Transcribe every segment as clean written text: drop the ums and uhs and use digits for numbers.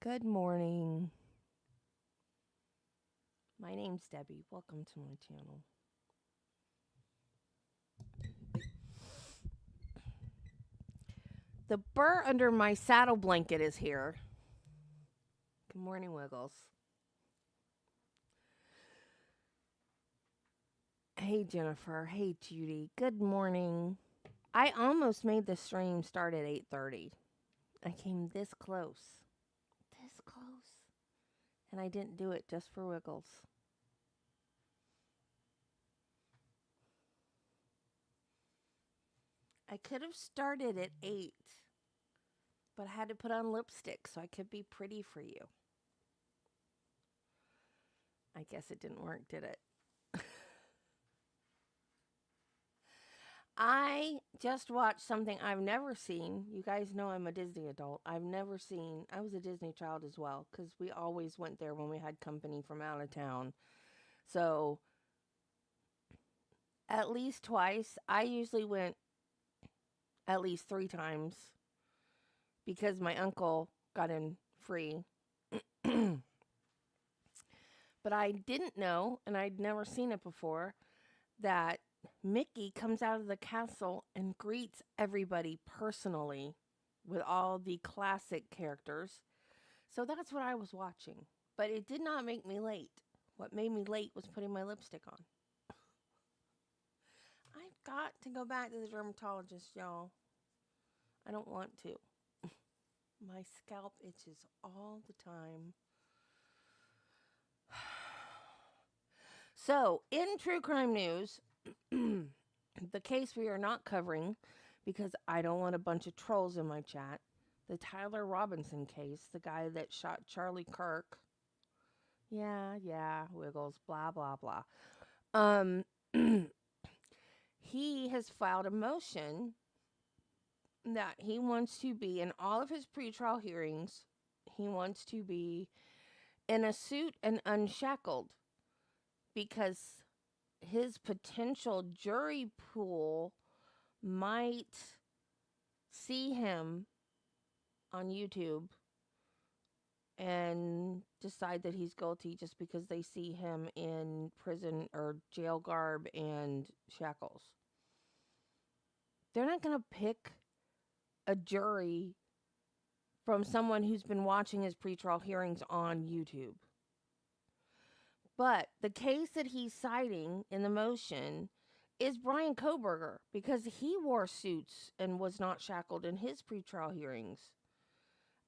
Good morning. My name's Debbie. Welcome to my channel. The burr under my saddle blanket is here. Good morning, Wiggles. Hey, Jennifer. Hey, Judy. Good morning. I almost made the stream start at 8:30. I came this close. This close. And I didn't do it just for Wiggles. I could have started at 8, but I had to put on lipstick so I could be pretty for you. I guess it didn't work, did it? I just watched something I've never seen. You guys know I'm a Disney adult. I was a Disney child as well because we always went there when we had company from out of town. So at least twice. I usually went at least 3 times because my uncle got in free. But I didn't know, and I'd never seen it before, that Mickey comes out of the castle and greets everybody personally with all the classic characters. So that's what I was watching. But it did not make me late. What made me late was putting my lipstick on. I've got to go back to the dermatologist, y'all. I don't want to. My scalp itches all the time. So, in true crime news, the case we are not covering because I don't want a bunch of trolls in my chat. The Tyler Robinson case, the guy that shot Charlie Kirk. Yeah, Wiggles, blah, blah, blah. He has filed a motion that he wants to be in all of his pretrial hearings, he wants to be in a suit and unshackled because his potential jury pool might see him on YouTube and decide that he's guilty just because they see him in prison or jail garb and shackles. They're not going to pick a jury from someone who's been watching his pretrial hearings on YouTube. But the case that he's citing in the motion is Brian Koberger because he wore suits and was not shackled in his pretrial hearings.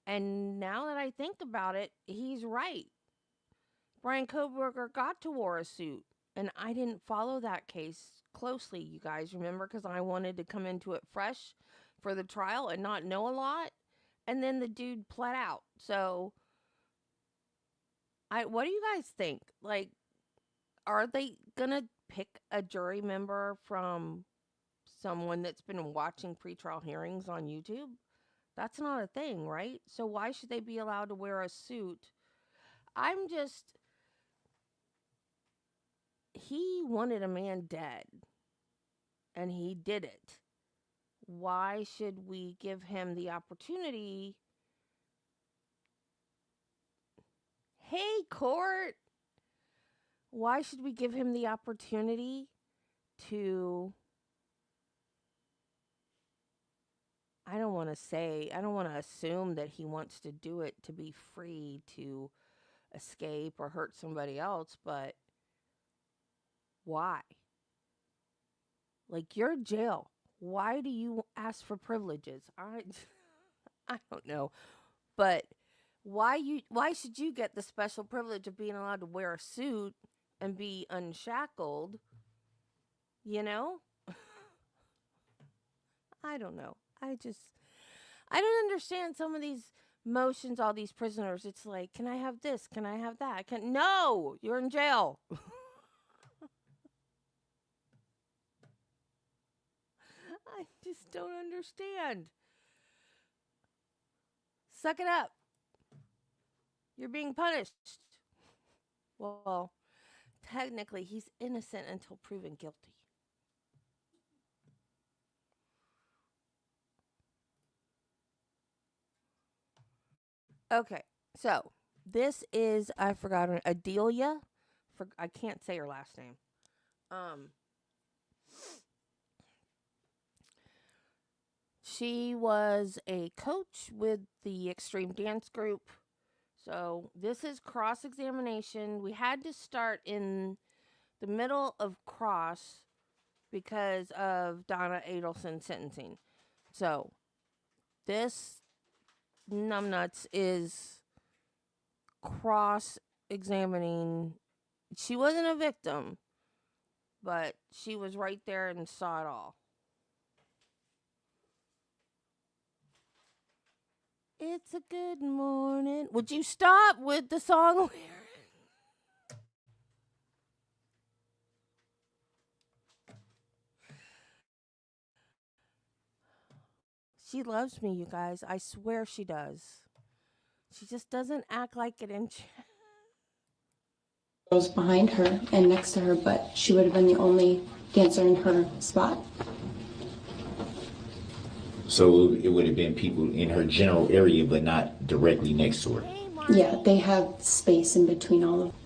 And now that I think about it, he's right. Brian Koberger got to wear a suit, and I didn't follow that case closely, you guys, remember? Because I wanted to come into it fresh for the trial and not know a lot. And then the dude pled out. So, what do you guys think? Like, are they gonna pick a jury member from someone that's been watching pretrial hearings on YouTube? That's not a thing, right? So why should they be allowed to wear a suit? I'm just he wanted a man dead and he did it. Why should we give him the opportunity? Hey, court. Why should we give him the opportunity to I don't want to assume that he wants to do it to be free to escape or hurt somebody else, but why? Like, you're in jail. Why do you ask for privileges? I don't know. But why should you get the special privilege of being allowed to wear a suit and be unshackled? You know? I don't know. I don't understand some of these motions, all these prisoners. It's like, can I have this? Can I have that? No, you're in jail. I just don't understand. Suck it up. You're being punished. Well, technically, he's innocent until proven guilty. Okay, So this is I forgot her Adelia. I can't say her last name. Um, she was a coach with the extreme dance group. So this is cross examination. We had to start in the middle of cross because of Donna Adelson's sentencing. So this numbnuts is cross examining. She wasn't a victim, but she was right there and saw it all. It's a good morning. Would you stop with the song? She loves me, you guys. I swear she does. She just doesn't act like it in girls behind her and next to her, but she would have been the only dancer in her spot. So it would have been people in her general area, but not directly next to her. Yeah, they have space in between all of them.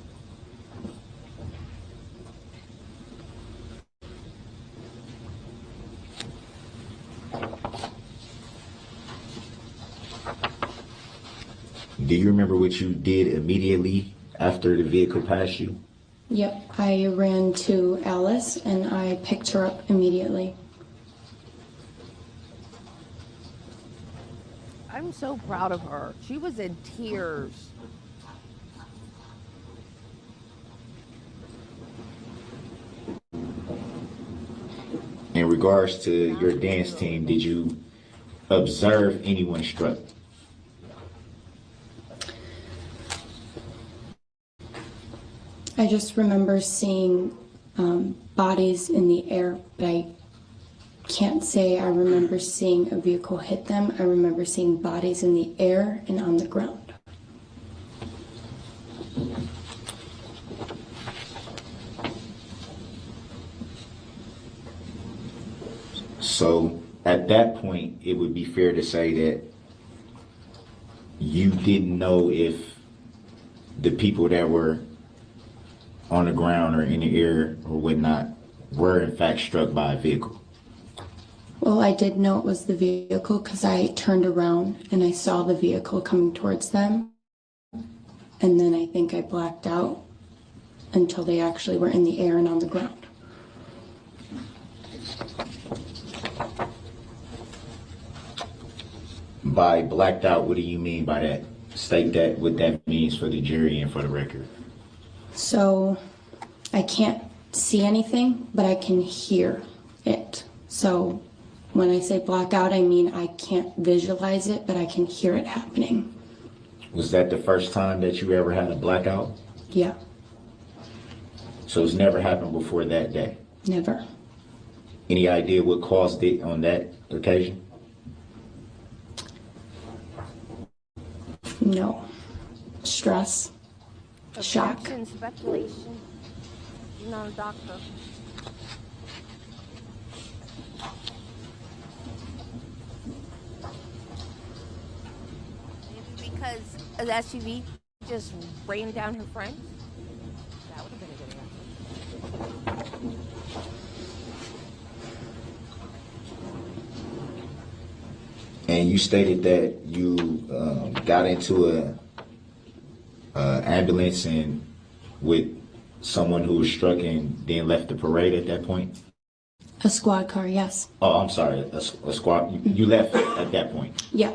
Do you remember what you did immediately after the vehicle passed you? Yep, I ran to Alice and I picked her up immediately. I'm so proud of her. She was in tears. In regards to your dance team, did you observe anyone struck? I just remember seeing bodies in the air, but I can't say I remember seeing a vehicle hit them. I remember seeing bodies in the air and on the ground. So at that point, it would be fair to say that you didn't know if the people that were on the ground or in the air or whatnot were in fact struck by a vehicle. Well, I did know it was the vehicle because I turned around and I saw the vehicle coming towards them. And then I think I blacked out until they actually were in the air and on the ground. By blacked out, what do you mean by that? State that, what that means for the jury and for the record. So I can't see anything, but I can hear it. So when I say blackout, I mean I can't visualize it, but I can hear it happening. Was that the first time that you ever had a blackout? Yeah. So it's never happened before that day? Never. Any idea what caused it on that occasion? No. Stress. Shock. Objection, speculation. You're not a doctor. Maybe because the SUV just ran down her friend? That would have been a good answer. And you stated that you got into a ambulance and with someone who was struck and then left the parade at that point? A squad car, yes. Oh, I'm sorry, a squad. You left at that point. Yeah.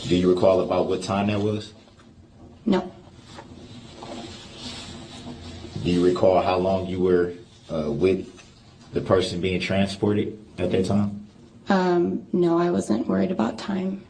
Do you recall about what time that was? No. Do you recall how long you were with the person being transported at that time? No, I wasn't worried about time.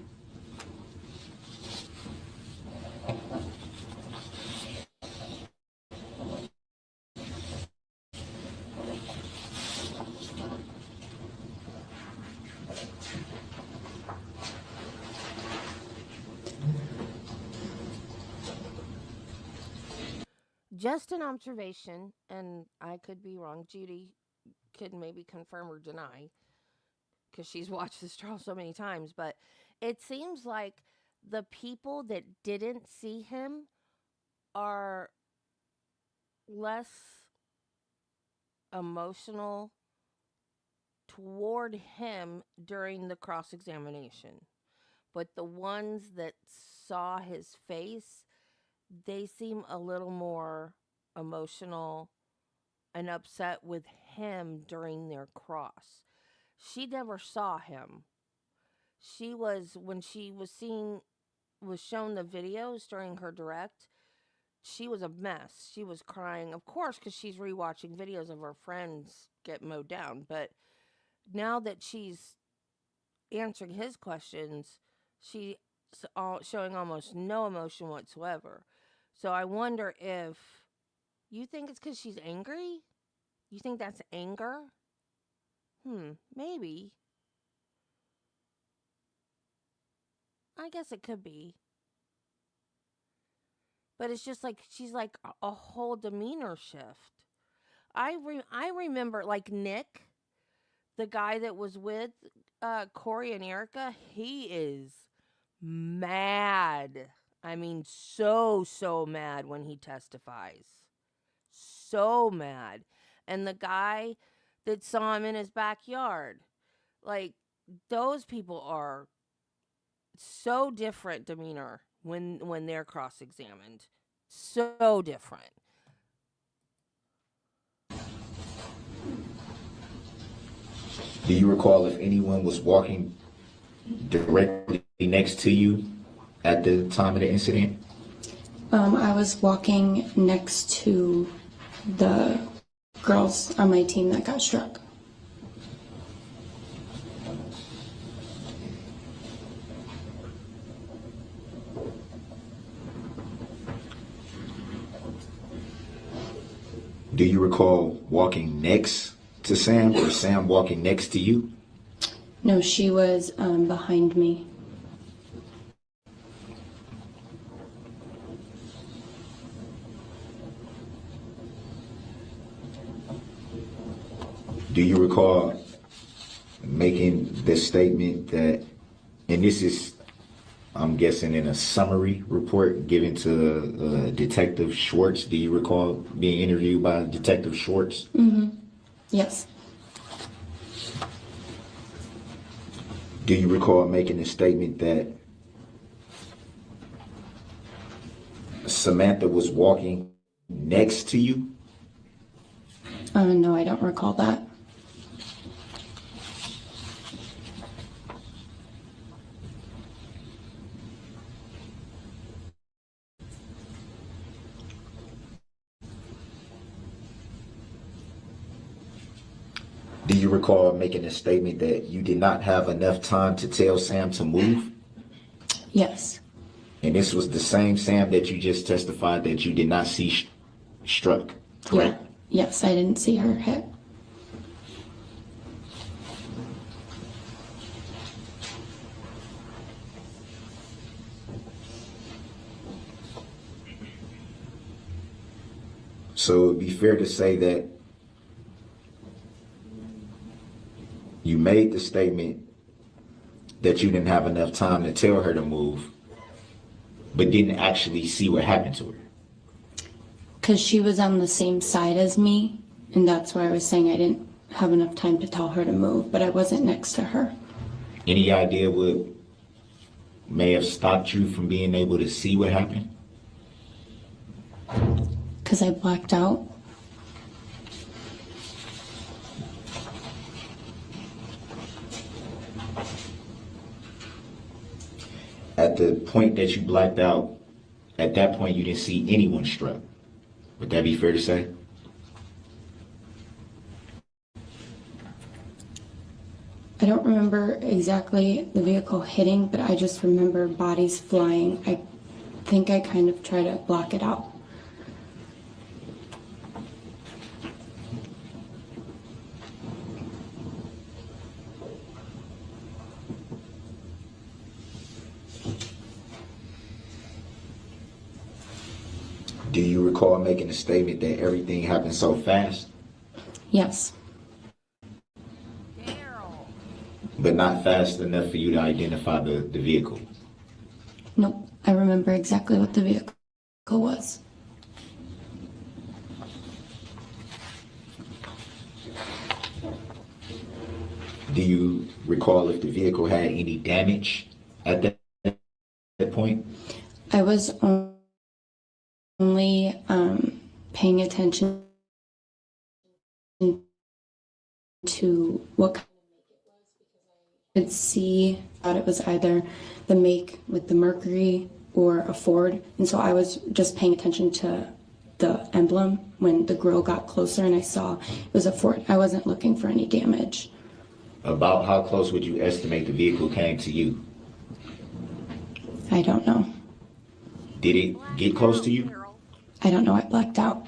Just an observation, and I could be wrong. Judy could maybe confirm or deny. because she's watched this trial so many times, but it seems like the people that didn't see him are less emotional toward him during the cross examination. But the ones that saw his face, they seem a little more emotional and upset with him during their cross. She never saw him. She was, when she was shown the videos during her direct, she was a mess. She was crying, of course, because she's rewatching videos of her friends get mowed down. But now that she's answering his questions, she's showing almost no emotion whatsoever. So I wonder if you think it's because she's angry? You think that's anger? Maybe. I guess it could be. But it's just like she's like a whole demeanor shift. I remember like Nick, the guy that was with Corey and Erica, he is mad. I mean, so mad when he testifies. So mad. And the guy that saw him in his backyard, like, those people are so different demeanor when they're cross-examined. So different. Do you recall if anyone was walking directly next to you at the time of the incident? I was walking next to the girls on my team that got struck. Do you recall walking next to Sam or Sam walking next to you? No, she was behind me. Do you recall making the statement that, and this is, I'm guessing, in a summary report given to Detective Schwartz? Do you recall being interviewed by Detective Schwartz? Mm-hmm. Yes. Do you recall making a statement that Samantha was walking next to you? No, I don't recall that. Do you recall making a statement that you did not have enough time to tell Sam to move? Yes. And this was the same Sam that you just testified that you did not see struck, correct? Yeah. Yes, I didn't see her hit. So it would be fair to say that you made the statement that you didn't have enough time to tell her to move, but didn't actually see what happened to her. Because she was on the same side as me, and that's why I was saying I didn't have enough time to tell her to move, but I wasn't next to her. Any idea what may have stopped you from being able to see what happened? Because I blacked out. At the point that you blacked out, at that point you didn't see anyone struck. Would that be fair to say? I don't remember exactly the vehicle hitting, but I just remember bodies flying. I think I kind of tried to block it out. Do you recall making a statement that everything happened so fast? Yes. Darrell. but not fast enough for you to identify the vehicle. Nope. I remember exactly what the vehicle was. Do you recall if the vehicle had any damage at that point? I was only paying attention to what kind of make it was because I could see that it was either the make with the Mercury or a Ford, and so I was just paying attention to the emblem when the grill got closer and I saw it was a Ford. I wasn't looking for any damage. About how close would you estimate the vehicle came to you? I don't know. Did it get close to you? I don't know. I blacked out.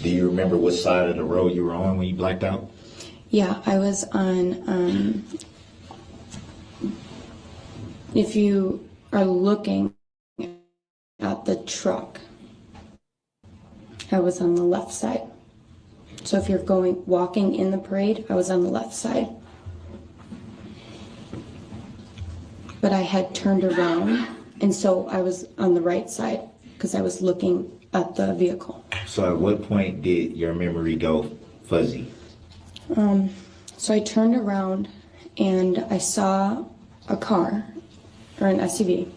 Do you remember what side of the road you were on when you blacked out? Yeah, I was on, if you are looking at the truck, I was on the left side. So if you're walking in the parade, I was on the left side. But I had turned around, and so I was on the right side because I was looking at the vehicle. So at what point did your memory go fuzzy? So I turned around and I saw a car or an SUV,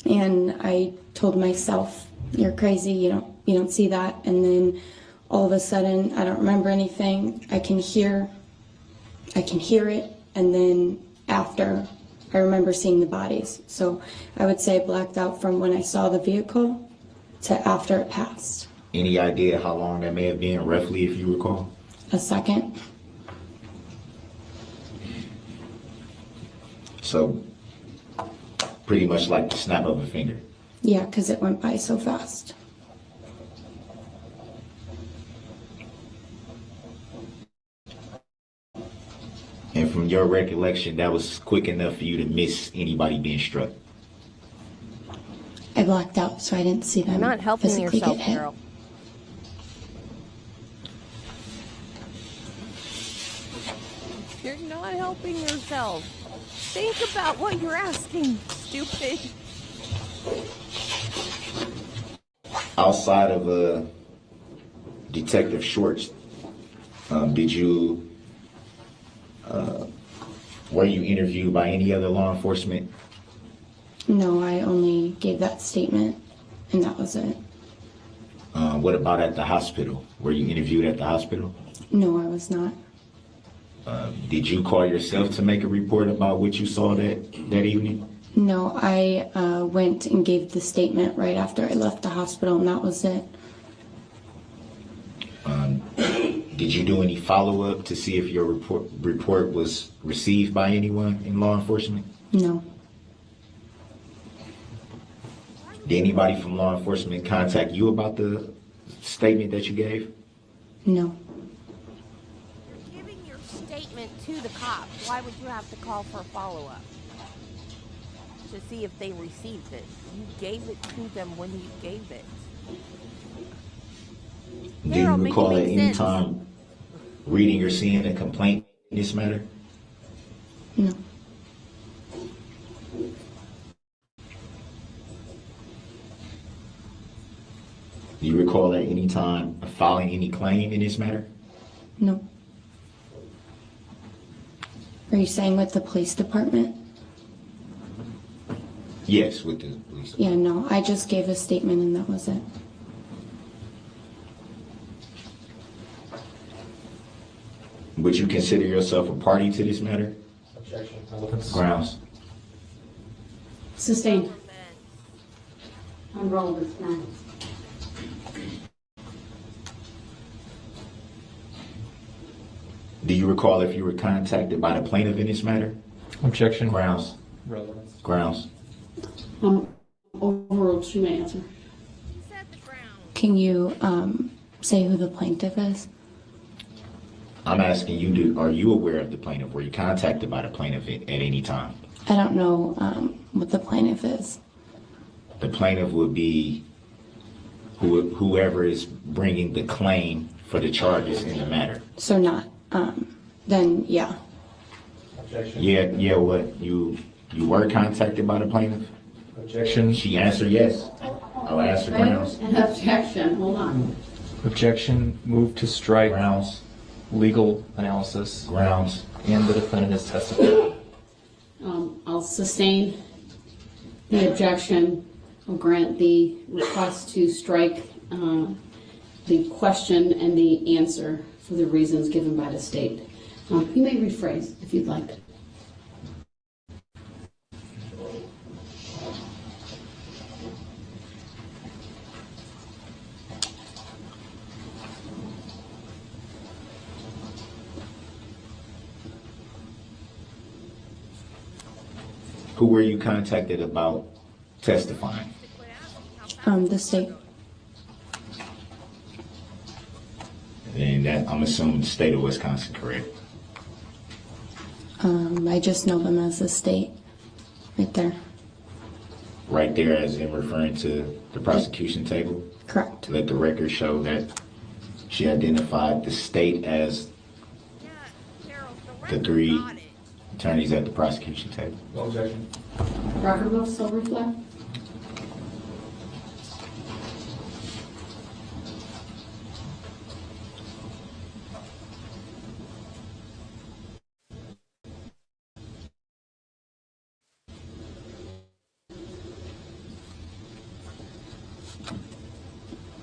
and I told myself, "You're crazy. You don't see that." And then all of a sudden, I don't remember anything. I can hear it, and then after, I remember seeing the bodies. So I would say blacked out from when I saw the vehicle to after it passed. Any idea how long that may have been, roughly, if you recall? A second. So pretty much like the snap of a finger. Yeah, because it went by so fast. And from your recollection, that was quick enough for you to miss anybody being struck. I blacked out, so I didn't see them You're not helping physically yourself, get hit. Darrell. You're not helping yourself. Think about what you're asking, stupid. Outside of Detective Schwartz, were you interviewed by any other law enforcement? No, I only gave that statement, and that was it. What about at the hospital? Were you interviewed at the hospital? No, I was not. Did you call yourself to make a report about what you saw that evening? No, I went and gave the statement right after I left the hospital, and that was it. Did you do any follow-up to see if your report was received by anyone in law enforcement? No. Did anybody from law enforcement contact you about the statement that you gave? No. You're giving your statement to the cop. Why would you have to call for a follow-up? To see if they received it. You gave it to them when you gave it. Do you Darrell, make it recall at make any sense. time reading or seeing a complaint in this matter? No. Do you recall at any time filing any claim in this matter? No. Are you saying with the police department? Yes, with the police. Yeah, no. I just gave a statement, and that was it. Would you consider yourself a party to this matter? Objection. Grounds. Sustained. On relevance matters. Do you recall if you were contacted by the plaintiff in this matter? Objection. Grounds. Relevance. Grounds. Overruled. She may answer. Set the ground. Can you say who the plaintiff is? I'm asking you, are you aware of the plaintiff? Were you contacted by the plaintiff at any time? I don't know what the plaintiff is. The plaintiff would be whoever is bringing the claim for the charges in the matter. So not. Then yeah. Objection. Yeah, what, you were contacted by the plaintiff? Objection. She answered yes. I'll ask her grounds. An objection, hold on. Objection. Move to strike Grounds, legal analysis grounds. and the defendant has testified. I'll sustain the objection. I'll grant the request to strike the question and the answer for the reasons given by the state. You may rephrase if you'd like. Who were you contacted about testifying? The state. And that, I'm assuming the state of Wisconsin, correct? I just know them as the state. Right there. Right there, as in referring to the prosecution table? Correct. Let the record show that she identified the state as the three attorneys at the prosecution table. No objection. Record will still reflect.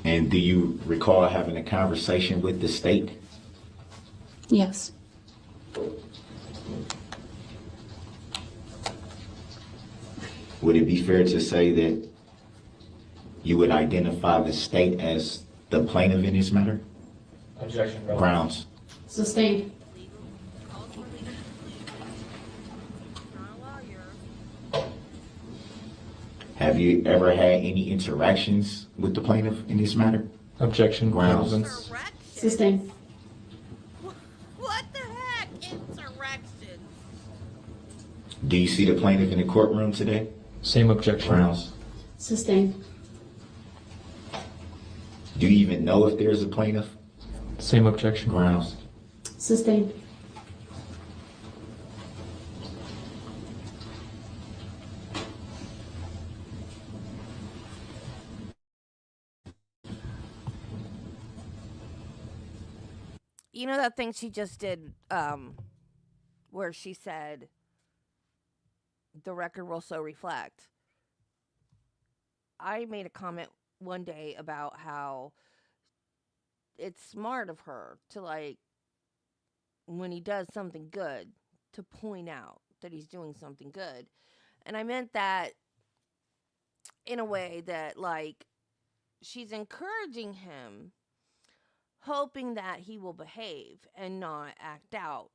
And do you recall having a conversation with the state? Yes. Would it be fair to say that you would identify the state as the plaintiff in this matter? Objection. Grounds. Sustained. Have you ever had any interactions with the plaintiff in this matter? Objection. Grounds. Relevance. Sustained. What the heck? Insurrection. Do you see the plaintiff in the courtroom today? Same objection. Grounds. Sustained. Do you even know if there's a plaintiff? Same objection. Grounds. Sustained. You know that thing she just did, where she said, the record will so reflect. I made a comment one day about how it's smart of her to, like, when he does something good, to point out that he's doing something good. And I meant that in a way that, like, she's encouraging him, hoping that he will behave and not act out.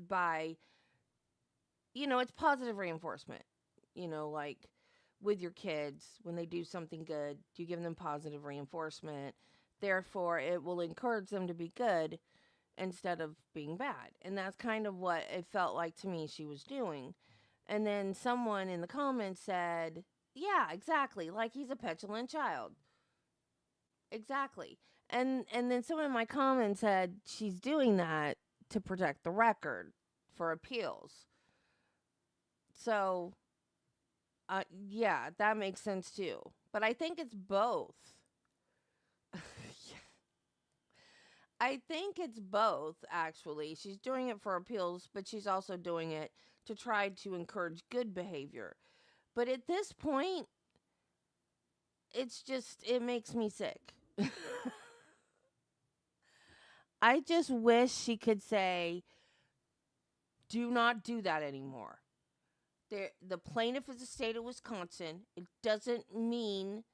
By, it's positive reinforcement. Like with your kids, when they do something good, you give them positive reinforcement. Therefore, it will encourage them to be good instead of being bad. And that's kind of what it felt like to me she was doing. And then someone in the comments said, yeah, exactly, like he's a petulant child. Exactly. And then someone in my comments said she's doing that to protect the record for appeals. So, yeah, that makes sense too. But I think it's both. I think it's both, actually. She's doing it for appeals, but she's also doing it to try to encourage good behavior. But at this point, it makes me sick. I just wish she could say, do not do that anymore. The plaintiff is the state of Wisconsin. It doesn't mean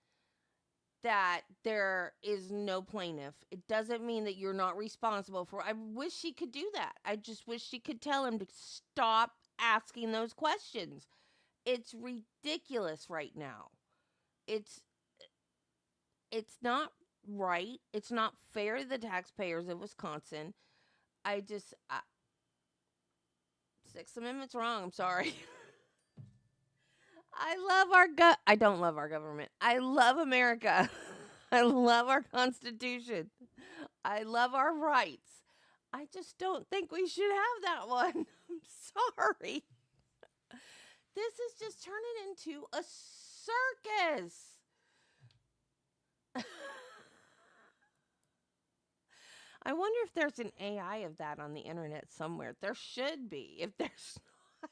that there is no plaintiff. It doesn't mean that you're not responsible for. I wish she could do that. I just wish she could tell him to stop asking those questions. It's ridiculous right now. It's not right. It's not fair to the taxpayers of Wisconsin. Sixth Amendment's wrong. I'm sorry. I love I don't love our government. I love America. I love our Constitution. I love our rights. I just don't think we should have that one. I'm sorry. This is just turning into a circus. I wonder if there's an AI of that on the internet somewhere. There should be. If there's not,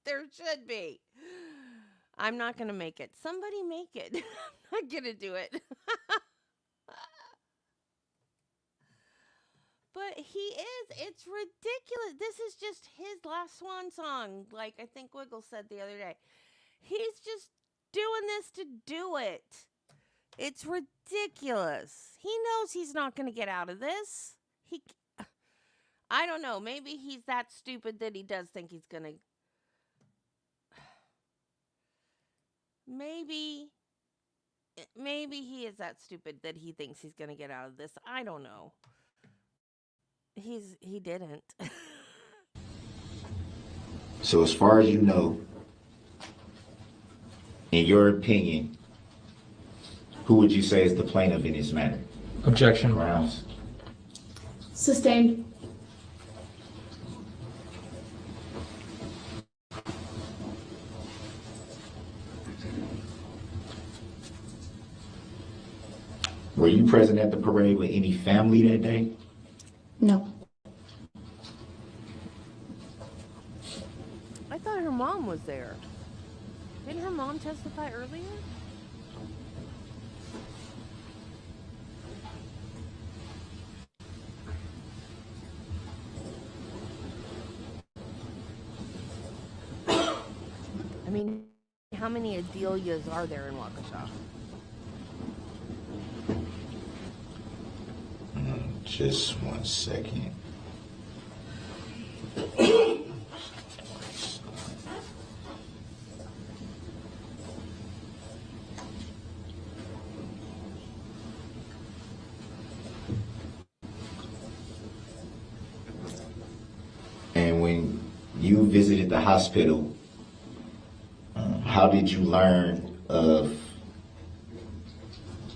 there should be. I'm not going to make it. Somebody make it. I'm not going to do it. But he is. It's ridiculous. This is just his last swan song. Like I think Wiggle said the other day. He's just doing this to do it. It's ridiculous. He knows he's not going to get out of this. I don't know. Maybe he's that stupid that he does think he's going to. Maybe he is that stupid that he thinks he's going to get out of this. I don't know. He didn't. So as far as you know, in your opinion, who would you say is the plaintiff in this matter? Objection. Grounds. Sustained. Were you present at the parade with any family that day? No. I thought her mom was there. Didn't her mom testify earlier? I mean, how many Adelias are there in Waukesha? Just 1 second. And when you visited the hospital, how did you learn of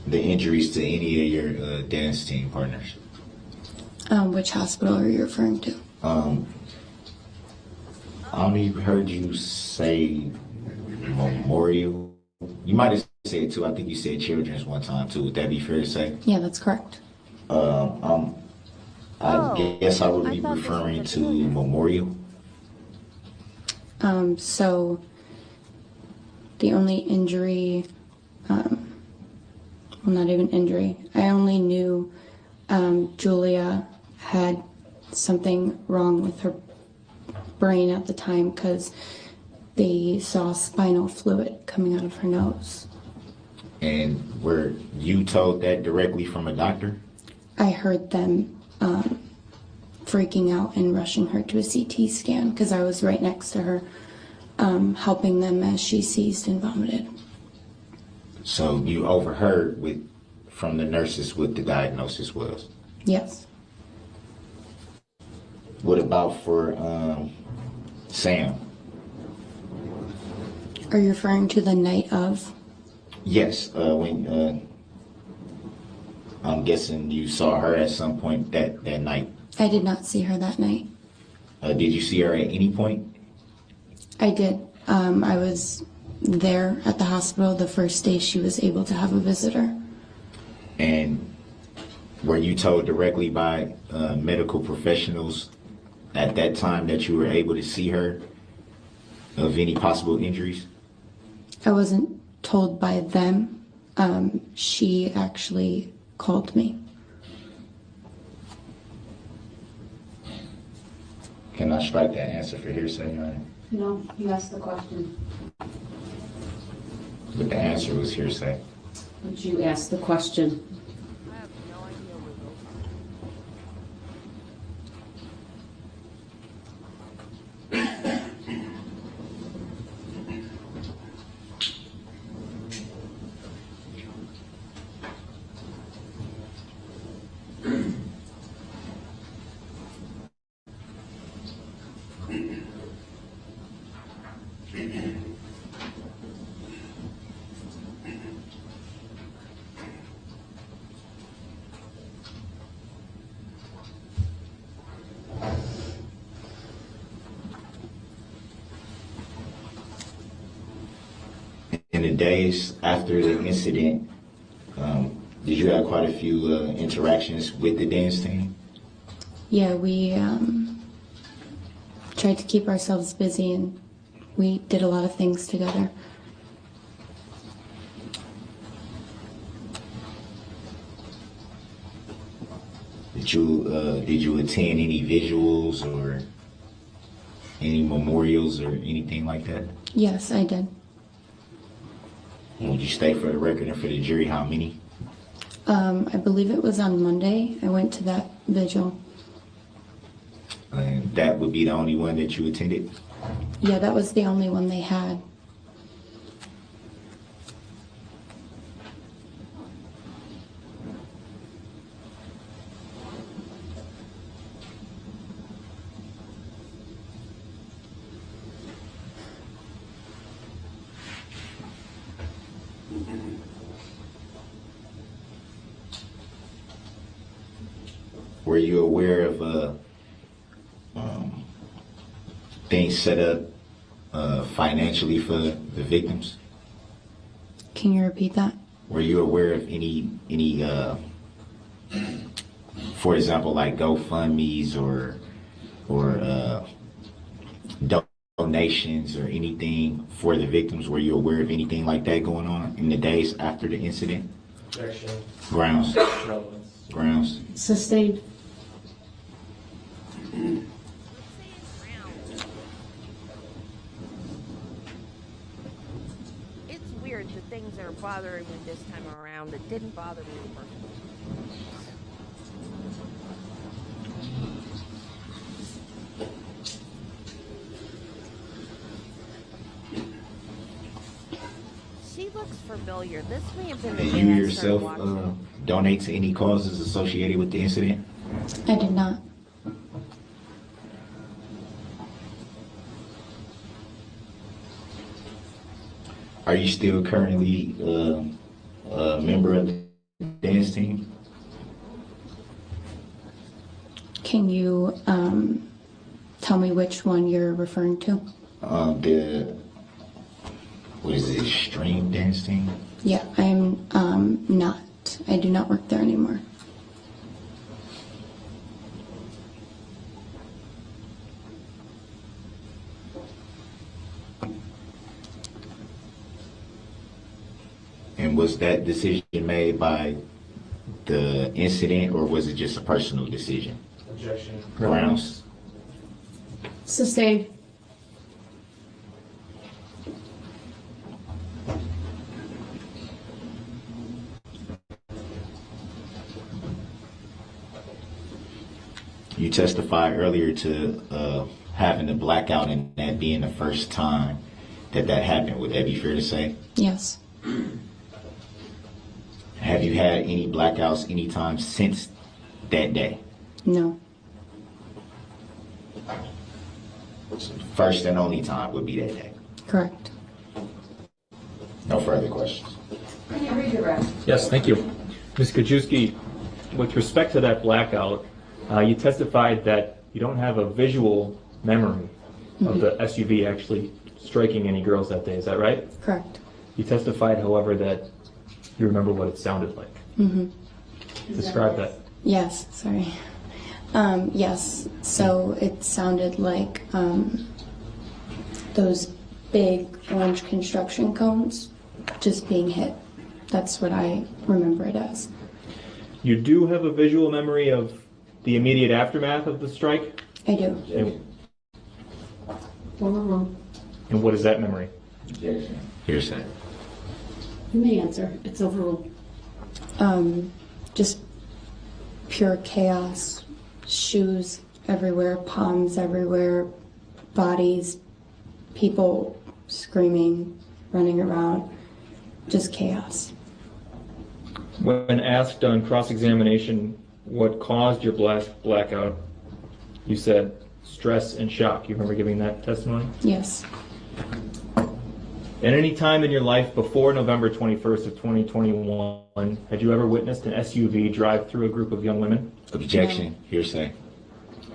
the injuries to any of your dance team partners? Which hospital are you referring to? I only heard you say Memorial. You might have said it too. I think you said Children's one time too. Would that be fair to say? Yeah, that's correct. I guess I would be thought this was referring a to Children's. Memorial. So the only injury, well, not even injury, I only knew Julia had something wrong with her brain at the time because they saw spinal fluid coming out of her nose. And were you told that directly from a doctor? I heard them freaking out and rushing her to a CT scan because I was right next to her, helping them as she seized and vomited. So you overheard from the nurses what the diagnosis was. Yes. What about for Sam? Are you referring to the night of? Yes, when I'm guessing you saw her at some point that night. I did not see her that night. Did you see her at any point? I did. I was there at the hospital the first day she was able to have a visitor. And were you told directly by medical professionals at that time that you were able to see her of any possible injuries? I wasn't told by them. She actually called me. Can I strike that answer for hearsay, Your Honor? No, you asked the question. But the answer was hearsay. But you asked the question. I have no idea, Wiggle. the days after the incident, did you have quite a few interactions with the dance team? Yeah, we tried to keep ourselves busy, and we did a lot of things together. Did you attend any visuals or any memorials or anything like that? Yes, I did. And would you state for the record and for the jury how many? I believe it was on Monday. I went to that vigil. And that would be the only one that you attended? Yeah, that was the only one they had. Were you aware of things set up financially for the victims? Can you repeat that? Were you aware of any for example, like GoFundMe's or donations or anything for the victims? Were you aware of anything like that going on in the days after the incident? Objection. Grounds. Relevance. Grounds. Sustained. It's weird the things that are bothering me this time around that didn't bother me the first time. She looks familiar. This may have been the Did day you I yourself started watching. donate to any causes associated with the incident? I did not. Are you still currently a member of the dance team? Can you tell me which one you're referring to? What is it, stream dance team? Yeah, I'm not. I do not work there anymore. And was that decision made by the incident, or was it just a personal decision? Objection. Grounds. Sustained. You testified earlier to having a blackout and that being the first time that happened. Would that be fair to say? Yes. Have you had any blackouts any time since that day? No. First and only time would be that day. Correct. No further questions. Yes, thank you. Ms. Kajewski, with respect to that blackout, you testified that you don't have a visual memory of the SUV actually striking any girls that day. Is that right? Correct. You testified, however, that you remember what it sounded like. Describe that. Yes, sorry. Yes, so it sounded like those big orange construction cones just being hit. That's what I remember it as. You do have a visual memory of the immediate aftermath of the strike? I do. And what is that memory? Hearsay. You may answer. It's overruled. Just pure chaos. Shoes everywhere, palms everywhere, bodies, people screaming, running around. Just chaos. When asked on cross-examination what caused your blackout, you said stress and shock. You remember giving that testimony? Yes. At any time in your life before November 21st of 2021, had you ever witnessed an SUV drive through a group of young women? Objection. Hearsay.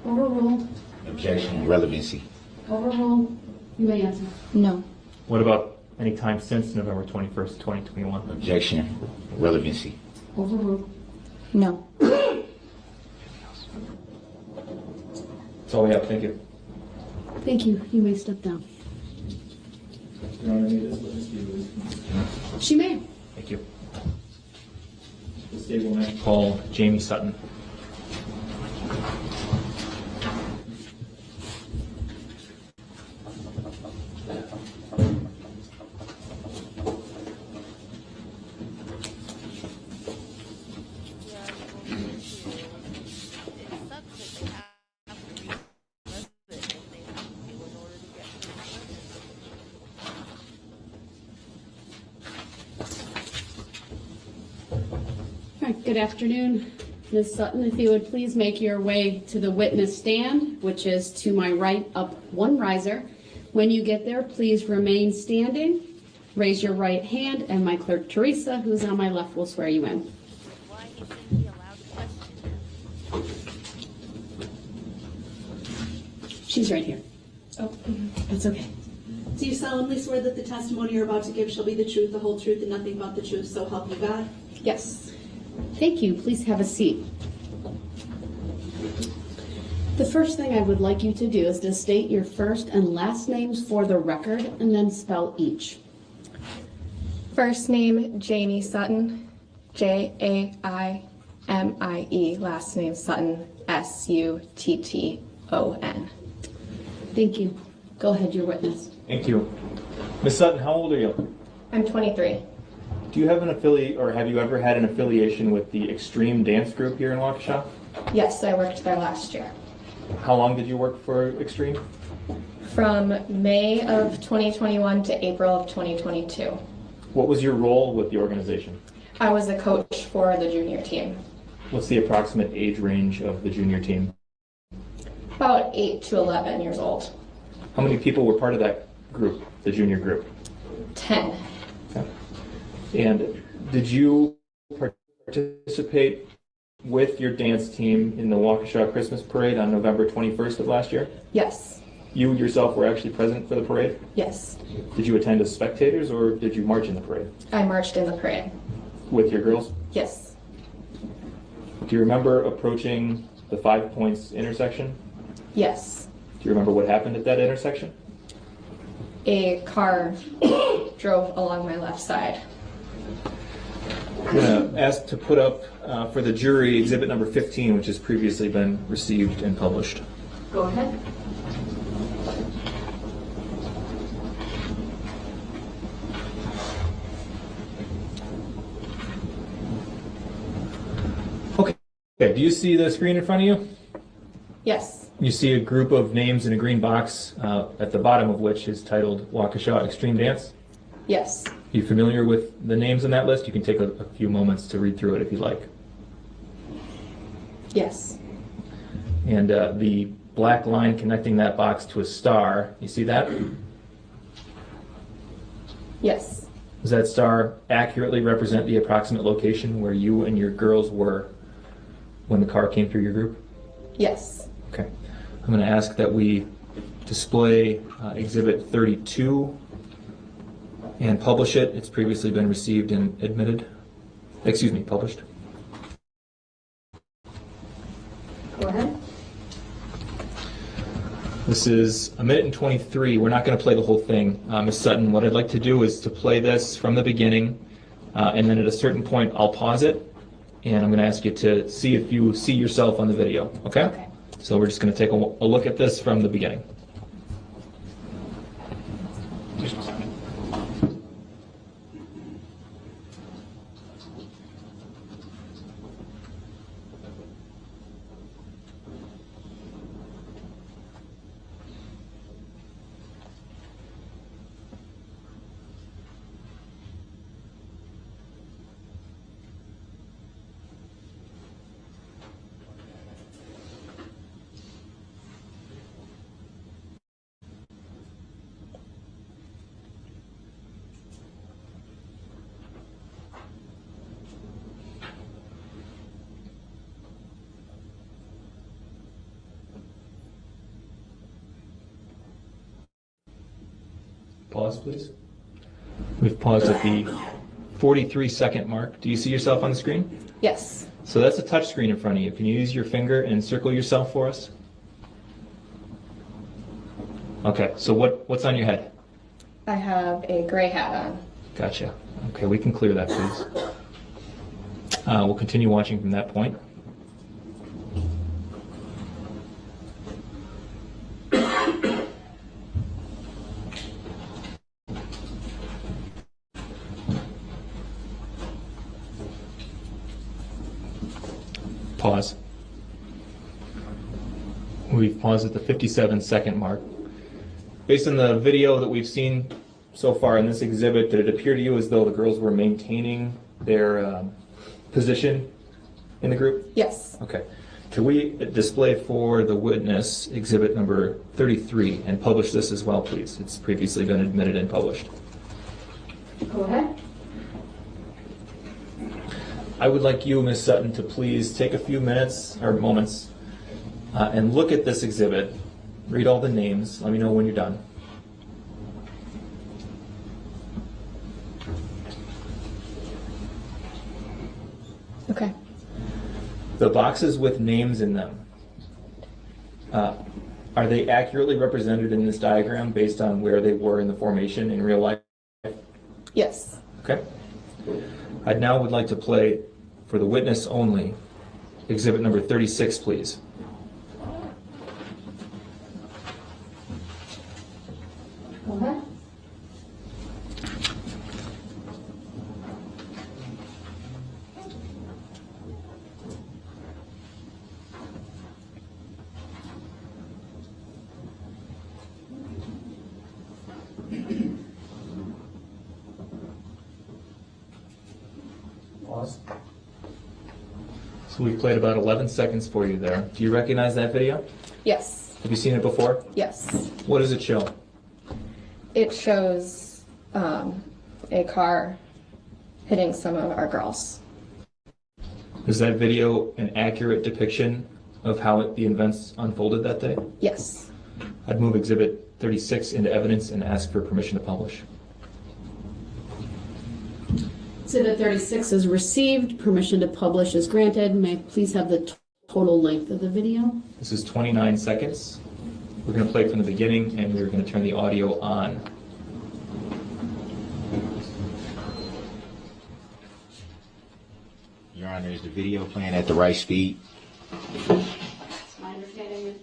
Overruled. Objection. Relevancy. Overruled. You may answer. No. What about any time since November 21st, 2021? Objection. Relevancy. Overruled. No. That's all we have. Thank you. Thank you. You may step down. Your Honor, may this witness be released? She may. Thank you. The state will now call Jamie Sutton. All right, good afternoon, Ms. Sutton. If you would please make your way to the witness stand, which is to my right up one riser. When you get there, please remain standing. Raise your right hand, and my clerk, Teresa, who's on my left, will swear you in. Why isn't he allowed to question? She's right here. Oh, That's okay. do you solemnly swear that the testimony you're about to give shall be the truth, the whole truth, and nothing but the truth, so help you God? Yes. Thank you. Please have a seat. The first thing I would like you to do is to state your first and last names for the record and then spell each. First name, Jamie Sutton. Jaimie. Last name, Sutton. Sutton. Thank you. Go ahead, your witness. Thank you. Ms. Sutton, how old are you? I'm 23. Do you have an affiliate, or have you ever had an affiliation with the Extreme Dance Group here in Waukesha? Yes, I worked there last year. How long did you work for Extreme? From May of 2021 to April of 2022. What was your role with the organization? I was a coach for the junior team. What's the approximate age range of the junior team? About 8 to 11 years old. How many people were part of that group, the junior group? 10. Okay. And did you participate with your dance team in the Waukesha Christmas Parade on November 21st of last year? Yes. You yourself were actually present for the parade? Yes. Did you attend as spectators, or did you march in the parade? I marched in the parade. With your girls? Yes. Do you remember approaching the 5 Points intersection? Yes. Do you remember what happened at that intersection? A car drove along my left side. I'm going to ask to put up for the jury exhibit number 15, which has previously been received and published. Go ahead. Okay. Do you see the screen in front of you? Yes. You see a group of names in a green box at the bottom of which is titled Waukesha Extreme Dance. Yes. Are you familiar with the names on that list? You can take a few moments to read through it if you'd like. Yes. And the black line connecting that box to a star, you see that? Yes. Does that star accurately represent the approximate location where you and your girls were when the car came through your group? Yes. Okay. I'm going to ask that we display exhibit 32 and publish it. It's previously been received and admitted. Excuse me, published. Go ahead. This is 1 minute and 23. We're not going to play the whole thing. Ms. Sutton, what I'd like to do is to play this from the beginning, and then at a certain point I'll pause it, and I'm going to ask you to see if you see yourself on the video, okay? Okay. So we're just going to take a look at this from the beginning. Pause, please. We've paused at the 43-second mark. Do you see yourself on the screen? Yes. So that's a touch screen in front of you. Can you use your finger and circle yourself for us? Okay, so what's on your head? I have a gray hat on. Gotcha. Okay, we can clear that, please. We'll continue watching from that point. Pause. We've paused at the 57-second mark. Based on the video that we've seen so far in this exhibit, did it appear to you as though the girls were maintaining their position in the group? Yes. Okay. Can we display for the witness exhibit number 33 and publish this as well, please? It's previously been admitted and published. Go ahead. I would like you, Ms. Sutton, to please take a few minutes or moments and look at this exhibit, read all the names, let me know when you're done. Okay. The boxes with names in them, are they accurately represented in this diagram based on where they were in the formation in real life? Yes. Okay. I now would like to play, for the witness only, exhibit number 36, please. Go ahead. Pause. So we've played about 11 seconds for you there. Do you recognize that video? Yes. Have you seen it before? Yes. What does it show? It shows a car hitting some of our girls. Is that video an accurate depiction of how the events unfolded that day? Yes. I'd move exhibit 36 into evidence and ask for permission to publish. Exhibit 36 is received. Permission to publish is granted. May I please have the total length of the video? This is 29 seconds. We're going to play from the beginning, and we're going to turn the audio on. Your Honor, is the video playing at the right speed? My understanding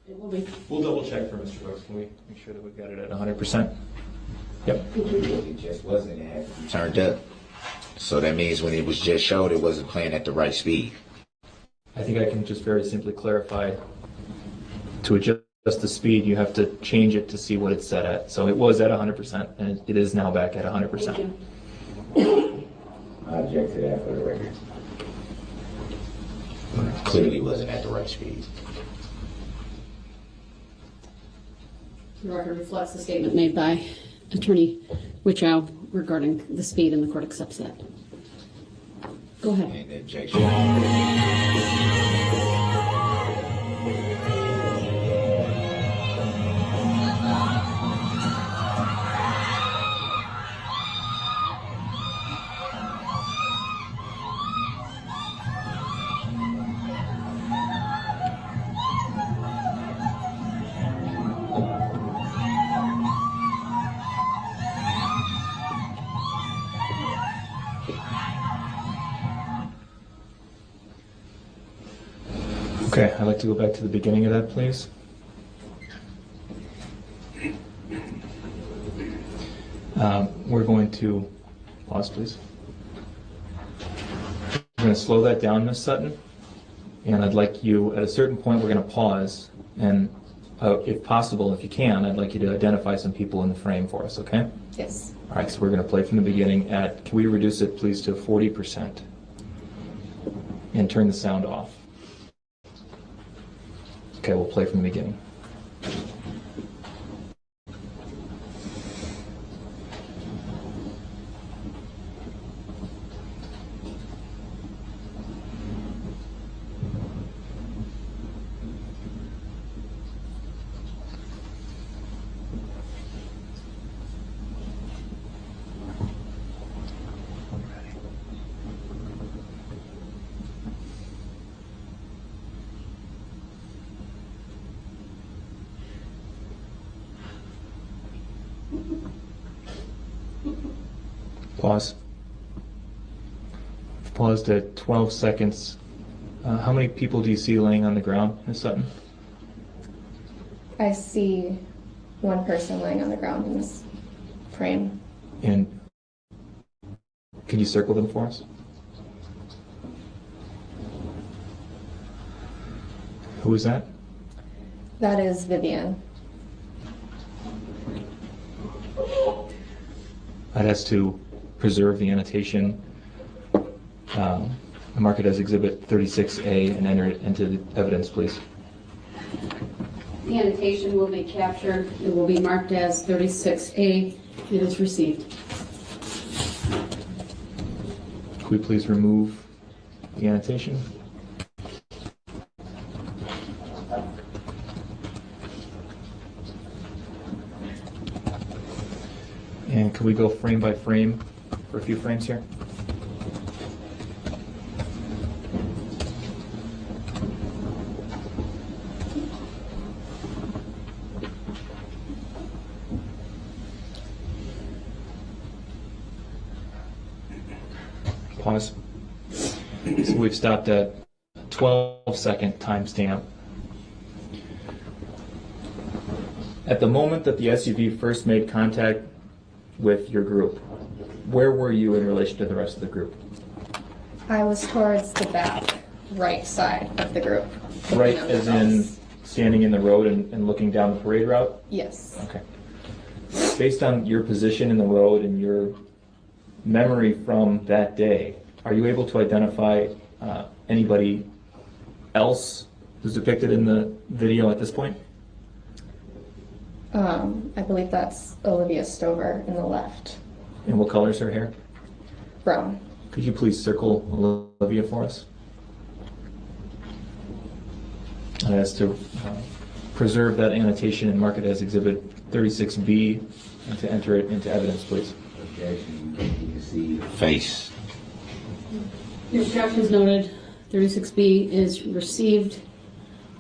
it will be. We'll double check for Mr. Brooks. Can we make sure that we've got it at 100%? Yep. It just wasn't. It had to be turned up. So that means when it was just showed, it wasn't playing at the right speed. I think I can just very simply clarify. To adjust the speed, you have to change it to see what it's set at. So it was at 100%, and it is now back at 100%. Thank you. I object to that for the record. Clearly wasn't at the right speed. The record reflects the statement made by Attorney Wichow regarding the speed, and the court accepts that. Go ahead. And objection. Okay, I'd like to go back to the beginning of that, please. We're going to pause, please. We're going to slow that down, Ms. Sutton, and I'd like you, at a certain point, we're going to pause, and if possible, if you can, I'd like you to identify some people in the frame for us, okay? Yes. All right, so we're going to play from the beginning at, can we reduce it, please, to 40%? And turn the sound off. Okay, we'll play from the beginning. Pause. Paused at 12 seconds. How many people do you see laying on the ground, Ms. Sutton? I see one person laying on the ground in this frame. And can you circle them for us? Who is that? That is Vivian. I'd ask to preserve the annotation, mark it as Exhibit 36A, and enter it into the evidence, please. The annotation will be captured. It will be marked as 36A. It is received. Could we please remove the annotation? And could we go frame by frame for a few frames here? Pause. So we've stopped at 12-second timestamp. At the moment that the SUV first made contact with your group, where were you in relation to the rest of the group? I was towards the back right side of the group. Right, looking as under in us. standing in the road and looking down the parade route? Yes. Okay. Based on your position in the road and your memory from that day, are you able to identify anybody else who's depicted in the video at this point? I believe that's Olivia Stover in the left. And what color is her hair? Brown. Could you please circle Olivia for us? And as to preserve that annotation and mark it as Exhibit 36B and to enter it into evidence, please. Objection, you can see face. Your objection is noted. 36B is received,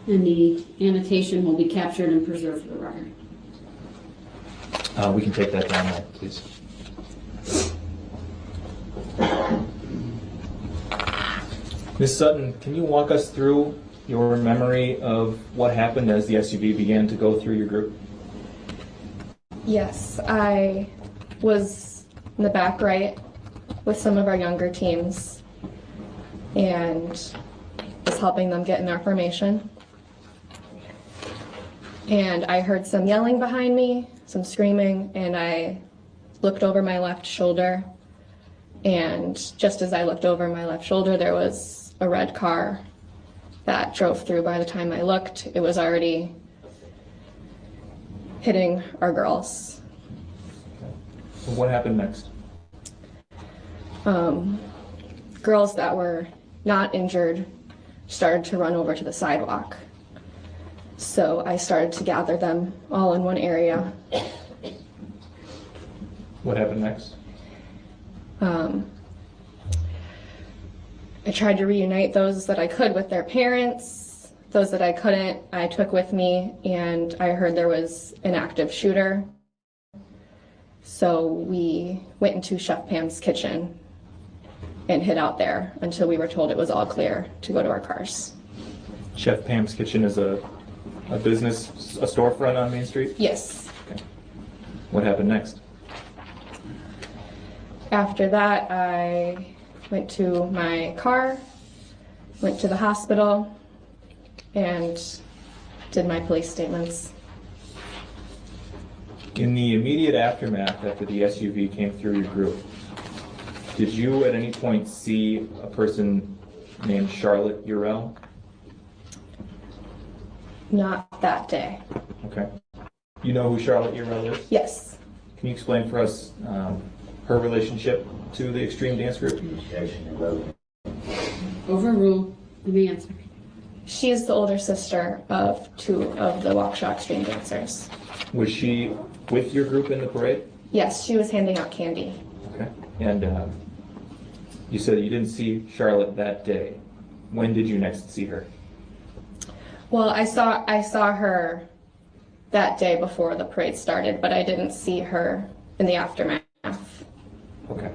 and the annotation will be captured and preserved for the record. We can take that down now, please. Ms. Sutton, can you walk us through your memory of what happened as the SUV began to go through your group? Yes, I was in the back right with some of our younger teams and was helping them get in our formation. And I heard some yelling behind me, some screaming, and I looked over my left shoulder. And just as I looked over my left shoulder, there was a red car that drove through. By the time I looked, it was already hitting our girls. So what happened next? Girls that were not injured started to run over to the sidewalk. So I started to gather them all in one area. What happened next? I tried to reunite those that I could with their parents. Those that I couldn't, I took with me, and I heard there was an active shooter. So we went into Chef Pam's kitchen and hid out there until we were told it was all clear to go to our cars. Chef Pam's Kitchen is a business, a storefront on Main Street? Yes. Okay. What happened next? After that, I went to my car, went to the hospital, and did my police statements. In the immediate aftermath after the SUV came through your group, did you at any point see a person named Charlotte Urell? Not that day. Okay. You know who Charlotte Urell is? Yes. Can you explain for us her relationship to the extreme dance group? Objection, irrelevant. Overruled. Let me answer. She is the older sister of two of the Waukesha extreme dancers. Was she with your group in the parade? Yes, she was handing out candy. Okay. And you said you didn't see Charlotte that day. When did you next see her? Well, I saw her that day before the parade started, but I didn't see her in the aftermath. Okay.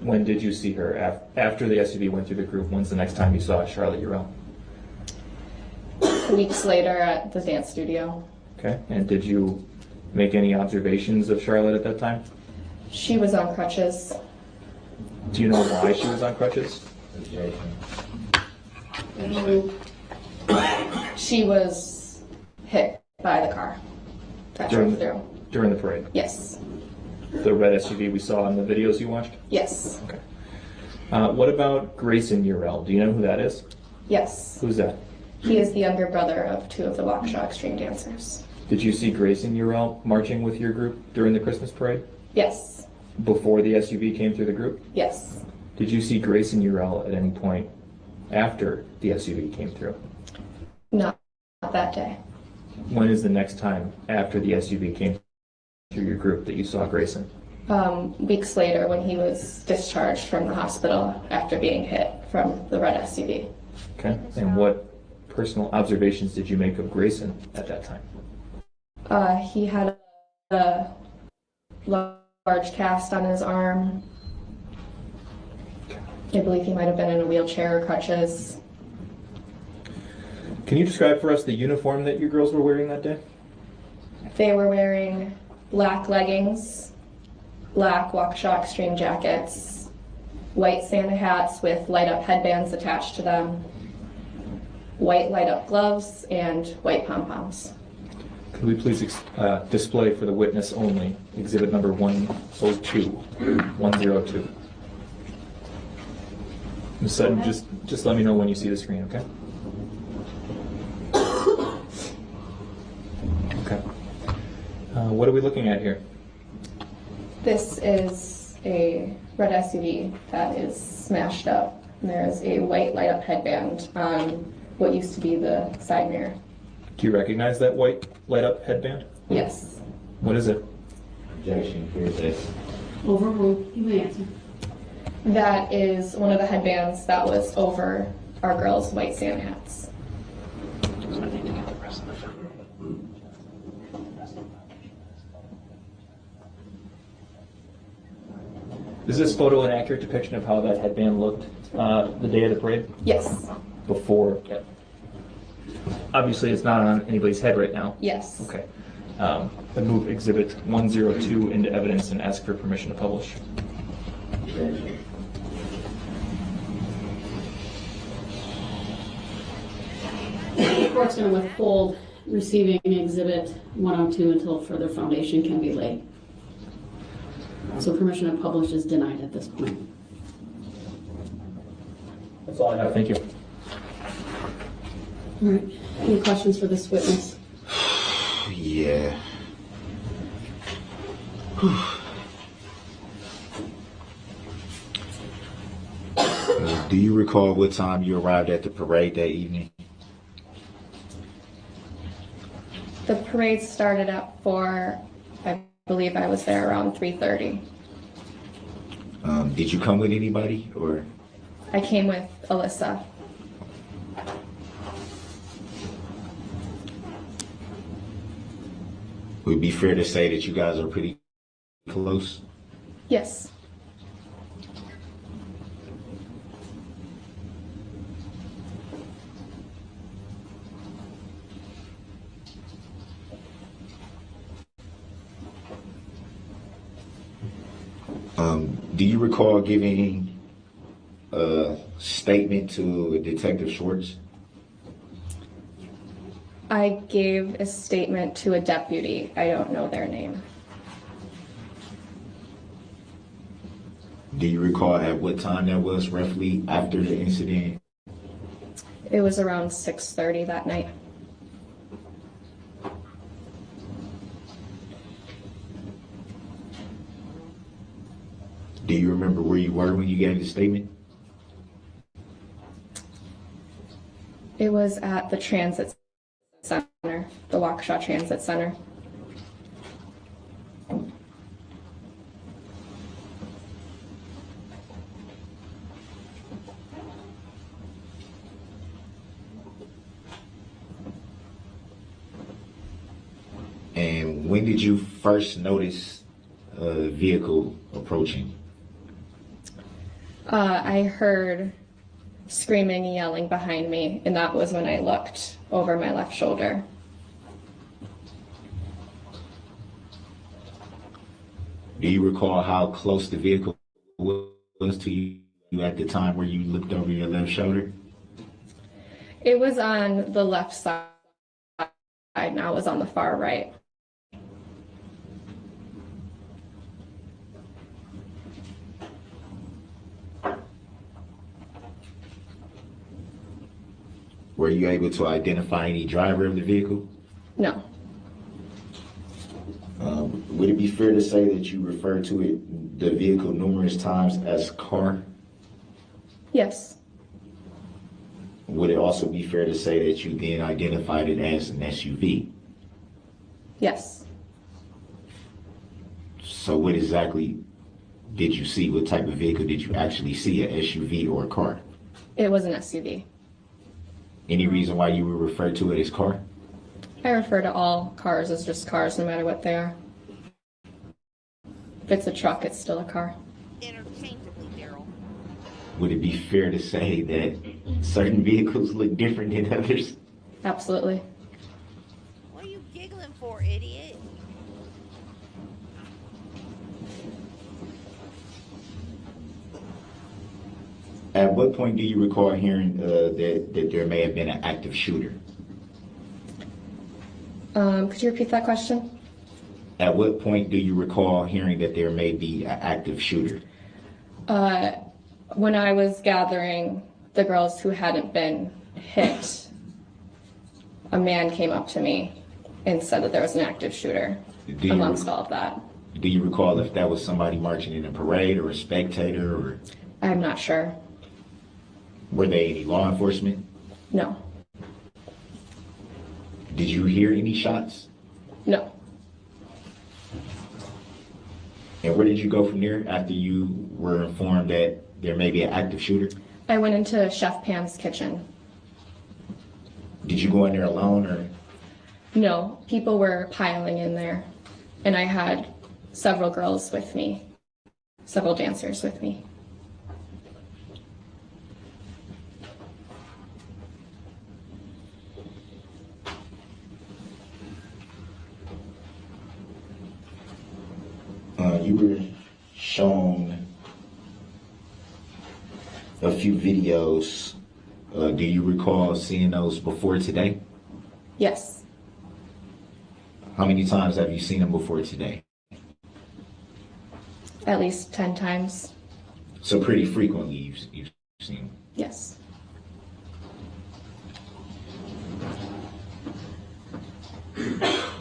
when did you see her after the SUV went through the group? When's the next time you saw Charlotte Urell? Weeks later at the dance studio. Okay, and did you make any observations of Charlotte at that time? She was on crutches. Do you know why she was on crutches? She was hit by the car that drove through. During the parade? Yes. The red SUV we saw in the videos you watched? Yes. Okay. What about Grayson Urell? Do you know who that is? Yes. Who's that? He is the younger brother of two of the Waukesha extreme dancers. Did you see Grayson Urell marching with your group during the Christmas parade? Yes. Before the SUV came through the group? Yes. Did you see Grayson Urell at any point after the SUV came through? Not that day. When is the next time after the SUV came through your group that you saw Grayson? Weeks later when he was discharged from the hospital after being hit from the red SUV. Okay. And what personal observations did you make of Grayson at that time? He had a large cast on his arm. I believe he might have been in a wheelchair or crutches. Can you describe for us the uniform that your girls were wearing that day? They were wearing black leggings, black Waukesha extreme jackets, white Santa hats with light-up headbands attached to them, white light-up gloves, and white pom-poms. Could we please display for the witness only exhibit number 102. Ms. Sutton, just let me know when you see the screen, okay? Okay. What are we looking at here? This is a red SUV that is smashed up. And there is a white light-up headband on what used to be the side mirror. Do you recognize that white light-up headband? Yes. What is it? Objection, here's this. Overruled. You may answer. That is one of the headbands that was over our girls' white Santa hats. Is this photo an accurate depiction of how that headband looked the day of the parade? Yes. Before? Yep. Obviously, it's not on anybody's head right now. Yes. Okay. I move exhibit 102 into evidence and ask for permission to publish. The court's going to withhold receiving exhibit 102 until further foundation can be laid. So permission to publish is denied at this point. That's all I have. Thank you. All right. Any questions for this witness? Yeah. Do you recall what time you arrived at the parade that evening? The parade started at 4. I believe I was there around 3:30. Did you come with anybody, or? I came with Alyssa. Would it be fair to say that you guys are pretty close? Yes. Do you recall giving a statement to Detective Schwartz? I gave a statement to a deputy. I don't know their name. Do you recall at what time that was, roughly after the incident? It was around 6:30 that night. Do you remember where you were when you gave the statement? It was at the transit center, the Waukesha Transit Center. And when did you first notice a vehicle approaching? I heard screaming and yelling behind me, and that was when I looked over my left shoulder. Do you recall how close the vehicle was to you at the time where you looked over your left shoulder? It was on the left side, and I was on the far right. Were you able to identify any driver of the vehicle? No. Would it be fair to say that you referred to the vehicle numerous times as car? Yes. Would it also be fair to say that you then identified it as an SUV? Yes. So what exactly did you see? What type of vehicle did you actually see, an SUV or a car? It was an SUV. Any reason why you would refer to it as car? I refer to all cars as just cars, no matter what they are. If it's a truck, it's still a car. Interchangeably, Darrell. Would it be fair to say that certain vehicles look different than others? Absolutely. What are you giggling for, idiot? At what point do you recall hearing that there may have been an active shooter? Could you repeat that question? At what point do you recall hearing that there may be an active shooter? When I was gathering the girls who hadn't been hit, a man came up to me and said that there was an active shooter amongst all of that. Do you recall if that was somebody marching in a parade or a spectator, or I'm not sure. were they any law enforcement? No. Did you hear any shots? No. And where did you go from there after you were informed that there may be an active shooter? I went into Chef Pam's kitchen. Did you go in there alone, or? No, people were piling in there, and I had several girls with me, several dancers with me. You were shown a few videos. Do you recall seeing those before today? Yes. How many times have you seen them before today? At least 10 times. So pretty frequently you've seen them. Yes.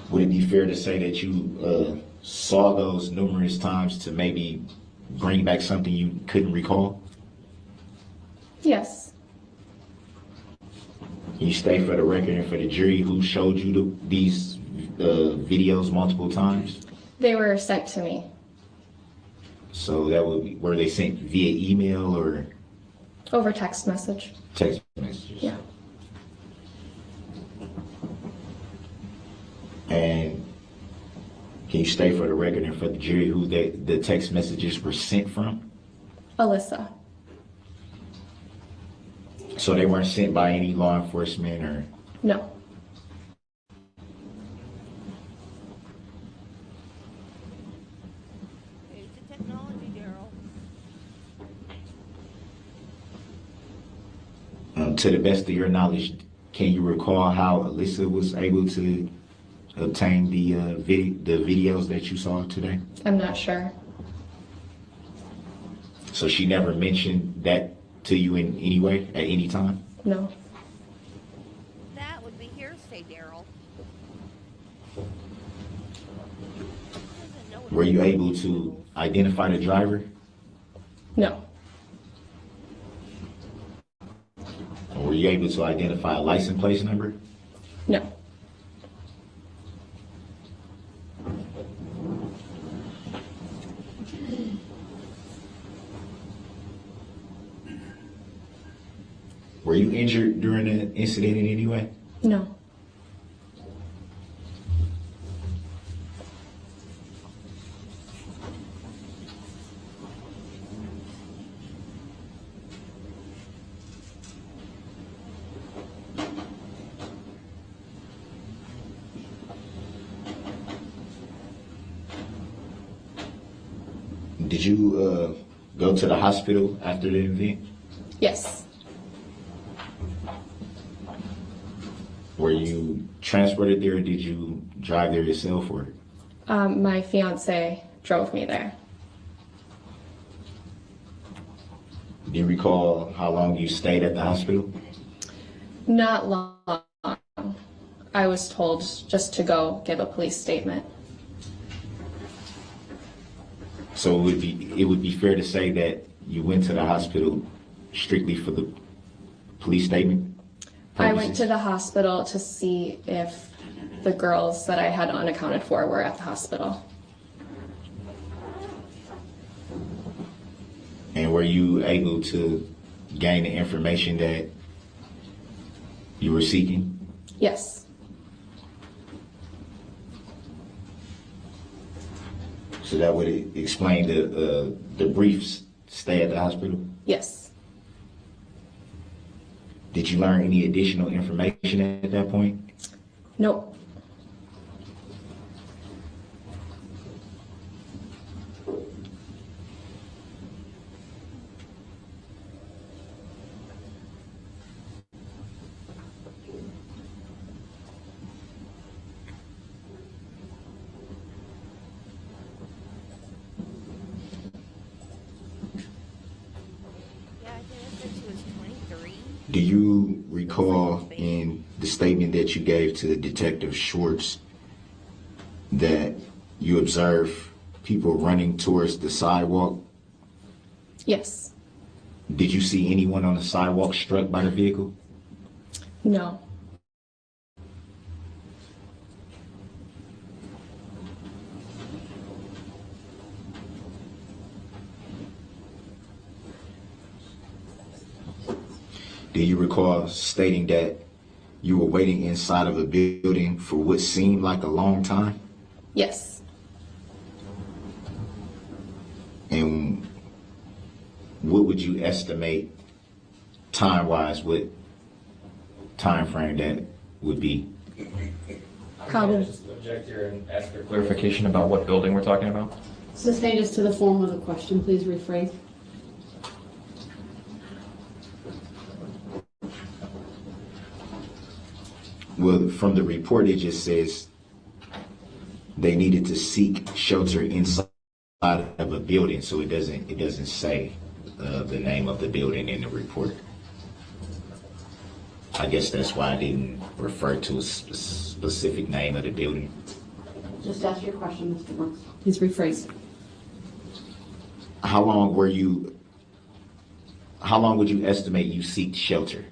Would it be fair to say that you saw those numerous times to maybe bring back something you couldn't recall? Yes. Can you state for the record and for the jury who showed you these videos multiple times? They were sent to me. So that would be, were they sent via email or Over text message. text messages? Yeah. And can you state for the record and for the jury who the text messages were sent from? Alyssa. So they weren't sent by any law enforcement or? No. Age of technology, Darrell. To the best of your knowledge, can you recall how Alyssa was able to obtain the videos that you saw today? I'm not sure. So she never mentioned that to you in any way at any time? No. That would be hearsay, Darrell. Were you able to identify the driver? No. Or were you able to identify a license plate number? No. Were you injured during the incident in any way? No. Did you go to the hospital after the event? Yes. Were you transported there, or did you drive there yourself, or? My fiance drove me there. Do you recall how long you stayed at the hospital? Not long. I was told just to go give a police statement. So it would be fair to say that you went to the hospital strictly for the police statement I went purposes? to the hospital to see if the girls that I had unaccounted for were at the hospital. And were you able to gain the information that you were seeking? Yes. So that would explain the brief stay at the hospital? Yes. Did you learn any additional information at that point? Nope. Yeah, I think I said she was 23. Do you recall in the statement that you gave to Detective Schwartz that you observed people running towards the sidewalk? Yes. Did you see anyone on the sidewalk struck by the vehicle? No. Do you recall stating that you were waiting inside of a building for what seemed like a long time? Yes. And what would you estimate time-wise, what time frame that would be? Probably. Just object here and ask for clarification about what building we're talking about. Sustain just to the form of the question, please rephrase. Well, from the report, it just says they needed to seek shelter inside of a building, so it doesn't say the name of the building in the report. I guess that's why I didn't refer to a specific name of the building. Just ask your question, Mr. Brooks. Please rephrase. How long would you estimate you seek shelter?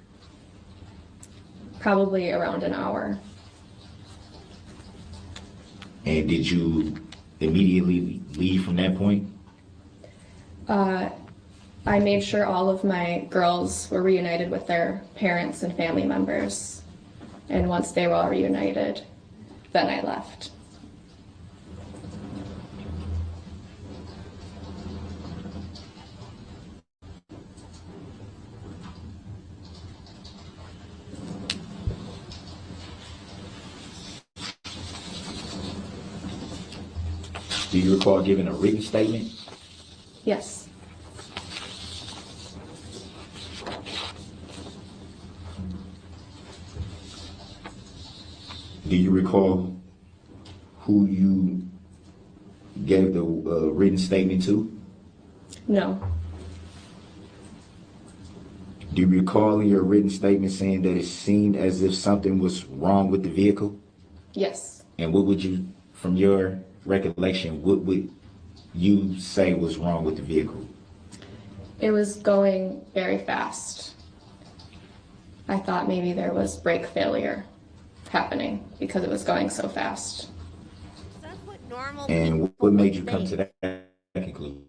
Probably around an hour. And did you immediately leave from that point? I made sure all of my girls were reunited with their parents and family members. And once they were all reunited, then I left. Do you recall giving a written statement? Yes. Do you recall who you gave the written statement to? No. Do you recall in your written statement saying that it seemed as if something was wrong with the vehicle? Yes. And what would you, from your recollection, what would you say was wrong with the vehicle? It was going very fast. I thought maybe there was brake failure happening because it was going so fast. That's what normal And people what made would you come to think. that conclusion?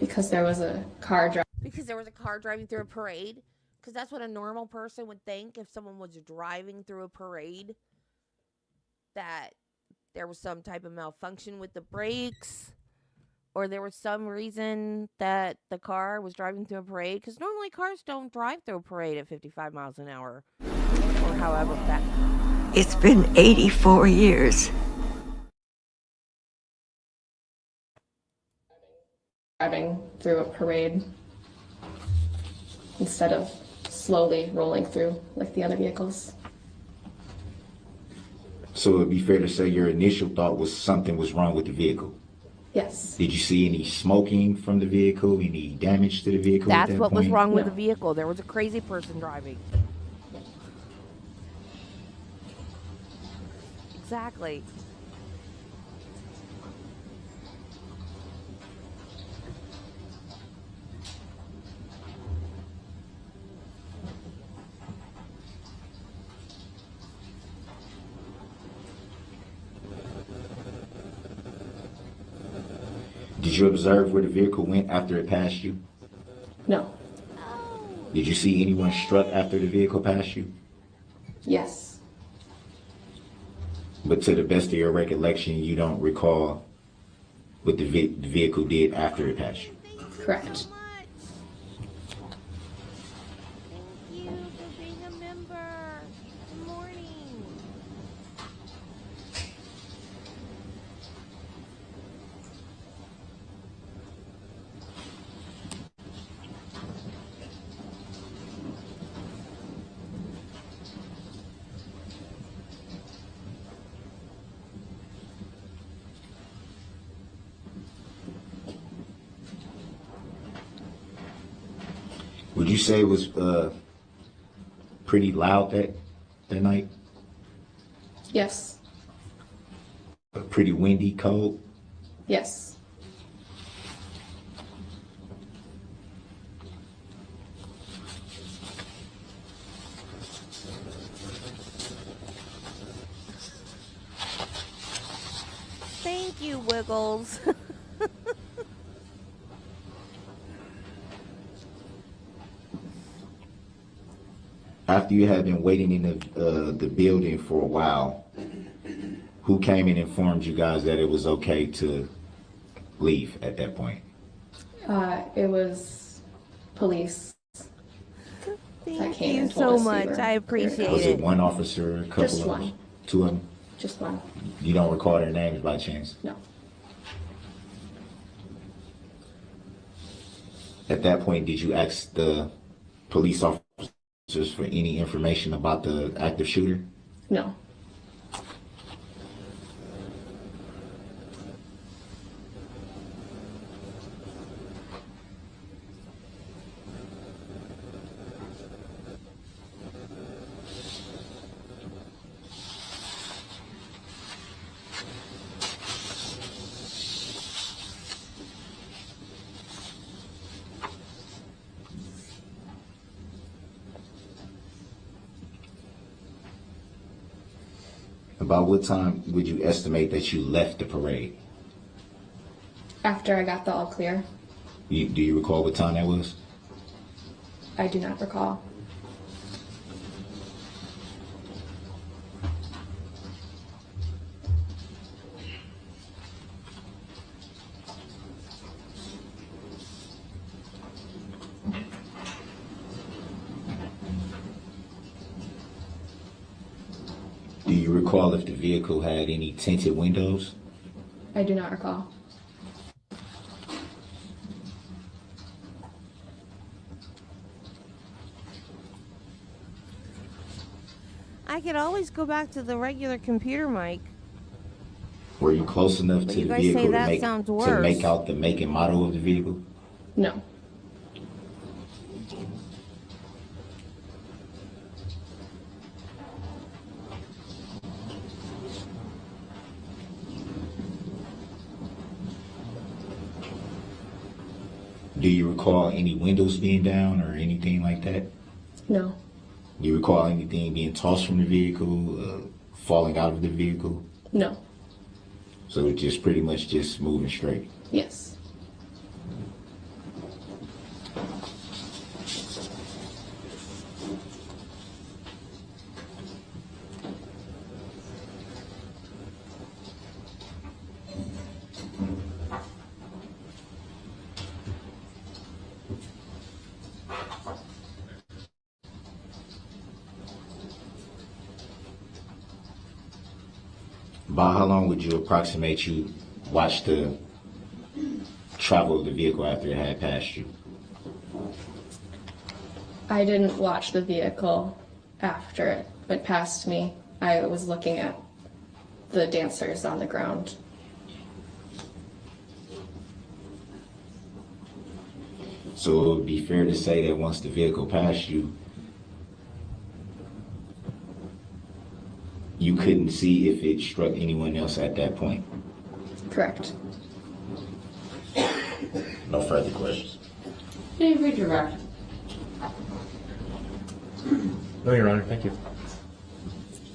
Because there was a car driving. Because there was a car driving through a parade. Because that's what a normal person would think if someone was driving through a parade. That there was some type of malfunction with the brakes. Or there was some reason that the car was driving through a parade. Because normally cars don't drive through a parade at 55 miles an hour. Or however that. It's been 84 years driving through a parade instead of slowly rolling through like the other vehicles. So it'd be fair to say your initial thought was something was wrong with the vehicle. Yes. Did you see any smoking from the vehicle, any damage to the vehicle at That's that what was point? wrong with No. the vehicle. There was a crazy person driving. Exactly. Did you observe where the vehicle went after it passed you? No. Did you see anyone struck after the vehicle passed you? Yes. But to the best of your recollection, you don't recall what the vehicle did after it passed you? Correct. Thank you for being a member. Good morning. Would you say it was pretty loud that night? Yes. Pretty windy, cold? Yes. Thank you, Wiggles. After you had been waiting in the building for a while, who came and informed you guys that it was okay to leave at that point? It was police. Thank came you and told so us we much. were- I appreciate Was it it. one officer, a couple Just of one. them? Two of them? Just one. You don't recall their names by chance? No. At that point, did you ask the police officers for any information about the active shooter? No. About what time would you estimate that you left the parade? After I got the all clear, Do you recall what time that was? I do not recall. Do you recall if the vehicle had any tinted windows? I do not recall. I could always go back to the regular computer mic. Were you close enough But to you the guys say vehicle that sounds worse. make out the make and model of the vehicle? No. Do you recall any windows being down or anything like that? No. Do you recall anything being tossed from the vehicle, falling out of the vehicle? No. So it just pretty much just moving straight. Yes. About how long would you approximate you watched the travel of the vehicle after it had passed you? I didn't watch the vehicle after it went past me. I was looking at the dancers on the ground. So it would be fair to say that once the vehicle passed you, you couldn't see if it struck anyone else at that point? Correct. No further questions. May I redirect? No, Your Honor, thank you.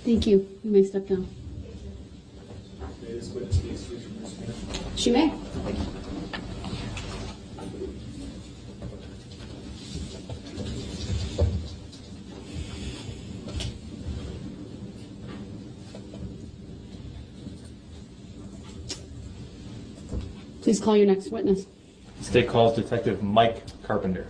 Thank you. You may step down. She may. Please call your next witness. State calls Detective Mike Carpenter.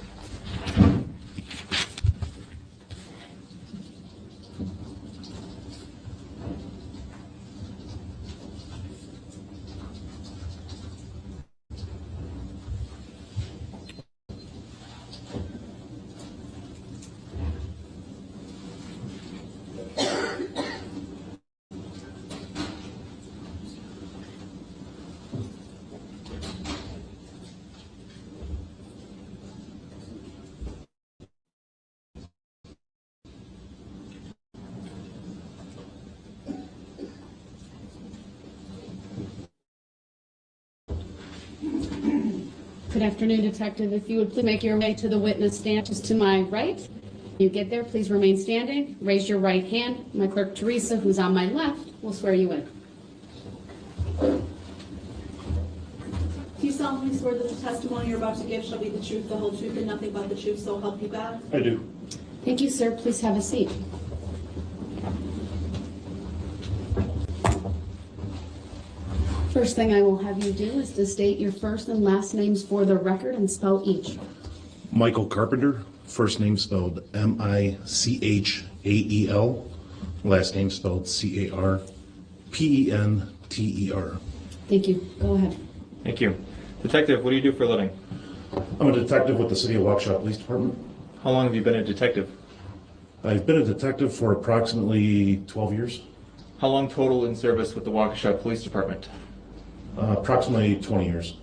Good afternoon, Detective. If you would please make your way to the witness stand just to my right. When you get there, please remain standing. Raise your right hand. My clerk, Teresa, who's on my left, will swear you in. Do you solemnly swear that the testimony you're about to give shall be the truth, the whole truth, and nothing but the truth, so help you God? I do. Thank you, sir. Please have a seat. First thing I will have you do is to state your first and last names for the record and spell each. Michael Carpenter, first name spelled Michael, last name spelled Carpenter. Thank you. Go ahead. Thank you. Detective, what do you do for a living? I'm a detective with the City of Waukesha Police Department. How long have you been a detective? I've been a detective for approximately 12 years. How long total in service with the Waukesha Police Department? Approximately 20 years.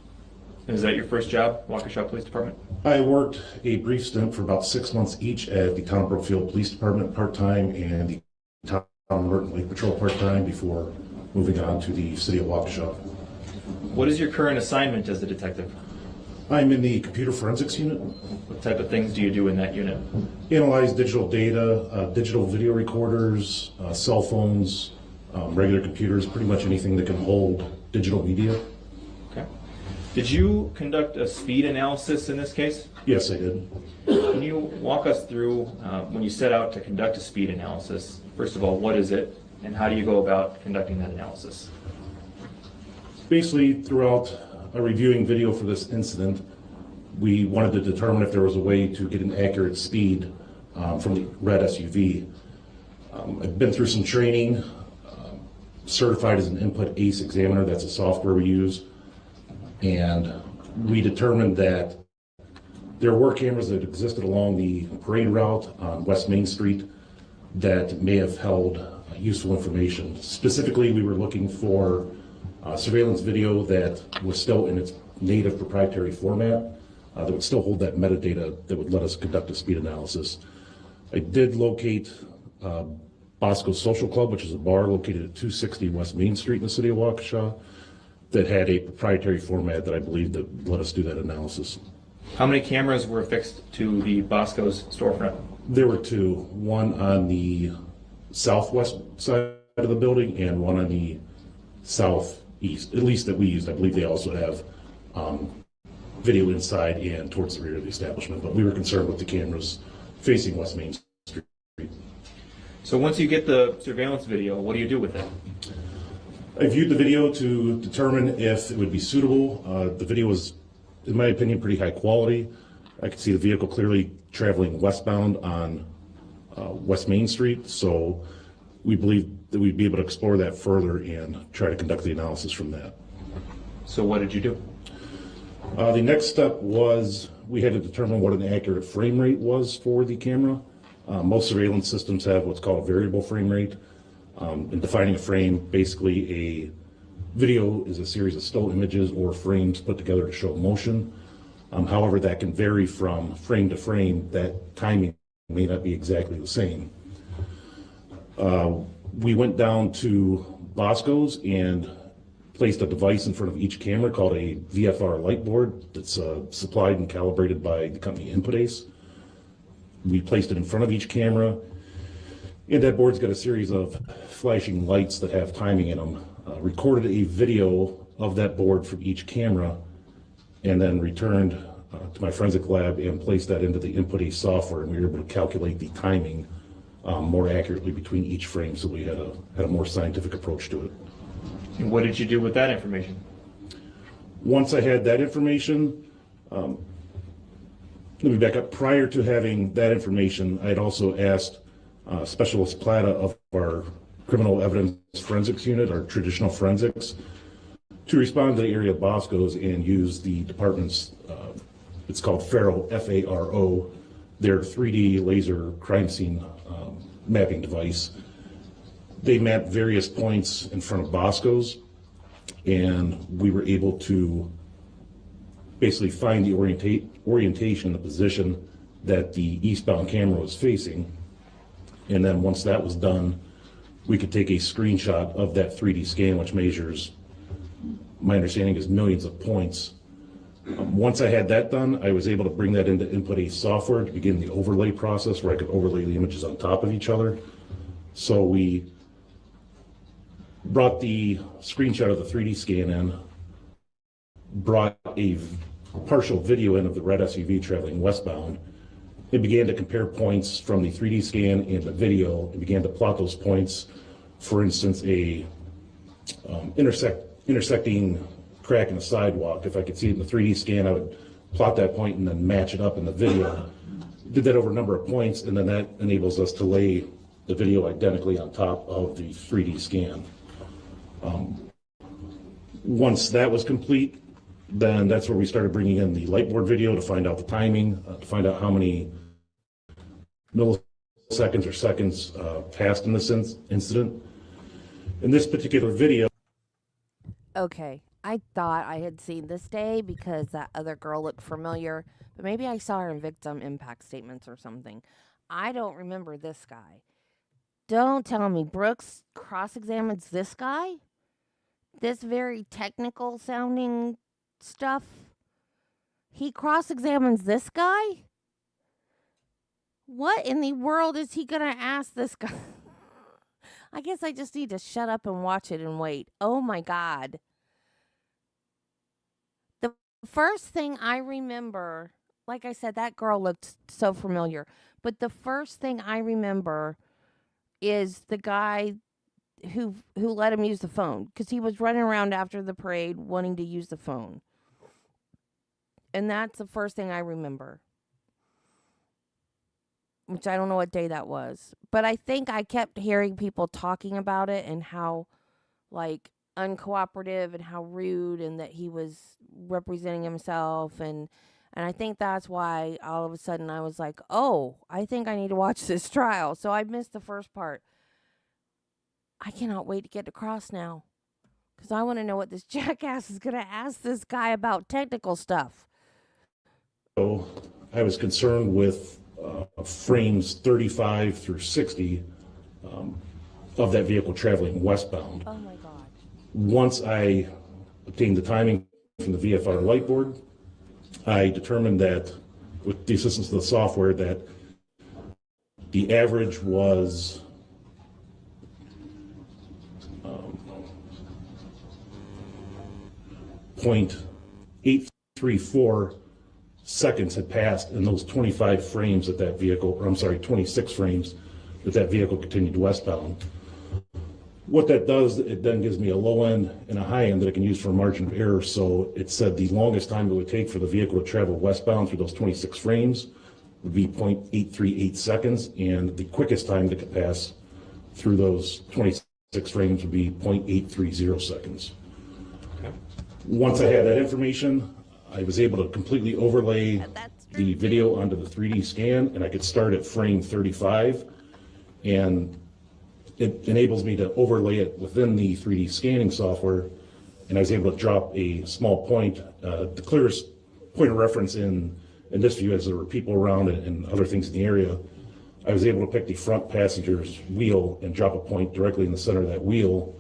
And is that your first job, Waukesha Police Department? I worked a brief stint for about 6 months each at the Town of Brookfield Police Department part-time and the Town of Merton Lake Patrol part-time before moving on to the City of Waukesha. What is your current assignment as a detective? I'm in the computer forensics unit. What type of things do you do in that unit? Analyze digital data, digital video recorders, cell phones, regular computers, pretty much anything that can hold digital media. Okay. Did you conduct a speed analysis in this case? Yes, I did. Can you walk us through when you set out to conduct a speed analysis? First of all, what is it, and how do you go about conducting that analysis? Basically, throughout reviewing video for this incident, we wanted to determine if there was a way to get an accurate speed from the red SUV. I've been through some training, certified as an input ACE examiner. That's a software we use. And we determined that there were cameras that existed along the parade route on West Main Street that may have held useful information. Specifically, we were looking for surveillance video that was still in its native proprietary format, that would still hold that metadata that would let us conduct a speed analysis. I did locate Bosco's Social Club, which is a bar located at 260 West Main Street in the City of Waukesha, that had a proprietary format that I believe that let us do that analysis. How many cameras were affixed to the Bosco's storefront? There were two, one on the southwest side of the building and one on the southeast, at least that we used. I believe they also have video inside and towards the rear of the establishment, but we were concerned with the cameras facing West Main Street. So once you get the surveillance video, what do you do with it? I viewed the video to determine if it would be suitable. The video was, in my opinion, pretty high quality. I could see the vehicle clearly traveling westbound on West Main Street, so we believe that we'd be able to explore that further and try to conduct the analysis from that. So what did you do? The next step was we had to determine what an accurate frame rate was for the camera. Most surveillance systems have what's called a variable frame rate. In defining a frame, basically a video is a series of still images or frames put together to show motion. However, that can vary from frame to frame. That timing may not be exactly the same. We went down to Bosco's and placed a device in front of each camera called a VFR light board that's supplied and calibrated by the company Inputace. We placed it in front of each camera, and that board's got a series of flashing lights that have timing in them. Recorded a video of that board from each camera, and then returned to my forensic lab and placed that into the Inputace software, and we were able to calculate the timing more accurately between each frame, so we had a more scientific approach to it. And what did you do with that information? Once I had that information, let me back up. Prior to having that information, I had also asked Specialist Plata of our Criminal Evidence Forensics Unit, our traditional forensics, to respond to the area of Bosco's and use the department's, it's called FARO, F-A-R-O, their 3D laser crime scene mapping device. They mapped various points in front of Bosco's, and we were able to basically find the orientation, the position that the eastbound camera was facing. And then once that was done, we could take a screenshot of that 3D scan, which measures, my understanding is millions of points. Once I had that done, I was able to bring that into Inputace software to begin the overlay process where I could overlay the images on top of each other. So we brought the screenshot of the 3D scan in, brought a partial video in of the red SUV traveling westbound. It began to compare points from the 3D scan and the video. It began to plot those points. For instance, a intersecting crack in a sidewalk. If I could see it in the 3D scan, I would plot that point and then match it up in the video. Did that over a number of points, and then that enables us to lay the video identically on top of the 3D scan. Once that was complete, then that's where we started bringing in the lightboard video to find out the timing, to find out how many milliseconds or seconds passed in this incident. In this particular video, Okay, I thought I had seen this day because that other girl looked familiar, but maybe I saw her in victim impact statements or something. I don't remember this guy. Don't tell me Brooks cross-examines this guy? This very technical sounding stuff? He cross-examines this guy? What in the world is he going to ask this guy? I guess I just need to shut up and watch it and wait. Oh my God. The first thing I remember, like I said, that girl looked so familiar. But the first thing I remember is the guy who let him use the phone. Because he was running around after the parade wanting to use the phone. And that's the first thing I remember. Which I don't know what day that was. But I think I kept hearing people talking about it and how, like, uncooperative and how rude and that he was representing himself. And I think that's why all of a sudden I was like, oh, I think I need to watch this trial. So I missed the first part. I cannot wait to get across now. Because I want to know what this jackass is going to ask this guy about technical stuff. so I was concerned with frames 35 through 60 of that vehicle traveling westbound. Oh my God. Once I obtained the timing from the VFR light board, I determined that with the assistance of the software that the average was 0.834 seconds had passed in those 25 frames that that vehicle, or I'm sorry, 26 frames that that vehicle continued westbound. What that does, it then gives me a low end and a high end that I can use for a margin of error. So it said the longest time it would take for the vehicle to travel westbound through those 26 frames would be 0.838 seconds, and the quickest time that could pass through those 26 frames would be 0.830 seconds. Okay. Once I had that information, I was able to completely overlay the video onto the 3D scan, and I could start at frame 35, and it enables me to overlay it within the 3D scanning software, and I was able to drop a small point. The clearest point of reference in this view, as there were people around and other things in the area, I was able to pick the front passenger's wheel and drop a point directly in the center of that wheel,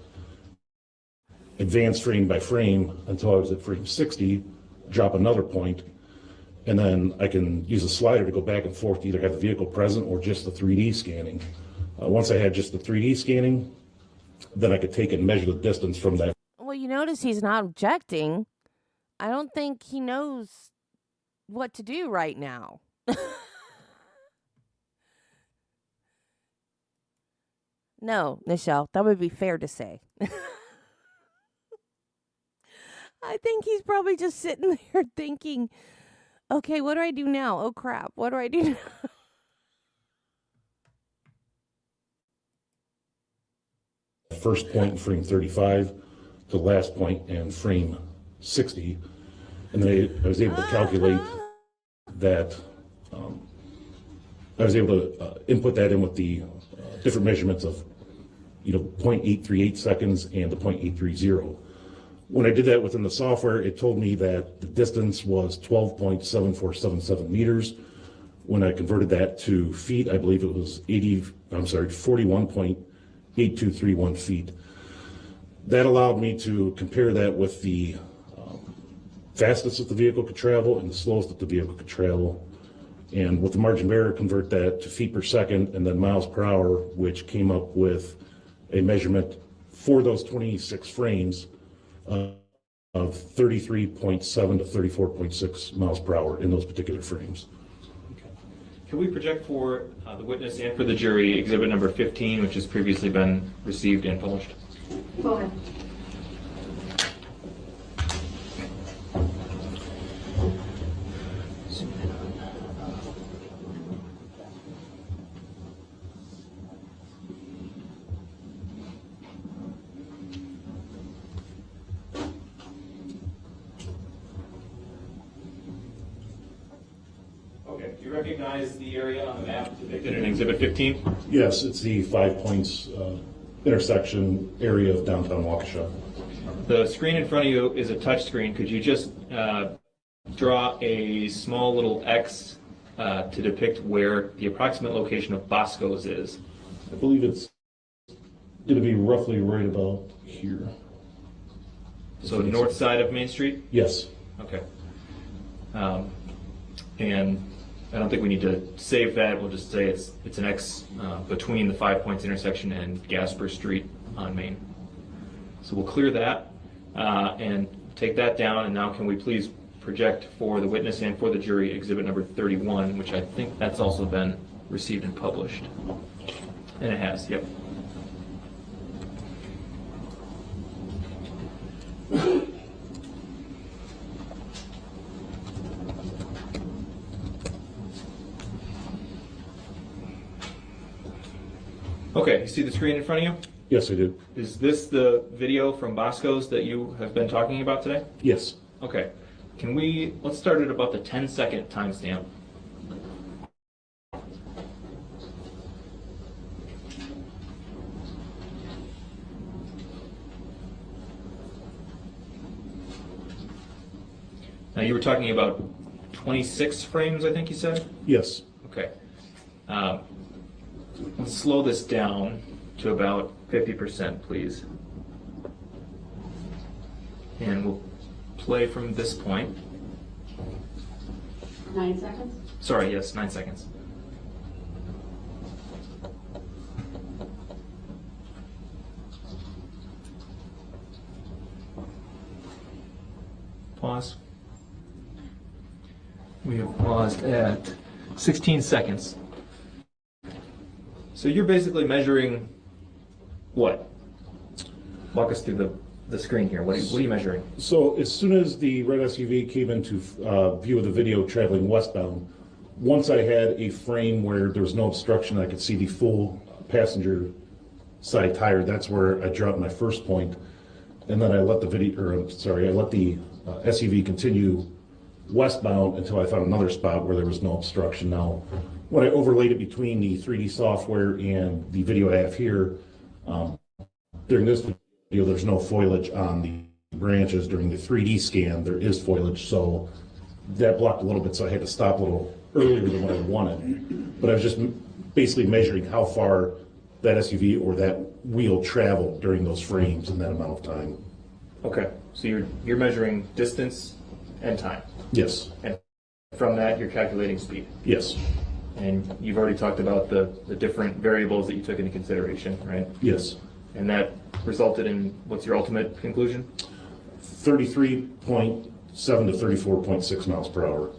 advance frame by frame until I was at frame 60, drop another point, and then I can use a slider to go back and forth to either have the vehicle present or just the 3D scanning. Once I had just the 3D scanning, then I could take and measure the distance from that. Well, you notice he's not objecting. I don't think he knows what to do right now. No, Michelle, that would be fair to say. I think he's probably just sitting there thinking, okay, what do I do now? Oh, crap. What do I do now? First point in frame 35, the last point in frame 60. And then I was able to calculate that. I was able to input that in with the different measurements of, 0.838 seconds and the 0.830. When I did that within the software, it told me that the distance was 12.7477 meters. When I converted that to feet, I believe it was 41.8231 feet. That allowed me to compare that with the fastest that the vehicle could travel and the slowest that the vehicle could travel. And with the margin of error, convert that to feet per second and then miles per hour, which came up with a measurement for those 26 frames of 33.7 to 34.6 miles per hour in those particular frames. Okay. Can we project for the witness and for the jury exhibit number 15, which has previously been received and published? Go ahead. Okay. Do you recognize the area on the map depicted in exhibit 15? Yes, it's the 5 Points intersection area of downtown Waukesha. The screen in front of you is a touch screen. Could you just draw a small little X to depict where the approximate location of Bosco's is? I believe it's going to be roughly right about here. So north side of Main Street? Yes. Okay. And I don't think we need to save that. We'll just say it's an X between the 5 Points intersection and Gasper Street on Main. So we'll clear that and take that down. And now can we please project for the witness and for the jury exhibit number 31, which I think that's also been received and published. And it has, yep. Okay, you see the screen in front of you? Yes, I do. Is this the video from Bosco's that you have been talking about today? Yes. Okay. Let's start at about the 10-second timestamp. Now you were talking about 26 frames, I think you said? Yes. Okay. Let's slow this down to about 50%, please. And we'll play from this point. 9 seconds? Sorry, yes, 9 seconds. Pause. We have paused at 16 seconds. So you're basically measuring what? Walk us through the screen here. What are you measuring? So as soon as the red SUV came into view of the video traveling westbound, once I had a frame where there was no obstruction, I could see the full passenger side tire. That's where I dropped my first point, and then I let the SUV continue westbound until I found another spot where there was no obstruction. Now, when I overlaid it between the 3D software and the video I have here, during this video, there's no foliage on the branches. During the 3D scan, there is foliage, so that blocked a little bit, so I had to stop a little earlier than what I wanted. But I was just basically measuring how far that SUV or that wheel traveled during those frames in that amount of time. Okay, so you're measuring distance and time. Yes. And from that, you're calculating speed. Yes. And you've already talked about the different variables that you took into consideration, right? Yes. And that resulted in, what's your ultimate conclusion? 33.7 to 34.6 miles per hour.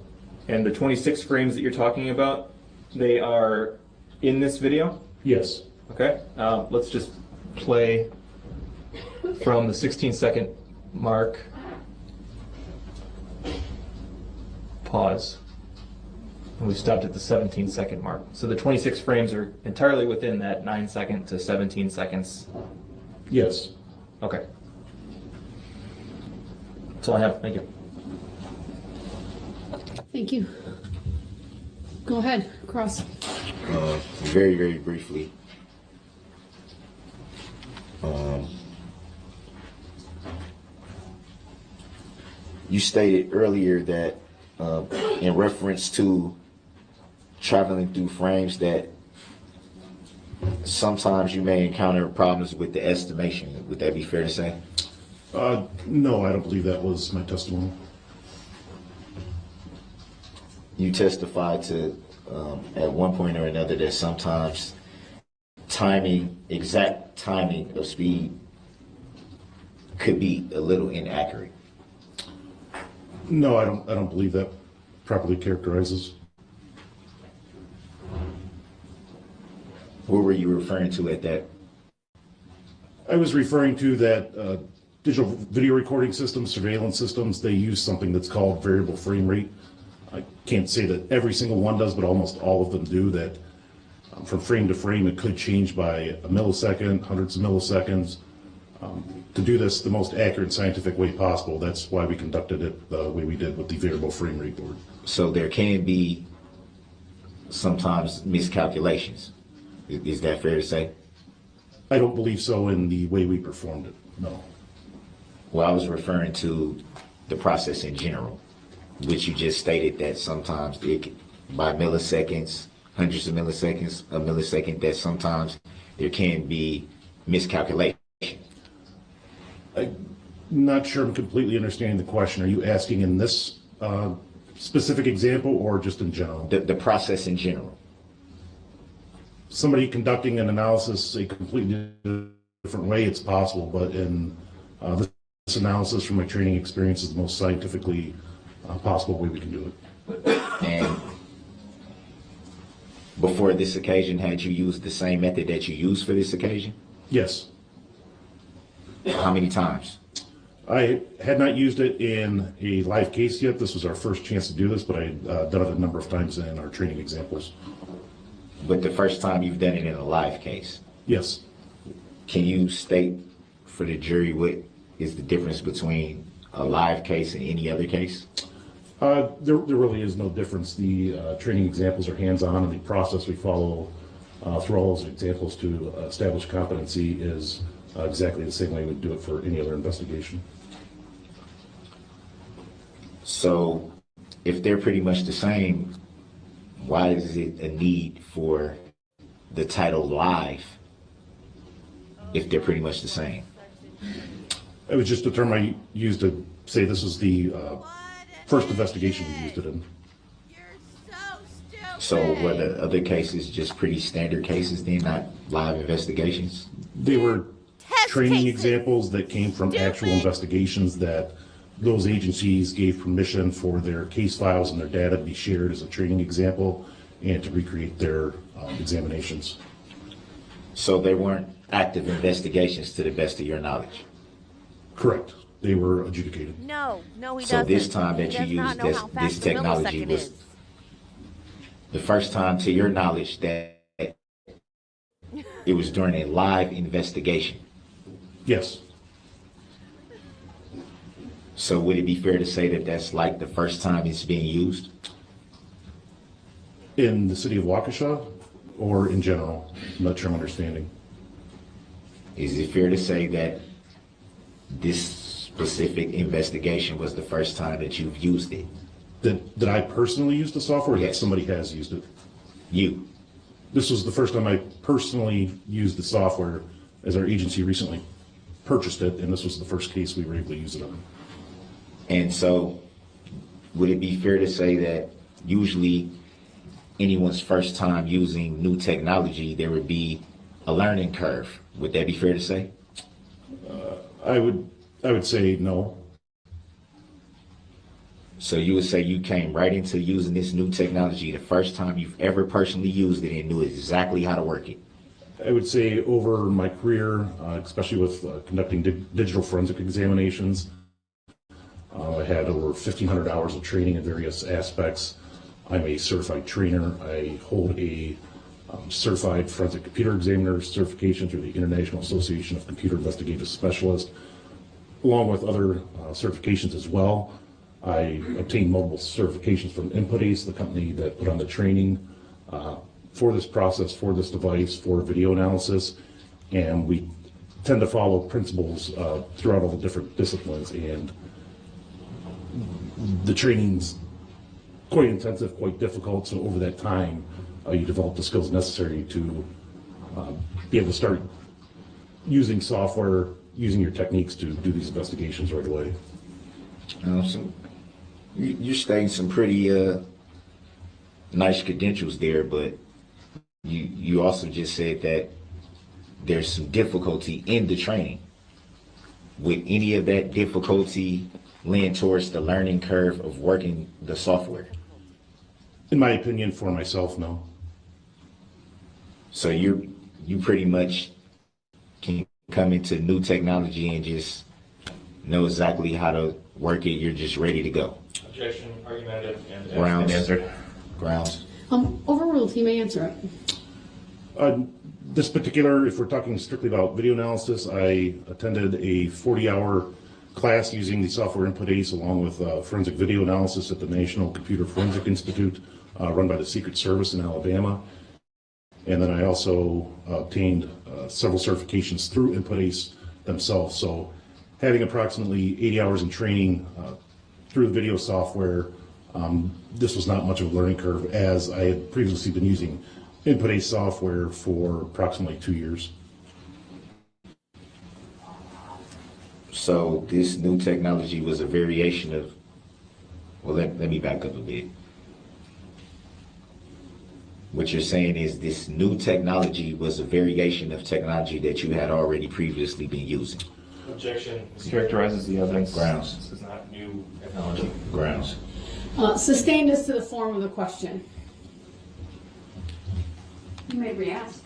And the 26 frames that you're talking about, they are in this video? Yes. Okay, let's just play from the 16-second mark. Pause. And we've stopped at the 17-second mark. So the 26 frames are entirely within that 9 to 17 seconds. Yes. Okay. That's all I have. Thank you. Thank you. Go ahead, Cross. Very, very briefly. You stated earlier that in reference to traveling through frames that sometimes you may encounter problems with the estimation. Would that be fair to say? No, I don't believe that was my testimony. You testified to at one point or another that sometimes exact timing of speed could be a little inaccurate. No, I don't believe that properly characterizes. What were you referring to at that? I was referring to that digital video recording systems, surveillance systems, they use something that's called variable frame rate. I can't say that every single one does, but almost all of them do. That from frame to frame, it could change by a millisecond, hundreds of milliseconds. To do this the most accurate scientific way possible, that's why we conducted it the way we did with the variable frame rate board. So there can be sometimes miscalculations. Is that fair to say? I don't believe so in the way we performed it, no. Well, I was referring to the process in general, which you just stated that sometimes by milliseconds, hundreds of milliseconds, a millisecond, that sometimes there can be miscalculation. I'm not sure I'm completely understanding the question. Are you asking in this specific example or just in general? The process in general. Somebody conducting an analysis a completely different way, it's possible, but in this analysis from my training experience is the most scientifically possible way we can do it. And before this occasion, had you used the same method that you used for this occasion? Yes. How many times? I had not used it in a live case yet. This was our first chance to do this, but I had done it a number of times in our training examples. But the first time you've done it in a live case? Yes. Can you state for the jury what is the difference between a live case and any other case? There really is no difference. The training examples are hands-on, and the process we follow through all those examples to establish competency is exactly the same way we'd do it for any other investigation. So if they're pretty much the same, why is it a need for the title live if they're pretty much the same? It was just a term I used to say this was the first investigation we used it in. So were the other cases just pretty standard cases then, not live investigations? They were training examples that came from actual investigations that those agencies gave permission for their case files and their data to be shared as a training example and to recreate their examinations. So they weren't active investigations to the best of your knowledge? Correct. They were adjudicated. No, he So doesn't. this time He that you does not used know how this fast a technology millisecond was is. the first time to your knowledge that it was during a live investigation? Yes. So would it be fair to say that that's like the first time it's being used? In the city of Waukesha or in general? I'm not sure I'm understanding. Is it fair to say that this specific investigation was the first time that you've used it? Did I personally use the software or that Yes. somebody has used it? You. This was the first time I personally used the software, as our agency recently purchased it, and this was the first case we were able to use it on. And so would it be fair to say that usually anyone's first time using new technology, there would be a learning curve? Would that be fair to say? I would say no. So you would say you came right into using this new technology the first time you've ever personally used it and knew exactly how to work it? I would say over my career, especially with conducting digital forensic examinations, I had over 1,500 hours of training in various aspects. I'm a certified trainer. I hold a certified forensic computer examiner certification through the International Association of Computer Investigative Specialists, along with other certifications as well. I obtained multiple certifications from InputAce, the company that put on the training for this process, for this device, for video analysis, and we tend to follow principles throughout all the different disciplines, and the training's quite intensive, quite difficult, so over that time you develop the skills necessary to be able to start using software, using your techniques to do these investigations right away. So you're stating some pretty nice credentials there, but you also just said that there's some difficulty in the training. Would any of that difficulty lean towards the learning curve of working the software? In my opinion, for myself, no. So you pretty much can come into new technology and just know exactly how to work it. You're just ready to go. Objection, argumentative, and Grounds. answer. Grounds. Overruled, he may answer it. This particular, if we're talking strictly about video analysis, I attended a 40-hour class using the software InputAce along with forensic video analysis at the National Computer Forensic Institute, run by the Secret Service in Alabama. And then I also obtained several certifications through InputAce themselves. So having approximately 80 hours in training through the video software, this was not much of a learning curve, as I had previously been using InputAce software for approximately 2 years. So this new technology was a variation of, well, let me back up a bit. What you're saying is this new technology was a variation of technology that you had already previously been using. Objection, mischaracterizes the evidence. Grounds. This is not new technology. Grounds. Sustained as to the form of the question. You may re-ask.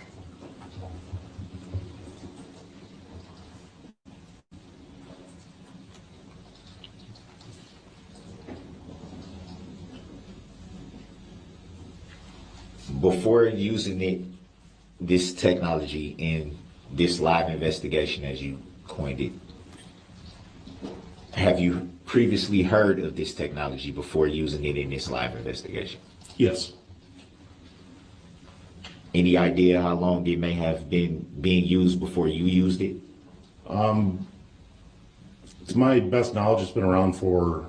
Before using this technology in this live investigation, as you coined it, have you previously heard of this technology before using it in this live investigation? Yes. Any idea how long it may have been being used before you used it? To my best knowledge, it's been around for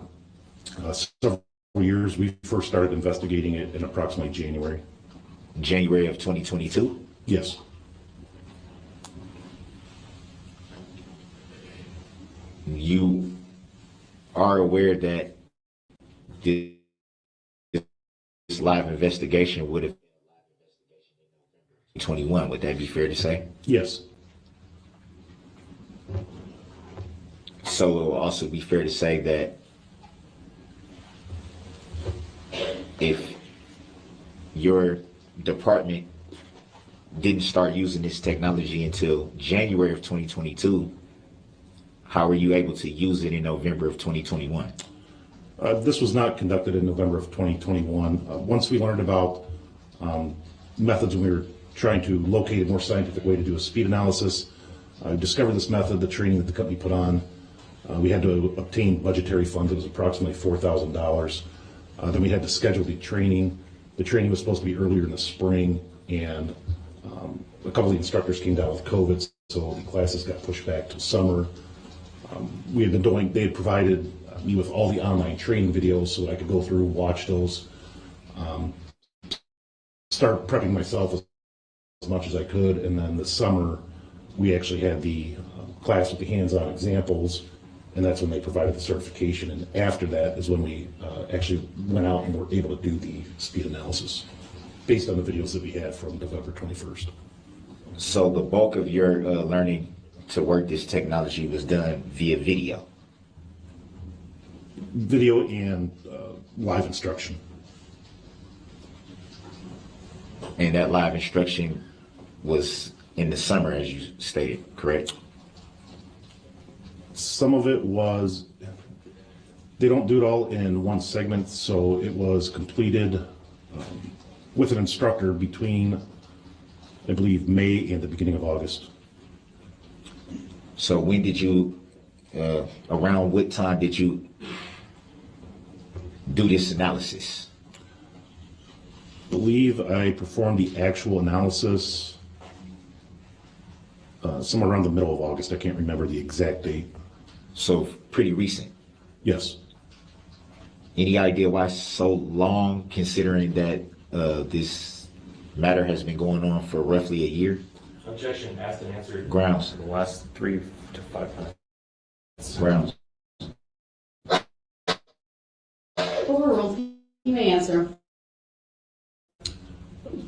several years. We first started investigating it in approximately January. January of 2022? Yes. You are aware that this live investigation would have been 21. Would that be fair to say? Yes. So it will also be fair to say that if your department didn't start using this technology until January of 2022, how were you able to use it in November of 2021? This was not conducted in November of 2021. Once we learned about methods and we were trying to locate a more scientific way to do a speed analysis, I discovered this method, the training that the company put on. We had to obtain budgetary funds. It was approximately $4,000. Then we had to schedule the training. The training was supposed to be earlier in the spring, and a couple of the instructors came down with COVID, so the classes got pushed back to summer. They had provided me with all the online training videos so that I could go through, watch those, start prepping myself as much as I could. And then this summer, we actually had the class with the hands-on examples, and that's when they provided the certification. And after that is when we actually went out and were able to do the speed analysis based on the videos that we had from November 21st. So the bulk of your learning to work this technology was done via video. Video and live instruction. And that live instruction was in the summer, as you stated, correct? Some of it was, they don't do it all in one segment, so it was completed with an instructor between, I believe, May and the beginning of August. So when did you, around what time did you do this analysis? I believe I performed the actual analysis somewhere around the middle of August. I can't remember the exact date. So pretty recent. Yes. Any idea why so long, considering that this matter has been going on for roughly a year? Objection, asked and answered. Grounds. In the last 3 to 5 minutes. Grounds. Overruled. You may answer.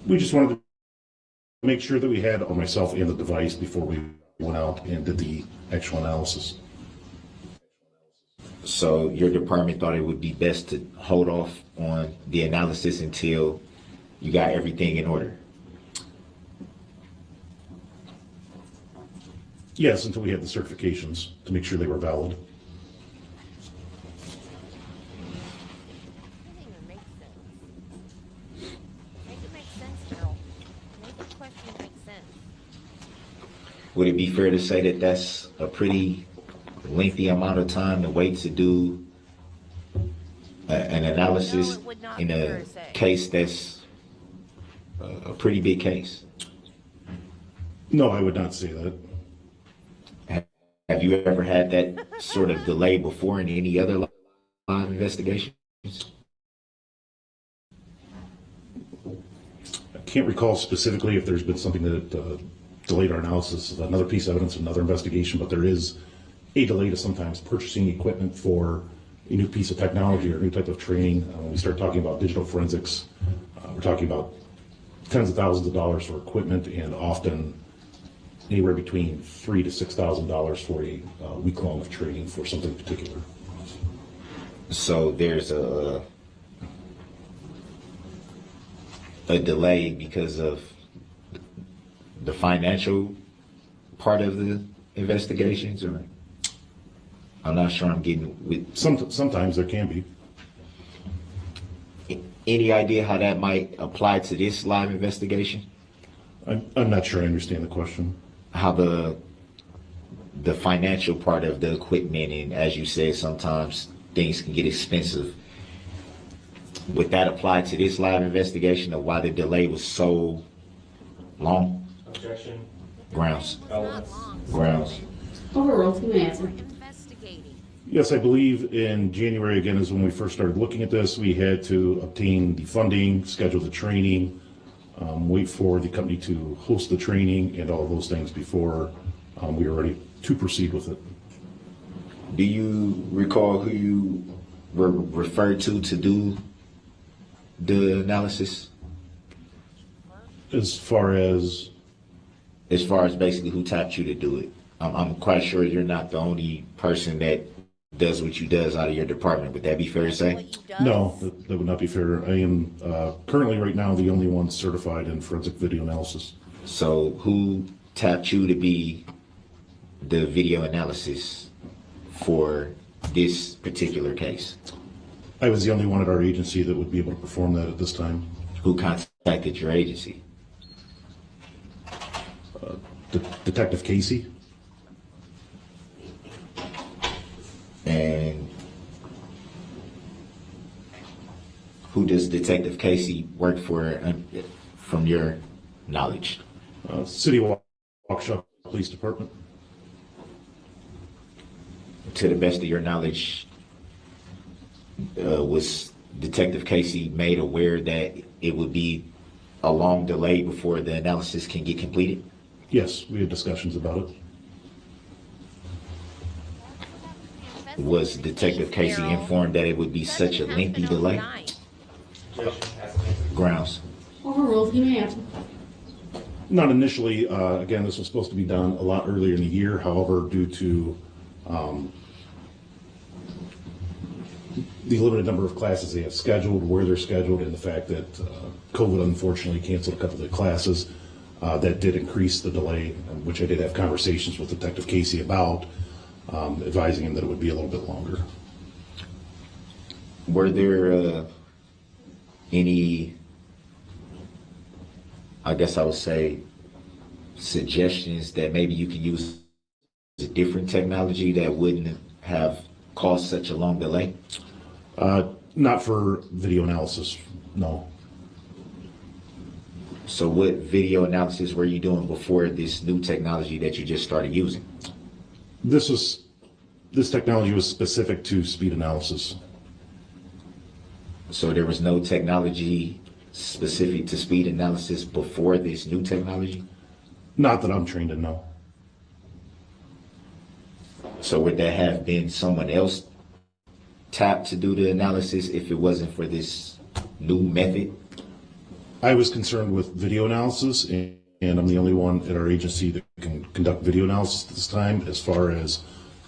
We just wanted to make sure that we had on myself and the device before we went out and did the actual analysis. So your department thought it would be best to hold off on the analysis until you got everything in order? Yes, until we had the certifications to make sure they were valid. That doesn't even make sense. Make it make sense, Darrell. Make the question make sense. Would it be fair to say that that's a pretty lengthy amount of time to wait to do an analysis No, it would not in be fair a to say. case that's a pretty big case? No, I would not say that. Have you ever had that sort of delay before in any other live investigations? I can't recall specifically if there's been something that delayed our analysis of another piece of evidence, another investigation, but there is a delay to sometimes purchasing equipment for a new piece of technology or a new type of training. When we start talking about digital forensics, we're talking about tens of thousands of dollars for equipment, and often anywhere between $3,000 to $6,000 for a week long of training for something particular. So there's a delay because of the financial part of the investigations, or I'm not sure I'm getting with. Sometimes there can be. Any idea how that might apply to this live investigation? I'm not sure I understand the question. How the financial part of the equipment, and as you said, sometimes things can get expensive. Would that apply to this live investigation of why the delay was so long? Objection. Grounds. It was not long. Grounds. Overruled. You may answer. We're investigating. Yes, I believe in January, again, is when we first started looking at this. We had to obtain the funding, schedule the training, wait for the company to host the training and all of those things before we were ready to proceed with it. Do you recall who you were referred to do the analysis? As far as Basically who tapped you to do it? I'm quite sure you're not the only person that does what you does out of your department. Would that be fair to say? What you does? no, that would not be fair. I am currently right now the only one certified in forensic video analysis. So who tapped you to be the video analysis for this particular case? I was the only one at our agency that would be able to perform that at this time. Who contacted your agency? Detective Casey. And who does Detective Casey work for, from your knowledge? City of Waukesha Police Department. To the best of your knowledge, was Detective Casey made aware that it would be a long delay before the analysis can get completed? Yes, we had discussions about it. Was Detective Casey informed that it would be such a lengthy delay? Grounds. Overruled, he may answer. Not initially. Again, this was supposed to be done a lot earlier in the year. However, due to the limited number of classes they have scheduled, where they're scheduled, and the fact that COVID unfortunately canceled a couple of the classes, that did increase the delay, which I did have conversations with Detective Casey about, advising him that it would be a little bit longer. Were there any, I guess I would say, suggestions that maybe you could use a different technology that wouldn't have caused such a long delay? Not for video analysis, no. So what video analysis were you doing before this new technology that you just started using? This technology was specific to speed analysis. So there was no technology specific to speed analysis before this new technology? Not that I'm trained in, no. So would that have been someone else tapped to do the analysis if it wasn't for this new method? I was concerned with video analysis, and I'm the only one at our agency that can conduct video analysis at this time. As far as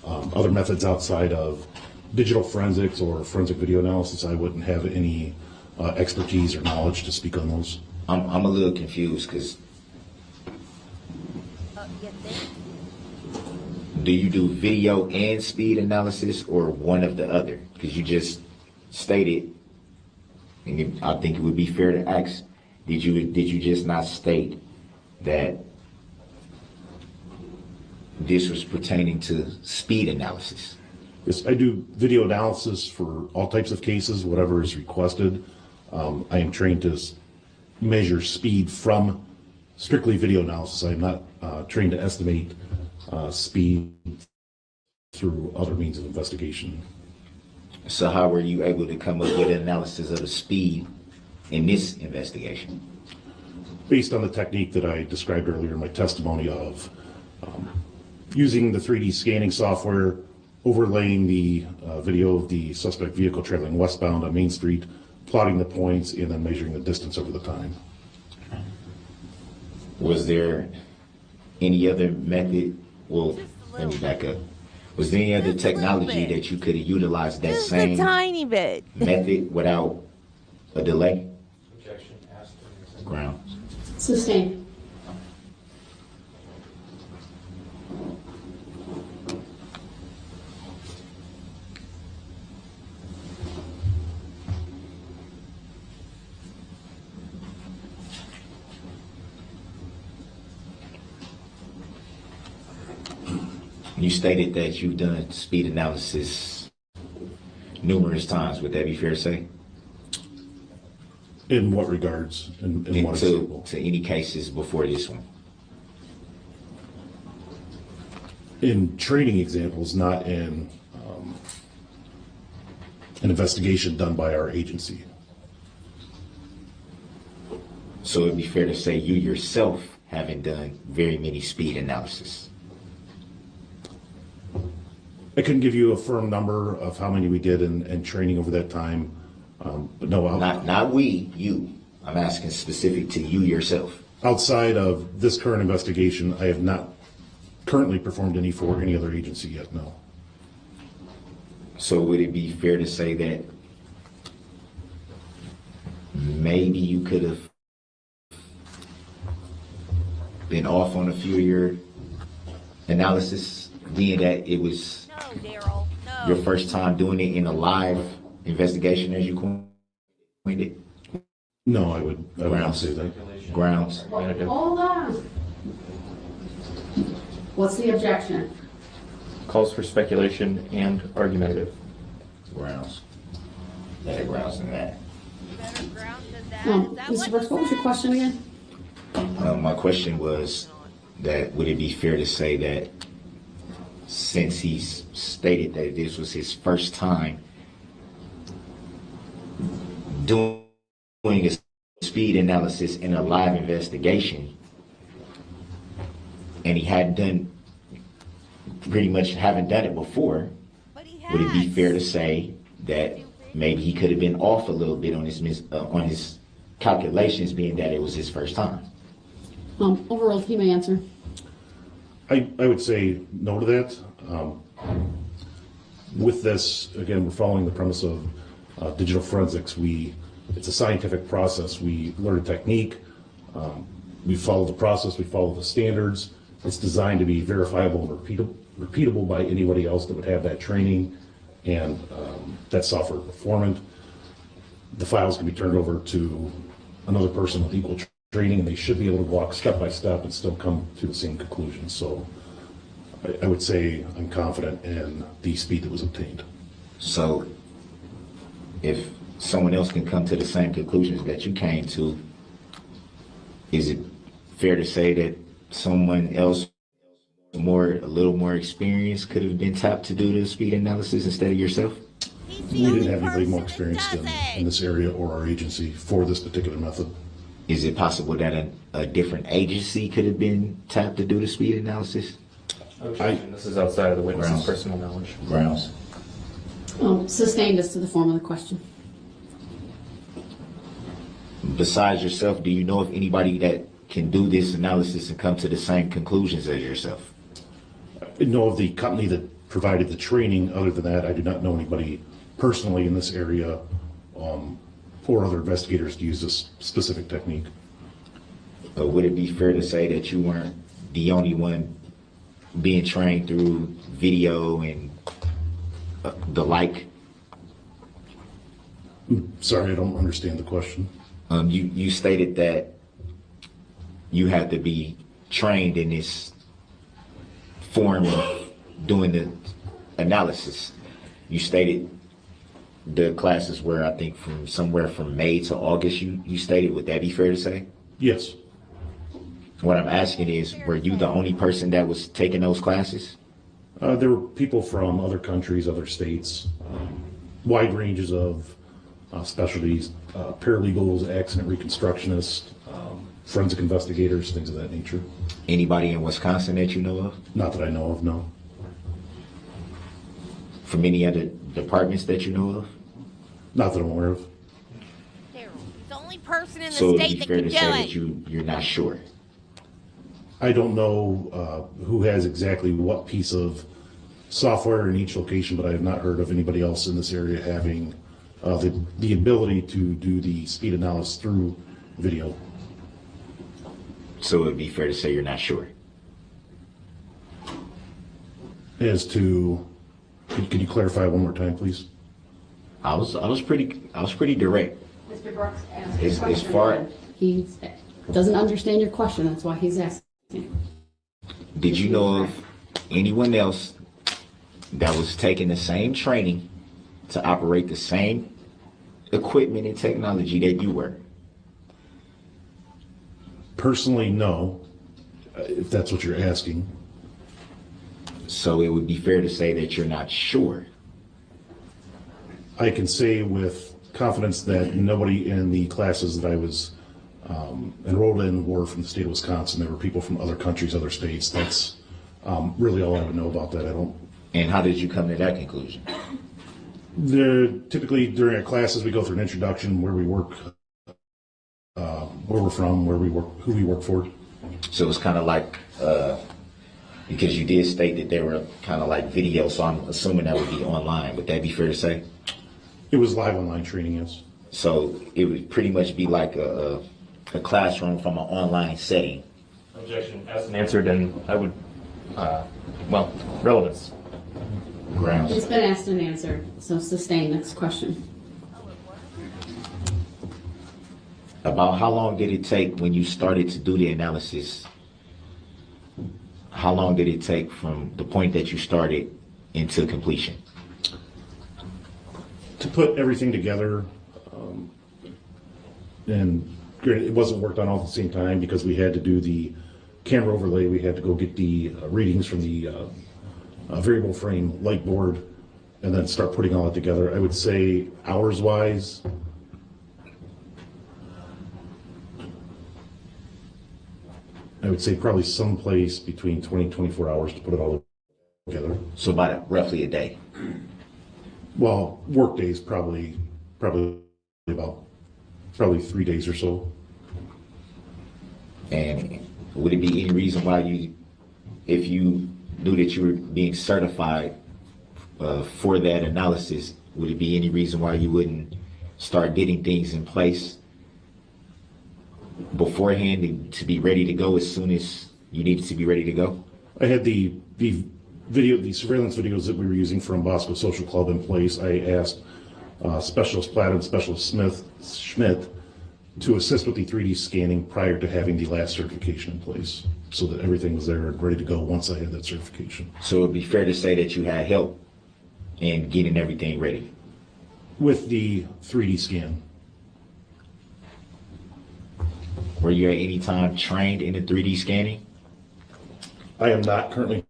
other methods outside of digital forensics or forensic video analysis, I wouldn't have any expertise or knowledge to speak on those. I'm a little confused because do you do video and speed analysis or one of the other? Because you just stated, and I think it would be fair to ask, did you just not state that this was pertaining to speed analysis? Yes, I do video analysis for all types of cases, whatever is requested. I am trained to measure speed from strictly video analysis. I am not trained to estimate speed through other means of investigation. So how were you able to come up with an analysis of the speed in this investigation? Based on the technique that I described earlier in my testimony of using the 3D scanning software, overlaying the video of the suspect vehicle traveling westbound on Main Street, plotting the points, and then measuring the distance over the time. Was there any other method? Well, let me back up. Was there any other technology that you could have utilized that same tiny bit method without a delay? Ground. Sustained. You stated that you've done speed analysis numerous times. Would that be fair to say? In what regards? In what example? To any cases before this one? In training examples, not in an investigation done by our agency. So it'd be fair to say you yourself haven't done very many speed analysis. I couldn't give you a firm number of how many we did in training over that time, but no, Not we, you. I'm asking specific to you yourself. outside of this current investigation, I have not currently performed any for any other agency yet, no. So would it be fair to say that maybe you could have been off on a few of your analysis, being that it was Darrell, your first time doing it in a live investigation, as you coined it? No, I would not say that. Grounds. Hold on. What's the objection? calls for speculation and argumentative. Grounds. Better grounds than that. Mr. Brooks, what was your question again? My question was that would it be fair to say that since he's stated that this was his first time doing a speed analysis in a live investigation, and he hadn't done it before, would it be fair to say that maybe he could have been off a little bit on his calculations, being that it was his first time? Overall, he may answer. I would say no to that. With this, again, we're following the premise of digital forensics. It's a scientific process. We learn a technique. We follow the process. We follow the standards. It's designed to be verifiable and repeatable by anybody else that would have that training and that software performant. The files can be turned over to another person with equal training, and they should be able to walk step by step and still come to the same conclusion. So I would say I'm confident in the speed that was obtained. So if someone else can come to the same conclusions that you came to, is it fair to say that someone else a little more experienced could have been tapped to do the speed analysis instead of yourself? We didn't have anybody more experienced in this area or our agency for this particular method. Is it possible that a different agency could have been tapped to do the speed analysis? This is outside of the witness's personal knowledge. Grounds. Sustained as to the form of the question. Besides yourself, do you know of anybody that can do this analysis and come to the same conclusions as yourself? I know of the company that provided the training. Other than that, I do not know anybody personally in this area or other investigators to use this specific technique. Would it be fair to say that you weren't the only one being trained through video and the like? Sorry, I don't understand the question. You stated that you had to be trained in this form of doing the analysis. You stated the classes were, I think, from somewhere from May to August, you stated. Would that be fair to say? Yes. What I'm asking is, were you the only person that was taking those classes? There were people from other countries, other states, wide ranges of specialties, paralegals, accident reconstructionists, forensic investigators, things of that nature. Anybody in Wisconsin that you know of? Not that I know of, no. From any other departments that you know of? Not that I'm aware of. Darrell, he's the only person in the So it'd state be that fair can to do say it. that you're not sure. I don't know who has exactly what piece of software in each location, but I have not heard of anybody else in this area having the ability to do the speed analysis through video. So it'd be fair to say you're not sure. As to, can you clarify one more time, please? I was pretty direct. Mr. Brooks, answer As your question far again. He doesn't understand your question. That's why he's asking. Did you know of anyone else that was taking the same training to operate the same equipment and technology that you were? Personally, no, if that's what you're asking. So it would be fair to say that you're not sure. I can say with confidence that nobody in the classes that I was enrolled in were from the state of Wisconsin. There were people from other countries, other states. That's really all I would know about that. I don't. And how did you come to that conclusion? Typically during our classes, we go through an introduction, where we work, where we're from, where we work, who we work for. So it's kind of like, because you did state that they were kind of like video, so I'm assuming that would be online. Would that be fair to say? It was live online training, yes. So it would pretty much be like a classroom from an online setting. Objection asked and answered, and I would, relevance. Grounds. It's been asked and answered, so sustain. Next question. About how long did it take when you started to do the analysis? How long did it take from the point that you started into completion? To put everything together, and granted, it wasn't worked on all at the same time because we had to do the camera overlay, we had to go get the readings from the variable frame light board, and then start putting all that together. I would say hours-wise, I would say probably someplace between 20 and 24 hours to put it all together. So about roughly a day. Well, work days probably about 3 days or so. And would it be any reason why you, if you knew that you were being certified for that analysis, would it be any reason why you wouldn't start getting things in place beforehand to be ready to go as soon as you needed to be ready to go? I had the surveillance videos that we were using from Bosco Social Club in place. I asked Specialist Platt and Specialist Schmidt to assist with the 3D scanning prior to having the last certification in place, so that everything was there and ready to go once I had that certification. So it would be fair to say that you had help in getting everything ready? With the 3D scan. Were you at any time trained in the 3D scanning? I am not currently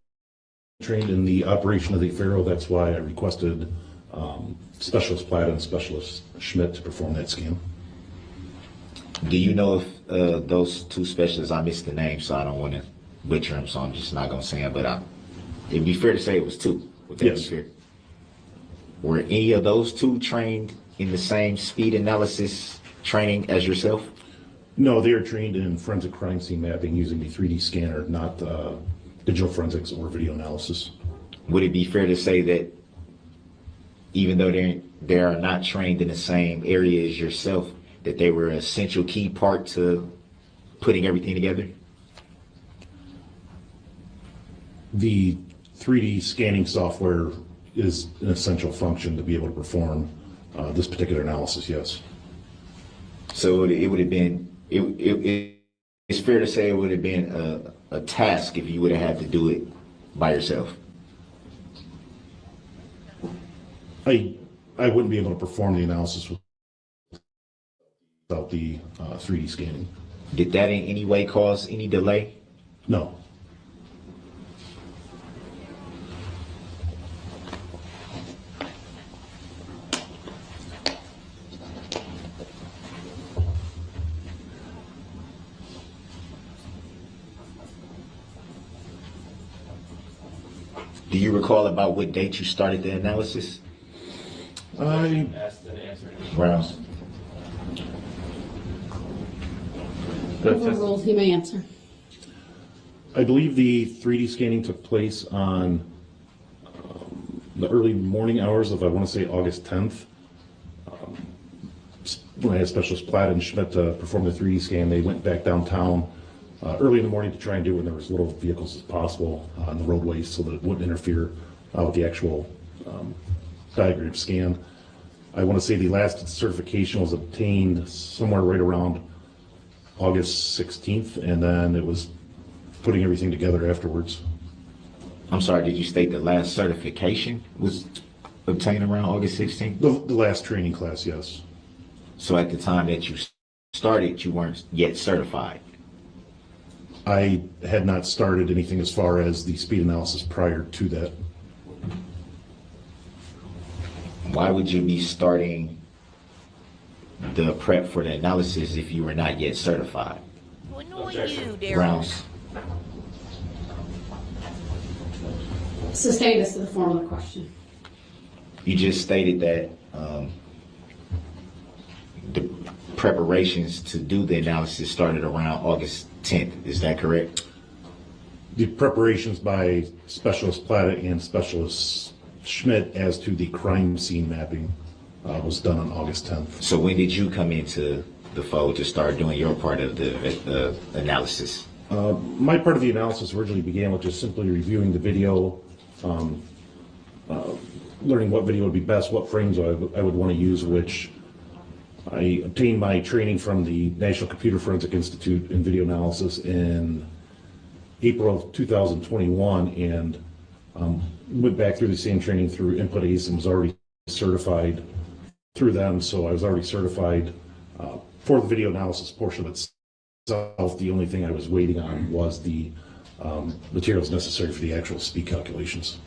trained in the operation of the Faro. That's why I requested Specialist Platt and Specialist Schmidt to perform that scan. Do you know if those two specialists, I missed the name, so I don't want to butcher them, so I'm just not going to say it, but it'd be fair to say it was two. Would that Yes. be fair? Were any of those two trained in the same speed analysis training as yourself? No, they are trained in forensic crime scene mapping using the 3D scanner, not digital forensics or video analysis. Would it be fair to say that even though they are not trained in the same area as yourself, that they were an essential key part to putting everything together? The 3D scanning software is an essential function to be able to perform this particular analysis, yes. So it would have been, it's fair to say it would have been a task if you would have had to do it by yourself. I wouldn't be able to perform the analysis without the 3D scanning. Did that in any way cause any delay? No. Do you recall about what date you started the analysis? Brown. Overruled, he may answer. I believe the 3D scanning took place on the early morning hours of, I want to say, August 10th. When I had Specialist Platt and Schmidt perform the 3D scan, they went back downtown early in the morning to try and do it when there was little vehicles as possible on the roadways so that it wouldn't interfere with the actual diagram scan. I want to say the last certification was obtained somewhere right around August 16th, and then it was putting everything together afterwards. I'm sorry, did you state the last certification was obtained around August 16th? The last training class, yes. So at the time that you started, you weren't yet certified? I had not started anything as far as the speed analysis prior to that. Why would you be starting the prep for the analysis if you were not yet certified? To annoy you, Darrell. Grounds. Sustain this to the form of the question. You just stated that the preparations to do the analysis started around August 10th. Is that correct? The preparations by Specialist Platt and Specialist Schmidt as to the crime scene mapping was done on August 10th. So when did you come into the fold to start doing your part of the analysis? My part of the analysis originally began with just simply reviewing the video, learning what video would be best, what frames I would want to use, which I obtained my training from the National Computer Forensic Institute in video analysis in April of 2021, and went back through the same training through Input Ace and was already certified through them, so I was already certified for the video analysis portion of itself. The only thing I was waiting on was the materials necessary for the actual speed calculations.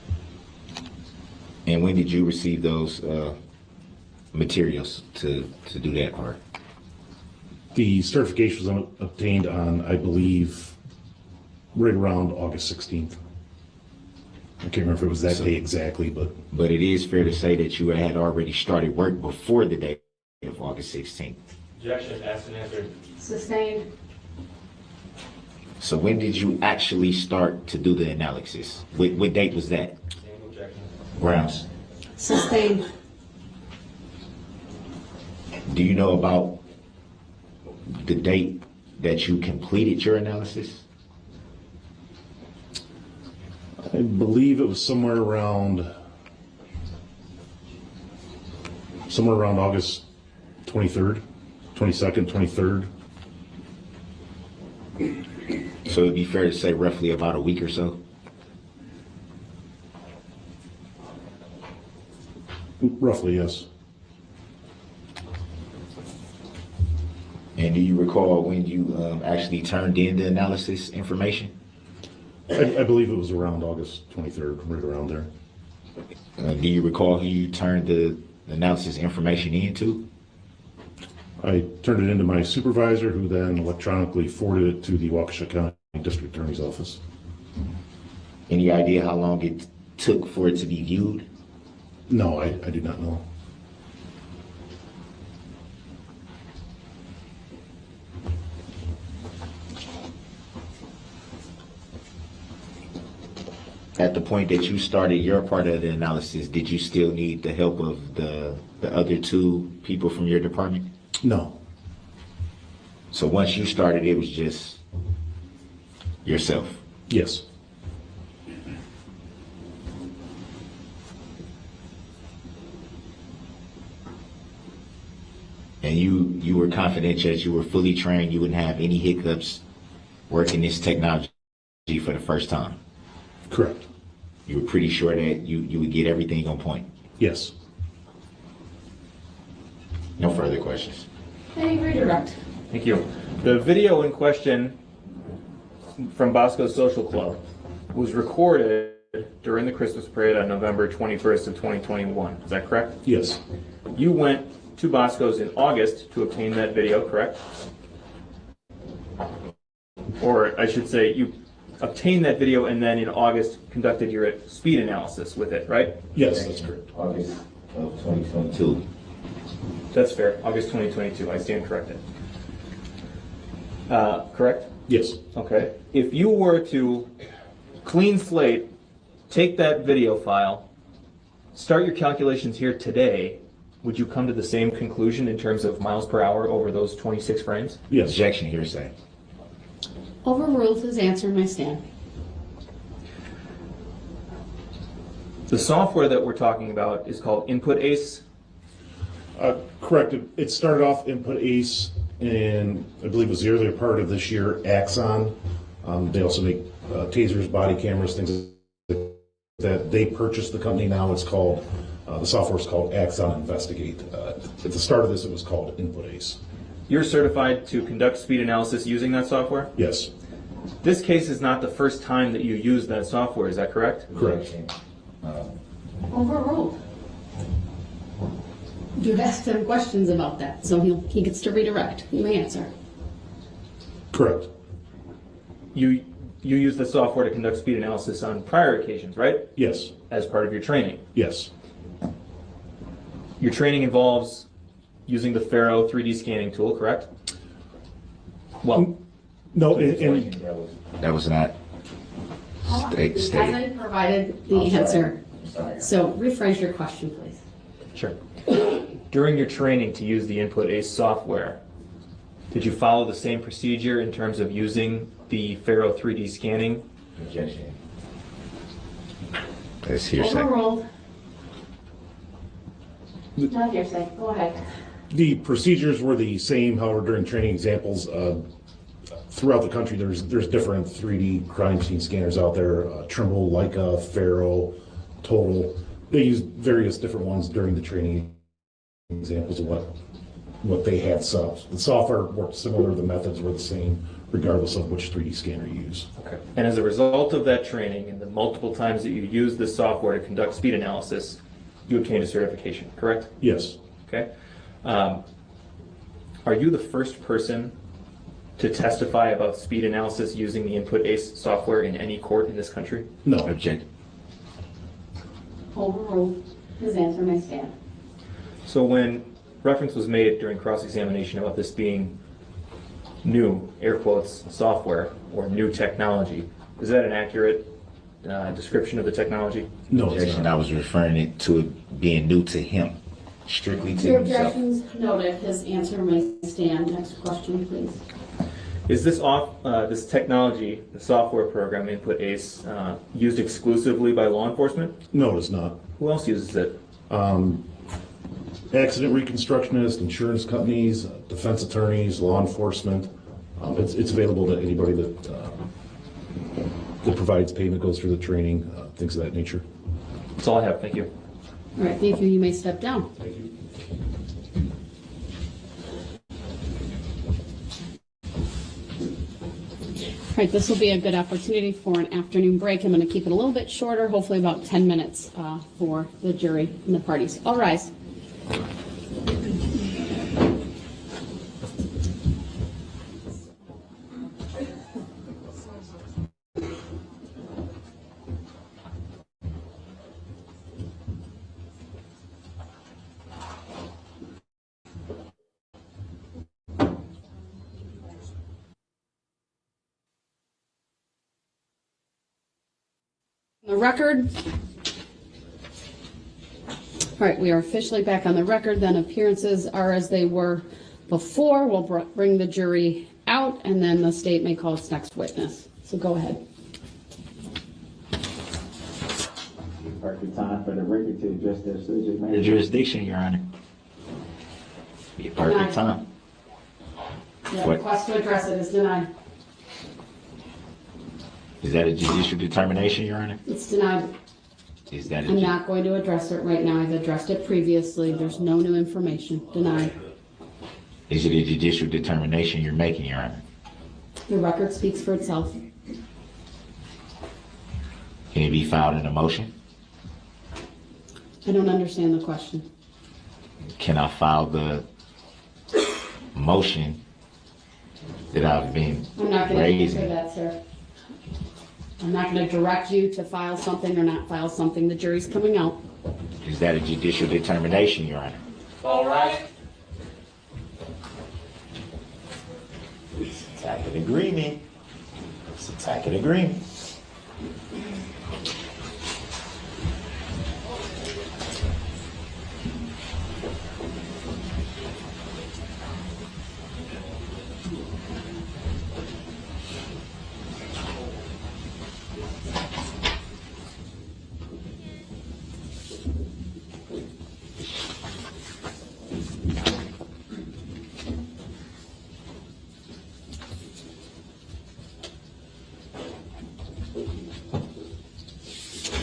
And when did you receive those materials to do that part? The certification was obtained on, I believe, right around August 16th. I can't remember if it was that day exactly, but it is fair to say that you had already started work before the day of August 16th. Objection, asked and answered. Sustained. So when did you actually start to do the analysis? What date was that? Same objection. Grounds. Sustained. Do you know about the date that you completed your analysis? I believe it was somewhere around August 23rd, 22nd, 23rd. So it'd be fair to say roughly about a week or so? Roughly, yes. And do you recall when you actually turned in the analysis information? I believe it was around August 23rd, right around there. Do you recall who you turned the analysis information in to? I turned it into my supervisor, who then electronically forwarded it to the Waukesha County District Attorney's Office. Any idea how long it took for it to be viewed? No, I do not know. At the point that you started your part of the analysis, did you still need the help of the other two people from your department? No. So once you started, it was just yourself? Yes. And you were confident that you were fully trained, you wouldn't have any hiccups working this technology for the first time? Correct. You were pretty sure that you would get everything on point? Yes. No further questions. Any redirect? Thank you. The video in question from Bosco's Social Club was recorded during the Christmas parade on November 21st of 2021. Is that correct? Yes. You went to Bosco's in August to obtain that video, correct? Or I should say, you obtained that video and then in August conducted your speed analysis with it, right? Yes, that's correct. August of 2022. That's fair. August 2022. I stand corrected. Correct? Yes. Okay. If you were to clean slate, take that video file, start your calculations here today, would you come to the same conclusion in terms of miles per hour over those 26 frames? Yes. Objection, hearsay. Overruled his answer and I stand. The software that we're talking about is called Input Ace. Correct. It started off Input Ace, and I believe it was the earlier part of this year, Axon. They also make tasers, body cameras, things like that. They purchased the company. Now it's called, the software is called Axon Investigate. At the start of this, it was called Input Ace. You're certified to conduct speed analysis using that software? Yes. This case is not the first time that you use that software, is that correct? Correct. Overruled. You've asked him questions about that, so he gets to redirect. You may answer. Correct. You use the software to conduct speed analysis on prior occasions, right? Yes. As part of your training. Yes. Your training involves using the Faro 3D scanning tool, correct? Well, No, That was not stated. Hasn't provided the answer. So rephrase your question, please. sure. During your training to use the Input Ace software, did you follow the same procedure in terms of using the Faro 3D scanning? Objection. That's hearsay. Overruled. Not hearsay. Go ahead. the procedures were the same. However, during training examples, throughout the country, there's different 3D crime scene scanners out there. Trimble, Leica, Faro, total. They used various different ones during the training, examples of what they had set up. The software worked similar, the methods were the same, regardless of which 3D scanner you use. Okay. And as a result of that training and the multiple times that you used this software to conduct speed analysis, you obtained a certification, correct? Yes. Okay. Are you the first person to testify about speed analysis using the Input ACE software in any court in this country? No. Object. Overruled. His answer may stand. So when reference was made during cross-examination about this being new, air quotes, software or new technology, is that an accurate description of the technology? No, it's Objection. not. I was referring it to it being new to him, strictly to Your himself. objections noted. His answer may stand. Next question, please. Is this this technology, the software program Input ACE, used exclusively by law enforcement? No, it's not. Who else uses it? Accident reconstructionists, insurance companies, defense attorneys, law enforcement. It's available to anybody that provides payment, goes through the training, things of that nature. That's all I have. Thank you. All right, thank you. You may step down. Thank you. All right, this will be a good opportunity for an afternoon break. I'm going to keep it a little bit shorter, hopefully about 10 minutes for the jury and the parties. All rise. The record. All right, we are officially back on the record. Then appearances are as they were before. We'll bring the jury out, and then the state may call its next witness. So go ahead. Perfect time for the record to address their subject matter. The jurisdiction, Your Honor. Be a perfect time. The What? request to address it is denied. Is that a judicial determination, Your Honor? It's denied. Is that I'm not going to address it right now. I've addressed it previously. There's no new information. Denied. Is it a judicial determination you're making, Your Honor? The record speaks for itself. Can it be filed in a motion? I don't understand the question. Can I file the motion that I've been I'm not going to answer raising? that, sir. I'm not going to direct you to file something or not file something. The jury's coming out. Is that a judicial determination, Your Honor? All right. It's a tacit agreement. It's a tacit agreement.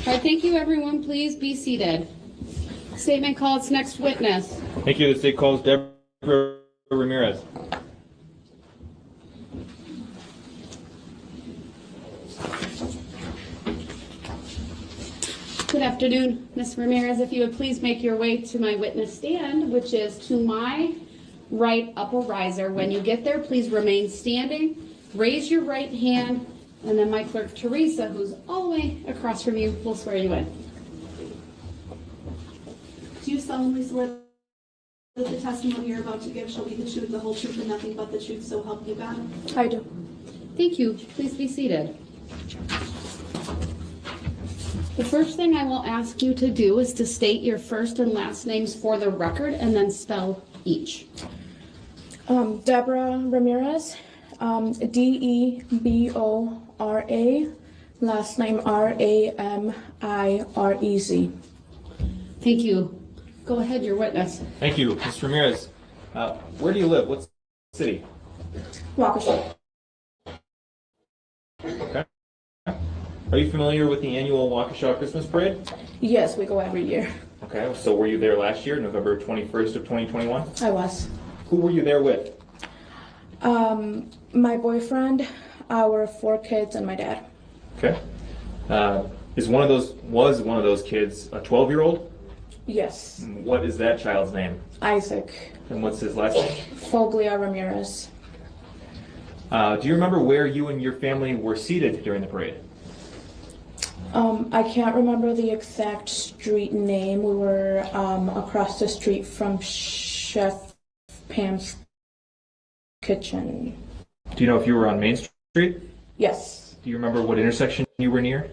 All right, thank you, everyone. Please be seated. Statement call its next witness. Thank you. The state calls Deborah Ramirez. Good afternoon, Ms. Ramirez. If you would please make your way to my witness stand, which is to my right upper riser. When you get there, please remain standing. Raise your right hand, and then my clerk, Teresa, who's all the way across from you, will swear you in. Do you solemnly swear that the testimony you're about to give shall be the truth, the whole truth, and nothing but the truth, so help you God? I do. Thank you. Please be seated. The first thing I will ask you to do is to state your first and last names for the record and then spell each. Deborah Ramirez, Debora, last name Ramirez. Thank you. Go ahead, your witness. Thank you. Ms. Ramirez, where do you live? What city? Waukesha. Okay. Are you familiar with the annual Waukesha Christmas Parade? Yes, we go every year. Okay, so were you there last year, November 21st of 2021? I was. Who were you there with? My boyfriend, our 4 kids, and my dad. Okay. Was one of those kids a 12-year-old? Yes. What is that child's name? Isaac. And what's his last name? Foglia Ramirez. Do you remember where you and your family were seated during the parade? I can't remember the exact street name. We were across the street from Chef Pam's kitchen. Do you know if you were on Main Street? Yes. Do you remember what intersection you were near?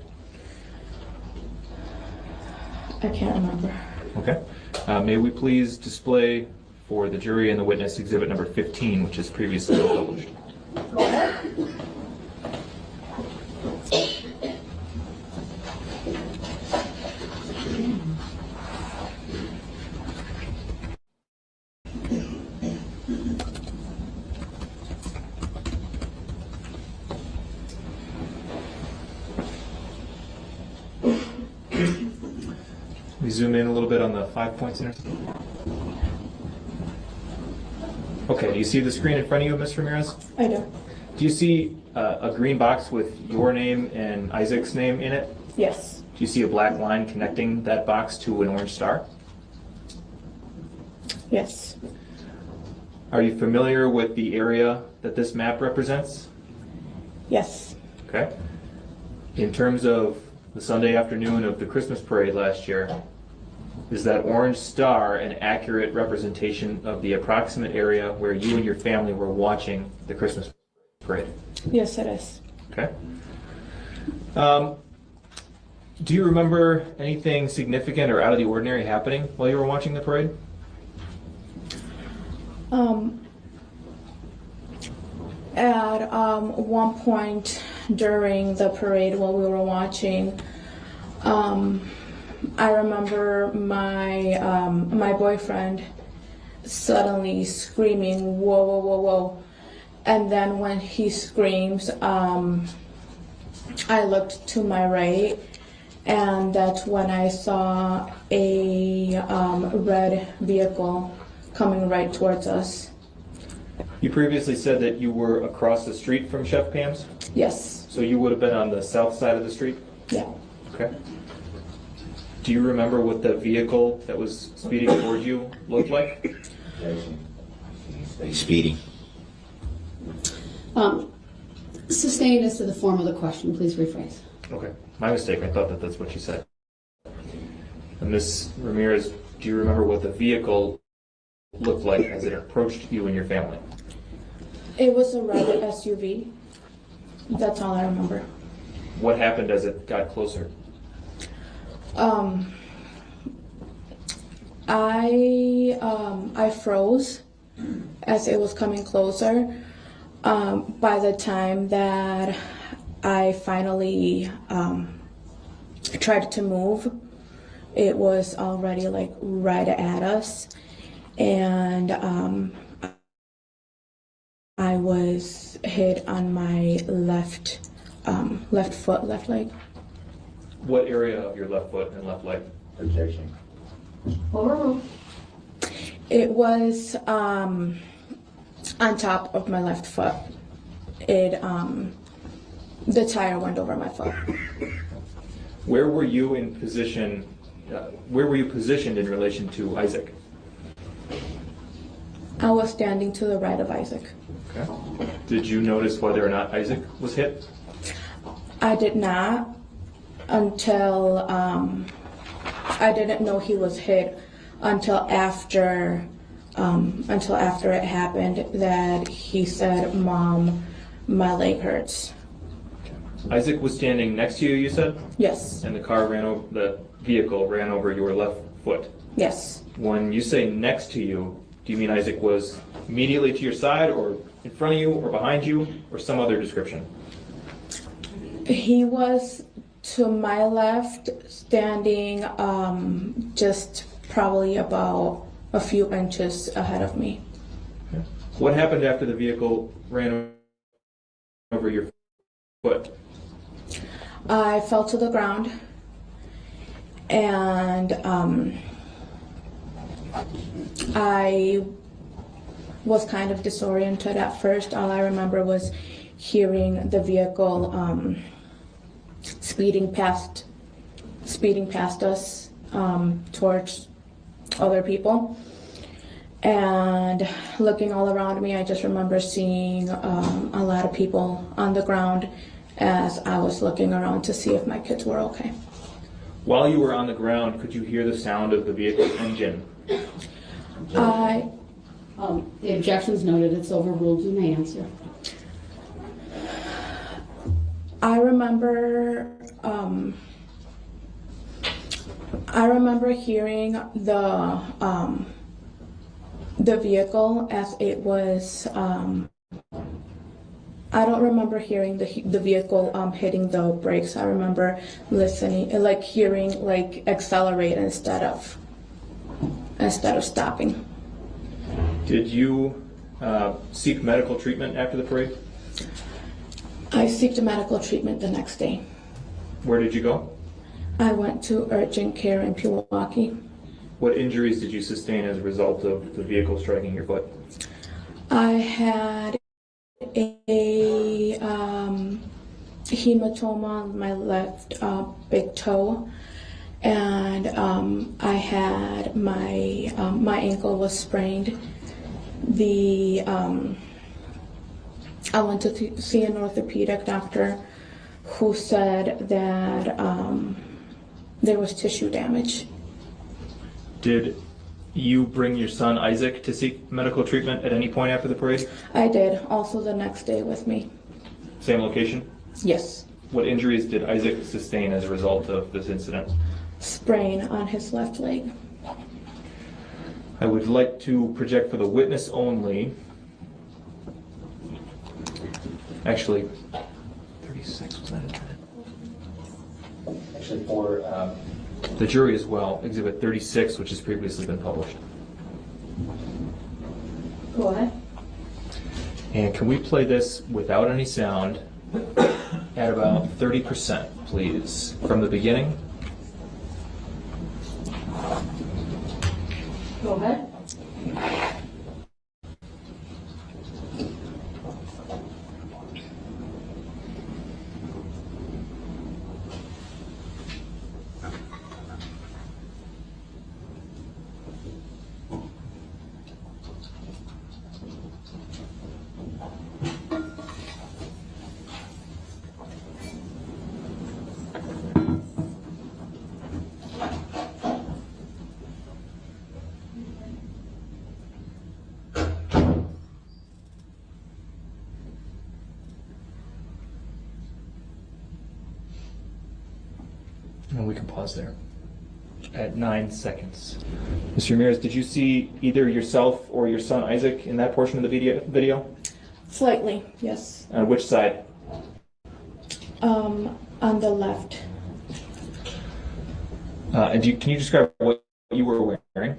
I can't remember. Okay. May we please display for the jury and the witness exhibit number 15, which is previously published. We zoom in a little bit on the 5 points in. Okay, do you see the screen in front of you, Ms. Ramirez? I do. Do you see a green box with your name and Isaac's name in it? Yes. Do you see a black line connecting that box to an orange star? Yes. Are you familiar with the area that this map represents? Yes. Okay. In terms of the Sunday afternoon of the Christmas parade last year, is that orange star an accurate representation of the approximate area where you and your family were watching the Christmas parade? Yes, it is. Okay. Do you remember anything significant or out of the ordinary happening while you were watching the parade? At one point during the parade while we were watching, I remember my boyfriend suddenly screaming, "Whoa, whoa, whoa, whoa!" And then when he screams, I looked to my right, and that's when I saw a red vehicle coming right towards us. You previously said that you were across the street from Chef Pam's? Yes. So you would have been on the south side of the street? Yeah. Okay. Do you remember what the vehicle that was speeding towards you looked like? Speeding. Sustained as to the form of the question, please rephrase. Okay. My mistake. I thought that that's what you said. And Ms. Ramirez, do you remember what the vehicle looked like as it approached you and your family? It was a red SUV. That's all I remember. What happened as it got closer? I froze as it was coming closer. By the time that I finally tried to move, it was already like right at us, and I was hit on my left foot, left leg. What area of your left foot and left leg? Objection. It was on top of my left foot. The tire went over my foot. Where were you in position? Where were you positioned in relation to Isaac? I was standing to the right of Isaac. Okay. Did you notice whether or not Isaac was hit? I did not until I didn't know he was hit until after it happened, that he said, "Mom, my leg hurts." Isaac was standing next to you, you said? Yes. And the vehicle ran over your left foot. Yes. When you say next to you, do you mean Isaac was immediately to your side, or in front of you, or behind you, or some other description? He was to my left, standing just probably about a few inches ahead of me. Okay. What happened after the vehicle ran over your foot? I fell to the ground, and I was kind of disoriented at first. All I remember was hearing the vehicle speeding past us towards other people. And looking all around me, I just remember seeing a lot of people on the ground as I was looking around to see if my kids were okay. While you were on the ground, could you hear the sound of the vehicle engine? The objection's noted, it's overruled. You may answer. I remember hearing the vehicle as it was. I don't remember hearing the vehicle hitting the brakes. I remember listening, like hearing, like accelerate instead of stopping. Did you seek medical treatment after the parade? I sought medical treatment the next day. Where did you go? I went to urgent care in Pewaukee. What injuries did you sustain as a result of the vehicle striking your foot? I had a hematoma on my left big toe, and I had my ankle was sprained. I went to see an orthopedic doctor who said that there was tissue damage. Did you bring your son Isaac to seek medical treatment at any point after the parade? I did, also the next day with me. Same location? Yes. What injuries did Isaac sustain as a result of this incident? Sprain on his left leg. I would like to project for the witness only. Actually, 36 was that it? Actually, for the jury as well, Exhibit 36, which has previously been published. Go ahead. And can we play this without any sound at about 30%, please, from the beginning? Go ahead. And we can pause there at 9 seconds. Mr. Ramirez, did you see either yourself or your son Isaac in that portion of the video? Slightly, yes. On which side? On the left. And can you describe what you were wearing?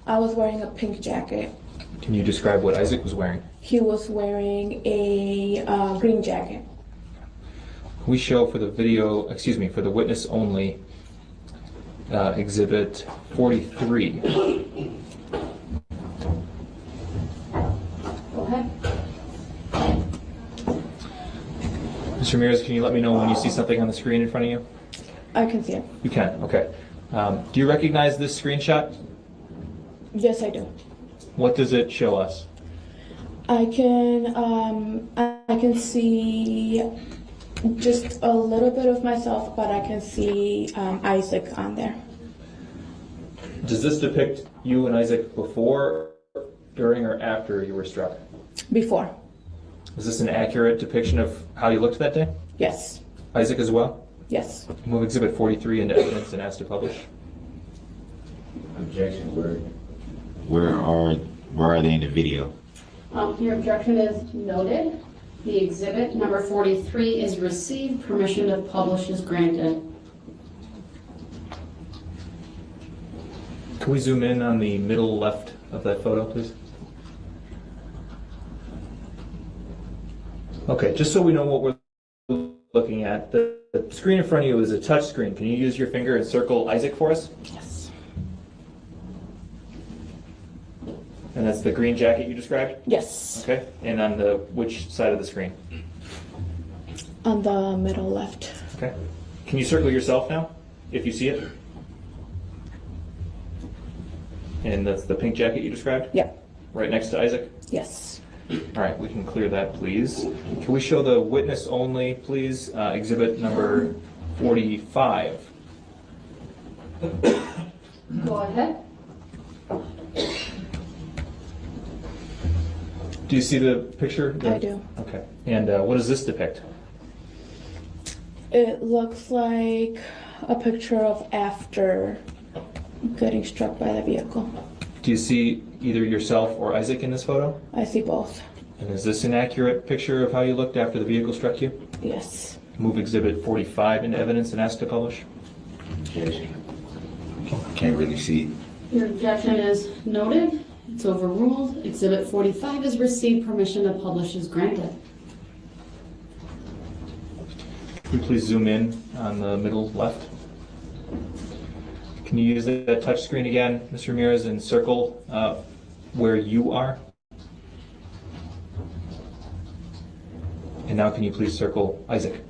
I was wearing a pink jacket. Can you describe what Isaac was wearing? He was wearing a green jacket. We show for the video, excuse me, for the witness only, Exhibit 43. Go ahead. Mr. Ramirez, can you let me know when you see something on the screen in front of you? I can see it. You can, okay. Do you recognize this screenshot? Yes, I do. What does it show us? I can see just a little bit of myself, but I can see Isaac on there. Does this depict you and Isaac before, during, or after you were struck? Before. Is this an accurate depiction of how you looked that day? Yes. Isaac as well? Yes. Move Exhibit 43 into evidence and ask to publish. Objection. Where are they in the video? Your objection is noted. The exhibit number 43 is received. Permission to publish is granted. Can we zoom in on the middle left of that photo, please? Okay, just so we know what we're looking at, the screen in front of you is a touch screen. Can you use your finger and circle Isaac for us? Yes. And that's the green jacket you described? Yes. Okay. And on the which side of the screen? On the middle left. Okay. Can you circle yourself now, if you see it? And that's the pink jacket you described? Yep. Right next to Isaac? Yes. All right, we can clear that, please. Can we show the witness only, please? Exhibit number 45. Go ahead. Do you see the picture? I do. Okay. And what does this depict? It looks like a picture of after getting struck by the vehicle. Do you see either yourself or Isaac in this photo? I see both. And is this an accurate picture of how you looked after the vehicle struck you? Yes. Move exhibit 45 into evidence and ask to publish. Can't really see it. Your objection is noted. It's overruled. Exhibit 45 is received. Permission to publish is granted. Can you please zoom in on the middle left? Can you use that touch screen again, Mr. Ramirez, and circle where you are? And now can you please circle Isaac?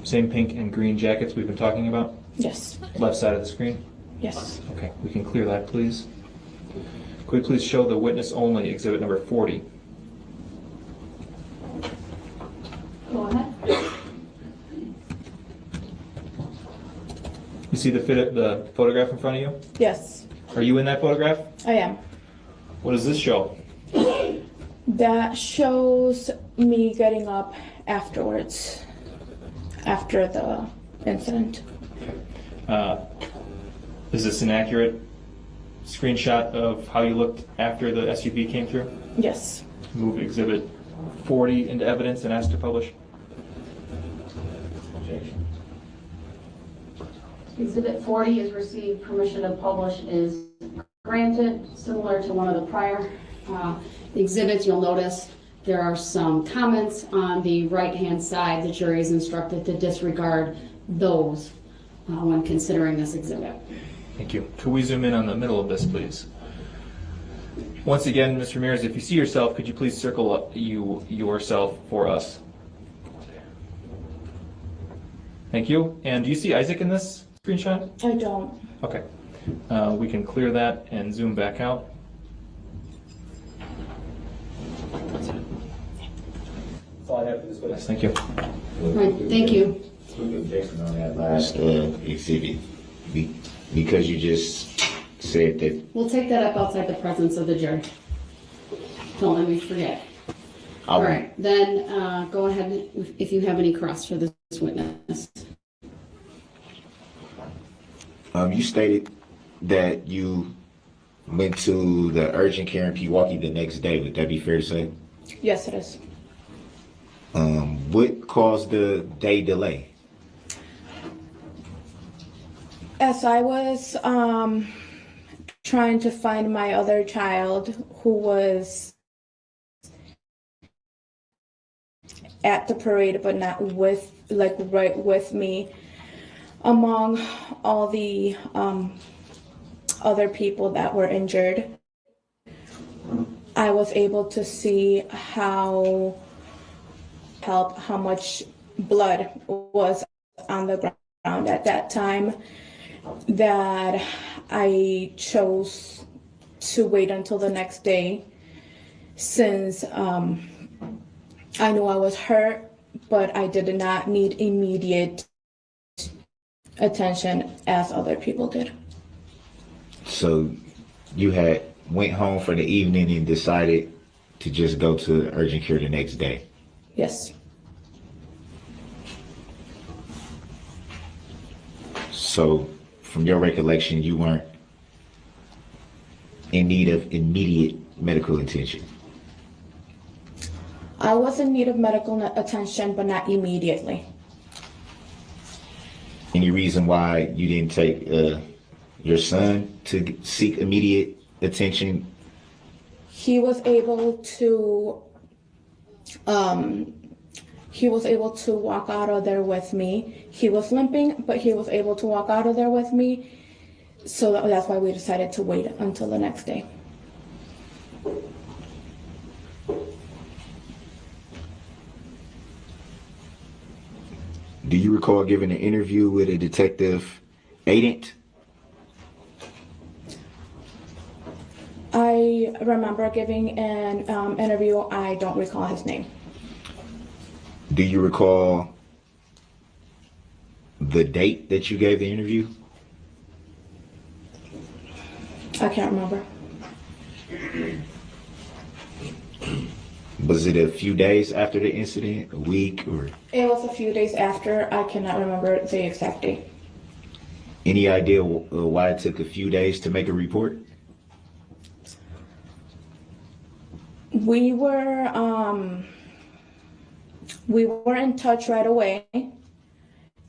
Same pink and green jackets we've been talking about? Yes. Left side of the screen? Yes. Okay, we can clear that, please. Could we please show the witness only, exhibit number 40? Go ahead. You see the photograph in front of you? Yes. Are you in that photograph? I am. What does this show? That shows me getting up afterwards, after the incident. Is this an accurate screenshot of how you looked after the SUV came through? Yes. Move exhibit 40 into evidence and ask to publish. Exhibit 40 is received. Permission to publish is granted. Similar to one of the prior exhibits, you'll notice there are some comments on the right-hand side. The jury is instructed to disregard those when considering this exhibit. Thank you. Could we zoom in on the middle of this, please? Once again, Mr. Ramirez, if you see yourself, could you please circle yourself for us? Thank you. And do you see Isaac in this screenshot? I don't. Okay. We can clear that and zoom back out. That's all I have for this witness. Thank you. All right, thank you. Objection on that last exhibit, because you just said that. We'll take that up outside the presence of the jury. Don't let me forget. All right, then go ahead if you have any cross for this witness. You stated that you went to the urgent care in Pewaukee the next day. Would that be fair to say? Yes, it is. What caused the day delay? As I was trying to find my other child who was at the parade but not with, like, right with me, among all the other people that were injured, I was able to see how much blood was on the ground at that time, that I chose to wait until the next day, since I knew I was hurt, but I did not need immediate attention as other people did. So you had went home for the evening and decided to just go to urgent care the next day? Yes. So from your recollection, you weren't in need of immediate medical attention? I was in need of medical attention, but not immediately. Any reason why you didn't take your son to seek immediate attention? He was able to He was able to walk out of there with me. He was limping, but he was able to walk out of there with me. So that's why we decided to wait until the next day. Do you recall giving an interview with a detective agent? I remember giving an interview. I don't recall his name. Do you recall the date that you gave the interview? I can't remember. Was it a few days after the incident, a week, or It was a few days after. I cannot remember the exact date. any idea why it took a few days to make a report? We were in touch right away.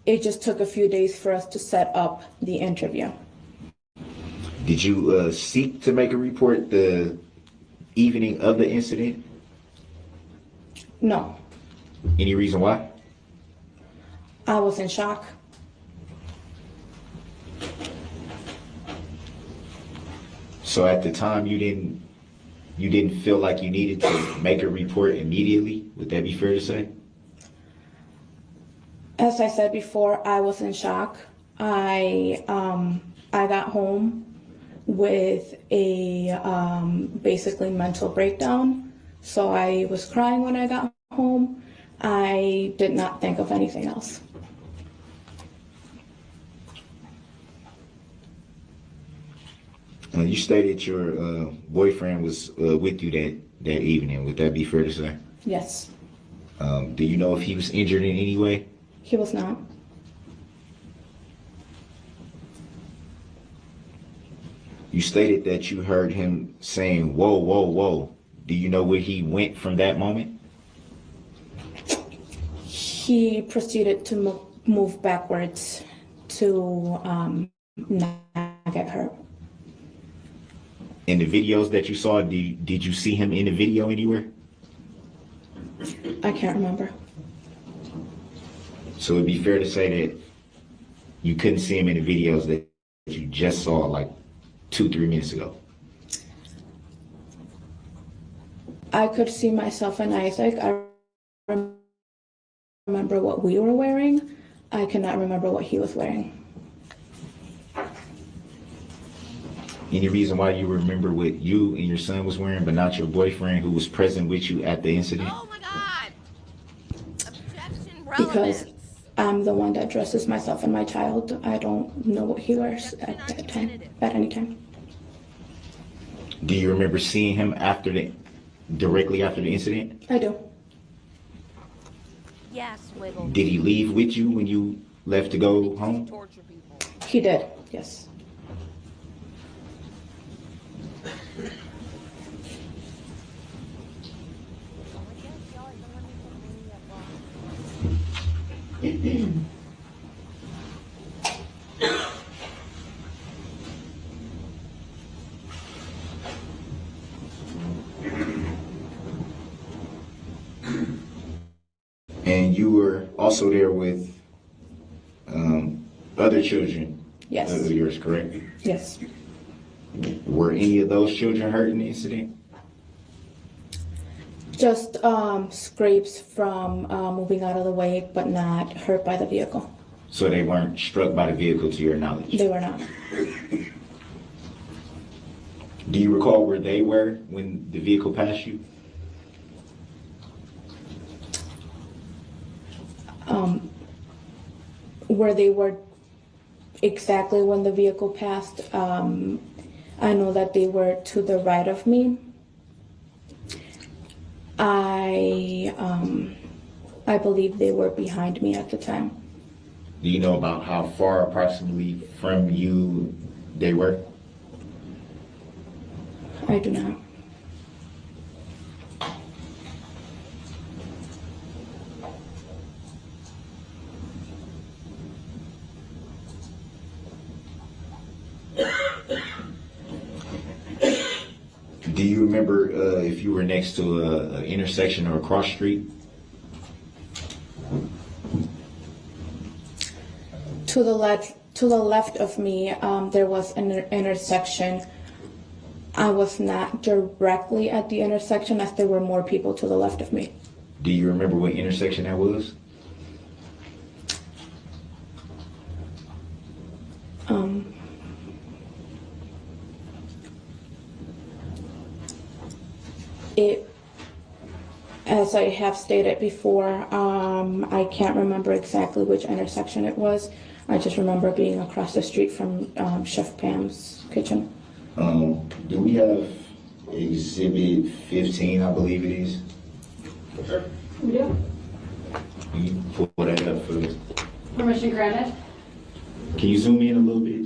It just took a few days for us to set up the interview. Did you seek to make a report the evening of the incident? No, Any reason why? I was in shock. So at the time you didn't feel like you needed to make a report immediately? Would that be fair to say? As I said before, I was in shock. I got home with a basically mental breakdown. So I was crying when I got home. I did not think of anything else. You stated your boyfriend was with you that evening. Would that be fair to say? Yes, Do you know if he was injured in any way? he was not. You stated that you heard him saying, "Whoa, whoa, whoa." Do you know where he went from that moment? He proceeded to move backwards to not get hurt. In the videos that you saw, did you see him in the video anywhere? I can't remember. So it'd be fair to say that you couldn't see him in the videos that you just saw like 2-3 minutes ago. I could see myself and Isaac. I remember what we were wearing. I cannot remember what he was wearing. Any reason why you remember what you and your son was wearing, but not your boyfriend who was present with you at the incident? Oh my God! Objection, Because relevance. I'm the one that dresses myself and my child. I don't know what he wears at that time, at any time. Do you remember seeing him directly after the incident? I do. Yes, wiggle. Did he leave with you when you left to go home? Torture people. He did, yes. And you were also there with other children Yes. of yours, correct? Yes. Were any of those children hurt in the incident? Just scrapes from moving out of the way, but not hurt by the vehicle. So they weren't struck by the vehicle to your knowledge? They were not. Do you recall where they were when the vehicle passed you? Where they were exactly when the vehicle passed, I know that they were to the right of me. I believe they were behind me at the time. Do you know about how far approximately from you they were? I do not. Do you remember if you were next to an intersection or a cross street? To the left of me, there was an intersection. I was not directly at the intersection, as there were more people to the left of me. Do you remember what intersection that was? As I have stated before, I can't remember exactly which intersection it was. I just remember being across the street from Chef Pam's kitchen. Do we have exhibit 15, I believe it is? We do. Can you pull that up for us? Permission granted. Can you zoom in a little bit?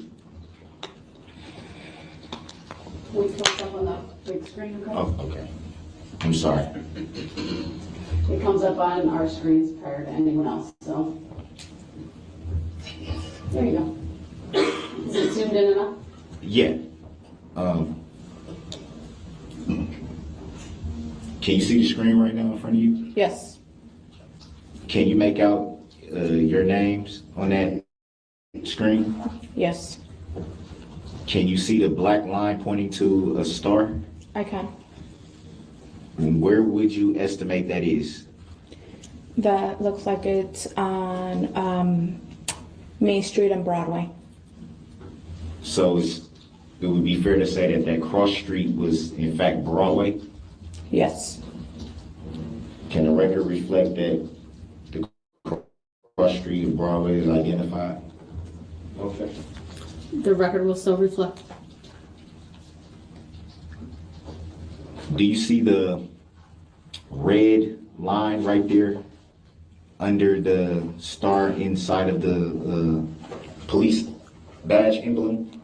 We comes up on the big screen, okay? Oh, okay. I'm sorry. It comes up on our screens prior to anyone else, so. There you go. Is it zoomed in enough? Yeah. Can you see the screen right now in front of you? Yes. Can you make out your names on that screen? Yes, Can you see the black line pointing to a star? I can. And where would you estimate that is? That looks like it's on Main Street and Broadway. So it would be fair to say that that cross street was in fact Broadway? Yes. Can the record reflect that the cross street and Broadway is identified? Okay. The record will still reflect. Do you see the red line right there under the star inside of the police badge emblem?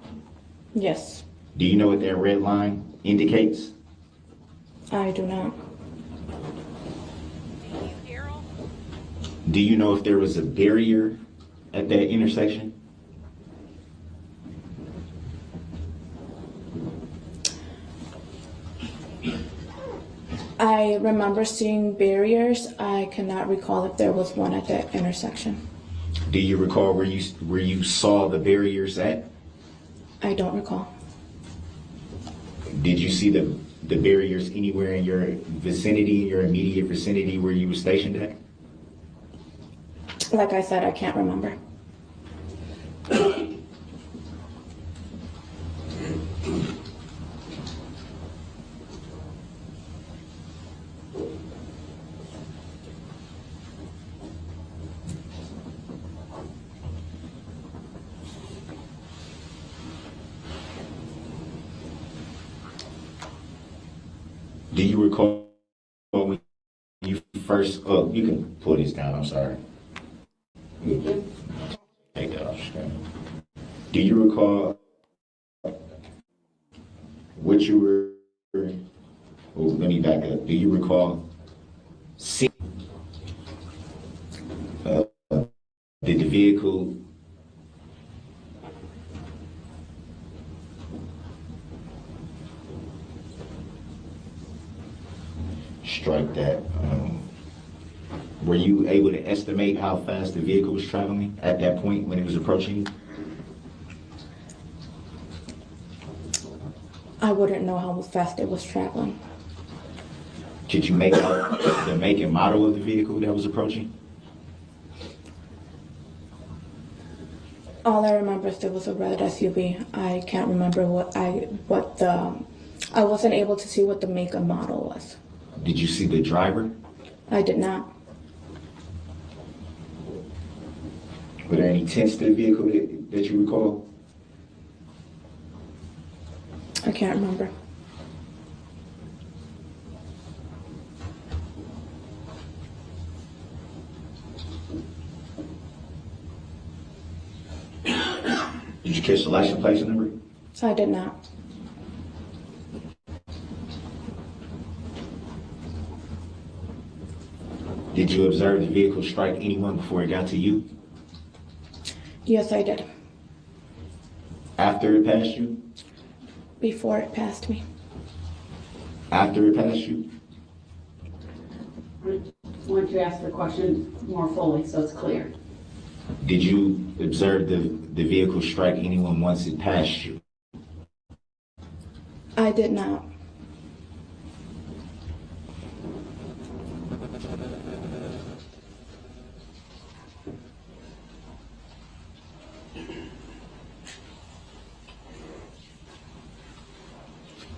Yes. Do you know what that red line indicates? I do not. Do you know if there was a barrier at that intersection? I remember seeing barriers. I cannot recall if there was one at that intersection. Do you recall where you saw the barriers at? I don't recall. Did you see the barriers anywhere in your vicinity, your immediate vicinity where you were stationed at? Like I said, I can't remember. Do you recall when you first, oh, you can pull this down, I'm sorry. Take that off screen. Do you recall what you were, well, let me back up. Do you recall seeing, did the vehicle strike that? Were you able to estimate how fast the vehicle was traveling at that point when it was approaching you? I wouldn't know how fast it was traveling. Could you make out the make and model of the vehicle that was approaching? All I remember is there was a red SUV. I can't remember I wasn't able to see what the make and model was. Did you see the driver? I did not. Were there any tints to the vehicle that you recall? I can't remember. Did you catch the license plate number? I did not. Did you observe the vehicle strike anyone before it got to you? Yes, I did. After it passed you? Before it passed me. After it passed you? Why don't you ask the question more fully so it's clear? Did you observe the vehicle strike anyone once it passed you? I did not.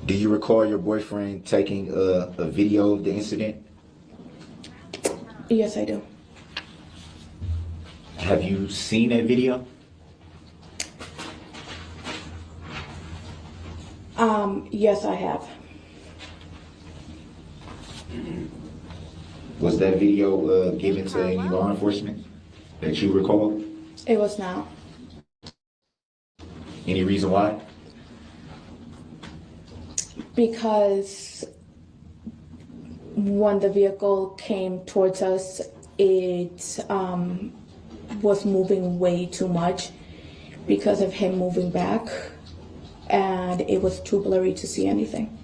Do you recall your boyfriend taking a video of the incident? Yes, I do. Have you seen that video? Yes, I have. Was that video given to any law enforcement that you recall? It was not. Any reason why? Because when the vehicle came towards us, it was moving way too much because of him moving back, and it was too blurry to see anything.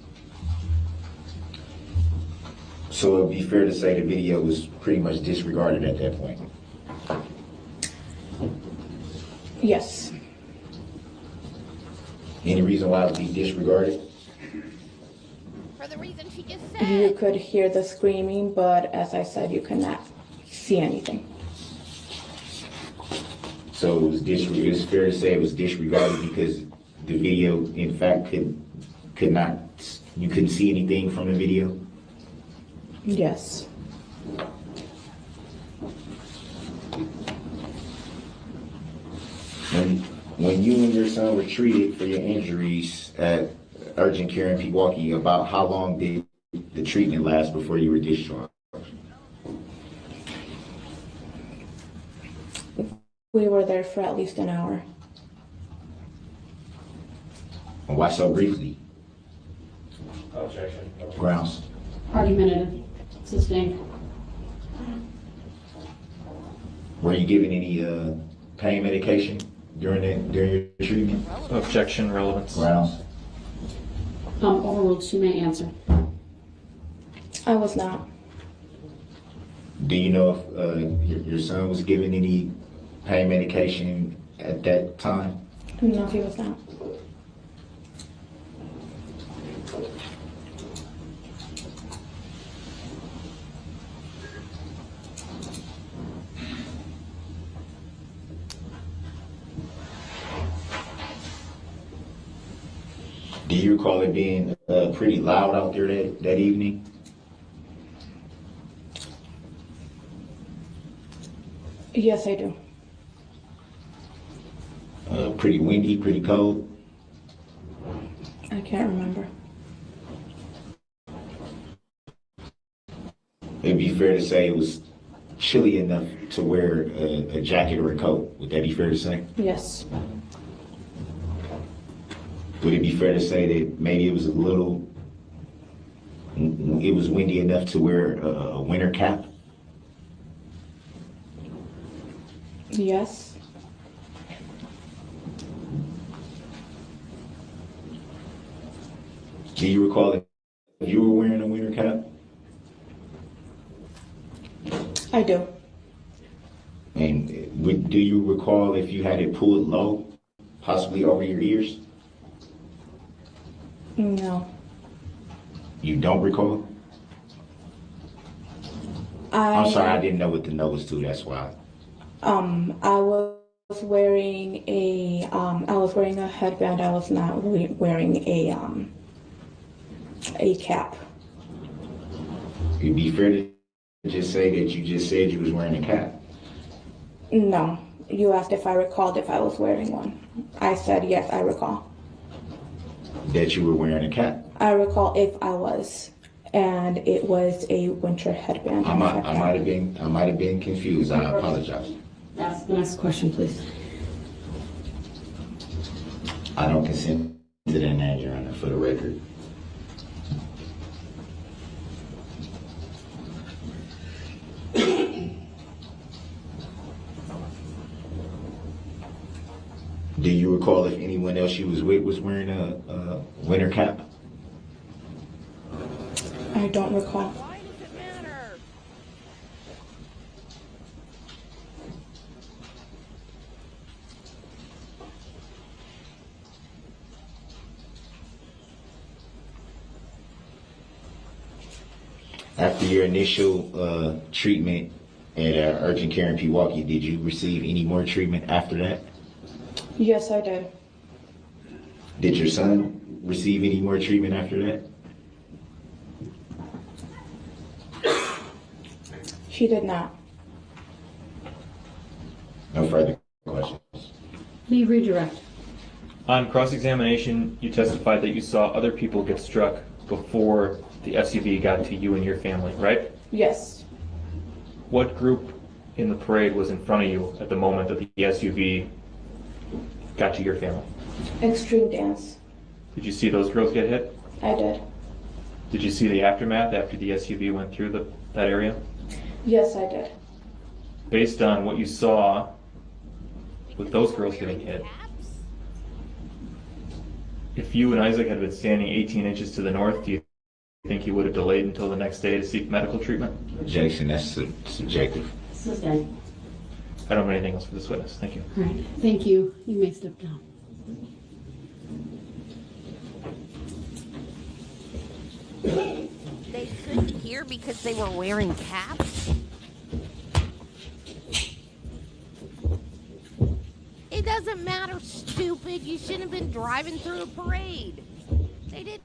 So it would be fair to say the video was pretty much disregarded at that point. Yes. Any reason why it would be disregarded? For the reason she just You said. could hear the screaming, but as I said, you could not see anything. So it was it's fair to say it was disregarded because the video, in fact, could not, you couldn't see anything from the video? Yes. When you and your son were treated for your injuries at urgent care in Pewaukee, about how long did the treatment last before you were discharged? We were there for at least an hour. And why so briefly? Objection. Grounds. Argumentative. Sustained. Were you given any pain medication during your treatment? Objection, relevance. Grounds. Overruled. She may answer. I was not. Do you know if your son was given any pain medication at that time? No, he was not. Do you recall it being pretty loud out there that evening? Yes, I do. Pretty windy, pretty cold? I can't remember. It'd be fair to say it was chilly enough to wear a jacket or a coat. Would that be fair to say? Yes. Would it be fair to say that maybe it was windy enough to wear a winter cap? Yes. Do you recall if you were wearing a winter cap? I do. And do you recall if you had it pulled low, possibly over your ears? No. You don't recall? I'm sorry, I didn't know what the no was to, that's why. I was wearing a headband. I was not wearing a cap. It'd be fair to just say that you just said you was wearing a cap. No. You asked if I recalled if I was wearing one. I said yes, I recall. That you were wearing a cap. I recall if I was, and it was a winter headband. I might have been confused. I apologize. Ask the next question, please. I don't consent to that now, Your Honor, for the record. Do you recall if anyone else you was with was wearing a winter cap? I don't recall. Why does it matter? After your initial treatment at urgent care in Pewaukee, did you receive any more treatment after that? Yes, I did. Did your son receive any more treatment after that? She did not. No further questions. Please redirect. On cross-examination, you testified that you saw other people get struck before the SUV got to you and your family, right? Yes. What group in the parade was in front of you at the moment that the SUV got to your family? Extreme dance. Did you see those girls get hit? I did. Did you see the aftermath after the SUV went through that area? Yes, I did. Based on what you saw with those girls getting hit, if you and Isaac had been standing 18 inches to the north, do you think you would have delayed until the next day to seek medical treatment? Objection, that's subjective. Sustained. I don't have anything else for this witness. Thank you. All right, thank you. You may step down. They couldn't hear because they were wearing caps? It doesn't matter, stupid. You shouldn't have been driving through a parade. They didn't.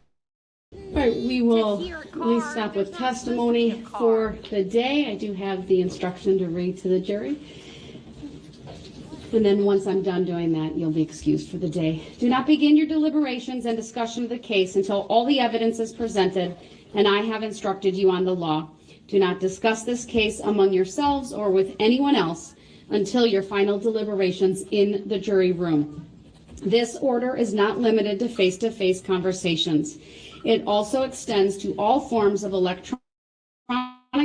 All right, we will please stop with testimony for the day. I do have the instruction to read to the jury. And then once I'm done doing that, you'll be excused for the day. Do not begin your deliberations and discussion of the case until all the evidence is presented and I have instructed you on the law. Do not discuss this case among yourselves or with anyone else until your final deliberations in the jury room. This order is not limited to face-to-face conversations. It also extends to all forms of electronic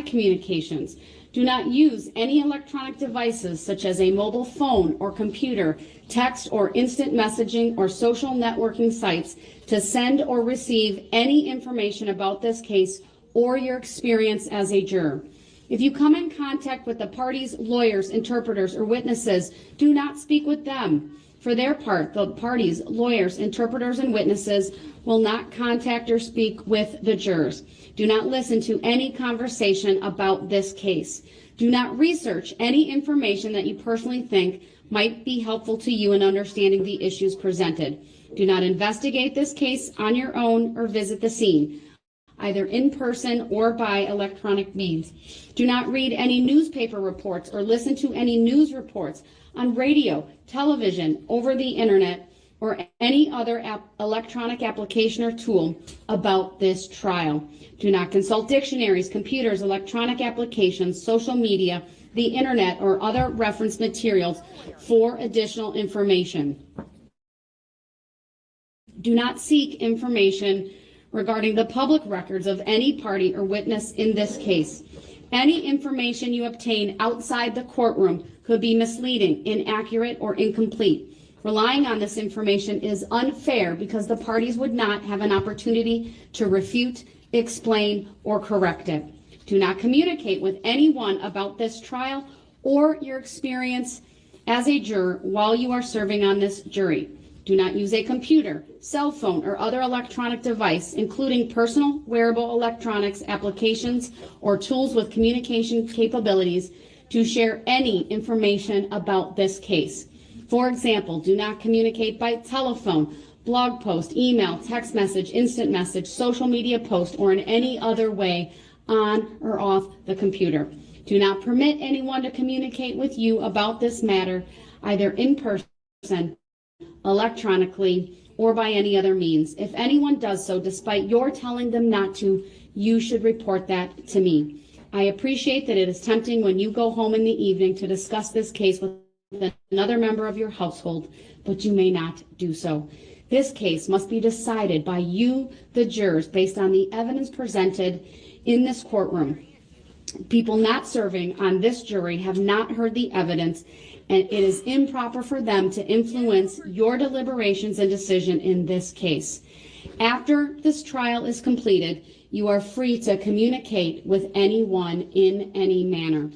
communications. Do not use any electronic devices such as a mobile phone or computer, text or instant messaging or social networking sites to send or receive any information about this case or your experience as a juror. If you come in contact with the parties, lawyers, interpreters, or witnesses, do not speak with them. For their part, the parties, lawyers, interpreters, and witnesses will not contact or speak with the jurors. Do not listen to any conversation about this case. Do not research any information that you personally think might be helpful to you in understanding the issues presented. Do not investigate this case on your own or visit the scene, either in person or by electronic means. Do not read any newspaper reports or listen to any news reports on radio, television, over the internet, or any other electronic application or tool about this trial. Do not consult dictionaries, computers, electronic applications, social media, the internet, or other reference materials for additional information. Do not seek information regarding the public records of any party or witness in this case. Any information you obtain outside the courtroom could be misleading, inaccurate, or incomplete. Relying on this information is unfair because the parties would not have an opportunity to refute, explain, or correct it. Do not communicate with anyone about this trial or your experience as a juror while you are serving on this jury. Do not use a computer, cell phone, or other electronic device, including personal wearable electronics applications or tools with communication capabilities, to share any information about this case. For example, do not communicate by telephone, blog post, email, text message, instant message, social media post, or in any other way on or off the computer. Do not permit anyone to communicate with you about this matter, either in person, electronically, or by any other means. If anyone does so, despite your telling them not to, you should report that to me. I appreciate that it is tempting when you go home in the evening to discuss this case with another member of your household, but you may not do so. This case must be decided by you, the jurors, based on the evidence presented in this courtroom. People not serving on this jury have not heard the evidence, and it is improper for them to influence your deliberations and decision in this case. After this trial is completed, you are free to communicate with anyone in any manner.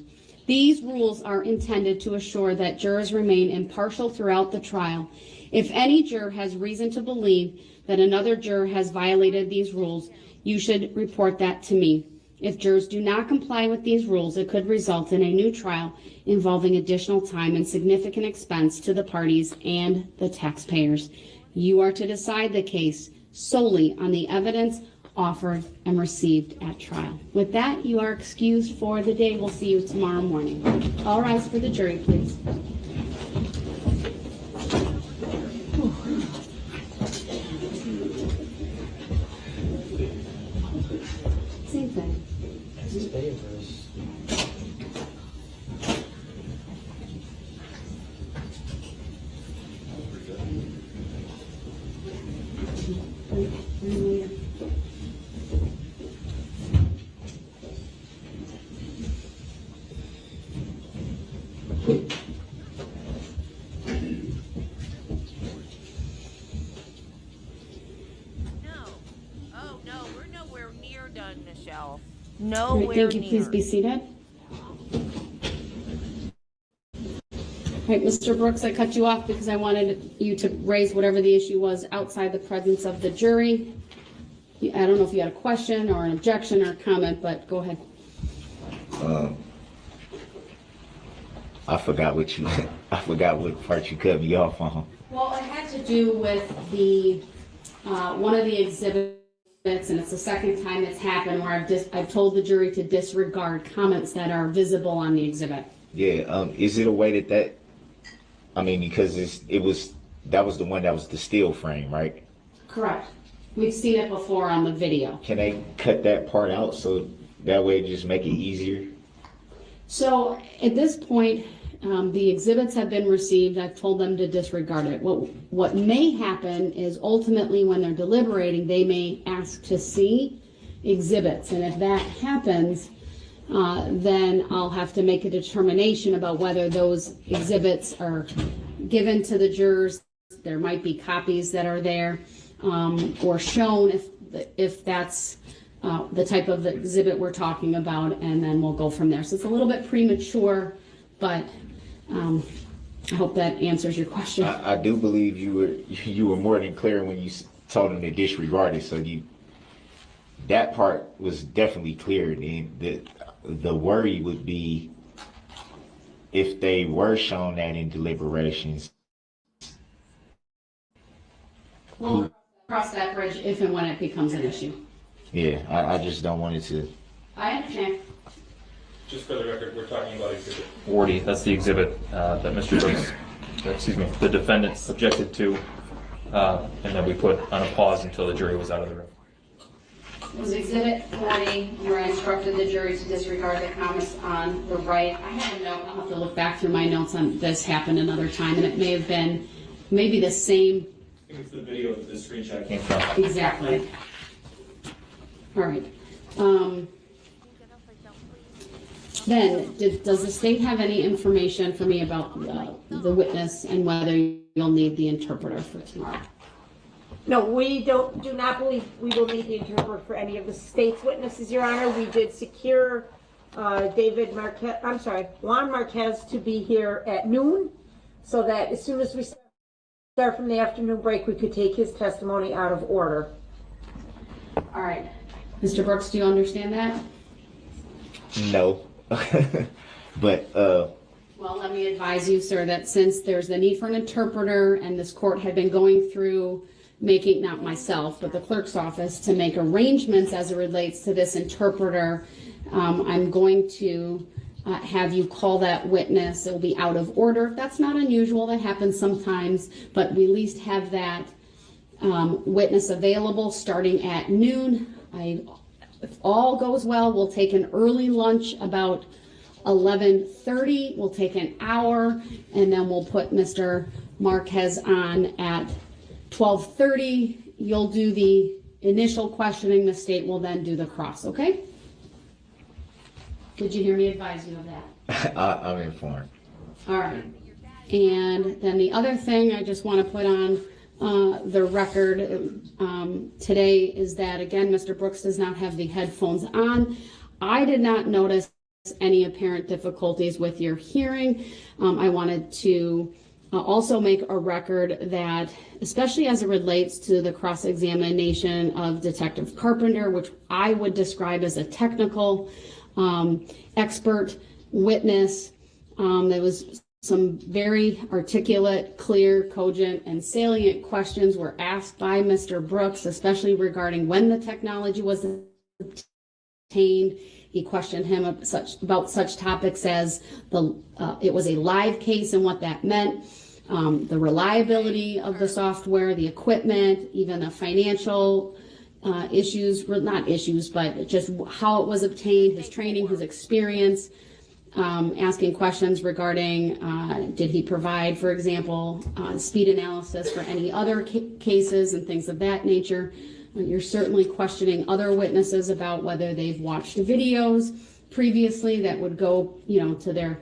These rules are intended to assure that jurors remain impartial throughout the trial. If any juror has reason to believe that another juror has violated these rules, you should report that to me. If jurors do not comply with these rules, it could result in a new trial involving additional time and significant expense to the parties and the taxpayers. You are to decide the case solely on the evidence offered and received at trial. With that, you are excused for the day. We'll see you tomorrow morning. All rise for the jury, please. Same thing. Michelle. All Nowhere right, thank you. near. Please be seated. All right, Mr. Brooks, I cut you off because I wanted you to raise whatever the issue was outside the presence of the jury. I don't know if you had a question or an objection or a comment, but go ahead. I forgot what part you cut me off on. Well, it had to do with the one of the exhibits, and it's the second time it's happened where I've told the jury to disregard comments that are visible on the exhibit. Yeah. Is it a way that I mean, because that was the one that was the steel frame, right? Correct. We've seen it before on the video. Can they cut that part out so that way just make it easier? So at this point, the exhibits have been received. I've told them to disregard it. What may happen is ultimately when they're deliberating, they may ask to see exhibits. And if that happens, then I'll have to make a determination about whether those exhibits are given to the jurors. There might be copies that are there, or shown if that's the type of exhibit we're talking about, and then we'll go from there. So it's a little bit premature, but I hope that answers your question. I do believe you were more than clear when you told them to disregard it. So that part was definitely clear. The worry would be if they were shown that in deliberations. We'll cross that bridge if and when it becomes an issue. Yeah, I just don't want it to. I understand. Just for the record, we're talking about Exhibit 40. That's the exhibit that Mr. Brooks, the defendant objected to, and then we put on a pause until the jury was out of the room. It was Exhibit 40. You were instructed the jury to disregard the comments on the right. I have a note. I'll have to look back through my notes on this happened another time, and it may have been maybe the same. I think it's the video that the screenshot came from. Exactly. All right. Then, does the state have any information for me about the witness and whether you'll need the interpreter for tomorrow? No, we do not believe we will need the interpreter for any of the state's witnesses, Your Honor. We did secure Juan Marquez to be here at noon, so that as soon as we start from the afternoon break, we could take his testimony out of order. All right. Mr. Brooks, do you understand that? No. But well, let me advise you, sir, that since there's the need for an interpreter and this court had been going through making, not myself, but the clerk's office, to make arrangements as it relates to this interpreter, I'm going to have you call that witness. It will be out of order. That's not unusual. That happens sometimes, but we at least have that witness available starting at noon. If all goes well, we'll take an early lunch about 11:30. We'll take an hour, and then we'll put Mr. Marquez on at 12:30. You'll do the initial questioning. The state will then do the cross, okay? Did you hear me advise you of that? I'm informed. All right. And then the other thing I just want to put on the record today is that, again, Mr. Brooks does not have the headphones on. I did not notice any apparent difficulties with your hearing. I wanted to also make a record that, especially as it relates to the cross-examination of Detective Carpenter, which I would describe as a technical expert witness, there was some very articulate, clear, cogent, and salient questions were asked by Mr. Brooks, especially regarding when the technology was obtained. He questioned him about such topics as it was a live case and what that meant, the reliability of the software, the equipment, even the financial issues, not issues, but just how it was obtained, his training, his experience, asking questions regarding did he provide, for example, speed analysis for any other cases and things of that nature. You're certainly questioning other witnesses about whether they've watched videos previously that would go, to their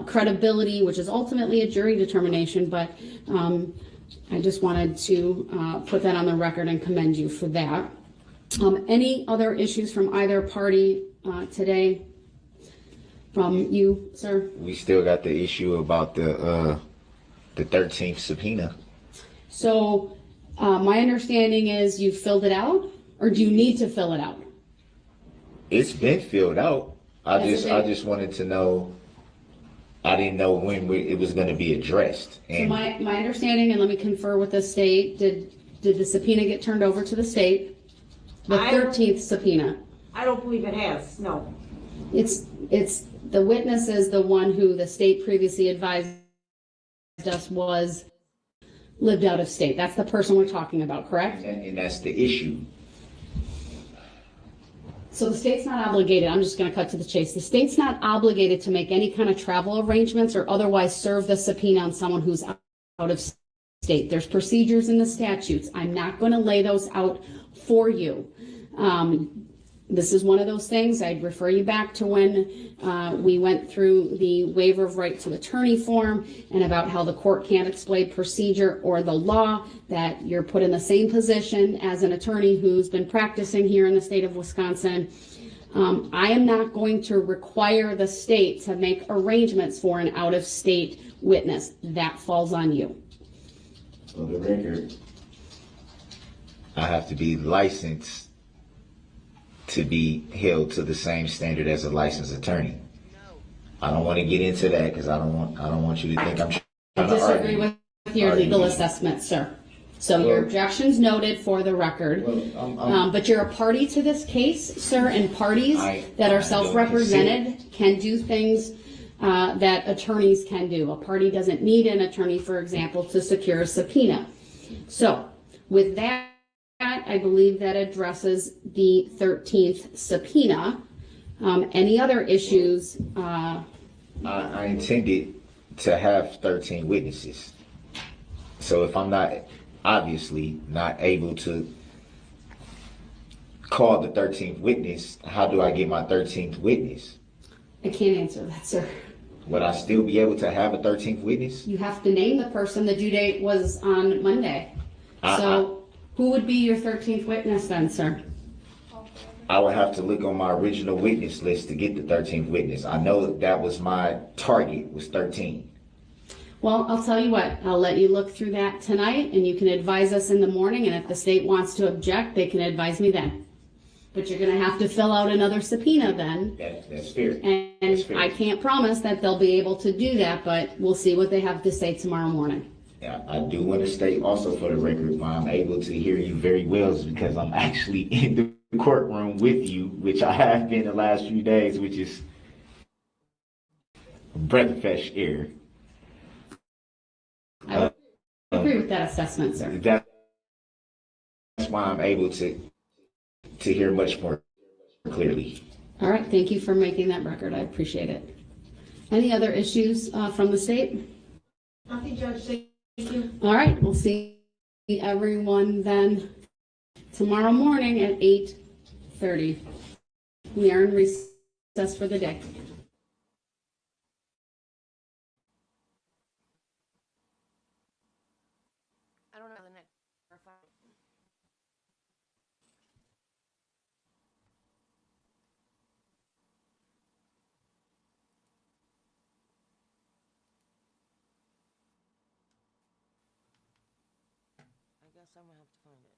credibility, which is ultimately a jury determination. But I just wanted to put that on the record and commend you for that. Any other issues from either party today? From you, sir? We still got the issue about the 13th subpoena. So my understanding is you filled it out, or do you need to fill it out? It's been filled out. I just wanted to know. I didn't know when it was going to be addressed. And so my understanding, and let me confer with the state, did the subpoena get turned over to the state? The 13th subpoena. I don't believe it has, no. It's the witness is the one who the state previously advised us was lived out of state. That's the person we're talking about, correct? And that's the issue. So the state's not obligated, I'm just going to cut to the chase. The state's not obligated to make any kind of travel arrangements or otherwise serve the subpoena on someone who's out of state. There's procedures in the statutes. I'm not going to lay those out for you. This is one of those things. I'd refer you back to when we went through the waiver of right to attorney form and about how the court can't explain procedure or the law, that you're put in the same position as an attorney who's been practicing here in the state of Wisconsin. I am not going to require the state to make arrangements for an out-of-state witness. That falls on you. For the record, I have to be licensed to be held to the same standard as a licensed attorney. I don't want to get into that because I don't want you to think I'm trying I to disagree argue. with your legal assessment, sir. So your objection's noted for the record. But you're a party to this case, sir, and parties that are self-represented can do things that attorneys can do. A party doesn't need an attorney, for example, to secure a subpoena. So with that, I believe that addresses the 13th subpoena. Any other issues? I intended to have 13 witnesses. So if I'm obviously not able to call the 13th witness, how do I get my 13th witness? I can't answer that, sir. Would I still be able to have a 13th witness? You have to name the person. The due date was on Monday. Who would be your 13th witness then, sir? I would have to look on my original witness list to get the 13th witness. I know that was my target, was 13. Well, I'll tell you what, I'll let you look through that tonight and you can advise us in the morning, and if the state wants to object, they can advise me then. But you're going to have to fill out another subpoena then. That's fair. And That's fair. I can't promise that they'll be able to do that, but we'll see what they have to say tomorrow morning. Yeah, I do want to state also for the record why I'm able to hear you very well is because I'm actually in the courtroom with you, which I have been the last few days, which is a breath of fresh air. I agree with that assessment, sir. That's why I'm able to hear much more clearly. All right, thank you for making that record. I appreciate it. Any other issues from the state? Nothing, Judge. Thank you. All right, we'll see everyone then tomorrow morning at 8:30. We are in recess for the day. I don't know the next. I'm gonna have to find it.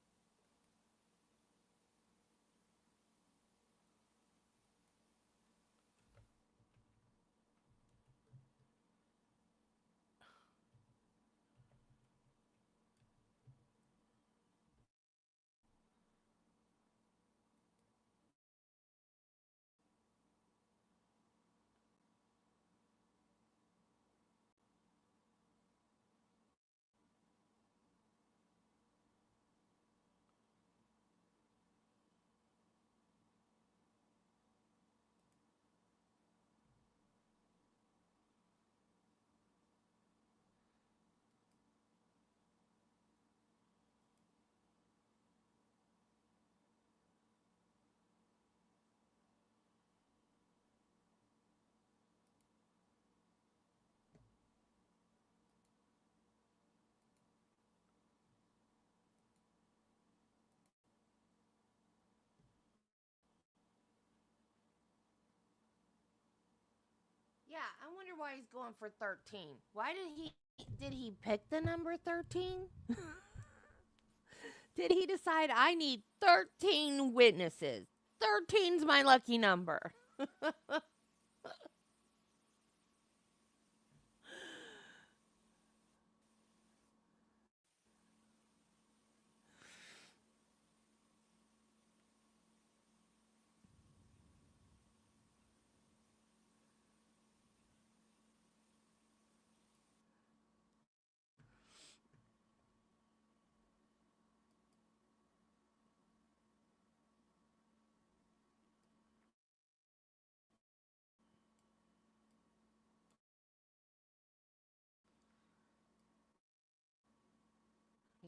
Yeah, I wonder why he's going for 13. Why did he pick the number 13? Did he decide I need 13 witnesses? 13's my lucky number.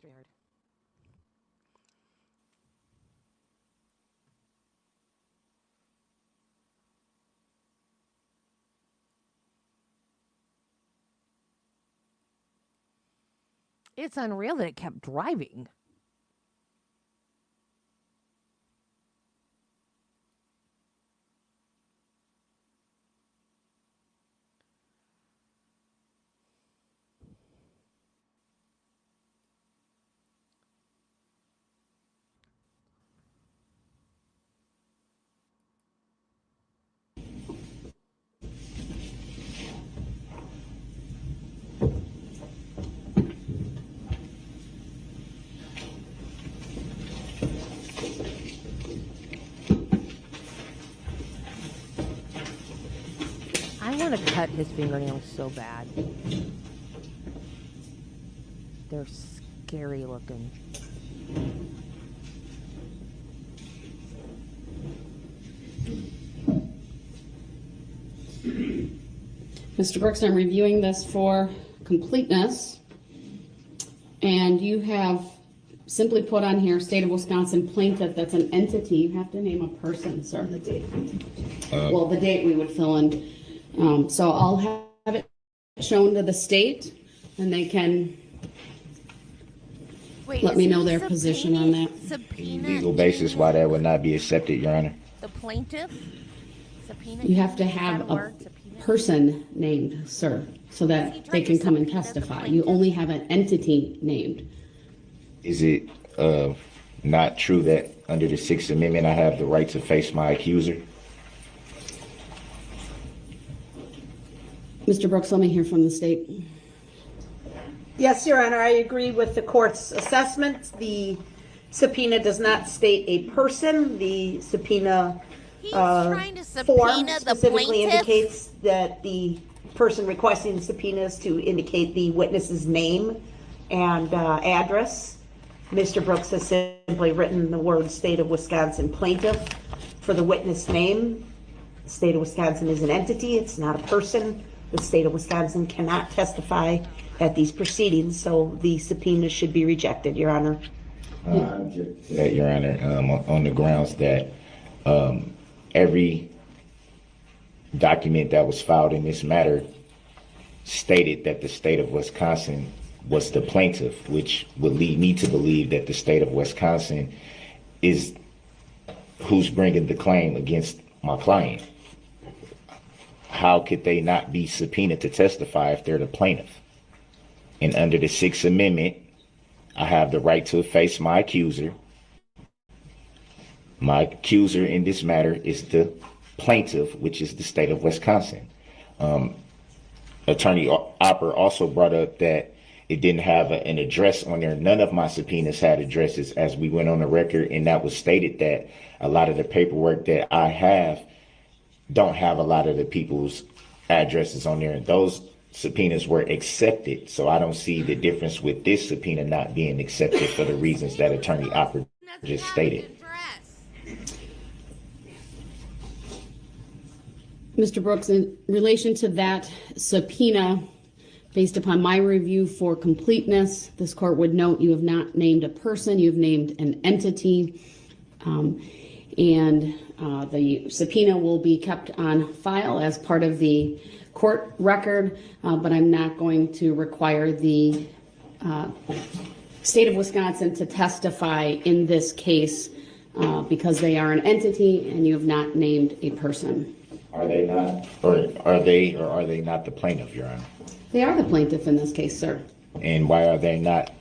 Weird. It's unreal that it kept driving. I want to cut his fingernails so bad. They're scary looking. Mr. Brooks, I'm reviewing this for completeness, and you have simply put on here, State of Wisconsin plaintiff. That's an entity. You have to name a person, sir. The date. Well, the date we would fill in. So I'll have it shown to the state, and they can let me know their position on that. Legal basis why that would not be accepted, Your Honor. The plaintiff? Subpoena? You have to have a person named, sir, so that they can come and testify. You only have an entity named. Is it not true that under the Sixth Amendment I have the right to face my accuser? Mr. Brooks, let me hear from the state. Yes, Your Honor, I agree with the court's assessment. The subpoena does not state a person. The subpoena trying to form subpoena the specifically plaintiff? indicates that the person requesting the subpoena is to indicate the witness's name and address. Mr. Brooks has simply written the word State of Wisconsin plaintiff for the witness name. The State of Wisconsin is an entity, it's not a person. The State of Wisconsin cannot testify at these proceedings, so the subpoena should be rejected, Your Honor. Your Honor, on the grounds that every document that was filed in this matter stated that the State of Wisconsin was the plaintiff, which would lead me to believe that the State of Wisconsin is who's bringing the claim against my client. How could they not be subpoenaed to testify if they're the plaintiff? And under the Sixth Amendment, I have the right to face my accuser. My accuser in this matter is the plaintiff, which is the state of Wisconsin. Attorney Opper also brought up that it didn't have an address on there. None of my subpoenas had addresses, as we went on the record, and that was stated that a lot of the paperwork that I have don't have a lot of the people's addresses on there, and those subpoenas were accepted. So I don't see the difference with this subpoena not being accepted for the reasons that Attorney Opper just stated. Mr. Brooks, in relation to that subpoena, based upon my review for completeness, this court would note you have not named a person, you have named an entity, and the subpoena will be kept on file as part of the court record, but I'm not going to require the state of Wisconsin to testify in this case because they are an entity and you have not named a person. Are they not, or are they not the plaintiff, Your Honor? They are the plaintiff in this case, sir. And why are they not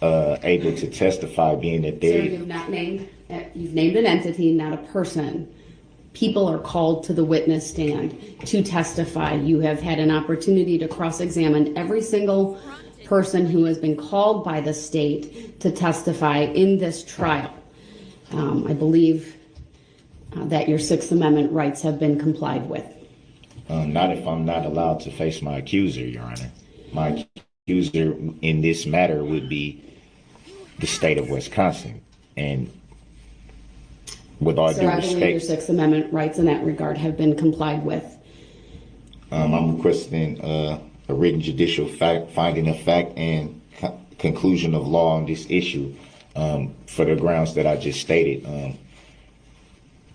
able to testify, being that Sir, you've named an entity, not a person. People are called to the witness stand to testify. You have had an opportunity to cross-examine every single person who has been called by the state to testify in this trial. I believe that your Sixth Amendment rights have been complied with. Not if I'm not allowed to face my accuser, Your Honor. My accuser in this matter would be the state of Wisconsin. And with all due Sir, I believe your respect, Sixth Amendment rights in that regard have been complied with. I'm requesting a written judicial finding of fact and conclusion of law on this issue for the grounds that I just stated.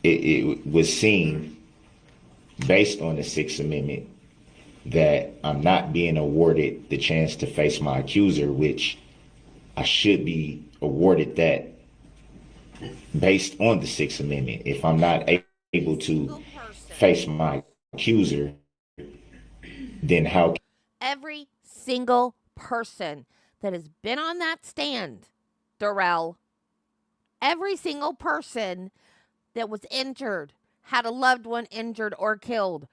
It was seen, based on the Sixth Amendment, that I'm not being awarded the chance to face my accuser, which I should be awarded that based on the Sixth Amendment. If I'm not able to face my accuser, then how? Every single person that has been on that stand, Darrell, every single person that was injured, had a loved one injured or killed,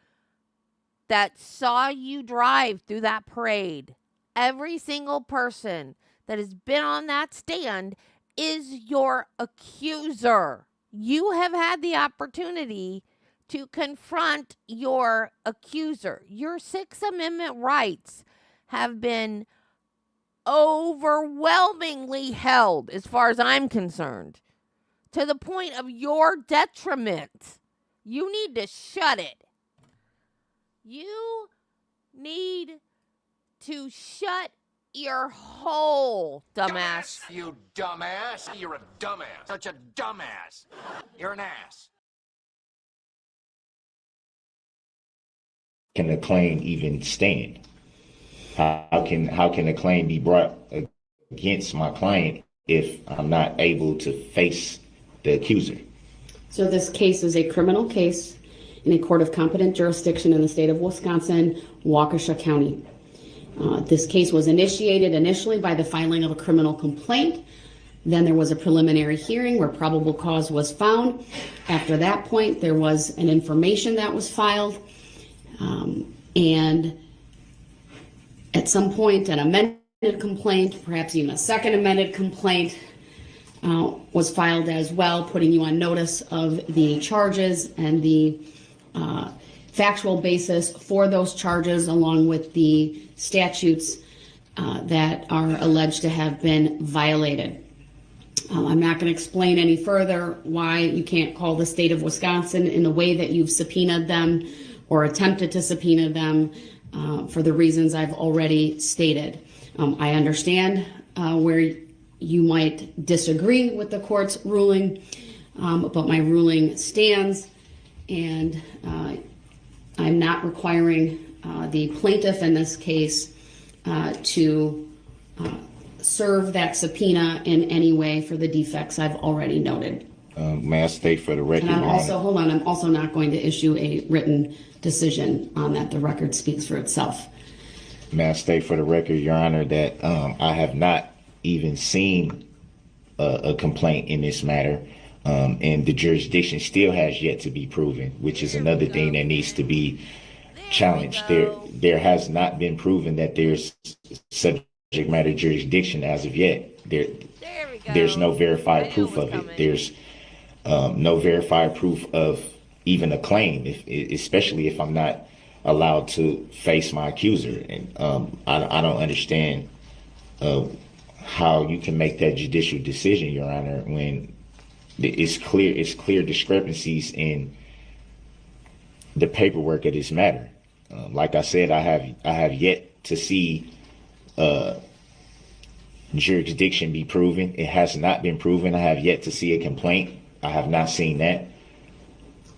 that saw you drive through that parade, every single person that has been on that stand is your accuser. You have had the opportunity to confront your accuser. Your Sixth Amendment rights have been overwhelmingly held, as far as I'm concerned, to the point of your detriment. You need to shut it. You need to shut your hole, dumbass. You dumbass. You're a dumbass. Such a dumbass. You're an ass. Can a claim even stand? How can a claim be brought against my client if I'm not able to face the accuser? So this case is a criminal case in a court of competent jurisdiction in the state of Wisconsin, Waukesha County. This case was initiated initially by the filing of a criminal complaint. Then there was a preliminary hearing where probable cause was found. After that point, there was an information that was filed. And at some point, an amended complaint, perhaps even a second amended complaint, was filed as well, putting you on notice of the charges and the factual basis for those charges, along with the statutes that are alleged to have been violated. I'm not going to explain any further why you can't call the state of Wisconsin in the way that you've subpoenaed them or attempted to subpoena them for the reasons I've already stated. I understand where you might disagree with the court's ruling, but my ruling stands, and I'm not requiring the plaintiff in this case to serve that subpoena in any way for the defects I've already noted. May I state for the record? And I'm also not going to issue a written decision on that. The record speaks for itself. May I state for the record, Your Honor, that I have not even seen a complaint in this matter. And the jurisdiction still has yet to be proven, which is another thing that needs to be challenged. There has not been proven that there's subject matter jurisdiction as of yet. There's no verified proof of it. There's no verified proof of even a claim, especially if I'm not allowed to face my accuser. And I don't understand how you can make that judicial decision, Your Honor, when it's clear discrepancies in the paperwork of this matter. Like I said, I have yet to see jurisdiction be proven. It has not been proven. I have yet to see a complaint. I have not seen that.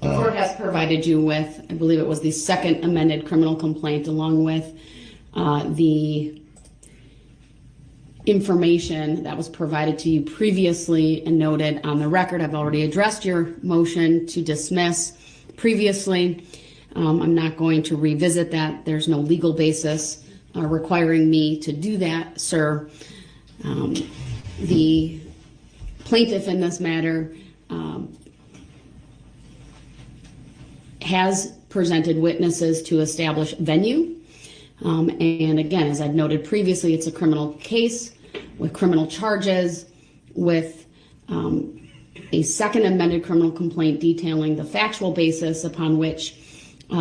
The court has provided you with, I believe it was the second amended criminal complaint, along with the information that was provided to you previously and noted on the record. I've already addressed your motion to dismiss previously. I'm not going to revisit that. There's no legal basis requiring me to do that, sir. The plaintiff in this matter has presented witnesses to establish venue. And again, as I've noted previously, it's a criminal case with criminal charges, with a second amended criminal complaint detailing the factual basis upon which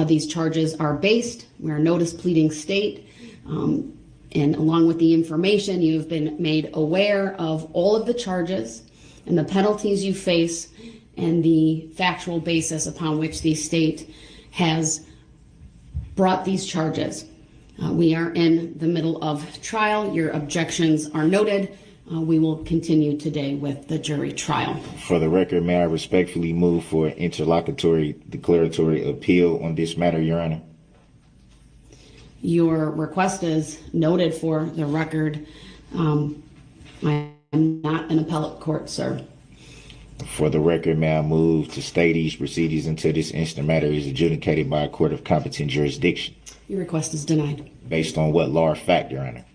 these charges are based. We're a notice pleading state. And along with the information, you've been made aware of all of the charges and the penalties you face and the factual basis upon which the state has brought these charges. We are in the middle of trial. Your objections are noted. We will continue today with the jury trial. For the record, may I respectfully move for interlocutory declaratory appeal on this matter, Your Honor? Your request is noted for the record. I am not an appellate court, sir. For the record, may I move to stay these proceedings until this instant matter is adjudicated by a court of competent jurisdiction? Your request is denied. Based on what law or fact, Your Honor?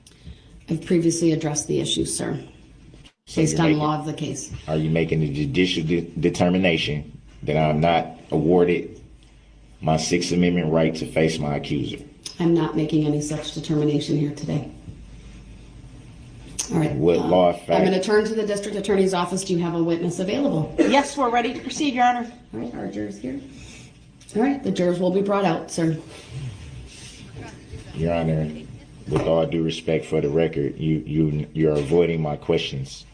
I've previously addressed the issue, sir. So based on law of the case. Are you making a judicial determination that I'm not awarded my Sixth Amendment right to face my accuser? I'm not making any such determination here today. All right. What law or fact? I'm going to turn to the district attorney's office. Do you have a witness available? Yes, we're ready to proceed, Your Honor. All right, our jurors here. All right, the jurors will be brought out, sir. Your Honor, with all due respect for the record, you're avoiding my questions.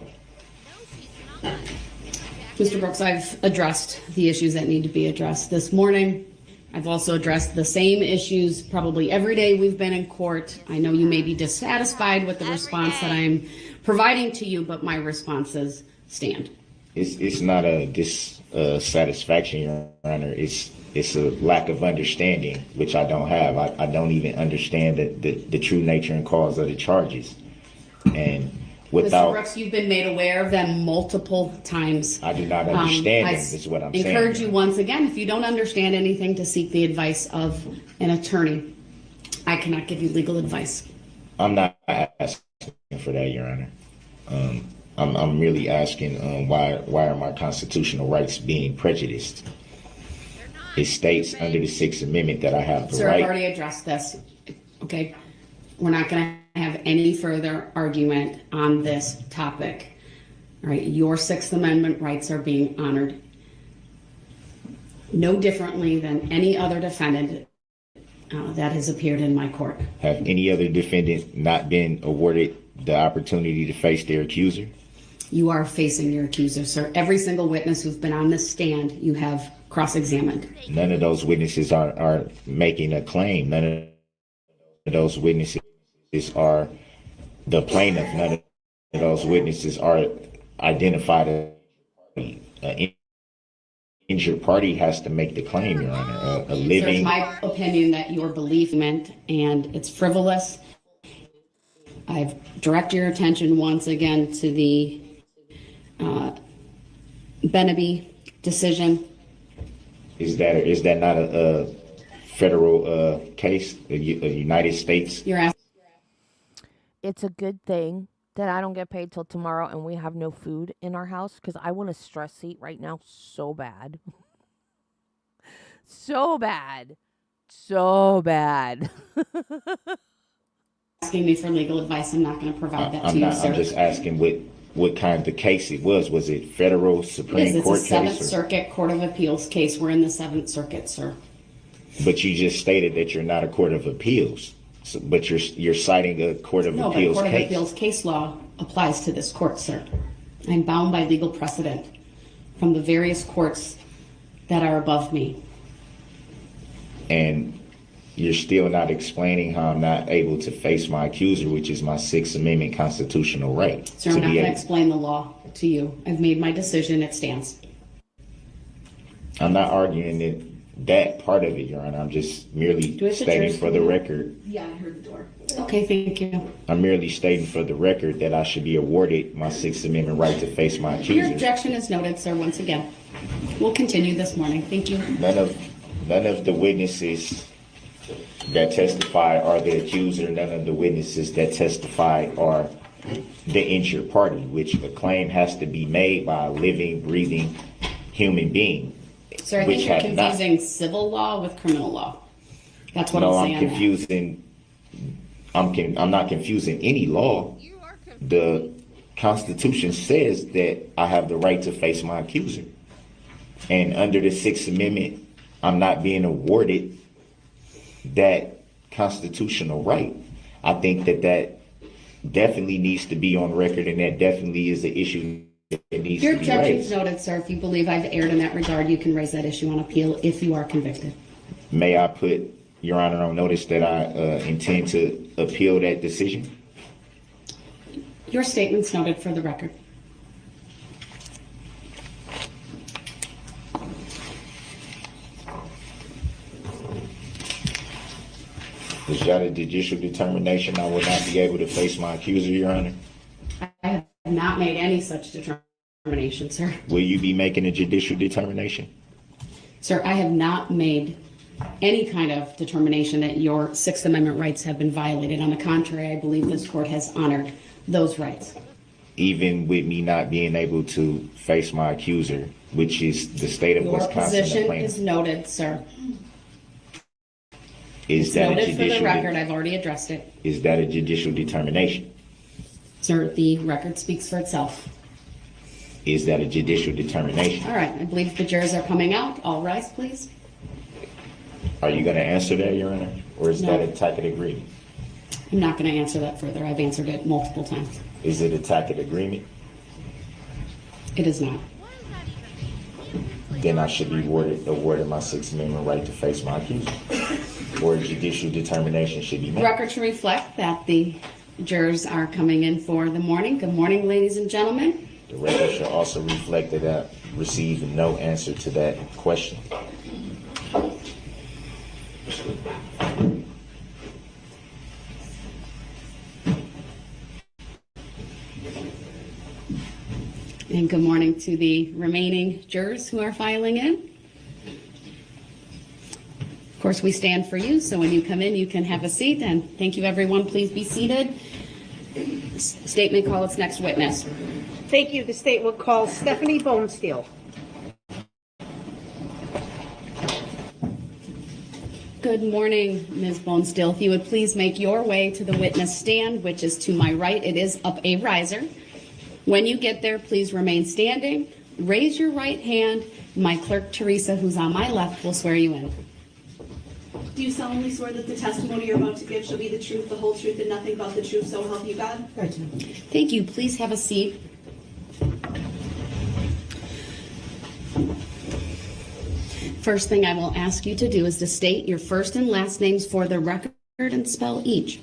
Mr. Brooks, I've addressed the issues that need to be addressed this morning. I've also addressed the same issues probably every day we've been in court. I know you may be dissatisfied with the response that I'm providing to you, but my responses stand. It's not a dissatisfaction, Your Honor. It's a lack of understanding, which I don't have. I don't even understand the true nature and cause of the charges. And without Mr. Brooks, you've been made aware of them multiple times. I do not understand them, is what I'm saying. I encourage you once again, if you don't understand anything, to seek the advice of an attorney. I cannot give you legal advice. I'm not asking for that, Your Honor. I'm really asking why are my constitutional rights being prejudiced? It states under the Sixth Amendment that I have the Sir, right. I've already addressed this. Okay, we're not going to have any further argument on this topic. All right, your Sixth Amendment rights are being honored no differently than any other defendant that has appeared in my court. Have any other defendant not been awarded the opportunity to face their accuser? You are facing your accuser, sir. Every single witness who's been on this stand, you have cross-examined. None of those witnesses are making a claim. None of those witnesses are the plaintiff. None of those witnesses are identified as an injured party has to make the claim, Your Honor. A living. Sir, it's my opinion that your belief meant, and it's frivolous. I've directed your attention once again to the Beneby decision. Is that not a federal case, a United States? You're asking. It's a good thing that I don't get paid till tomorrow and we have no food in our house? Because I want a stress seat right now so bad. So bad. So bad. Asking me for legal advice, I'm not going to provide that to you, sir. I'm just asking what kind of case it was. Was it federal Supreme Court It's a case? Seventh Circuit Court of Appeals case. We're in the Seventh Circuit, sir. But you just stated that you're not a court of appeals. So, but you're citing a court of appeals No, but Court case. of Appeals case law applies to this court, sir. I'm bound by legal precedent from the various courts that are above me. And you're still not explaining how I'm not able to face my accuser, which is my Sixth Amendment constitutional right. Sir, I'm not going to explain the law to you. I've made my decision. It stands. I'm not arguing that part of it, Your Honor. I'm just merely stating for the record. Yeah, I heard the door. Okay, thank you. I'm merely stating for the record that I should be awarded my Sixth Amendment right to face my Your accuser. objection is noted, sir, once again. We'll continue this morning. Thank you. None of the witnesses that testify are the accuser. None of the witnesses that testify are the injured party, which a claim has to be made by a living, breathing human being. Sir, I think you're confusing civil law with criminal law. That's what I'm saying. No, I'm confusing. I'm not confusing any law. The Constitution says that I have the right to face my accuser. And under the Sixth Amendment, I'm not being awarded that constitutional right. I think that definitely needs to be on record, and that definitely is the issue that needs Your to be objection is raised. noted, sir. If you believe I've erred in that regard, you can raise that issue on appeal if you are convicted. May I put Your Honor on notice that I intend to appeal that decision? Your statement's noted for the record. Is that a judicial determination I will not be able to face my accuser, Your Honor? I have not made any such determination, sir. Will you be making a judicial determination? Sir, I have not made any kind of determination that your Sixth Amendment rights have been violated. On the contrary, I believe this court has honored those rights. Even with me not being able to face my accuser, which is the state of Your Wisconsin. position is noted, sir. Is that a Noted for the judicial? record. I've already addressed it. Is that a judicial determination? Sir, the record speaks for itself. Is that a judicial determination? All right, I believe the jurors are coming out. All rise, please. Are you going to answer that, Your Honor? Or is No. that a tacit agreement? I'm not going to answer that further. I've answered it multiple times. Is it a tacit agreement? It is not. Then I should be awarded my Sixth Amendment right to face my accuser. Or a judicial determination should be The made. record should reflect that the jurors are coming in for the morning. Good morning, ladies and gentlemen. The record should also reflect that I received no answer to that question. And good morning to the remaining jurors who are filing in. Of course, we stand for you, so when you come in, you can have a seat. And thank you, everyone. Please be seated. State may call its next witness. Thank you. The state will call Stephanie Bonesteel. Good morning, Ms. Bonesteel. If you would please make your way to the witness stand, which is to my right. It is up a riser. When you get there, please remain standing. Raise your right hand. My clerk, Teresa, who's on my left, will swear you in. Do you solemnly swear that the testimony you're about to give shall be the truth, the whole truth, and nothing but the truth, so help you God? Thank you. Please have a seat. First thing I will ask you to do is to state your first and last names for the record and spell each.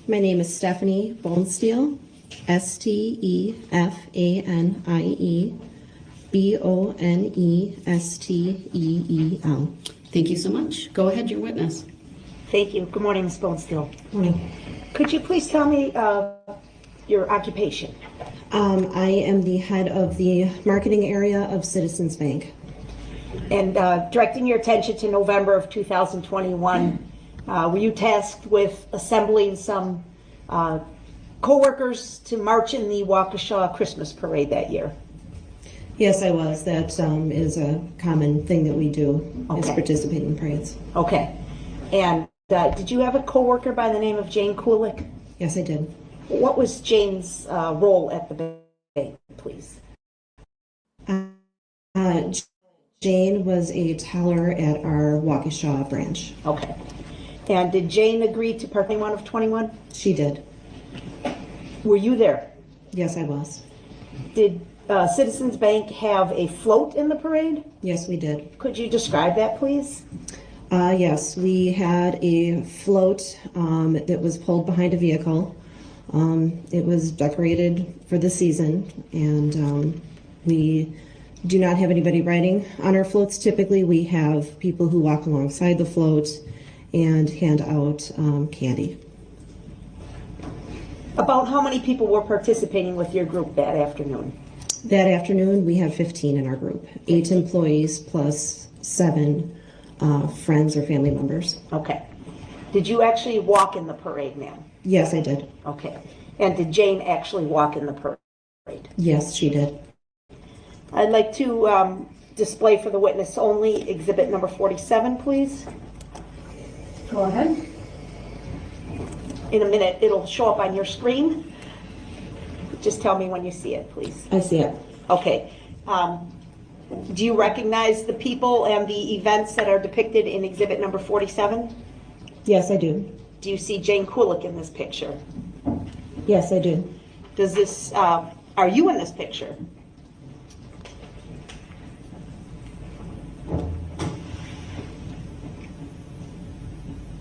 My name is Stephanie Bonesteel, Stefanie Bonesteel. Thank you so much. Go ahead, your witness. Thank you. Good morning, Ms. Bonesteel. Morning. Could you please tell me your occupation? I am the head of the marketing area of Citizens Bank. And directing your attention to November of 2021, were you tasked with assembling some co-workers to march in the Waukesha Christmas parade that year? Yes, I was. That is a common thing that we do, is participate in parades. Okay. And did you have a co-worker by the name of Jane Kulik? Yes, I did. What was Jane's role at the parade, please? Jane was a teller at our Waukesha branch. Okay. And did Jane agree to part 21 of 21? She did. Were you there? Yes, I was. Did Citizens Bank have a float in the parade? Yes, we did. Could you describe that, please? Yes, we had a float that was pulled behind a vehicle. It was decorated for the season, and we do not have anybody riding on our floats. Typically, we have people who walk alongside the float and hand out candy. About how many people were participating with your group that afternoon? That afternoon, we have 15 in our group, 8 employees plus 7 friends or family members. Okay. Did you actually walk in the parade, ma'am? Yes, I did. Okay. And did Jane actually walk in the parade? Yes, she did. I'd like to display for the witness only exhibit number 47, please. Go ahead. In a minute, it'll show up on your screen. Just tell me when you see it, please. I see it. Okay. Do you recognize the people and the events that are depicted in exhibit number 47? Yes, I do. Do you see Jane Kulik in this picture? Yes, I do. Does this, are you in this picture?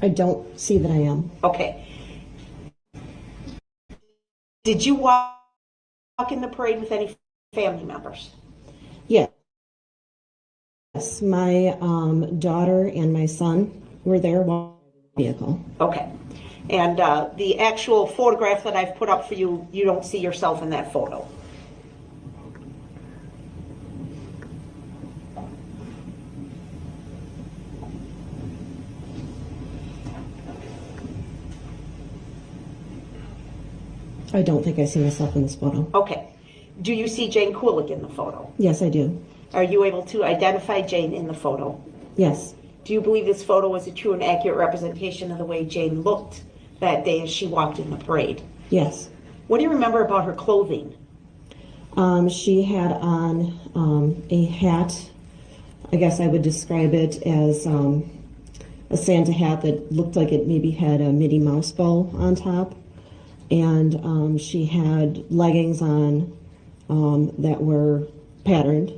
I don't see that I am. Okay. Did you walk in the parade with any family members? Yes. Yes, my daughter and my son were there while the vehicle. Okay. And the actual photograph that I've put up for you, you don't see yourself in that photo? I don't think I see myself in this photo. Okay. Do you see Jane Kulik in the photo? Yes, I do. Are you able to identify Jane in the photo? Yes. Do you believe this photo was a true and accurate representation of the way Jane looked that day as she walked in the parade? Yes. What do you remember about her clothing? She had on a hat. I guess I would describe it as a Santa hat that looked like it maybe had a Mickey Mouse bow on top. And she had leggings on that were patterned.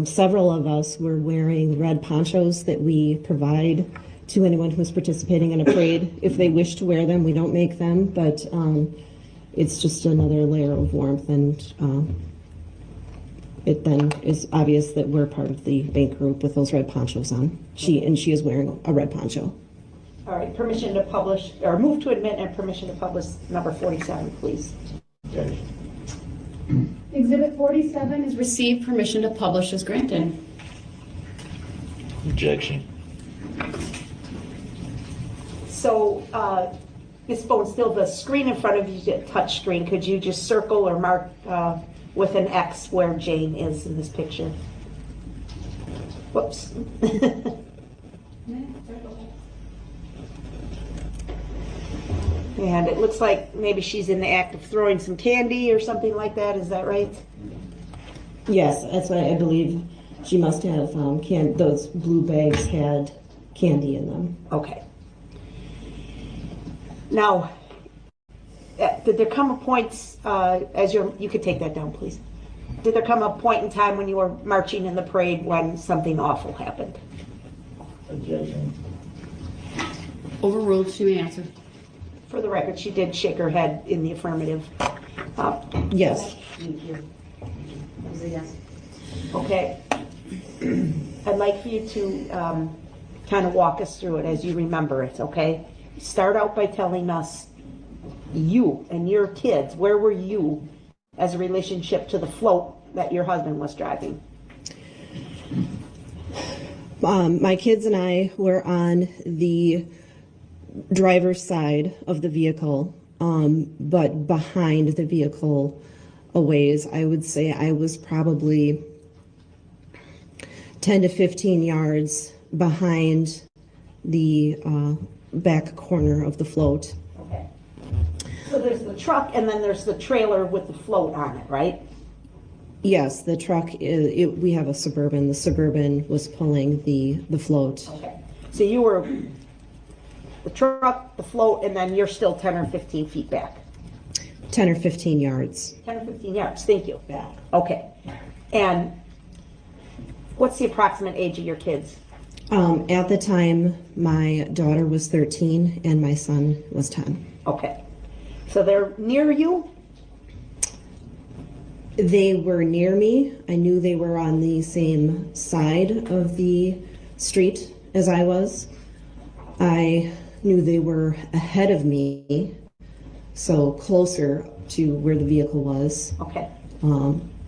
Several of us were wearing red ponchos that we provide to anyone who's participating in a parade. If they wish to wear them, we don't make them, but it's just another layer of warmth, and it then is obvious that we're part of the bank group with those red ponchos on. She is wearing a red poncho. All right, permission to publish, or move to admit and permission to publish number 47, please. Okay. Exhibit 47 is received. Permission to publish is granted. Objection. So, Ms. Bonesteel, the screen in front of you is a touch screen. Could you just circle or mark with an X where Jane is in this picture? Whoops. And it looks like maybe she's in the act of throwing some candy or something like that. Is that right? Yes, that's what I believe. She must have those blue bags had candy in them. Okay. Now, did there come a point you could take that down, please. Did there come a point in time when you were marching in the parade when something awful happened? Objection. Overruled. She may answer. For the record, she did shake her head in the affirmative. Yes. Yes. Okay. I'd like for you to kind of walk us through it as you remember it, okay? Start out by telling us, you and your kids, where were you as a relationship to the float that your husband was driving? My kids and I were on the driver's side of the vehicle, but behind the vehicle a ways. I would say I was probably 10 to 15 yards behind the back corner of the float. Okay. So there's the truck and then there's the trailer with the float on it, right? Yes, the truck, we have a Suburban. The Suburban was pulling the float. Okay. So you were the truck, the float, and then you're still 10 or 15 feet back. 10 or 15 yards. 10 or 15 yards, thank you. Back. Okay. And what's the approximate age of your kids? At the time, my daughter was 13 and my son was 10. Okay. So they're near you? They were near me. I knew they were on the same side of the street as I was. I knew they were ahead of me, so closer to where the vehicle was. Okay.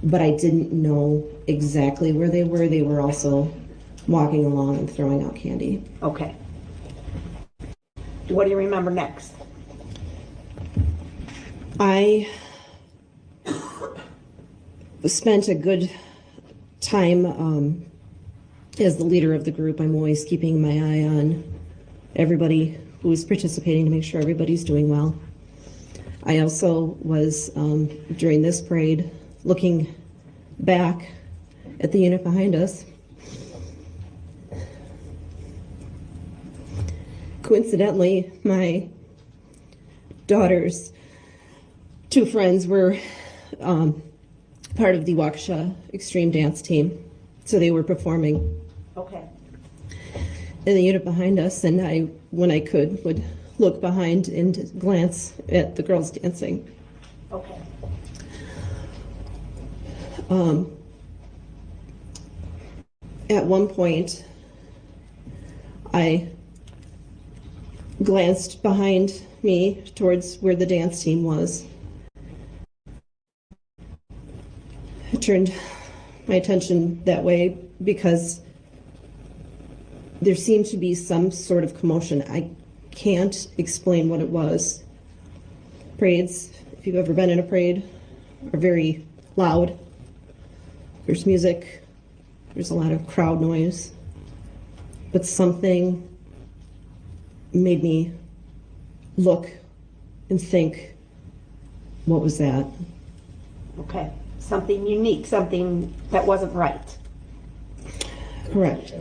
But I didn't know exactly where they were. They were also walking along and throwing out candy. Okay. What do you remember next? I spent a good time as the leader of the group. I'm always keeping my eye on everybody who is participating to make sure everybody's doing well. I also was, during this parade, looking back at the unit behind us. Coincidentally, my daughter's two friends were part of the Waukesha extreme dance team, so they were performing Okay. in the unit behind us, and I, when I could, would look behind and glance at the girls dancing. Okay. At one point, I glanced behind me towards where the dance team was. I turned my attention that way because there seemed to be some sort of commotion. I can't explain what it was. Parades, if you've ever been in a parade, are very loud. There's music, there's a lot of crowd noise, but something made me look and think, what was that? Okay. Something unique, something that wasn't right. Correct.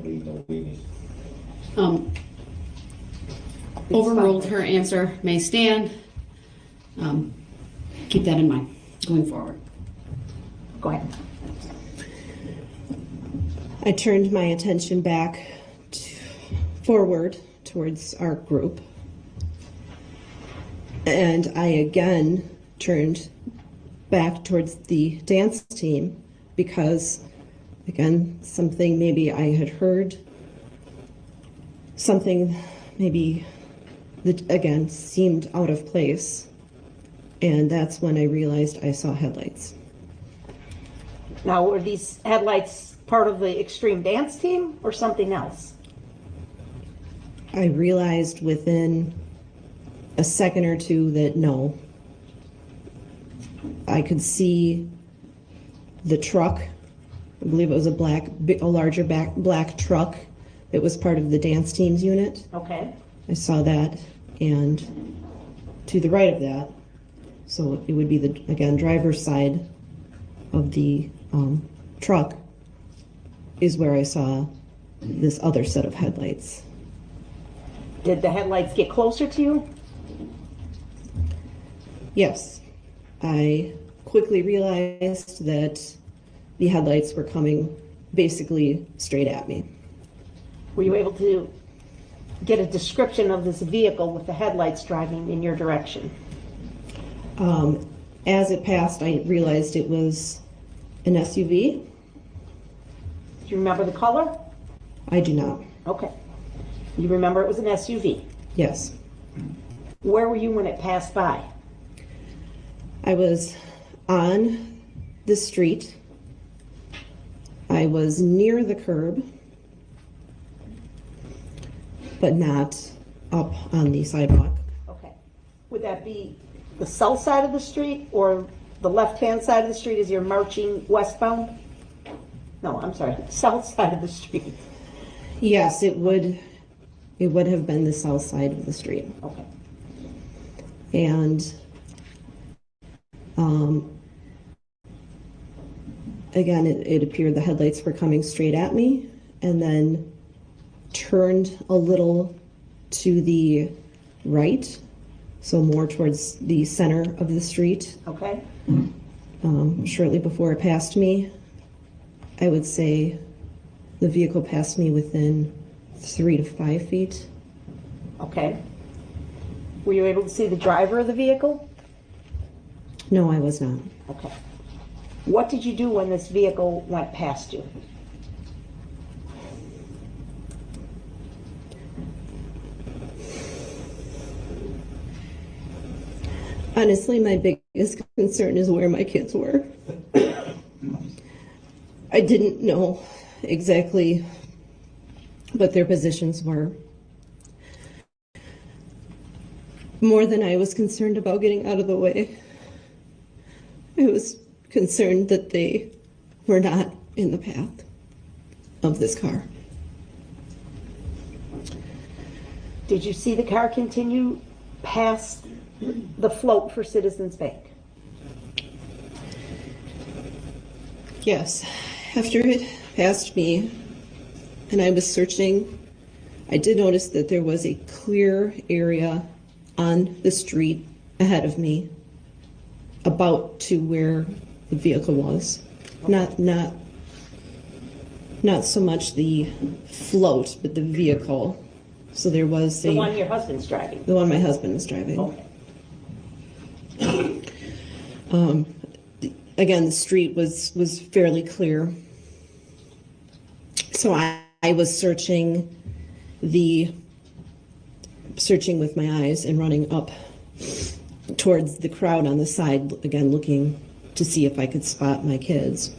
Overruled, her answer may stand. Keep that in mind going forward. Go ahead. I turned my attention back forward towards our group, and I again turned back towards the dance team because, again, something maybe I had heard, something maybe that again seemed out of place, and that's when I realized I saw headlights. Now, were these headlights part of the extreme dance team or something else? I realized within a second or two that no. I could see the truck. I believe it was a larger black truck that was part of the dance team's unit. Okay. I saw that, and to the right of that, so it would be the, again, driver's side of the truck is where I saw this other set of headlights. Did the headlights get closer to you? Yes. I quickly realized that the headlights were coming basically straight at me. Were you able to get a description of this vehicle with the headlights driving in your direction? As it passed, I realized it was an SUV. Do you remember the color? I do not. Okay. You remember it was an SUV? Yes. Where were you when it passed by? I was on the street. I was near the curb, but not up on the sidewalk. Okay. Would that be the south side of the street or the left-hand side of the street as you're marching westbound? No, I'm sorry, south side of the street. Yes, it would have been the south side of the street. Okay. And again, it appeared the headlights were coming straight at me and then turned a little to the right, so more towards the center of the street. Okay. Shortly before it passed me, I would say the vehicle passed me within 3 to 5 feet. Okay. Were you able to see the driver of the vehicle? No, I was not. Okay. What did you do when this vehicle went past you? Honestly, my biggest concern is where my kids were. I didn't know exactly what their positions were. More than I was concerned about getting out of the way, I was concerned that they were not in the path of this car. Did you see the car continue past the float for Citizens Bank? Yes. After it passed me and I was searching, I did notice that there was a clear area on the street ahead of me, about to where the vehicle was. Not so much the float, but the vehicle. So there was The one your husband's driving? the one my husband was driving. Okay. Again, the street was fairly clear. So I was searching with my eyes and running up towards the crowd on the side, again looking to see if I could spot my kids.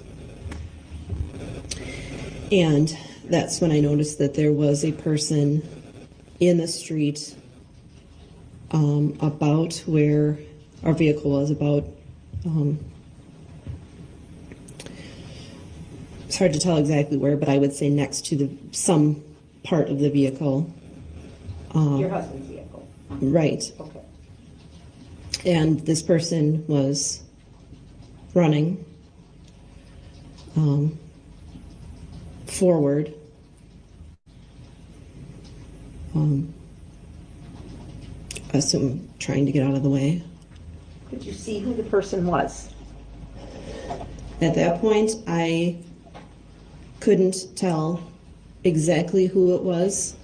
And that's when I noticed that there was a person in the street about where our vehicle was, about it's hard to tell exactly where, but I would say next to some part of the vehicle. Your husband's vehicle? Right. Okay. And this person was running forward. I assume trying to get out of the way. Could you see who the person was? At that point, I couldn't tell exactly who it was.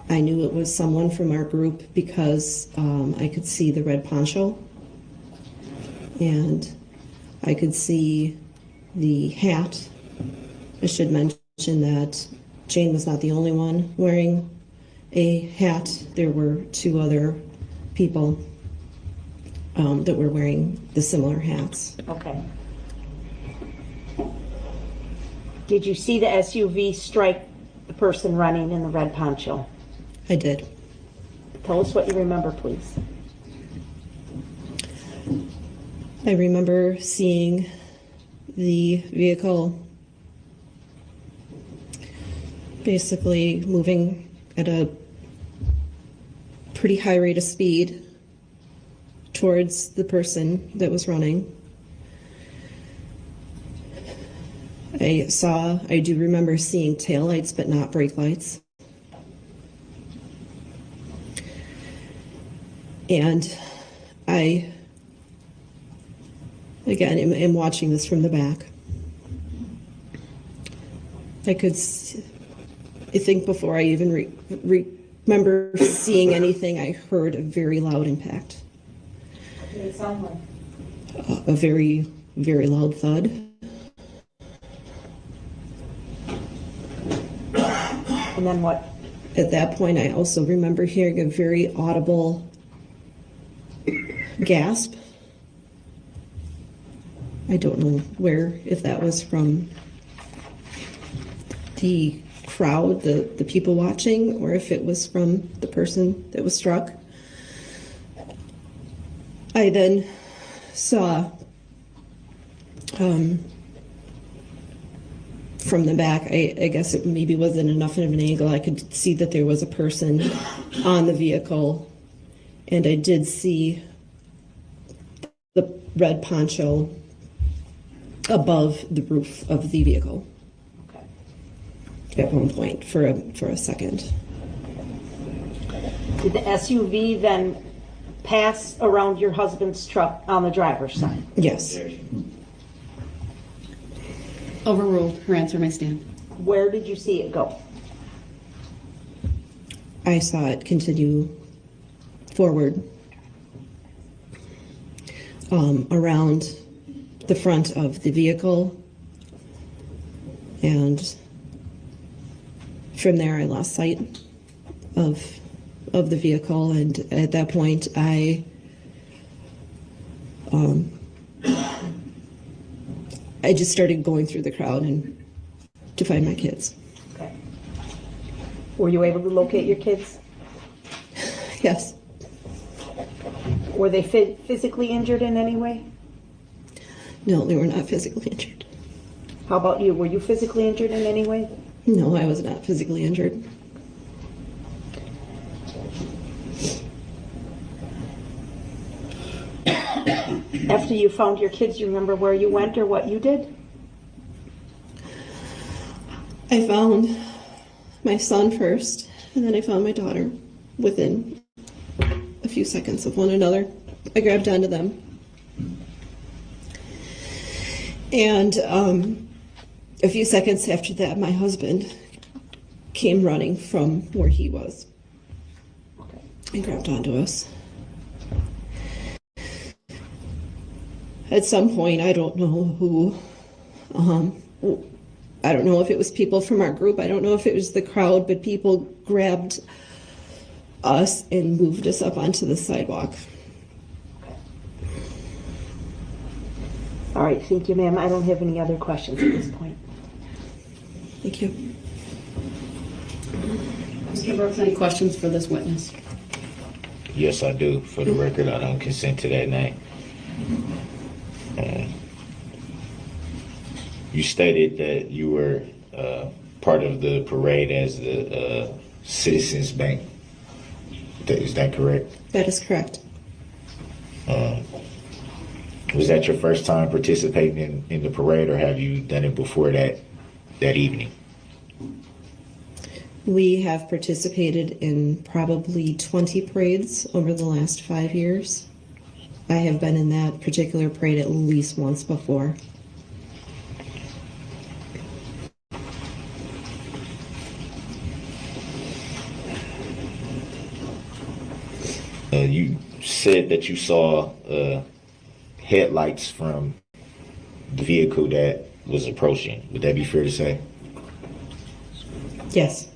I knew it was someone from our group because I could see the red poncho and I could see the hat. I should mention that Jane was not the only one wearing a hat. There were 2 other people that were wearing the similar hats. Okay. Did you see the SUV strike the person running in the red poncho? I did. Tell us what you remember, please. I remember seeing the vehicle basically moving at a pretty high rate of speed towards the person that was running. I do remember seeing taillights, but not brake lights. And I, again, am watching this from the back. I think before I even remember seeing anything, I heard a very loud impact. What did it sound like? A very, very loud thud. And then what? At that point, I also remember hearing a very audible gasp. I don't know if that was from the crowd, the people watching, or if it was from the person that was struck. I then saw from the back, I guess it maybe wasn't enough of an angle. I could see that there was a person on the vehicle, and I did see the red poncho above the roof of the vehicle at one point for a second. Did the SUV then pass around your husband's truck on the driver's side? Yes. Overruled. Her answer may stand. Where did you see it go? I saw it continue forward around the front of the vehicle, and from there I lost sight of the vehicle, and at that point I just started going through the crowd and to find my kids. Okay. Were you able to locate your kids? Yes. Were they physically injured in any way? No, they were not physically injured. How about you? Were you physically injured in any way? No, I was not physically injured. After you found your kids, you remember where you went or what you did? I found my son first, and then I found my daughter within a few seconds of one another. I grabbed onto them. And a few seconds after that, my husband came running from where he was and grabbed onto us. At some point, I don't know who, I don't know if it was people from our group, I don't know if it was the crowd, but people grabbed us and moved us up onto the sidewalk. All right, thank you, ma'am. I don't have any other questions at this point. Thank you. Mr. Brooks, any questions for this witness? Yes, I do. For the record, I don't consent to that name. You stated that you were part of the parade as the Citizens Bank. Is that correct? That is correct. Was that your first time participating in the parade, or have you done it before that evening? We have participated in probably 20 parades over the last 5 years. I have been in that particular parade at least once before. You said that you saw headlights from the vehicle that was approaching. Would that be fair to say? Yes.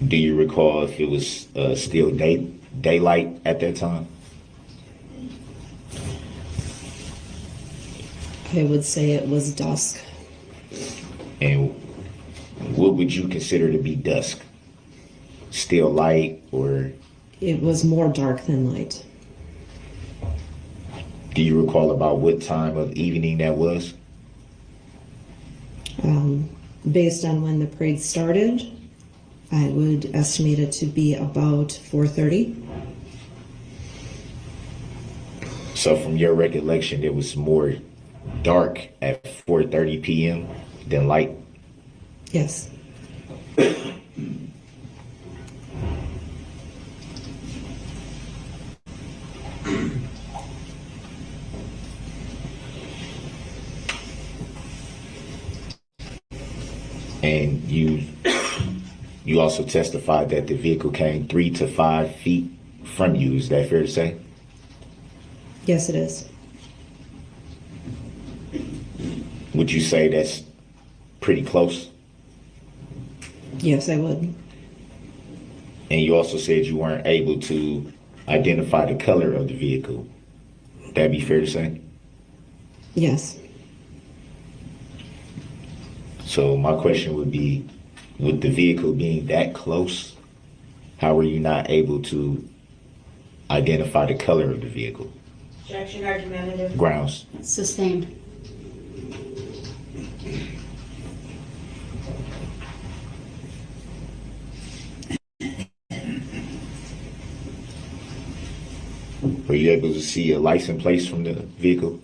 Do you recall if it was still daylight at that time? I would say it was dusk. And what would you consider to be dusk? Still light, or? It was more dark than light. Do you recall about what time of evening that was? Based on when the parade started, I would estimate it to be about 4:30. So from your recollection, it was more dark at 4:30 p.m. than light? Yes. And you also testified that the vehicle came 3 to 5 feet from you. Is that fair to say? Yes, it is. Would you say that's pretty close? Yes, I would. And you also said you weren't able to identify the color of the vehicle. Would that be fair to say? Yes. So my question would be, With the vehicle being that close, how were you not able to identify the color of the vehicle? Objection argumentative. Grounds. Sustained. Were you able to see a license plate from the vehicle?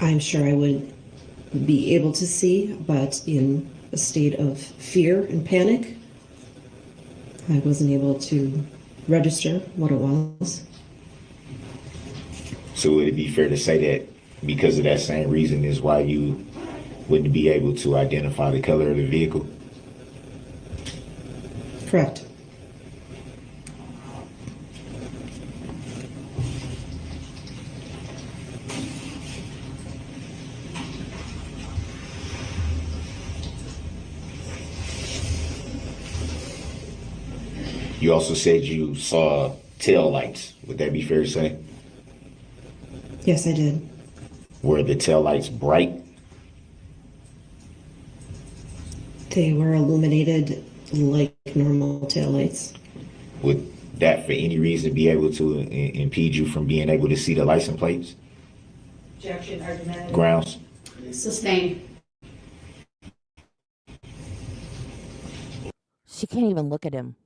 I'm sure I would be able to see, but in a state of fear and panic, I wasn't able to register what it was. So would it be fair to say that because of that same reason is why you wouldn't be able to identify the color of the vehicle? Correct. You also said you saw tail lights. Would that be fair to say? Yes, I did. Were the tail lights bright? They were illuminated like normal taillights. Would that for any reason be able to impede you from being able to see the license plates? Objection argumentative. Grounds. Sustained. She can't even look at him.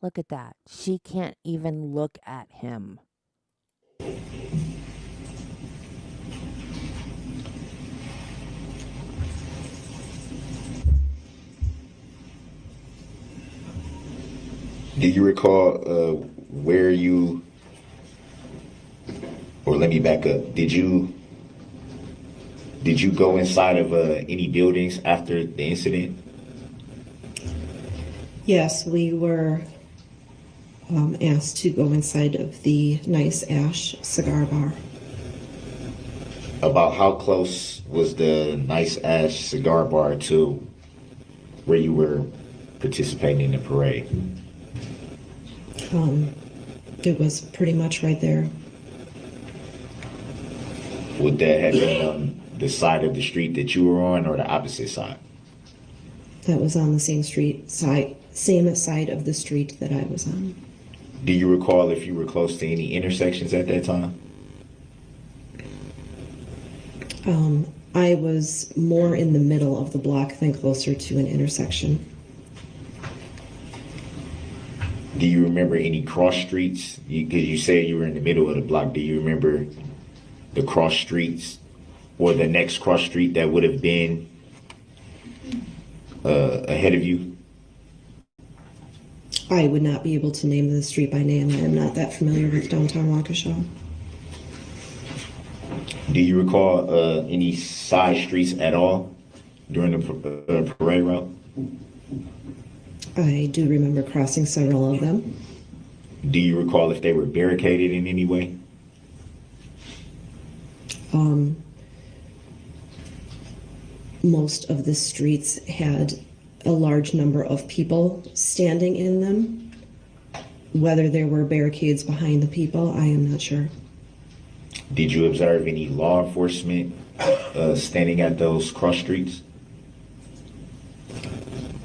Look at that. She can't even look at him. Do you recall where you, or let me back up, did you go inside of any buildings after the incident? Yes, we were asked to go inside of the Nice Ash cigar bar. About how close was the Nice Ash cigar bar to where you were participating in the parade? It was pretty much right there. Would that have been on the side of the street that you were on or the opposite side? That was on the same side of the street that I was on. Do you recall if you were close to any intersections at that time? I was more in the middle of the block than closer to an intersection. Do you remember any cross streets? Because you said you were in the middle of the block. Do you remember the cross streets or the next cross street that would have been ahead of you? I would not be able to name the street by name. I am not that familiar with downtown Waukesha. Do you recall any side streets at all during the parade route? I do remember crossing several of them. Do you recall if they were barricaded in any way? Most of the streets had a large number of people standing in them. Whether there were barricades behind the people, I am not sure. Did you observe any law enforcement standing at those cross streets?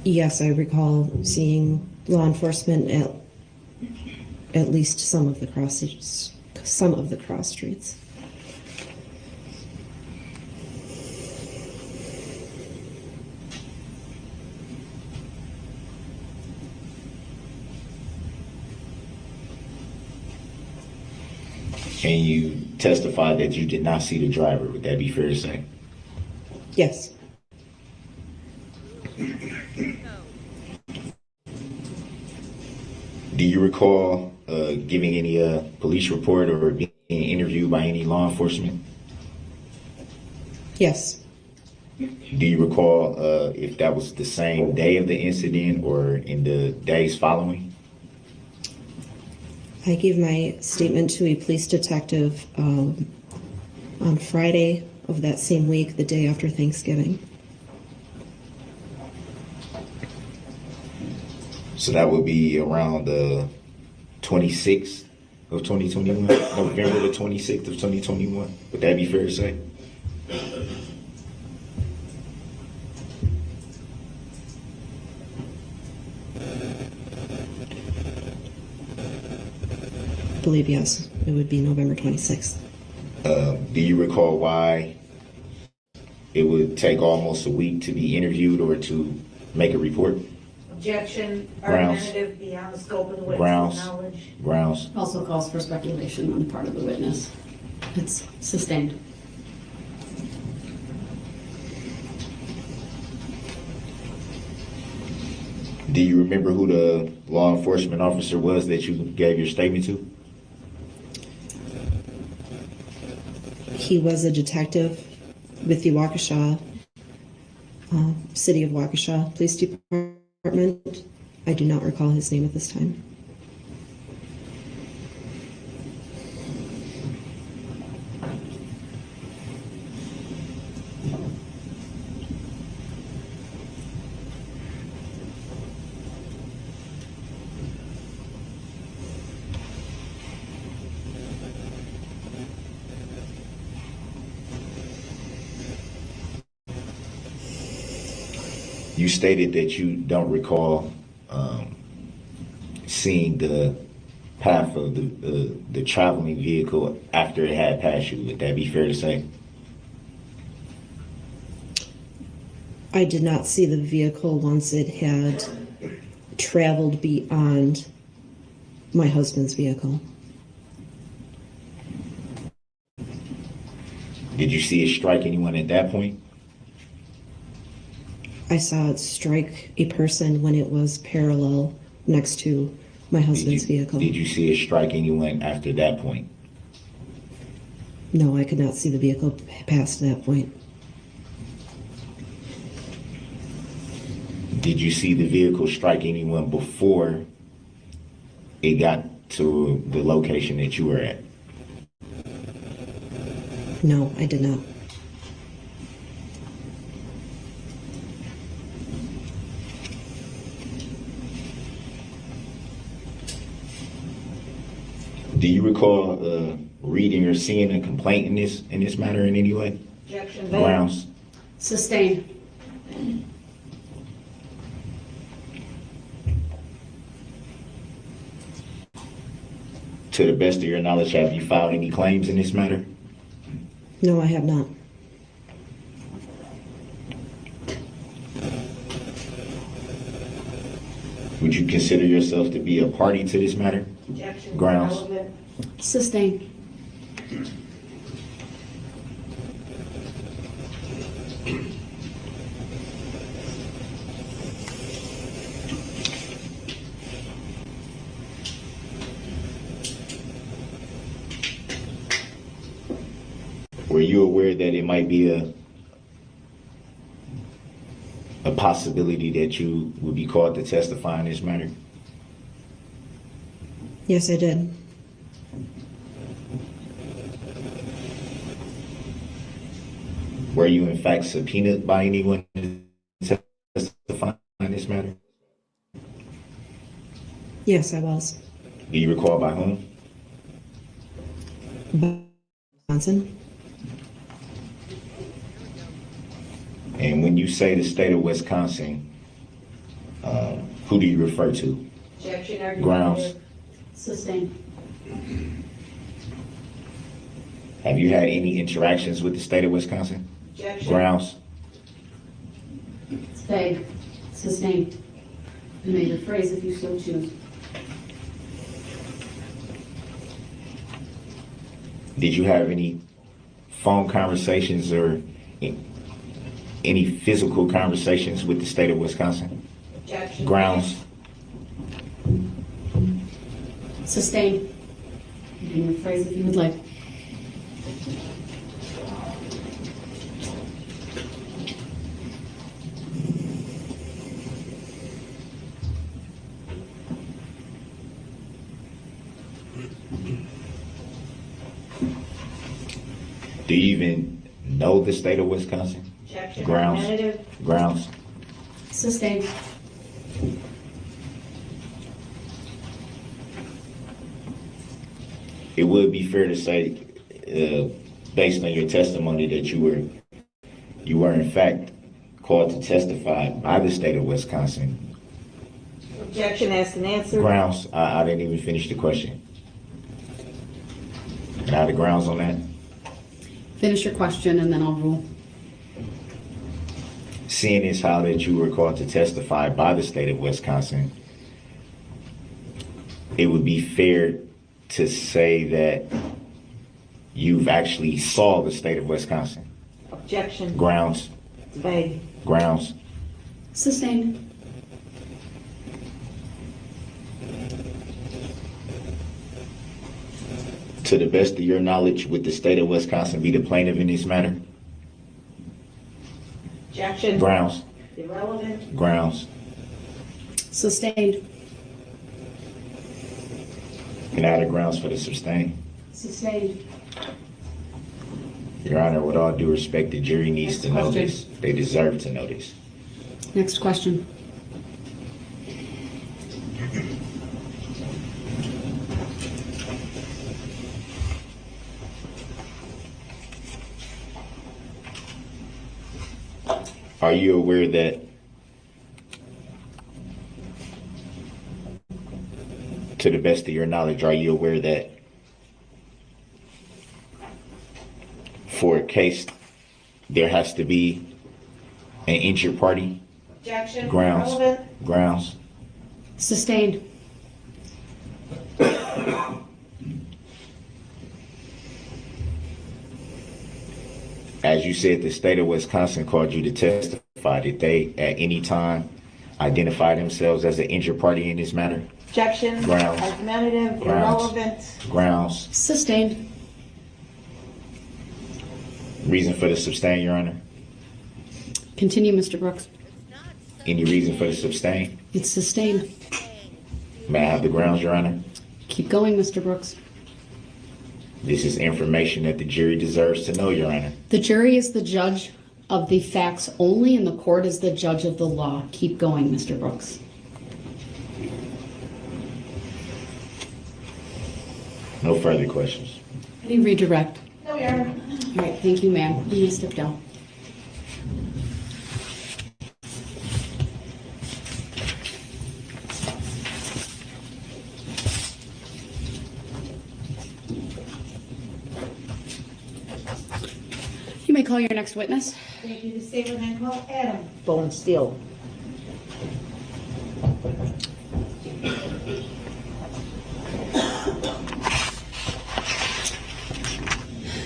Yes, I recall seeing law enforcement at least some of the cross streets. And you testified that you did not see the driver. Would that be fair to say? Yes. Do you recall giving any police report or being interviewed by any law enforcement? Yes. Do you recall if that was the same day of the incident or in the days following? I gave my statement to a police detective on Friday of that same week, the day after Thanksgiving. So that would be around the 26th of 2021, November the 26th of 2021. Would that be fair to say? believe, yes, it would be November 26th. Do you recall why it would take almost a week to be interviewed or to make a report? Objection, Grounds. argumentative beyond the scope of the Grounds. witness's knowledge. Grounds. Also calls for speculation on the part of the witness. It's sustained. Do you remember who the law enforcement officer was that you gave your statement to? He was a detective with the Waukesha, City of Waukesha Police Department. I do not recall his name at this time. You stated that you don't recall seeing the path of the traveling vehicle after it had passed you. Would that be fair to say? I did not see the vehicle once it had traveled beyond my husband's vehicle. Did you see it strike anyone at that point? I saw it strike a person when it was parallel next to my husband's vehicle. Did you see it strike anyone after that point? No, I could not see the vehicle past that point. Did you see the vehicle strike anyone before it got to the location that you were at? No, I did not. Do you recall reading or seeing a complaint in this matter in any way? Objection. Grounds. Sustained. To the best of your knowledge, have you filed any claims in this matter? No, I have not. Would you consider yourself to be a party to this matter? Objection. Grounds. Relevant. Sustained. Were you aware that it might be a possibility that you would be called to testify in this matter? Yes, I did. Were you in fact subpoenaed by anyone to testify in this matter? Yes, I was. Do you recall by whom? Wisconsin. And when you say the state of Wisconsin, who do you refer to? Objection. Argumentative. Grounds. Sustained. Have you had any interactions with the state of Wisconsin? Objection. Grounds. It's vague. Sustained. You may rephrase if you so choose. Did you have any phone conversations or any physical conversations with the state of Wisconsin? Objection. Grounds. Sustained. You can rephrase if you would like. Do you even know the state of Wisconsin? Objection. Grounds. Argumentative. Grounds. Sustained. It would be fair to say, based on your testimony, that you were in fact called to testify by the state of Wisconsin. Objection. Asked and answered. Grounds. I didn't even finish the question. Can I have the grounds on that? Finish your question and then I'll rule. Seeing as how that you were called to testify by the state of Wisconsin, it would be fair to say that you've actually saw the state of Wisconsin. Objection. Grounds. It's vague. Grounds. Sustained. To the best of your knowledge, would the state of Wisconsin be the plaintiff in this matter? Objection. Grounds. Irrelevant. Grounds. Sustained. Can I have the grounds for the sustain? Sustained. Your Honor, with all due respect, the jury needs to know question. this. They deserve to know this. Next question. Are you aware that to the best of your knowledge, are you aware that for a case, there has to be an injured party? Objection. Grounds. Irrelevant. Grounds. Sustained. As you said, the state of Wisconsin called you to testify. Did they at any time identify themselves as an injured party in this matter? Objection. Grounds. Argumentative. Grounds. Irrelevant. Grounds. Sustained. Reason for the sustain, Your Honor? Continue, Mr. Brooks. Any reason for the sustain? It's sustained. May I have the grounds, Your Honor? Keep going, Mr. Brooks. This is information that the jury deserves to know, Your Honor. The jury is the judge of the facts only, and the court is the judge of the law. Keep going, Mr. Brooks. No further questions. Any redirect? No, Your Honor. All right, thank you, ma'am. You may step down. You may call your next witness. Thank you. The state will then call Adam Bone Steel.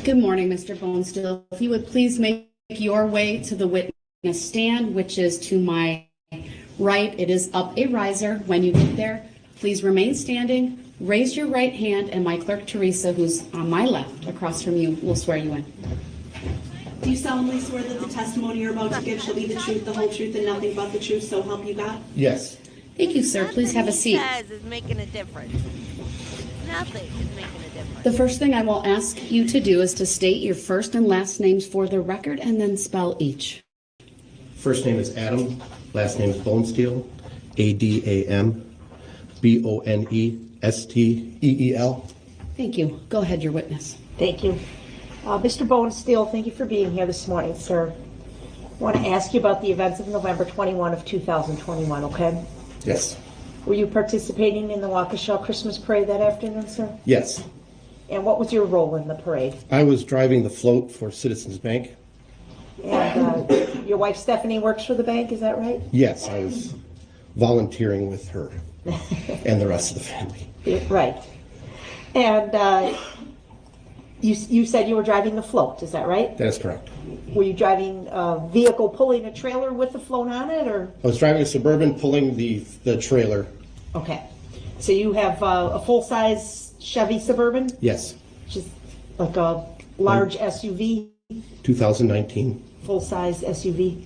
Good morning, Mr. Bonesteel. If you would please make your way to the witness stand, which is to my right. It is up a riser. When you get there, please remain standing, raise your right hand, and my clerk, Teresa, who's on my left across from you, will swear you in. Do you solemnly swear that the testimony you're about to give shall be the truth, the whole truth, and nothing but the truth, so help you God? Yes. Thank you, sir. Please have a seat. Nothing he says is making a difference. Nothing is making a difference. The first thing I will ask you to do is to state your first and last names for the record and then spell each. First name is Adam. Last name is Bonesteel. ADAM. Thank you. Go ahead, your witness. Thank you. Mr. Bonesteel, thank you for being here this morning, sir. I want to ask you about the events of November 21 of 2021, okay? Yes. Were you participating in the Waukesha Christmas parade that afternoon, sir? Yes. And what was your role in the parade? I was driving the float for Citizens Bank. And your wife Stephanie works for the bank, is that right? Yes, I was volunteering with her and the rest of the family. Right. And you said you were driving the float, is that right? That is correct. Were you driving a vehicle pulling a trailer with the float on it, or? I was driving a Suburban pulling the trailer. Okay. So you have a full-size Chevy Suburban? Yes. Which is like a large SUV, 2019. full-size SUV?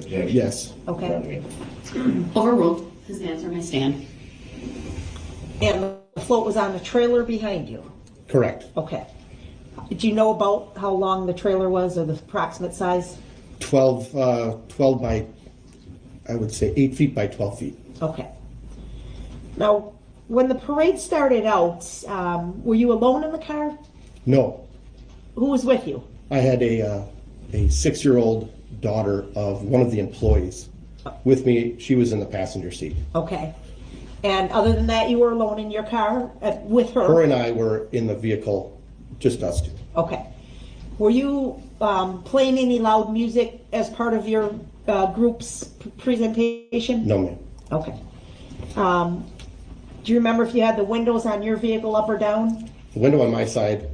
Yes. Okay. Overruled. His answer may stand. And the float was on the trailer behind you? Correct. Okay. Did you know about how long the trailer was, or the approximate size? 12 by, I would say 8 feet by 12 feet. Okay. Now, when the parade started out, were you alone in the car? No. Who was with you? I had a 6-year-old daughter of one of the employees with me. She was in the passenger seat. Okay. And other than that, you were alone in your car with her? Her and I were in the vehicle Just us two. Okay. Were you playing any loud music as part of your group's presentation? No, ma'am. Okay. Do you remember if you had the windows on your vehicle up or down? The window on my side,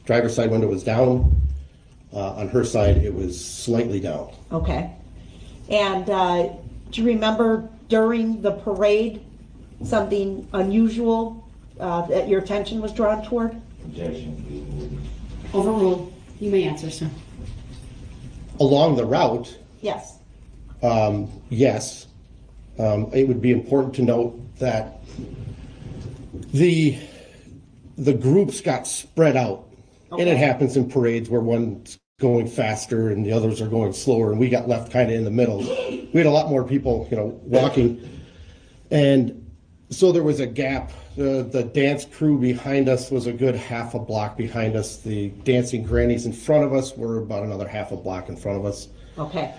driver's side window was down. On her side, it was slightly down. Okay. And do you remember during the parade something unusual that your attention was drawn toward? Objection. Overruled. You may answer, sir. Along the route, Yes. yes. It would be important to note that the groups got spread out. Okay. And it happens in parades where one's going faster and the others are going slower, and we got left kind of in the middle. We had a lot more people, walking. And so there was a gap. The dance crew behind us was a good half a block behind us. The dancing grannies in front of us were about another half a block in front of us. Okay.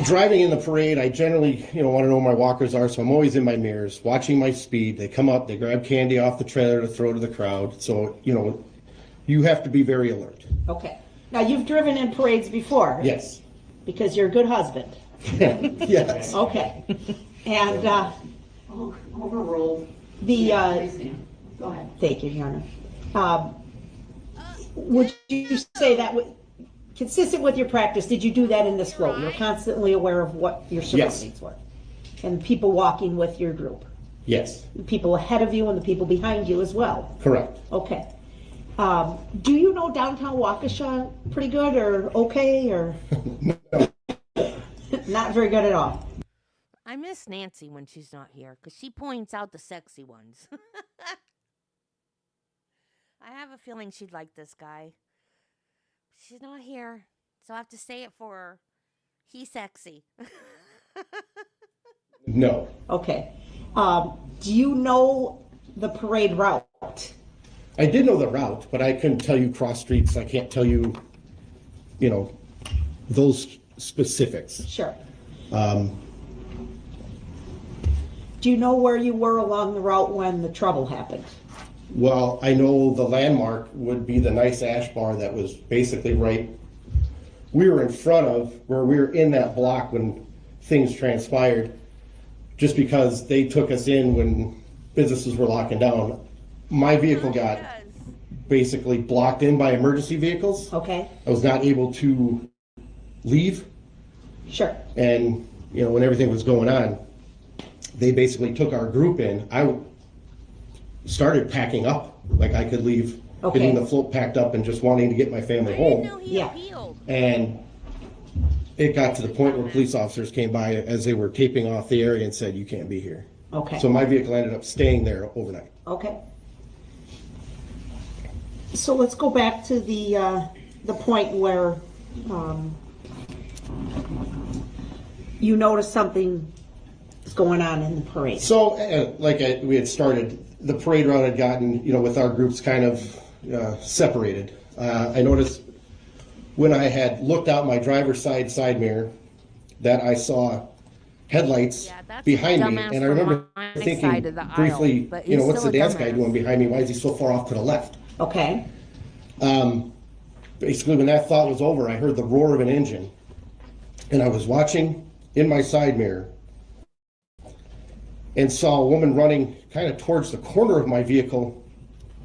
Driving in the parade, I generally, want to know where my walkers are, so I'm always in my mirrors, watching my speed. They come up, they grab candy off the trailer to throw to the crowd. So, you have to be very alert. Okay. Now, you've driven in parades before? Yes. Because you're a good husband. Yes. Okay. And Overruled. the, Go ahead. thank you, Your Honor. Would you say that consistent with your practice, did you do that in this float? You're constantly aware of what your surroundings were? And people walking with your group? Yes. The people ahead of you and the people behind you as well? Correct. Okay. Do you know downtown Waukesha pretty good or okay or? Not very good at all? I miss Nancy when she's not here because she points out the sexy ones. I have a feeling she'd like this guy. She's not here, so I have to say it for her. He's sexy. No. Okay. Do you know the parade route? I did know the route, but I couldn't tell you cross streets. I can't tell you, those specifics. Sure. Do you know where you were along the route when the trouble happened? Well, I know the landmark would be the nice ash bar that was basically we were in front of where we were in that block when things transpired, just because they took us in when businesses were locking down. My vehicle got basically blocked in by emergency vehicles. Okay. I was not able to leave. Sure. And, when everything was going on, they basically took our group in. I started packing up, like I could leave, Okay. getting the float packed up and just wanting to get my family home. Yeah. And it got to the point where police officers came by as they were taping off the area and said, "You can't be here." Okay. So my vehicle ended up staying there overnight. Okay. So let's go back to the point where you noticed something was going on in the parade. So, we had started, the parade route had gotten, with our groups kind of separated. I noticed when I had looked out my driver's side mirror that I saw headlights behind me, and I remember thinking briefly, what's the dance guy doing behind me? Why is he so far off to the left? Okay. Basically, when that thought was over, I heard the roar of an engine, and I was watching in my side mirror and saw a woman running kind of towards the corner of my vehicle,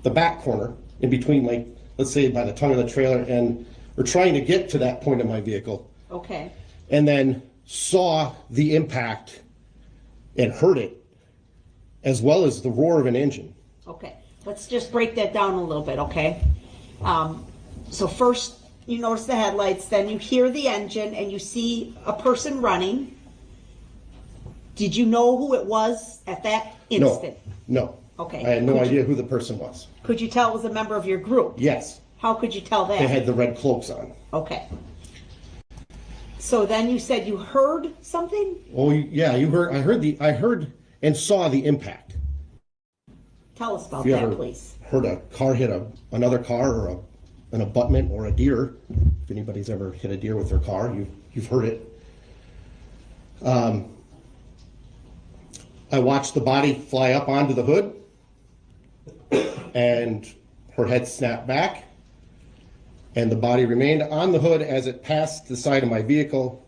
the back corner, in between, let's say by the tongue of the trailer, and or trying to get to that point of my vehicle. Okay. And then saw the impact and heard it, as well as the roar of an engine. Okay. Let's just break that down a little bit, okay? So first you notice the headlights, then you hear the engine and you see a person running. Did you know who it was at that instant? No. Okay. I had no idea who the person was. Could you tell it was a member of your group? Yes. How could you tell that? They had the red cloaks on. Okay. So then you said you heard something? Oh, yeah, I heard and saw the impact. Tell us about If you that, ever please. heard a car hit another car or an abutment or a deer, if anybody's ever hit a deer with their car, you've heard it. I watched the body fly up onto the hood, and her head snapped back, and the body remained on the hood as it passed the side of my vehicle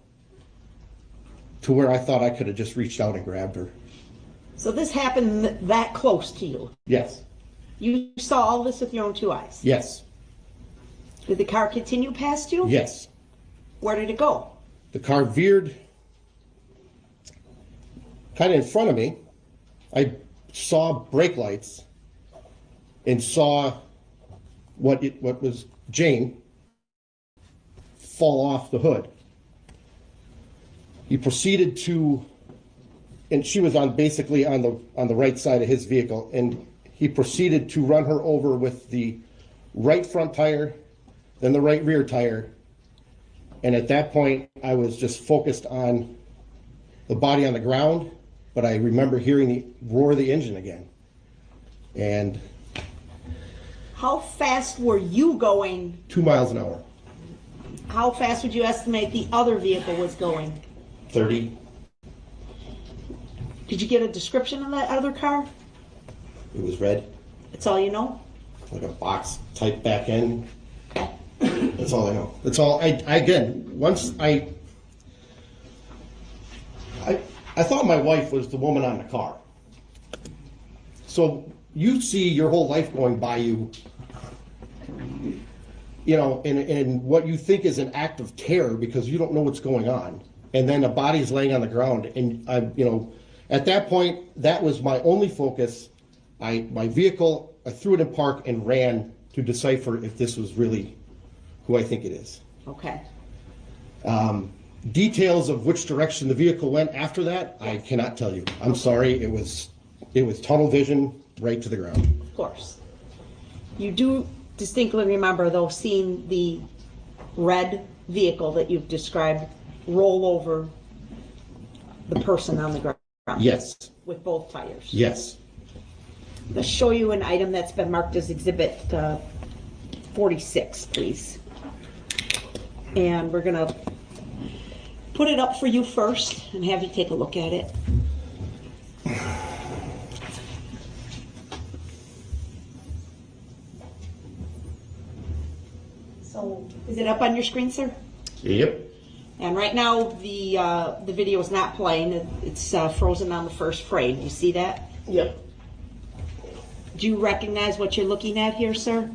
to where I thought I could have just reached out and grabbed her. So this happened that close to you? Yes. You saw all this with your own two eyes? Yes. Did the car continue past you? Yes. Where did it go? The car veered kind of in front of me. I saw brake lights and saw what was Jane fall off the hood. He proceeded to, and she was basically on the right side of his vehicle, and he proceeded to run her over with the right front tire, then the right rear tire. And at that point, I was just focused on the body on the ground, but I remember hearing the roar of the engine again. And how fast were you going? 2 miles an hour. How fast would you estimate the other vehicle was going? 30. Did you get a description of that other car? It was red. That's all you know? Like a box type back end. That's all I know. That's all. Once I thought my wife was the woman on the car. So you see your whole life going by you, you know, and what you think is an act of terror because you don't know what's going on. And then a body's laying on the ground. And at that point, that was my only focus. My vehicle, I threw it in park and ran to decipher if this was really who I think it is. Okay. Details of which direction the vehicle went after that, I cannot tell you. I'm sorry. It was tunnel vision right to the ground. Of course. You do distinctly remember, though, seeing the red vehicle that you've described roll over the person on the ground? Yes. With both tires? Yes. I'm going to show you an item that's been marked as Exhibit 46, please. And we're going to put it up for you first and have you take a look at it. So, is it up on your screen, sir? Yep. And right now, the video is not playing. It's frozen on the first frame. Do you see that? Yep. Do you recognize what you're looking at here, sir?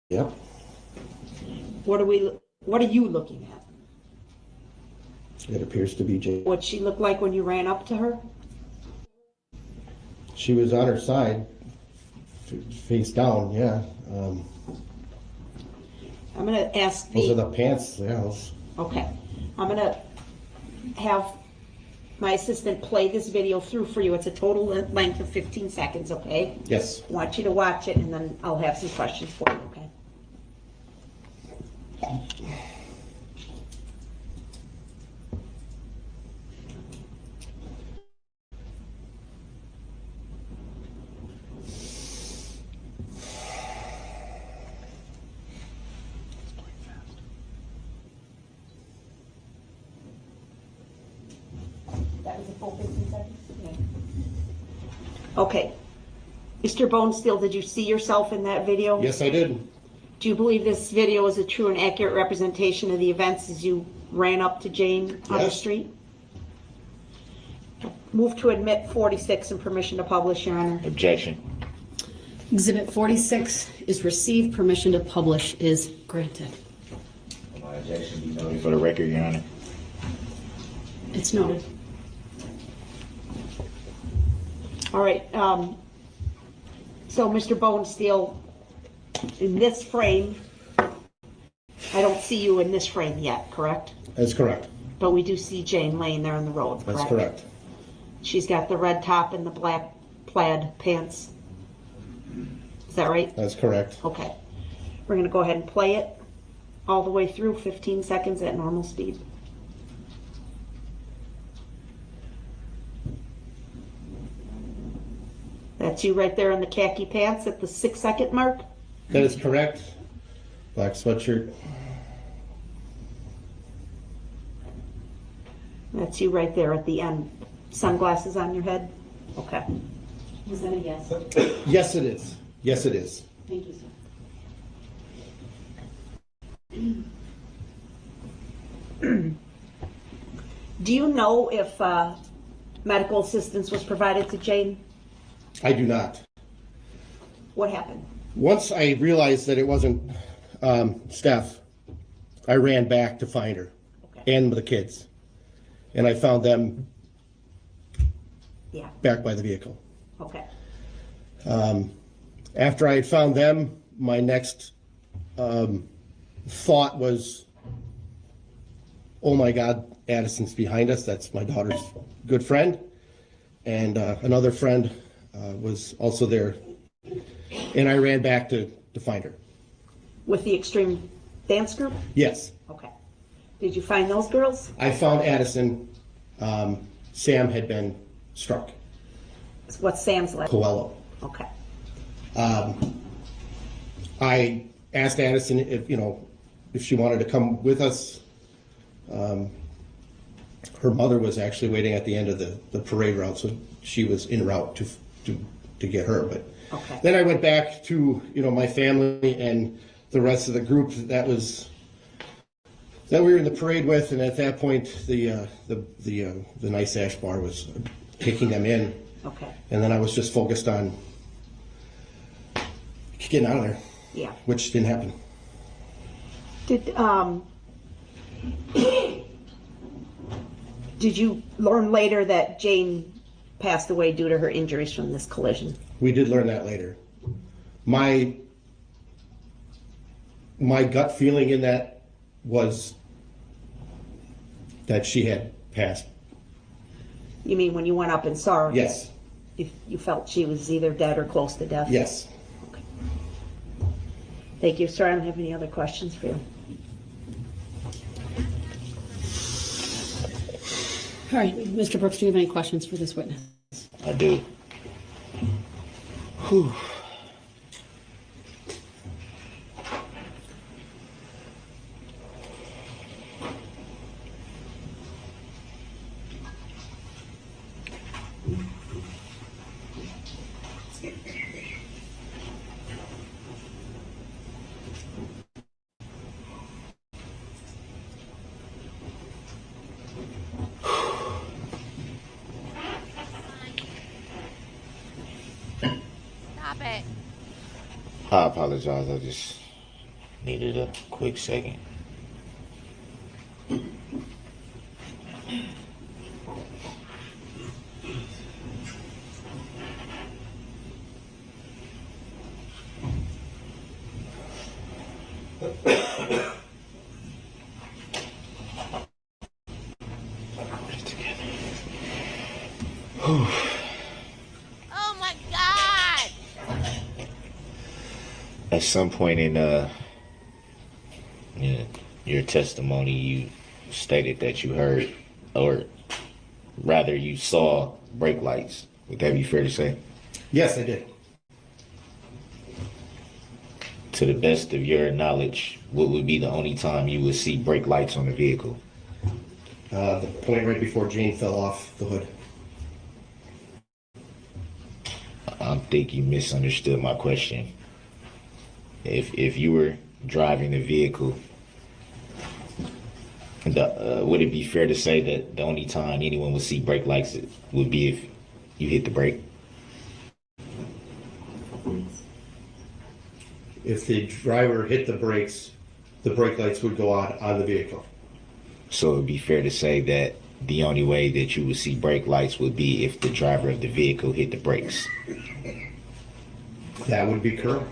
Yep. What are you looking at? It appears to be Jane. What'd she look like when you ran up to her? She was on her side, face down, yeah. I'm going to ask Those are the pants, yeah. Okay. I'm going to have my assistant play this video through for you. It's a total length of 15 seconds, okay? Yes. I want you to watch it, and then I'll have some questions for you, okay? That was a full 15 seconds? Yeah. Okay. Mr. Bonesteel, did you see yourself in that video? Yes, I did. Do you believe this video is a true and accurate representation of the events as you ran up to Jane on the Yes. street? Move to admit 46 and permission to publish, Your Honor. Objection. Exhibit 46 is received. Permission to publish is granted. My objection be noted for the record, Your Honor. It's noted. All right. So, Mr. Bonesteel, in this frame, I don't see you in this frame yet, correct? That's correct. But we do see Jane laying there on the road, correct? That's correct. She's got the red top and the black plaid pants. Is that right? That's correct. Okay. We're going to go ahead and play it all the way through, 15 seconds at normal speed. That's you right there in the khaki pants at the 6-second mark? That is correct. Black sweatshirt. That's you right there at the end Sunglasses on your head? Okay. Was that a yes? Yes, it is. Yes, it is. Thank you, sir. Do you know if medical assistance was provided to Jane? I do not. What happened? Once I realized that it wasn't Steph, I ran back to find her and the kids. And I found them back by the vehicle. Okay. After I had found them, my next thought was, oh my God, Addison's behind us. That's my daughter's good friend. And another friend was also there. And I ran back to find her. With the extreme dance group? Yes. Okay. Did you find those girls? I found Addison. Sam had been struck. What's Sam's last? Coelho. Okay. I asked Addison if she wanted to come with us. Her mother was actually waiting at the end of the parade route, so she was en route to get her. But then I went back to my family and the rest of the group that we were in the parade with, and at that point the Nice Ash Bar was taking them in. Okay. And then I was just focused on getting out of there. Yeah. Which didn't happen. Did you learn later that Jane passed away due to her injuries from this collision? We did learn that later. My gut feeling in that was that she had passed. You mean when you went up and saw her? Yes. You felt she was either dead or close to death? Yes. Okay. Thank you, sir. I don't have any other questions for you. All right, Mr. Brooks, do you have any questions for this witness? I do. Whew. Stop it. I apologize. I just needed a quick second. Oh my God! At some point in your testimony, you stated that you heard, or rather you saw brake lights. Would that be fair to say? Yes, I did. To the best of your knowledge, what would be the only time you would see brake lights on the vehicle? The point right before Jane fell off the hood. I think you misunderstood my question. If you were driving the vehicle, would it be fair to say that the only time anyone would see brake lights would be if you hit the brake? If the driver hit the brakes, the brake lights would go on the vehicle. So it would be fair to say that the only way that you would see brake lights would be if the driver of the vehicle hit the brakes. That would be correct.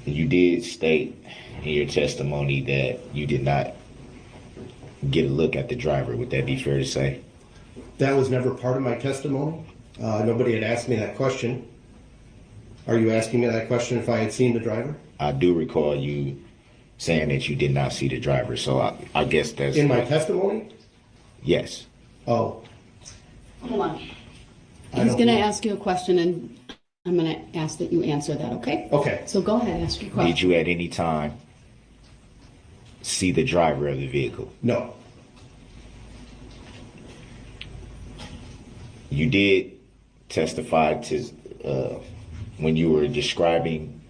You did state in your testimony that you did not get a look at the driver. Would that be fair to say? That was never part of my testimony. Nobody had asked me that question. Are you asking me that question if I had seen the driver? I do recall you saying that you did not see the driver, so I guess that's... In my testimony? Yes. Oh. Hold on. He's going to ask you a question, and I'm going to ask that you answer that, okay? Okay. So go ahead, ask your question. Did you at any time see the driver of the vehicle? No. You did testify to when you were describing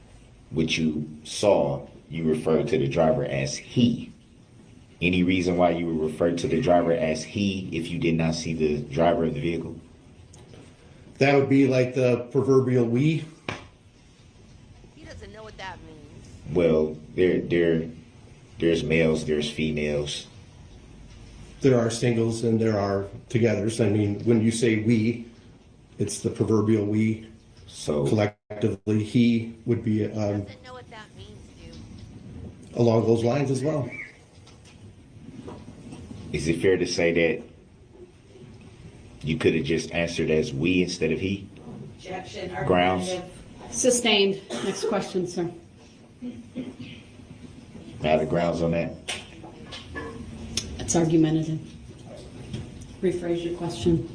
what you saw, you referred to the driver as he. Any reason why you would refer to the driver as he if you did not see the driver of the vehicle? That would be like the proverbial we. He doesn't know what that means. Well, there's males, there's females. There are singles and there are togethers. I mean, when you say we, it's the proverbial we. So collectively, he would be Doesn't know what that means, dude. along those lines as well. is it fair to say that you could have just answered as we instead of he? Objection. Grounds? Sustained. Next question, sir. Now the grounds on that? It's argumentative. Rephrase your question.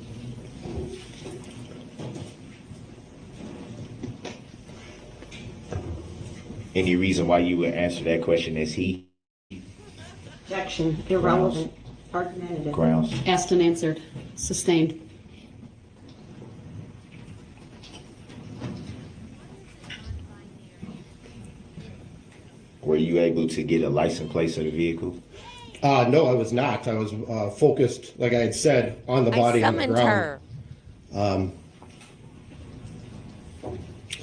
Any reason why you would answer that question as he? Objection. Irrelevant. Argumentative. Grounds? Asked and answered. Sustained. Were you able to get a license plate of the vehicle? No, I was not. I was focused, like I had said, on the body on the ground.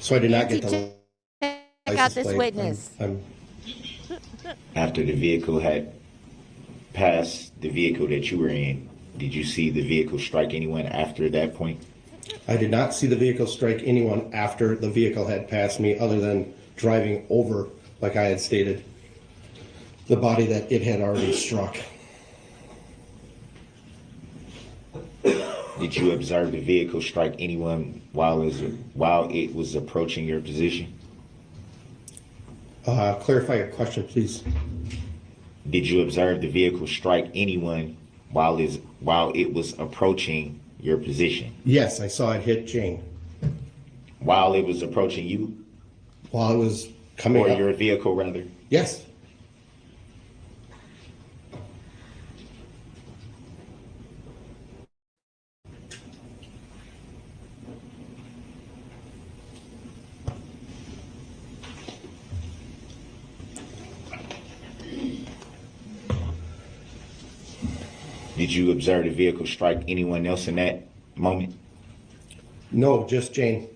So I did not get the I got this witness. After the vehicle had passed the vehicle that you were in, did you see the vehicle strike anyone after that point? I did not see the vehicle strike anyone after the vehicle had passed me, other than driving over, like I had stated, the body that it had already struck. Did you observe the vehicle strike anyone while it was approaching your position? Clarify your question, please. Did you observe the vehicle strike anyone while it was approaching your position? Yes, I saw it hit Jane. While it was approaching you? While it was coming or up. your vehicle, rather? Yes. Did you observe the vehicle strike anyone else in that moment? No, just Jane.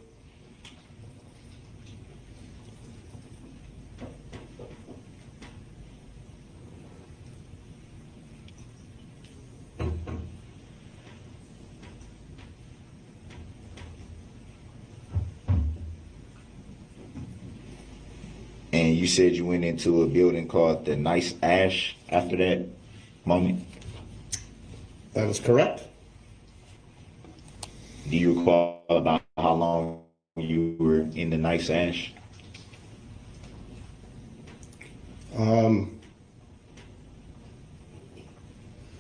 And you said you went into a building called the Nice Ash after that moment? That was correct. Do you recall about how long you were in the Nice Ash?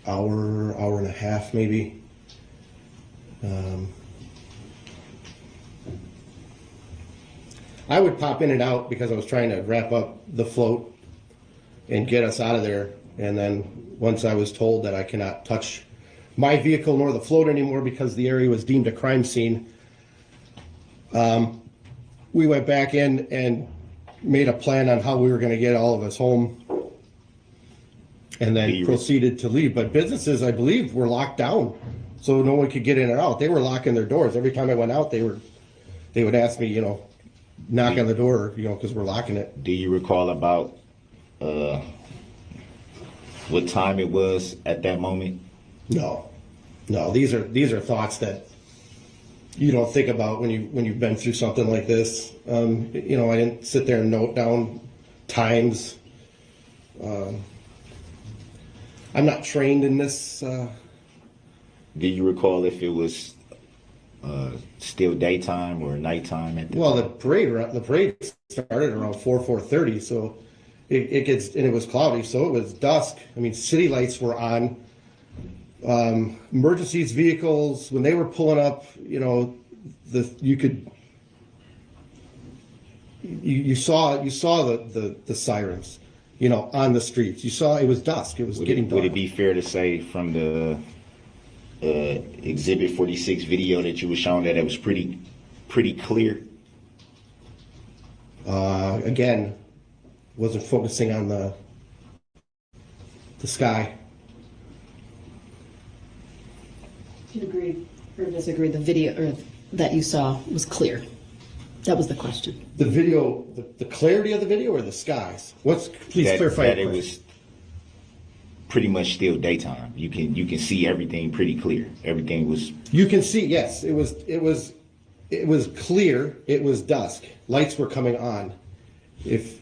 Hour and a half, maybe. I would pop in and out because I was trying to wrap up the float and get us out of there. And then once I was told that I cannot touch my vehicle nor the float anymore because the area was deemed a crime scene, we went back in and made a plan on how we were going to get all of us home, and then proceeded to leave. But businesses, I believe, were locked down, so no one could get in or out. They were locking their doors. Every time I went out, they would ask me, knock on the door, because we're locking it. Do you recall about what time it was at that moment? No. These are thoughts that you don't think about when you've been through something like this. I didn't sit there and note down times. I'm not trained in this. Do you recall if it was still daytime or nighttime at the time? The parade started around 4:30, so it gets, and it was cloudy, so it was dusk. I mean, city lights were on. Emergencies vehicles, when they were pulling up, you saw the sirens. on the streets. You saw it was dusk. It was getting dark. Would it be fair to say from the Exhibit 46 video that you were showing that it was pretty clear? Again, wasn't focusing on the sky. Do you agree or disagree? The video or that you saw was clear. That was the question. The video, the clarity of the video, or the skies? Please clarify. That it was pretty much still daytime. You can see everything pretty clear. Everything was. You can see, yes, it was clear. It was dusk. Lights were coming on. If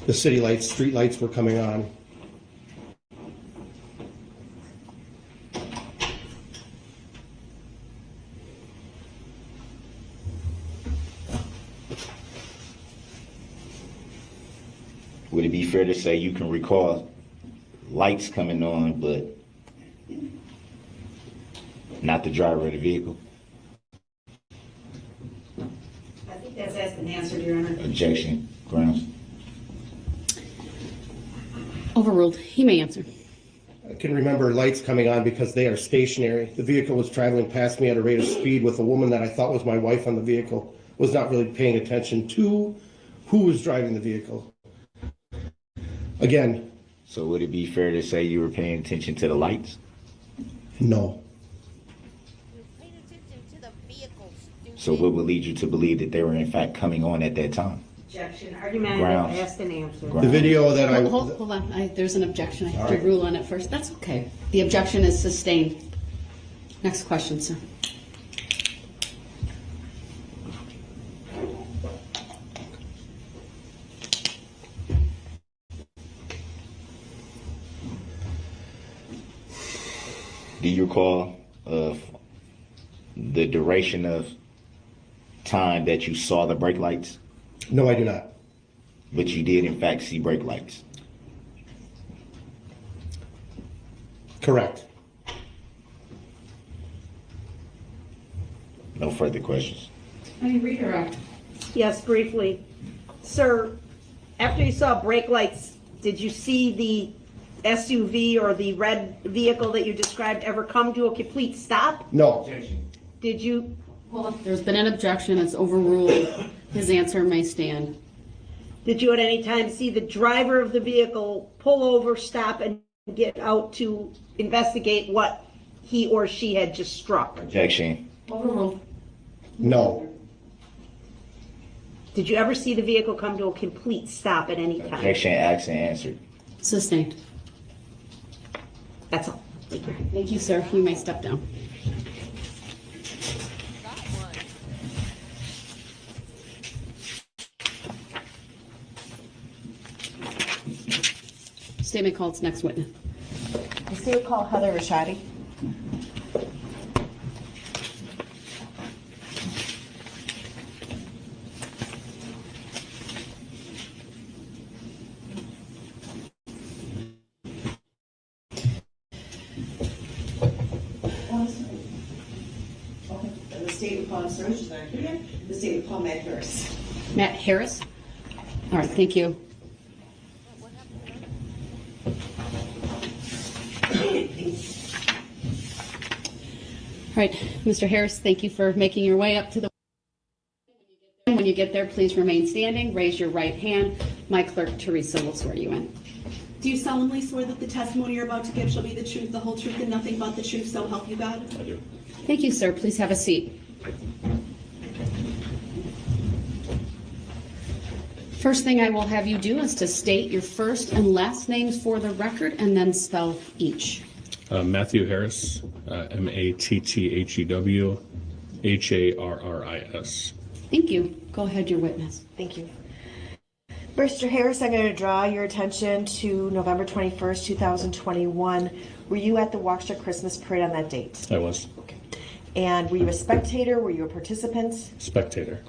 the city lights, street lights were coming on. Would it be fair to say you can recall lights coming on, but not the driver of the vehicle? I think that's asked and answered, Your Honor. Objection. Grounds. Overruled. He may answer. I can remember lights coming on because they are stationary. The vehicle was traveling past me at a rate of speed with a woman that I thought was my wife on the vehicle. Was not really paying attention to who was driving the vehicle. Again. So would it be fair to say you were paying attention to the lights? No. So what would lead you to believe that they were in fact coming on at that time? Objection. Argument Grounds. asked and answered. The video that I... Hold on. There's an objection. I have to rule on it first. That's okay. The objection is sustained. Next question, sir. Do you recall the duration of time that you saw the brake lights? No, I do not. But you did in fact see brake lights? Correct. No further questions. Any redirect? Yes, briefly. Sir, after you saw brake lights, did you see the SUV or the red vehicle that you described ever come to a complete stop? No. Did you? There's been an objection. It's overruled. His answer may stand. Did you at any time see the driver of the vehicle pull over, stop, and get out to investigate what he or she had just struck? Objection. Overruled. No. Did you ever see the vehicle come to a complete stop at any time? Objection, asked and answered. Sustained. That's all. Thank you. Thank you, sir. You may step down. Statement called. Next witness. The state will call Heather Rashadi. The state will call the state will call Matt Harris. Matt Harris. All right. Thank you. All right, Mr. Harris, thank you for making your way up to the. When you get there, please remain standing. Raise your right hand. My clerk, Teresa, will swear you in. Do you solemnly swear that the testimony you're about to give shall be the truth, the whole truth, and nothing but the truth, so help you God? I do. Thank you, sir. Please have a seat. First thing I will have you do is to state your first and last names for the record and then spell each. Matthew Harris, Matthew Harris. Thank you. Go ahead, your witness. Thank you. Mr. Harris, I'm going to draw your attention to November 21st, 2021. Were you at the Waukesha Christmas parade on that date? I was. Okay. And were you a spectator? Were you a participant? Spectator.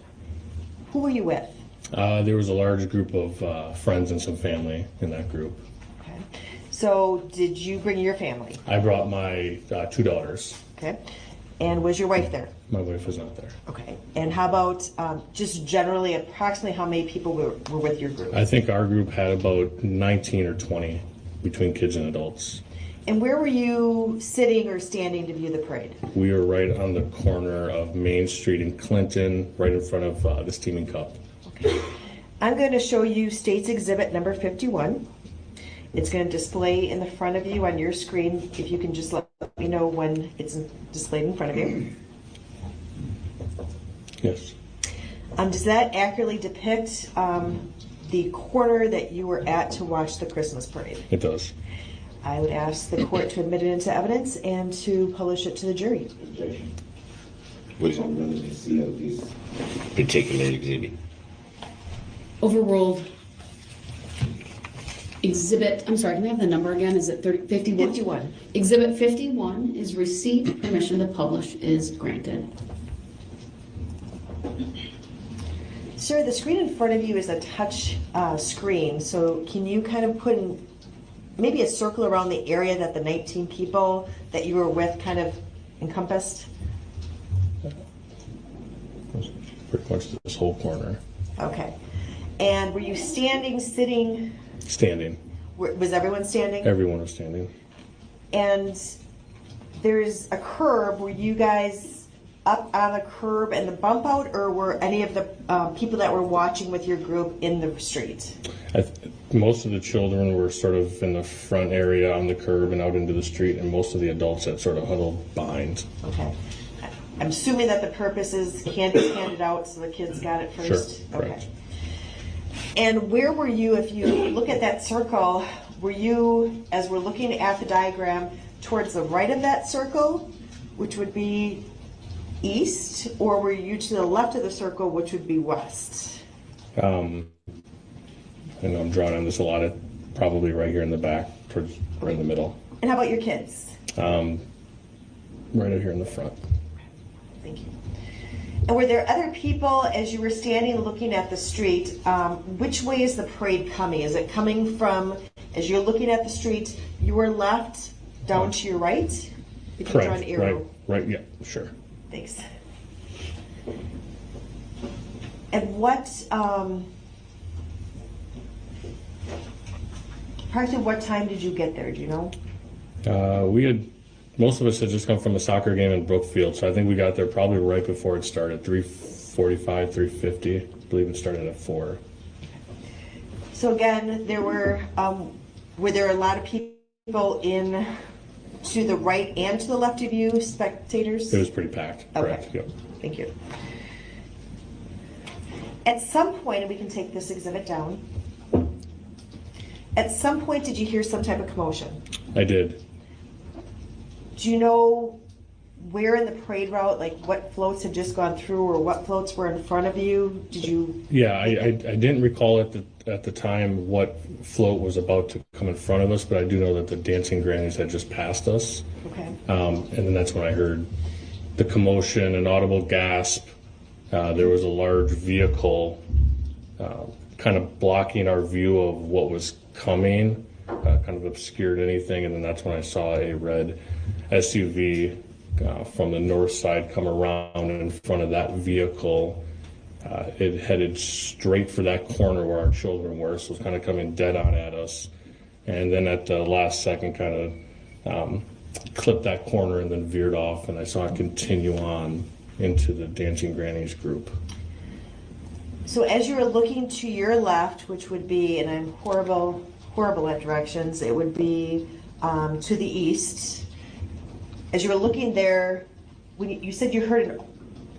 Who were you with? There was a large group of friends and some family in that group. Okay. So did you bring your family? I brought my two daughters. Okay. And was your wife there? My wife was not there. Okay. And how about just generally, approximately how many people were with your group? I think our group had about 19 or 20 between kids and adults. And where were you sitting or standing to view the parade? We were right on the corner of Main Street and Clinton, right in front of the Steaming Cup. Okay. I'm going to show you State's Exhibit number 51. It's going to display in the front of you on your screen. If you can just let me know when it's displayed in front of you. Yes. Does that accurately depict the corner that you were at to watch the Christmas parade? It does. I would ask the court to admit it into evidence and to publish it to the jury. What is the relevancy of this particular exhibit? Overruled. Exhibit, I'm sorry, can I have the number again? Is it 51? 51. Exhibit 51 is received, permission to publish is granted. Sir, the screen in front of you is a touch screen, so can you kind of put in maybe a circle around the area that the 19 people that you were with kind of encompassed? Pretty much this whole corner. Okay. And were you standing, sitting? Standing. Was everyone standing? Everyone was standing. And there's a curb. Were you guys up on the curb and the bump out, or were any of the people that were watching with your group in the street? Most of the children were sort of in the front area on the curb and out into the street, and most of the adults had sort of huddled behind. Okay. I'm assuming that the purpose is candy's handed out so the kids got it first? Sure, correct. Okay. And where were you, if you look at that circle, were you, as we're looking at the diagram, towards the right of that circle, which would be east, or were you to the left of the circle, which would be west? I know I'm drawing on this a lot, probably right here in the back, towards right in the middle. And how about your kids? Right out here in the front. Thank you. And were there other people, as you were standing looking at the street, which way is the parade coming? Is it coming from, as you're looking at the street, your left down to your right? If you draw an arrow. Right, yeah, sure. Thanks. And what, approximately what time did you get there, do you know? Most of us had just come from a soccer game in Brookfield, so I think we got there probably right before it started, 3:45, 3:50. I believe it started at 4. So again, there were there a lot of people in to the right and to the left of you, spectators? It was pretty packed, correct, Okay. yep. Thank you. At some point, and we can take this exhibit down, at some point did you hear some type of commotion? I did. Do you know where in the parade route, like what floats had just gone through or what floats were in front of you? Did you? Yeah, I didn't recall at the time what float was about to come in front of us, but I do know that the Dancing Grannies had just passed us. Okay. And then that's when I heard the commotion, an audible gasp. There was a large vehicle kind of blocking our view of what was coming, kind of obscured anything, and then that's when I saw a red SUV from the north side come around in front of that vehicle. It headed straight for that corner where our children were, so it was kind of coming dead on at us. And then at the last second kind of clipped that corner and then veered off, and I saw it continue on into the Dancing Grannies group. So as you were looking to your left, which would be, and I'm horrible at directions, it would be to the east. As you were looking there, when you said you heard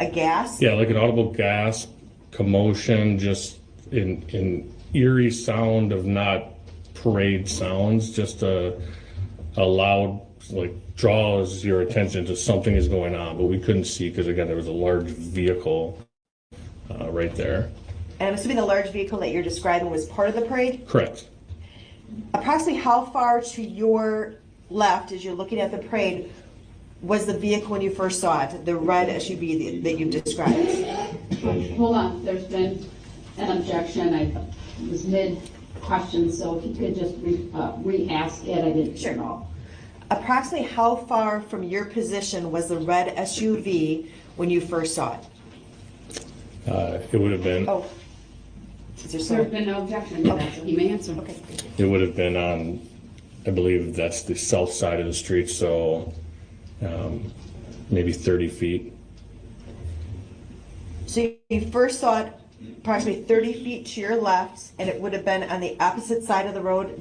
a gasp? Yeah, like an audible gasp, commotion, just an eerie sound of not parade sounds, just a loud, like, draws your attention to something is going on, but we couldn't see because, again, there was a large vehicle right there. And I'm assuming the large vehicle that you're describing was part of the parade? Correct. Approximately how far to your left, as you're looking at the parade, was the vehicle when you first saw it, the red SUV that you've described? Hold on, there's been an objection. I was mid-question, so if you could just re-ask it, I didn't hear it all. Approximately how far from your position was the red SUV when you first saw it? It would have been. Oh. Is there There's been no objection to that, so he may answer. Okay. It would have been on, I believe that's the south side of the street, so maybe 30 feet. So you first saw it approximately 30 feet to your left, and it would have been on the opposite side of the road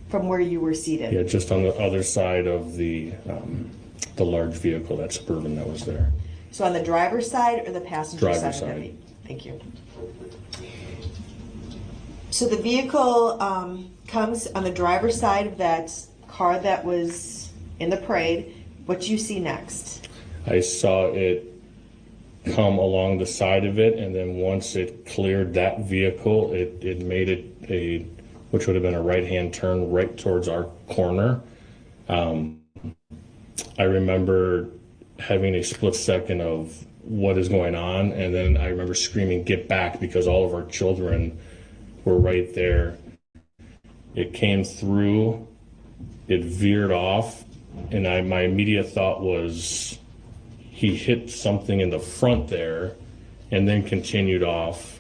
from where you were seated. Yeah, just on the other side of the large vehicle, that Suburban that was there. So on the driver's side or the passenger Driver's side of side. the vehicle? Thank you. So the vehicle comes on the driver's side of that car that was in the parade. What do you see next? I saw it come along the side of it, and then once it cleared that vehicle, it made it which would have been a right-hand turn right towards our corner. I remember having a split second of what is going on, and then I remember screaming, "Get back," because all of our children were right there. It came through, it veered off, and my immediate thought was he hit something in the front there and then continued off.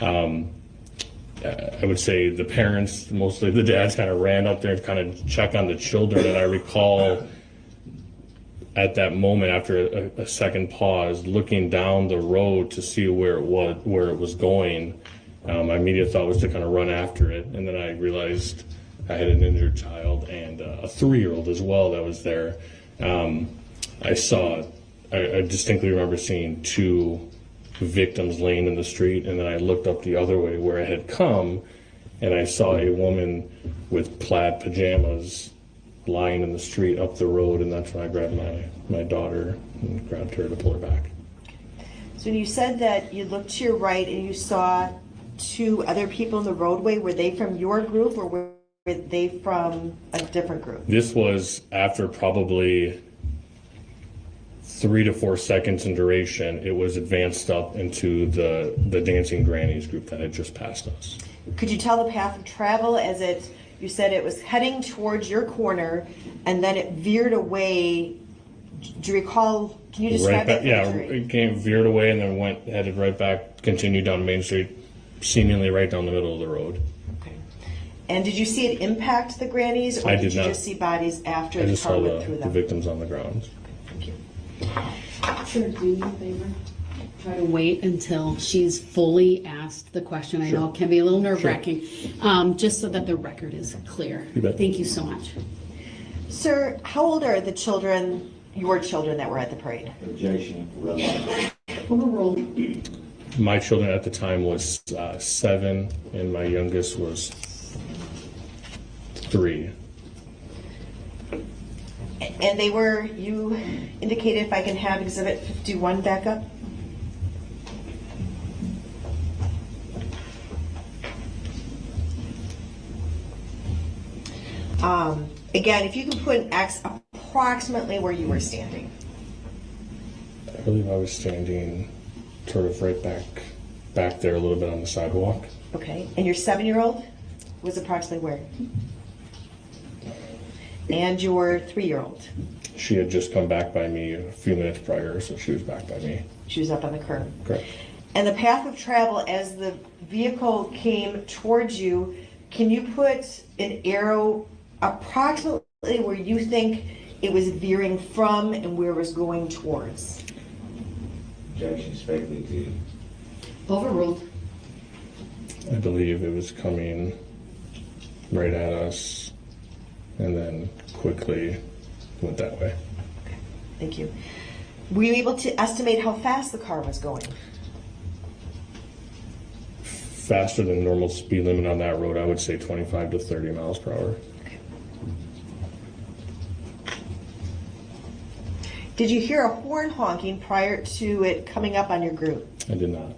I would say the parents, mostly the dads, kind of ran up there and kind of check on the children, and I recall at that moment, after a second pause, looking down the road to see where it was going. My immediate thought was to kind of run after it, and then I realized I had an injured child and a 3-year-old as well that was there. I distinctly remember seeing 2 victims laying in the street, and then I looked up the other way where I had come, and I saw a woman with plaid pajamas lying in the street up the road, and that's when I grabbed my daughter and grabbed her to pull her back. So you said that you looked to your right and you saw 2 other people in the roadway. Were they from your group or were they from a different group? This was after probably 3 to 4 seconds in duration. It was advanced up into the Dancing Grannies group that had just passed us. Could you tell the path of travel as you said it was heading towards your corner and then it veered away? Do you recall, can you describe that? Yeah, it veered away and then headed right back, continued down Main Street, seemingly right down the middle of the road. Okay. And did you see it impact the grannies, or I did did you not. just see bodies after I the just car saw went through the them? victims on the ground. Thank you. Sure, do me a favor. Try to wait until she's fully asked the question. I know it can be a little nerve-wracking, just so that the record is clear. You bet. Thank you so much. Sir, how old are the children, your children that were at the parade? Objection. Overruled. My children at the time was 7, and my youngest was 3. And you indicated, if I can have Exhibit 51 back up? Again, if you can put an X approximately where you were standing. I believe I was standing sort of right back there a little bit on the sidewalk. Okay, and your 7-year-old was approximately where? And your 3-year-old? She had just come back by me a few minutes prior, so she was back by me. She was up on the curb. Correct. And the path of travel as the vehicle came towards you, can you put an arrow approximately where you think it was veering from and where it was going towards? Objection, speculative. Overruled. I believe it was coming right at us and then quickly went that way. Okay, thank you. Were you able to estimate how fast the car was going? Faster than normal speed limit on that road, I would say 25 to 30 miles per hour. Okay. Did you hear a horn honking prior to it coming up on your group? I did not.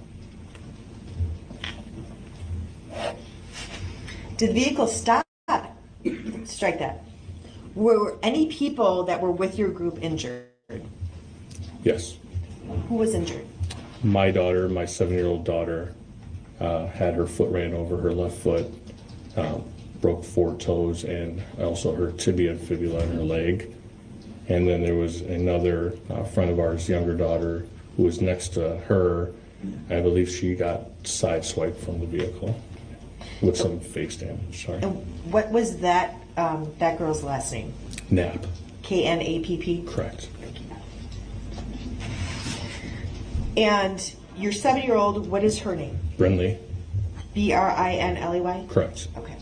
Did the vehicle stop? Strike that. Were any people that were with your group injured? Yes. Who was injured? My daughter, my 7-year-old daughter, had her foot ran over, her left foot. broke 4 toes and also her tibia and fibula in her leg. And then there was another friend of ours, younger daughter, who was next to her. I believe she got sideswiped from the vehicle with some face damage. Sorry. And what was that girl's last name? Knapp. Knapp? Correct. And your 7-year-old, what is her name? Brinley. Brinley? Correct. Okay.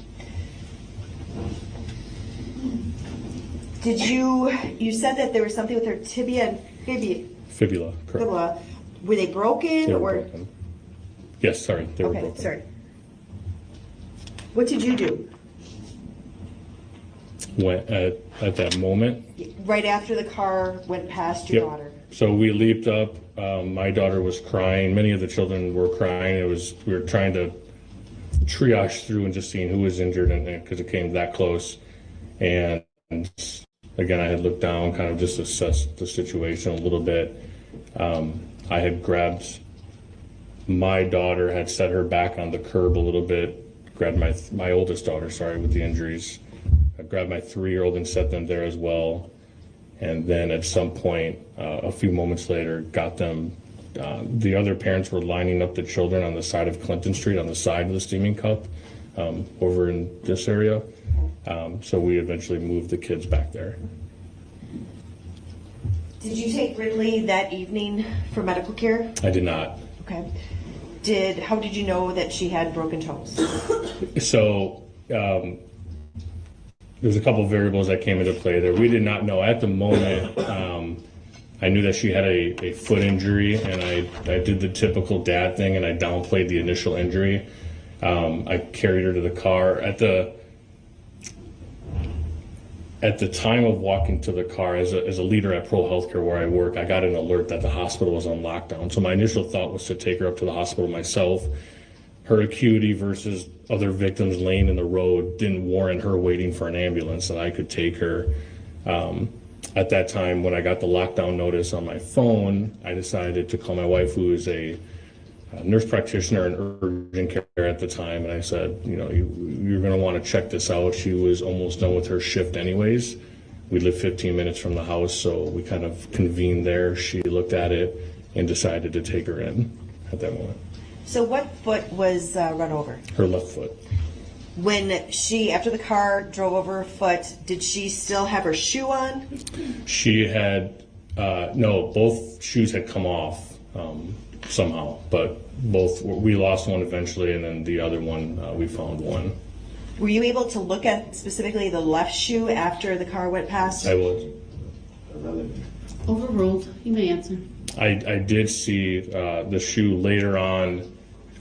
Did you said that there was something with her tibia and Fibula, correct. fibula. Were they broken They or? were broken. Yes, sorry, they were Okay, broken. sorry. What did you do? When, at that moment, Right after the car went past your daughter? so we leaped up. My daughter was crying. Many of the children were crying. We were trying to triage through and just seeing who was injured, and because it came that close. And again, I had looked down, kind of just assessed the situation a little bit. I had grabbed my daughter, had set her back on the curb a little bit, grabbed my oldest daughter, sorry, with the injuries. I grabbed my 3-year-old and set them there as well. And then at some point, a few moments later, got them. The other parents were lining up the children on the side of Clinton Street, on the side of the Steaming Cup, over in this area. So we eventually moved the kids back there. Did you take Brinley that evening for medical care? I did not. Okay. How did you know that she had broken toes? So there's a couple of variables that came into play there. We did not know at the moment. I knew that she had a foot injury, and I did the typical dad thing, and I downplayed the initial injury. I carried her to the car. At the time of walking to the car, as a leader at Pearl Healthcare where I work, I got an alert that the hospital was on lockdown. So my initial thought was to take her up to the hospital myself. Her acuity versus other victims laying in the road didn't warrant her waiting for an ambulance, that I could take her. At that time, when I got the lockdown notice on my phone, I decided to call my wife, who is a nurse practitioner in urgent care at the time, and I said, you're going to want to check this out. She was almost done with her shift anyways. We live 15 minutes from the house, so we kind of convened there. She looked at it and decided to take her in at that moment. So what foot was run over? Her left foot. When she, after the car drove over her foot, did she still have her shoe on? She had, no, both shoes had come off somehow, but we lost one eventually, and then the other one, we found one. Were you able to look at specifically the left shoe after the car went past? I was. Overruled. You may answer. I did see the shoe later on.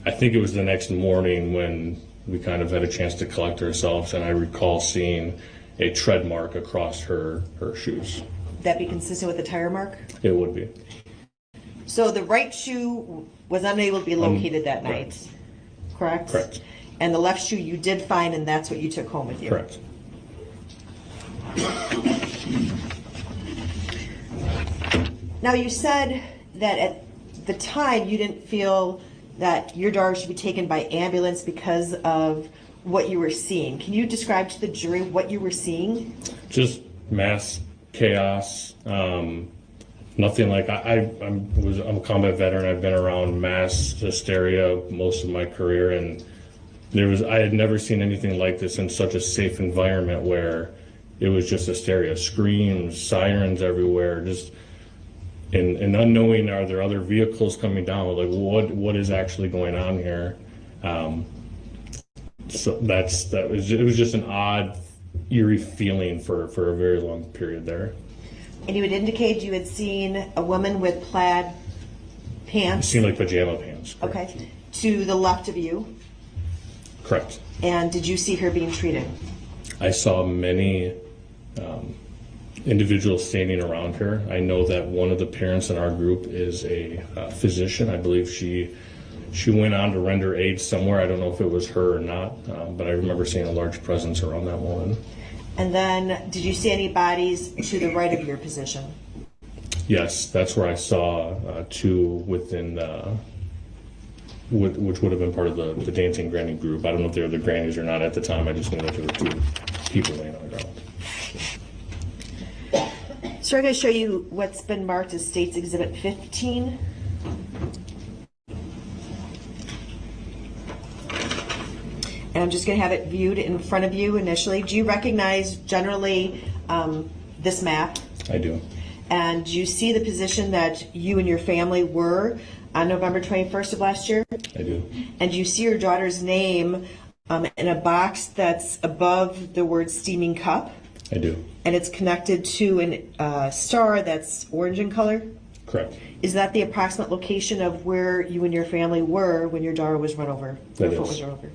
I think it was the next morning when we kind of had a chance to collect ourselves, and I recall seeing a tread mark across her shoes. Would that be consistent with the tire mark? It would be. So the right shoe was unable to be located that night, correct? Correct. And the left shoe you did find, and that's what you took home with you? Correct. Now, you said that at the time you didn't feel that your daughter should be taken by ambulance because of what you were seeing. Can you describe to the jury what you were seeing? Just mass chaos. Nothing like I'm a combat veteran. I've been around mass hysteria most of my career, and I had never seen anything like this in such a safe environment where it was just hysteria, screams, sirens everywhere, just and unknowing, are there other vehicles coming down? Like what is actually going on here? So it was just an odd, eerie feeling for a very long period there. And you would indicate you had seen a woman with plaid pants? It seemed like pajama pants. Correct. Okay. To the left of you? Correct. And did you see her being treated? I saw many individuals standing around her. I know that one of the parents in our group is a physician. I believe she went on to render aid somewhere. I don't know if it was her or not, but I remember seeing a large presence around that woman. And then, did you see any bodies to the right of your position? Yes, that's where I saw two within which would have been part of the dancing granny group. I don't know if they were the grannies or not at the time. I just knew that there were two people laying on the ground. So I'm going to show you what's been marked as State's Exhibit 15. And I'm just going to have it viewed in front of you initially. Do you recognize generally this map? I do. And do you see the position that you and your family were on November 21st of last year? I do. And do you see your daughter's name in a box that's above the word steaming cup? I do. And it's connected to a star that's orange in color? Correct. Is that the approximate location of where you and your family were when your daughter was run over? That Your foot is. was run over?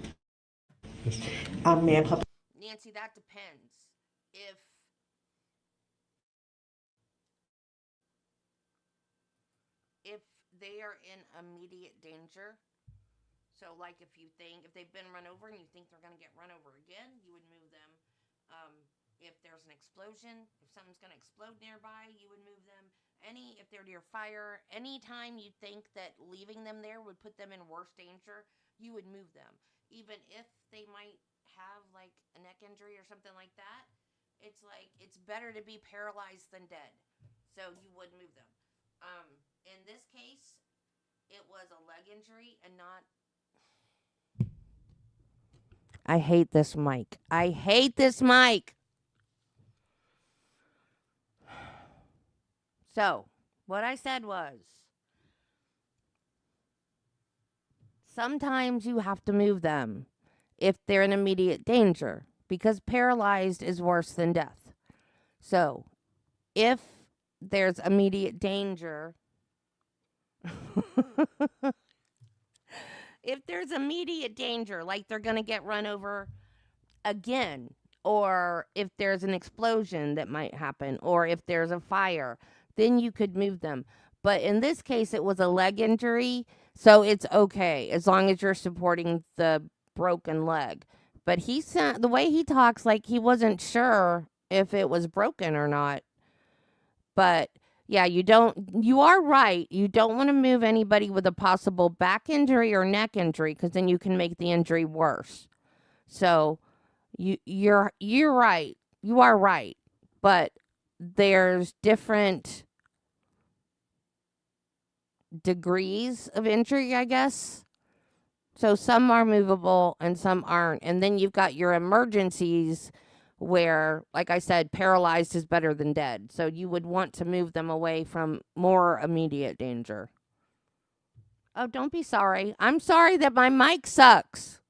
May I pop- Nancy, that depends. If they are in immediate danger, so like if they've been run over and you think they're going to get run over again, you would move them. If there's an explosion, if something's going to explode nearby, you would move them. If they're near fire, anytime you think that leaving them there would put them in worse danger, you would move them. Even if they might have like a neck injury or something like that, it's better to be paralyzed than dead. So you would move them. In this case, it was a leg injury and not. I hate this mic. So, what I said was, sometimes you have to move them if they're in immediate danger, because paralyzed is worse than death. So, if there's immediate danger, like they're going to get run over again, or if there's an explosion that might happen, or if there's a fire, then you could move them. But in this case, it was a leg injury, so it's okay as long as you're supporting the broken leg. But the way he talks, like he wasn't sure if it was broken or not. But yeah, you are right. You don't want to move anybody with a possible back injury or neck injury, because then you can make the injury worse. So you're right. You are right. But there's different degrees of injury, I guess. So some are movable and some aren't. And then you've got your emergencies where, like I said, paralyzed is better than dead. So you would want to move them away from more immediate danger. Oh, don't be sorry. I'm sorry that my mic sucks.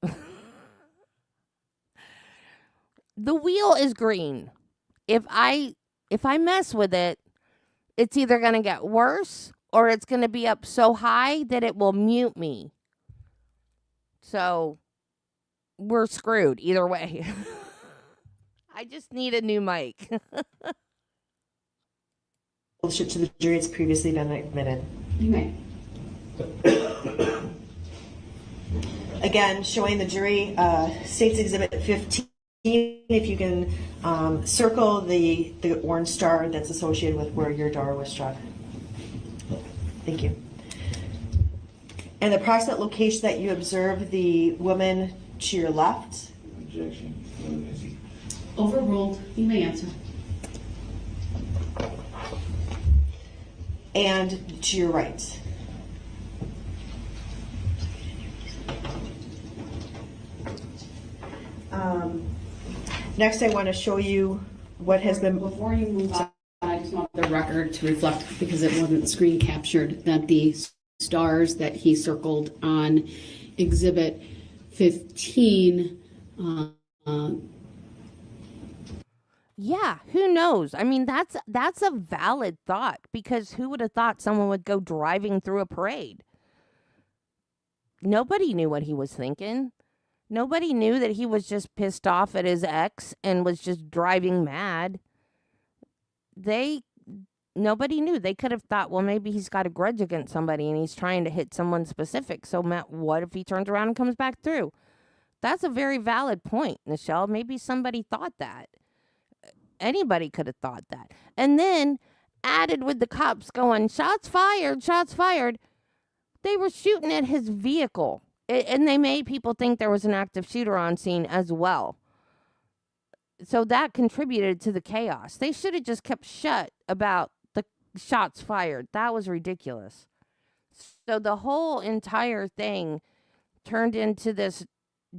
The wheel is green. If I mess with it, it's either going to get worse or it's going to be up so high that it will mute me. So we're screwed either way. I just need a new mic. Bullshit to the jury, it's previously been admitted. You may. Again, showing the jury State's Exhibit 15. If you can circle the orange star that's associated with where your daughter was struck. Thank you. And the approximate location that you observed the woman to your left. Objection. Overruled. You may answer. And to your right. Next, I want to show you what has been. Before you move on, I just want the record to reflect, because it wasn't screen captured, that the stars that he circled on Exhibit 15. Yeah, who knows? I mean, that's a valid thought, because who would have thought someone would go driving through a parade? Nobody knew what he was thinking. Nobody knew that he was just pissed off at his ex and was just driving mad. Nobody knew. They could have thought, well, maybe he's got a grudge against somebody and he's trying to hit someone specific. So, Matt, what if he turns around and comes back through? That's a very valid point, Michelle. Maybe somebody thought that. Anybody could have thought that. And then added with the cops going, shots fired, shots fired. They were shooting at his vehicle, and they made people think there was an active shooter on scene as well. So that contributed to the chaos. They should have just kept shut about the shots fired. That was ridiculous. So the whole entire thing turned into this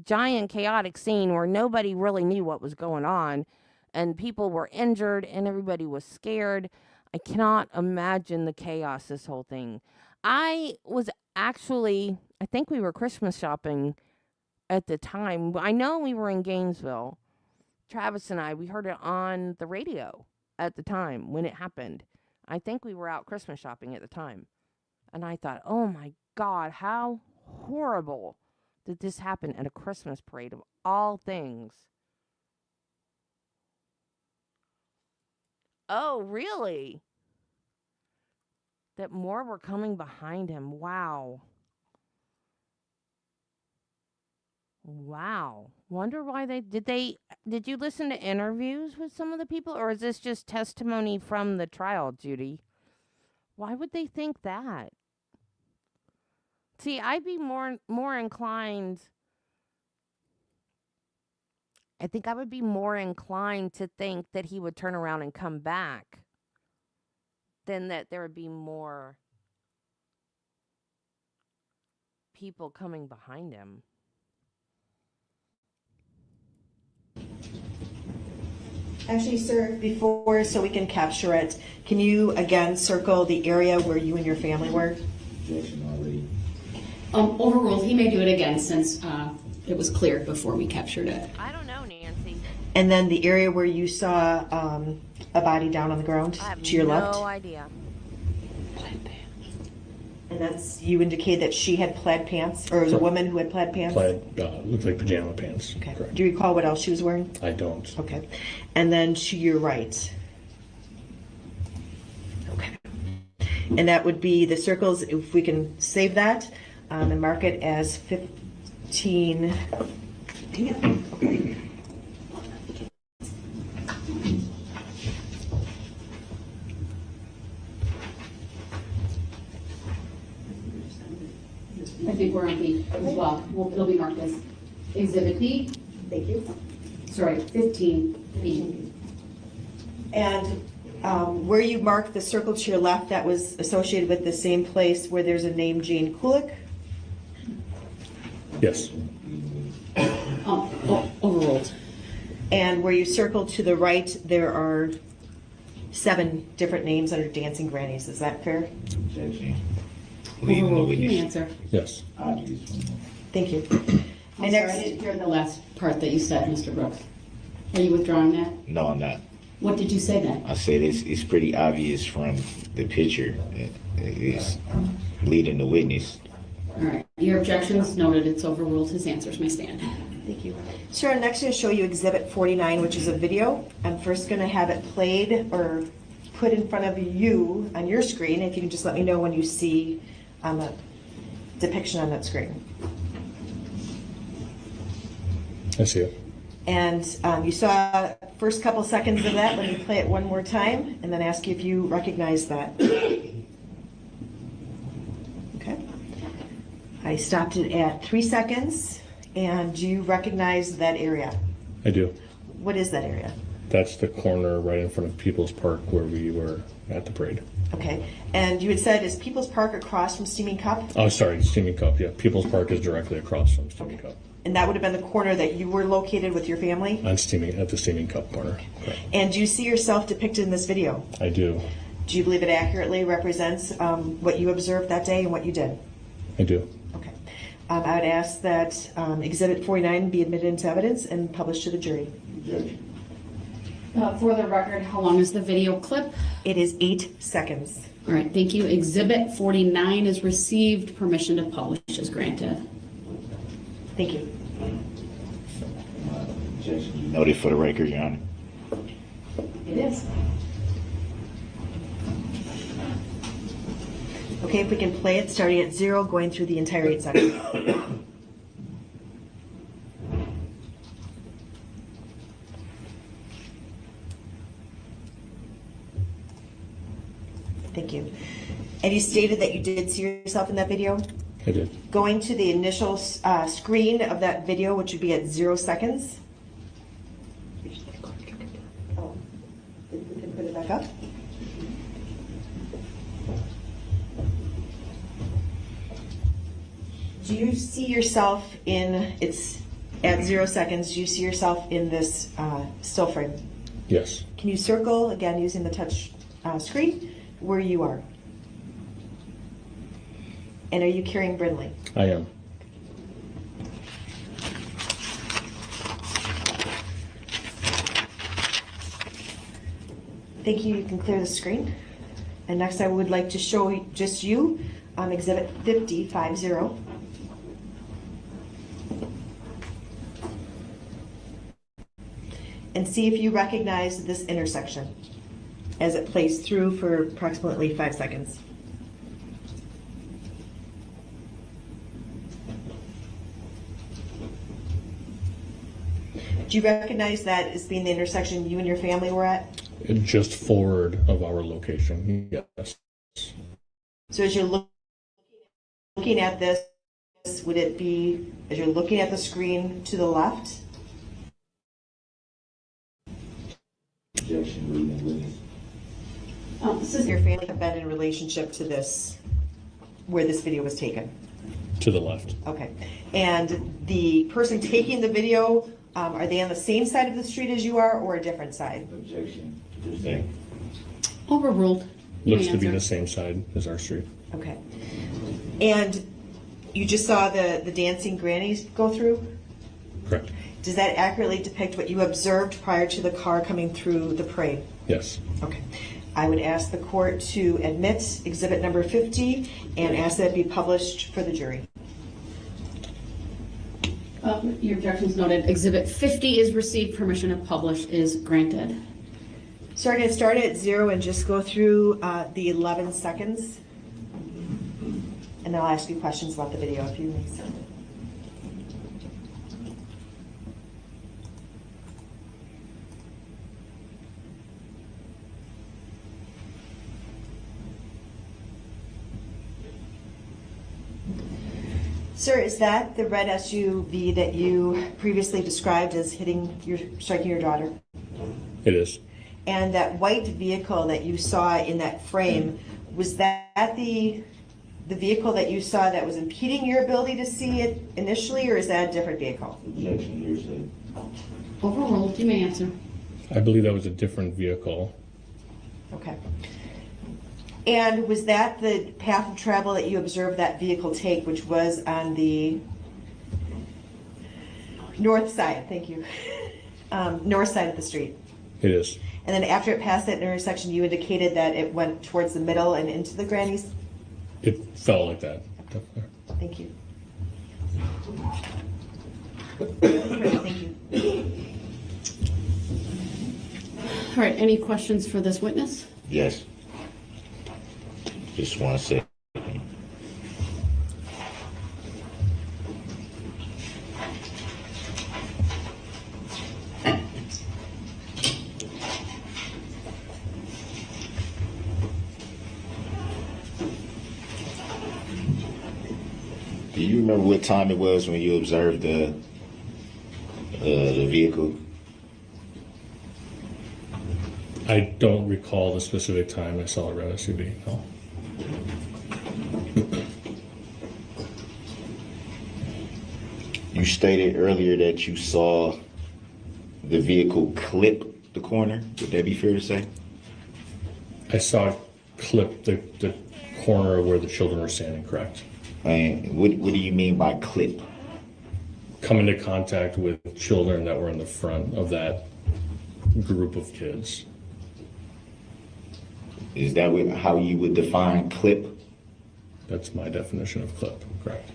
giant chaotic scene where nobody really knew what was going on, and people were injured and everybody was scared. I cannot imagine the chaos this whole thing. I think we were Christmas shopping at the time. I know we were in Gainesville. Travis and I, we heard it on the radio at the time when it happened. I think we were out Christmas shopping at the time. And I thought, oh my God, how horrible did this happen at a Christmas parade of all things? Oh, really? That more were coming behind him. Wow. Wow. Wonder why did you listen to interviews with some of the people, or is this just testimony from the trial, Judy? Why would they think that? See, I'd be more inclined. I think I would be more inclined to think that he would turn around and come back than that there would be more people coming behind him. Actually, sir, before, so we can capture it, can you again circle the area where you and your family were? Overruled. He may do it again since it was cleared before we captured it. I don't know, Nancy. And then the area where you saw a body down on the ground to your left? No idea. And that's, you indicate that she had plaid pants, or it was a woman who had plaid pants? Plaid, looked like pajama pants. Okay. Correct. Do you recall what else she was wearing? I don't. Okay. And then to your right. Okay. And that would be the circles, if we can save that and mark it as 15. Okay. I think we're on B as well. It'll be marked as Exhibit B. Thank you. Sorry, 15B. And where you marked the circle to your left, that was associated with the same place where there's a name Jane Kulik? Yes. Overruled. And where you circled to the right, there are 7 different names under Dancing Grannies. Is that fair? Overruled. You may answer. Yes. Thank you. I'm sorry, I didn't hear the last part that you said, Mr. Brooks. Are you withdrawing that? No, I'm not. What did you say then? I said it's pretty obvious from the picture. It's leading the witness. All right. Your objections noted. It's overruled. His answers may stand. Thank you. Sir, I'm next going to show you Exhibit 49, which is a video. I'm first going to have it played or put in front of you on your screen. If you can just let me know when you see the depiction on that screen. I see it. And you saw first couple seconds of that. Let me play it one more time and then ask you if you recognize that. Okay. I stopped it at 3 seconds. And do you recognize that area? I do. What is that area? That's the corner right in front of People's Park where we were at the parade. Okay. And you had said, is People's Park across from Steaming Cup? Oh, sorry, Steaming Cup. Yeah, People's Park is directly across from Steaming Cup. And that would have been the corner that you were located with your family? At the Steaming Cup corner. Correct. And do you see yourself depicted in this video? I do. Do you believe it accurately represents what you observed that day and what you did? I do. Okay. I would ask that Exhibit 49 be admitted into evidence and published to the jury. For the record, how long is the video clip? It is 8 seconds. All right, thank you. Exhibit 49 is received. Permission to publish is granted. Thank you. Noted for the record, Your Honor. It is. Okay, if we can play it starting at 0, going through the entire 8 seconds. Thank you. And you stated that you did see yourself in that video? I did. Going to the initial screen of that video, which would be at 0 seconds. Oh, we can put it back up. Do you see yourself in, it's at 0 seconds, do you see yourself in this still frame? Yes. Can you circle, again, using the touch screen, where you are? And are you carrying Brindley? I am. Thank you. You can clear the screen. And next I would like to show just you on Exhibit 50. And see if you recognize this intersection as it plays through for approximately 5 seconds. Do you recognize that as being the intersection you and your family were at? Just forward of our location, yes. So as you're looking at this, would it be, as you're looking at the screen, to the left? Objection, reading witness. This is your family have been in relationship to this, where this video was taken? To the left. Okay. And the person taking the video, are they on the same side of the street as you are, or a different side? Objection. Overruled. You Looks may to be answer. the same side as our street. Okay. And you just saw the dancing grannies go through? Correct. Does that accurately depict what you observed prior to the car coming through the parade? Yes. Okay. I would ask the court to admit exhibit number 50 and ask that it be published for the jury. Your objection is noted. Exhibit 50 is received. Permission to publish is granted. So we're going to start at 0 and just go through the 11 seconds. And then I'll ask you questions about the video if you may. Sir, is that the red SUV that you previously described as striking your daughter? It is. And that white vehicle that you saw in that frame, was that the vehicle that you saw that was impeding your ability to see it initially, or is that a different vehicle? Objection, hearsay. Overruled. You may answer. I believe that was a different vehicle. Okay. And was that the path of travel that you observed that vehicle take, which was on the north side, thank you, north side of the street? It is. And then after it passed that intersection, you indicated that it went towards the middle and into the grannies? It felt like that. Definitely. Thank you. Thank you. All right. Any questions for this witness? Yes. Just want to say. Do you remember what time it was when you observed the vehicle? I don't recall the specific time I saw a red SUV. No. You stated earlier that you saw the vehicle clip the corner. Would that be fair to say? I saw it clip the corner where the children were standing, correct. And what do you mean by clip? Come into contact with children that were in the front of that group of kids. Is that how you would define clip? That's my definition of clip, correct.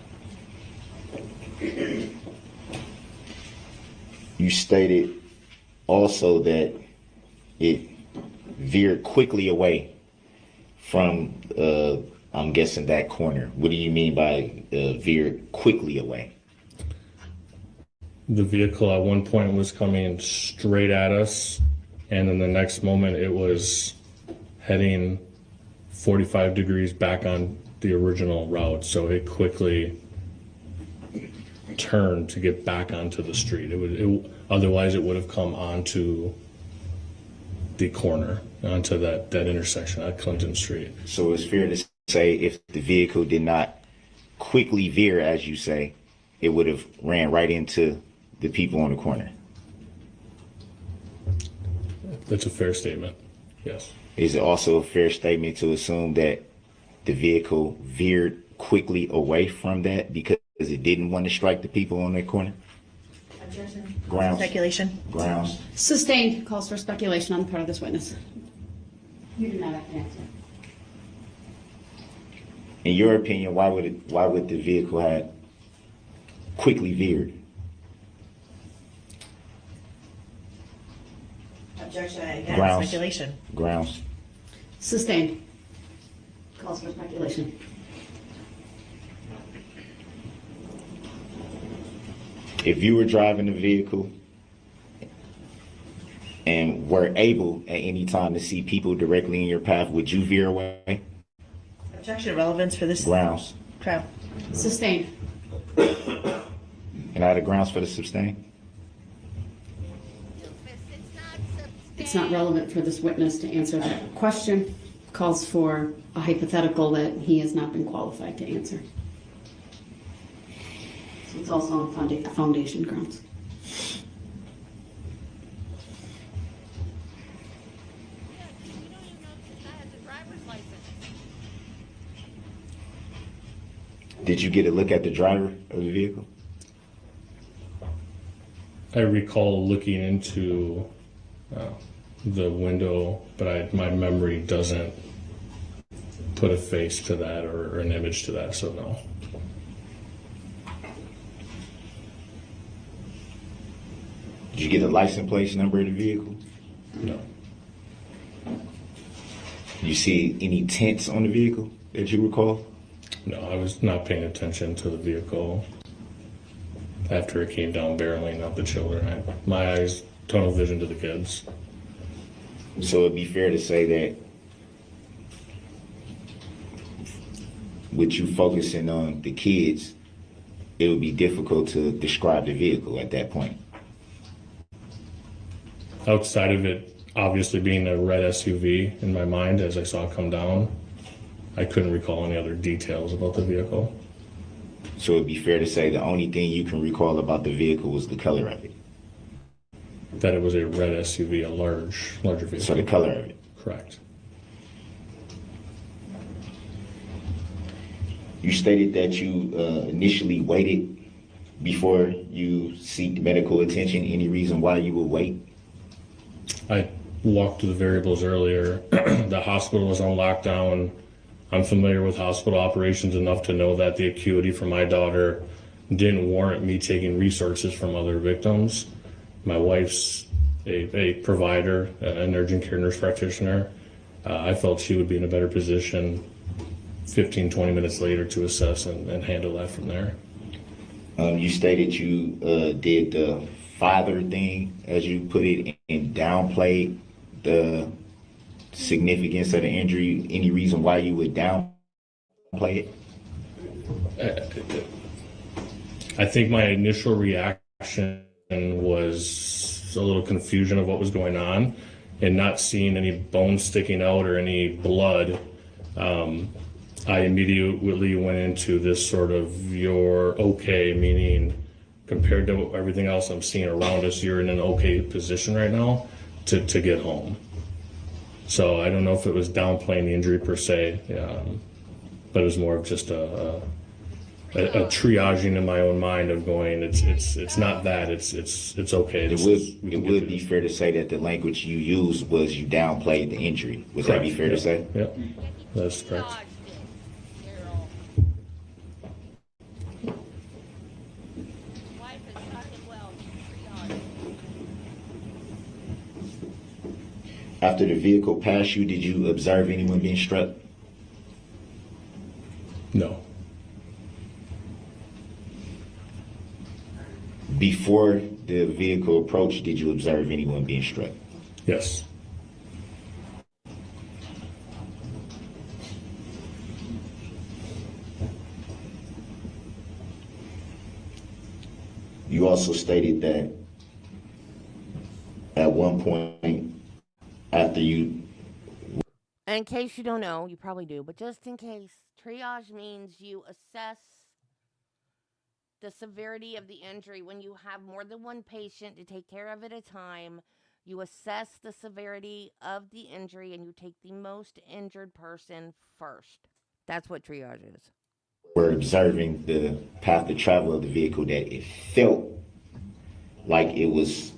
You stated also that it veered quickly away from, I'm guessing, that corner. What do you mean by veered quickly away? The vehicle at one point was coming straight at us, and then the next moment it was heading 45 degrees back on the original route, so it quickly turned to get back onto the street. Otherwise it would have come onto the corner, onto that intersection at Clinton Street. So it's fair to say if the vehicle did not quickly veer, as you say, it would have ran right into the people on the corner. That's a fair statement, yes. Is it also a fair statement to assume that the vehicle veered quickly away from that because it didn't want to strike the people on that corner? Objection. Grounds. Speculation. Grounds. Sustained. Calls for speculation on the part of this witness. You do not have to answer. In your opinion, why would the vehicle have quickly veered? Objection. Again. Grounds. Speculation. Grounds. Sustained. Calls for speculation. If you were driving the vehicle and were able at any time to see people directly in your path, would you veer away? Objection. Relevance for this Grounds. trial. Sustained. And I had a grounds for the sustain? It's not relevant for this witness to answer that question. Calls for a hypothetical that he has not been qualified to answer. So it's also on foundation grounds. Did you get a look at the driver of the vehicle? I recall looking into the window, but my memory doesn't put a face to that or an image to that, so no. Did you get the license plate number of the vehicle? No. You see any tents on the vehicle that you recall? No, I was not paying attention to the vehicle after it came down barreling at the children. My eyes, tunnel vision to the kids. So it'd be fair to say that with you focusing on the kids, it would be difficult to describe the vehicle at that point. Outside of it obviously being a red SUV in my mind as I saw it come down, I couldn't recall any other details about the vehicle. So it'd be fair to say the only thing you can recall about the vehicle was the color of it. That it was a red SUV, a larger vehicle. So the color of it. Correct. You stated that you initially waited before you seek medical attention. Any reason why you would wait? I walked through the variables earlier. The hospital was on lockdown. I'm familiar with hospital operations enough to know that the acuity for my daughter didn't warrant me taking resources from other victims. My wife's a provider, an urgent care nurse practitioner. I felt she would be in a better position 15, 20 minutes later to assess and handle that from there. You stated you did the father thing, as you put it, and downplayed the significance of the injury. Any reason why you would downplay it? I think my initial reaction was a little confusion of what was going on, and not seeing any bones sticking out or any blood. I immediately went into this sort of you're okay, meaning compared to everything else I'm seeing around us, you're in an okay position right now to get home. So I don't know if it was downplaying the injury per se, but it was more of just a triaging in my own mind of going, it's not that, it's okay. It would be fair to say that the language you used was you downplayed the injury. Would that be fair to say? Yep, that's correct. After the vehicle passed you, did you observe anyone being struck? No. Before the vehicle approached, did you observe anyone being struck? Yes. You also stated that at one point after you... In case you don't know, you probably do, but just in case, triage means you assess the severity of the injury. When you have more than one patient to take care of at a time, you assess the severity of the injury and you take the most injured person first. That's what triage is. We're observing the path of travel of the vehicle, that it felt like it was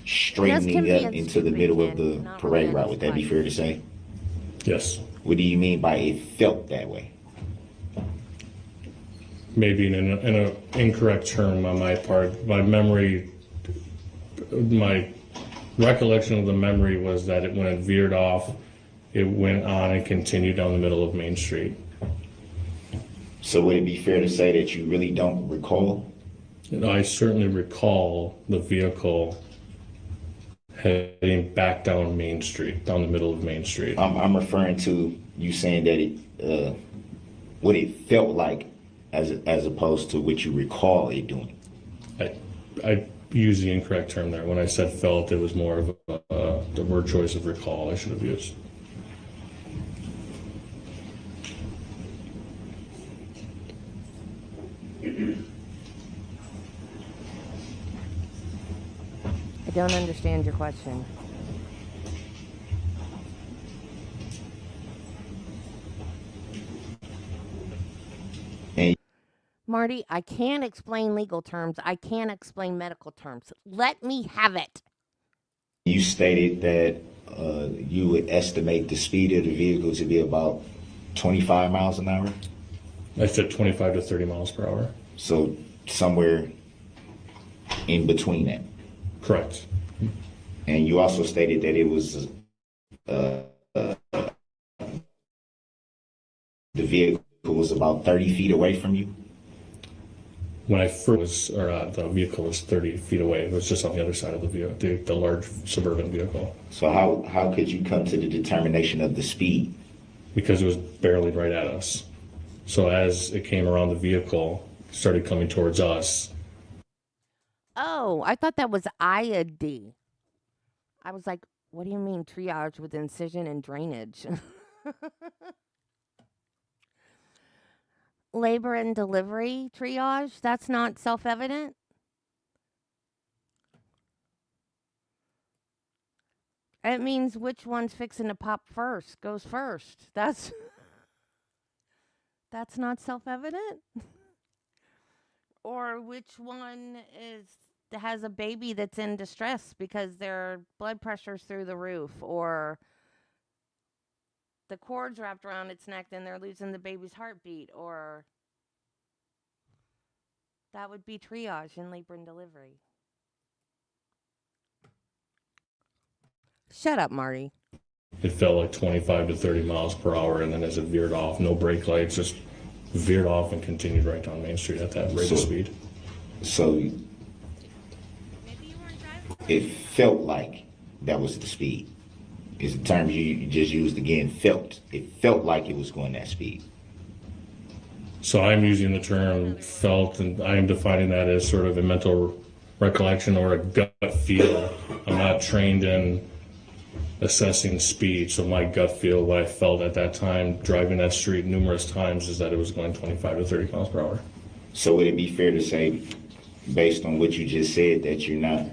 straightening up into the middle of the parade route. Would that be fair to say? Yes. What do you mean by it felt that way? Maybe in an incorrect term on my part. My recollection of the memory was that when it veered off, it went on and continued down the middle of Main Street. So would it be fair to say that you really don't recall? I certainly recall the vehicle heading back down Main Street, down the middle of Main Street. I'm referring to you saying that it, what it felt like, as opposed to what you recall it doing. I used the incorrect term there. When I said felt, it was more of the word choice of recall I should have used. I don't understand your question. Marty, I can't explain legal terms. I can't explain medical terms. Let me have it. You stated that you would estimate the speed of the vehicle to be about 25 miles an hour? I said 25 to 30 miles per hour. So somewhere in between that? Correct. And you also stated that it was the vehicle was about 30 feet away from you? When I first the vehicle was 30 feet away. It was just on the other side of the vehicle, the large suburban vehicle. So how could you come to the determination of the speed? Because it was barely right at us. So as it came around the vehicle, started coming towards us. Oh, I thought that was IAD. I was like, what do you mean triage with incision and drainage? Labor and delivery triage? That's not self-evident? It means which one's fixing to pop first goes first. That's not self-evident? Or which one has a baby that's in distress because their blood pressure's through the roof, or the cord's wrapped around its neck and they're losing the baby's heartbeat, or that would be triage in labor and delivery. Shut up, Marty. It felt like 25 to 30 miles per hour, and then as it veered off, no brake lights, just veered off and continued right down Main Street at that rate of speed. So it felt like that was the speed. Is the term you just used again, felt. It felt like it was going that speed. So I'm using the term felt, and I am defining that as sort of a mental recollection or a gut feel. I'm not trained in assessing speed, so my gut feel, what I felt at that time, driving that street numerous times, is that it was going 25 to 30 miles per hour. So would it be fair to say, based on what you just said, that you're not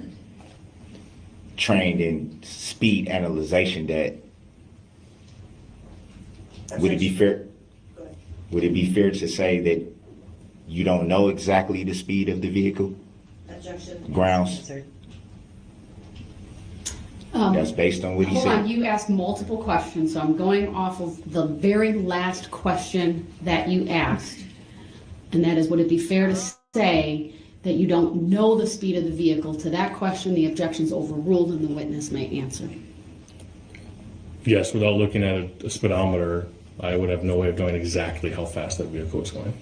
trained in speed analyzation, that would it be fair to say that you don't know exactly the speed of the vehicle? Objection. Grounds? That's based on what he Hold said. on, you asked multiple questions, so I'm going off of the very last question that you asked. And that is, would it be fair to say that you don't know the speed of the vehicle? To that question, the objection's overruled and the witness may answer. Yes, without looking at a speedometer, I would have no way of knowing exactly how fast that vehicle was going.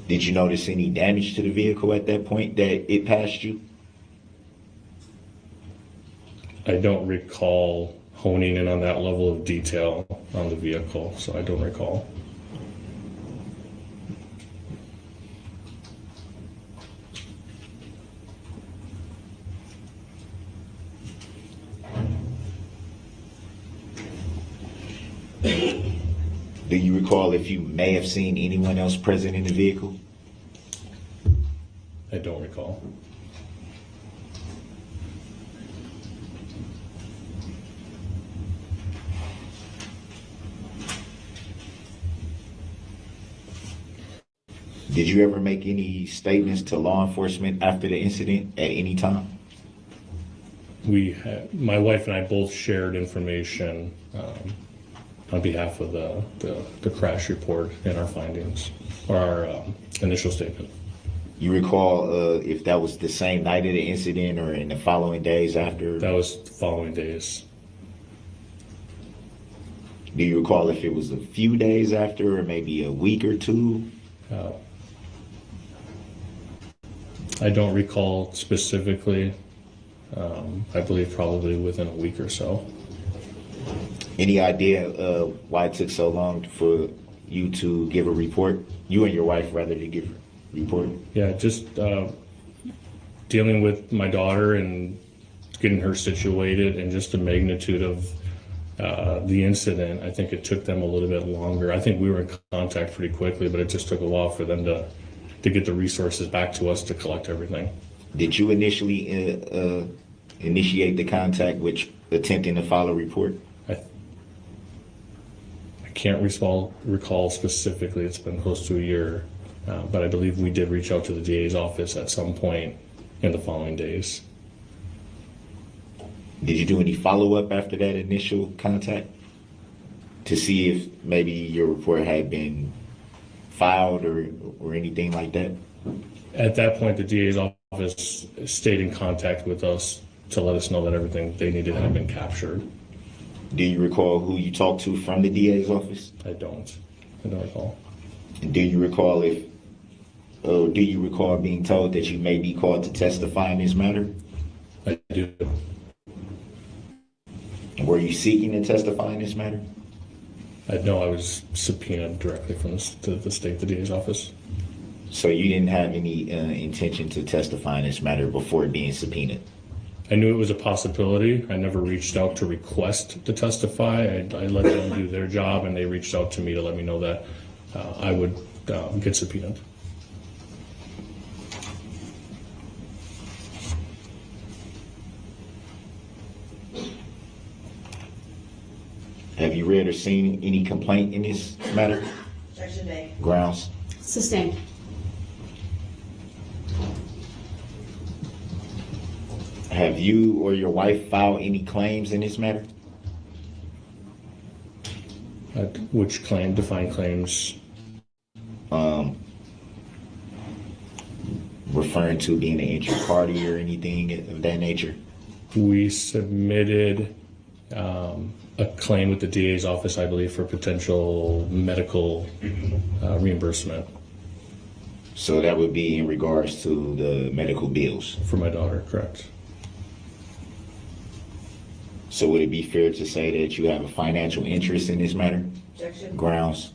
Did you notice any damage to the vehicle at that point that it passed you? I don't recall honing in on that level of detail on the vehicle, so I don't recall. Do you recall if you may have seen anyone else present in the vehicle? I don't recall. Did you ever make any statements to law enforcement after the incident at any time? My wife and I both shared information on behalf of the crash report and our findings, or our initial statement. You recall if that was the same night of the incident or in the following days after? That was the following days. Do you recall if it was a few days after or maybe a week or two? I don't recall specifically. I believe probably within a week or so. Any idea why it took so long for you to give a report? You and your wife, rather, to give a report? Yeah, just dealing with my daughter and getting her situated, and just the magnitude of the incident. I think it took them a little bit longer. I think we were in contact pretty quickly, but it just took a while for them to get the resources back to us to collect everything. Did you initially initiate the contact which attempting to file a report? I can't recall specifically. It's been close to a year, but I believe we did reach out to the DA's office at some point in the following days. Did you do any follow-up after that initial contact to see if maybe your report had been filed or anything like that? At that point, the DA's office stayed in contact with us to let us know that everything they needed had been captured. Do you recall who you talked to from the DA's office? I don't recall. And do you recall being told that you may be called to testify in this matter? I do. Were you seeking to testify in this matter? I know I was subpoenaed directly from the DA's office. So you didn't have any intention to testify in this matter before being subpoenaed? I knew it was a possibility. I never reached out to request to testify. I let them do their job, and they reached out to me to let me know that I would get subpoenaed. Have you read or seen any complaint in this matter? Objection made. Grounds? Sustained. Have you or your wife filed any claims in this matter? Which claim? Define claims. Referring to being an injured party or anything of that nature? We submitted a claim with the DA's office, I believe, for potential medical reimbursement. So that would be in regards to the medical bills? For my daughter, correct. So would it be fair to say that you have a financial interest in this matter? Objection. Grounds?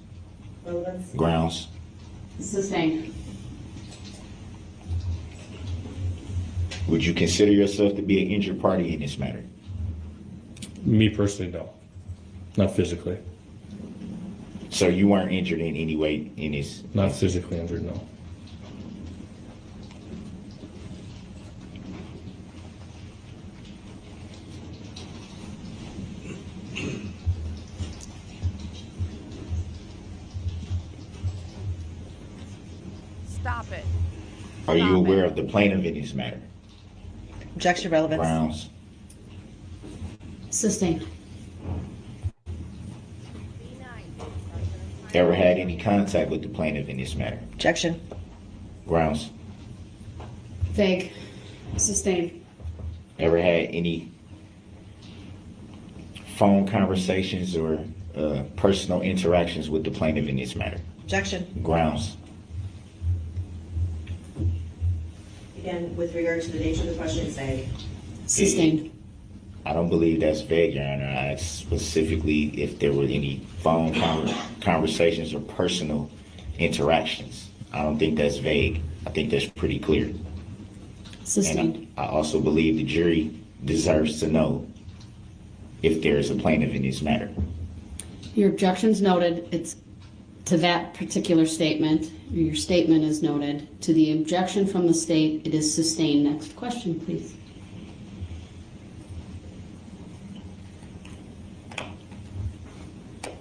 Relevance. Grounds? Sustained. Would you consider yourself to be an injured party in this matter? Me personally, no. Not physically. So you weren't injured in any way in this? Not physically injured, no. Stop it. Are you aware of the plaintiff in this matter? Objection. Relevance. Grounds? Sustained. Ever had any contact with the plaintiff in this matter? Objection. Grounds? Vague. Sustained. Ever had any phone conversations or personal interactions with the plaintiff in this matter? Objection. Grounds? Again, with regard to the nature of the question, say. Sustained. I don't believe that's vague, Your Honor. I asked specifically if there were any phone conversations or personal interactions. I don't think that's vague. I think that's pretty clear. Sustained. And I also believe the jury deserves to know if there is a plaintiff in this matter. Your objection's noted. It's to that particular statement. Your statement is noted. To the objection from the state, it is sustained. Next question, please.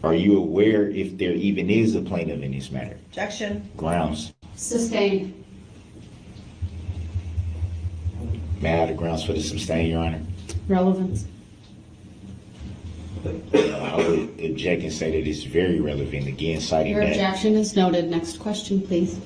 Are you aware if there even is a plaintiff in this matter? Objection. Grounds. Sustained. May I have the grounds for the sustain, Your Honor? Relevance. I would object and say that it's very relevant. Again, citing Your that. objection is noted. Next question, please.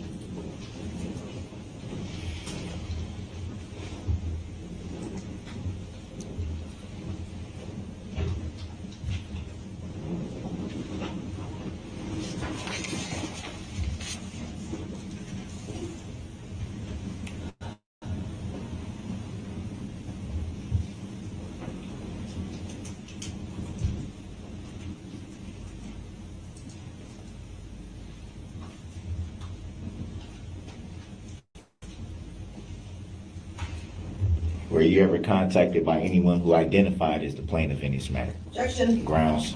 Were you ever contacted by anyone who identified as the plaintiff in this matter? Objection. Grounds.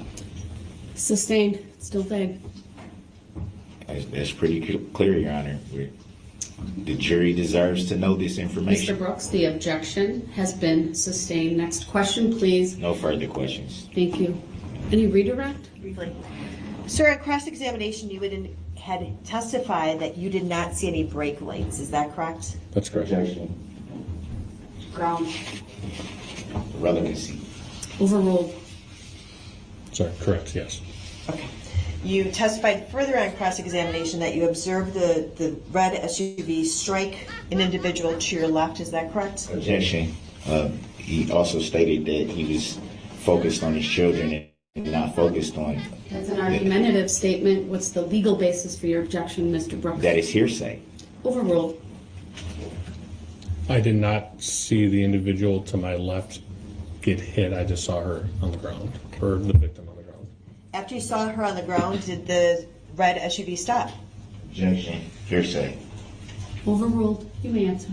Sustained. Still vague. That's pretty clear, Your Honor. The jury deserves to know this information. Mr. Brooks, the objection has been sustained. Next question, please. No further questions. Thank you. Any redirect? Briefly. Sir, at cross-examination, you had testified that you did not see any brake lights. Is that correct? That's correct. Objection. Ground. Relevancy. Overruled. Sorry, correct, yes. Okay. You testified further on cross-examination that you observed the red SUV strike an individual to your left. Is that correct? Objection. He also stated that he was focused on his children and not focused on... That's an argumentative statement. What's the legal basis for your objection, Mr. Brooks? That is hearsay. Overruled. I did not see the individual to my left get hit. I just saw her on the ground, or the victim on the ground. After you saw her on the ground, did the red SUV stop? Objection. Hearsay. Overruled. You may answer.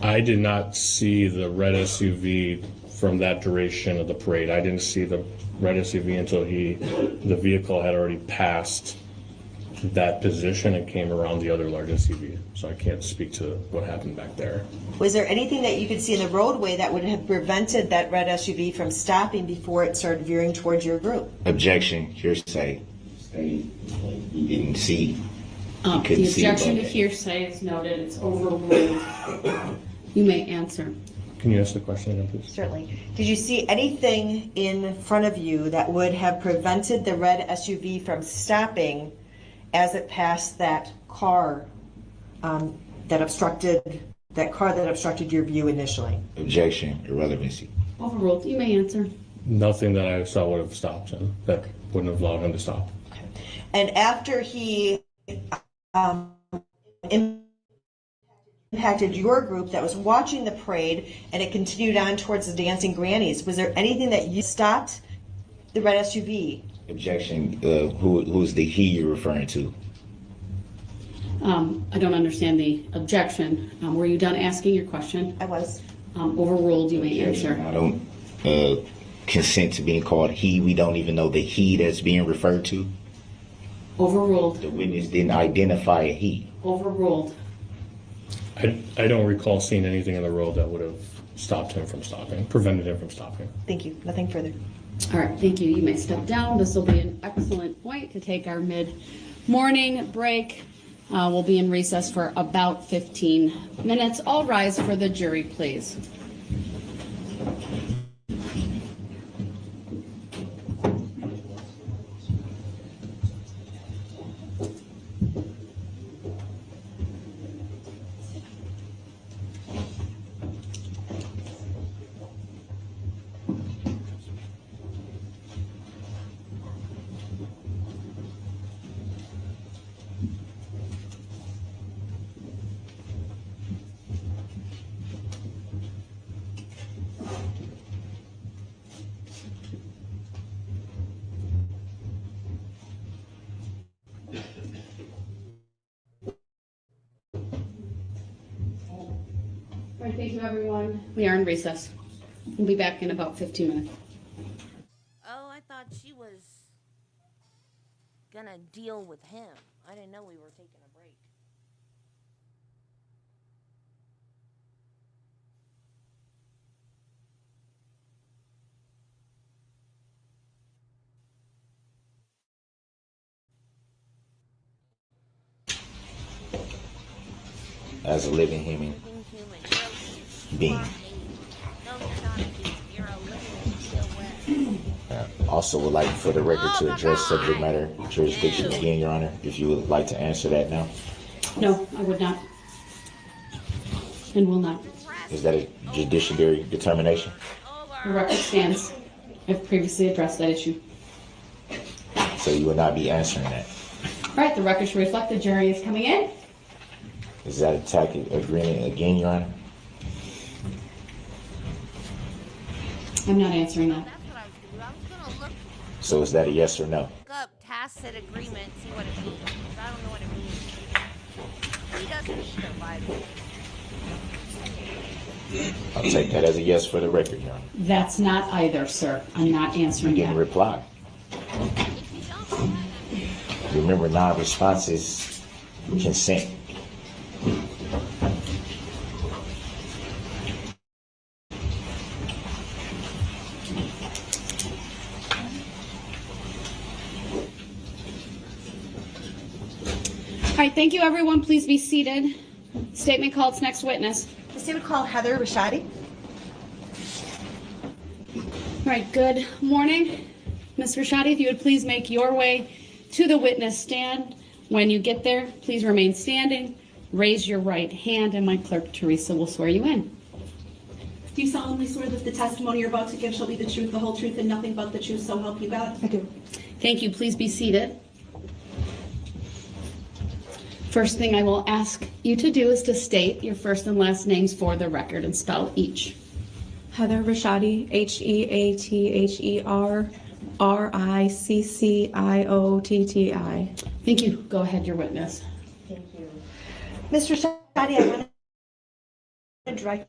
I did not see the red SUV from that duration of the parade. I didn't see the red SUV until the vehicle had already passed that position and came around the other large SUV. So I can't speak to what happened back there. Was there anything that you could see in the roadway that would have prevented that red SUV from stopping before it started veering towards your group? Objection. Hearsay. He didn't see. The objection to hearsay is noted. It's overruled. You may answer. Can you ask the question again, please? Certainly. Did you see anything in front of you that would have prevented the red SUV from stopping as it passed that car that obstructed your view initially? Objection. Irrelevancy. Overruled. You may answer. Nothing that I saw would have stopped him. That wouldn't have allowed him to stop. Okay. And after he impacted your group that was watching the parade and it continued on towards the dancing grannies, was there anything that you stopped the red SUV? Objection. Who's the he you're referring to? I don't understand the objection. Were you done asking your question? I was. Overruled. You may answer. I don't consent to being called he. We don't even know the he that's being referred to. Overruled. The witness didn't identify a he. Overruled. I don't recall seeing anything in the road that would have stopped him from stopping, prevented him from stopping. Thank you. Nothing further. All right, thank you. You may step down. This will be an excellent point to take our mid-morning break. We'll be in recess for about 15 minutes. All rise for the jury, please. right, thank you, everyone. We are in recess. We'll be back in about 15 minutes. Oh, I thought she was gonna deal with him. I didn't know we were taking a break. As a living human being. Also would like for the record to address subject matter jurisdiction again, Your Honor, if you would like to answer that now. No, I would not. And will not. Is that a judiciary determination? The record stands. I've previously addressed that issue. So you will not be answering that. All right, the record should reflect the jury is coming in. Is that a tacit agreement again, Your Honor? I'm not answering that. So is that a yes or no? Look up tacit agreement, see what it means. I don't know what it means. He doesn't either, by the way. I'll take that as a yes for the record, Your Honor. That's not either, sir. I'm not answering You didn't that. reply. Remember, non-response is consent. All right, thank you, everyone. Please be seated. Statement called. It's next witness. The statement called Heather Rashadi. All right, good morning. Ms. Rashadi, if you would please make your way to the witness stand. When you get there, please remain standing. Raise your right hand, and my clerk, Teresa, will swear you in. Do you solemnly swear that the testimony you're about to give shall be the truth, the whole truth, and nothing but the truth, so help you God? I do. Thank you. Please be seated. First thing I will ask you to do is to state your first and last names for the record and spell each. Heather Rashadi, Heather Ricciotti. Thank you. Go ahead, your witness. Thank you. Mr. Rashadi, I want to direct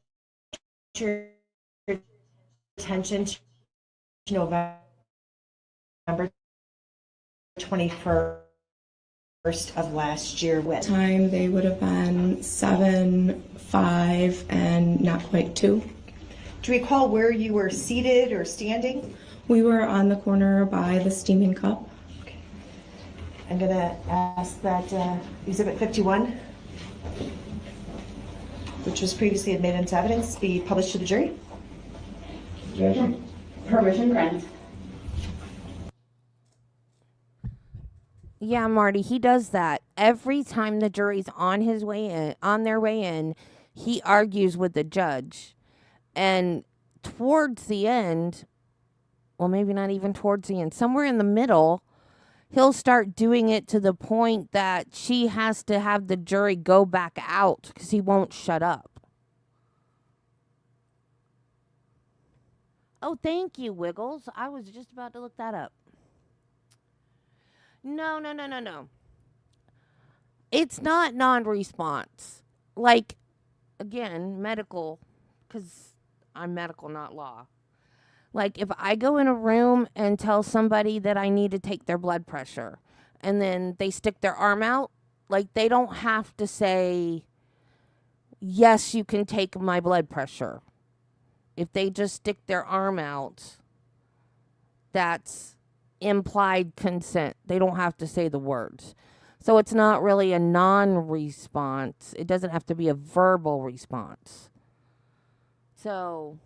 your attention to November 21st of last year when? Time they would have been 7, 5, and not quite 2. Do you recall where you were seated or standing? We were on the corner by the steaming cup. Okay. I'm going to ask that Exhibit 51, which was previously admitted into evidence, be published to the jury. Objection. Permission granted. Yeah, Marty, he does that every time the jury's on their way in. He argues with the judge, and towards the end, well, maybe not even towards the end, somewhere in the middle, he'll start doing it to the point that she has to have the jury go back out because he won't shut up. Oh, thank you, Wiggles. I was just about to look that up. No. It's not non-response. Like, again, medical, because I'm medical, not law. Like, if I go in a room and tell somebody that I need to take their blood pressure, and then they stick their arm out, like, they don't have to say, yes, you can take my blood pressure. If they just stick their arm out, that's implied consent. They don't have to say the words. So it's not really a non-response. It doesn't have to be a verbal response. So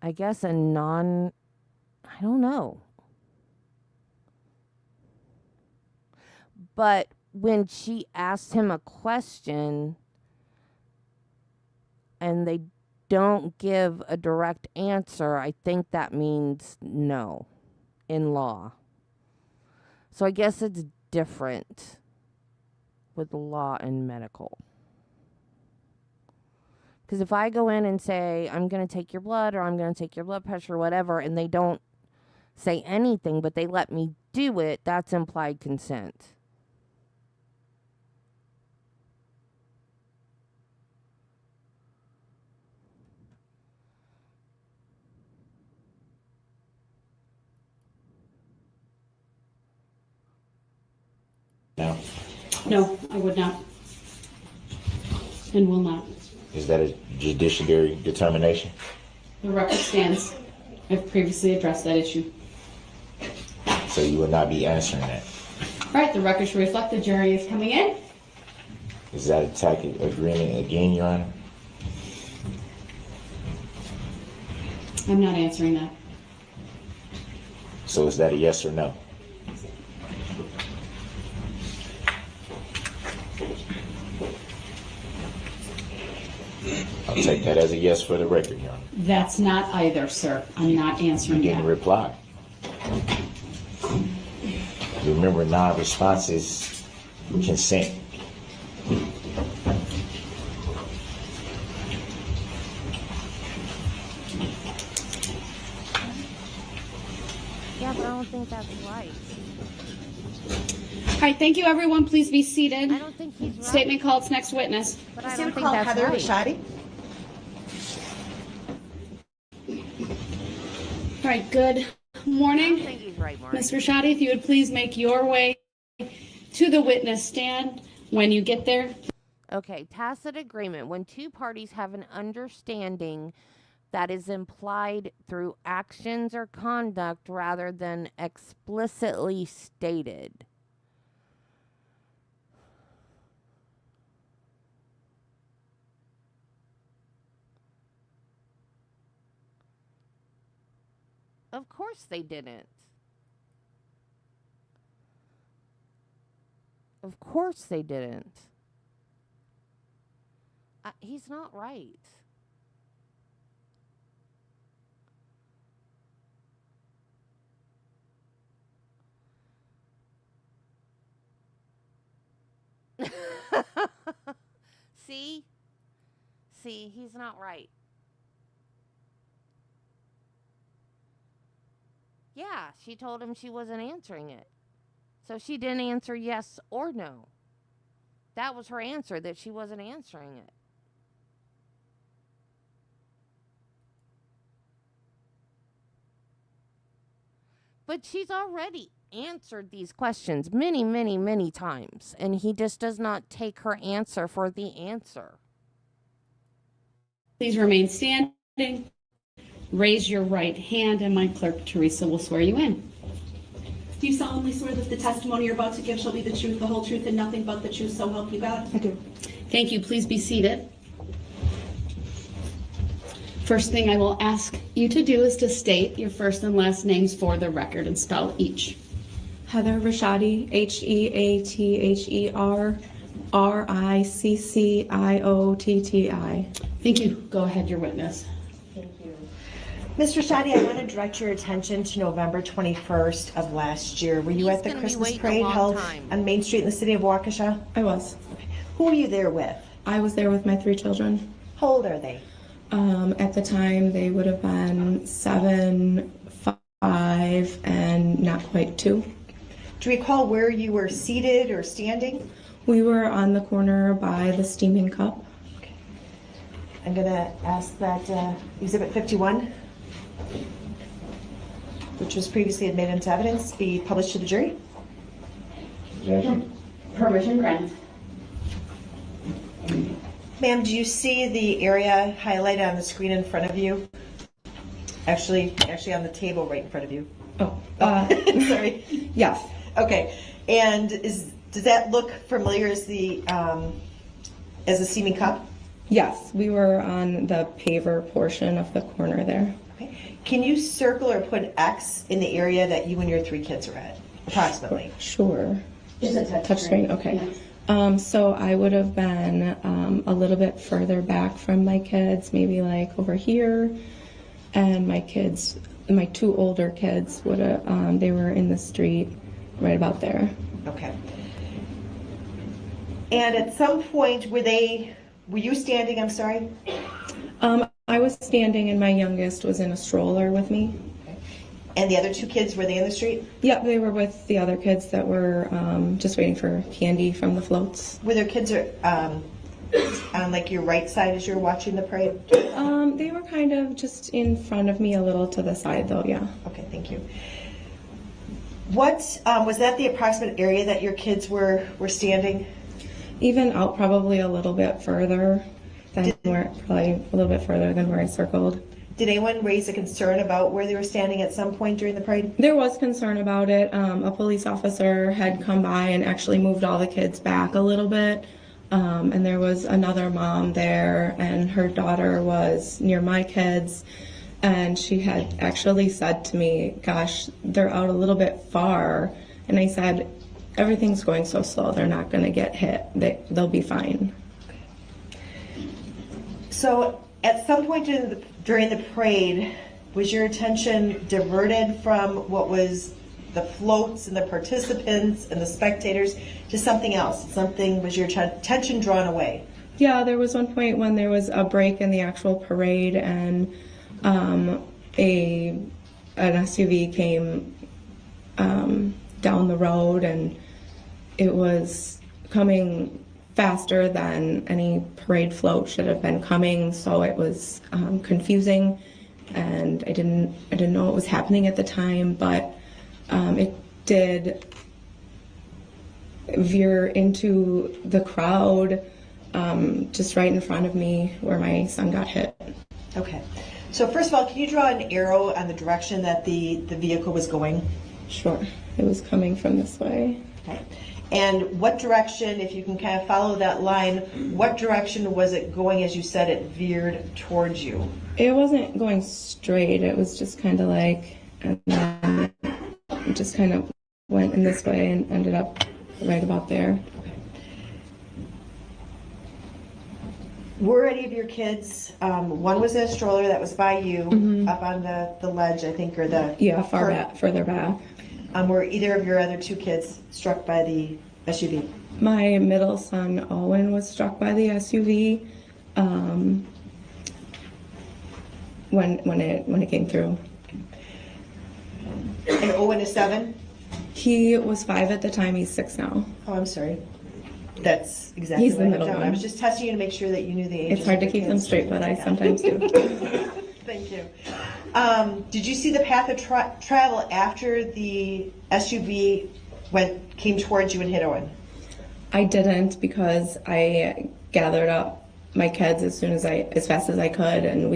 I guess I don't know. But when she asked him a question and they don't give a direct answer, I think that means no in law. So I guess it's different with law and medical. Because if I go in and say, I'm going to take your blood or I'm going to take your blood pressure or whatever, and they don't say anything, but they let me do it, that's implied consent. now? No, I would not. And will not. Is that a judiciary determination? The record stands. I've previously addressed that issue. So you will not be answering that? All right, the record should reflect the jury is coming in. Is that a tacit agreement again, Your Honor? I'm not answering that. So is that a yes or no? I'll take that as a yes for the record, Your Honor. That's not either, sir. I'm not answering You didn't that. reply. Remember, non-response is consent. Yeah, but I don't think that's right. All right, thank you, everyone. Please be seated. I don't think he's right. Statement called. It's next witness. But I Is don't it think called that's Heather right. Rashadi? All right, good morning. I don't think he's right, Mark. Ms. Rashadi, if you would please make your way to the witness stand when you get there. Okay, tacit agreement. When two parties have an understanding that is implied through actions or conduct rather than explicitly stated. Of course they didn't. Of course they didn't. He's not right. See? See, he's not right. Yeah, she told him she wasn't answering it. So she didn't answer yes or no. That was her answer, that she wasn't answering it. But she's already answered these questions many, many, many times. And he just does not take her answer for the answer. Please remain standing. Raise your right hand, and my clerk, Teresa, will swear you in. Do you solemnly swear that the testimony you're about to give shall be the truth, the whole truth, and nothing but the truth, so help you God? I do. Thank you. Please be seated. First thing I will ask you to do is to state your first and last names for the record and spell each. Heather Rashadi, Heather Ricciotti. Thank you. Go ahead, your witness. Thank you. Mr. Rashadi, I want to direct your attention to November 21st of last year. Were you He's at the gonna be Christmas waiting a parade long held time. on Main Street in the city of Waukesha? I was. Who were you there with? I was there with my 3 children. How old are they? At the time, they would have been 7, 5, and not quite 2. Do you recall where you were seated or standing? We were on the corner by the steaming cup. Okay. I'm going to ask that Exhibit 51, which was previously admitted into evidence, be published to the jury. Permission granted. Ma'am, do you see the area highlighted on the screen in front of you? Actually on the table right in front of you. Oh, sorry. Yes. Okay. And does that look familiar as the steaming cup? Yes, we were on the paver portion of the corner there. Okay. Can you circle or put an X in the area that you and your 3 kids are at, approximately? Sure. It's a Touchscreen, okay. Yes. So I would have been a little bit further back from my kids, maybe like over here. And my 2 older kids would have, they were in the street right about there. Okay. And at some point, were you standing, I'm sorry? I was standing and my youngest was in a stroller with me. Okay. And the other 2 kids, were they in the street? Yep, they were with the other kids that were just waiting for candy from the floats. Were their kids on like your right side as you're watching the parade? They were kind of just in front of me, a little to the side though, yeah. Okay, thank you. What, was that the approximate area that your kids were standing? Even out probably a little bit further than probably a little bit further than where I circled. Did anyone raise a concern about where they were standing at some point during the parade? There was concern about it. A police officer had come by and actually moved all the kids back a little bit. And there was another mom there, and her daughter was near my kids. And she had actually said to me, gosh, they're out a little bit far. And I said, everything's going so slow, they're not going to get hit. They'll be fine. So at some point during the parade, was your attention diverted from what was the floats and the participants and the spectators to something else? Was your attention drawn away? Yeah, there was one point when there was a break in the actual parade, and an SUV came down the road, and it was coming faster than any parade float should have been coming, so it was confusing, and I didn't know what was happening at the time, but it did veer into the crowd just right in front of me where my son got hit. Okay. So first of all, can you draw an arrow on the direction that the vehicle was going? Sure. It was coming from this way. Okay. And what direction, if you can kind of follow that line, what direction was it going as you said it veered towards you? It wasn't going straight. It was just kind of like, and then it just kind of went in this way and ended up right about there. Were any of your kids, one was in a stroller that was by you, up on the ledge, I think, or the... Yeah, further back. Were either of your other two kids struck by the SUV? My middle son, Owen, was struck by the SUV when it came through. And Owen is 7? He was 5 at the time. He's 6 now. Oh, I'm sorry. That's exactly He's what the I middle have down. one. I was just testing you to make sure that you knew the ages. It's hard to of keep your them kids. straight, but I sometimes do. Thank you. Did you see the path of travel after the SUV came towards you and hit Owen? I didn't, because I gathered up my kids as fast as I could, and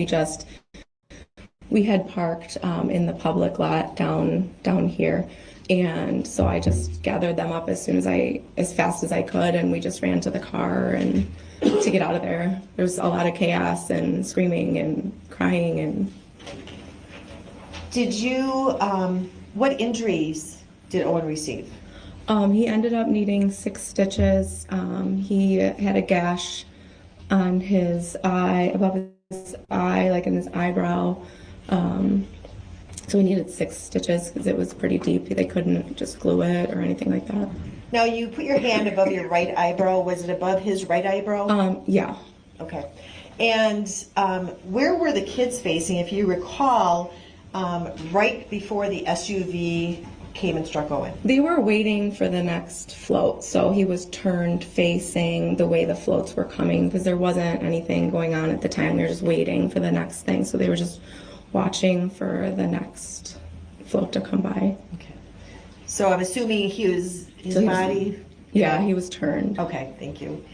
we had parked in the public lot down here, and so I just gathered them up as fast as I could, and we just ran to the car and to get out of there. There was a lot of chaos and screaming and crying. And did you? What injuries did Owen receive? He ended up needing 6 stitches. He had a gash on his eye, above his eye, like in his eyebrow. So we needed 6 stitches because it was pretty deep. They couldn't just glue it or anything like that. Now, you put your hand above your right eyebrow. Was it above his right eyebrow? Yeah. Okay. And where were the kids facing, if you recall, right before the SUV came and struck Owen? They were waiting for the next float, so he was turned facing the way the floats were coming because there wasn't anything going on at the time. They were just waiting for the next thing, so they were just watching for the next float to come by. Okay. So I'm assuming his body... Yeah, he was turned. Okay, thank you.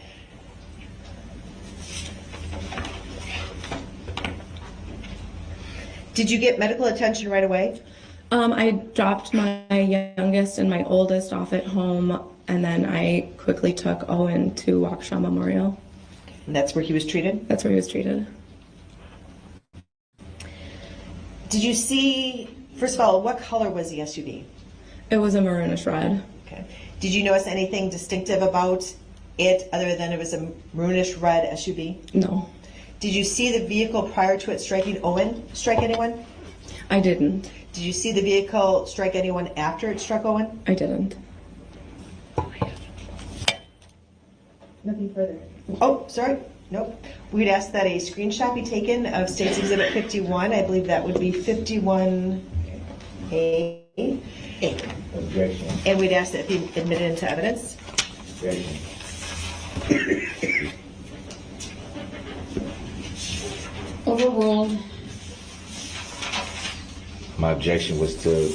Did you get medical attention right away? I dropped my youngest and my oldest off at home, and then I quickly took Owen to Waukesha Memorial. And that's where he was treated? That's where he was treated. Did you see, first of all, what color was the SUV? It was a maroonish red. Okay. Did you notice anything distinctive about it other than it was a maroonish red SUV? No. Did you see the vehicle prior to it striking Owen strike anyone? I didn't. Did you see the vehicle strike anyone after it struck Owen? I didn't. Nothing further. Oh, sorry. Nope. We'd ask that a screenshot be taken of State's Exhibit 51. I believe that would be 51A. Objection. And we'd ask that it be admitted into evidence. Objection. Overruled. My objection was to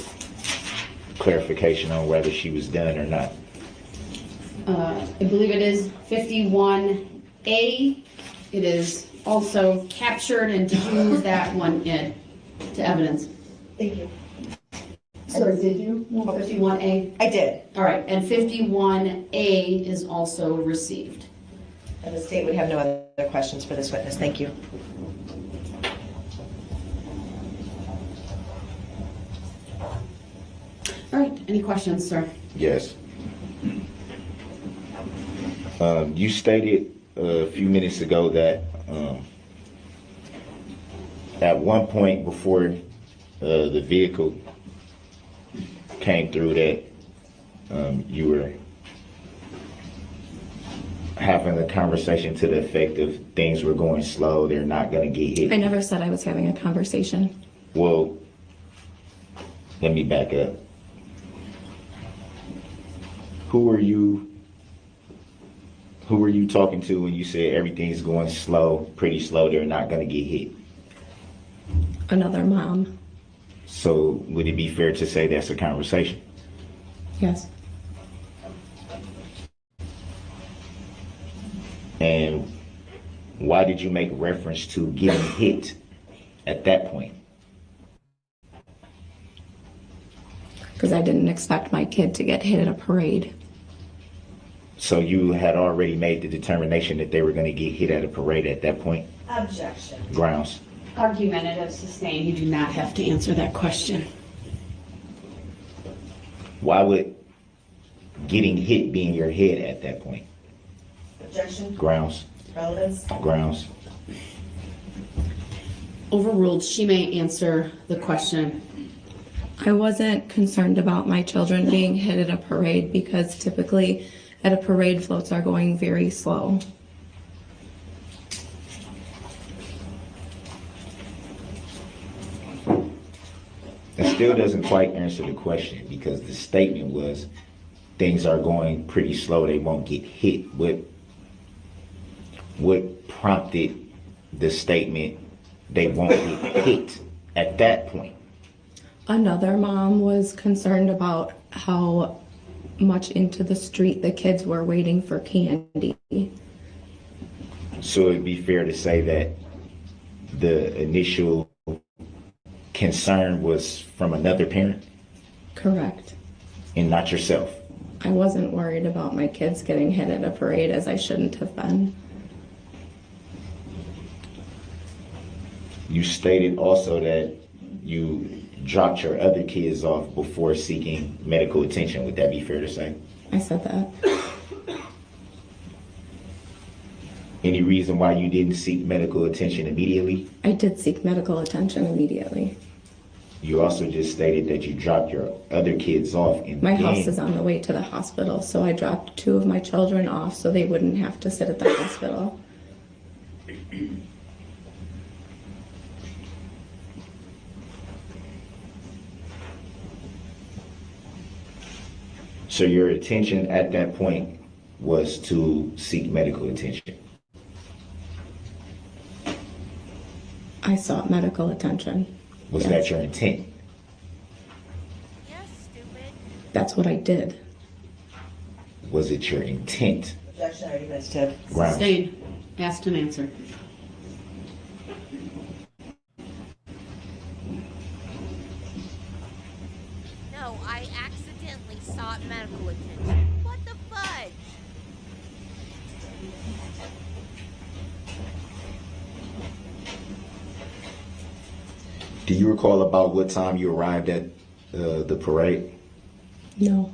clarification on whether she was done or not. I believe it is 51A. It is also captured, and did you move that one in to evidence? Thank you. Sorry, did you move 51A? I did. All right, and 51A is also received. And the state would have no other questions for this witness. Thank you. All right, any questions, sir? Yes. You stated a few minutes ago that at one point before the vehicle came through that you were having a conversation to the effect of things were going slow, they're not going to get hit. I never said I was having a conversation. Well, let me back up. Who were you talking to when you said everything's going slow, pretty slow, they're not going to get hit? Another mom. So would it be fair to say that's a conversation? Yes. And why did you make reference to getting hit at that point? Because I didn't expect my kid to get hit at a parade. So you had already made the determination that they were going to get hit at a parade at that point? Objection. Grounds. Argumentative, sustained. You do not have to answer that question. Why would getting hit be in your head at that point? Objection. Grounds. Relevance. Grounds. Overruled. She may answer the question. I wasn't concerned about my children being hit at a parade because typically at a parade floats are going very slow. It still doesn't quite answer the question because the statement was things are going pretty slow, they won't get hit. What prompted the statement they won't get hit at that point? Another mom was concerned about how much into the street the kids were waiting for candy. So it'd be fair to say that the initial concern was from another parent? Correct. And not yourself? I wasn't worried about my kids getting hit at a parade, as I shouldn't have been. You stated also that you dropped your other kids off before seeking medical attention. Would that be fair to say? I said that. Any reason why you didn't seek medical attention immediately? I did seek medical attention immediately. You also just stated that you dropped your other kids off. And My house is on the way to the hospital, so I dropped 2 of my children off so they wouldn't have to sit at the hospital. So your intention at that point was to seek medical attention? I sought medical attention. Was that your intent? That's what I did. Was it your intent? Objection. Already missed it. Grounds. Sustained. Asked and answered. No, I accidentally sought medical attention. What the fudge? Do you recall about what time you arrived at the parade? No.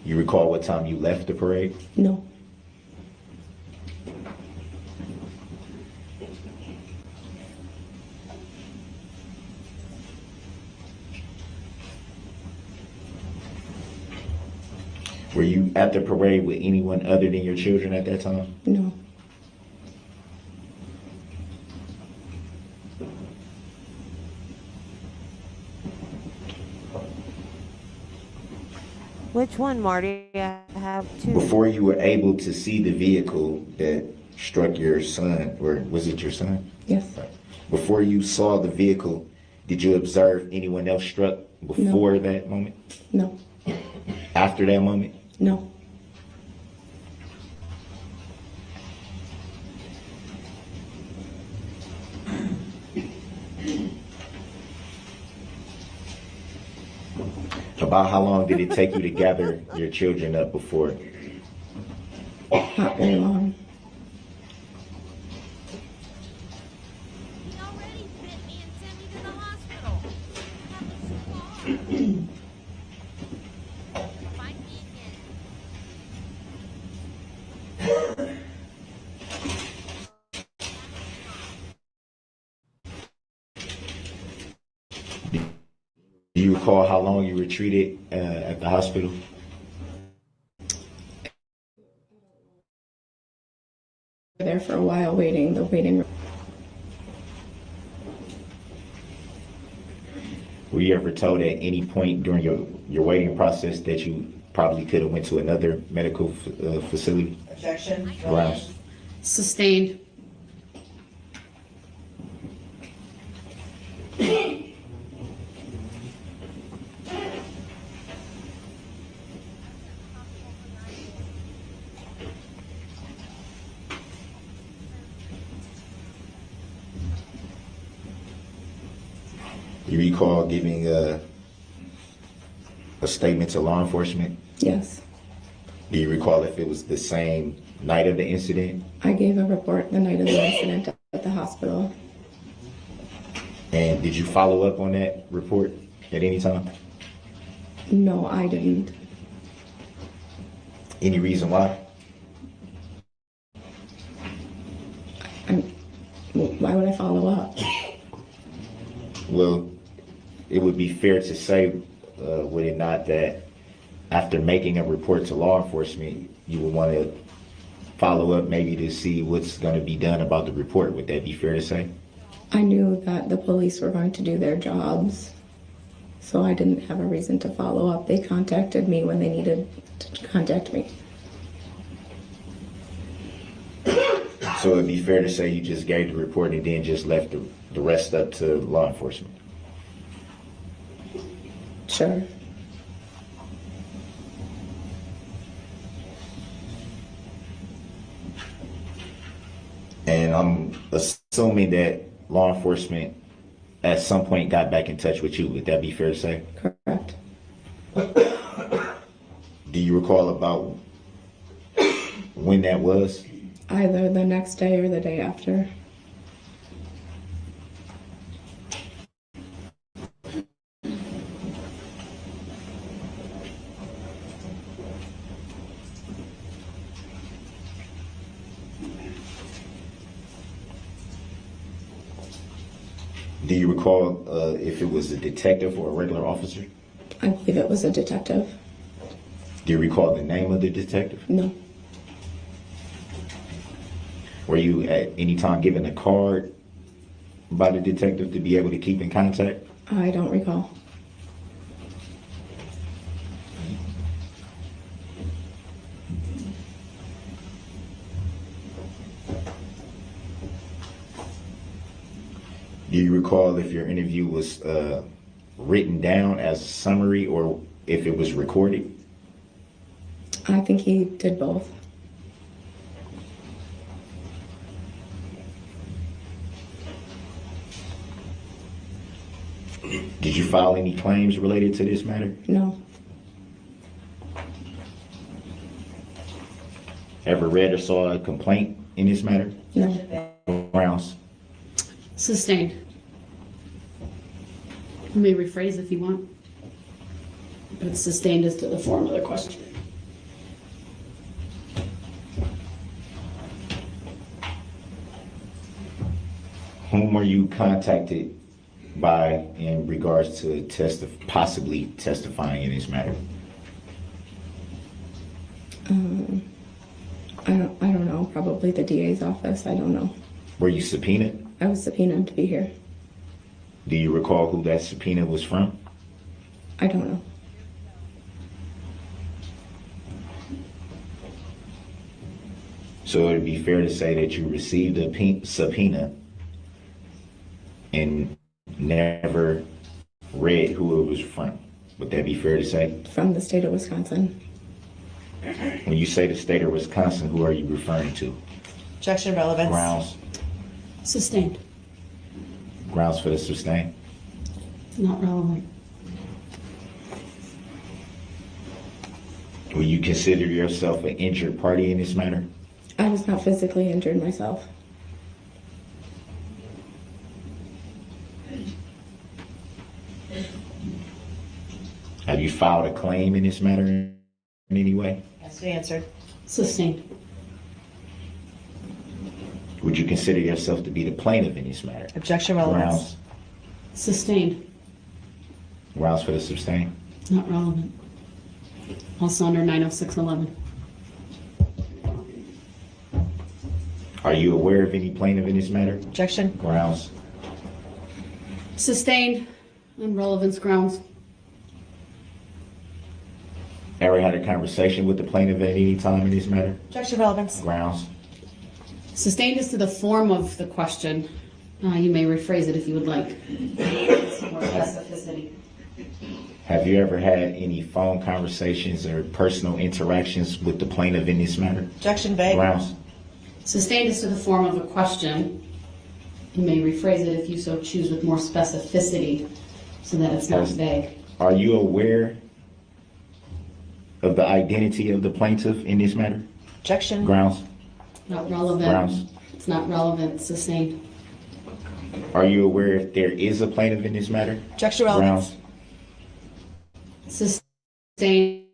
You recall what time you left the parade? No. Were you at the parade with anyone other than your children at that time? No. Which one, Marty? I have 2. Before you were able to see the vehicle that struck your son, or was it your son? Yes. Before you saw the vehicle, did you observe anyone else struck before that moment? No. After that moment? No. About how long did it take you to gather your children up before? Not very long. He already bit me and sent me to the hospital. That was so hard. Find me again. Do you recall how long you were treated at the hospital? There for a while waiting, the waiting room. Were you ever told at any point during your waiting process that you probably could have went to another medical facility? Objection. Grounds. Sustained. You recall giving a statement to law enforcement? Yes. Do you recall if it was the same night of the incident? I gave a report the night of the incident at the hospital. And did you follow up on that report at any time? No, I didn't. Any reason why? Why would I follow up? Well, it would be fair to say, would it not, that after making a report to law enforcement, you would want to follow up maybe to see what's going to be done about the report. Would that be fair to say? I knew that the police were going to do their jobs, so I didn't have a reason to follow up. They contacted me when they needed to contact me. So it'd be fair to say you just gave the report and then just left the rest up to law enforcement? Sure. And I'm assuming that law enforcement at some point got back in touch with you. Would that be fair to say? Correct. Do you recall about when that was? Either the next day or the day after. Do you recall if it was a detective or a regular officer? I believe it was a detective. Do you recall the name of the detective? No. Were you at any time given a card by the detective to be able to keep in contact? I don't recall. Do you recall if your interview was written down as a summary or if it was recorded? I think he did both. Did you file any claims related to this matter? No. Ever read or saw a complaint in this matter? No. Grounds. Sustained. You may rephrase if you want. But sustained as to the form of the question. Whom were you contacted by in regards to possibly testifying in this matter? I don't know. Probably the DA's office. I don't know. Were you subpoenaed? I was subpoenaed to be here. Do you recall who that subpoena was from? I don't know. So it'd be fair to say that you received a subpoena and never read who it was from. Would that be fair to say? From the state of Wisconsin. When you say the state of Wisconsin, who are you referring to? Objection, relevance. Grounds. Sustained. Grounds for the sustain. Not relevant. Will you consider yourself an injured party in this matter? I was not physically injured myself. Have you filed a claim in this matter in any way? Has been answered. Sustained. Would you consider yourself to be the plaintiff in this matter? Objection, relevance. Grounds. Sustained. Grounds for the sustain. Not relevant. Also under 90611. Are you aware of any plaintiff in this matter? Objection. Grounds. Sustained on relevance grounds. Ever had a conversation with the plaintiff at any time in this matter? Objection, relevance. Grounds. Sustained is to the form of the question. You may rephrase it if you would like. Some more specificity. Have you ever had any phone conversations or personal interactions with the plaintiff in this matter? Objection, vague. Grounds. Sustained is to the form of a question. You may rephrase it if you so choose with more specificity so that it's not vague. Are you aware of the identity of the plaintiff in this matter? Objection. Grounds. Not relevant. Grounds. It's not relevant. Sustained. Are you aware if there is a plaintiff in this matter? Objection, relevance. Grounds. Sustained.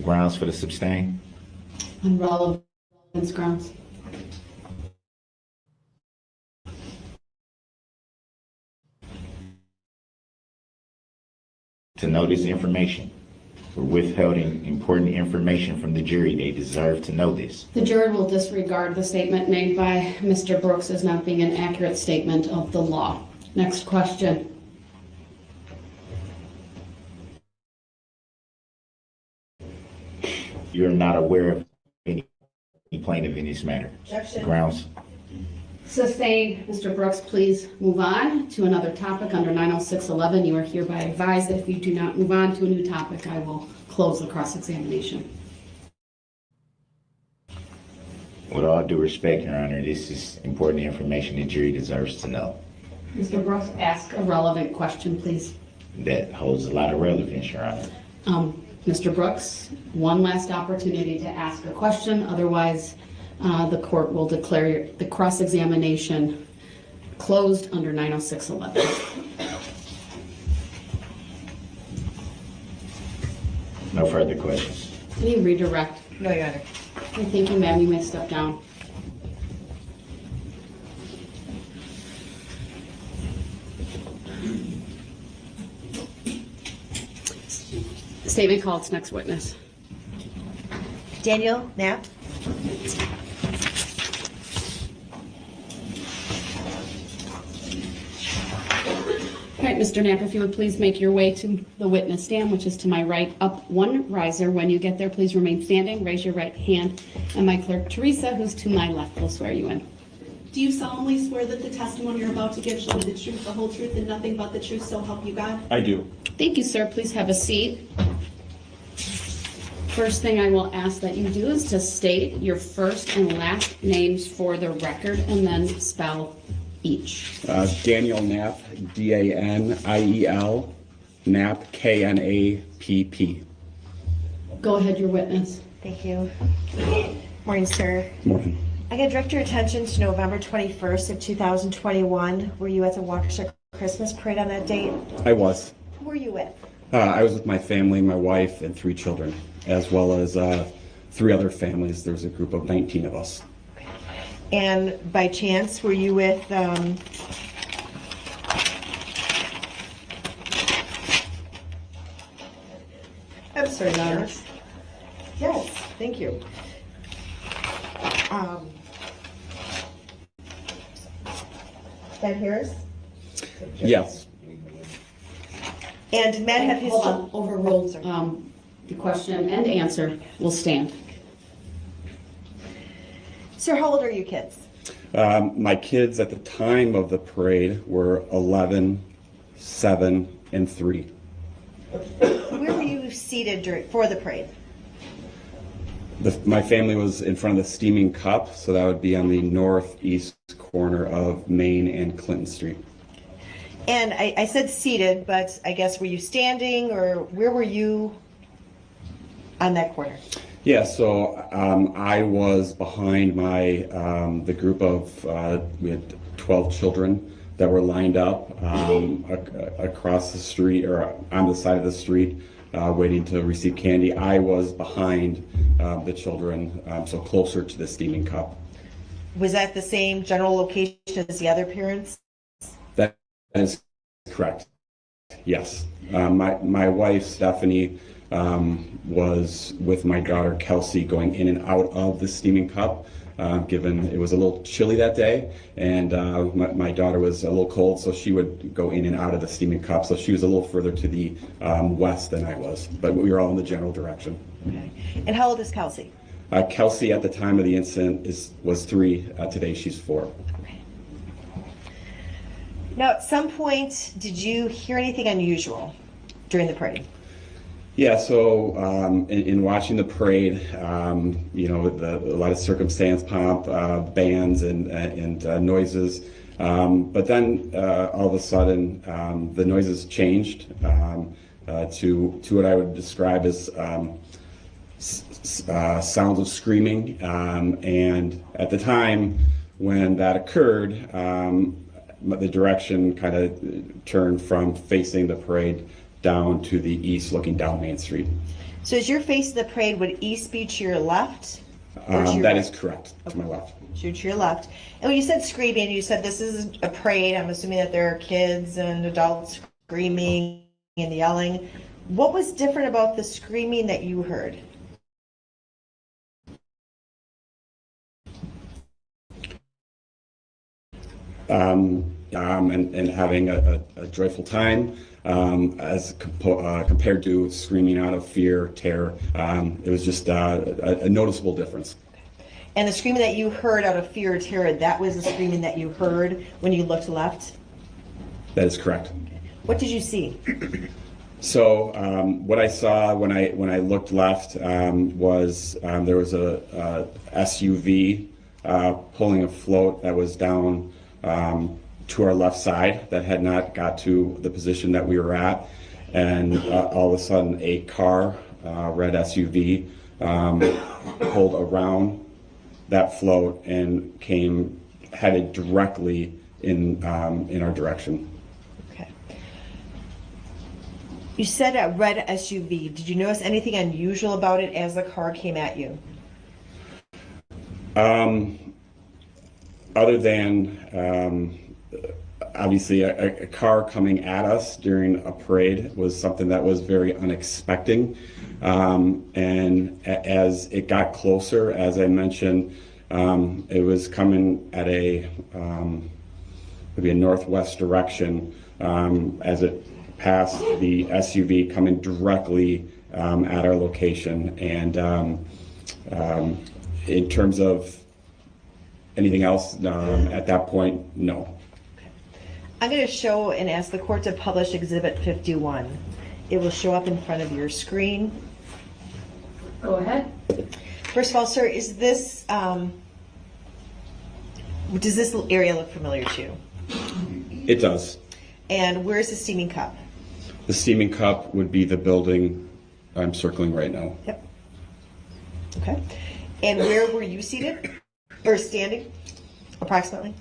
Grounds for the sustain. On relevance grounds. To know this information. We're withholding important information from the jury. They deserve to know this. The jury will disregard the statement made by Mr. Brooks as not being an accurate statement of the law. Next question. You're not aware of any plaintiff in this matter. Objection. Grounds. Sustained. Mr. Brooks, please move on to another topic under 90611. You are hereby advised that if you do not move on to a new topic, I will close the cross-examination. With all due respect, Your Honor, this is important information the jury deserves to know. Mr. Brooks, ask a relevant question, please. That holds a lot of relevance, Your Honor. Mr. Brooks, one last opportunity to ask a question. Otherwise, the court will declare the cross-examination closed under 90611. No further questions. Can you redirect? No, Your Honor. Okay, thank you, ma'am. You may step down. Statement called to next witness. Daniel Knapp. All right, Mr. Knapp, if you would please make your way to the witness stand, which is to my right, up one riser. When you get there, please remain standing, raise your right hand, and my clerk, Teresa, who's to my left, will swear you in. Do you solemnly swear that the testimony you're about to give shall be the truth, the whole truth, and nothing but the truth, so help you God? I do. Thank you, sir. Please have a seat. First thing I will ask that you do is to state your first and last names for the record and then spell each. Daniel Knapp, D-A-N-I-E-L, Knapp, K-N-A-P-P. Go ahead, your witness. Thank you. Morning, sir. Morning. I can direct your attention to November 21st of 2021. Were you at the Waukesha Christmas parade on that date? I was. Who were you with? I was with my family, my wife, and 3 children, as well as 3 other families. There was a group of 19 of us. And by chance, were you with I'm sorry, Your Yes, thank you. Ben Harris? Yes. And Matt have his... Hold on, overruled. The question and answer will stand. Sir, how old are you kids? My kids at the time of the parade were 11, 7, and 3. Where were you seated for the parade? My family was in front of the Steaming Cup, so that would be on the northeast corner of Main and Clinton Street. And I said seated, but I guess were you standing or where were you on that corner? Yeah, so I was behind the group of, we had 12 children that were lined up across the street or on the side of the street waiting to receive candy. I was behind the children, so closer to the Steaming Cup. Was that the same general location as the other parents? That is correct. Yes. My wife, Stephanie, was with my daughter, Kelsey, going in and out of the Steaming Cup, given it was a little chilly that day, and my daughter was a little cold, so she would go in and out of the Steaming Cup. So she was a little further to the west than I was, but we were all in the general direction. Okay. And how old is Kelsey? Kelsey, at the time of the incident, was 3. Today, she's 4. Okay. Now, at some point, did you hear anything unusual during the parade? Yeah, so in watching the parade, you know, with a lot of circumstance pomp, bands and noises, but then all of a sudden the noises changed to what I would describe as sounds of screaming, and at the time when that occurred, the direction kind of turned from facing the parade down to the east, looking down Main Street. So as you're facing the parade, would east be to your left? Or to your that right? is correct, to my left. To your left. And when you said screaming, you said this is a parade. I'm assuming that there are kids and adults screaming and yelling. What was different about the screaming that you heard? And having a joyful time, as compared to screaming out of fear, terror. It was just a noticeable difference. And the screaming that you heard out of fear or terror, that was the screaming that you heard when you looked left? That is correct. What did you see? So what I saw when I looked left was there was a SUV pulling a float that was down to our left side that had not got to the position that we were at, and all of a sudden a car, red SUV, pulled around that float and headed directly in our direction. Okay. You said a red SUV. Did you notice anything unusual about it as the car came at you? Other than obviously a car coming at us during a parade was something that was very unexpected. And as it got closer, as I mentioned, it was coming at maybe a northwest direction as it passed the SUV coming directly at our location. And in terms of anything else at that point, no. I'm going to show and ask the court to publish Exhibit 51. It will show up in front of your screen. Go ahead. First of all, sir, is this, does this area look familiar to you? It does. And where's the steaming cup? The steaming cup would be the building I'm circling right now. Yep. Okay. And where were you seated or standing, approximately?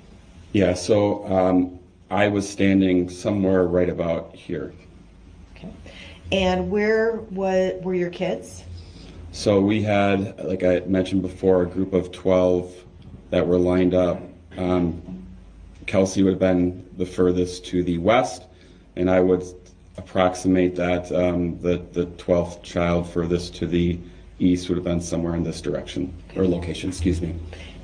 Yeah, so I was standing somewhere right about here. Okay. And where were your kids? So we had, like I mentioned before, a group of 12 that were lined up. Kelsey would have been the furthest to the west, and I would approximate that the 12th child furthest to the east would have been somewhere in this direction, or location, excuse me.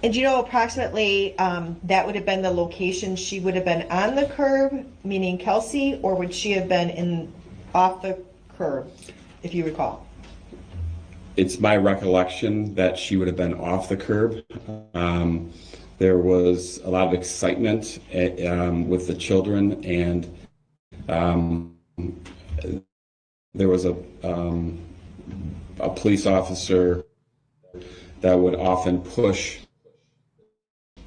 And do you know approximately that would have been the location she would have been on the curb, meaning Kelsey, or would she have been off the curb, if you recall? It's my recollection that she would have been off the curb. There was a lot of excitement with the children, and there was a police officer that would often push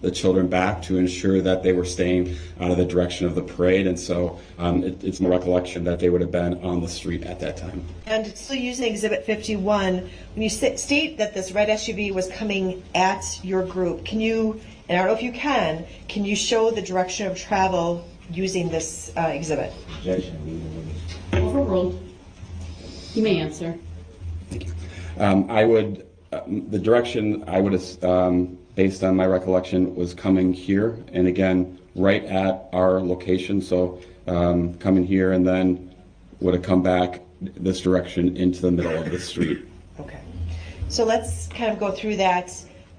the children back to ensure that they were staying out of the direction of the parade. And so it's my recollection that they would have been on the street at that time. And still using Exhibit 51, when you state that this red SUV was coming at your group, can you, and I don't know if you can you show the direction of travel using this exhibit? Overruled. You may answer. I would, the direction I would have, based on my recollection, was coming here, and again, right at our location. So coming here, and then would have come back this direction into the middle of the street. Okay. So let's kind of go through that.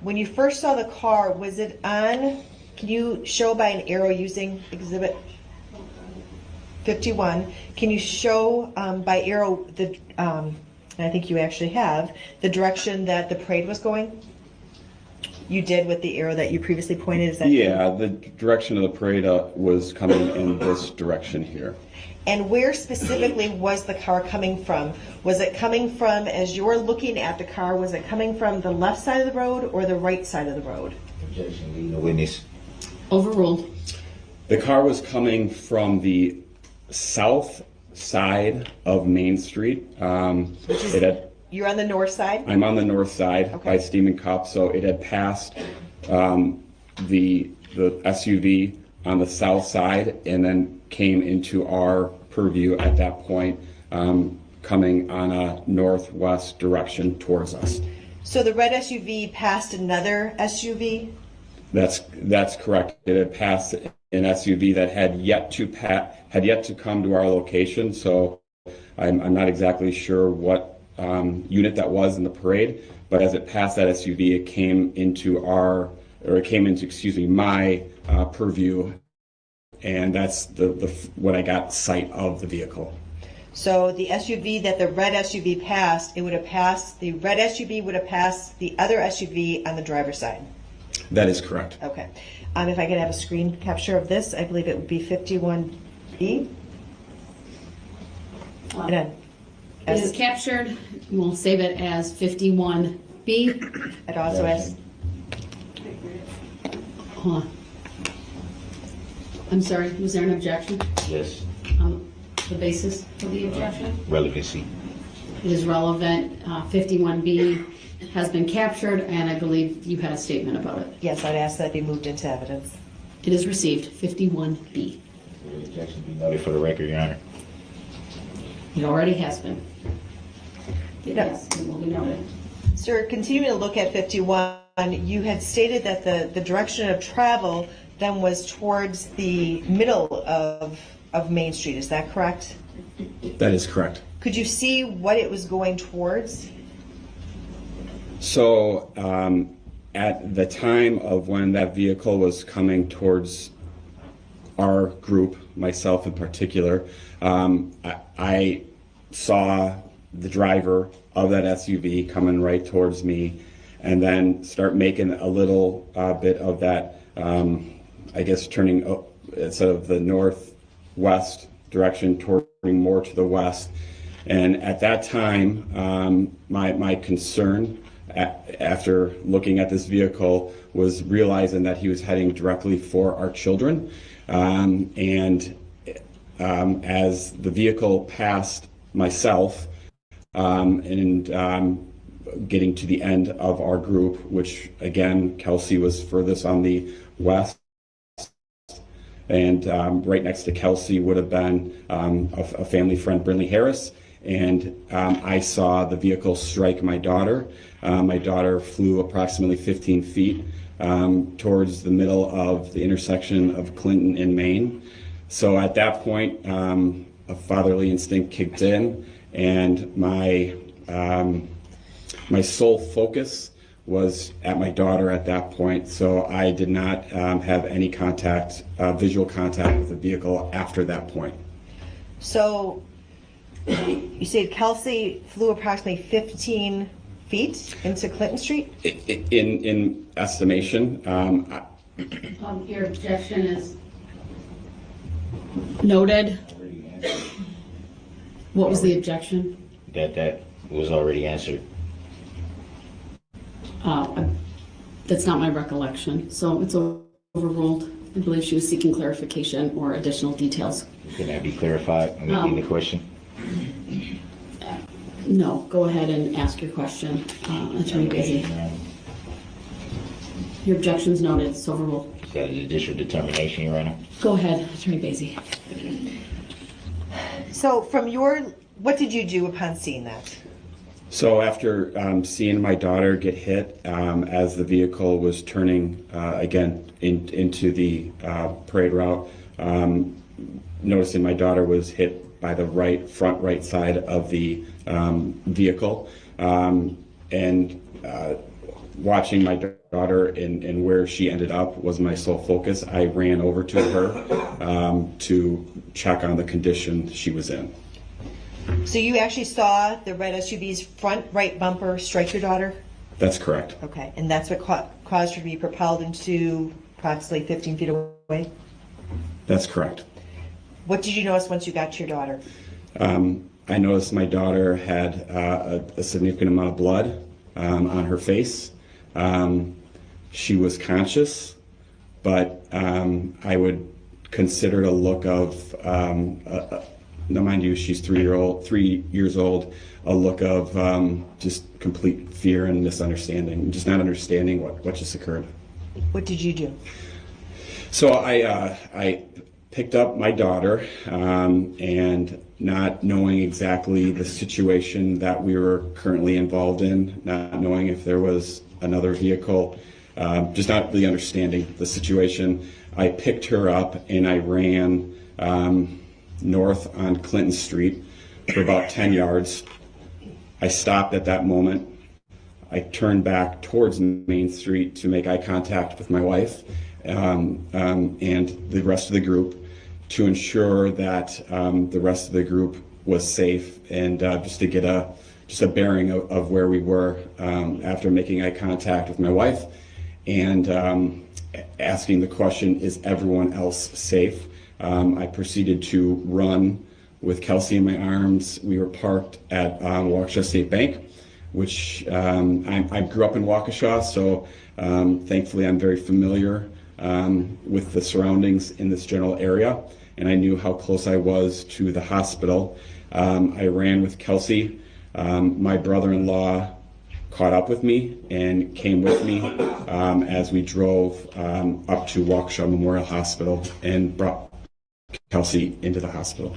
When you first saw the car, was it on, can you show by an arrow using Exhibit 51, can you show by arrow the, and I think you actually have, the direction that the parade was going? You did with the arrow that you previously pointed, is that Yeah, the direction of the parade was coming in this direction here. And where specifically was the car coming from? Was it coming from, as you're looking at the car, was it coming from the left side of the road or the right side of the road? Objection, leading the witness. Overruled. The car was coming from the south side of Main Street. You're on the north side? I'm on the north side by Steam & Cup, so it had passed the SUV on the south side and then came into our purview at that point, coming on a northwest direction towards us. So the red SUV passed another SUV? That's correct. It had passed an SUV that had yet to come to our location. So I'm not exactly sure what unit that was in the parade, but as it passed that SUV, it came into my purview, and that's when I got sight of the vehicle. So the SUV that the red SUV passed, the red SUV would have passed the other SUV on the driver's side? That is correct. Okay. If I could have a screen capture of this, I believe it would be 51B. It is captured. We'll save it as 51B. I'd also ask. Hold on. I'm sorry, was there an objection? Yes. The basis for the objection? Relevancy. It is relevant. 51B has been captured, and I believe you had a statement about it. Yes, I'd ask that it be moved into evidence. It is received. 51B. The objection be noted for the record, Your Honor. It already has been. Yes, it will be noted. Sir, continuing to look at 51, you had stated that the direction of travel then was towards the middle of Main Street. Is that correct? That is correct. Could you see what it was going towards? So at the time of when that vehicle was coming towards our group, myself in particular, I saw the driver of that SUV coming right towards me, and then start making a little bit of that, I guess turning instead of the northwest direction, turning more to the west. And at that time, my concern after looking at this vehicle was realizing that he was heading directly for our children. As the vehicle passed myself and getting to the end of our group, which again, Kelsey was furthest on the west, and right next to Kelsey would have been a family friend, Brinley Harris, and I saw the vehicle strike my daughter. My daughter flew approximately 15 feet towards the middle of the intersection of Clinton and Main. So at that point, a fatherly instinct kicked in, and my sole focus was at my daughter at that point. So I did not have any contact, visual contact with the vehicle after that point. So you said Kelsey flew approximately 15 feet into Clinton Street? In estimation, Your objection is noted. What was the objection? That was already answered. That's not my recollection, so it's overruled. I believe she was seeking clarification or additional details. Can that be clarified? I mean, in the question? No, go ahead and ask your question, Attorney Basie. Your objection's noted, it's overruled. Is that a judicial determination, Your Honor? Go ahead, Attorney Basie. So what did you do upon seeing that? So after seeing my daughter get hit as the vehicle was turning again into the parade route, noticing my daughter was hit by the front right side of the vehicle, and watching my daughter and where she ended up was my sole focus. I ran over to her to check on the condition she was in. So you actually saw the red SUV's front right bumper strike your daughter? That's correct. Okay, and that's what caused her to be propelled into approximately 15 feet away? That's correct. What did you notice once you got to your daughter? I noticed my daughter had a significant amount of blood on her face. She was conscious, but I would consider it a look of, now mind you, she's 3 years old, a look of just complete fear and misunderstanding, just not understanding what just occurred. What did you do? So I picked up my daughter, and not knowing exactly the situation that we were currently involved in, not knowing if there was another vehicle, just not really understanding the situation, I picked her up and I ran north on Clinton Street for about 10 yards. I stopped at that moment. I turned back towards Main Street to make eye contact with my wife and the rest of the group to ensure that the rest of the group was safe, and just to get a bearing of where we were after making eye contact with my wife and asking the question, is everyone else safe? I proceeded to run with Kelsey in my arms. We were parked at Waukesha State Bank, which I grew up in Waukesha, so thankfully I'm very familiar with the surroundings in this general area, and I knew how close I was to the hospital. I ran with Kelsey. My brother-in-law caught up with me and came with me as we drove up to Waukesha Memorial Hospital and brought Kelsey into the hospital.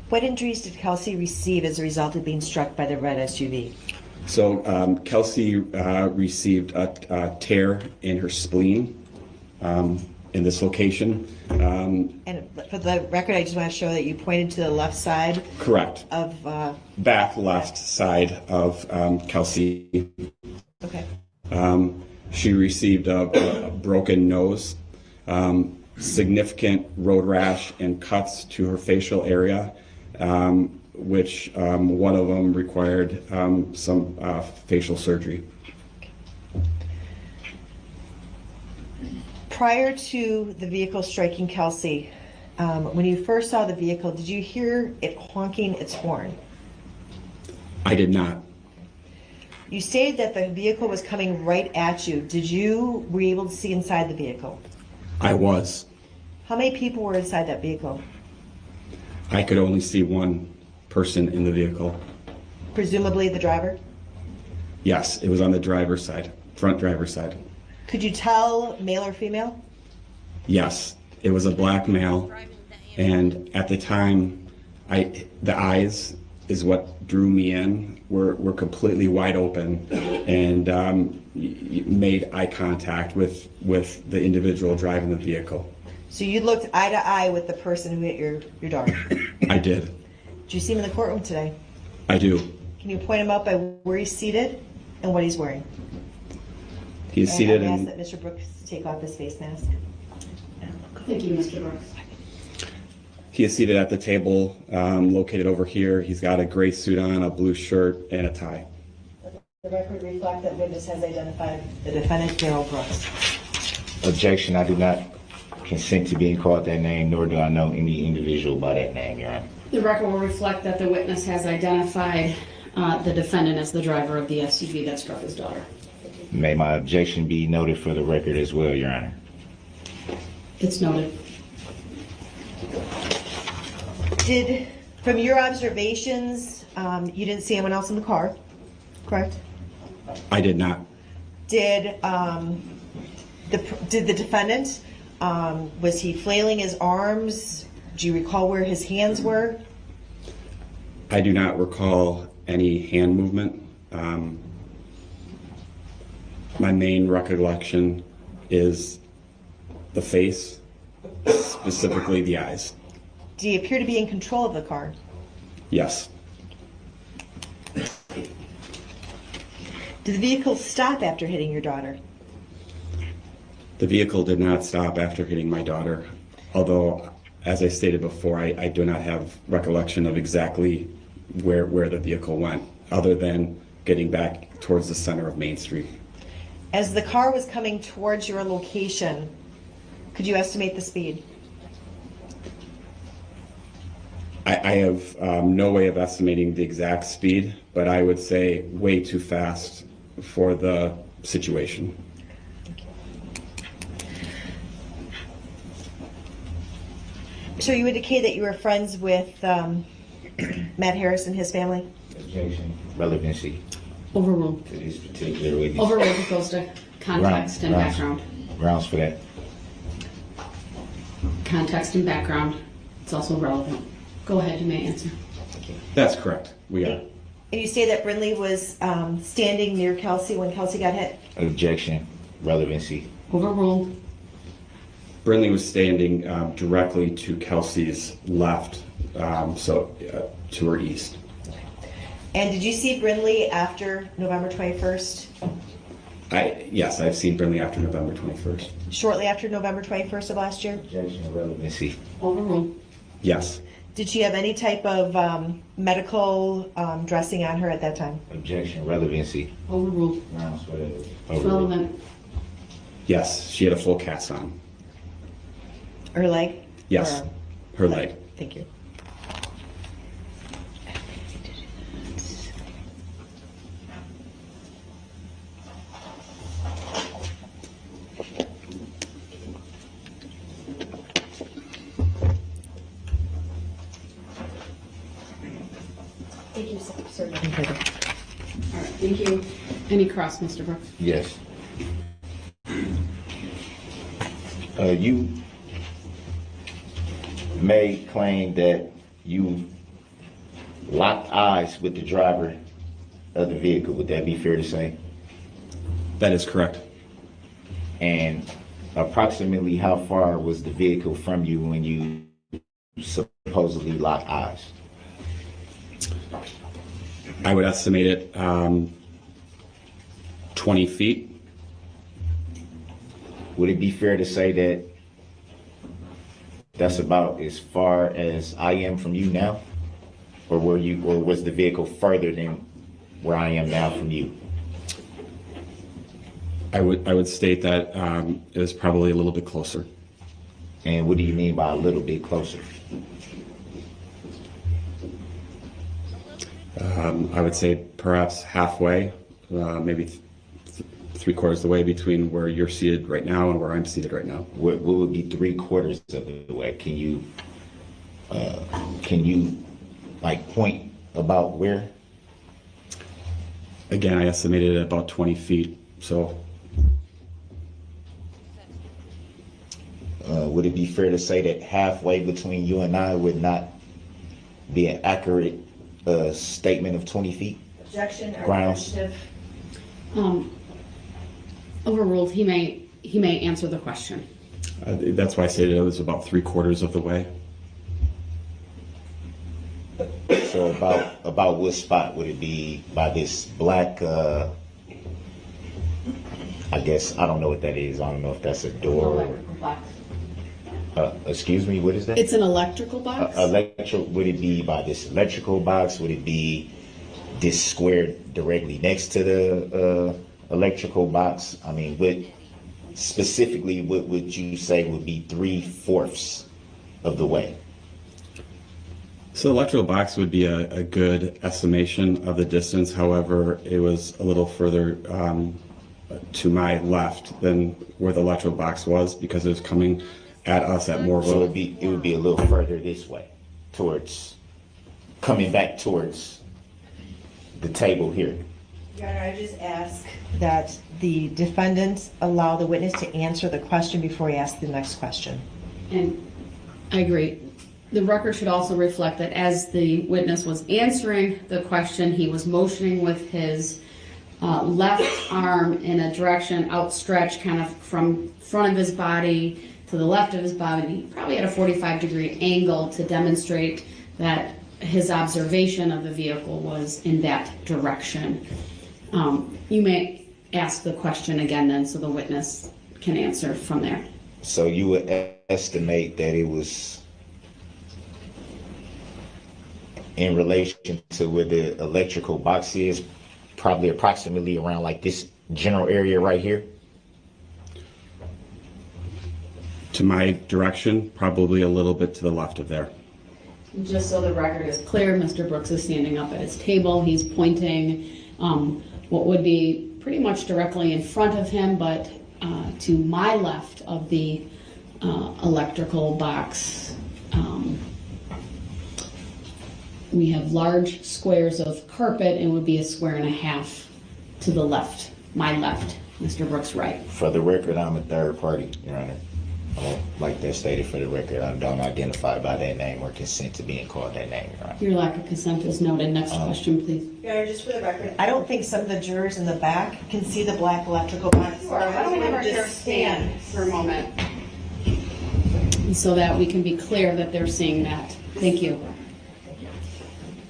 What injuries did Kelsey receive as a result of being struck by the red SUV? So Kelsey received a tear in her spleen in this location. And for the record, I just want to show that you pointed to the left side. Correct. Of back left side of Kelsey. Okay. She received a broken nose, significant road rash and cuts to her facial area, which one of them required some facial surgery. Prior to the vehicle striking Kelsey, when you first saw the vehicle, did you hear it honking its horn? I did not. You stated that the vehicle was coming right at you. Were you able to see inside the vehicle? I was. How many people were inside that vehicle? I could only see one person in the vehicle. Presumably the driver? Yes, it was on the driver's side, front driver's side. Could you tell male or female? Yes, it was a black male, and at the time, the eyes is what drew me in. Were completely wide open, and made eye contact with the individual driving the vehicle. So you looked eye to eye with the person who hit your daughter? I did. Did you see him in the courtroom today? I do. Can you point him out by where he's seated and what he's wearing? He's seated I ask in. that Mr. Brooks take off his face mask. Thank you, Mr. Brooks. He is seated at the table, located over here. He's got a gray suit on, a blue shirt, and a tie. The record reflects that witness has identified the defendant, Darrell Brooks. Objection, I do not consent to being called that name, nor do I know any individual by that name, Your Honor. The record will reflect that the witness has identified the defendant as the driver of the SUV that struck his daughter. May my objection be noted for the record as well, Your Honor. It's noted. From your observations, you didn't see anyone else in the car, correct? I did not. Did the defendant, was he flailing his arms? Do you recall where his hands were? I do not recall any hand movement. My main recollection is the face, specifically the eyes. Do you appear to be in control of the car? Yes. Did the vehicle stop after hitting your daughter? The vehicle did not stop after hitting my daughter, although, as I stated before, I do not have recollection of exactly where the vehicle went, other than getting back towards the center of Main Street. As the car was coming towards your location, could you estimate the speed? I have no way of estimating the exact speed, but I would say way too fast for the situation. So you indicate that you were friends with Matt Harris and his family? Objection, relevancy Overruled. to this particular witness. Overruled. It goes to context and background. Grounds for that. Context and background. It's also relevant. Go ahead, you may answer. That's correct. We are. And you say that Brindley was standing near Kelsey when Kelsey got hit? Objection, relevancy. Overruled. Brindley was standing directly to Kelsey's left, to her east. And did you see Brindley after November 21st? Yes, I've seen Brindley after November 21st. Shortly after November 21st of last year? Objection, relevancy. Overruled. Yes. Did she have any type of medical dressing on her at that time? Objection, relevancy. Overruled. Grounds for that. It's Overruled. relevant. Yes, she had a full cast on. Her leg? Yes, her leg. Thank you. Thank you, sir. All right, thank you. Any cross, Mr. Brooks? Yes. You may claim that you locked eyes with the driver of the vehicle. Would that be fair to say? That is correct. And approximately how far was the vehicle from you when you supposedly locked eyes? I would estimate it 20 feet. Would it be fair to say that that's about as far as I am from you now? Or was the vehicle further than where I am now from you? I would state that it was probably a little bit closer. And what do you mean by a little bit closer? I would say perhaps halfway, maybe three-quarters of the way between where you're seated right now and where I'm seated right now. What would be 3/4 of the way? Can you like point about where? Again, I estimated it at about 20 feet. So would it be fair to say that halfway between you and I would not be an accurate statement of 20 feet? Objection. Grounds. Overruled. He may answer the question. that's why I stated it was about 3/4 of the way. So about what spot would it be? By this black, I guess, I don't know what that is. I don't know if that's a door. Electrical box. Excuse me, what is that? It's an electrical box. Would it be by this electrical box? Would it be this square directly next to the electrical box? I mean, specifically, what would you say would be 3/4 of the way? So the electrical box would be a good estimation of the distance. However, it was a little further to my left than where the electrical box was because it was coming at us at more. So it would be a little further this way, coming back towards the table here. Your Honor, I just ask that the defendant allow the witness to answer the question before he asks the next question. And I agree. The record should also reflect that as the witness was answering the question, he was motioning with his left arm in a direction outstretched kind of from front of his body to the left of his body, probably at a 45-degree angle to demonstrate that his observation of the vehicle was in that direction. You may ask the question again then so the witness can answer from there. So you would estimate that it was in relation to where the electrical box is, probably approximately around like this general area right here? To my direction, probably a little bit to the left of there. Just so the record is clear, Mr. Brooks is standing up at his table. He's pointing what would be pretty much directly in front of him, but to my left of the electrical box. We have large squares of carpet and would be a square and a half to the left, my left, Mr. Brooks' right. For the record, I'm a third party, Your Honor. Like that stated for the record, I don't identify by that name or consent to being called that name, Your Honor. Your lack of consent is noted. Next question, please. Your Honor, just for the record, I don't think some of the jurors in the back can see the black electrical box. Why don't we have our jurors stand for a moment so that we can be clear that they're seeing that. Thank you.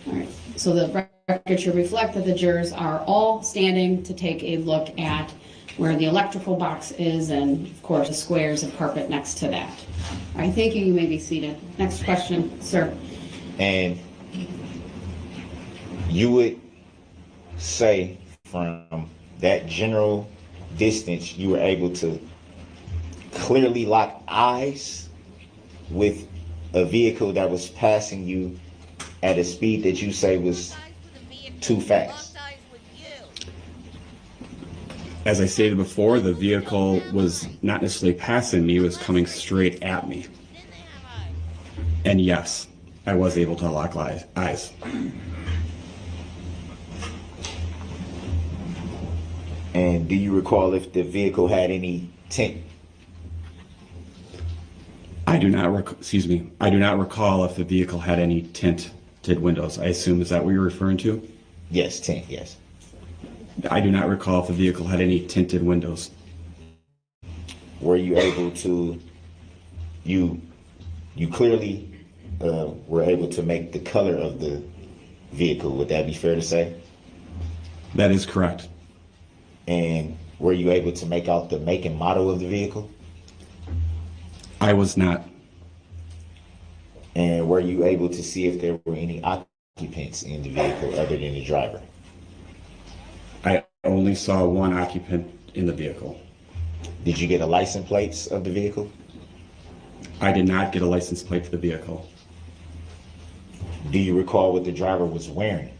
All right, so the record should reflect that the jurors are all standing to take a look at where the electrical box is and, of course, the squares of carpet next to that. All right, thank you. You may be seated. Next question, sir. And you would say from that general distance, you were able to clearly lock eyes with a vehicle that was passing you at a speed that you say was too fast? As I stated before, the vehicle was not necessarily passing me, it was coming straight at me. And yes, I was able to lock eyes. And do you recall if the vehicle had any tint? I do not recall if the vehicle had any tinted windows. I assume, is that what you're referring to? Yes, tint, yes. I do not recall if the vehicle had any tinted windows. Were you able to, you clearly were able to make the color of the vehicle, would that be fair to say? That is correct. And were you able to make out the make and model of the vehicle? I was not. And were you able to see if there were any occupants in the vehicle other than the driver? I only saw one occupant in the vehicle. Did you get a license plates of the vehicle? I did not get a license plate for the vehicle. Do you recall what the driver was wearing?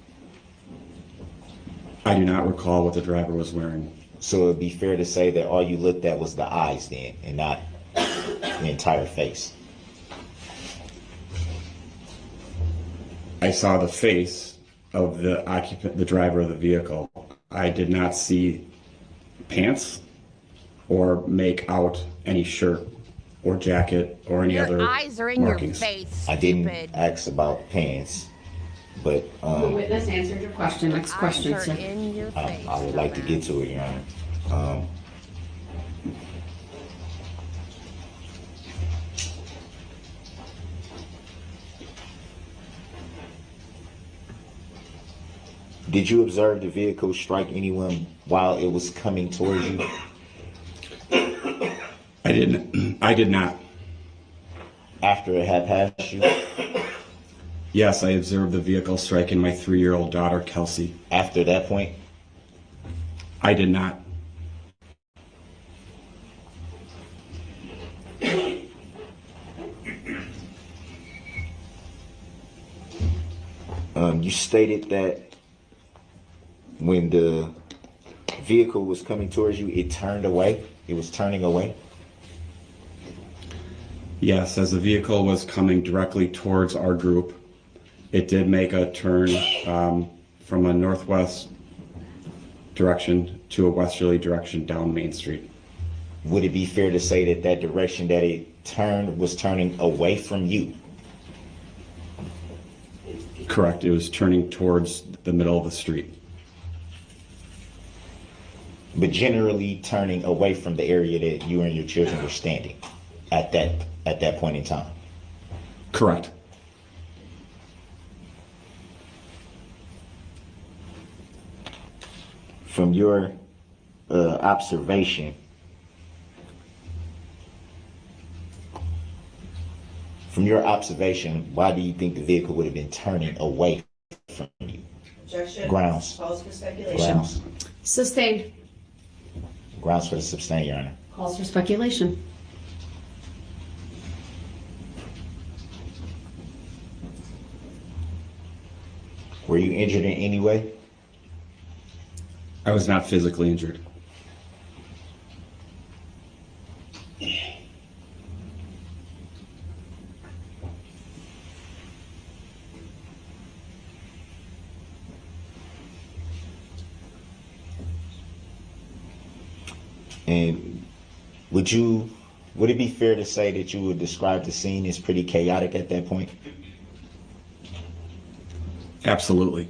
I do not recall what the driver was wearing. So it'd be fair to say that all you looked at was the eyes then, and not the entire face. I saw the face of the occupant, the driver of the vehicle. I did not see pants or make out any shirt or jacket or any other Your eyes are in markings. your face. I didn't ask about pants, but The witness answered your question. Next question, Eyes are sir. in your face. I would like to get to it, Your Honor. Did you observe the vehicle strike anyone while it was coming towards you? I didn't. I did not. After it had passed you? Yes, I observed the vehicle striking my 3-year-old daughter, Kelsey. After that point? I did not. You stated that when the vehicle was coming towards you, it turned away. It was turning away. Yes, as the vehicle was coming directly towards our group, it did make a turn from a northwest direction to a westerly direction down Main Street. Would it be fair to say that that direction that it turned was turning away from you? Correct. It was turning towards the middle of the street. But generally turning away from the area that you and your children were standing at that point in time. Correct. From your observation, why do you think the vehicle would have been turning away from you? Objection. Grounds. Calls for speculation. Grounds. Sustained. Grounds for the sustain, Your Honor. Calls for speculation. Were you injured in any way? I was not physically injured. And would it be fair to say that you would describe the scene as pretty chaotic at that point? Absolutely.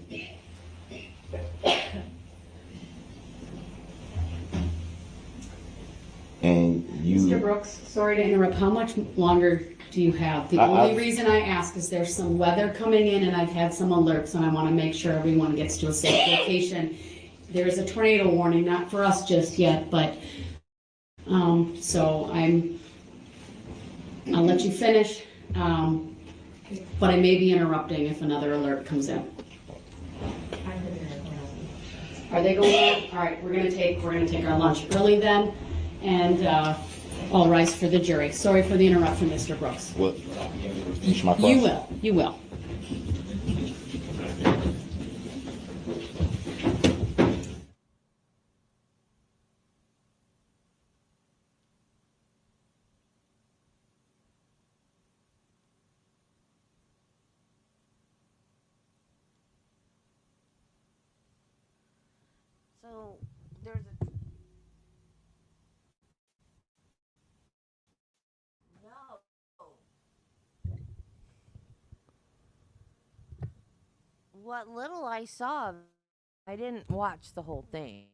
And you... Mr. Brooks, sorry to interrupt. How much longer do you have? The only reason I ask is there's some weather coming in and I've had some alerts and I want to make sure everyone gets to a safe location. There is a tornado warning, not for us just yet, but so I'll let you finish, but I may be interrupting if another alert comes in. Are they going on? All right, we're gonna take our lunch early then, and I'll rise for the jury. Sorry for the interruption, Mr. Brooks. Well, finish my question. You will. So there's a no. What little I saw, I didn't watch the whole thing.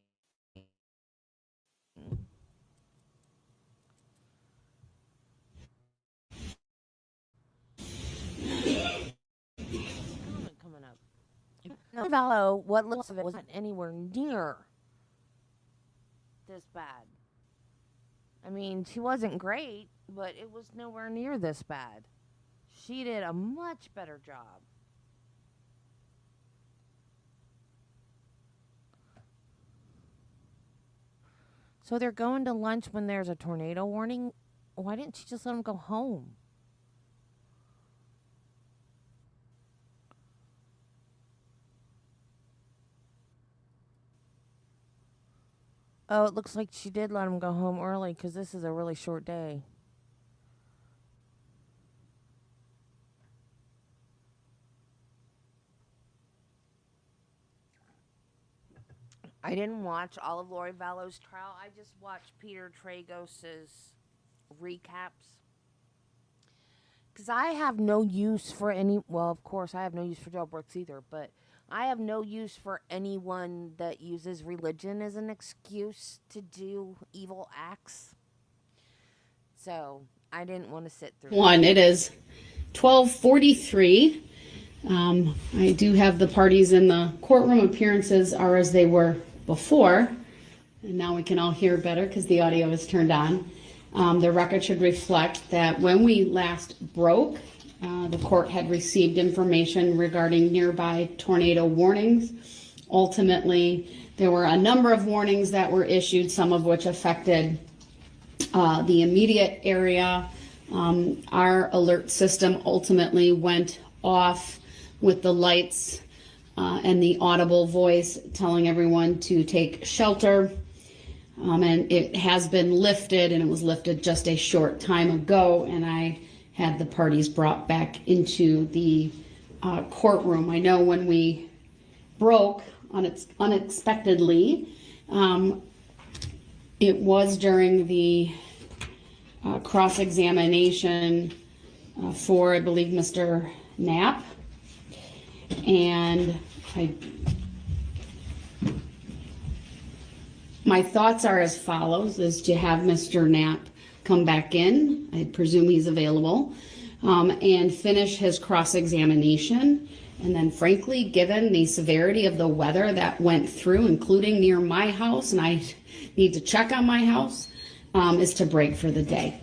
Coming up. No, Vallow, what little of it wasn't anywhere near this bad. I mean, she wasn't great, but it was nowhere near this bad. She did a much better job. So they're going to lunch when there's a tornado warning? Why didn't she just let them go home? Oh, it looks like she did let him go home early because this is a really short day. I didn't watch all of Lori Vallow's trial. I just watched Peter Tragos's recaps. Because I have no use for any... Well, of course, I have no use for Darrell Brooks either, but... I have no use for anyone that uses religion as an excuse to do evil acts. So, I didn't want to sit through It is 12:43. I do have the parties in the courtroom. Appearances are as they were before. And now we can all hear better because the audio is turned on. The record should reflect that when we last broke, the court had received information regarding nearby tornado warnings. Ultimately, there were a number of warnings that were issued, some of which affected the immediate area. Our alert system ultimately went off with the lights and the audible voice telling everyone to take shelter. And it has been lifted, and it was lifted just a short time ago, and I had the parties brought back into the courtroom. I know when we broke unexpectedly, it was during the cross-examination for, I believe, Mr. Knapp, and my thoughts are as follows, is to have Mr. Knapp come back in, I presume he's available, and finish his cross-examination. And then frankly, given the severity of the weather that went through, including near my house, and I need to check on my house, is to break for the day.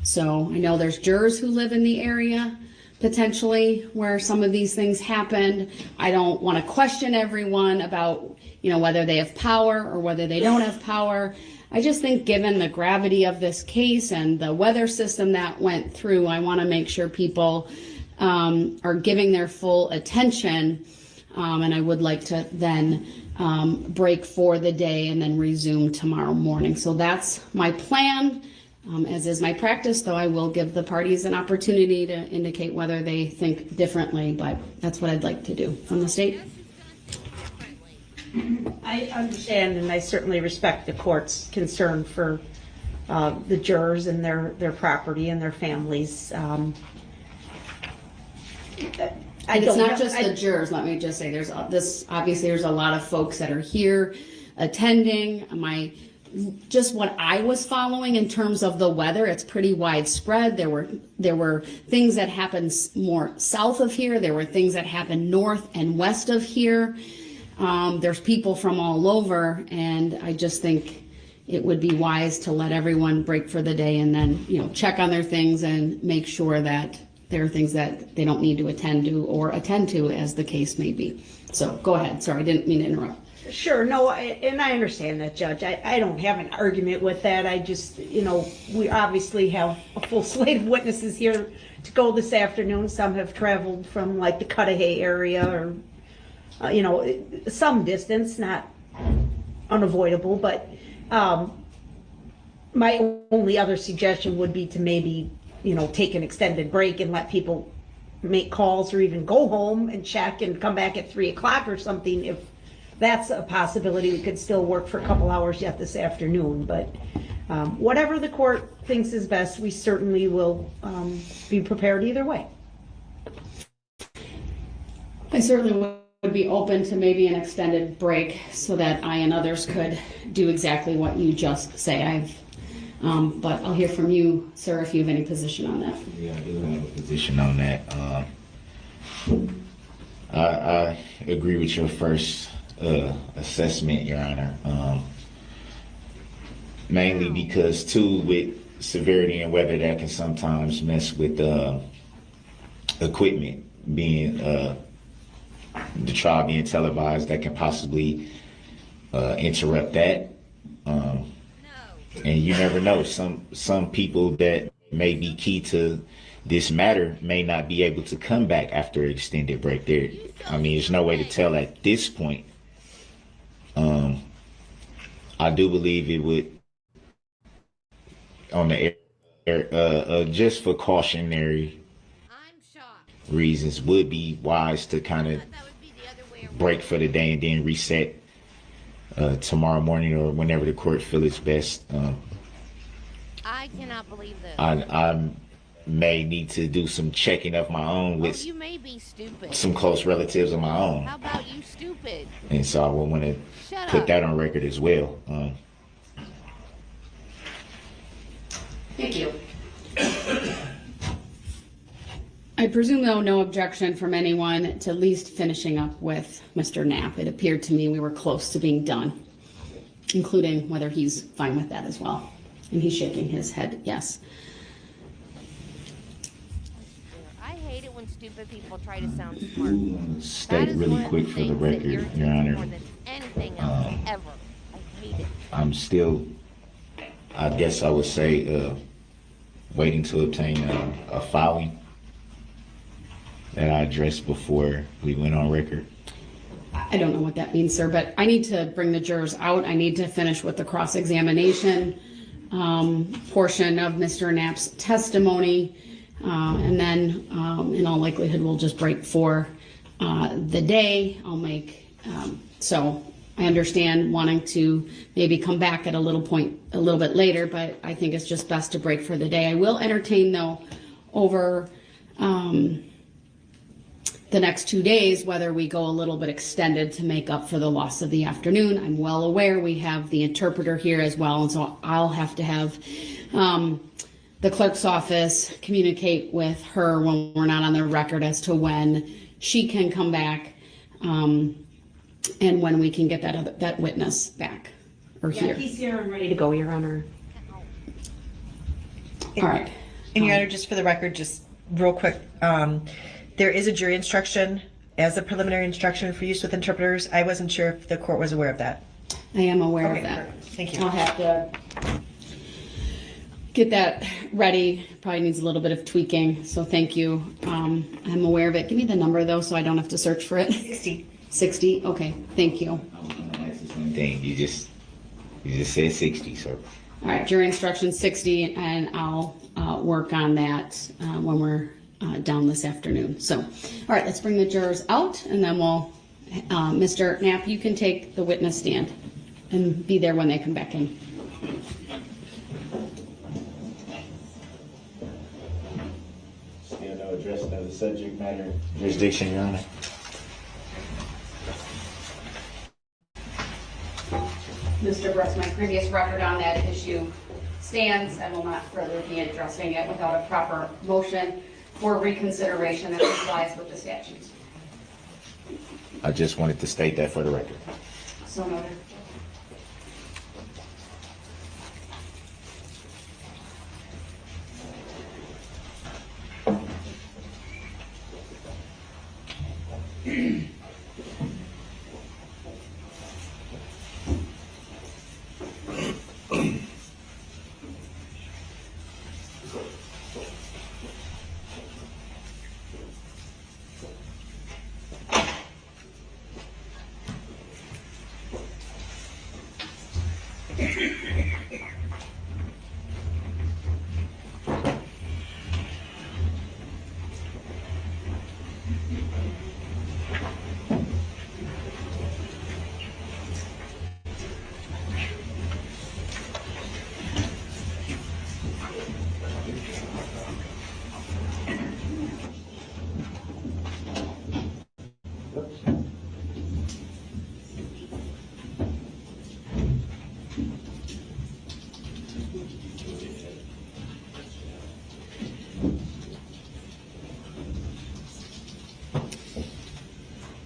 So I know there's jurors who live in the area, potentially, where some of these things happened. I don't want to question everyone about, whether they have power or whether they don't have power. I just think given the gravity of this case and the weather system that went through, I want to make sure people are giving their full attention. And I would like to then break for the day and then resume tomorrow morning. So that's my plan. As is my practice, though I will give the parties an opportunity to indicate whether they think differently, but that's what I'd like to do. From the state? I understand, and I certainly respect the court's concern for the jurors and their property and their families. It's not just the jurors, let me just say, obviously there's a lot of folks that are here attending. Just what I was following in terms of the weather, it's pretty widespread. There were things that happened more south of here. There were things that happened north and west of here. There's people from all over, and I just think it would be wise to let everyone break for the day and then, check on their things and make sure that there are things that they don't need to attend to as the case may be. So go ahead. Sorry, I didn't mean to interrupt. Sure, no, and I understand that, Judge. I don't have an argument with that. I just, we obviously have a full slate of witnesses here to go this afternoon. Some have traveled from like the Cudahy area or, some distance, not unavoidable, but my only other suggestion would be to maybe, take an extended break and let people make calls or even go home and check and come back at 3 o'clock or something. If that's a possibility, we could still work for a couple hours yet this afternoon, but whatever the court thinks is best, we certainly will be prepared either way. I certainly would be open to maybe an extended break so that I and others could do exactly what you just say. But I'll hear from you, sir, if you have any position on that. Yeah, I do have a position on that. I agree with your first assessment, Your Honor. Mainly because, too, with severity and weather, that can sometimes mess with equipment being the trial being televised. That can possibly interrupt that. And you never know. Some people that may be key to this matter may not be able to come back after an extended break. There's no way to tell at this point. I do believe it would, on the air, just for cautionary reasons, would be wise to kind of break for the day and then reset tomorrow morning or whenever the court feels it's best. I cannot believe this. I may need to do some checking of my own with you may be stupid. some close relatives of my own. How about you stupid? And so I would want to put that on record as well. Thank you. I presume, though, no objection from anyone to at least finishing up with Mr. Knapp. It appeared to me we were close to being done, including whether he's fine with that as well. And he's shaking his head, yes. I hate it when stupid people try to sound smart. State really quick for the record, Your Honor. More than anything else ever. I hate it. I'm still, I guess I would say, waiting to obtain a filing that I addressed before we went on record? I don't know what that means, sir, but I need to bring the jurors out. I need to finish with the cross-examination portion of Mr. Knapp's testimony. And then, in all likelihood, we'll just break for the day. I'll make, so I understand wanting to maybe come back at a little bit later, but I think it's just best to break for the day. I will entertain, though, over the next 2 days, whether we go a little bit extended to make up for the loss of the afternoon. I'm well aware we have the interpreter here as well, and so I'll have to have the clerk's office communicate with her when we're not on the record as to when she can come back and when we can get that witness back or here. He's here and ready to go, Your Honor. All right. And Your Honor, just for the record, just real quick, there is a jury instruction as a preliminary instruction for use with interpreters. I wasn't sure if the court was aware of that. I am aware of that. Perfect. Thank you. I'll have to get that ready. Probably needs a little bit of tweaking, so thank you. I'm aware of it. Give me the number though, so I don't have to search for it. 60. 60? Okay, thank you. One thing, you just said 60, sir. All right, jury instruction 60, and I'll work on that when we're down this afternoon. So, all right, let's bring the jurors out, and then we'll, Mr. Knapp, you can take the witness stand and be there when they come back in. Still no addressing of the subject matter jurisdiction, Your Honor. Mr. Brooks, my previous record on that issue stands. I will not further be addressing it without a proper motion for reconsideration that complies with the statutes. I just wanted to state that for the record. So noted.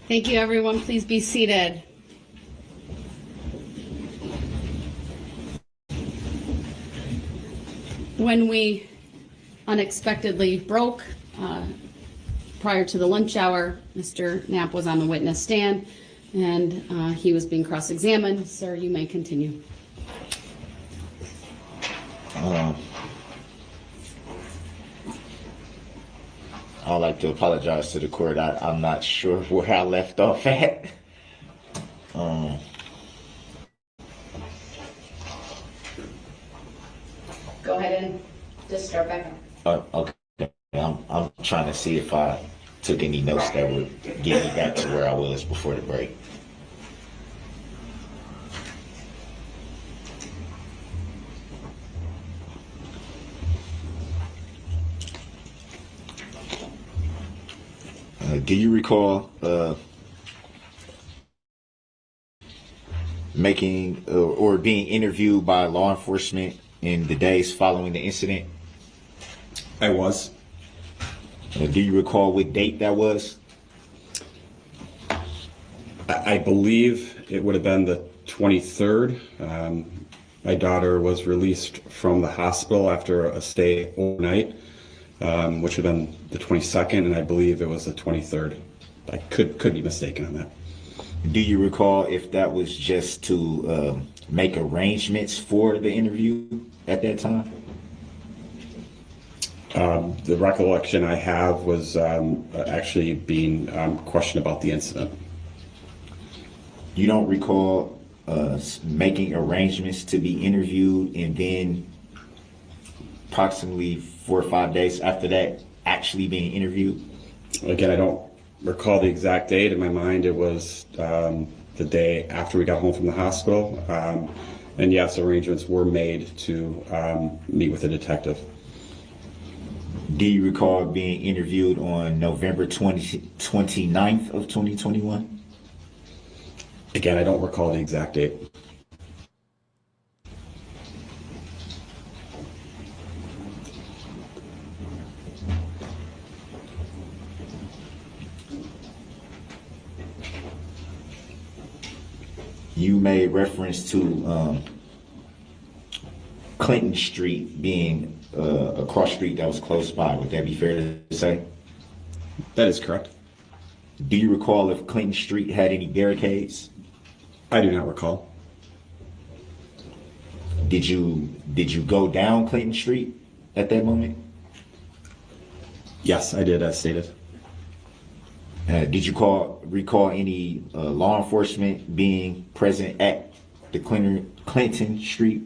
Thank you, everyone. Please be seated. When we unexpectedly broke prior to the lunch hour, Mr. Knapp was on the witness stand and he was being cross-examined. Sir, you may continue. I'd like to apologize to the court. I'm not sure where I left off at. Go ahead and just start back up. Okay. I'm trying to see if I took any notes that would get me back to where I was before the break. Do you recall making or being interviewed by law enforcement in the days following the incident? I was. Do you recall what date that was? I believe it would have been the 23rd. My daughter was released from the hospital after a stay overnight, which would have been the 22nd, and I believe it was the 23rd. I could be mistaken on that. Do you recall if that was just to make arrangements for the interview at that time? The recollection I have was actually being questioned about the incident. You don't recall making arrangements to be interviewed and then approximately 4 or 5 days after that actually being interviewed? Again, I don't recall the exact date. In my mind, it was the day after we got home from the hospital. And yes, arrangements were made to meet with a detective. Do you recall being interviewed on November 29th of 2021? Again, I don't recall the exact date. You made reference to Clinton Street being a cross street that was close by. Would that be fair to say? That is correct. Do you recall if Clinton Street had any barricades? I do not recall. Did you go down Clinton Street at that moment? Yes, I did, as stated. Did you recall any law enforcement being present at the Clinton Street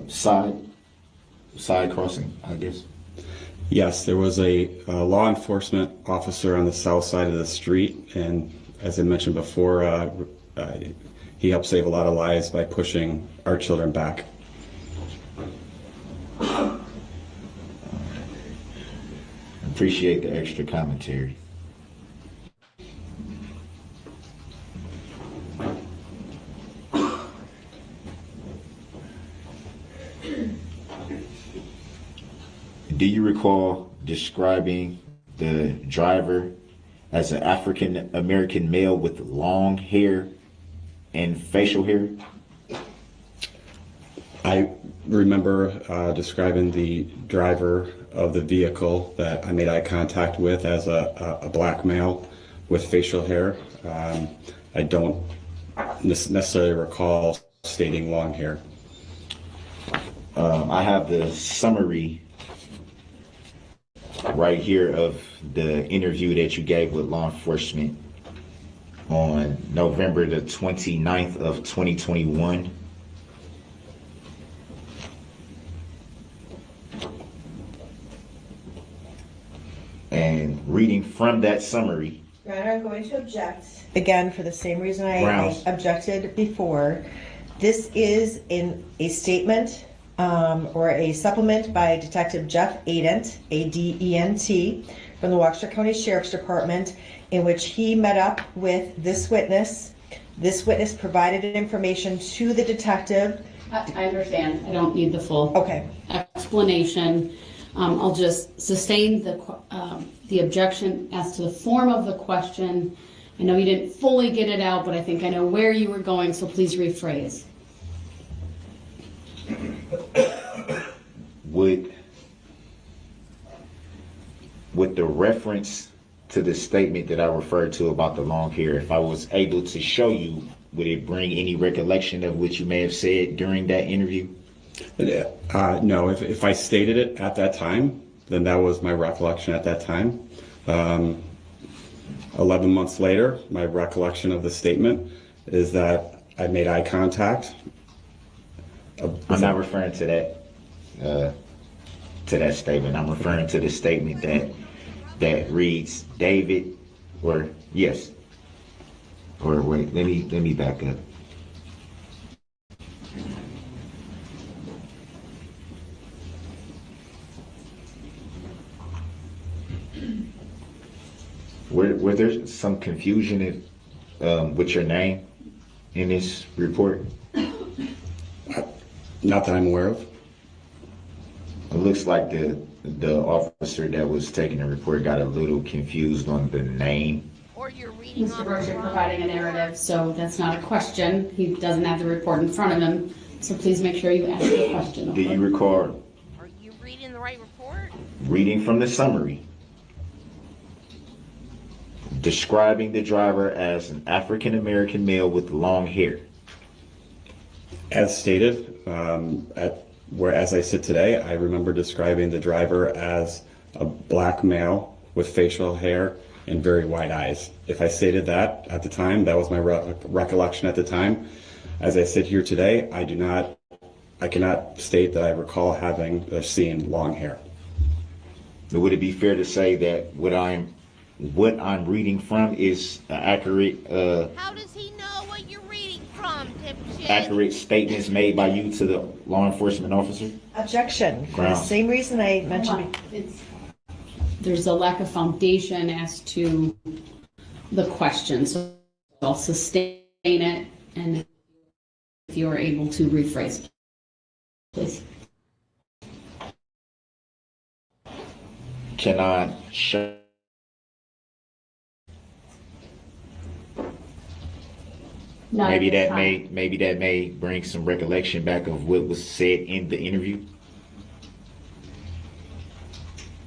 side crossing, I guess? Yes, there was a law enforcement officer on the south side of the street, and as I mentioned before, he helped save a lot of lives by pushing our children back. Appreciate the extra commentary. Do you recall describing the driver as an African American male with long hair and facial hair? I remember describing the driver of the vehicle that I made eye contact with as a black male with facial hair. I don't necessarily recall stating long hair. I have the summary right here of the interview that you gave with law enforcement on November the 29th of 2021. And reading from that summary. Your Honor, I'm going to object. Again, for the same reason I objected before. This is in a statement or a supplement by Detective Jeff Adent, A-D-E-N-T, from the Waukesha County Sheriff's Department, in which he met up with this witness. This witness provided information to the detective. I understand. I don't need the full Okay. explanation. I'll just sustain the objection as to the form of the question. I know you didn't fully get it out, but I think I know where you were going, so please rephrase. With the reference to the statement that I referred to about the long hair, if I was able to show you, would it bring any recollection of what you may have said during that interview? No, if I stated it at that time, then that was my recollection at that time. 11 months later, my recollection of the statement is that I made eye contact. I'm not referring to that statement. I'm referring to the statement that reads David, or yes, or wait, let me back up. Were there some confusion with your name in this report? Not that I'm aware of. It looks like the officer that was taking the report got a little confused on the name. Or you're reading Mr. Brooks, you're providing a narrative, so that's not a question. He doesn't have the report in front of him, so please make sure you ask the question. Do you recall Are you reading the right report? reading from the summary, describing the driver as an African American male with long hair? As stated, where as I sit today, I remember describing the driver as a black male with facial hair and very wide eyes. If I stated that at the time, that was my recollection at the time. As I sit here today, I cannot state that I recall having or seeing long hair. But would it be fair to say that what I'm reading from is an accurate How does he know what you're reading from, dipshit? accurate statements made by you to the law enforcement officer? Objection. For the Grounds. same reason I mentioned. There's a lack of foundation as to the question, so I'll sustain it, and if you are able to rephrase, please. Can I show? Maybe that may bring some recollection back of what was said in the interview.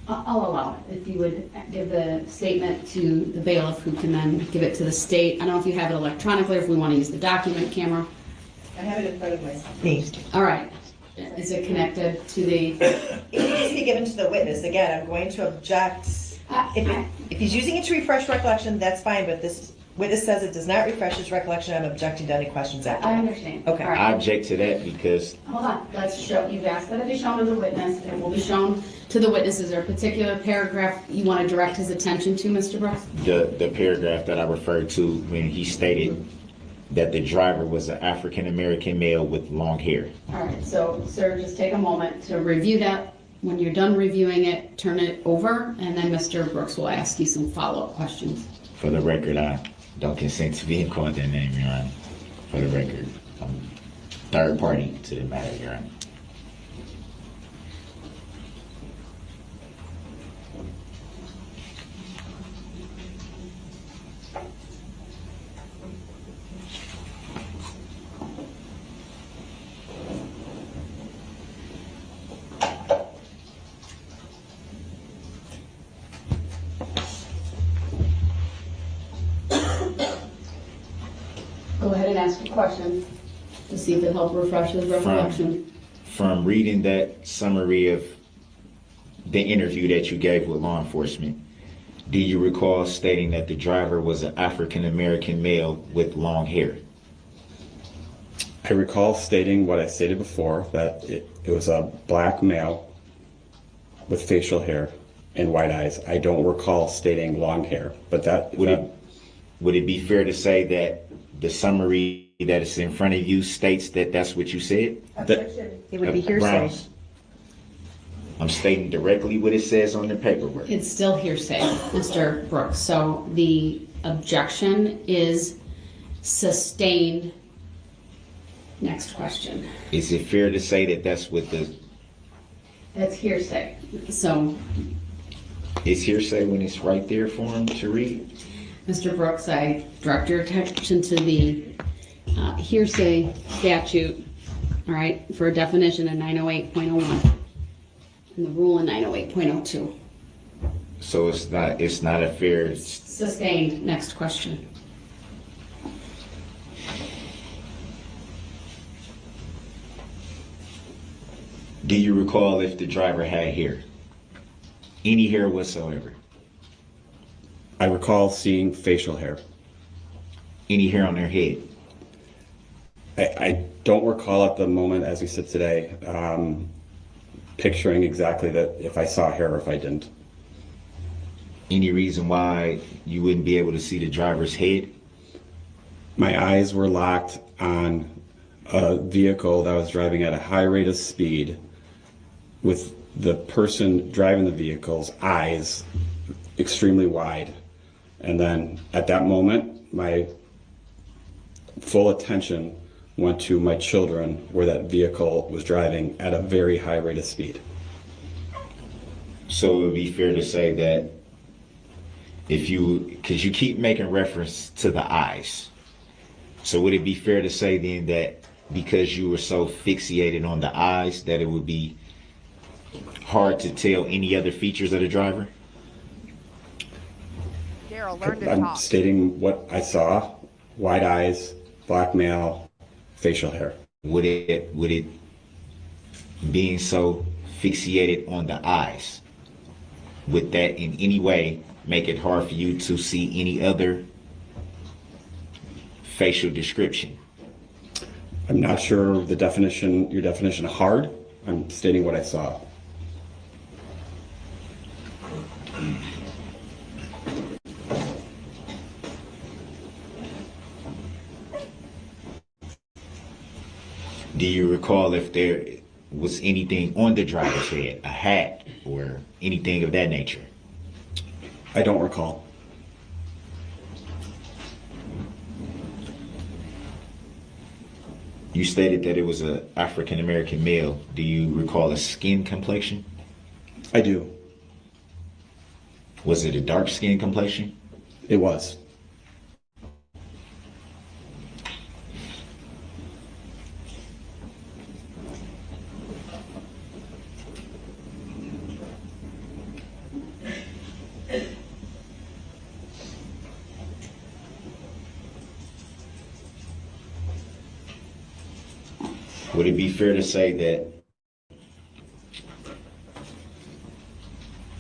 I'll allow it, if you would give the statement to the bailiff, who can then give it to the state. I don't know if you have it electronically, or if we want to use the document camera. I have it in front of me. All right. Is it connected to the? It needs to be given to the witness. Again, I'm going to object. If he's using it to refresh recollection, that's fine, but this witness says it does not refresh his recollection. I'm objecting to any questions after. I understand. Okay. All right. I object to that because Hold on, let's show, you've asked that it be shown to the witness, and it will be shown to the witness. Is there a particular paragraph you want to direct his attention to, Mr. Brooks? the paragraph that I referred to when he stated that the driver was an African American male with long hair. All right, so, sir, just take a moment to review that. When you're done reviewing it, turn it over, and then Mr. Brooks will ask you some follow-up questions. For the record, I don't consent to being called that name, Your Honor. For the record, I'm third party to the matter, Your Honor. Go ahead and ask your question to see if it helped refresh his recollection. From reading that summary of the interview that you gave with law enforcement, do you recall stating that the driver was an African American male with long hair? I recall stating what I stated before, that it was a black male with facial hair and white eyes. I don't recall stating long hair, but would it be fair to say that the summary that is in front of you states that that's what you said? It would be hearsay. Grounds. I'm stating directly what it says on the paperwork. It's still hearsay, Mr. Brooks. So the objection is sustained. Next question. Is it fair to say that that's what That's hearsay. So, it's hearsay when it's right there for him to read? Mr. Brooks, I direct your attention to the hearsay statute, all right, for a definition in 908.01 and the rule in 908.02. So it's not a fair. Sustained. Next question. Do you recall if the driver had hair? Any hair whatsoever? I recall seeing facial hair. Any hair on their head? I don't recall at the moment as we sit today picturing exactly that if I saw hair or if I didn't. Any reason why you wouldn't be able to see the driver's head? My eyes were locked on a vehicle that was driving at a high rate of speed with the person driving the vehicle's eyes extremely wide. And then at that moment, my full attention went to my children where that vehicle was driving at a very high rate of speed. So it would be fair to say that because you keep making reference to the eyes. So would it be fair to say then that because you were so fixated on the eyes that it would be hard to tell any other features of the driver? Darrell, learn to I'm talk. stating what I saw: wide eyes, black male, facial hair. Would it being so fixated on the eyes, would that in any way make it hard for you to see any other facial description? I'm not sure the definition, your definition of hard. I'm stating what I saw. Do you recall if there was anything on the driver's head, a hat or anything of that nature? I don't recall. You stated that it was an African American male. Do you recall a skin complexion? I do. Was it a dark skin complexion? It was. Would it be fair to say that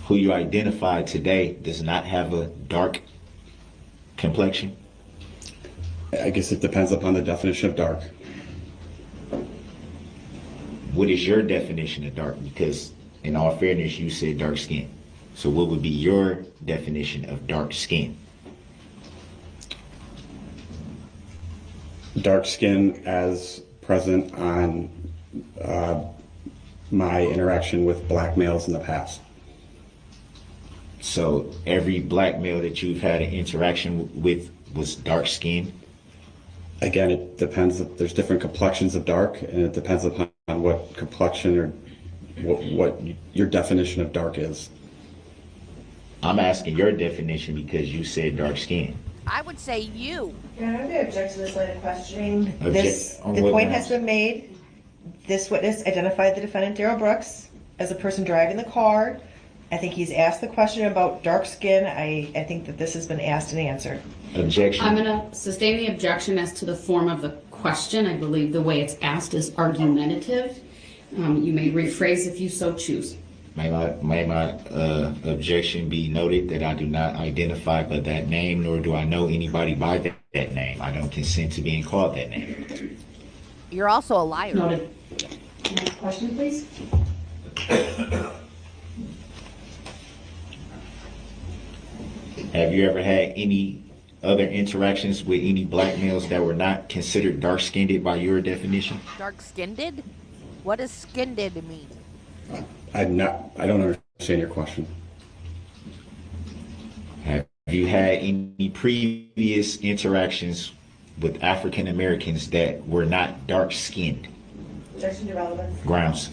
who you identified today does not have a dark complexion? I guess it depends upon the definition of dark. What is your definition of dark? Because in all fairness, you said dark skin. So what would be your definition of dark skin? Dark skin as present on my interaction with black males in the past. So every black male that you've had an interaction with was dark skinned? Again, it depends. There's different complexions of dark, and it depends upon what complexion or what your definition of dark is. I'm asking your definition because you said dark skin. I would say you. Yeah, I would object to this line of questioning. The point has been made. This witness identified the defendant, Darrell Brooks, as a person driving the car. I think he's asked the question about dark skin. I think that this has been asked and answered. Objection. I'm going to sustain the objection as to the form of the question. I believe the way it's asked is argumentative. You may rephrase if you so choose. May my objection be noted that I do not identify by that name, nor do I know anybody by that name. I don't consent to being called that name. You're also a liar. Noted. Next question, please. Have you ever had any other interactions with any black males that were not considered dark-skinned by your definition? Dark-skinned? What does skinned mean? I don't understand your question. Have you had any previous interactions with African Americans that were not dark-skinned? Objection to relevance. Grounds.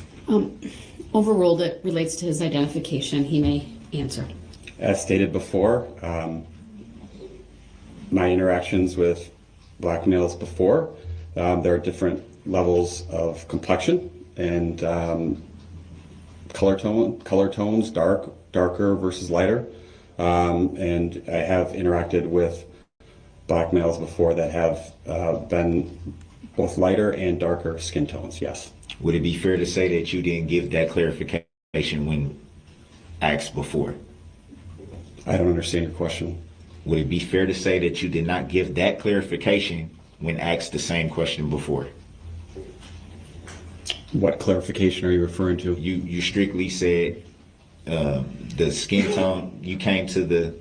Overruled. It relates to his identification. He may answer. As stated before, my interactions with black males before, there are different levels of complexion and color tones, darker versus lighter. And I have interacted with black males before that have been both lighter and darker skin tones, yes. Would it be fair to say that you didn't give that clarification when asked before? I don't understand your question. Would it be fair to say that you did not give that clarification when asked the same question before? What clarification are you referring to? You strictly said the skin tone. You came to the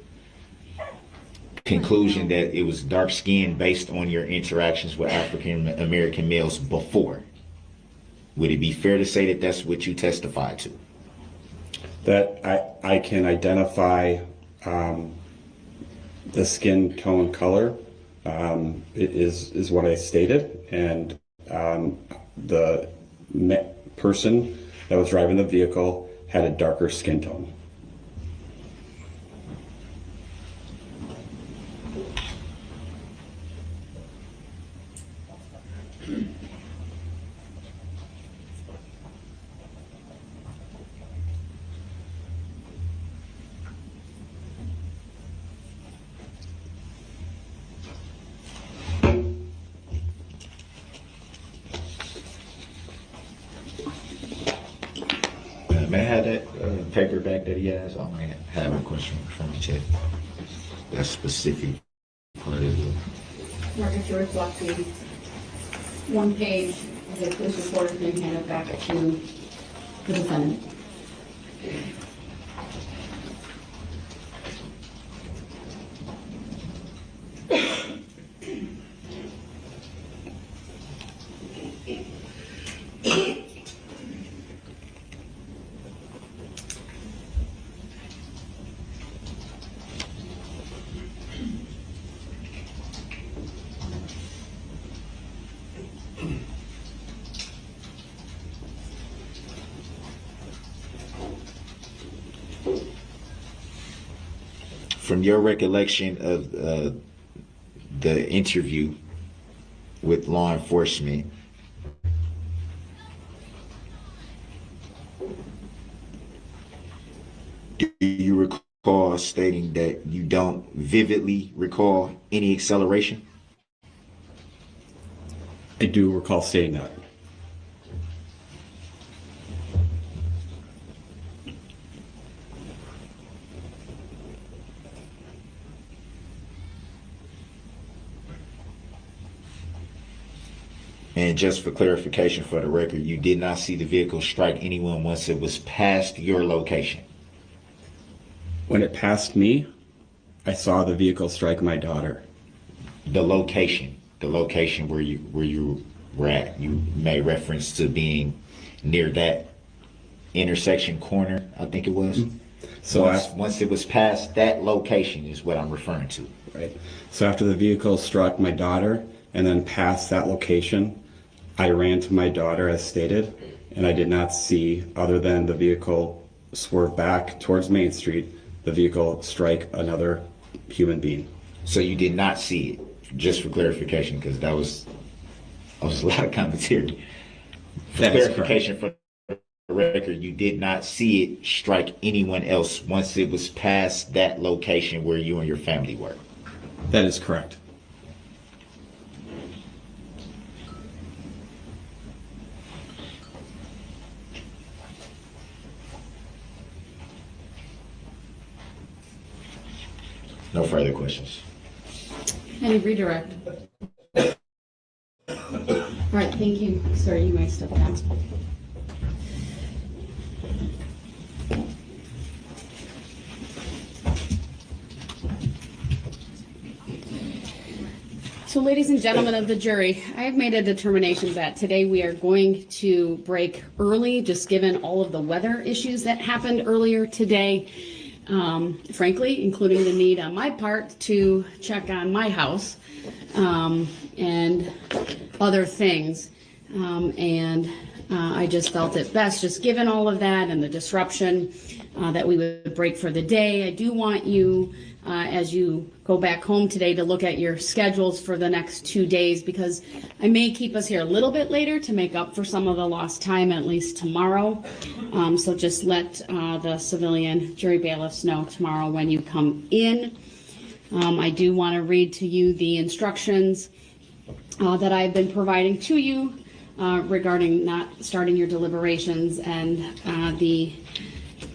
conclusion that it was dark skin based on your interactions with African American males before. Would it be fair to say that that's what you testified to? That I can identify the skin tone color is what I stated, and the person that was driving the vehicle had a darker skin tone. May I have that paperback that he has? I may have a question from the chat. That specific part of it. Margaret George Block, the one page of the police report has been handed back to the defendant. From your recollection of the interview with law enforcement, do you recall stating that you don't vividly recall any acceleration? I do recall stating that. And just for clarification for the record, you did not see the vehicle strike anyone once it was past your location? When it passed me, I saw the vehicle strike my daughter. The location where you were at, you made reference to being near that intersection corner, I think it was. Mm-hmm. So once it was past that location is what I'm referring to. Right. So after the vehicle struck my daughter and then passed that location, I ran to my daughter as stated, and I did not see, other than the vehicle swerve back towards Main Street, the vehicle strike another human being. So you did not see it, just for clarification, because that was a lot of commentary. For clarification for the record, you did not see it strike anyone else once it was past that location where you and your family were? That is correct. No further questions. Any redirect? All right, thank you. Sorry, you may step down. So ladies and gentlemen of the jury, I have made a determination that today we are going to break early, just given all of the weather issues that happened earlier today. Frankly, including the need on my part to check on my house and other things. I just felt it best, just given all of that and the disruption, that we would break for the day. I do want you, as you go back home today, to look at your schedules for the next 2 days, because I may keep us here a little bit later to make up for some of the lost time, at least tomorrow. So just let the civilian jury bailiffs know tomorrow when you come in. I do want to read to you the instructions that I've been providing to you regarding not starting your deliberations and the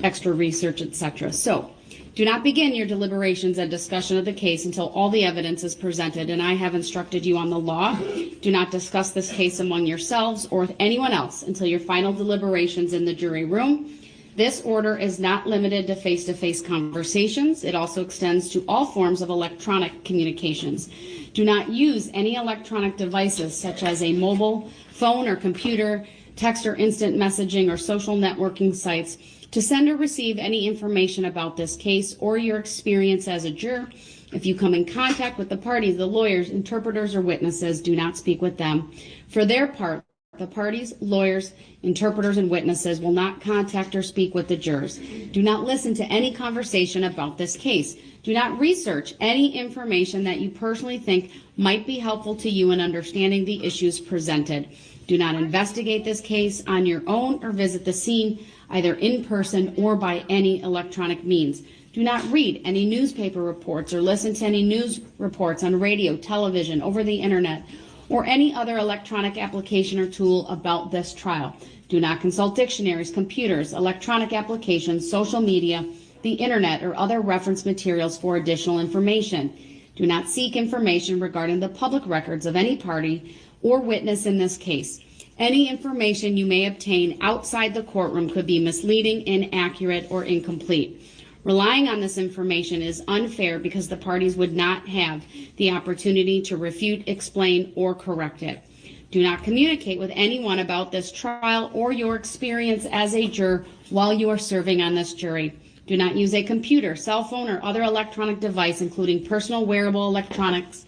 extra research, etc. So, do not begin your deliberations and discussion of the case until all the evidence is presented, and I have instructed you on the law. Do not discuss this case among yourselves or with anyone else until your final deliberations in the jury room. This order is not limited to face-to-face conversations. It also extends to all forms of electronic communications. Do not use any electronic devices such as a mobile phone or computer, text or instant messaging or social networking sites to send or receive any information about this case or your experience as a juror. If you come in contact with the parties, the lawyers, interpreters, or witnesses, do not speak with them. For their part, the parties, lawyers, interpreters, and witnesses will not contact or speak with the jurors. Do not listen to any conversation about this case. Do not research any information that you personally think might be helpful to you in understanding the issues presented. Do not investigate this case on your own or visit the scene, either in person or by any electronic means. Do not read any newspaper reports or listen to any news reports on radio, television, over the internet, or any other electronic application or tool about this trial. Do not consult dictionaries, computers, electronic applications, social media, the internet, or other reference materials for additional information. Do not seek information regarding the public records of any party or witness in this case. Any information you may obtain outside the courtroom could be misleading, inaccurate, or incomplete. Relying on this information is unfair because the parties would not have the opportunity to refute, explain, or correct it. Do not communicate with anyone about this trial or your experience as a juror while you are serving on this jury. Do not use a computer, cell phone, or other electronic device, including personal wearable electronics,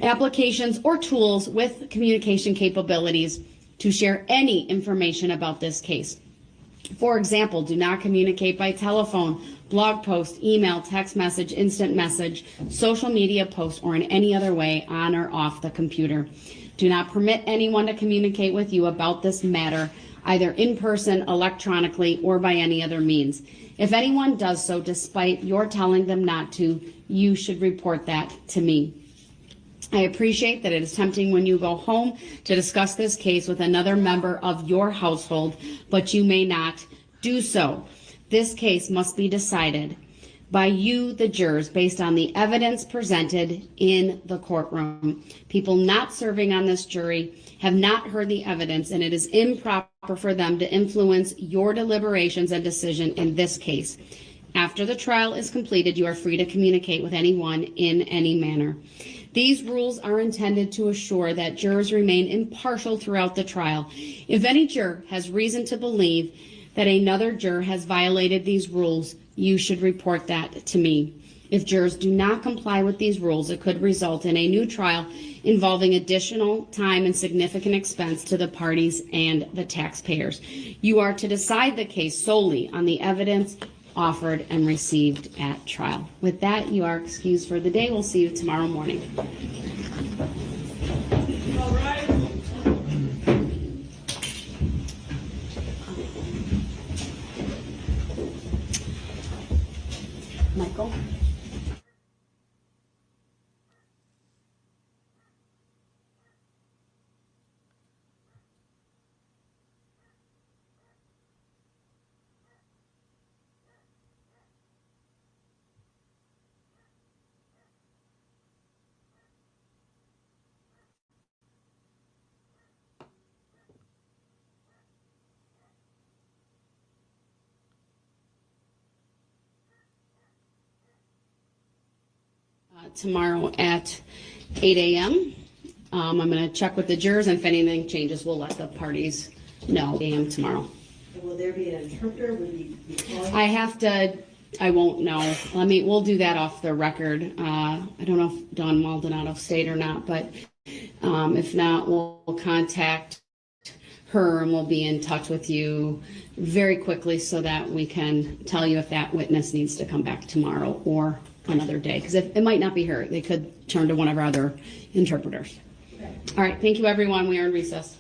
applications, or tools with communication capabilities to share any information about this case. For example, do not communicate by telephone, blog post, email, text message, instant message, social media post, or in any other way on or off the computer. Do not permit anyone to communicate with you about this matter, either in person, electronically, or by any other means. If anyone does so despite your telling them not to, you should report that to me. I appreciate that it is tempting when you go home to discuss this case with another member of your household, but you may not do so. This case must be decided by you, the jurors, based on the evidence presented in the courtroom. People not serving on this jury have not heard the evidence, and it is improper for them to influence your deliberations and decision in this case. After the trial is completed, you are free to communicate with anyone in any manner. These rules are intended to assure that jurors remain impartial throughout the trial. If any juror has reason to believe that another juror has violated these rules, you should report that to me. If jurors do not comply with these rules, it could result in a new trial involving additional time and significant expense to the parties and the taxpayers. You are to decide the case solely on the evidence offered and received at trial. With that, you are excused for the day. We'll see you tomorrow morning. All right. Michael? Tomorrow at 8 a.m. I'm going to check with the jurors, and if anything changes, we'll let the parties know. 8 a.m. tomorrow. Will there be an interpreter? Will you be calling? I won't know. We'll do that off the record. I don't know if Dawn Maldonado stayed or not, but if not, we'll contact her and we'll be in touch with you very quickly so that we can tell you if that witness needs to come back tomorrow or another day, because it might not be her. They could turn to one of our other interpreters. Okay. All right. Thank you, everyone. We are in recess.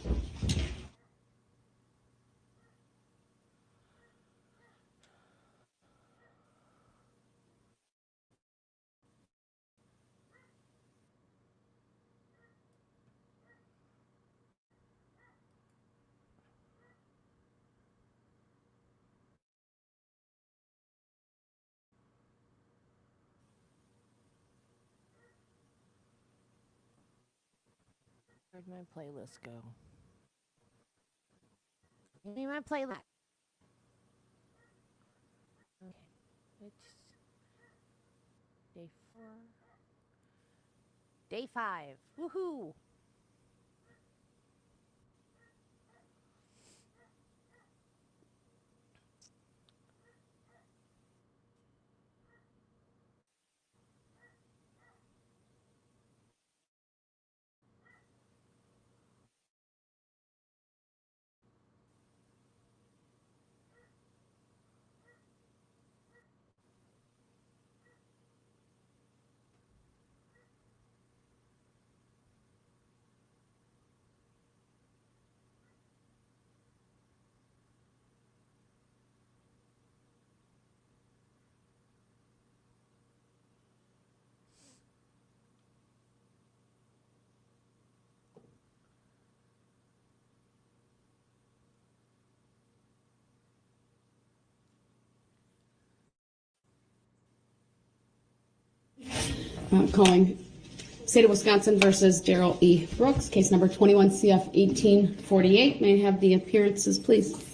Where'd my playlist go? Give me my playlist. Okay. It's day 4. Day 5. Woohoo! Calling State of Wisconsin versus Darrell E. Brooks, case number 21 CF 1848. May I have the appearances, please?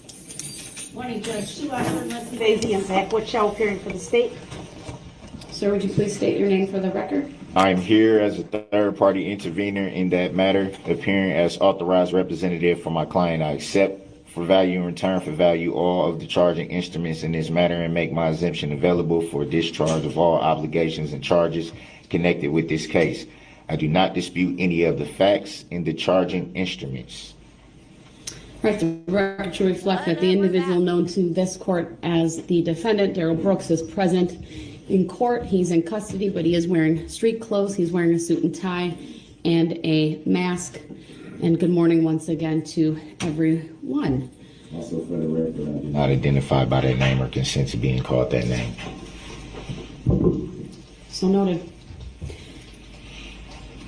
Morning, Judge Sue Osborne, Leslie Basie, and Zach Waukesha appearing for the state. Sir, would you please state your name for the record? I'm here as a third-party intervener in that matter, appearing as authorized representative for my client. I accept for value in return for value all of the charging instruments in this matter and make my exemption available for discharge of all obligations and charges connected with this case. I do not dispute any of the facts in the charging instruments. Right, the record to reflect that the individual known to this court as the defendant, Darrell Brooks, is present in court. He's in custody, but he is wearing street clothes. He's wearing a suit and tie and a mask. And good morning once again to everyone. Also for the record, not identified by that name or consent to being called that name. So noted.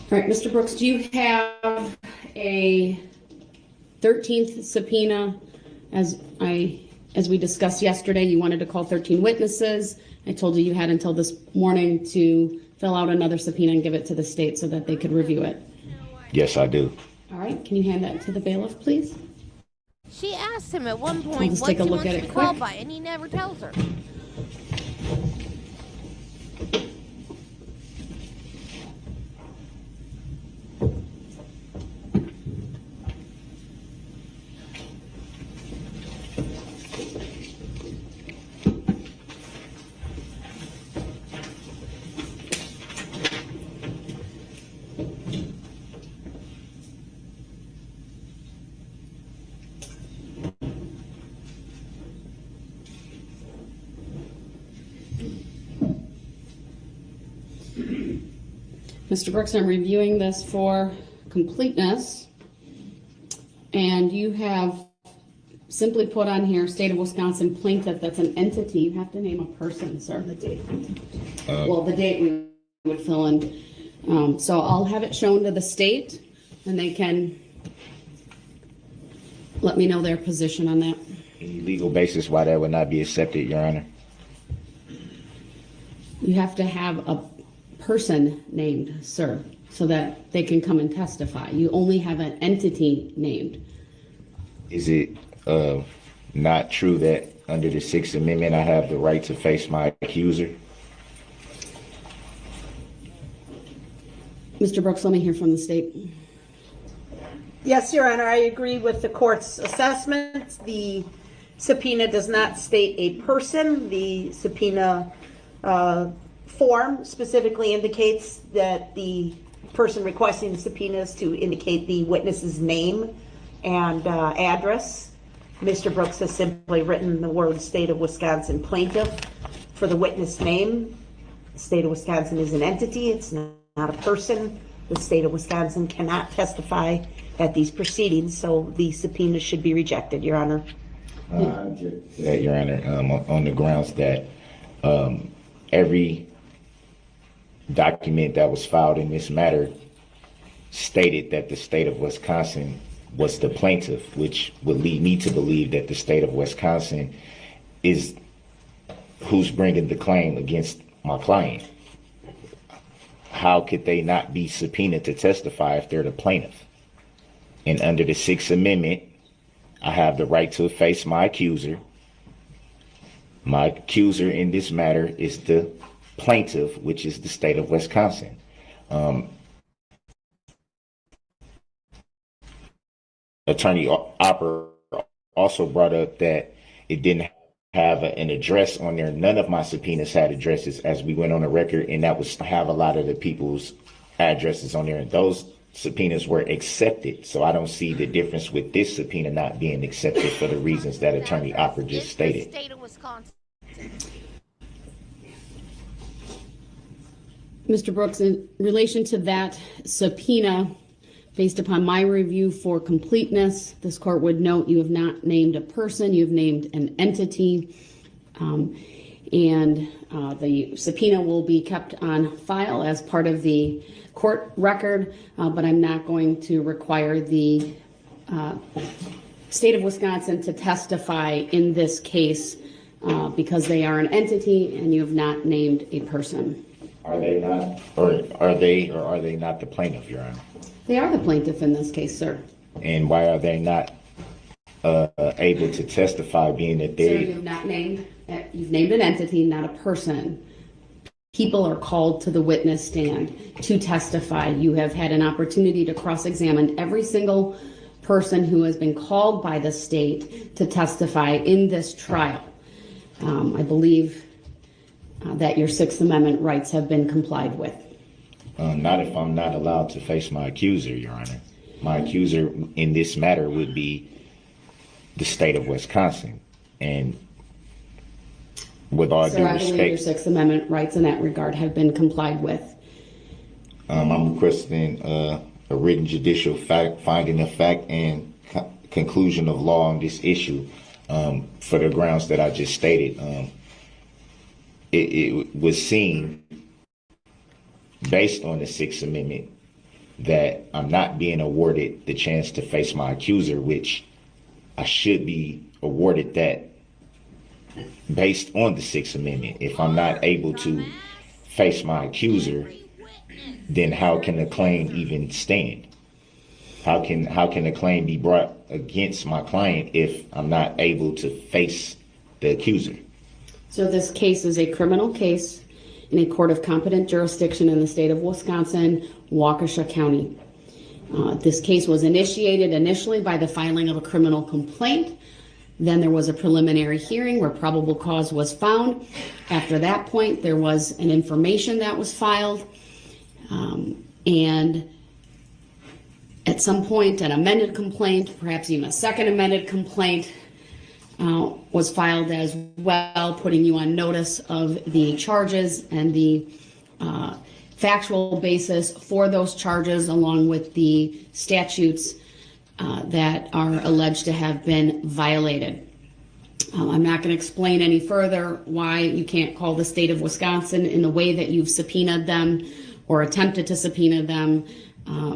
All right, Mr. Brooks, do you have a 13th subpoena? As we discussed yesterday, you wanted to call 13 witnesses. I told you you had until this morning to fill out another subpoena and give it to the state so that they could review it. Yes, I do. All right, can you hand that to the bailiff, please? She asked him at one point just what take a she look wants at to it be called quick. by, and he never tells her. Mr. Brooks, I'm reviewing this for completeness, and you have simply put on here State of Wisconsin plaintiff. That's an entity. You have to name a person, sir. The date. Well, the date we would fill in. So I'll have it shown to the state, and they can let me know their position on that. Any legal basis why that would not be accepted, Your Honor? You have to have a person named, sir, so that they can come and testify. You only have an entity named. Is it not true that under the Sixth Amendment I have the right to face my accuser? Mr. Brooks, let me hear from the state. Yes, Your Honor, I agree with the court's assessment. The subpoena does not state a person. The subpoena form specifically indicates that the person requesting the subpoena is to indicate the witness's name and address. Mr. Brooks has simply written the word State of Wisconsin plaintiff for the witness name. The State of Wisconsin is an entity. It's not a person. The State of Wisconsin cannot testify at these proceedings, so the subpoena should be rejected, Your Honor. I object to that, Your Honor, on the grounds that every document that was filed in this matter stated that the State of Wisconsin was the plaintiff, which would lead me to believe that the State of Wisconsin is who's bringing the claim against my client. How could they not be subpoenaed to testify if they're the plaintiff? And under the Sixth Amendment, I have the right to face my accuser. My accuser in this matter is the plaintiff, which is the State of Wisconsin. Attorney Opper also brought up that it didn't have an address on there. None of my subpoenas had addresses, as we went on the record, and that was have a lot of the people's addresses on there, and those subpoenas were accepted. So I don't see the difference with this subpoena not being accepted for the reasons that Attorney Opper just stated. State of Wisconsin. Mr. Brooks, in relation to that subpoena, based upon my review for completeness, this court would note you have not named a person, you've named an entity, and the subpoena will be kept on file as part of the court record, but I'm not going to require the State of Wisconsin to testify in this case because they are an entity and you have not named a person. Are they not, or are they not the plaintiff, Your Honor? They are the plaintiff in this case, sir. And why are they not able to testify, being that Sir, they? you've named an entity, not a person. People are called to the witness stand to testify. You have had an opportunity to cross-examine every single person who has been called by the state to testify in this trial. I believe that your Sixth Amendment rights have been complied with. Not if I'm not allowed to face my accuser, Your Honor. My accuser in this matter would be the state of Wisconsin. And with all Sir, due I believe your respect, Sixth Amendment rights in that regard have been complied with. I'm requesting a written judicial finding of fact and conclusion of law on this issue for the grounds that I just stated. It was seen based on the Sixth Amendment that I'm not being awarded the chance to face my accuser, which I should be awarded that based on the Sixth Amendment. If I'm not able to face my accuser, then how can the claim even stand? How can a claim be brought against my client if I'm not able to face the accuser? So this case is a criminal case in a court of competent jurisdiction in the state of Wisconsin, Waukesha County. This case was initiated initially by the filing of a criminal complaint. Then there was a preliminary hearing where probable cause was found. After that point, there was an information that was filed. And at some point, an amended complaint, perhaps even a second amended complaint, was filed as well, putting you on notice of the charges and the factual basis for those charges, along with the statutes that are alleged to have been violated. I'm not going to explain any further why you can't call the state of Wisconsin in the way that you've subpoenaed them or attempted to subpoena them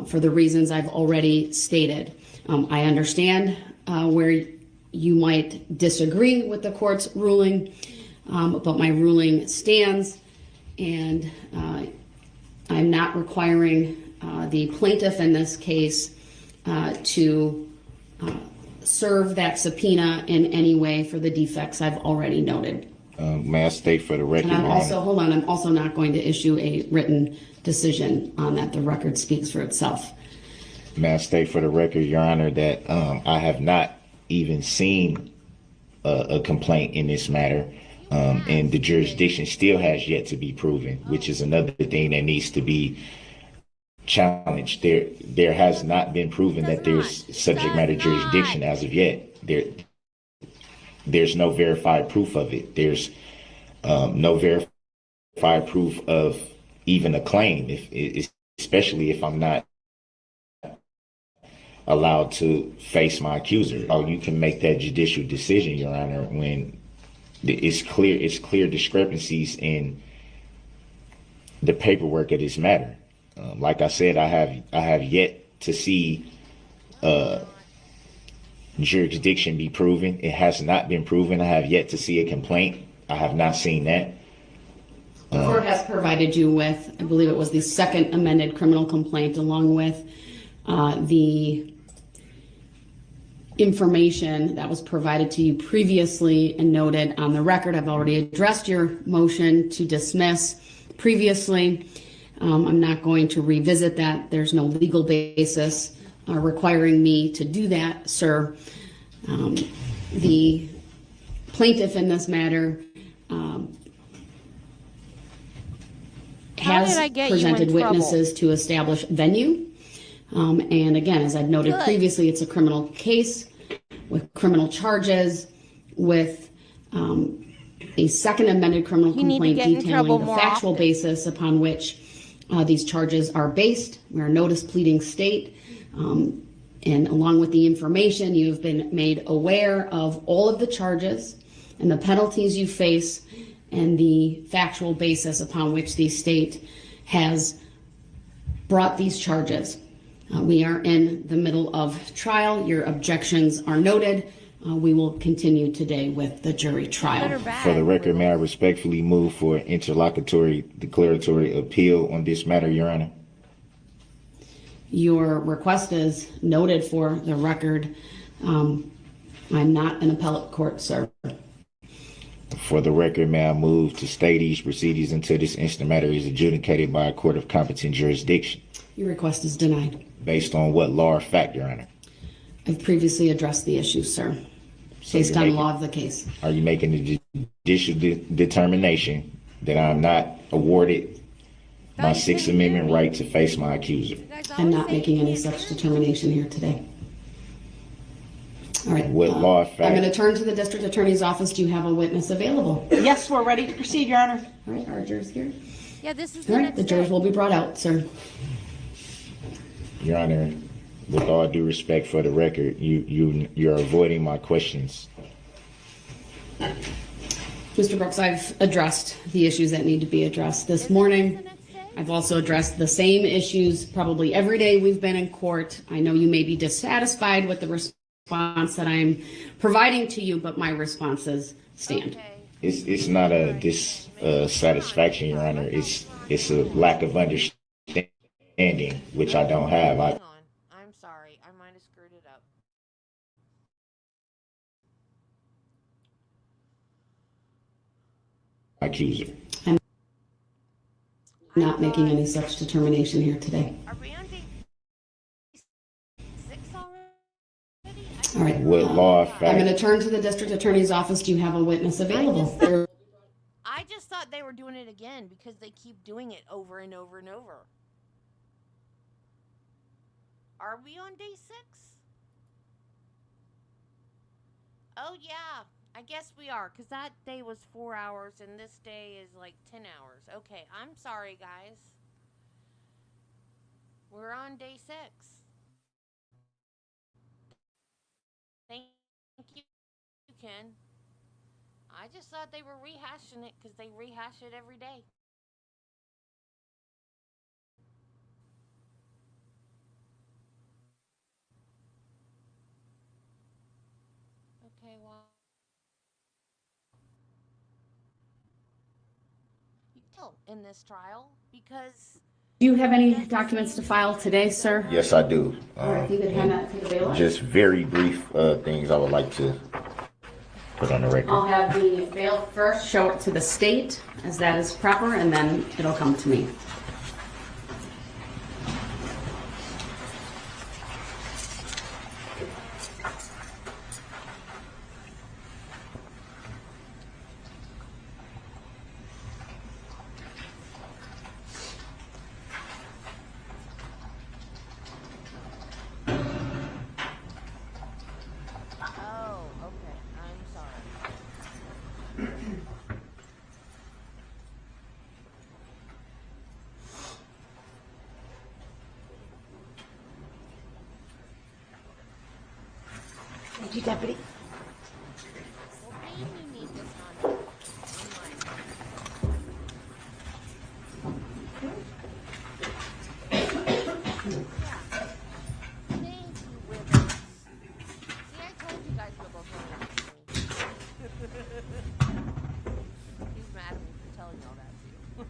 for the reasons I've already stated. I understand where you might disagree with the court's ruling, but my ruling stands, and I'm not requiring the plaintiff in this case to serve that subpoena in any way for the defects I've already noted. May I state for the record? And I'm also not going to issue a written decision on that. The record speaks for itself. May I state for the record, Your Honor, that I have not even seen a complaint in this matter, and the jurisdiction still has yet to be proven, which is another thing that needs to be challenged. There has not been proven that there's subject matter jurisdiction as of yet. There's no verified proof of it. There's no verified proof of even a claim, especially if I'm not allowed to face my accuser. Oh, you can make that judicial decision, Your Honor, when it's clear discrepancies in the paperwork of this matter. Like I said, I have yet to see jurisdiction be proven. It has not been proven. I have yet to see a complaint. I have not seen that. The court has provided you with, I believe it was the second amended criminal complaint, along with the information that was provided to you previously and noted on the record. I've already addressed your motion to dismiss previously. I'm not going to revisit that. There's no legal basis requiring me to do that, sir. The plaintiff in this matter has presented witnesses to establish venue. And again, as I've noted previously, it's a criminal case with criminal charges, with a second amended criminal complaint detailing the factual basis upon which these charges are based. We're a notice pleading state. And along with the information, you've been made aware of all of the charges and the penalties you face and the factual basis upon which the state has brought these charges. We are in the middle of trial. Your objections are noted. we will continue today with the jury trial. For the record, may I respectfully move for interlocutory declaratory appeal on this matter, Your Honor? Your request is noted for the record. I'm not an appellate court, sir. For the record, may I move to stay these proceedings until this instant matter is adjudicated by a court of competent jurisdiction? Your request is denied. Based on what law or fact, Your Honor? I've previously addressed the issue, sir, based on law of the case. Are you making a judicial determination that I'm not awarded my Sixth Amendment right to face my accuser? I'm not making any such determination here today. All right. What law or fact? I'm going to turn to the district attorney's office. Do you have a witness available? Yes, we're ready to proceed, Your Honor. All right, our jurors here. Yeah, this is All right, the jurors will be brought out, sir. Your Honor, with all due respect for the record, you're avoiding my questions. Mr. Brooks, I've addressed the issues that need to be addressed this morning. I've also addressed the same issues probably every day we've been in court. I know you may be dissatisfied with the response that I'm providing to you, but my responses stand. It's not a dissatisfaction, Your Honor. It's a lack of understanding, which I don't have. I'm sorry. I might have screwed it up. Accuser. I'm not making any such determination here today. Are we on day 6 already? All right. What law or fact? I'm going to turn to the district attorney's office. Do you have a witness available? I just thought they were doing it again because they keep doing it over and over and over. Are we on day 6? Oh, yeah. I guess we are, because that day was 4 hours, and this day is like 10 hours. Okay, I'm sorry, guys. We're on day 6. Thank you, Ken. I just thought they were rehashing it, because they rehash it every day. Okay, well. You can tell in this trial because. Do you have any documents to file today, sir? Yes, I do. All right, if you could hand that to the bailiff. Just very brief things I would like to put on the record. I'll have the bailiff first show it to the state, as that is proper, and then it'll come to me. Thank you, Deputy. He's mad at me for telling y'all that too.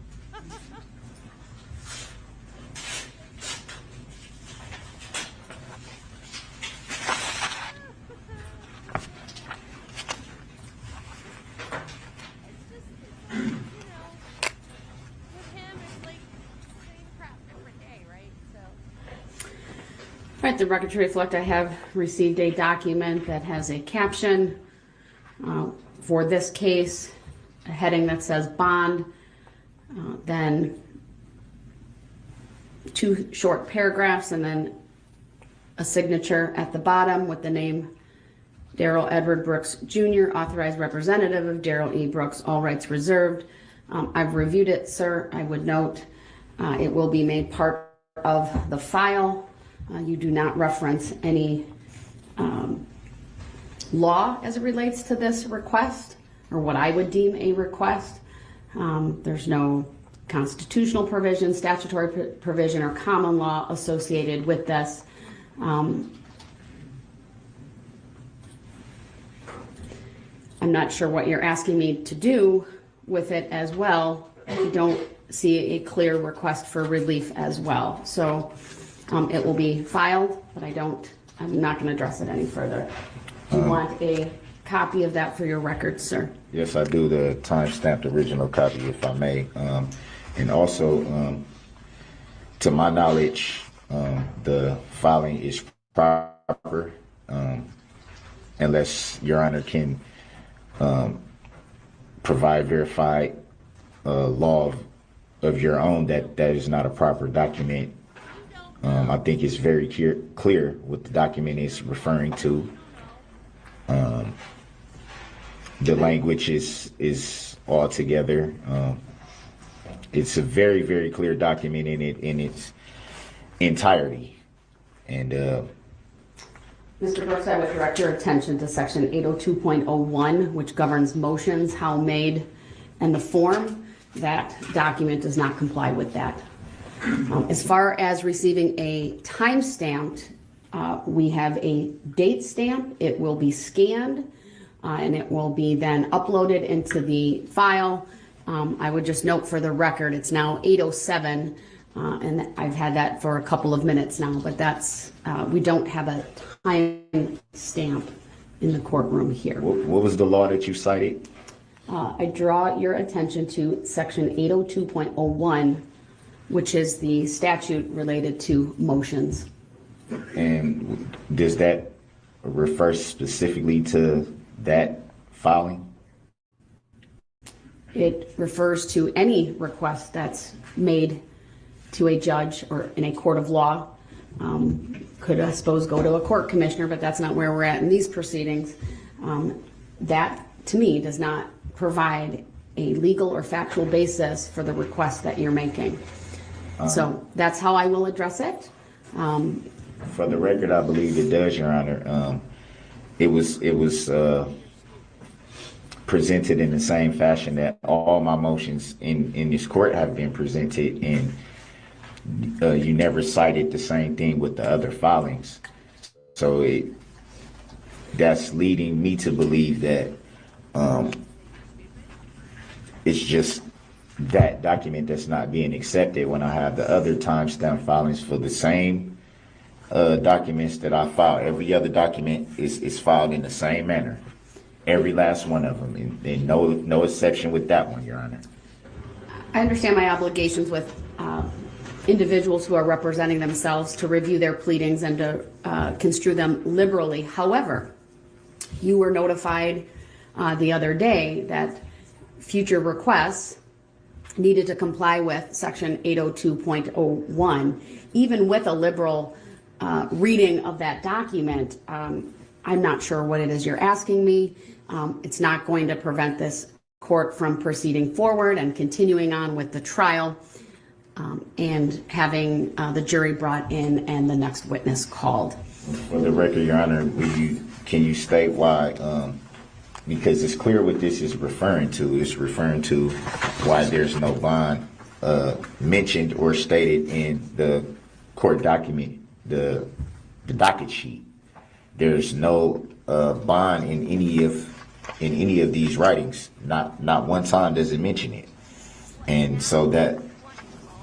All right, the record to reflect, I have received a document that has a caption for this case, a heading that says bond, then 2 short paragraphs, and then a signature at the bottom with the name Darrell Edward Brooks Jr., authorized representative of Darrell E. Brooks, all rights reserved. I've reviewed it, sir. I would note it will be made part of the file. You do not reference any law as it relates to this request, or what I would deem a request. There's no constitutional provision, statutory provision, or common law associated with this. I'm not sure what you're asking me to do with it as well. I don't see a clear request for relief as well. So it will be filed, but I'm not going to address it any further. Do you want a copy of that for your records, sir? Yes, I do, the time-stamped original copy, if I may. And also, to my knowledge, the filing is proper, unless Your Honor can provide verified law of your own that is not a proper document. I think it's very clear what the document is referring to. The language is all together. It's a very, very clear document in its entirety. And Mr. Brooks, I would direct your attention to section 802.01, which governs motions, how made, and the form. That document does not comply with that. As far as receiving a time stamped, we have a date stamp. It will be scanned and it will be then uploaded into the file. I would just note for the record, it's now 8:07, and I've had that for a couple of minutes now, but we don't have a time stamp in the courtroom here. What was the law that you cited? I draw your attention to section 802.01, which is the statute related to motions. And does that refer specifically to that filing? It refers to any request that's made to a judge or in a court of law. Could, I suppose, go to a court commissioner, but that's not where we're at in these proceedings. That, to me, does not provide a legal or factual basis for the request that you're making. So that's how I will address it. For the record, I believe it does, Your Honor. It was presented in the same fashion that all my motions in this court have been presented, and you never cited the same thing with the other filings. So that's leading me to believe that it's just that document that's not being accepted when I have the other timestamp filings for the same documents that I filed. Every other document is filed in the same manner. Every last one of them, and no exception with that one, Your Honor. I understand my obligations with individuals who are representing themselves to review their pleadings and to construe them liberally. However, you were notified the other day that future requests needed to comply with section 802.01. Even with a liberal reading of that document, I'm not sure what it is you're asking me. It's not going to prevent this court from proceeding forward and continuing on with the trial and having the jury brought in and the next witness called. For the record, Your Honor, can you state why? Because it's clear what this is referring to. It's referring to why there's no bond mentioned or stated in the court document, the docket sheet. There's no bond in any of these writings. Not one time does it mention it. And so that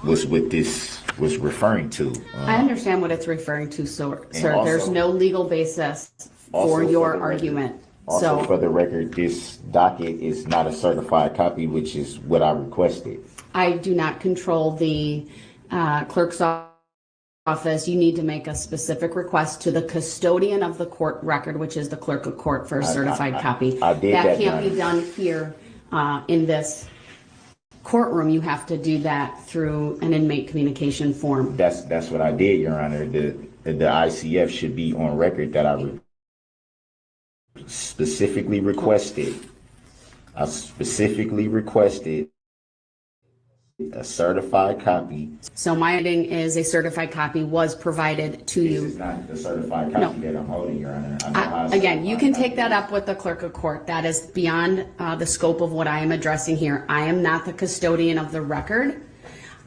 was what this was referring to. I understand what it's referring to, sir. Also, there's no legal basis for your argument. Also, for the record, this docket is not a certified copy, which is what I requested. I do not control the clerk's office. You need to make a specific request to the custodian of the court record, which is the clerk of court, for a certified copy. I did that can't be done here in this courtroom. You have to do that through an inmate communication form. That's what I did, Your Honor. The ICF should be on record that I specifically requested. I specifically requested a certified copy. So my ending is a certified copy was provided to you. This is not the certified copy that I'm holding, Your Honor. Again, you can take that up with the clerk of court. That is beyond the scope of what I am addressing here. I am not the custodian of the record.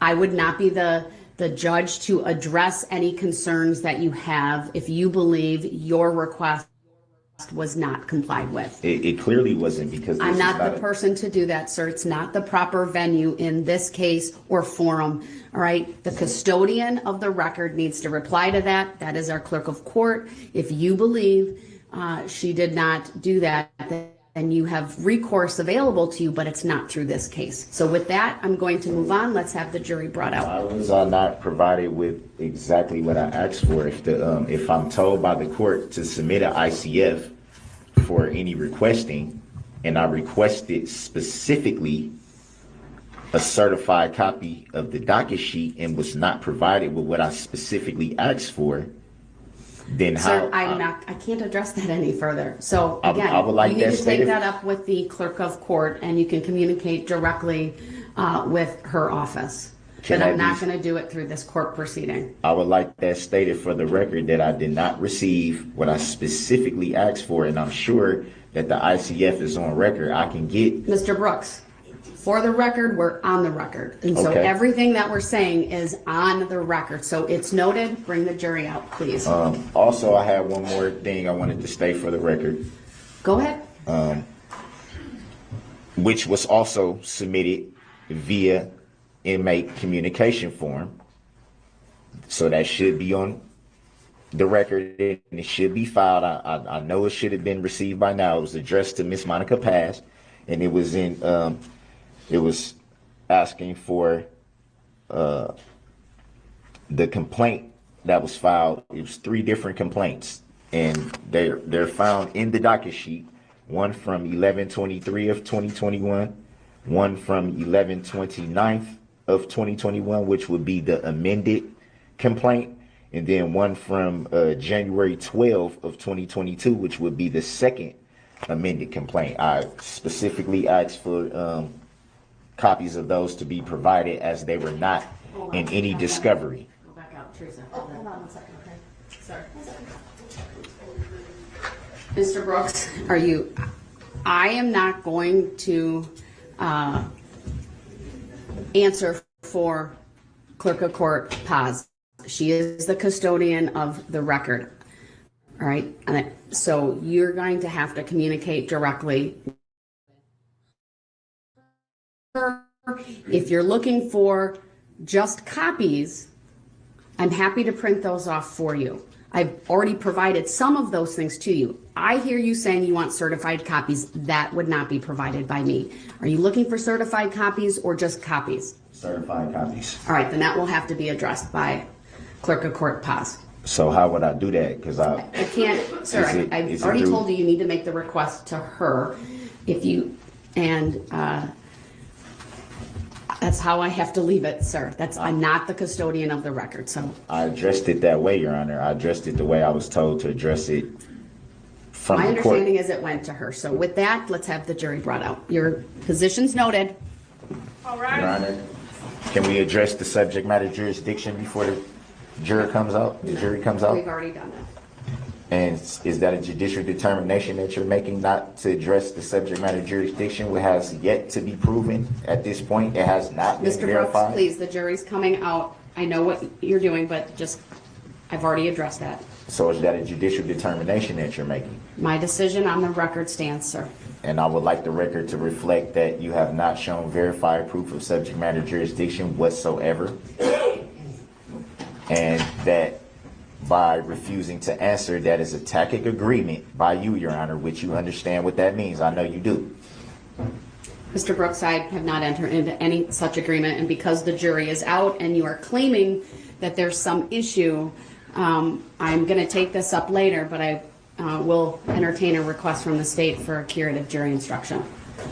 I would not be the judge to address any concerns that you have if you believe your request was not complied with. It clearly wasn't, because this I'm is not the a- person to do that, sir. It's not the proper venue in this case or forum. All right, the custodian of the record needs to reply to that. That is our clerk of court. If you believe she did not do that, then you have recourse available to you, but it's not through this case. So with that, I'm going to move on. Let's have the jury brought out. I was not provided with exactly what I asked for. If I'm told by the court to submit an ICF for any requesting, and I requested specifically a certified copy of the docket sheet and was not provided with what I specifically asked for, then Sir, how? I can't address that any further. So I again, would like you need that to take stated. that up with the clerk of court, and you can communicate directly with her office. Can But I I'm not be- going to do it through this court proceeding. I would like that stated for the record, that I did not receive what I specifically asked for, and I'm sure that the ICF is on record. I can get, Mr. Brooks, for the record, we're on the record. And so Okay. everything that we're saying is on the record. So it's noted. Bring the jury out, please. also, I had one more thing I wanted to state for the record, Go ahead. which was also submitted via inmate communication form. So that should be on the record, and it should be filed. I know it should have been received by now. It was addressed to Miss Monica Paz, and it was it was asking for the complaint that was filed. It was 3 different complaints, and they're found in the docket sheet. One from 11/23 of 2021, one from 11/29 of 2021, which would be the amended complaint, and then one from January 12 of 2022, which would be the second amended complaint. I specifically asked for copies of those to be provided, as they were not in any discovery. Go back out, Teresa. Hold on 1 second, okay? Sorry. Mr. Brooks, I am not going to answer for Clerk of Court Paz. She is the custodian of the record. All right. So you're going to have to communicate directly. If you're looking for just copies, I'm happy to print those off for you. I've already provided some of those things to you. I hear you saying you want certified copies. That would not be provided by me. Are you looking for certified copies or just copies? Certified copies. All right, then that will have to be addressed by Clerk of Court Paz. So how would I do that? Because I can't, sir, I've already told you need to make the request to her. That's how I have to leave it, sir. I'm not the custodian of the record, so. I addressed it that way, Your Honor. I addressed it the way I was told to address it from My the court. understanding is it went to her. So with that, let's have the jury brought out. Your position's noted. All right. Your Honor, can we address the subject matter jurisdiction before the jury comes out? The jury comes out? We've already done that. And is that a judicial determination that you're making, not to address the subject matter jurisdiction, which has yet to be proven at this point? It has not been Mr. Brooks, verified? please, the jury's coming out. I know what you're doing, but I've already addressed that. So is that a judicial determination that you're making? My decision on the record stands, sir. And I would like the record to reflect that you have not shown verified proof of subject matter jurisdiction whatsoever. And that by refusing to answer, that is a tacit agreement by you, Your Honor, which you understand what that means. I know you do. Mr. Brooks, I have not entered into any such agreement, and because the jury is out and you are claiming that there's some issue, I'm going to take this up later, but I will entertain a request from the state for a curative jury instruction.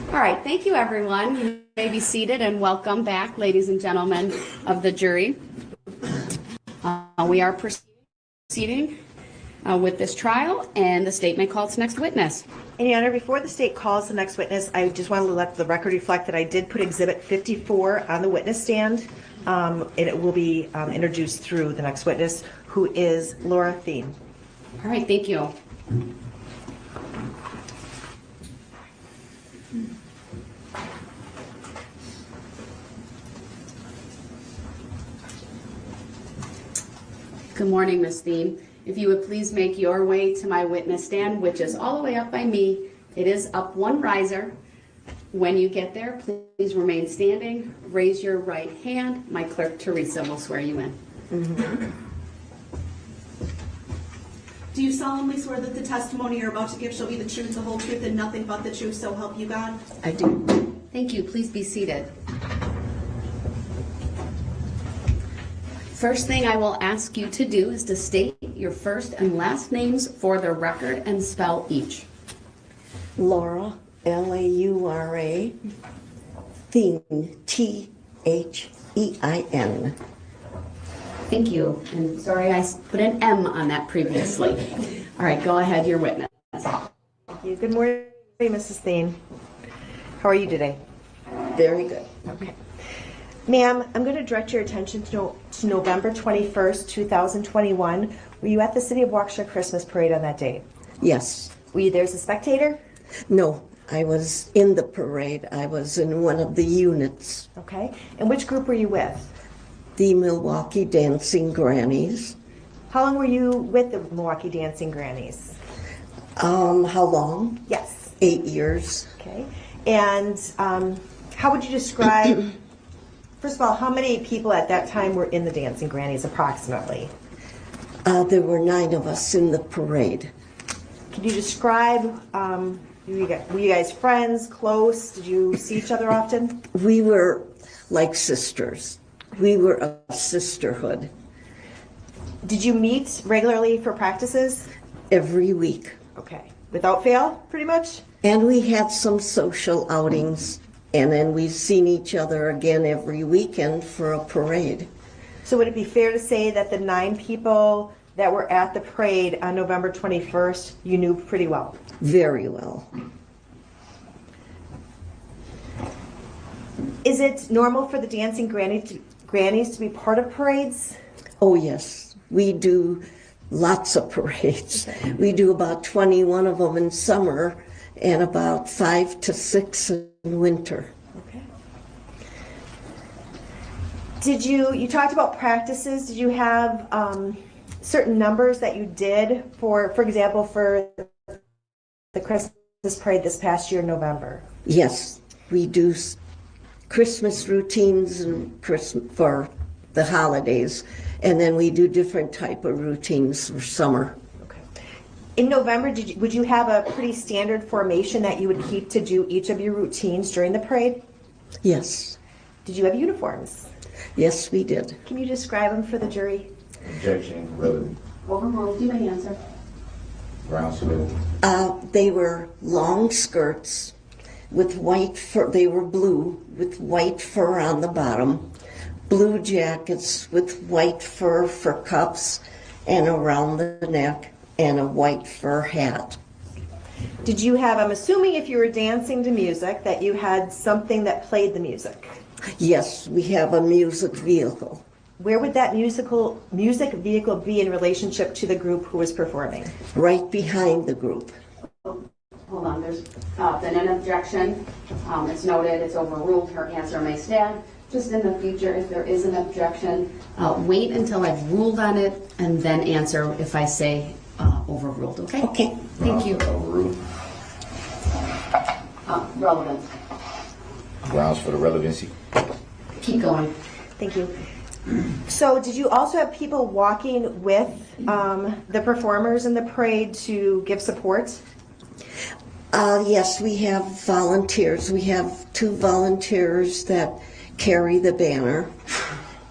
All right, thank you, everyone. You may be seated, and welcome back, ladies and gentlemen of the jury. We are proceeding with this trial, and the state may call its next witness. And Your Honor, before the state calls the next witness, I just want to let the record reflect that I did put Exhibit 54 on the witness stand, and it will be introduced through the next witness, who is Laura Thien. All right, thank you. Good morning, Ms. Thien. If you would please make your way to my witness stand, which is all the way up by me. It is up one riser. When you get there, please remain standing. Raise your right hand. My clerk, Teresa, will swear you in. Do you solemnly swear that the testimony you're about to give shall be the truth, the whole truth, and nothing but the truth, so help you God? I do. Thank you. Please be seated. First thing I will ask you to do is to state your first and last names for the record and spell each. Laura, Laura, Thein, Thein. Thank you. And sorry I put an M on that previously. All right, go ahead, your witness. Thank you. Good morning, Mrs. Thein. How are you today? Very good. Okay. Ma'am, I'm going to direct your attention to November 21st, 2021. Were you at the City of Waukesha Christmas Parade on that day? Yes. Were you there as a spectator? No, I was in the parade. I was in one of the units. Okay. And which group were you with? The Milwaukee Dancing Grannies. How long were you with the Milwaukee Dancing Grannies? How long? Yes. 8 years. Okay. And how would you describe, first of all, how many people at that time were in the Dancing Grannies approximately? There were 9 of us in the parade. Could you describe, were you guys friends, close? Did you see each other often? We were like sisters. We were a sisterhood. Did you meet regularly for practices? Every week. Okay. Without fail, pretty much? And we had some social outings, and then we've seen each other again every weekend for a parade. So would it be fair to say that the 9 people that were at the parade on November 21st, you knew pretty well? Very well. Is it normal for the Dancing Grannies to be part of parades? Oh, yes. We do lots of parades. We do about 21 of them in summer and about 5 to 6 in winter. Okay. You talked about practices. Did you have certain numbers that you did for example, for the Christmas parade this past year in November? Yes, we do Christmas routines and for the holidays, and then we do different type of routines for summer. Okay. In November, would you have a pretty standard formation that you would keep to do each of your routines during the parade? Yes. Did you have uniforms? Yes, we did. Can you describe them for the jury? Objection, relevant. Overruled. You may answer. Grounds for They were long skirts with white fur. They were blue with white fur on the bottom. Blue jackets with white fur for cuffs and around the neck, and a white fur hat. Did you have, I'm assuming if you were dancing to music, that you had something that played the music? Yes, we have a music vehicle. Where would that music vehicle be in relationship to the group who was performing? Right behind the group. Hold on, there's been an objection. It's noted, it's overruled. Her answer may stand. Just in the future, if there is an objection, wait until I've ruled on it and then answer if I say overruled, okay? Okay. Thank you. Overruled. Relevant. Grounds for the relevancy. Keep going. Thank you. So did you also have people walking with the performers in the parade to give support? Yes, we have volunteers. We have 2 volunteers that carry the banner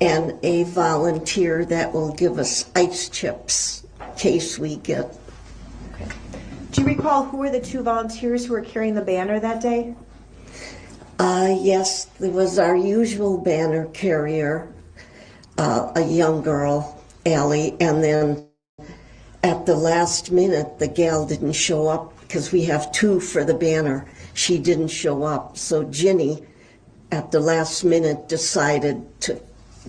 and a volunteer that will give us ice chips in case we get. Okay. Do you recall who were the 2 volunteers who were carrying the banner that day? Yes, there was our usual banner carrier, a young girl, Allie, and then at the last minute, the gal didn't show up because we have 2 for the banner. She didn't show up, so Ginny, at the last minute, decided to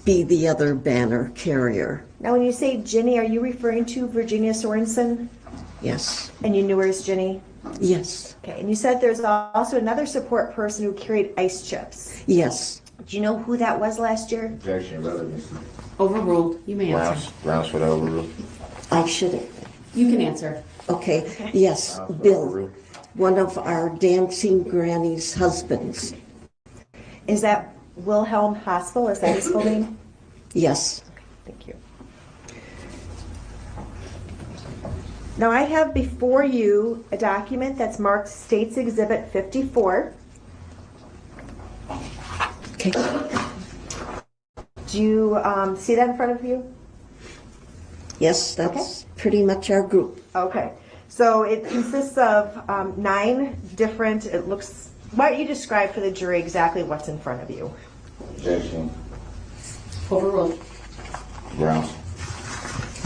be the other banner carrier. Now, when you say Ginny, are you referring to Virginia Sorensen? Yes. And you knew her as Ginny? Yes. Okay, and you said there's also another support person who carried ice chips. Yes. Do you know who that was last year? Objection, relevancy. Overruled. You may answer. Grounds for the overrule. I should. You can answer. Okay. Yes, Bill, one of our dancing granny's husbands. Is that Wilhelm Hospital? Is that his full name? Yes. Thank you. Now I have before you a document that's marked States Exhibit 54. Okay. Do you see that in front of you? Yes, that's pretty much our group. Okay. So it consists of 9 different, it looks, why don't you describe for the jury exactly what's in front of you? Objection. Overruled. Grounds.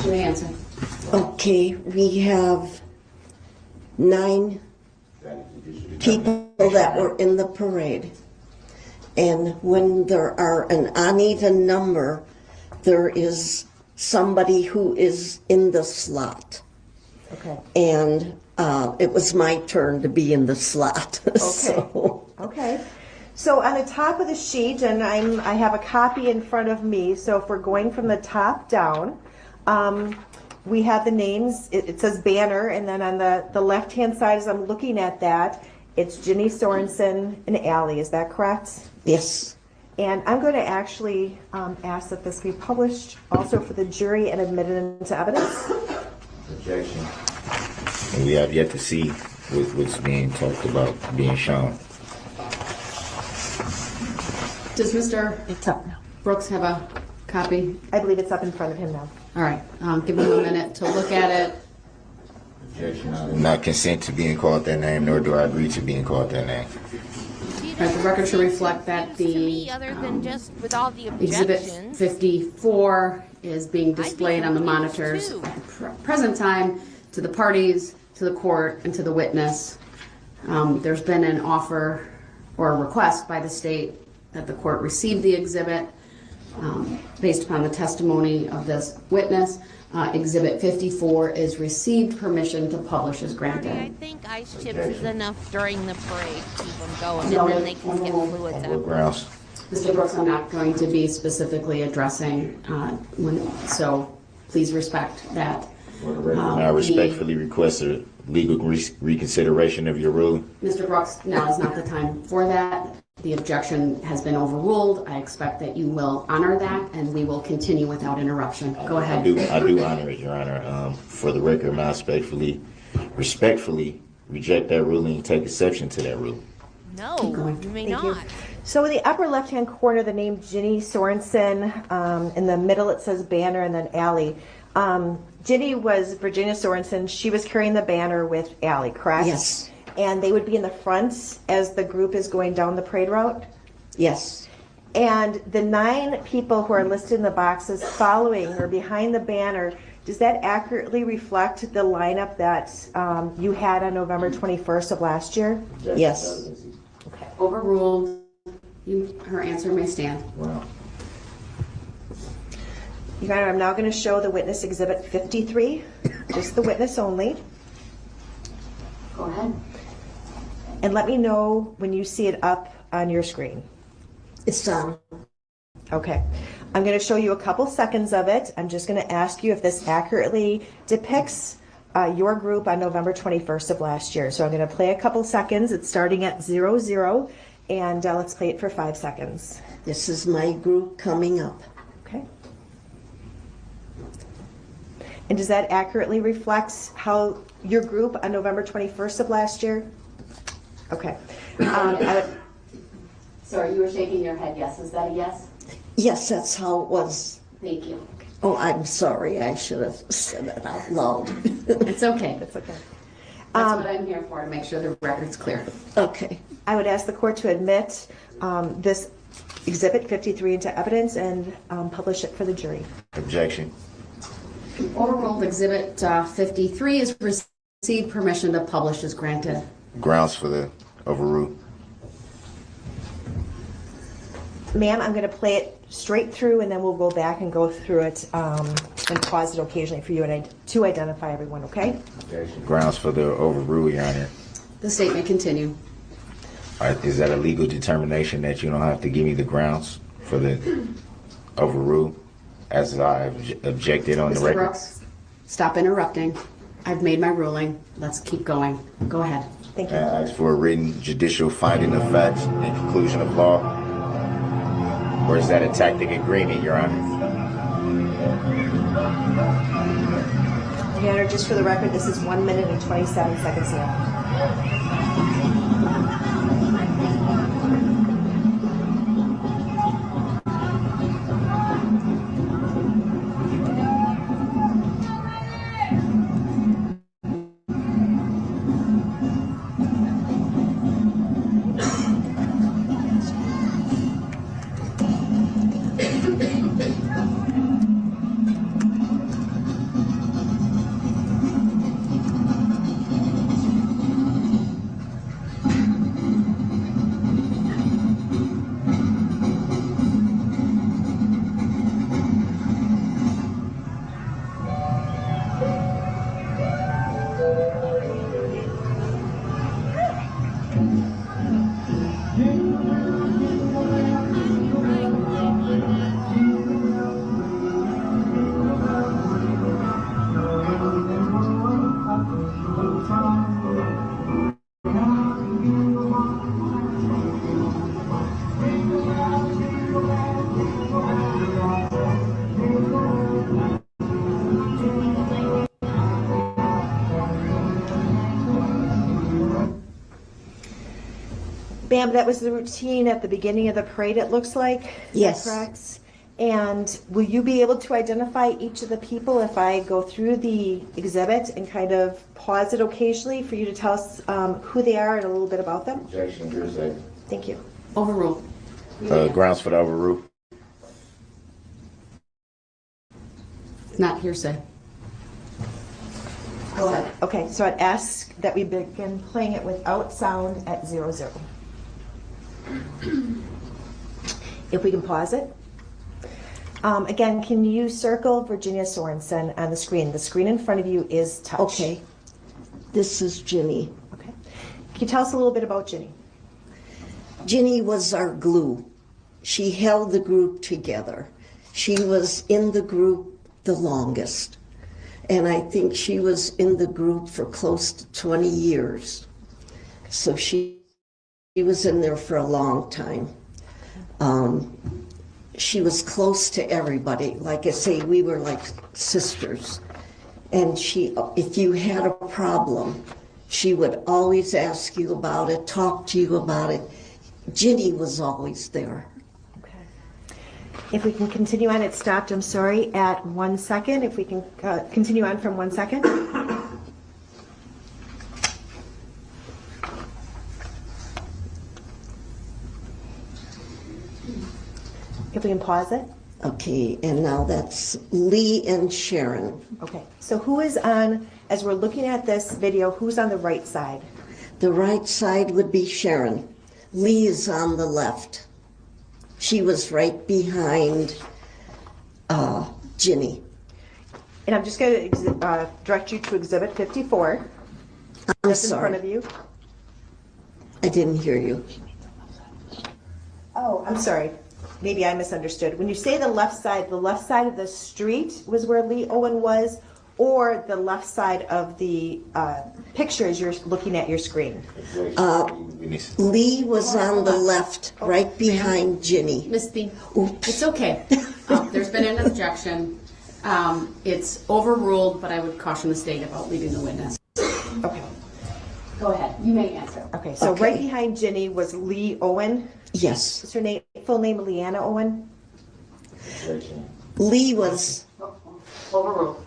You may answer. Okay, we have 9 people that were in the parade. And when there are an uneven number, there is somebody who is in the slot. Okay. And it was my turn to be in the slot. Okay. So. Okay. So on the top of the sheet, and I have a copy in front of me, so if we're going from the top down, we have the names, it says Banner, and then on the left-hand side as I'm looking at that, it's Ginny Sorensen and Allie, is that correct? Yes. And I'm going to actually ask that this be published also for the jury and admitted into evidence. Objection. And we have yet to see what's being talked about being shown. Does Mr. Brooks have a copy? I believe it's up in front of him now. All right, give him a minute to look at it. Objection. I do not consent to being called that name, nor do I agree to being called that name. All right, the record should reflect that To me, other than just with all the Exhibit objections. 54 is being displayed on the monitors too. at the present time to the parties, to the court, and to the witness. There's been an offer or a request by the state that the court receive the exhibit based upon the testimony of this witness. Exhibit 54 is received permission to publish as I granted. think ice chips is enough during the parade to keep them going, and then they can get fluids out. Grounds. Mr. Brooks, I'm not going to be specifically addressing, so please respect that. I respectfully request a legal reconsideration of your ruling. Mr. Brooks, now is not the time for that. The objection has been overruled. I expect that you will honor that, and we will continue without interruption. Go ahead. I do honor it, Your Honor. For the record, I respectfully reject that ruling and take exception to that ruling. No, you may Thank not. you. So in the upper left-hand corner, the name Ginny Sorensen. In the middle, it says Banner, and then Allie. Ginny was Virginia Sorensen. She was carrying the banner with Allie, correct? Yes. And they would be in the front as the group is going down the parade route? Yes. And the 9 people who are listed in the boxes following or behind the banner, does that accurately reflect the lineup that you had on November 21st of last year? Yes. Okay. Overruled. Her answer may stand. Wow. Your Honor, I'm now going to show the witness exhibit 53, just the witness only. Go ahead. And let me know when you see it up on your screen. It's on. Okay. I'm going to show you a couple seconds of it. I'm just going to ask you if this accurately depicts your group on November 21st of last year. So I'm going to play a couple seconds. It's starting at 00, and let's play it for 5 seconds. This is my group coming up. Okay. And does that accurately reflect how your group on November 21st of last year? Okay. Sorry, you were shaking your head. Yes, is that a yes? Yes, that's how it was. Thank you. Oh, I'm sorry. I should have said it out loud. It's okay. That's okay. That's what I'm here for, to make sure the record's clear. Okay. I would ask the court to admit this exhibit 53 into evidence and publish it for the jury. Objection. Overruled. Exhibit 53 is received permission to publish as granted. Grounds for the overrule. Ma'am, I'm going to play it straight through, and then we'll go back and go through it and pause it occasionally for you and to identify everyone, okay? Grounds for the overrule, Your Honor. The statement continue. All right, is that a legal determination that you don't have to give me the grounds for the overrule as I objected on the Mr. record? Brooks, Stop interrupting. I've made my ruling. Let's keep going. Go ahead. Thank you. I ask for a written judicial finding of facts and conclusion of law. Or is that a tactic agreement, Your Honor? Your Honor, just for the record, this is 1 minute and 27 seconds left. Bam, that was the routine at the beginning of the parade, it looks like. Is Yes. that correct? And will you be able to identify each of the people if I go through the exhibit and kind of pause it occasionally for you to tell us who they are and a little bit about them? Objection, hearsay. Thank you. Overruled. Grounds for the overrule. Not hearsay. Go ahead. Okay, so I'd ask that we begin playing it without sound at 00. If we can pause it. Again, can you circle Virginia Sorensen on the screen? The screen in front of you is touch. Okay. This is Ginny. Okay. Can you tell us a little bit about Ginny? Ginny was our glue. She held the group together. She was in the group the longest. And I think she was in the group for close to 20 years. So she was in there for a long time. She was close to everybody. Like I say, we were like sisters. And if you had a problem, she would always ask you about it, talk to you about it. Ginny was always there. If we can continue on, it stopped, I'm sorry, at 1 second. If we can continue on from 1 second. If we can pause it. Okay, and now that's Lee and Sharon. Okay, so who is on, as we're looking at this video, who's on the right side? The right side would be Sharon. Lee is on the left. She was right behind Ginny. And I'm just going to direct you to Exhibit 54. I'm That's sorry. in front of you. I didn't hear you. Oh, I'm sorry. Maybe I misunderstood. When you say the left side of the street was where Lee Owen was, or the left side of the picture as you're looking at your screen? Lee was on the left, right behind Ginny. Miss Bean, Oops. it's okay. There's been an objection. It's overruled, but I would caution the state about leaving the witness. Okay. Go ahead. You may answer. Okay, so Okay. right behind Ginny was Lee Owen. Yes. What's her name? Full name Leanna Owen? Lee was Overruled.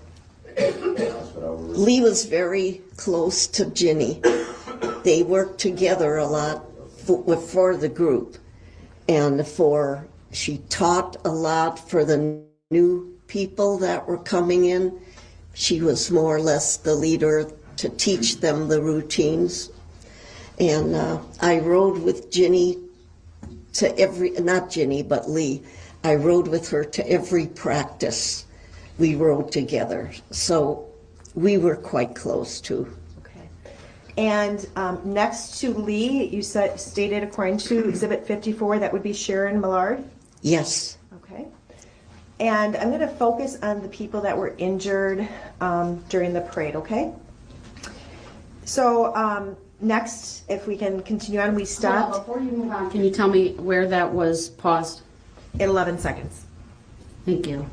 Lee was very close to Ginny. They worked together a lot for the group, and she taught a lot for the new people that were coming in. She was more or less the leader to teach them the routines. And I rode with Ginny to not Ginny, but Lee. I rode with her to every practice. We rode together. So we were quite close too. Okay. And next to Lee, you stated according to Exhibit 54, that would be Sharon Millard? Yes. Okay. And I'm going to focus on the people that were injured during the parade, okay? So next, if we can continue on, we stopped. Before you move on, can you tell me where that was paused? At 11 seconds. Thank you.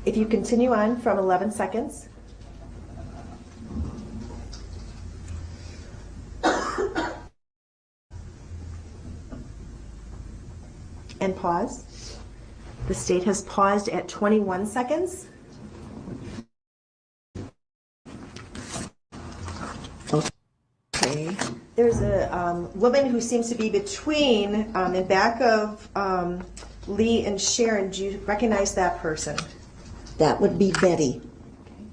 If you continue on from 11 seconds. And pause. The state has paused at 21 seconds. Okay. There's a woman who seems to be between, in back of Lee and Sharon. Do you recognize that person? That would be Betty.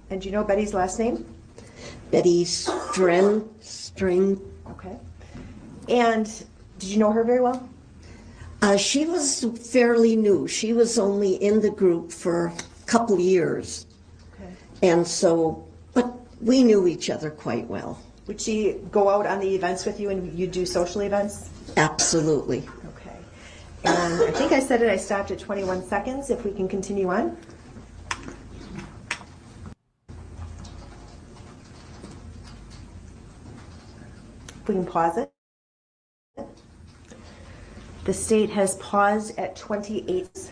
And do you know Betty's last name? Betty String. Okay. And did you know her very well? She was fairly new. She was only in the group for a couple years. Okay. And so, but we knew each other quite well. Would she go out on the events with you and you do social events? Absolutely. Okay. And I think I said it, I stopped at 21 seconds. If we can continue on. If we can pause it. The state has paused at 28.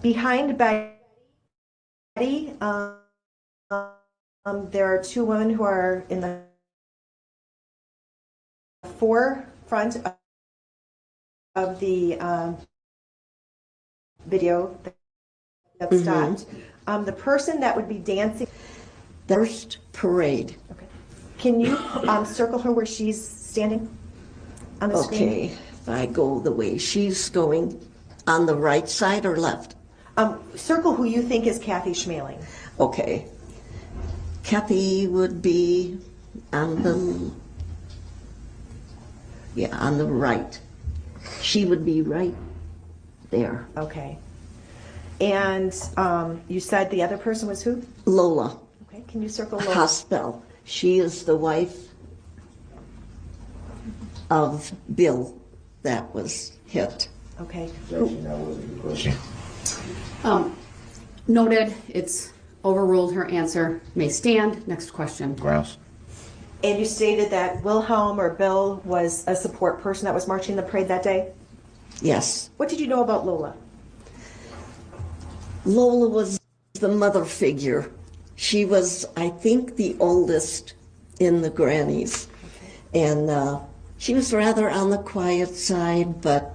Behind Betty, there are two women who are in the forefront of the video that stopped. The person that would be dancing. First parade. Okay. Can you circle her where she's standing on the screen? Okay, if I go the way she's going, on the right side or left? Circle who you think is Kathy Schmaling. Okay. Kathy would be on the, on the right. She would be right there. Okay. And you said the other person was who? Lola. Okay, can you circle Lola? Hospital. She is the wife of Bill that was hit. Okay. Noted, it's overruled. Her answer may stand. Next question. Grouse. And you stated that Wilhelm or Bill was a support person that was marching the parade that day? Yes. What did you know about Lola? Lola was the mother figure. She was, I think, the oldest in the grannies. And she was rather on the quiet side, but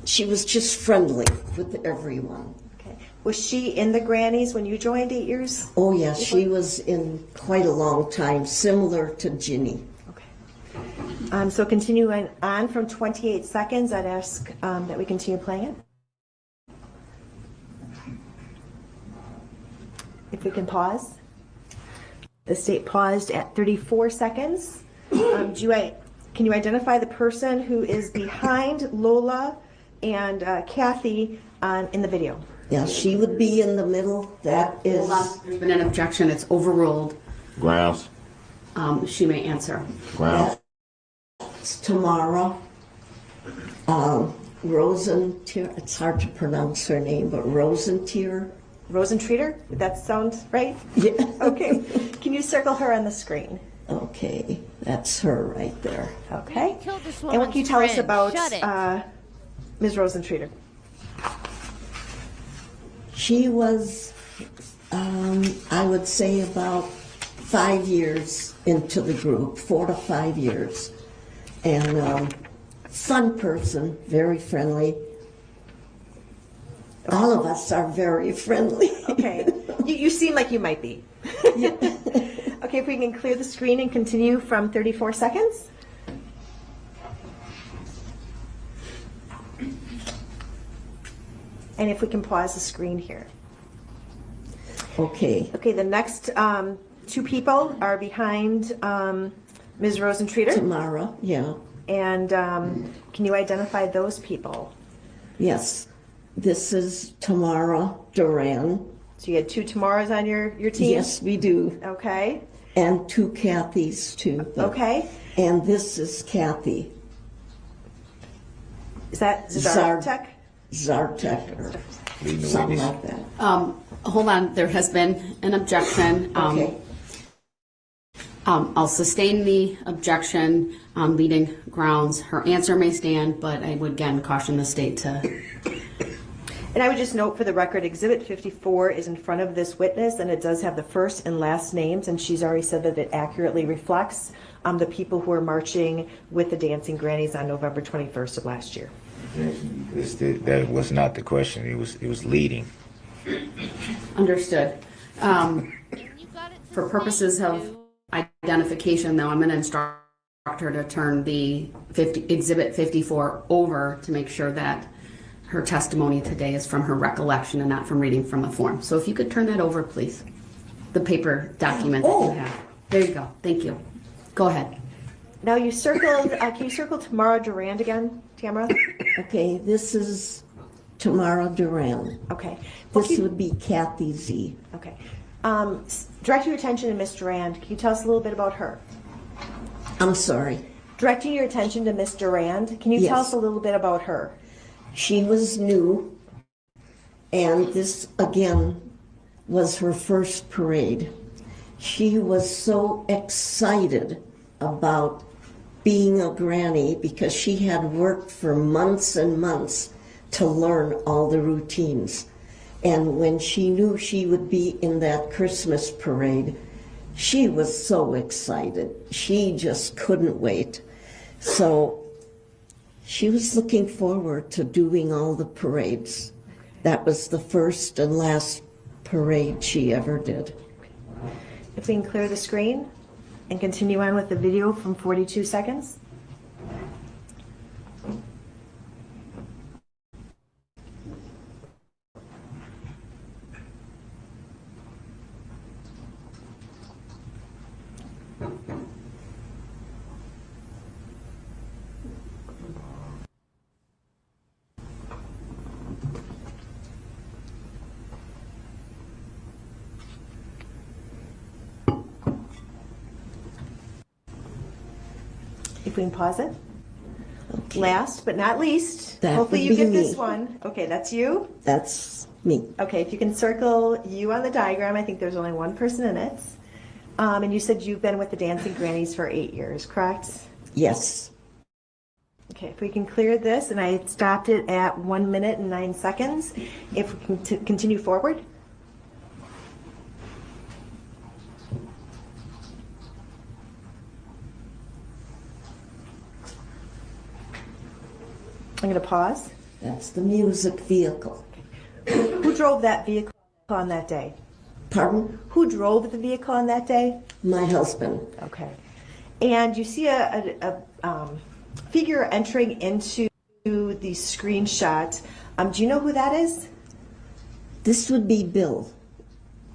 she was just friendly with everyone. Okay. Was she in the grannies when you joined 8 years? Oh, yes, she was in quite a long time, similar to Ginny. Okay. So continuing on from 28 seconds, I'd ask that we continue playing it. If we can pause. The state paused at 34 seconds. Can you identify the person who is behind Lola and Kathy in the video? Yeah, she would be in the middle. That is... There's been an objection. It's overruled. Grouse. She may answer. Grouse. It's Tamara. Rosentier. It's hard to pronounce her name, but Rosentier. Rosentreater? Did that sound right? Yeah. Okay. Can you circle her on the screen? Okay, that's her right there. Okay. Killed this And what can you tell us woman's about friend. Shut it. Ms. Rosentreater? She was, I would say, about 5 years into the group, 4 to 5 years. And fun person, very friendly. All of us are very friendly. Okay. You seem like you might be. Okay, if we can clear the screen and continue from 34 seconds. And if we can pause the screen here. Okay. Okay, the next two people are behind Ms. Rosentreater. Tamara, yeah. And can you identify those people? Yes. This is Tamara Duran. So you had two Tamaras on your team? Yes, we do. Okay. And two Kathys, too. Okay. And this is Kathy. Is that Zartek? Zartek or Leading the something witness. like that. Hold on, there has been an objection. Okay. I'll sustain the objection on leading grounds. Her answer may stand, but I would again caution the state to. And I would just note for the record, Exhibit 54 is in front of this witness, and it does have the first and last names, and she's already said that it accurately reflects the people who are marching with the Dancing Grannies on November 21st of last year. That was not the question. It was leading. Understood. For purposes of identification, though, I'm going to instruct her to turn the Exhibit 54 over to make sure that her testimony today is from her recollection and not from reading from a form. So if you could turn that over, please. The paper document that you have. There you go. Thank you. Go ahead. Now you circled, can you circle Tamara Durand again, Tamara? Okay, this is Tamara Duran. Okay. This would be Kathy Z. Okay. Direct your attention to Miss Durand. Can you tell us a little bit about her? I'm sorry. Directing your attention to Miss Durand, can you tell us a little bit about her? She was new, and this again was her first parade. She was so excited about being a granny because she had worked for months and months to learn all the routines. And when she knew she would be in that Christmas parade, she was so excited. She just couldn't wait. So she was looking forward to doing all the parades. That was the first and last parade she ever did. If we can clear the screen and continue on with the video from 42 seconds. If we can pause it. Okay. Last but not least, That hopefully would you be get this me. one. Okay, that's you. That's me. Okay, if you can circle you on the diagram, I think there's only one person in it. And you said you've been with the Dancing Grannies for 8 years, correct? Yes. Okay, if we can clear this, and I stopped it at 1 minute and 9 seconds. If we can continue forward. I'm going to pause. That's the music vehicle. Who drove that vehicle on that day? Pardon? Who drove the vehicle on that day? My husband. Okay. And you see a figure entering into the screenshot. Do you know who that is? This would be Bill.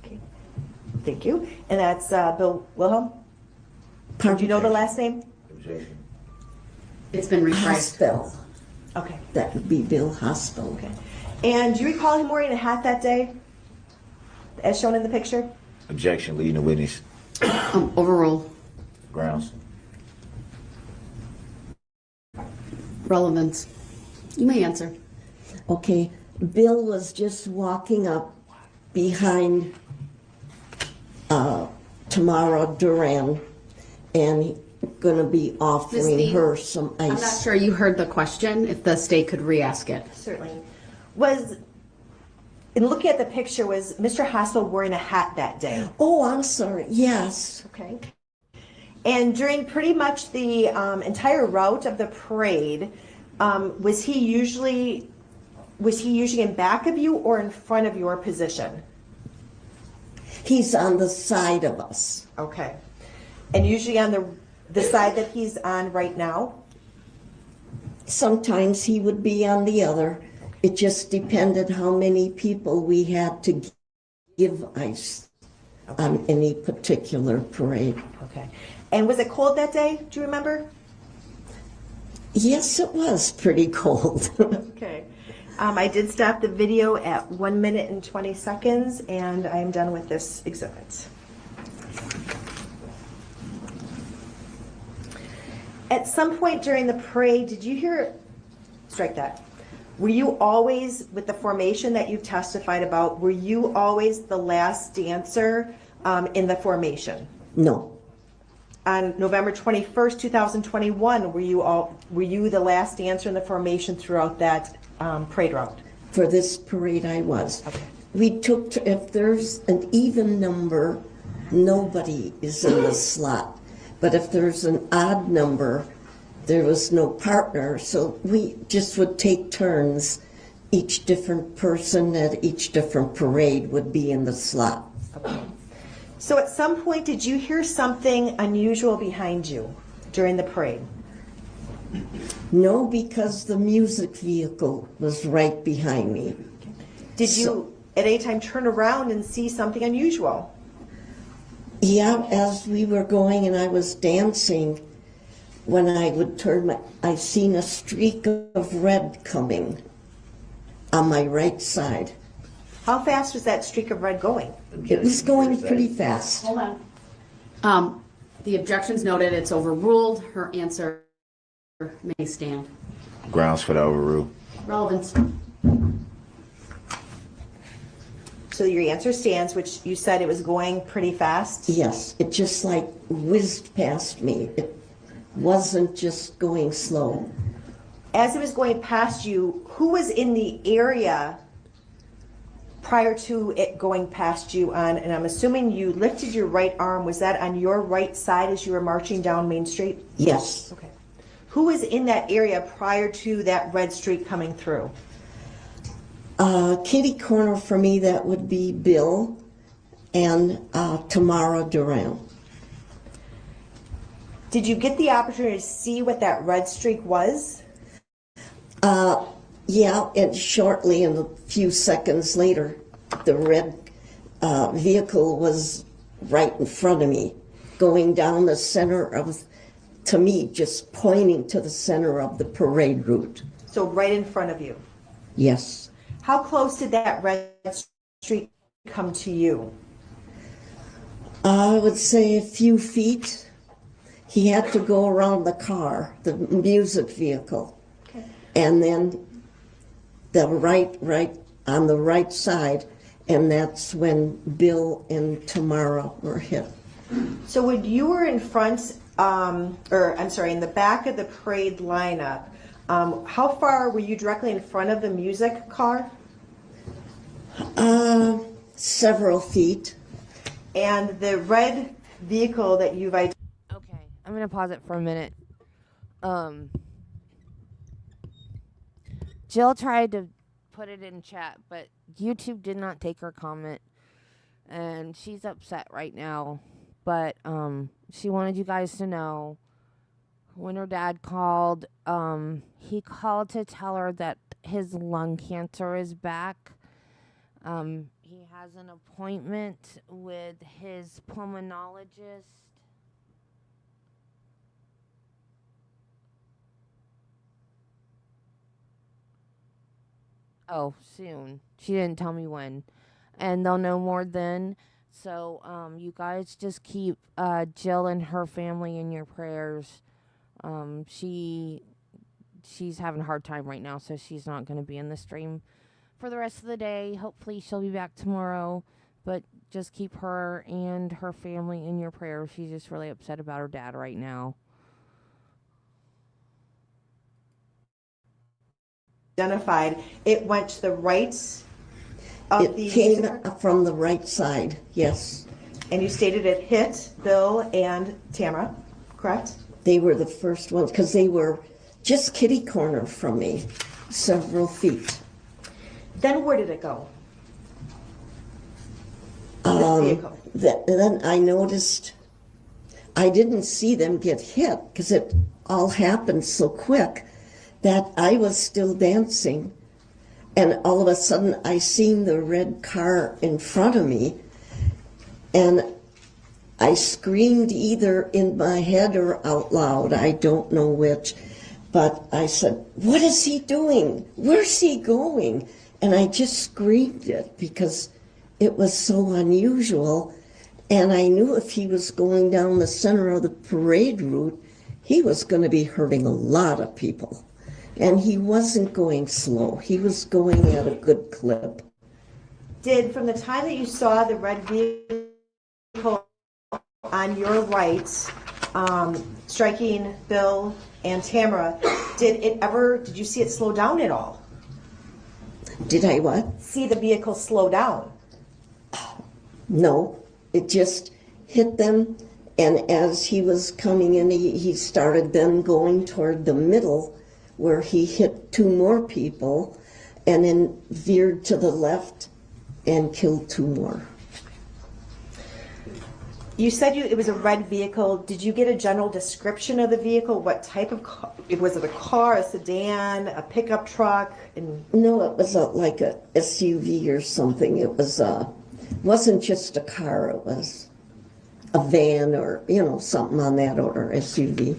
Okay. Thank you. And that's Bill Wilhelm? Pardon? Do you know the last name? It's been rephrased. Hospital. Okay. That would be Bill Hospital. Okay. And do you recall him wearing a hat that day, as shown in the picture? Objection, leading the witness. Overrule. Grounds. Relevance. You may answer. Okay, Bill was just walking up behind Tamara Duran and going to be offering her some ice. I'm not sure you heard the question, if the state could re-ask it. Certainly. In looking at the picture, was Mr. Hospital wearing a hat that day? Oh, I'm sorry. Yes. Okay. And during pretty much the entire route of the parade, was he usually in back of you or in front of your position? He's on the side of us. Okay. And usually on the side that he's on right now? Sometimes he would be on the other. It just depended how many people we had to give ice on any particular parade. Okay. And was it cold that day? Do you remember? Yes, it was pretty cold. Okay. I did stop the video at 1 minute and 20 seconds, and I'm done with this exhibit. At some point during the parade, did you hear, strike that, Were you always, with the formation that you've testified about, were you always the last dancer in the formation? No. On November 21st, 2021, were you the last dancer in the formation throughout that parade route? For this parade, I was. Okay. We took, if there's an even number, nobody is in the slot. But if there's an odd number, there was no partner, so we just would take turns. Each different person at each different parade would be in the slot. Okay. So at some point, did you hear something unusual behind you during the parade? No, because the music vehicle was right behind me. Did you at any time turn around and see something unusual? Yeah, as we were going and I was dancing, when I would turn I seen a streak of red coming on my right side. How fast was that streak of red going? It was going pretty fast. Hold on. The objection's noted, it's overruled. Her answer may stand. Grounds for the overrule. Relevance. So your answer stands, which you said it was going pretty fast? Yes, it just like whizzed past me. It wasn't just going slow. As it was going past you, who was in the area prior to it going past you on, and I'm assuming you lifted your right arm, was that on your right side as you were marching down Main Street? Yes. Okay. Who was in that area prior to that red streak coming through? Kitty corner for me, that would be Bill and Tamara Duran. Did you get the opportunity to see what that red streak was? Yeah, and shortly, in a few seconds later, the red vehicle was right in front of me, going down the center of, to me, just pointing to the center of the parade route. So right in front of you? Yes. How close did that red streak come to you? I would say a few feet. He had to go around the car, the music vehicle. Okay. And then the right on the right side, and that's when Bill and Tamara were hit. So when you were in front, in the back of the parade lineup, how far were you directly in front of the music car? Several feet. And the red vehicle that you've identified. Okay, I'm gonna pause it for a minute. Jill tried to put it in chat, but YouTube did not take her comment, and she's upset right now. But she wanted you guys to know when her dad called, he called to tell her that his lung cancer is back. He has an appointment with his pulmonologist. Oh, soon. She didn't tell me when. And they'll know more then. So, you guys just keep Jill and her family in your prayers. She's having a hard time right now, so she's not going to be in the stream for the rest of the day. Hopefully she'll be back tomorrow, but just keep her and her family in your prayers. She's just really upset about her dad right now. Identified, it went to the right of the... It came from the right side, yes. And you stated it hit Bill and Tamara, correct? They were the first ones, because they were just kitty corner from me, several feet. Then where did it go? This vehicle. Then I noticed, I didn't see them get hit, because it all happened so quick that I was still dancing, and all of a sudden I seen the red car in front of me, and I screamed either in my head or out loud, I don't know which, but I said, "What is he doing? Where's he going?" And I just screamed it because it was so unusual, and I knew if he was going down the center of the parade route, he was going to be hurting a lot of people. And he wasn't going slow. He was going at a good clip. Did, from the time that you saw the red vehicle on your right, striking Bill and Tamara, did you see it slow down at all? Did I what? See the vehicle slow down? No, it just hit them, and as he was coming in, he started then going toward the middle, where he hit two more people, and then veered to the left and killed two more. You said it was a red vehicle. Did you get a general description of the vehicle? What type of car? Was it a car, a sedan, a pickup truck? No, it was like a SUV or something. It wasn't just a car. It was a van or, something on that order, SUV.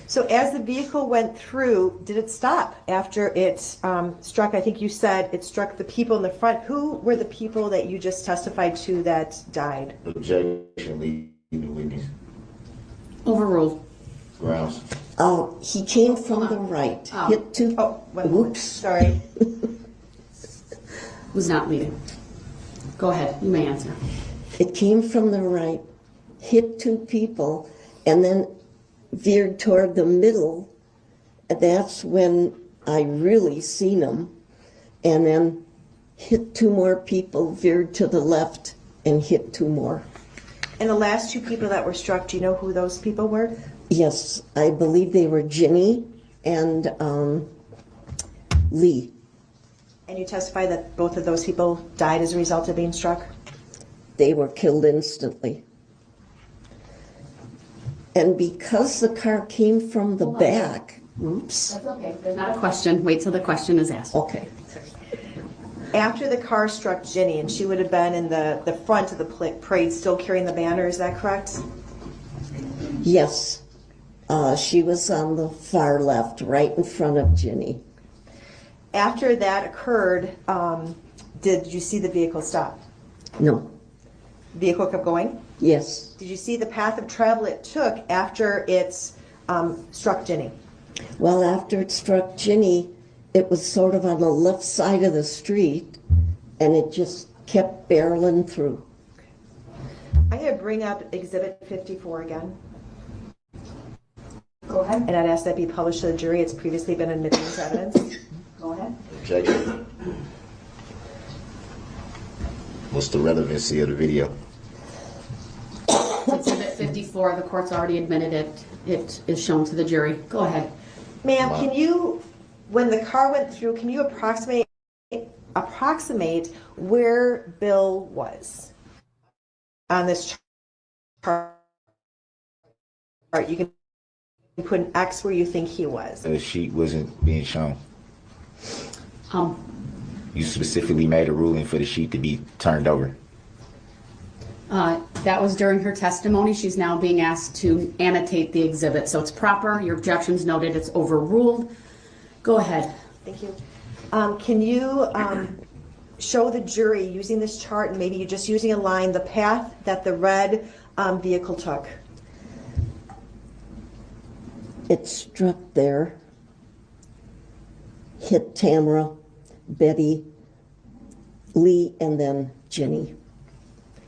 So as the vehicle went through, did it stop after it struck? I think you said it struck the people in the front. Who were the people that you just testified to that died? Objection, lead the witness. Overruled. Grounds. He came from the right. Hit two. Whoops. Sorry. Was not leading. Go ahead. You may answer. It came from the right, hit two people, and then veered toward the middle. That's when I really seen him, and then hit two more people, veered to the left, and hit two more. And the last two people that were struck, do you know who those people were? Yes, I believe they were Ginny and Lee. And you testify that both of those people died as a result of being struck? They were killed instantly. And because the car came from the back, oops. That's okay. There's not a question. Wait till the question is asked. Okay. After the car struck Ginny, and she would have been in the front of the parade still carrying the banner, is that correct? Yes. She was on the far left, right in front of Ginny. After that occurred, did you see the vehicle stop? No. Vehicle kept going? Yes. Did you see the path of travel it took after it struck Ginny? Well, after it struck Ginny, it was sort of on the left side of the street, and it just kept barreling through. I'm going to bring up Exhibit 54 again. Go ahead. And I'd ask that be published to the jury. It's previously been admitted as evidence. Go ahead. Objection. What's the relevancy of the video? Exhibit 54, the court's already admitted it. It is shown to the jury. Go ahead. Ma'am, can you, when the car went through, can you approximate where Bill was on this chart? You can put an X where you think he was. The sheet wasn't being shown. You specifically made a ruling for the sheet to be turned over. That was during her testimony. She's now being asked to annotate the exhibit. So it's proper. Your objection's noted. It's overruled. Go ahead. Thank you. Can you show the jury, using this chart and maybe you're just using a line, the path that the red vehicle took? It struck there, hit Tamara, Betty, Lee, and then Ginny.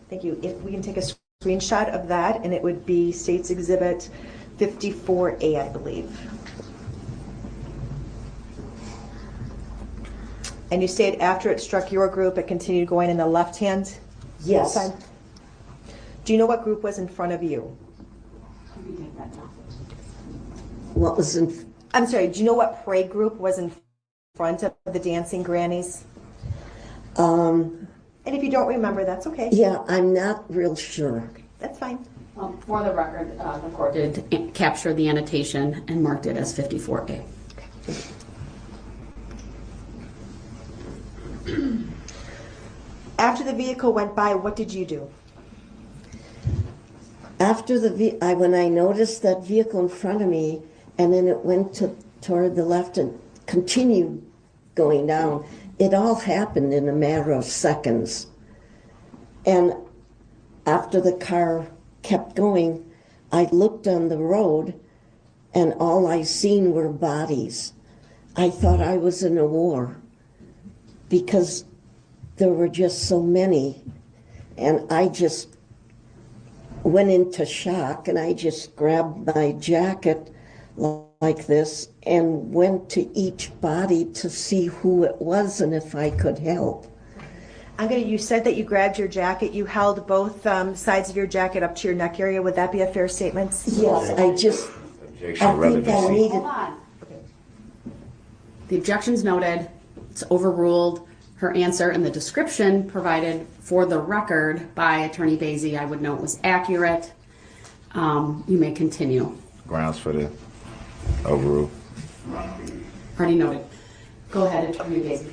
Thank you. If we can take a screenshot of that, and it would be State's Exhibit 54A, I believe. And you stated after it struck your group, it continued going in the left-hand Yes. side? Do you know what group was in front of you? What was in... I'm sorry, do you know what parade group was in front of the dancing grannies? And if you don't remember, that's okay. Yeah, I'm not real sure. That's fine. For the record, the court did capture the annotation and marked it as 54A. After the vehicle went by, what did you do? After when I noticed that vehicle in front of me, and then it went toward the left and continued going down, it all happened in a matter of seconds. And after the car kept going, I looked on the road, and all I seen were bodies. I thought I was in a war because there were just so many. And I just went into shock, and I just grabbed my jacket like this and went to each body to see who it was and if I could help. You said that you grabbed your jacket, you held both sides of your jacket up to your neck area. Would that be a fair statement? Yes, I think I needed. The objection's noted, it's overruled. Her answer and the description provided for the record by Attorney Basie, I would note, was accurate. You may continue. Grounds for the overrule. Already noted. Go ahead, Attorney Basie.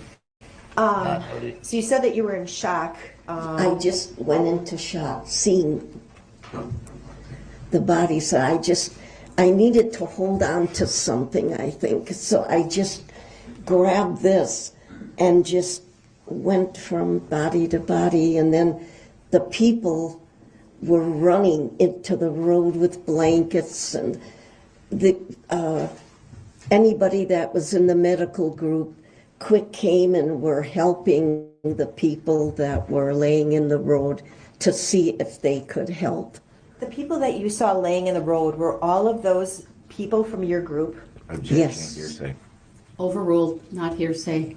So you said that you were in shock. I just went into shock seeing the bodies. I needed to hold on to something, I think. So I just grabbed this and just went from body to body. And then the people were running into the road with blankets, and anybody that was in the medical group quick came and were helping the people that were laying in the road to see if they could help. The people that you saw laying in the road, were all of those people from your group? Objection, Yes. hearsay. Overruled, not hearsay.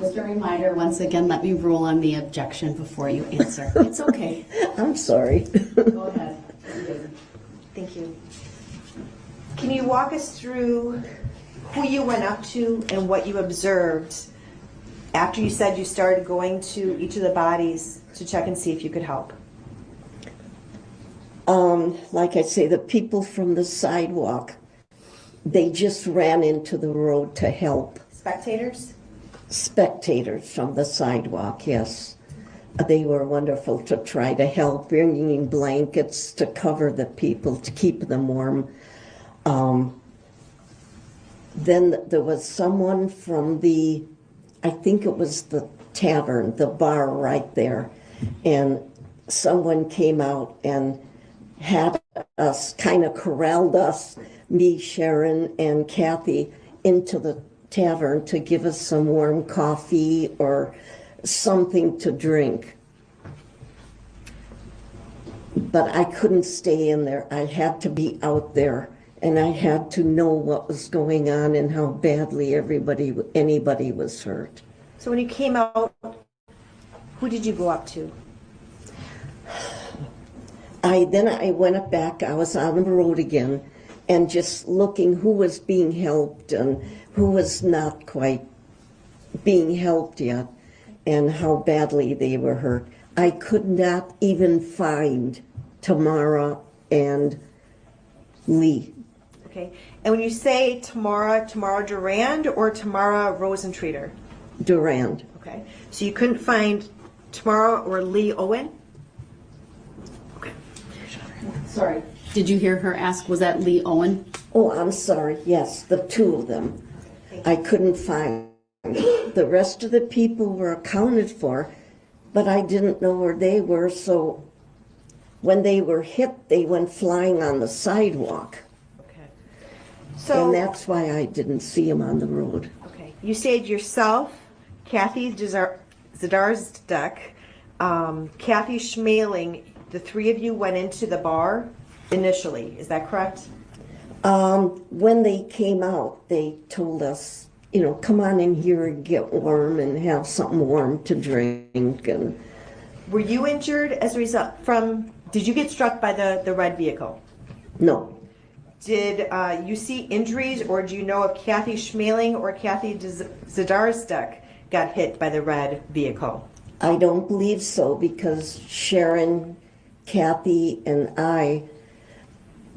Just a reminder, once again, let me rule on the objection before you answer. It's okay. I'm sorry. Go ahead. Thank you. Can you walk us through who you went up to and what you observed after you said you started going to each of the bodies to check and see if you could help? Like I say, the people from the sidewalk, they just ran into the road to help. Spectators? Spectators from the sidewalk, yes. They were wonderful to try to help, bringing blankets to cover the people, to keep them warm. Then there was someone from I think it was the tavern, the bar right there, and someone came out and had us, kind of corralled us, me, Sharon, and Kathy, into the tavern to give us some warm coffee or something to drink. But I couldn't stay in there. I had to be out there, and I had to know what was going on and how badly anybody was hurt. So when you came out, who did you go up to? Then I went back. I was on the road again, and just looking who was being helped and who was not quite being helped yet, and how badly they were hurt. I could not even find Tamara and Lee. Okay. And when you say Tamara Durand or Tamara Rosentreater? Durand. Okay. So you couldn't find Tamara or Lee Owen? Okay. Sorry. Did you hear her ask, was that Lee Owen? Oh, I'm sorry. Yes, the two of them. I couldn't find. The rest of the people were accounted for, but I didn't know where they were, so when they were hit, they went flying on the sidewalk. Okay. So, and that's why I didn't see them on the road. Okay. You said yourself, Kathy Zdarsdek, Kathy Schmaling, the three of you went into the bar initially. Is that correct? When they came out, they told us, come on in here and get warm and have something warm to drink. And were you injured as a result did you get struck by the red vehicle? No. Did you see injuries, or do you know if Kathy Schmaling or Kathy Zdarsdek got hit by the red vehicle? I don't believe so, because Sharon, Kathy, and I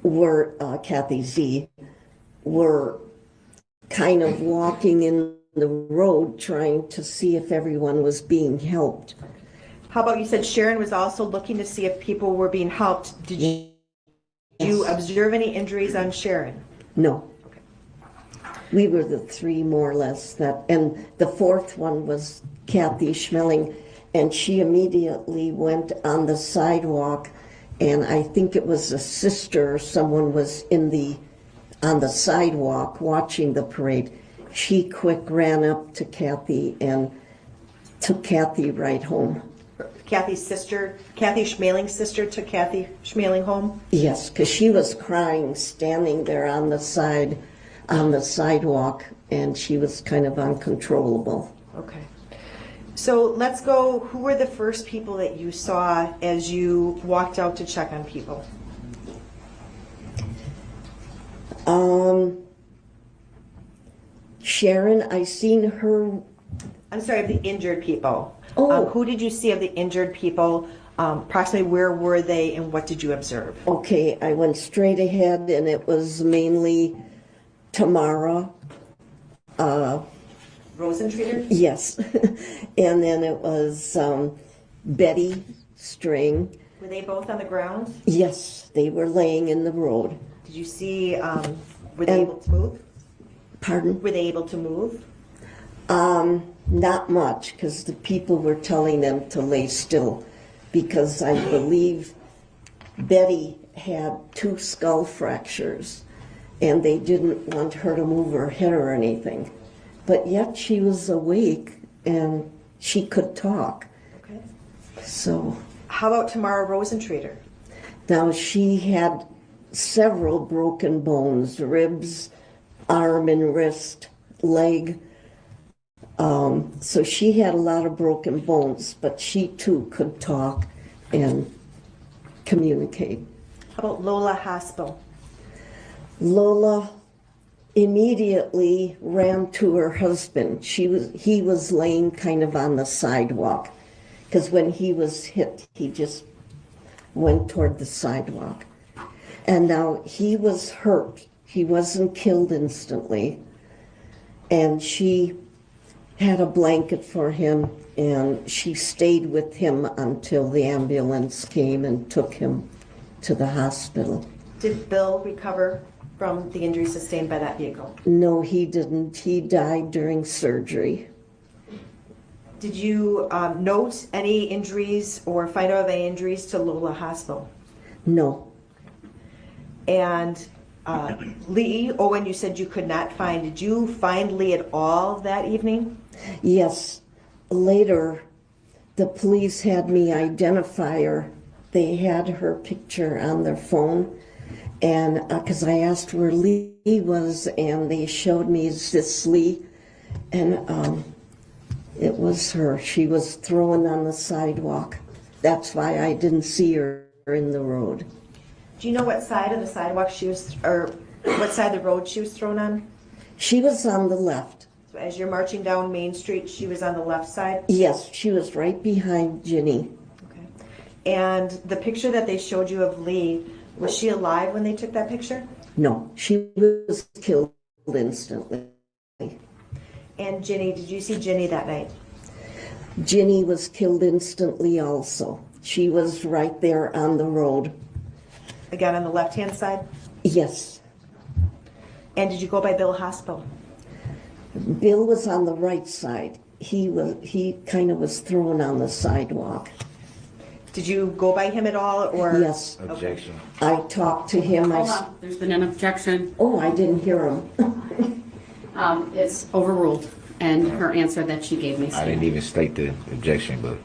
were, Kathy Z, were kind of walking in the road trying to see if everyone was being helped. How about you said Sharon was also looking to see if people were being helped. Did you observe any injuries on Sharon? No. Okay. We were the three more or less and the fourth one was Kathy Schmeling, and she immediately went on the sidewalk, and I think it was a sister or someone was on the sidewalk watching the parade, she quick ran up to Kathy and took Kathy right home. Kathy's sister, Kathy Schmaling's sister, took Kathy Schmaling home? Yes, because she was crying, standing there on the sidewalk, and she was kind of uncontrollable. Okay. So let's go, who were the first people that you saw as you walked out to check on people? Sharon, I seen her. I'm sorry, of the injured people. Oh. Who did you see of the injured people? Approximately where were they and what did you observe? Okay, I went straight ahead and it was mainly Tamara. Rosentreater? Yes. And then it was Betty String. Were they both on the ground? Yes, they were laying in the road. Did you see, were they able to move? Pardon? Were they able to move? Not much, because the people were telling them to lay still, because I believe Betty had 2 skull fractures, and they didn't want her to move her head or anything. But yet she was awake, and she could talk. Okay. So. How about Tamara Rosentreater? Now, she had several broken bones, ribs, arm and wrist, leg. So she had a lot of broken bones, but she too could talk and communicate. How about Lola Haspel? Lola immediately ran to her husband. He was laying kind of on the sidewalk, because when he was hit, he just went toward the sidewalk. And now he was hurt. He wasn't killed instantly. And she had a blanket for him, and she stayed with him until the ambulance came and took him to the hospital. Did Bill recover from the injury sustained by that vehicle? No, he didn't. He died during surgery. Did you note any injuries or find out of any injuries to Lola Haspel? No. And Lee Owen, you said you could not find. Did you find Lee at all that evening? Yes. Later, the police had me identify her. They had her picture on their phone, and because I asked where Lee was, and they showed me, is this Lee? And it was her. She was thrown on the sidewalk. That's why I didn't see her in the road. Do you know what side of the sidewalk she was, or what side of the road she was thrown on? She was on the left. So as you're marching down Main Street, she was on the left side? Yes, she was right behind Ginny. Okay. And the picture that they showed you of Lee, was she alive when they took that picture? No, she was killed instantly. And Ginny, did you see Ginny that night? Ginny was killed instantly also. She was right there on the road. Again, on the left-hand side? Yes. And did you go by Bill Haspel? Bill was on the right side. He kind of was thrown on the sidewalk. Did you go by him at all, or? Yes. Objection. I talked to him. Hold on, there's been an objection. Oh, I didn't hear him. It's overruled, and her answer that she gave me. I didn't even state the objection, but.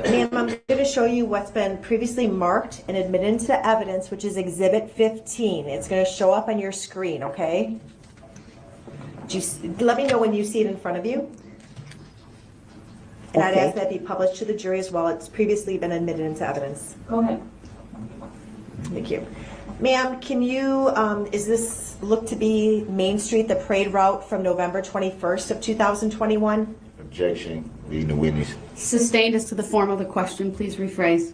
Ma'am, I'm going to show you what's been previously marked and admitted into evidence, which is Exhibit 15. It's going to show up on your screen, okay? Let me know when you see it in front of you. And I'd ask that be published to the jury as well. It's previously been admitted into evidence. Go ahead. Thank you. Ma'am, can you, is this look to be Main Street, the parade route from November 21st of 2021? Objection. Leading the witness. Sustained as to the form of the question, please rephrase.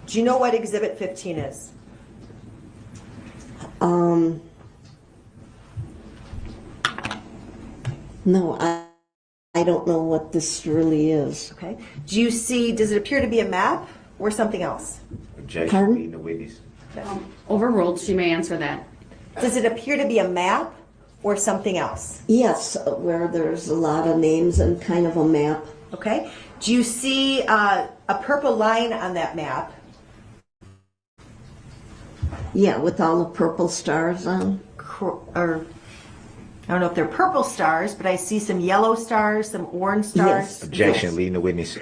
Do you know what Exhibit 15 is? No, I don't know what this really is. Okay. Do you see, does it appear to be a map or something else? Objection. Pardon? Leading the witness. Overruled, she may answer that. Does it appear to be a map or something else? Yes, where there's a lot of names and kind of a map. Okay. Do you see a purple line on that map? Yeah, with all the purple stars on. Or I don't know if they're purple stars, but I see some yellow stars, some orange stars. Yes. Objection, leading the witness.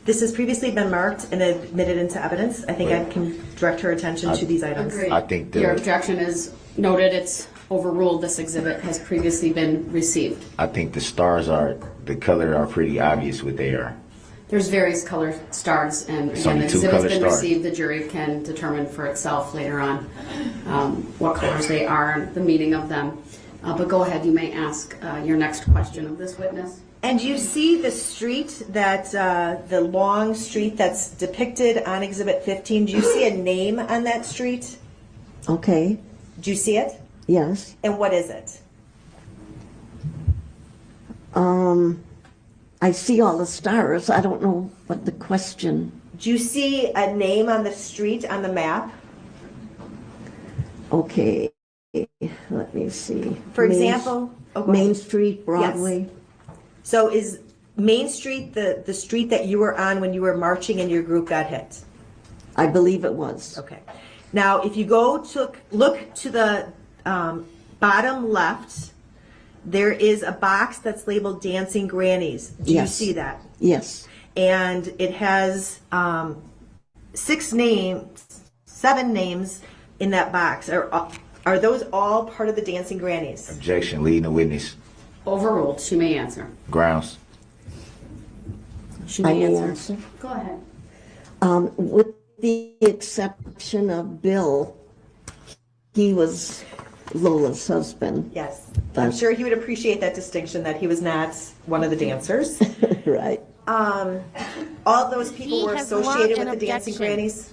This has previously been marked and admitted into evidence. I think I can direct her attention to these items. Agreed. I think Your objection is noted. It's overruled. This exhibit has previously been received. I think the stars the color are pretty obvious what they are. There's various color stars, and It's again, only the two exhibit's color been stars. received. The jury can determine for itself later on what colors they are and the meaning of them. But go ahead, you may ask your next question of this witness. And you see the street that, the long street that's depicted on Exhibit 15. Do you see a name on that street? Okay. Do you see it? Yes. And what is it? I see all the stars. I don't know what the question. Do you see a name on the street on the map? Okay. Let me see. For example, go Main ahead. Street, Broadway. Yes. So is Main Street the street that you were on when you were marching and your group got hit? I believe it was. Okay. Now, if you look to the bottom left, there is a box that's labeled Dancing Grannies. Do Yes. you see that? Yes. And it has 7 names in that box. Are those all part of the Dancing Grannies? Objection, leading the witness. Overruled. She may answer. Grounds. She I may may answer. answer. Go ahead. With the exception of Bill, he was Lola's husband. Yes. I'm sure he would appreciate that distinction that he was not one of the dancers. Right. All those people He were has associated learned with the an Dancing objection. Grannies.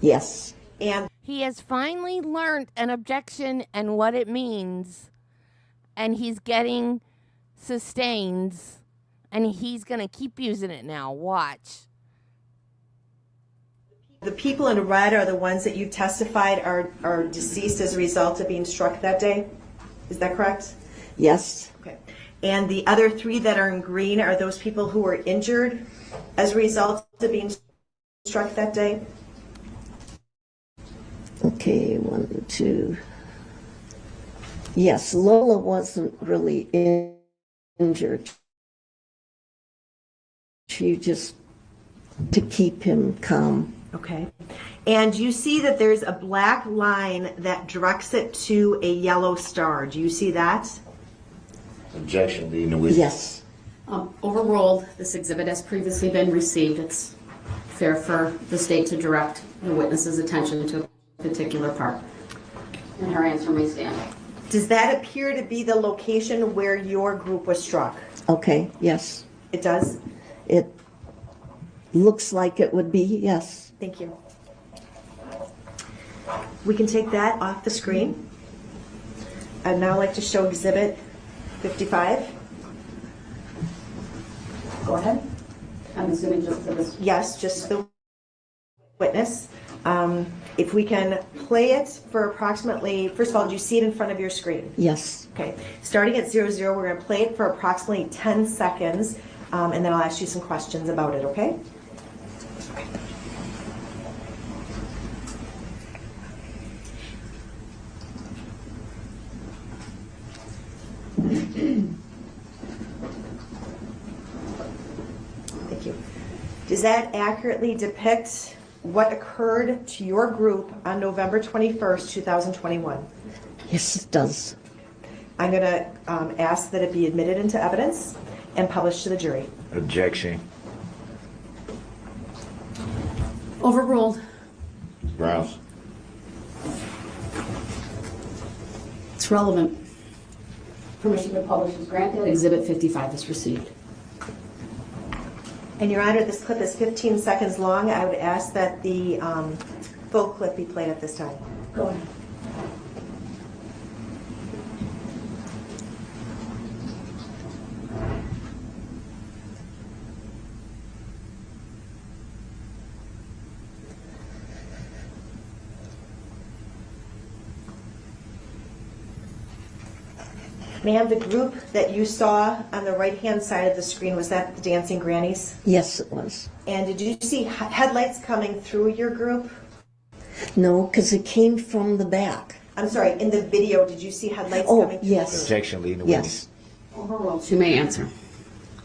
Yes. And He has finally learned an objection and what it means, and he's getting sustains, and he's going to keep using it now. Watch. the people in red are the ones that you testified are deceased as a result of being struck that day. Is that correct? Yes. Okay. And the other 3 that are in green are those people who were injured as a result of being struck that day? Okay, 1, 2. Yes, Lola wasn't really injured. She just to keep him calm. Okay. And you see that there's a black line that directs it to a yellow star. Do you see that? Objection, leading the witness. Yes. Overruled. This exhibit has previously been received. It's fair for the state to direct the witness's attention to a particular part. And her answer may stand. Does that appear to be the location where your group was struck? Okay, yes. It does? It looks like it would be, yes. Thank you. We can take that off the screen. I'd now like to show Exhibit 55. Go ahead. I'm assuming just for this. Yes, just the witness. If we can play it for approximately, first of all, do you see it in front of your screen? Yes. Okay. Starting at 00, we're going to play it for approximately 10 seconds, and then I'll ask you some questions about it, okay? Thank you. Does that accurately depict what occurred to your group on November 21st, 2021? Yes, it does. I'm going to ask that it be admitted into evidence and published to the jury. Objection. Overruled. Grounds. It's relevant. Permission to publish is granted. Exhibit 55 is received. And Your Honor, this clip is 15 seconds long. I would ask that the full clip be played at this time. Go ahead. Ma'am, the group that you saw on the right-hand side of the screen, was that the Dancing Grannies? Yes, it was. And did you see headlights coming through your group? No, because it came from the back. I'm sorry, in the video, did you see headlights Oh, coming through? yes. Objection, leading the Yes. Overruled. She may answer.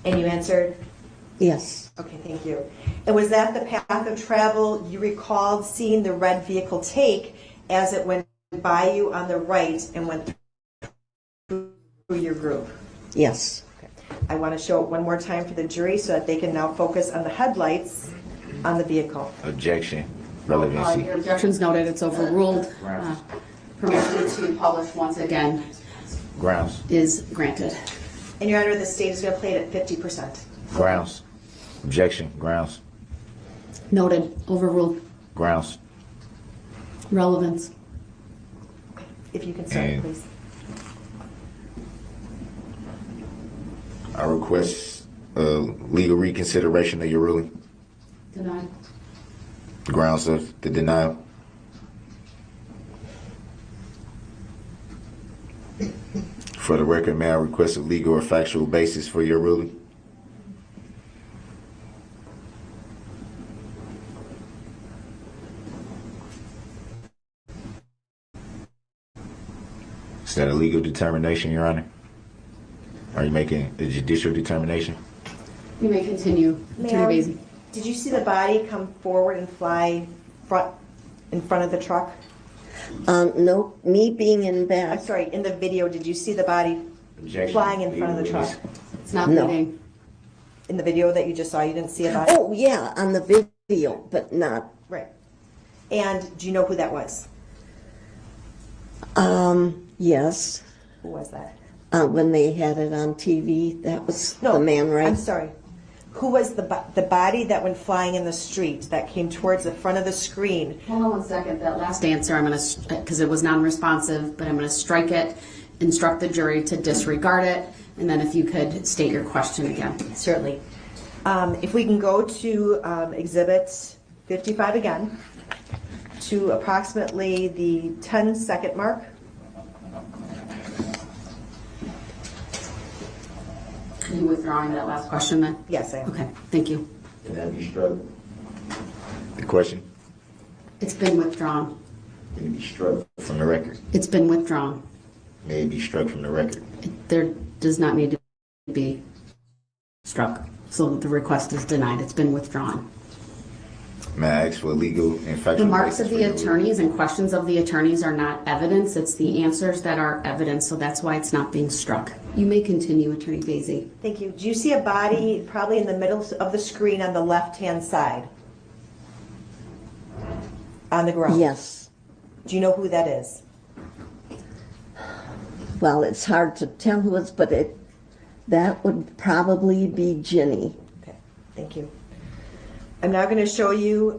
And you answered? Yes. Okay, thank you. And was that the path of travel you recalled seeing the red vehicle take as it went by you on the right and went through your group? Yes. I want to show it one more time for the jury so that they can now focus on the headlights on the vehicle. Objection, relevancy. Your objection's noted, it's overruled. Permission to publish once again Grounds. is granted. And Your Honor, the state is going to play it at 50%. Grounds. Objection, grounds. Noted, overruled. Grounds. Relevance. If you can start, And please. I request legal reconsideration of your ruling. Denied. Grounds of the denial. For the record, may I request a legal or factual basis for your ruling? Is that a legal determination, Your Honor? Are you making a judicial determination? You may continue, Attorney Ma'am, Basie. did you see the body come forward and fly in front of the truck? No, me being in I'm back. sorry, in the video, did you see the body Objection. flying in front of the truck? It's not No. bleeding. In the video that you just saw, you didn't see a body? Oh, yeah, on the video, but not. Right. And do you know who that was? Yes. Who was that? When they had it on TV, that was the man, right? I'm sorry. Who was the body that went flying in the street that came towards the front of the screen? Hold on one second. That last answer, I'm going to, because it was non-responsive, but I'm going to strike it, instruct the jury to disregard it, and then if you could state your question again. Certainly. If we can go to Exhibit 55 again, to approximately the 10-second mark. Are you withdrawing that last question then? Yes, I am. Okay, thank you. Can that be struck? The question? It's been withdrawn. Can it be struck from the record? It's been withdrawn. May it be struck from the record? There does not need to be struck. So the request is denied. It's been withdrawn. May I ask for a legal and factual Remarks basis of for the your ruling? attorneys and questions of the attorneys are not evidence. It's the answers that are evidence, so that's why it's not being struck. You may continue, Attorney Basie. Thank you. Do you see a body probably in the middle of the screen on the left-hand side? On the ground? Yes. Do you know who that is? Well, it's hard to tell who it's, but that would probably be Ginny. Okay, thank you. I'm now going to show you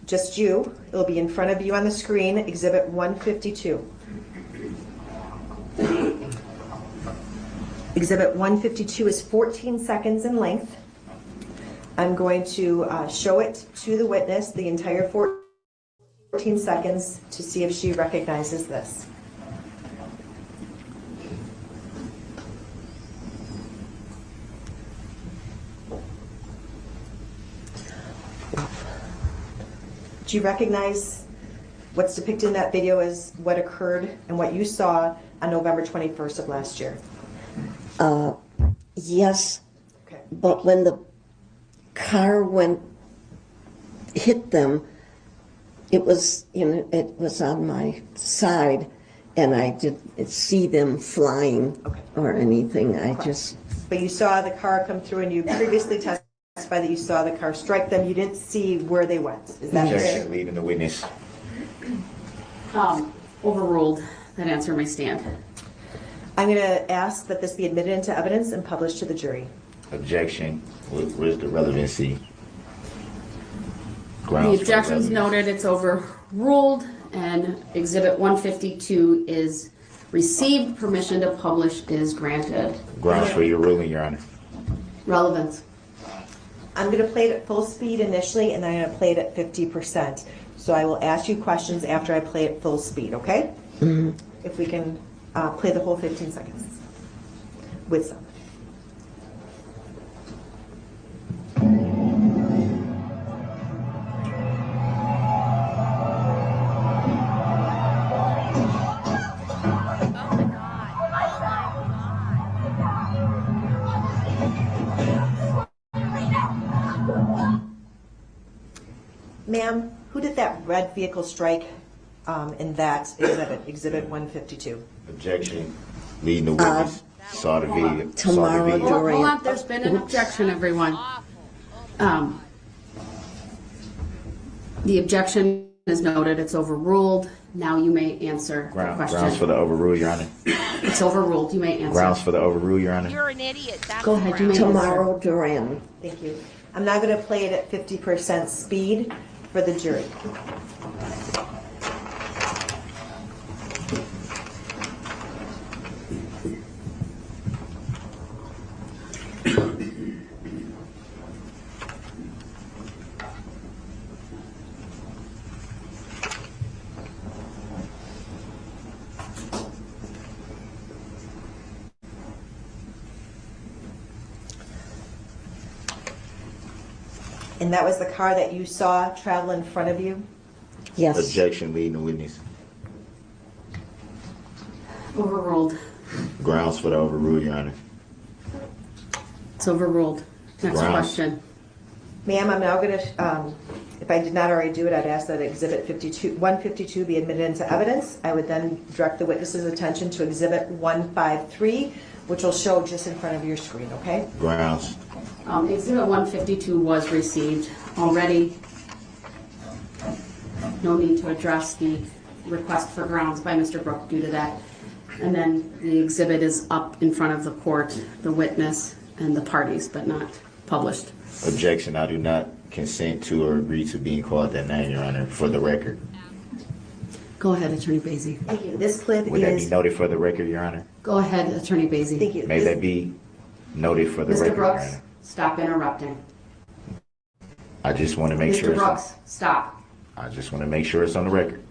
just you. It'll be in front of you on the screen, Exhibit 152. Exhibit 152 is 14 seconds in length. I'm going to show it to the witness, the entire 14 seconds, to see if she recognizes this. Do you recognize what's depicted in that video as what occurred and what you saw on November 21st of last year? Yes. Okay. But when the car hit them, it was on my side, and I didn't see them flying or anything. But you saw the car come through, and you previously testified that you saw the car strike them. You didn't see where they went. Is that fair? Objection, leading the witness. Overruled. That answer may stand. I'm going to ask that this be admitted into evidence and published to the jury. Objection. Where's the relevancy? The Grounds for objection's relevance. noted, it's overruled, and Exhibit 152 is received. Permission to publish is granted. Grounds for your ruling, Your Honor. Relevance. I'm going to play it at full speed initially, and then I'm going to play it at 50%. So I will ask you questions after I play it full speed, okay? Mm-hmm. If we can play the whole 15 seconds. with somebody. Ma'am, who did that red vehicle strike in that exhibit 152? Objection. Leading the witness. Saw the video. Tomorrow Saw the video. Hold on, there's been an objection, everyone. The objection is noted, it's overruled. Now you may answer the question. Grounds for the overrule, Your Honor. It's overruled, you may answer. Grounds for the overrule, Your Honor. You're an idiot. That's Go ahead, you may Tomorrow, Duran. Thank you. I'm now going to play it at 50% speed for the jury. And that was the car that you saw travel in front of you? Yes. Objection. Leading the witness. Overruled. Grounds for the overrule, Your Honor. It's overruled. Next Grounds. question. Ma'am, I'm now going to, if I did not already do it, I'd ask that Exhibit 152 be admitted into evidence. I would then direct the witness's attention to Exhibit 153, which will show just in front of your screen, okay? Grounds. Exhibit 152 was received already. No need to address the request for grounds by Mr. Brook due to that. And then the exhibit is up in front of the court, the witness, and the parties, but not published. Objection. I do not consent to or agree to being called that name, Your Honor, for the record. Go ahead, Attorney Basie. Thank you. This clip Would that be is... noted for the record, Your Honor? Go ahead, Attorney Basie. Thank you. May that be noted for the Mr. record, Your Brooks, Honor? stop interrupting. I just want to make sure Mr. Brooks, stop. I just want to make sure it's on the record.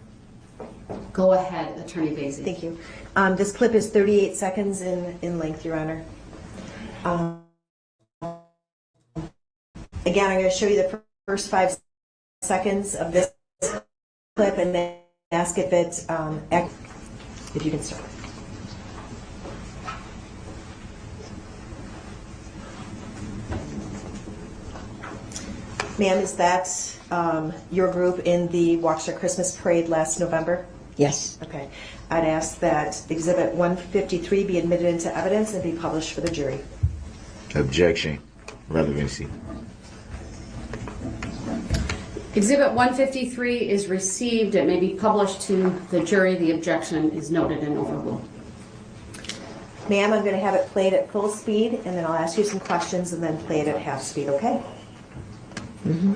Go ahead, Attorney Basie. Thank you. This clip is 38 seconds in length, Your Honor. Again, I'm going to show you the first 5 seconds of this clip and then ask if it's, if you can start. Ma'am, is that your group in the Waukesha Christmas Parade last November? Yes. Okay. I'd ask that Exhibit 153 be admitted into evidence and be published for the jury. Objection. Relevancy. Exhibit 153 is received. It may be published to the jury. The objection is noted and overruled. Ma'am, I'm going to have it played at full speed, and then I'll ask you some questions and then play it at half speed, okay? Mm-hmm.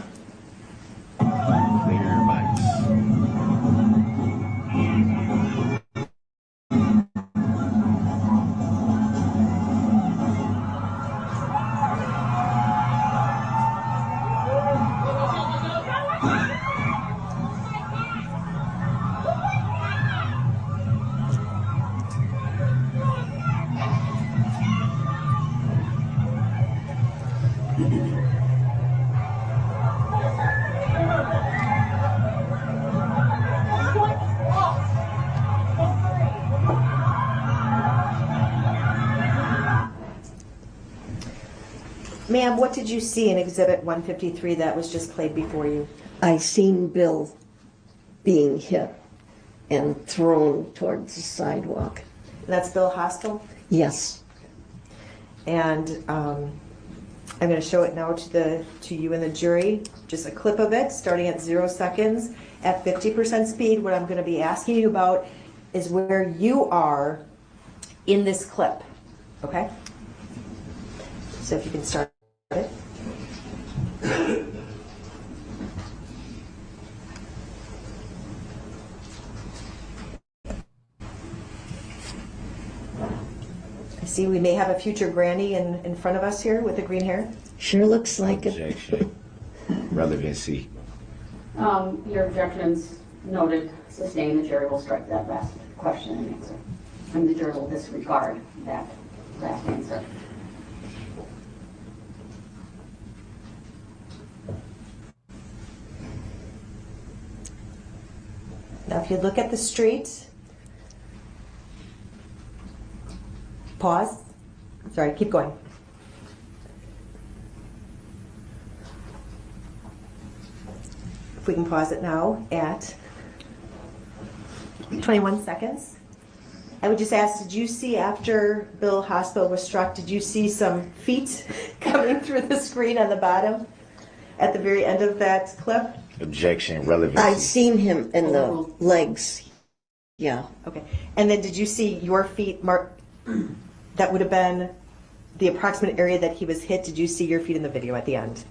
Ma'am, what did you see in Exhibit 153 that was just played before you? I seen Bill being hit and thrown towards the sidewalk. That's Bill Hostel? Yes. And I'm going to show it now to you and the jury. Just a clip of it, starting at 0 seconds at 50% speed. What I'm going to be asking you about is where you are in this clip. Okay? So if you can start it. I see we may have a future granny in front of us here with the green hair. Sure looks like it. Objection. Relevancy. Your objections noted, sustained. The jury will strike that last question and answer. And the jury will disregard that last answer. Now, if you look at the street, pause. Sorry, keep going. If we can pause it now at 21 seconds. I would just ask, did you see after Bill Hospital was struck, did you see some feet coming through the screen on the bottom at the very end of that clip? Objection, relevancy. I seen him in the legs. Yeah. Okay. And then did you see your feet, Mark? That would have been the approximate area that he was hit. Did you see your feet in the video at the end?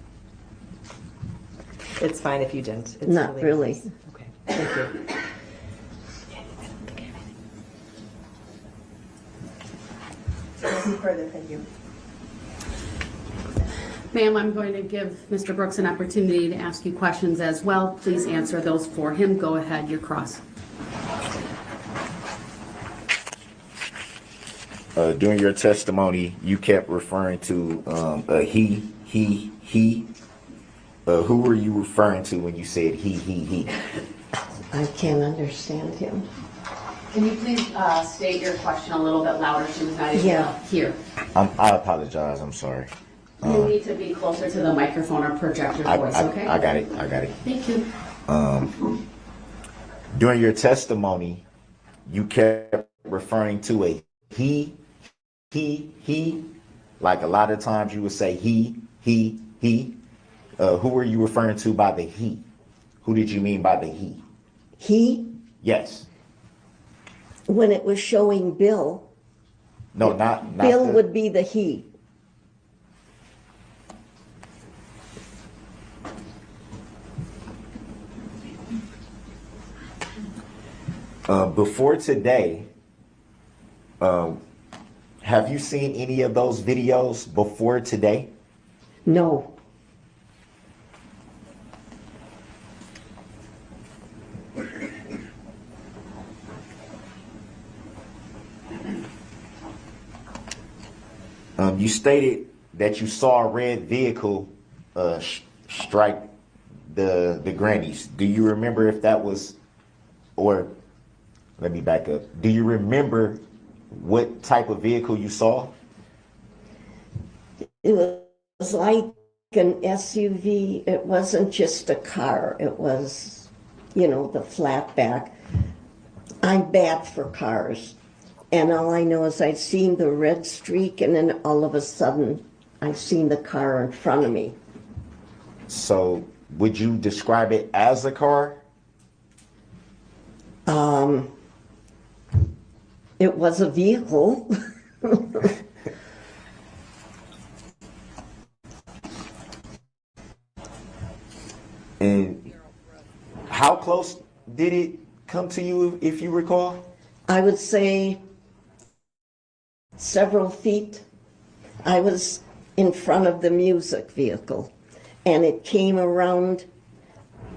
It's fine if you didn't. It's Not really. Nice. Okay. Thank you. Nothing further. Thank you. Ma'am, I'm going to give Mr. Brooks an opportunity to ask you questions as well. Please answer those for him. Go ahead, your cross. During your testimony, you kept referring to he. Who were you referring to when you said he? I can't understand him. Can you please state your question a little bit louder? She was not able to hear. I apologize. I'm sorry. You need to be closer to the microphone or project your voice, okay? I got it. Thank you. During your testimony, you kept referring to a he. Like a lot of times you would say he. Who were you referring to by the he? Who did you mean by the he? He? Yes. When it was showing Bill. No, not Bill would be the he. Before today, have you seen any of those videos before today? No. You stated that you saw a red vehicle strike the grannies. Do you remember if that was, or let me back up. Do you remember what type of vehicle you saw? It was like an SUV. It wasn't just a car. It was, the flat back. I'm bad for cars. And all I know is I'd seen the red streak, and then all of a sudden, I seen the car in front of me. So, would you describe it as a car? It was a vehicle. And how close did it come to you, if you recall? I would say several feet. I was in front of the music vehicle, and it came around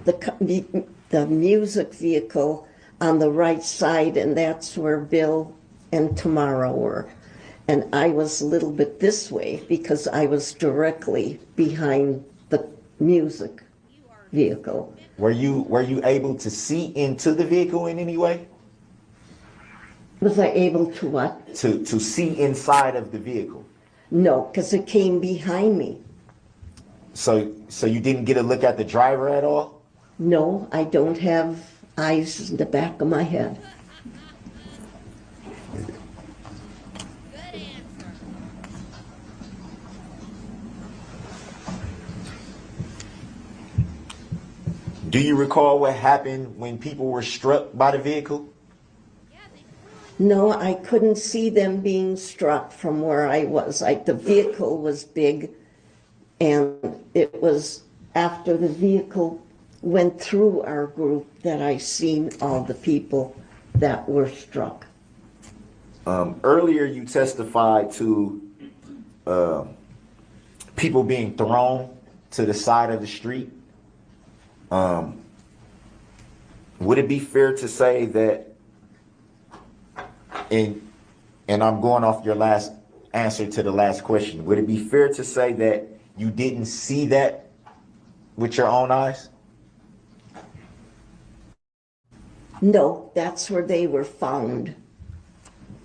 the music vehicle on the right side, and that's where Bill and Tamara were. And I was a little bit this way because I was directly behind the music vehicle. Were you able to see into the vehicle in any way? Was I able to what? To see inside of the vehicle? No, because it came behind me. So you didn't get a look at the driver at all? No, I don't have eyes in the back of my head. Do you recall what happened when people were struck by the vehicle? No, I couldn't see them being struck from where I was. The vehicle was big, and it was after the vehicle went through our group that I seen all the people that were struck. Earlier you testified to people being thrown to the side of the street. Would it be fair to say that, and I'm going off your last answer to the last question, would it be fair to say that you didn't see that with your own eyes? No, that's where they were found.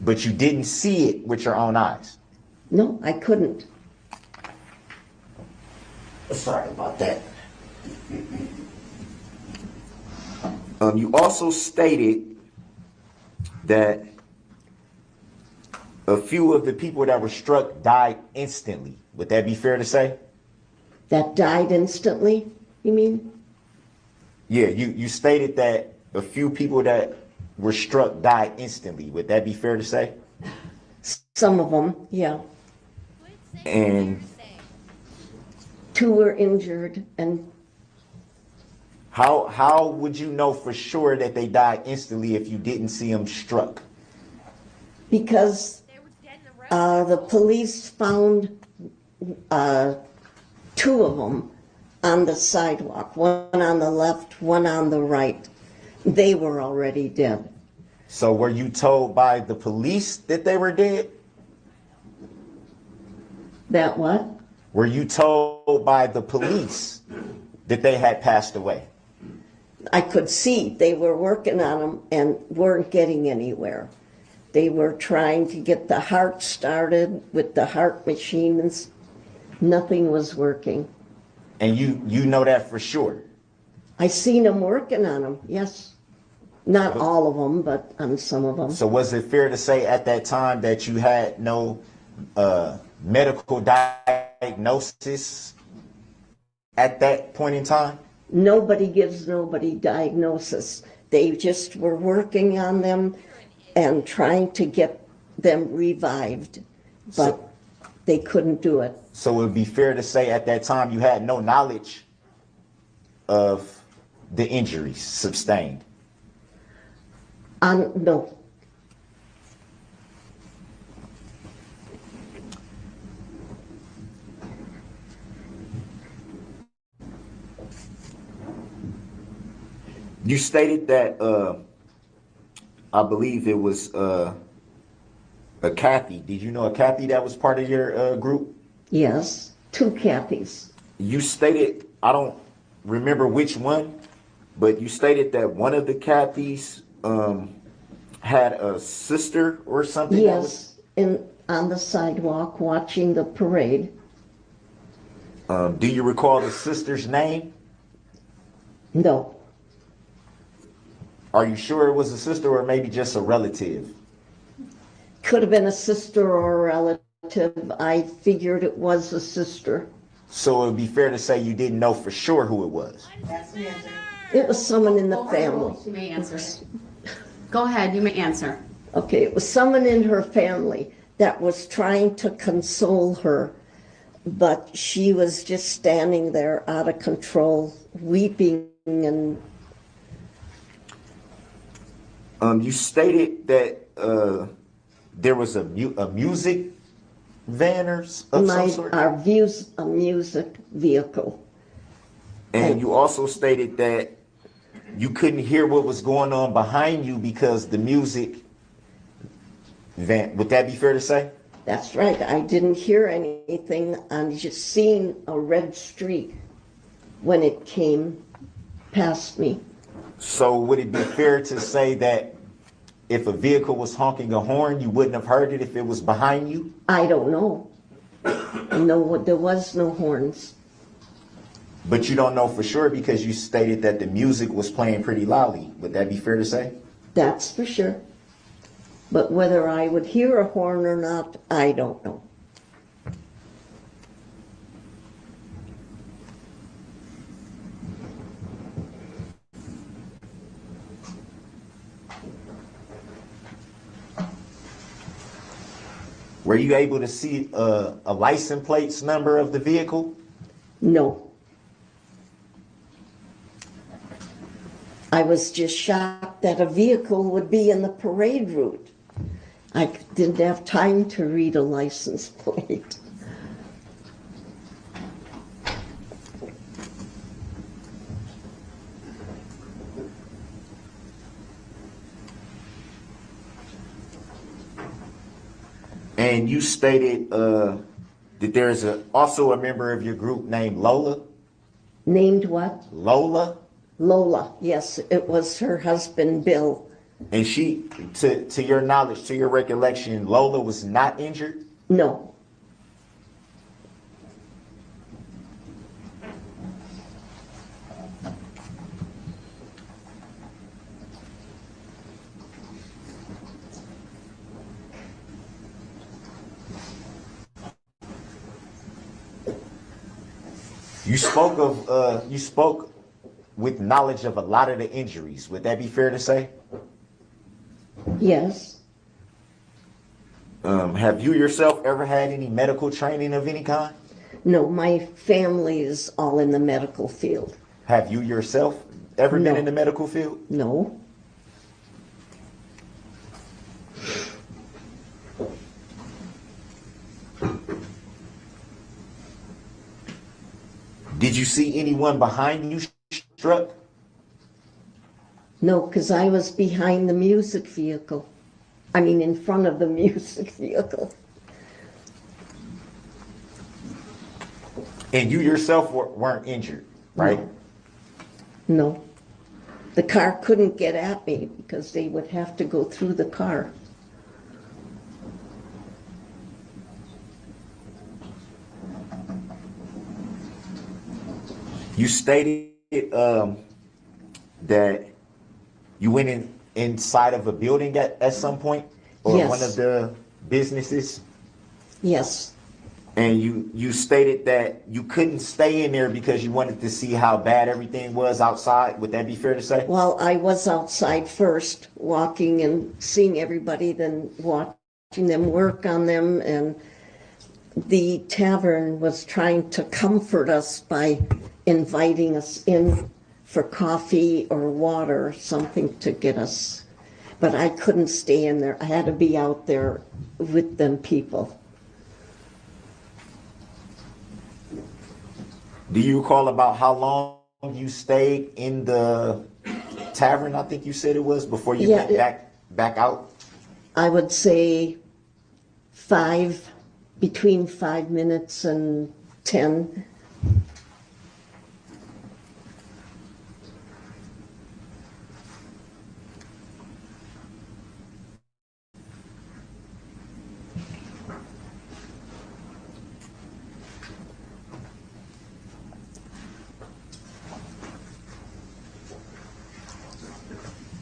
But you didn't see it with your own eyes? No, I couldn't. Sorry about that. You also stated that a few of the people that were struck died instantly. Would that be fair to say? That died instantly, you mean? Yeah, you stated that a few people that were struck died instantly. Would that be fair to say? Some of them, yeah. And 2 were injured, and how would you know for sure that they died instantly if you didn't see them struck? because the police found 2 of them on the sidewalk, one on the left, one on the right. They were already dead. So were you told by the police that they were dead? That what? Were you told by the police that they had passed away? I could see they were working on them and weren't getting anywhere. They were trying to get the heart started with the heart machines. Nothing was working. And you know that for sure? I seen them working on them, yes. Not all of them, but on some of them. So was it fair to say at that time that you had no medical diagnosis at that point in time? Nobody gives nobody diagnosis. They just were working on them and trying to get them revived, but they couldn't do it. So it would be fair to say at that time you had no knowledge of the injuries sustained? No. You stated that, I believe it was a Kathy. Did you know a Kathy that was part of your group? Yes, 2 Kathys. You stated, I don't remember which one, but you stated that one of the Kathys had a sister or something? Yes, on the sidewalk watching the parade. Do you recall the sister's name? No. Are you sure it was a sister or maybe just a relative? Could have been a sister or a relative. I figured it was a sister. So it would be fair to say you didn't know for sure who it was? It was someone in the family. You may answer. Go ahead, you may answer. Okay, it was someone in her family that was trying to console her, but she was just standing there out of control, weeping and... You stated that there was a music van of some sort? Our view's a music vehicle. And you also stated that you couldn't hear what was going on behind you because the music van, would that be fair to say? That's right. I didn't hear anything. I just seen a red streak when it came past me. So would it be fair to say that if a vehicle was honking a horn, you wouldn't have heard it if it was behind you? I don't know. No, there was no horns. But you don't know for sure because you stated that the music was playing pretty loudly. Would that be fair to say? That's for sure. But whether I would hear a horn or not, I don't know. Were you able to see a license plate number of the vehicle? No. I was just shocked that a vehicle would be in the parade route. I didn't have time to read a license plate. And you stated that there's also a member of your group named Lola? Named what? Lola? Lola, yes, it was her husband, Bill. And she, to your knowledge, to your recollection, Lola was not injured? No. You spoke with knowledge of a lot of the injuries. Would that be fair to say? Yes. Have you yourself ever had any medical training of any kind? No, my family is all in the medical field. Have you yourself ever been in the medical field? No. Did you see anyone behind you struck? No, because I was behind the music vehicle. I mean, in front of the music vehicle. And you yourself weren't injured, right? No. The car couldn't get at me because they would have to go through the car. You stated that you went inside of a building at some point, or Yes. one of the businesses, Yes. and you stated that you couldn't stay in there because you wanted to see how bad everything was outside. Would that be fair to say? Well, I was outside first, walking and seeing everybody, then watching them work on them, and the tavern was trying to comfort us by inviting us in for coffee or water or something to get us. But I couldn't stay in there. I had to be out there with them people. Do you recall about how long you stayed in the tavern? I think you said it was before you went back out. I would say between 5 minutes and 10.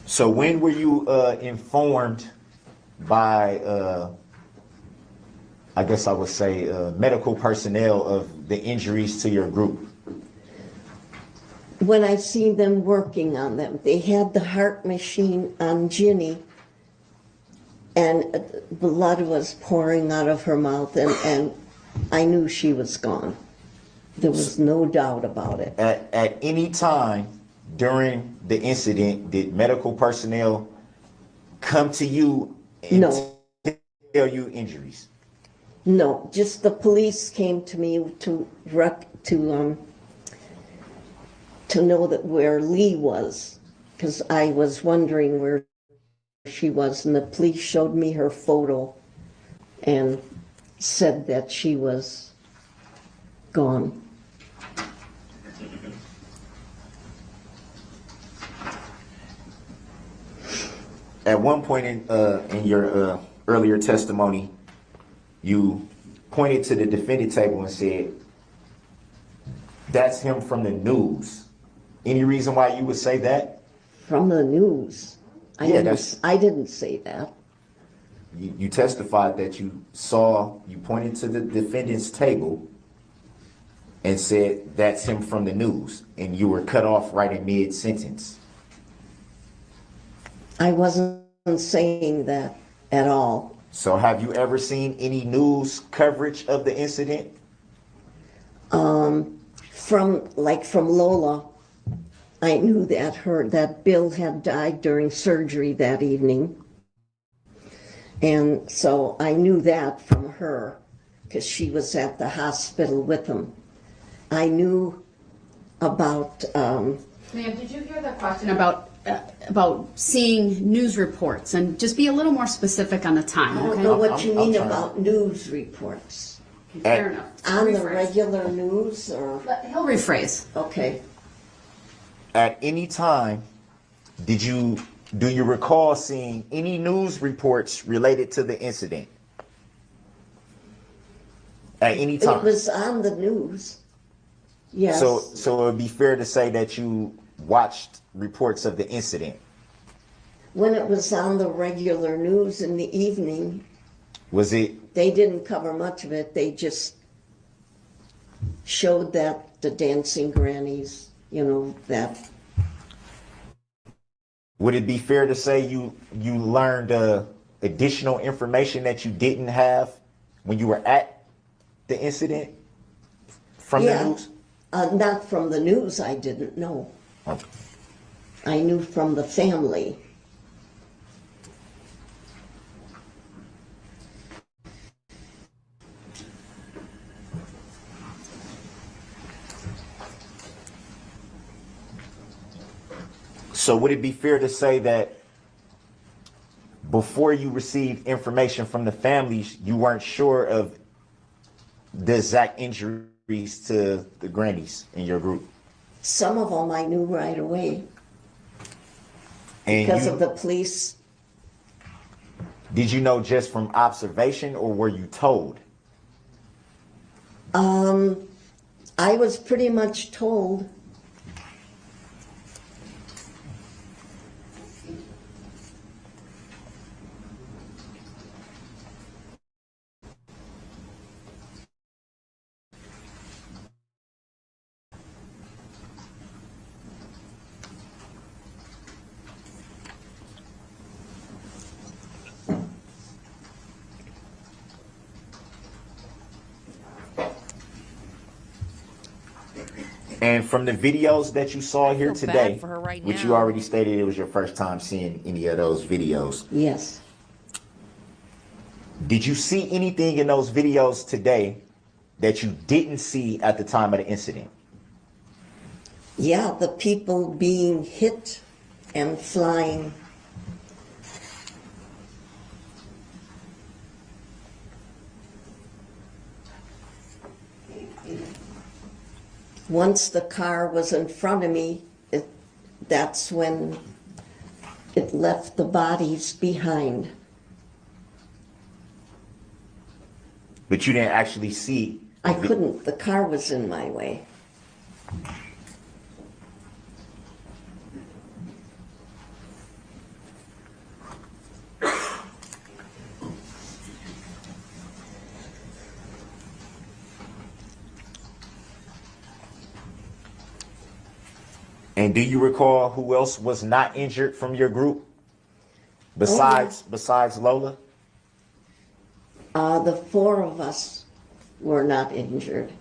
So when were you informed by, I guess I would say, medical personnel of the injuries to your group? When I seen them working on them, they had the heart machine on Ginny, and blood was pouring out of her mouth, and I knew she was gone. There was no doubt about it. At any time during the incident, did medical personnel come to you and tell you injuries? No, just the police came to me to know that where Lee was, because I was wondering where she was, and the police showed me her photo and said that she was gone. At one point in your earlier testimony, you pointed to the defendant table and said, "That's him from the news." Any reason why you would say that? From the news? I didn't say that. You testified that you pointed to the defendant's table and said, "That's him from the news," and you were cut off right in mid-sentence. I wasn't saying that at all. So have you ever seen any news coverage of the incident? From Lola, I knew that Bill had died during surgery that evening. And so I knew that from her, because she was at the hospital with him. I knew about... Ma'am, did you hear the question about seeing news reports, and just be a little more specific on the time? I don't know what you mean about news reports. Fair enough. On the regular news, or? He'll rephrase. Okay. at any time, do you recall seeing any news reports related to the incident? At any time? It was on the news. Yes. So it would be fair to say that you watched reports of the incident. When it was on the regular news in the evening, Was it? they didn't cover much of it. They just showed that the dancing grannies, that. Would it be fair to say you learned additional information that you didn't have when you were at the incident from the news? Not from the news, I didn't know. Okay. I knew from the family. So would it be fair to say that before you received information from the families, you weren't sure of the exact injuries to the grannies in your group? Some of them I knew right away And because of the police. Did you know just from observation, or were you told? I was pretty much told. And from the videos that you saw here feel bad today, for her right which now. you already stated it was your first time seeing any of those videos. Yes. Did you see anything in those videos today that you didn't see at the time of the incident? Yeah, the people being hit and flying. Once the car was in front of me, that's when it left the bodies behind. But you didn't actually see? I couldn't. The car was in my way. And do you recall who else was not injured from your group besides Lola? The four of us were not injured.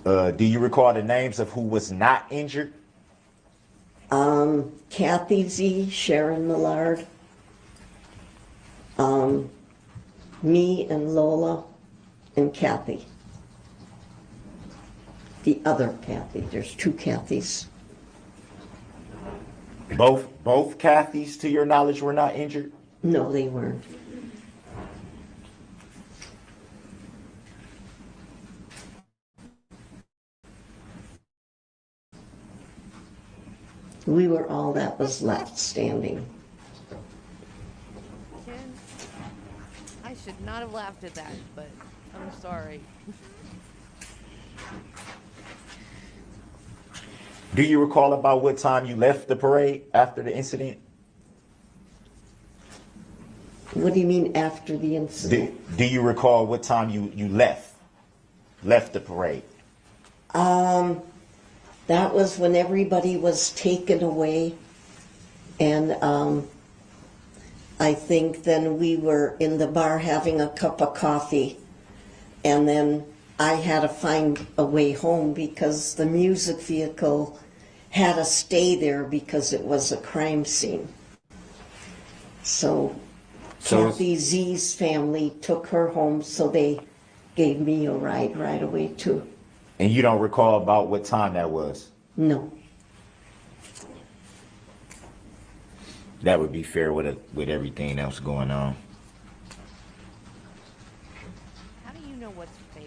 Do you recall the names of who was not injured? Kathy Z, Sharon Millard, me and Lola and Kathy. The other Kathy. There's two Kathys. Both Kathys, to your knowledge, were not injured? No, they weren't. We were all that was left standing. Ken, I should not have laughed at that, but I'm sorry. Do you recall about what time you left the parade after the incident? What do you mean after the incident? Do you recall what time you left the parade? That was when everybody was taken away, and I think then we were in the bar having a cup of coffee, and then I had to find a way home because the music vehicle had to stay there because it was a crime scene. So Kathy Z's family took her home, so they gave me a ride right away too. And you don't recall about what time that was? No. That would be fair with everything else going on. How do you know what's fair?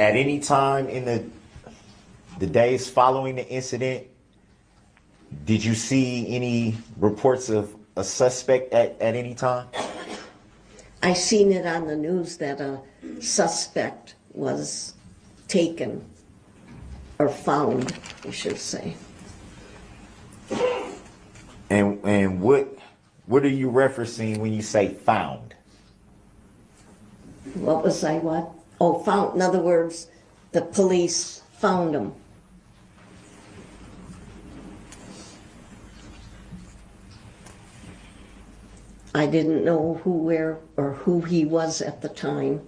At any time in the days following the incident, did you see any reports of a suspect at any time? I seen it on the news that a suspect was taken, or found, I should say. And what are you referencing when you say found? What was I what? Oh, found. In other words, the police found him. I didn't know who, where, or who he was at the time.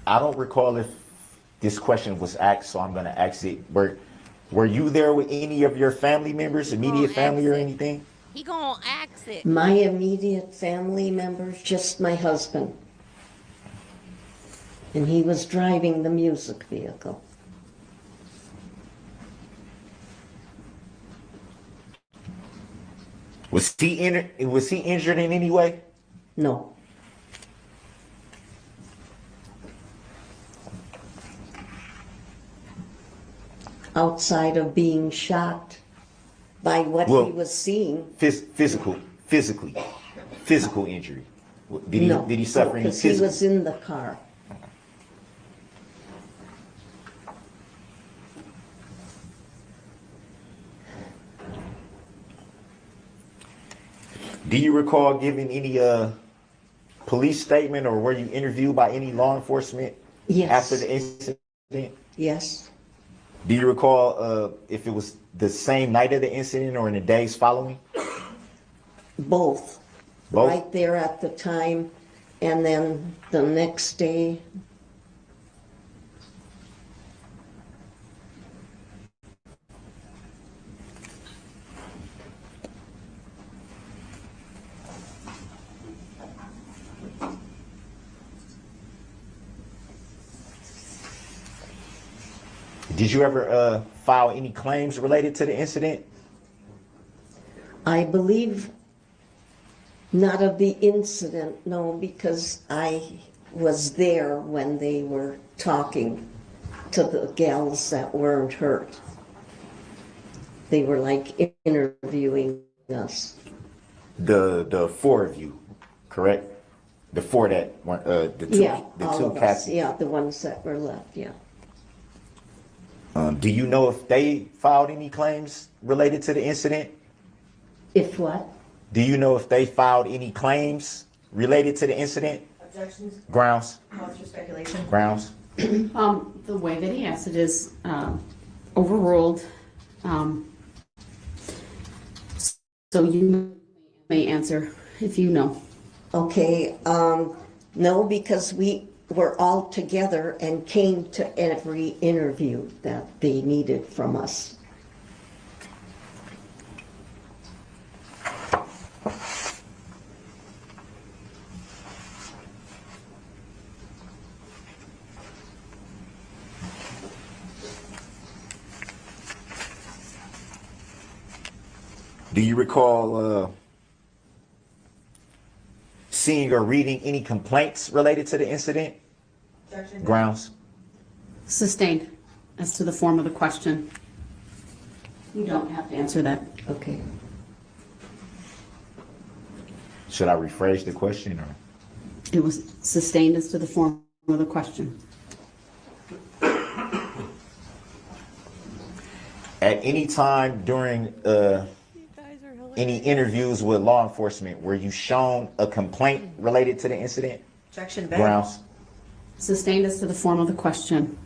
I don't recall if this question was asked, so I'm going to ask it. Were you there with any of your family members, immediate family or anything? He gonna axe it. My immediate family members, just my husband. And he was driving the music vehicle. Was he injured in any way? No. Outside of being shot by what he was seeing. Physical injury. Did he suffer any because he physical? was in the car. Do you recall giving any police statement, or were you interviewed by any law enforcement after the incident? Yes. Do you recall if it was the same night of the incident or in the days following? Both. Both? Right there at the time, and then the next day. Did you ever file any claims related to the incident? I believe not of the incident, no, because I was there when they were talking to the gals that weren't hurt. They were like interviewing us. The four of you, correct? The four that went, the two cats. Yeah, the ones that were left, yeah. Do you know if they filed any claims related to the incident? If what? Do you know if they filed any claims related to the incident? Objections? Grounds? Cause for speculation. Grounds? The way that he asked it is overruled. So you may answer if you know. Okay, no, because we were all together and came to every interview that they needed from us. Do you recall seeing or reading any complaints related to the incident? Objection. Grounds? Sustained as to the form of the question. You don't have to answer that. Okay. Should I rephrase the question, or? It was sustained as to the form of the question. At any time during any interviews with law enforcement, were you shown a complaint related to the incident? Objection. Back. Grounds? Sustained as to the form of the question.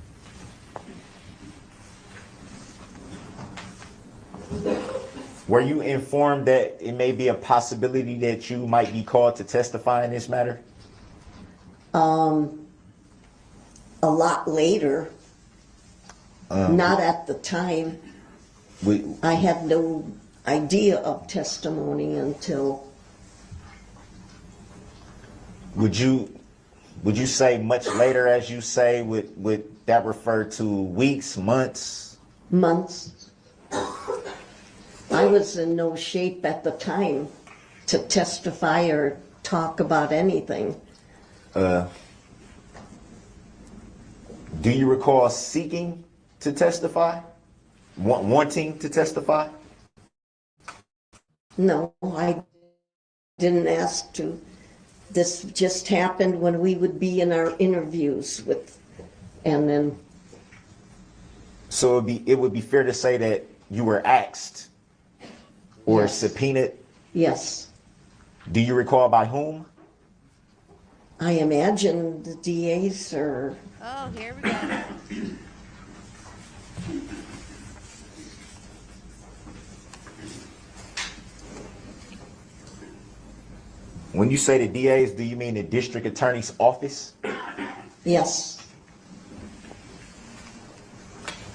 Were you informed that it may be a possibility that you might be called to testify in this matter? A lot later, not at the time. I had no idea of testimony until. Would you Would you say much later, as you say, would that refer to weeks, months? Months. I was in no shape at the time to testify or talk about anything. Do you recall seeking to testify? Wanting to testify? No, I didn't ask to. This just happened when we would be in our interviews with, and then. So it would be fair to say that you were asked or subpoenaed? Yes. Do you recall by whom? I imagine the DAs or. Oh, here we go. When you say the DAs, do you mean the district attorney's office? Yes.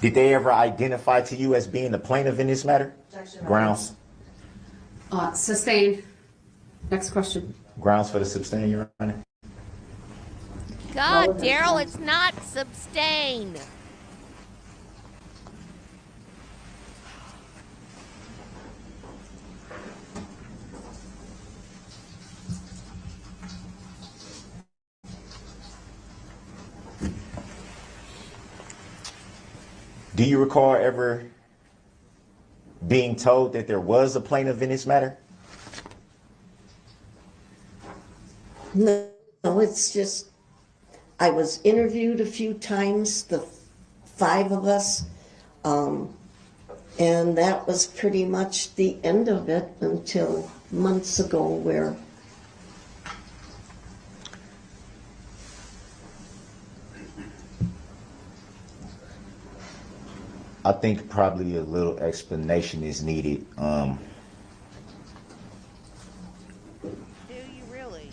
Did they ever identify to you as being the plaintiff in this matter? Grounds. Sustained. Next question. Grounds for the sustain, Your Honor. God, Darrell, it's not sustain. Do you recall ever being told that there was a plaintiff in this matter? No, it's just, I was interviewed a few times, the 5 of us, and that was pretty much the end of it until months ago where I think probably a little explanation is needed. Do you really?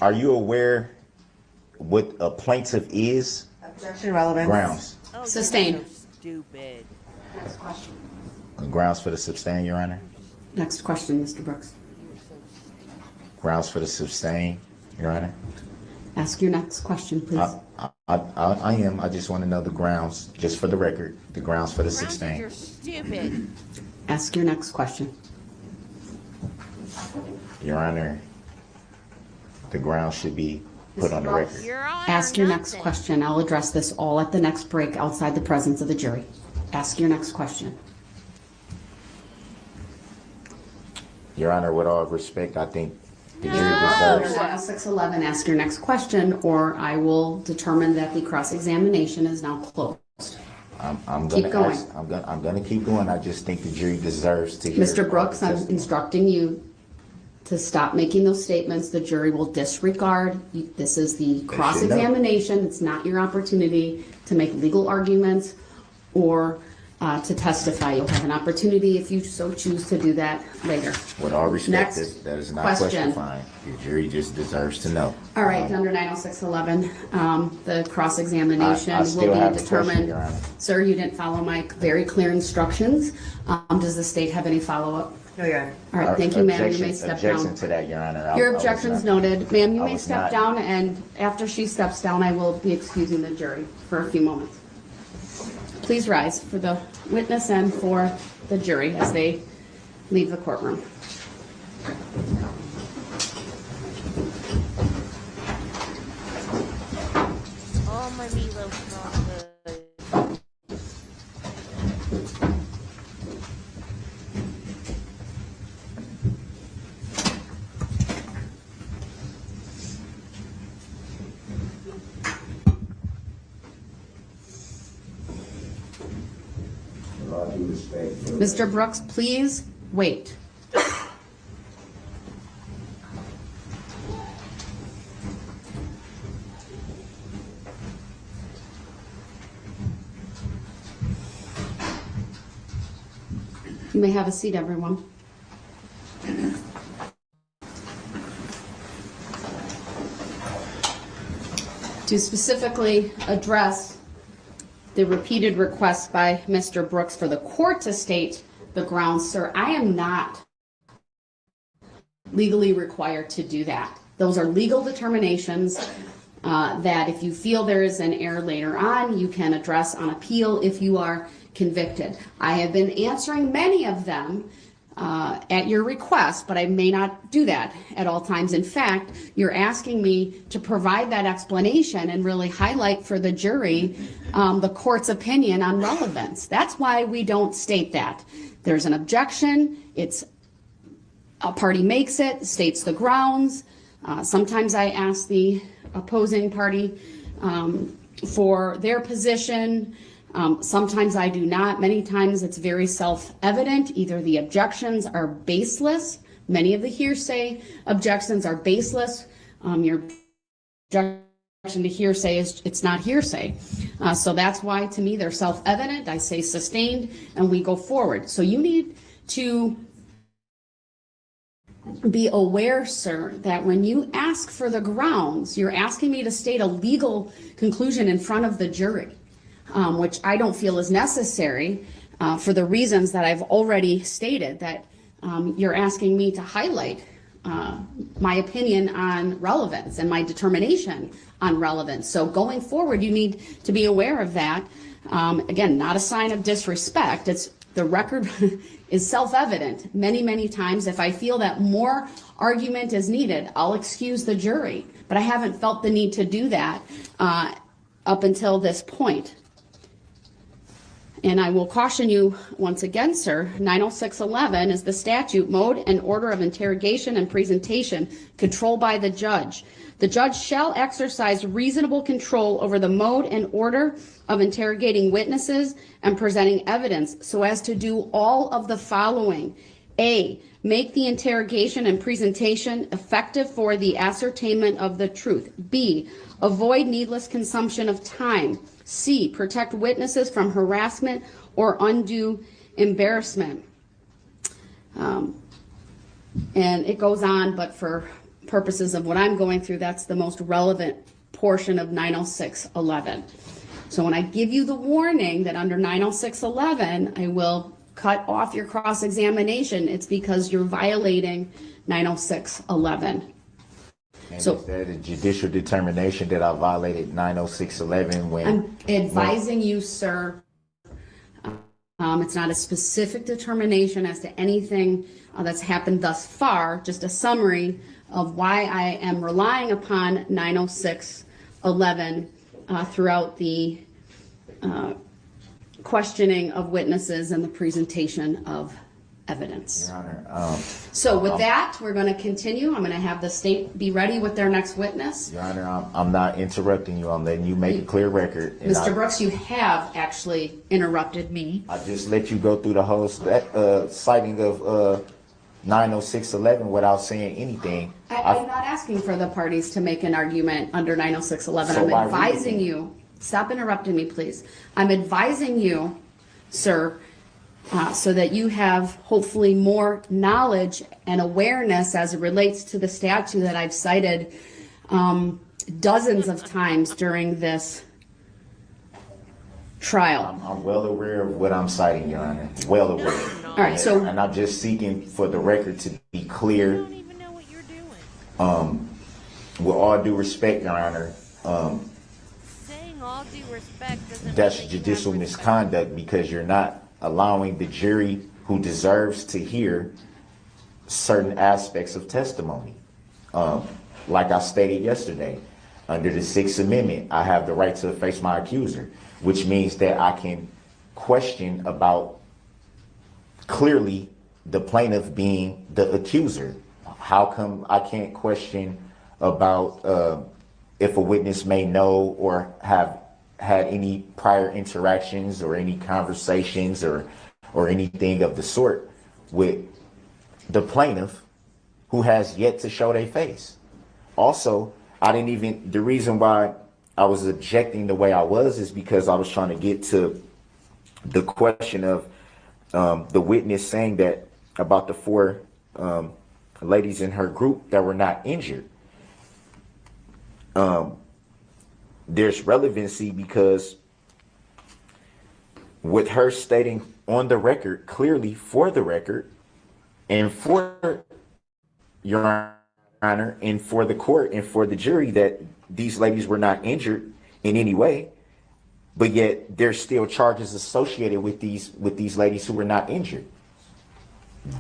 Are you aware what a plaintiff is? Objection relevant. Grounds. Oh, Sustained. you're so stupid. Next question. Grounds for the sustain, Your Honor. Next question, Mr. Brooks. Grounds for the sustain, Your Honor. Ask your next question, please. I am. I just want to know the grounds, just for the record, the grounds for the sustain. You're stupid. Ask your next question. Your Honor, the grounds should be put on the record. Your Honor, Ask your nothing. next question. I'll address this all at the next break outside the presence of the jury. Ask your next question. Your Honor, with all respect, I think the jury Under deserves. 611, ask your next question, or I will determine that the cross-examination is now closed. I'm Keep gonna going. ask, I'm gonna keep going. I just think the jury deserves to hear. Mr. Brooks, all the I'm testimony. instructing you to stop making those statements. The jury will disregard. This is the cross-examination. It's not your opportunity to make legal arguments or to testify. You'll have an opportunity if you so choose to do that later. With all respect, Next that is not question. question. The jury just deserves to know. All right, under 90611, the cross-examination I still will have be a question, determined. Your Honor. Sir, you didn't follow my very clear instructions. Does the state have any follow-up? No, Your Honor. All right, thank you, ma'am. You may Objection- step Objection down. to that, Your Honor. Your I was objection's not- noted. Ma'am, you I may was step not- down, and after she steps down, I will be excusing the jury for a few moments. Please rise for the witness and for the jury as they leave the courtroom. Oh, my meatloaf's not good. With all due respect, Mr. Brooks, please wait. You may have a seat, everyone. To specifically address the repeated request by Mr. Brooks for the court to state the grounds, sir, I am not legally required to do that. Those are legal determinations that if you feel there is an error later on, you can address on appeal if you are convicted. I have been answering many of them at your request, but I may not do that at all times. In fact, you're asking me to provide that explanation and really highlight for the jury the court's opinion on relevance. That's why we don't state that. There's an objection, it's a party makes it, states the grounds. Sometimes I ask the opposing party for their position. Sometimes I do not. Many times it's very self-evident. Either the objections are baseless. Many of the hearsay objections are baseless. Your objection to hearsay is it's not hearsay. So that's why to me they're self-evident. I say sustained and we go forward. So you need to be aware, sir, that when you ask for the grounds, you're asking me to state a legal conclusion in front of the jury. Which I don't feel is necessary for the reasons that I've already stated, that you're asking me to highlight my opinion on relevance and my determination on relevance. So going forward, you need to be aware of that. Again, not a sign of disrespect. It's the record is self-evident many, many times. If I feel that more argument is needed, I'll excuse the jury. But I haven't felt the need to do that up until this point. And I will caution you once again, sir, 906.11 is the statute, mode and order of interrogation and presentation controlled by the judge. The judge shall exercise reasonable control over the mode and order of interrogating witnesses and presenting evidence so as to do all of the following. A, make the interrogation and presentation effective for the ascertainment of the truth. B, avoid needless consumption of time. C, protect witnesses from harassment or undue embarrassment. And it goes on, but for purposes of what I'm going through, that's the most relevant portion of 906.11. So when I give you the warning that under 906.11, I will cut off your cross-examination, it's because you're violating 906.11. And So is that a judicial determination that I violated 906.11 when I'm advising you, sir. It's not a specific determination as to anything that's happened thus far, just a summary of why I am relying upon 906.11 throughout the questioning of witnesses and the presentation of evidence. Your Honor, So with that, we're going to continue. I'm going to have the state be ready with their next witness. Your Honor, I'm not interrupting you. I'm letting you make a clear record. And Mr. Brooks, you have actually interrupted me. I just let you go through the whole citing of 906.11 without saying anything. I'm not asking for the parties to make an argument under 906.11. So I'm advising you. Stop interrupting me, please. I'm advising you, sir, so that you have hopefully more knowledge and awareness as it relates to the statute that I've cited dozens of times during this trial. I'm well aware of what I'm citing, Your Honor. Well aware. All right, so and I'm just seeking for the record to be clear. You don't even know what you're doing. With all due respect, Your Honor, Saying all due respect doesn't that's mean you have judicial respect. misconduct because you're not allowing the jury who deserves to hear certain aspects of testimony. Like I stated yesterday, under the Sixth Amendment, I have the right to face my accuser, which means that I can question about clearly the plaintiff being the accuser. How come I can't question about if a witness may know or have had any prior interactions or any conversations or anything of the sort with the plaintiff who has yet to show their face? Also, the reason why I was objecting the way I was is because I was trying to get to the question of the witness saying that about the four ladies in her group that were not injured. There's relevancy because with her stating on the record, clearly for the record, and for Your Honor, and for the court and for the jury that these ladies were not injured in any way, but yet there's still charges associated with these ladies who were not injured.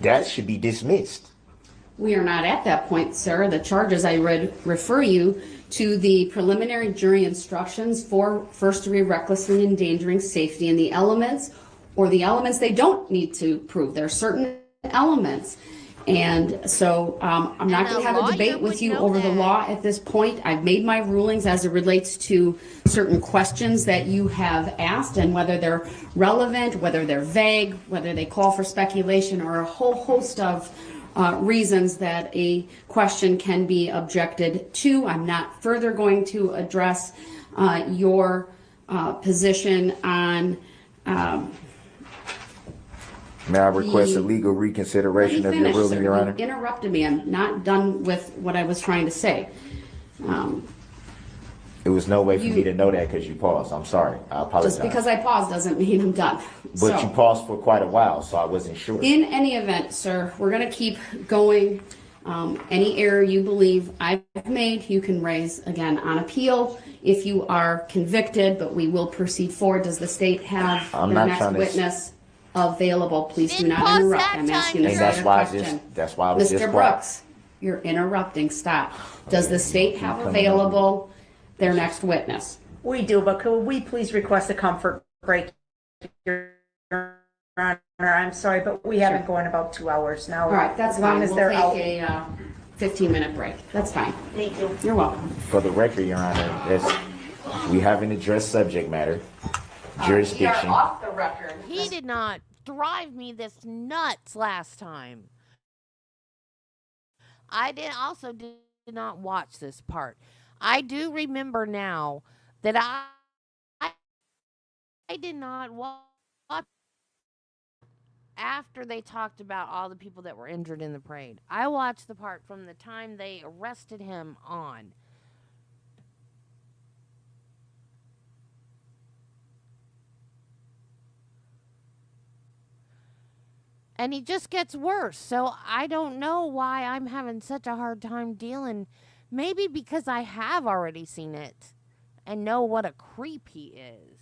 That should be dismissed. We are not at that point, sir. The charges I read refer you to the preliminary jury instructions for first-degree recklessly endangering safety and the elements, or the elements they don't need to prove. There are certain elements. And so I'm not going to have a debate with you over the law at this point. I've made my rulings as it relates to certain questions that you have asked and whether they're relevant, whether they're vague, whether they call for speculation, or a whole host of reasons that a question can be objected to. I'm not further going to address your position on May I request a legal reconsideration of your ruling, Your Honor? You interrupted me. I'm not done with what I was trying to say. It was no way for me to know that because you paused. I'm sorry. I apologize. Just because I paused doesn't mean I'm done. But you paused for quite a while, so I wasn't sure. In any event, sir, we're going to keep going. Any error you believe I've made, you can raise again on appeal if you are convicted, but we will proceed forward. Does the state have their next witness available? Please do not interrupt. I'm asking a question. That's why I was just Mr. Brooks, you're interrupting. Stop. Does the state have available their next witness? We do, but could we please request a comfort break, Your Honor? I'm sorry, but we haven't gone about 2 hours now. All right, that's as long fine. as We'll they're take out. a 15-minute break. That's fine. Thank you. You're welcome. For the record, Your Honor, we haven't addressed subject matter, jurisdiction. We are off the record. He did not drive me this nuts last time. I did not watch this part. I do remember now that I did not watch after they talked about all the people that were injured in the parade. I watched the part from the time they arrested him on. And he just gets worse. So I don't know why I'm having such a hard time dealing. Maybe because I have already seen it and know what a creep he is.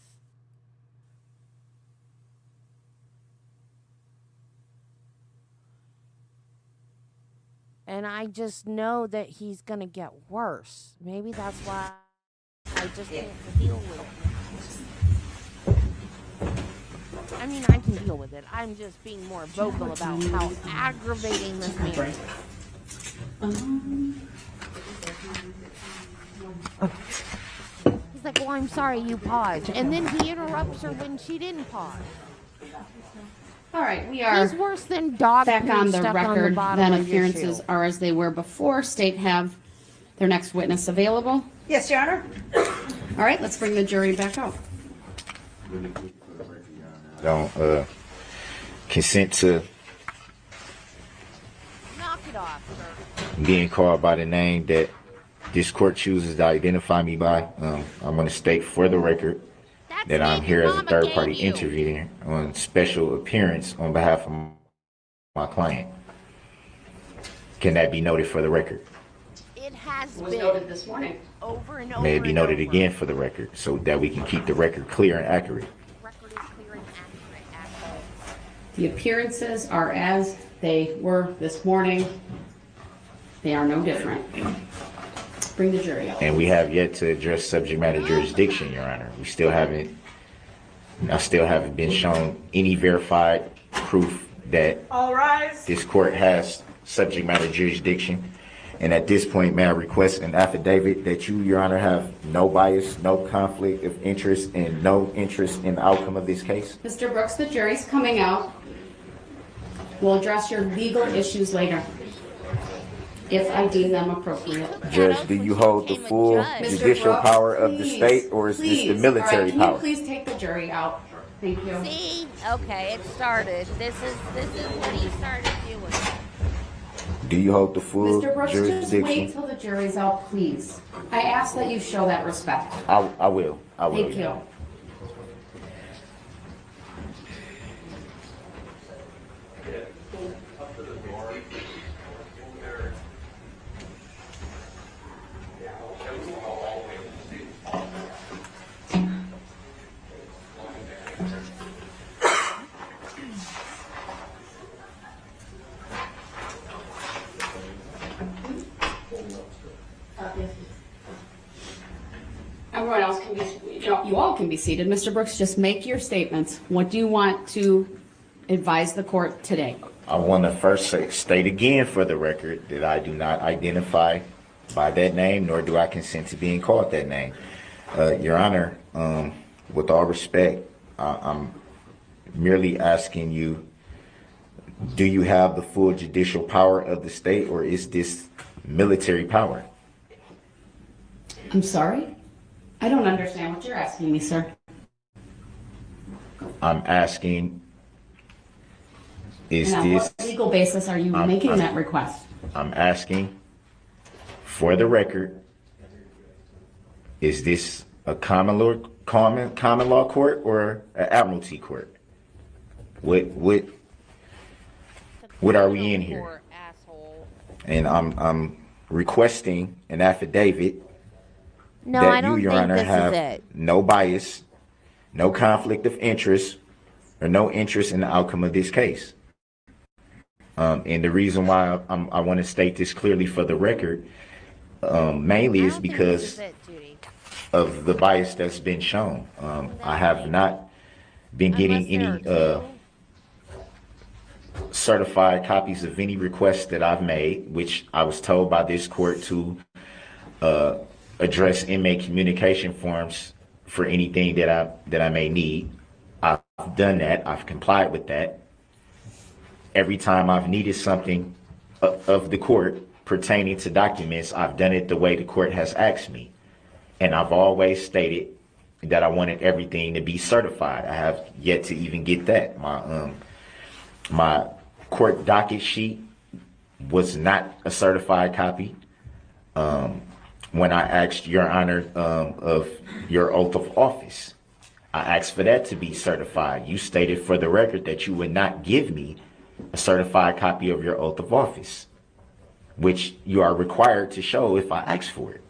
And I just know that he's going to get worse. Maybe that's why I just can't deal with it. I mean, I can deal with it. I'm just being more vocal about how aggravating this man is. He's like, well, I'm sorry you paused. And then he interrupts her when she didn't pause. All right, we are He's worse than dog back on the stuck record. on the bottom Then of your appearances shoe. are as they were before. State have their next witness available. Yes, Your Honor. All right, let's bring the jury back out. Don't consent to Knock it off, sir. being called by the name that this court chooses to identify me by. I'm going to state for the record that I'm here as a third-party intervener on special appearance on behalf of my client. Can that be noted for the record? It has Was been noted this morning. over and over. May it be and noted over. again for the record so that we can keep the record clear and accurate. Record is clear and accurate. The appearances are as they were this morning. They are no different. Bring the jury out. And we have yet to address subject matter jurisdiction, Your Honor. I still haven't been shown any verified proof that All rise. this court has subject matter jurisdiction. And at this point, may I request an affidavit that you, Your Honor, have no bias, no conflict of interest, and no interest in the outcome of this case? Mr. Brooks, the jury's coming out. We'll address your legal issues later, if I deem them appropriate. Judge, do you hold the full judicial Brooks, power of the please, state, or is this the please. military All right, power? Can you please take the jury out? Thank you. See? Okay, it started. This is what he started doing. Do you hold the full Mr. Brooks, just wait jurisdiction? till the jury's out, please. I ask that you show that respect. I will. Thank you. all can be seated. Mr. Brooks, just make your statements. What do you want to advise the court today? I want to first state again for the record that I do not identify by that name, nor do I consent to being called that name. Your Honor, with all respect, I'm merely asking you, do you have the full judicial power of the state, or is this military power? I'm sorry? I don't understand what you're asking me, sir. I'm asking, is And on this... what legal basis are you making that request? I'm asking, for the record, is this a common law court or an admiralty court? What are we in here? And I'm requesting an affidavit No, that I don't you, Your think Honor, this have is it. no bias, no conflict of interest, or no interest in the outcome of this case. And the reason why I want to state this clearly for the record, mainly is because of the bias that's been shown. I have not been getting any certified copies of any requests that I've made, which I was told by this court to address inmate communication forms for anything that I may need. I've done that. I've complied with that. Every time I've needed something of the court pertaining to documents, I've done it the way the court has asked me. And I've always stated that I wanted everything to be certified. I have yet to even get that. My court docket sheet was not a certified copy. When I asked Your Honor of your oath of office, I asked for that to be certified. You stated for the record that you would not give me a certified copy of your oath of office, which you are required to show if I ask for it.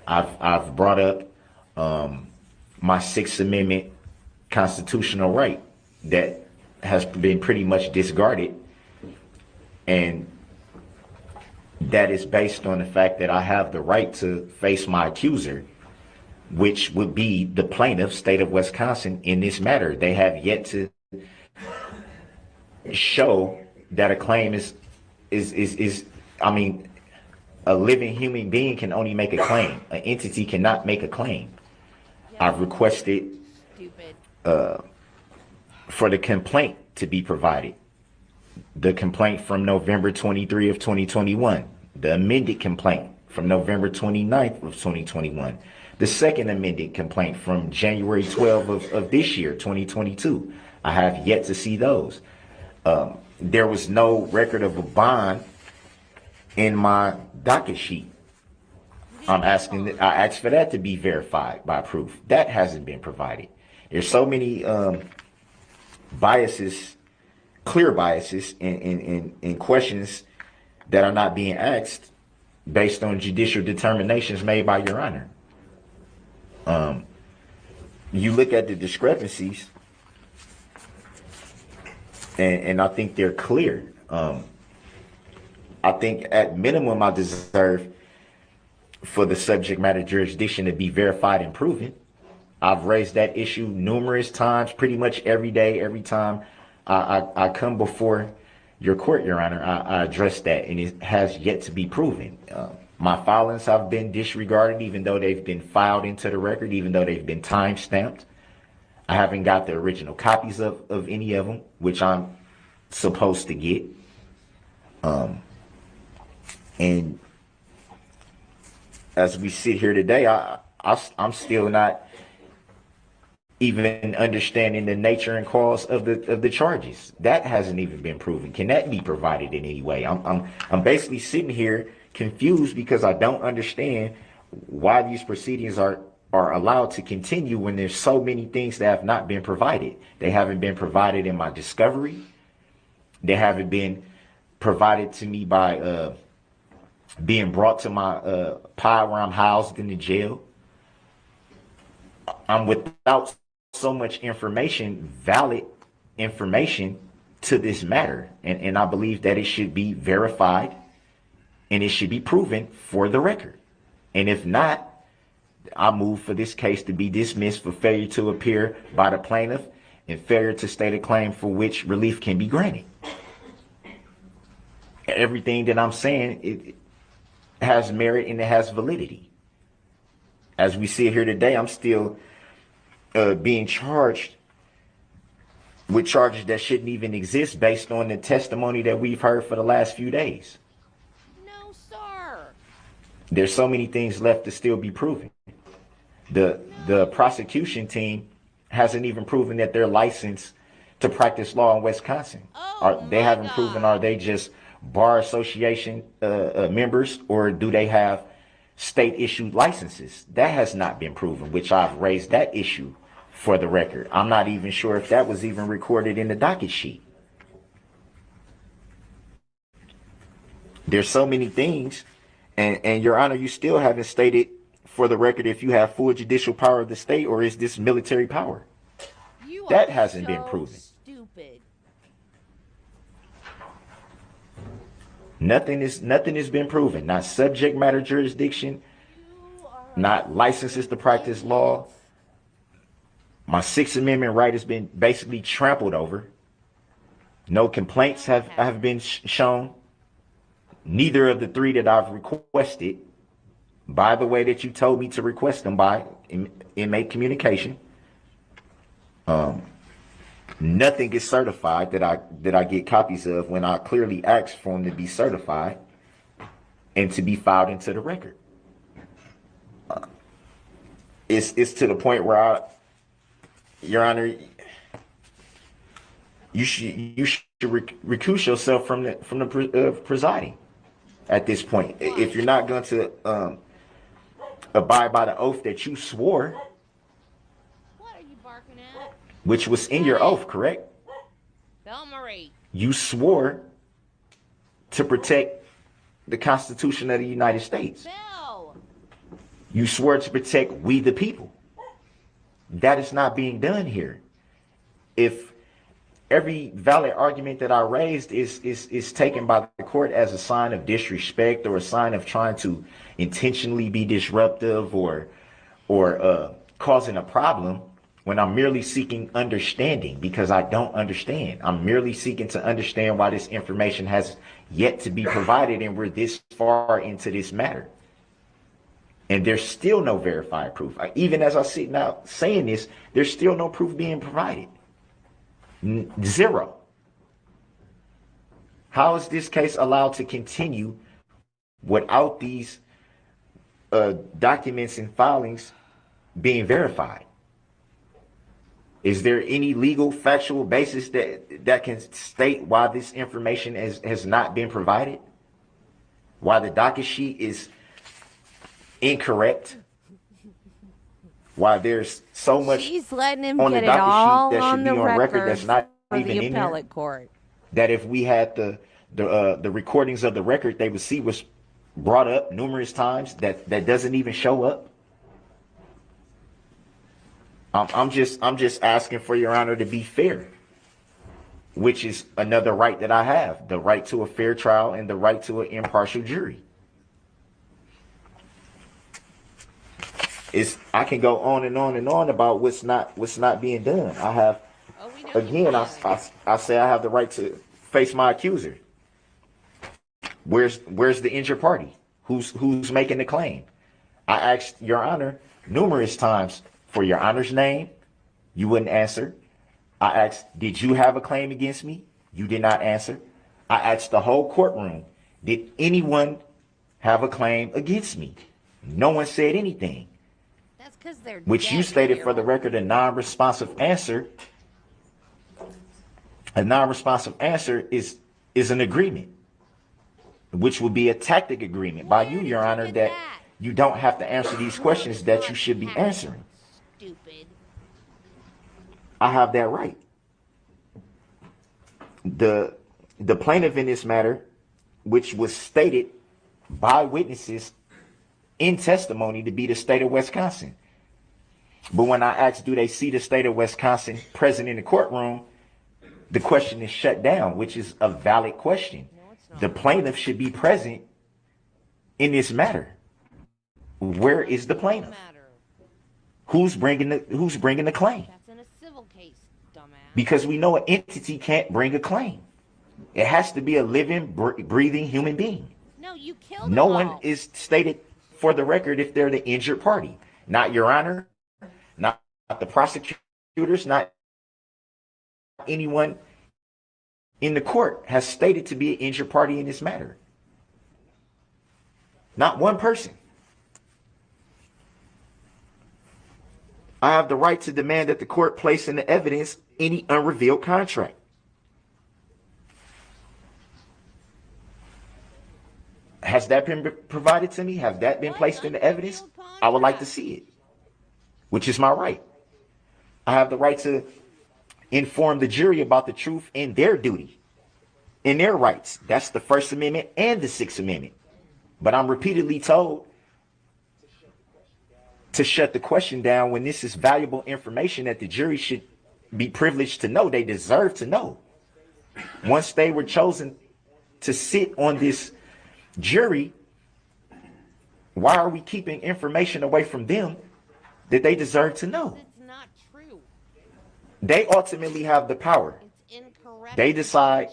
I've brought up my Sixth Amendment constitutional right that has been pretty much discarded, and that is based on the fact that I have the right to face my accuser, which would be the plaintiff, state of Wisconsin, in this matter. They have yet to show that a claim is I mean, a living human being can only make a claim. An entity cannot make a claim. I've requested for the complaint to be provided. The complaint from November 23 of 2021, the amended complaint from November 29th of 2021, the second amended complaint from January 12 of this year, 2022. I have yet to see those. There was no record of a bond in my docket sheet. I asked for that to be verified by proof. That hasn't been provided. There's so many biases, clear biases in questions that are not being asked based on judicial determinations made by Your Honor. You look at the discrepancies, and I think they're clear. I think at minimum I deserve for the subject matter jurisdiction to be verified and proven. I've raised that issue numerous times, pretty much every day, every time I come before your court, Your Honor. I address that, and it has yet to be proven. My filings have been disregarded, even though they've been filed into the record, even though they've been time stamped. I haven't got the original copies of any of them, which I'm supposed to get. And as we sit here today, I'm still not even understanding the nature and cause of the charges. That hasn't even been proven. Can that be provided in any way? I'm basically sitting here confused because I don't understand why these proceedings are allowed to continue when there's so many things that have not been provided. They haven't been provided in my discovery. They haven't been provided to me by being brought to my pod where I'm housed in the jail. I'm without so much information, valid information to this matter. And I believe that it should be verified and it should be proven for the record. And if not, I move for this case to be dismissed for failure to appear by the plaintiff and failure to state a claim for which relief can be granted. Everything that I'm saying, it has merit and it has validity. As we sit here today, I'm still being charged with charges that shouldn't even exist based on the testimony that we've heard for the last few days. No, sir. There's so many things left to still be proven. The prosecution team hasn't even proven that they're licensed to practice law in Wisconsin. They haven't proven, are they just bar association members, or do they have state issued licenses? That has not been proven, which I've raised that issue for the record. I'm not even sure if that was even recorded in the docket sheet. There's so many things, and Your Honor, you still haven't stated for the record if you have full judicial power of the state or is this military power. That hasn't been proven. Stupid. Nothing has been proven. Not subject matter jurisdiction, not licenses to practice law. My Sixth Amendment right has been basically trampled over. No complaints have been shown. Neither of the three that I've requested, by the way that you told me to request them by inmate communication. Nothing is certified that I get copies of when I clearly asked for them to be certified and to be filed into the record. It's to the point where Your Honor, you should recuse yourself from the presiding at this point. If you're not going to abide by the oath that you swore, which was in your oath, correct? Marie. You swore to protect the Constitution of the United States. You swore to protect we the people. That is not being done here. If every valid argument that I raised is taken by the court as a sign of disrespect or a sign of trying to intentionally be disruptive or causing a problem, when I'm merely seeking understanding, because I don't understand. I'm merely seeking to understand why this information has yet to be provided and we're this far into this matter. And there's still no verified proof. Even as I sit now saying this, there's still no proof being provided. Zero. How is this case allowed to continue without these documents and filings being verified? Is there any legal factual basis that can state why this information has not been provided? Why the docket sheet is incorrect? Why there's so much She's letting him on the get it docket all sheet that on should be the on record record that's not for even the in there? appellate court. That if we had the recordings of the record, they would see was brought up numerous times that doesn't even show up. I'm just asking for Your Honor to be fair, which is another right that I have, the right to a fair trial and the right to an impartial jury. I can go on and on and on about what's not being done. I have, again, I say I have the right to face my accuser. Where's the injured party? Who's making the claim? I asked Your Honor numerous times for Your Honor's name. You wouldn't answer. I asked, did you have a claim against me? You did not answer. I asked the whole courtroom, did anyone have a claim against me? No one said anything. That's because they're Which you stated for the record, a non-responsive answer. A non-responsive answer is an agreement, which will be a tactic agreement by you, Your Honor, that you don't have to answer these questions that you should be answering. Stupid. I have that right. The plaintiff in this matter, which was stated by witnesses in testimony to be the state of Wisconsin. But when I asked, do they see the state of Wisconsin present in the courtroom, the question is shut down, which is a valid question. The plaintiff should be present in this matter. Where is the plaintiff? Who's bringing the claim? That's in a civil case, dumbass. Because we know an entity can't bring a claim. It has to be a living, breathing human being. No, you killed No them one all. is stated for the record if they're the injured party. Not Your Honor, not the prosecutors, not anyone in the court has stated to be an injured party in this matter. Not one person. I have the right to demand that the court place into evidence any unrevealed contract. Has that been provided to me? Has that been placed into evidence? I would like to see it, which is my right. I have the right to inform the jury about the truth and their duty and their rights. That's the First Amendment and the Sixth Amendment. But I'm repeatedly told to shut the question down when this is valuable information that the jury should be privileged to know. They deserve to know. Once they were chosen to sit on this jury, why are we keeping information away from them that they deserve to know? It's not true. They ultimately have the power. It's incorrect. They decide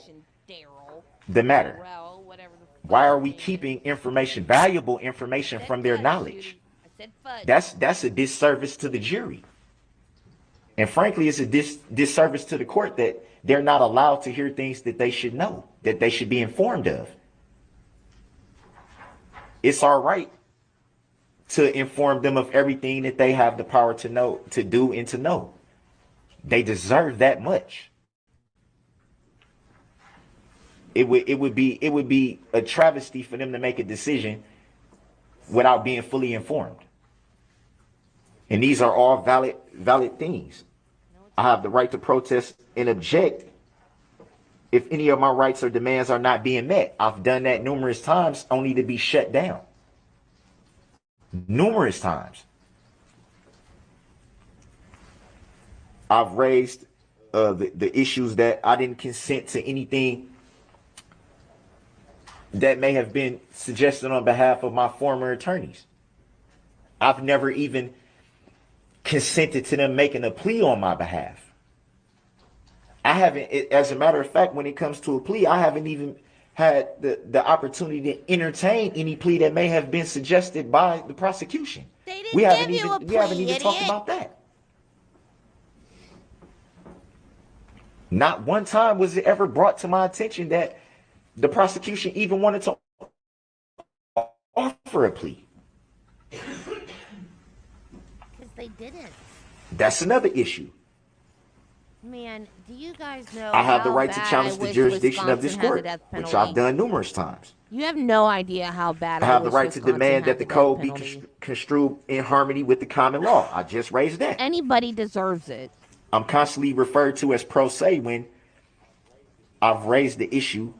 Darrell. the matter. Darrell, whatever the Why are we keeping information, valuable information from their knowledge? I said fudge. That's a disservice to the jury. And frankly, it's a disservice to the court that they're not allowed to hear things that they should know, that they should be informed of. It's our right to inform them of everything that they have the power to know, to do, and to know. They deserve that much. It would be a travesty for them to make a decision without being fully informed. And these are all valid things. I have the right to protest and object if any of my rights or demands are not being met. I've done that numerous times only to be shut down. Numerous times. I've raised the issues that I didn't consent to anything that may have been suggested on behalf of my former attorneys. I've never even consented to them making a plea on my behalf. I haven't, as a matter of fact, when it comes to a plea, I haven't even had the opportunity to entertain any plea that may have been suggested by the prosecution. They didn't We haven't give you a even plea, talked idiot. about that. Not one time was it ever brought to my attention that the prosecution even wanted to offer a plea. Because they didn't. That's another issue. Man, do you guys know I have the how right to bad challenge I the wish jurisdiction of this Wisconsin had the court, death which penalty? I've done numerous times. You have no idea how bad I have the wish right to Wisconsin demand had that the death code be penalty. construed in harmony with the common law. I just raised that. Anybody deserves it. I'm constantly referred to as pro se when I've raised the issue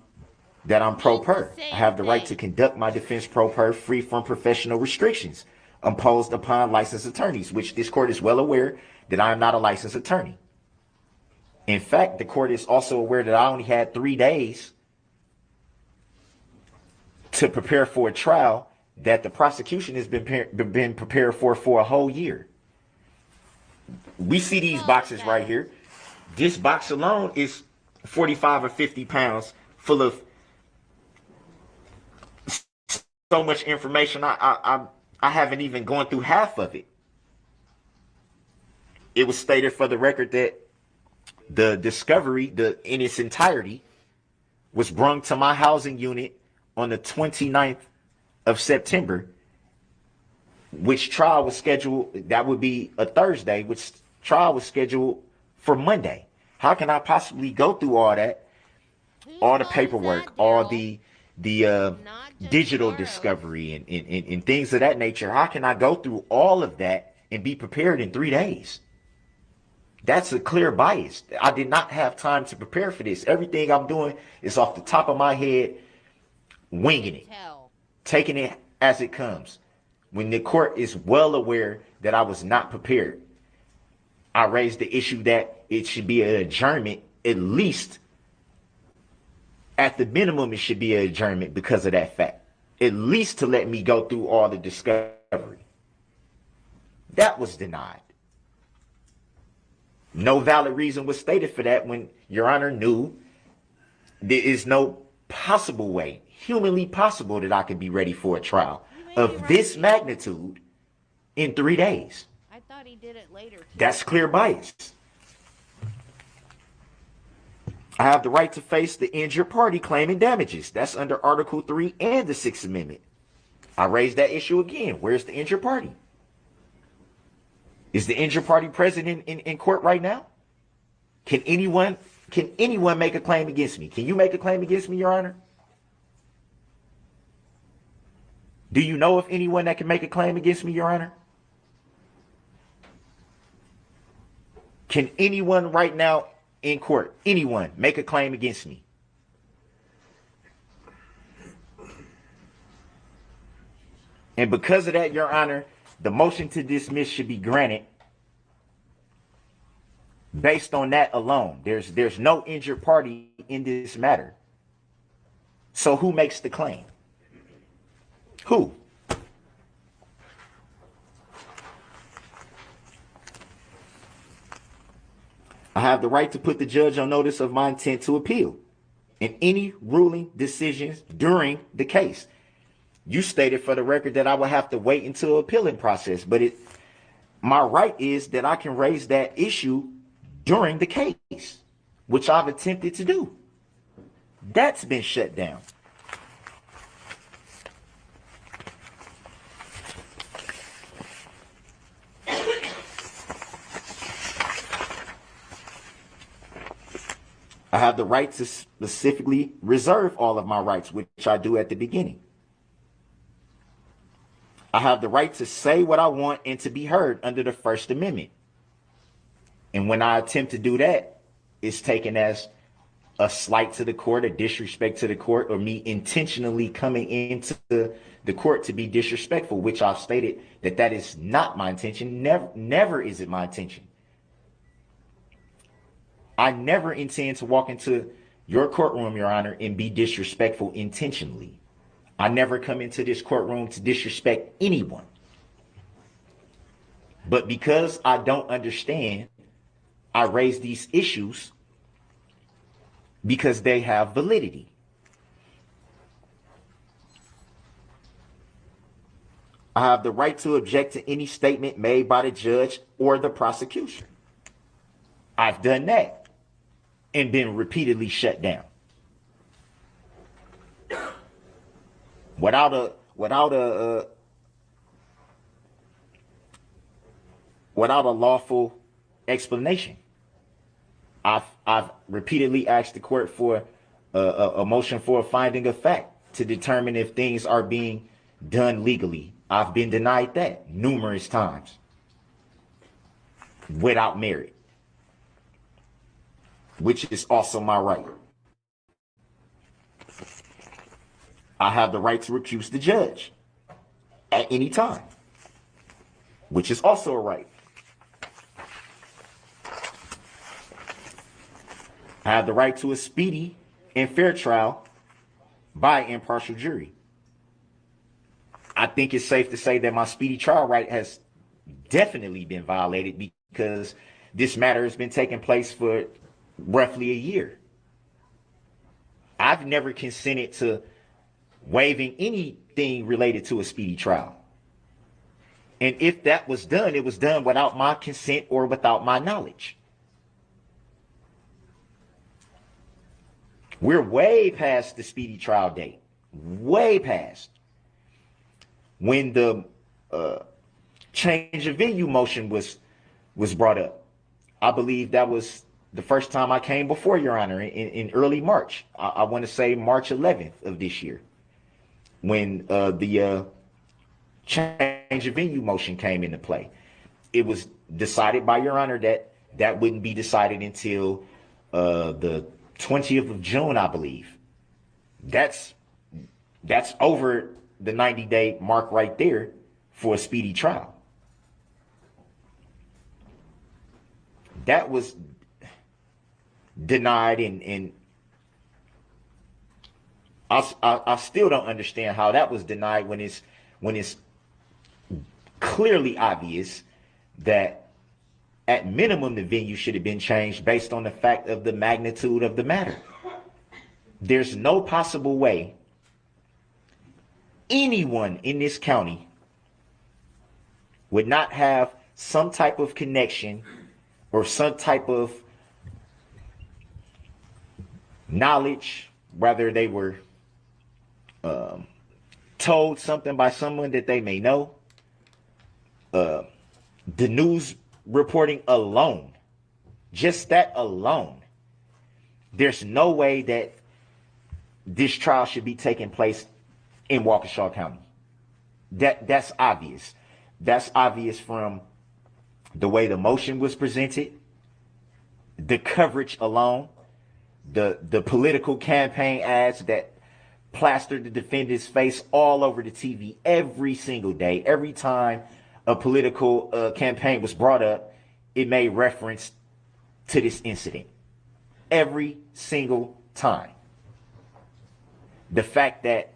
that I'm pro per. I have the right to conduct my defense pro per free from professional restrictions imposed upon licensed attorneys, which this court is well aware that I am not a licensed attorney. In fact, the court is also aware that I only had 3 days to prepare for a trial that the prosecution has been prepared for a whole year. We see these boxes right here. This box alone is 45 or 50 pounds full of so much information. I haven't even gone through half of it. It was stated for the record that the discovery, in its entirety, was brought to my housing unit on the 29th of September, which trial was scheduled, that would be a Thursday, which trial was scheduled for Monday. How can I possibly go through all that, all the paperwork, all the digital discovery and things of that nature? How can I go through all of that and be prepared in 3 days? That's a clear bias. I did not have time to prepare for this. Everything I'm doing is off the top of my head, winging it, taking it as it comes. When the court is well aware that I was not prepared, I raised the issue that it should be an adjournment, at least at the minimum, it should be an adjournment because of that fact, at least to let me go through all the discovery. That was denied. No valid reason was stated for that when Your Honor knew there is no possible way, humanly possible, that I could be ready for a trial of this magnitude in 3 days. I thought he did it later. Too. That's clear bias. I have the right to face the injured party claiming damages. That's under Article 3 and the 6th Amendment. I raised that issue again. Where's the injured party? Is the injured party present in court right now? Can anyone make a claim against me? Can you make a claim against me, Your Honor? Do you know of anyone that can make a claim against me, Your Honor? Can anyone right now in court, anyone, make a claim against me? And because of that, Your Honor, the motion to dismiss should be granted based on that alone. There's no injured party in this matter. So who makes the claim? Who? I have the right to put the judge on notice of my intent to appeal and any ruling decisions during the case. You stated for the record that I will have to wait until appealing process, but my right is that I can raise that issue during the case, which I've attempted to do. That's been shut down. I have the right to specifically reserve all of my rights, which I do at the beginning. I have the right to say what I want and to be heard under the First Amendment. And when I attempt to do that, it's taken as a slight to the court, a disrespect to the court, or me intentionally coming into the court to be disrespectful, which I've stated that is not my intention. Never is it my intention. I never intend to walk into your courtroom, Your Honor, and be disrespectful intentionally. I never come into this courtroom to disrespect anyone. But because I don't understand, I raise these issues because they have validity. I have the right to object to any statement made by the judge or the prosecution. I've done that and been repeatedly shut down. Without a lawful explanation. I've repeatedly asked the court for a motion for a finding of fact to determine if things are being done legally. I've been denied that numerous times without merit, which is also my right. I have the right to recuse the judge at any time, which is also a right. I have the right to a speedy and fair trial by impartial jury. I think it's safe to say that my speedy trial right has definitely been violated because this matter has been taking place for roughly a year. I've never consented to waiving anything related to a speedy trial. And if that was done, it was done without my consent or without my knowledge. We're way past the speedy trial date. Way past. When the change of venue motion was brought up. I believe that was the first time I came before Your Honor in early March. I want to say March 11th of this year. When the change of venue motion came into play. It was decided by Your Honor that wouldn't be decided until the 20th of June, I believe. That's over the 90-day mark right there for a speedy trial. That was denied, and I still don't understand how that was denied when it's clearly obvious that at minimum the venue should have been changed based on the fact of the magnitude of the matter. There's no possible way anyone in this county would not have some type of connection or some type of knowledge, whether they were told something by someone that they may know. The news reporting alone, just that alone, there's no way that this trial should be taking place in Waukesha County. That's obvious. That's obvious from the way the motion was presented, the coverage alone, the political campaign ads that plastered the defendant's face all over the TV every single day. Every time a political campaign was brought up, it made reference to this incident. Every single time. The fact that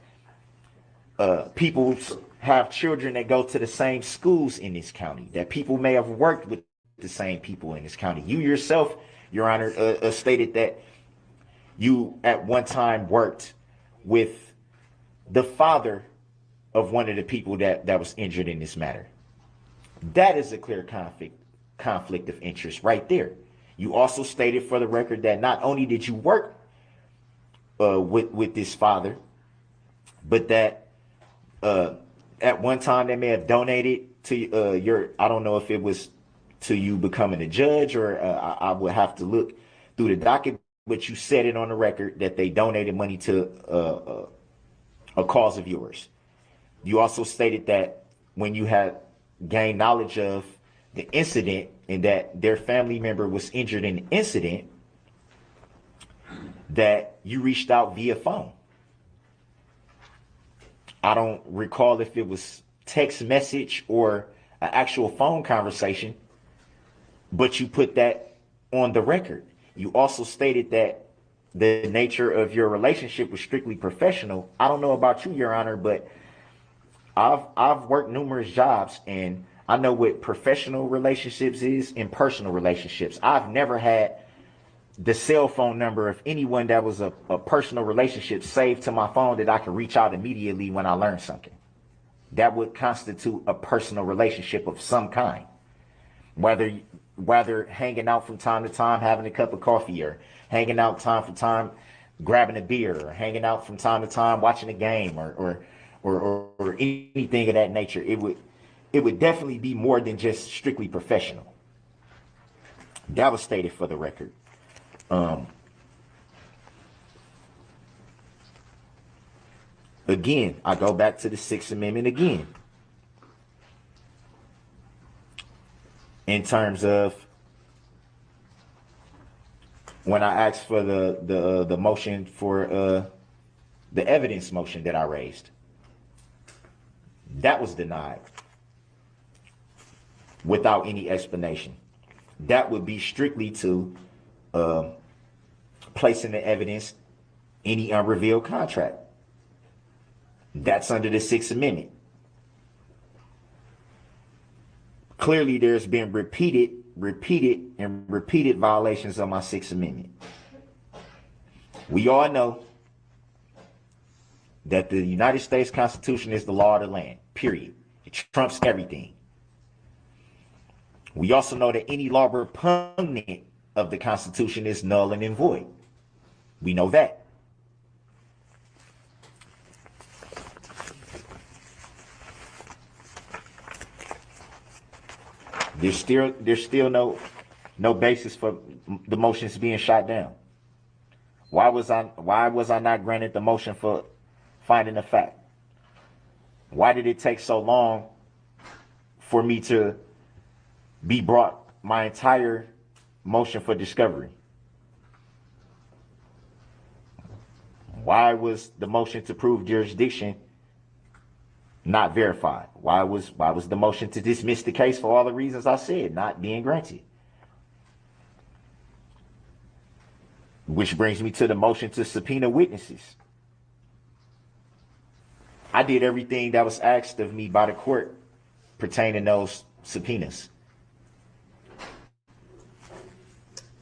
people have children that go to the same schools in this county, that people may have worked with the same people in this county. You yourself, Your Honor, stated that you at one time worked with the father of one of the people that was injured in this matter. That is a clear conflict of interest right there. You also stated for the record that not only did you work with this father, but that at one time they may have donated to your, I don't know if it was to you becoming a judge, or I would have to look through the docket, but you said it on the record that they donated money to a cause of yours. You also stated that when you had gained knowledge of the incident and that their family member was injured in the incident, that you reached out via phone. I don't recall if it was text message or an actual phone conversation, but you put that on the record. You also stated that the nature of your relationship was strictly professional. I don't know about you, Your Honor, but I've worked numerous jobs, and I know what professional relationships is and personal relationships. I've never had the cell phone number of anyone that was a personal relationship saved to my phone that I can reach out immediately when I learn something. That would constitute a personal relationship of some kind. Whether hanging out from time to time, having a cup of coffee, or hanging out time for time, grabbing a beer, or hanging out from time to time, watching a game, or anything of that nature. It would definitely be more than just strictly professional. That was stated for the record. Again, I go back to the Sixth Amendment again. In terms of when I asked for the motion for the evidence motion that I raised, that was denied without any explanation. That would be strictly to place in the evidence any unrevealed contract. That's under the Sixth Amendment. Clearly, there's been repeated violations of my Sixth Amendment. We all know that the United States Constitution is the law of the land, period. It trumps everything. We also know that any law repugnant of the Constitution is null and void. We know that. There's still no basis for the motions being shot down. Why was I not granted the motion for finding a fact? Why did it take so long for me to be brought my entire motion for discovery? Why was the motion to prove jurisdiction not verified? Why was the motion to dismiss the case for all the reasons I said not being granted? Which brings me to the motion to subpoena witnesses. I did everything that was asked of me by the court pertaining to those subpoenas.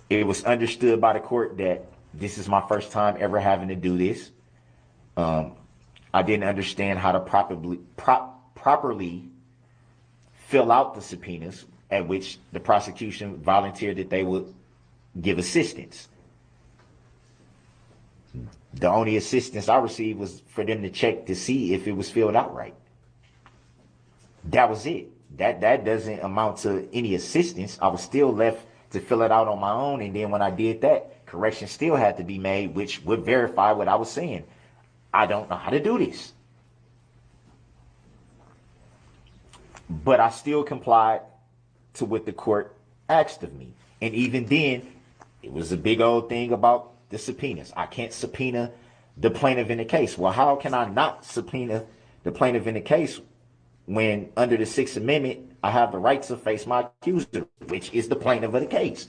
It was understood by the court that this is my first time ever having to do this. I didn't understand how to properly fill out the subpoenas, at which the prosecution volunteered that they would give assistance. The only assistance I received was for them to check to see if it was filled out right. That was it. That doesn't amount to any assistance. I was still left to fill it out on my own, and then when I did that, correction still had to be made, which would verify what I was saying. I don't know how to do this. But I still complied to what the court asked of me. And even then, it was a big old thing about the subpoenas. I can't subpoena the plaintiff in the case. Well, how can I not subpoena the plaintiff in the case when under the Sixth Amendment, I have the right to face my accuser, which is the plaintiff of the case?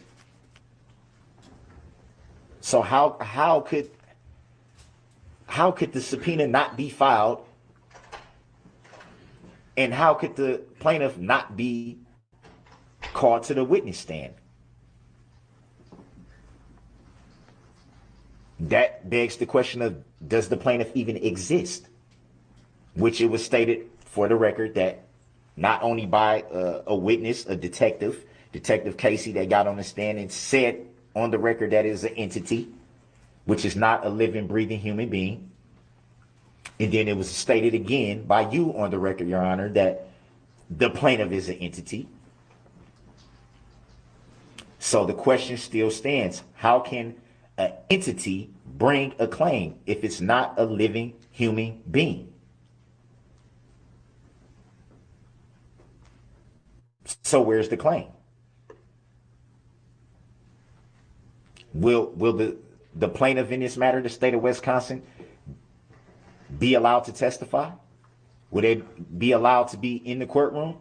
So how could the subpoena not be filed? And how could the plaintiff not be called to the witness stand? That begs the question of, does the plaintiff even exist? Which it was stated for the record that not only by a witness, a Detective Casey, that got on the stand and said on the record that is an entity, which is not a living, breathing human being. And then it was stated again by you on the record, Your Honor, that the plaintiff is an entity. So the question still stands. How can an entity bring a claim if it's not a living human being? So where's the claim? Will the plaintiff in this matter, the state of Wisconsin, be allowed to testify? Will they be allowed to be in the courtroom?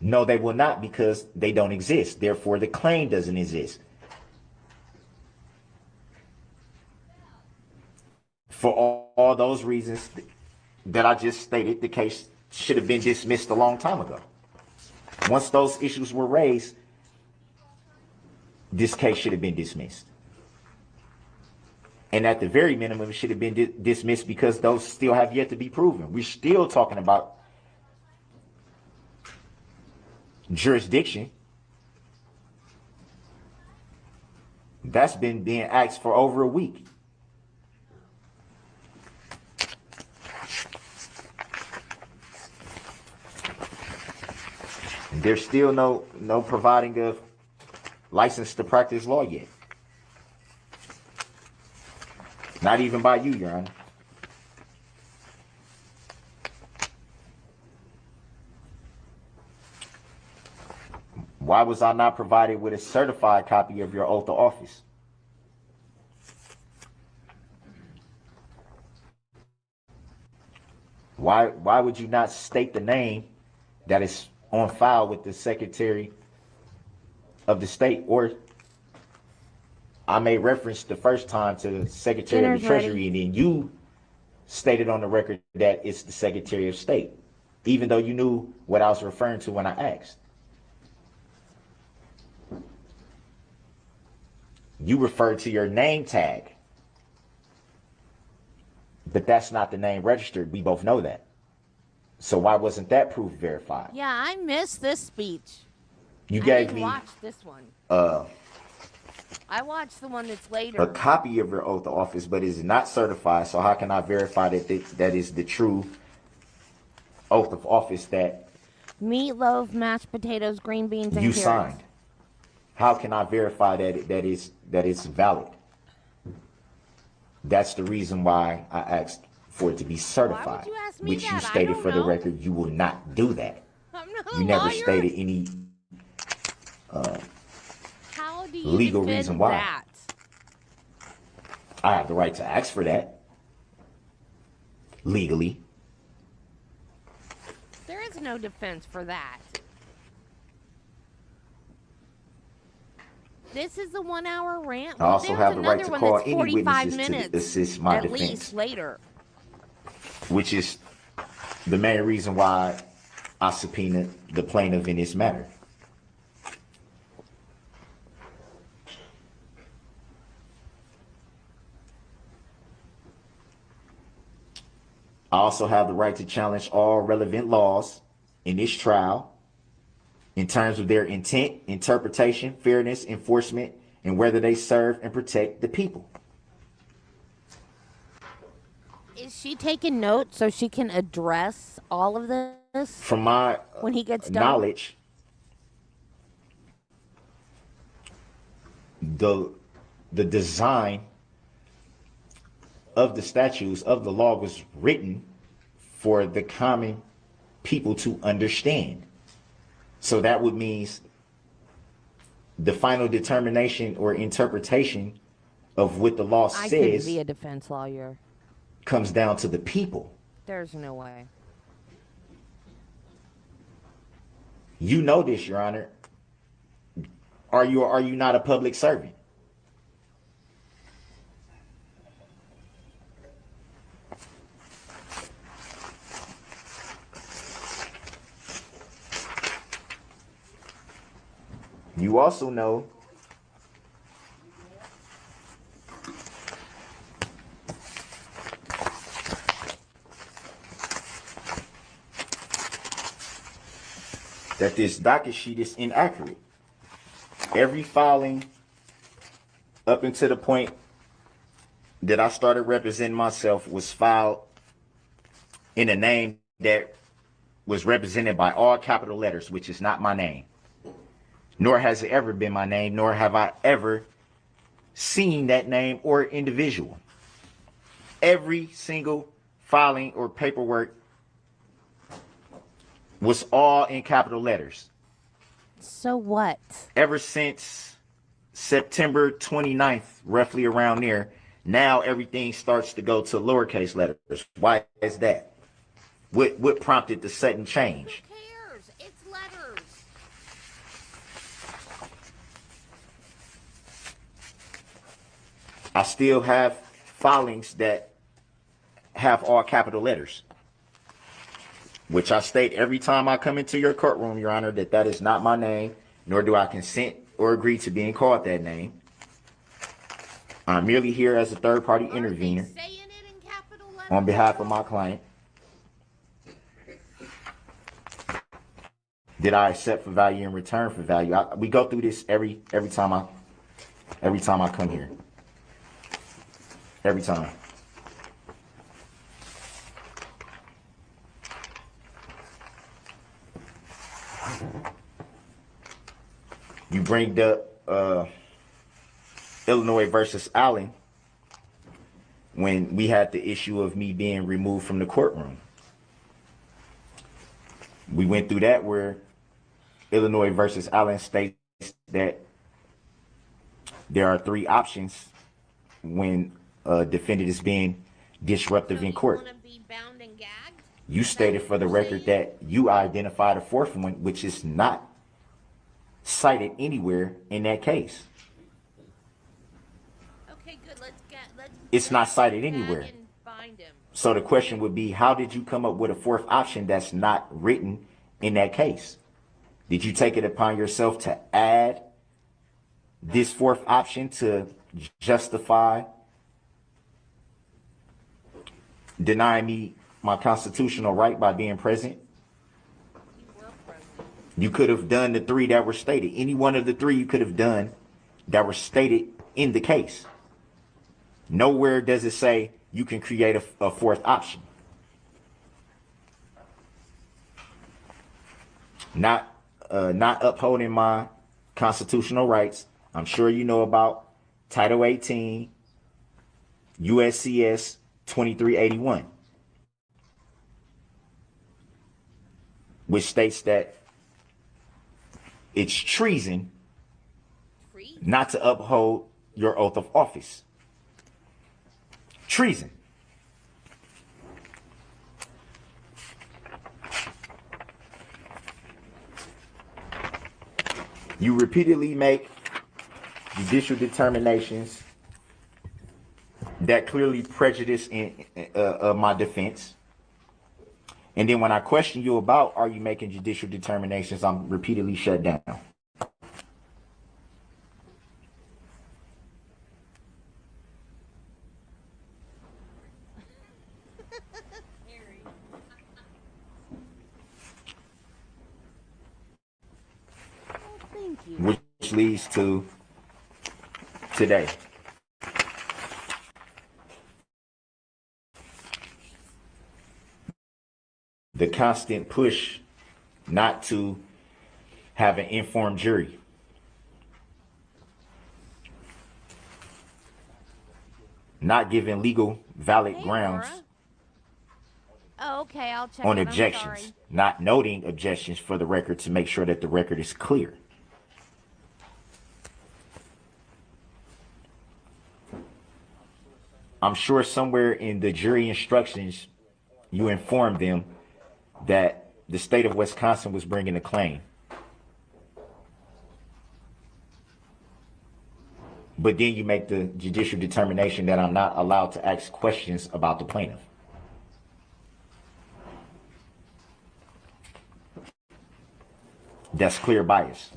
No, they will not, because they don't exist. Therefore, the claim doesn't exist. For all those reasons that I just stated, the case should have been dismissed a long time ago. Once those issues were raised, this case should have been dismissed. And at the very minimum, it should have been dismissed because those still have yet to be proven. We're still talking about jurisdiction. That's been being asked for over a week. And there's still no providing of license to practice law yet. Not even by you, Your Honor. Why was I not provided with a certified copy of your oath of office? Why would you not state the name that is on file with the Secretary of the State? Or I made reference the first time to the Secretary of the Treasury, and then you stated on the record that it's the Secretary of State, even though you knew what I was referring to when I asked. You referred to your name tag, but that's not the name registered. We both know that. So why wasn't that proof verified? Yeah, I missed this speech. You gave didn't me watch this one. I watched the one that's later. a copy of your oath of office, but it's not certified. So how can I verify that that is the true oath of office that Meatloaf, mashed potatoes, green beans, and you carrots. signed? How can I verify that it's valid? That's the reason why I asked for it to be certified, which you stated for the record you will not do that. I'm not a You never lawyer. stated any How do you legal defend reason why. that? I have the right to ask for that legally. There is no defense for that. This is the 1 hour rant. I also There's have the right another to one call that's any 45 witnesses minutes to assist my at defense, least later. which is the main reason why I subpoenaed the plaintiff in this matter. I also have the right to challenge all relevant laws in this trial in terms of their intent, interpretation, fairness, enforcement, and whether they serve and protect the people. Is she taking notes so she can address all of this From my when he gets done? knowledge, the design of the statutes of the law was written for the common people to understand. So that would mean the final determination or interpretation of what the law I couldn't says be a defense lawyer. comes down to the people. There's no way. You know this, Your Honor. Are you not a public servant? You also know that this docket sheet is inaccurate. Every filing up until the point that I started representing myself was filed in a name that was represented by all capital letters, which is not my name. Nor has it ever been my name, nor have I ever seen that name or individual. Every single filing or paperwork was all in capital letters. So what? Ever since September 29th, roughly around there, now everything starts to go to lowercase letters. Why is that? What prompted the sudden change? Who cares? It's letters. I still have filings that have all capital letters, which I state every time I come into your courtroom, Your Honor, that that is not my name, nor do I consent or agree to being called that name. I'm merely here as a third-party intervener on behalf of my client. Did I accept for value in return for value? We go through this every time I come here. Every time. You bring up Illinois versus Allen when we had the issue of me being removed from the courtroom. We went through that where Illinois versus Allen states that there are three options when a defendant is being disruptive in court. You stated for the record that you identified a fourth one, which is not cited anywhere in that case. Okay, good. It's not cited anywhere. So the question would be, how did you come up with a fourth option that's not written in that case? Did you take it upon yourself to add this fourth option to justify denying me my constitutional right by being present? You could have done the three that were stated. Any one of the three you could have done that were stated in the case. Nowhere does it say you can create a fourth option. Not upholding my constitutional rights. I'm sure you know about Title 18, USCS 2381, which states that it's treason not to uphold your oath of office. Treason. You repeatedly make judicial determinations that clearly prejudice my defense. And then when I question you about, are you making judicial determinations, I'm repeatedly shut down. you. Which leads to today. The constant push not to have an informed jury. Not giving legal valid grounds Oh, okay, I'll check on it. I'm objections. sorry. Not noting objections for the record to make sure that the record is clear. I'm sure somewhere in the jury instructions, you informed them that the state of Wisconsin was bringing a claim. But then you make the judicial determination that I'm not allowed to ask questions about the plaintiff. That's clear bias.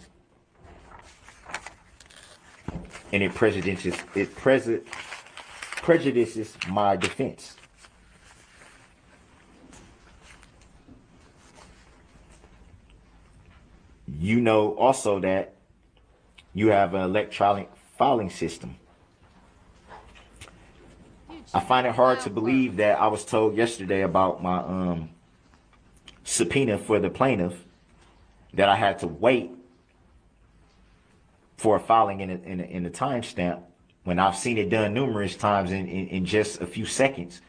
And it prejudices my defense. You know also that you have an electronic filing system. I find it hard to believe that I was told yesterday about my subpoena for the plaintiff that I had to wait for a filing in a timestamp when I've seen it done numerous times in just a few seconds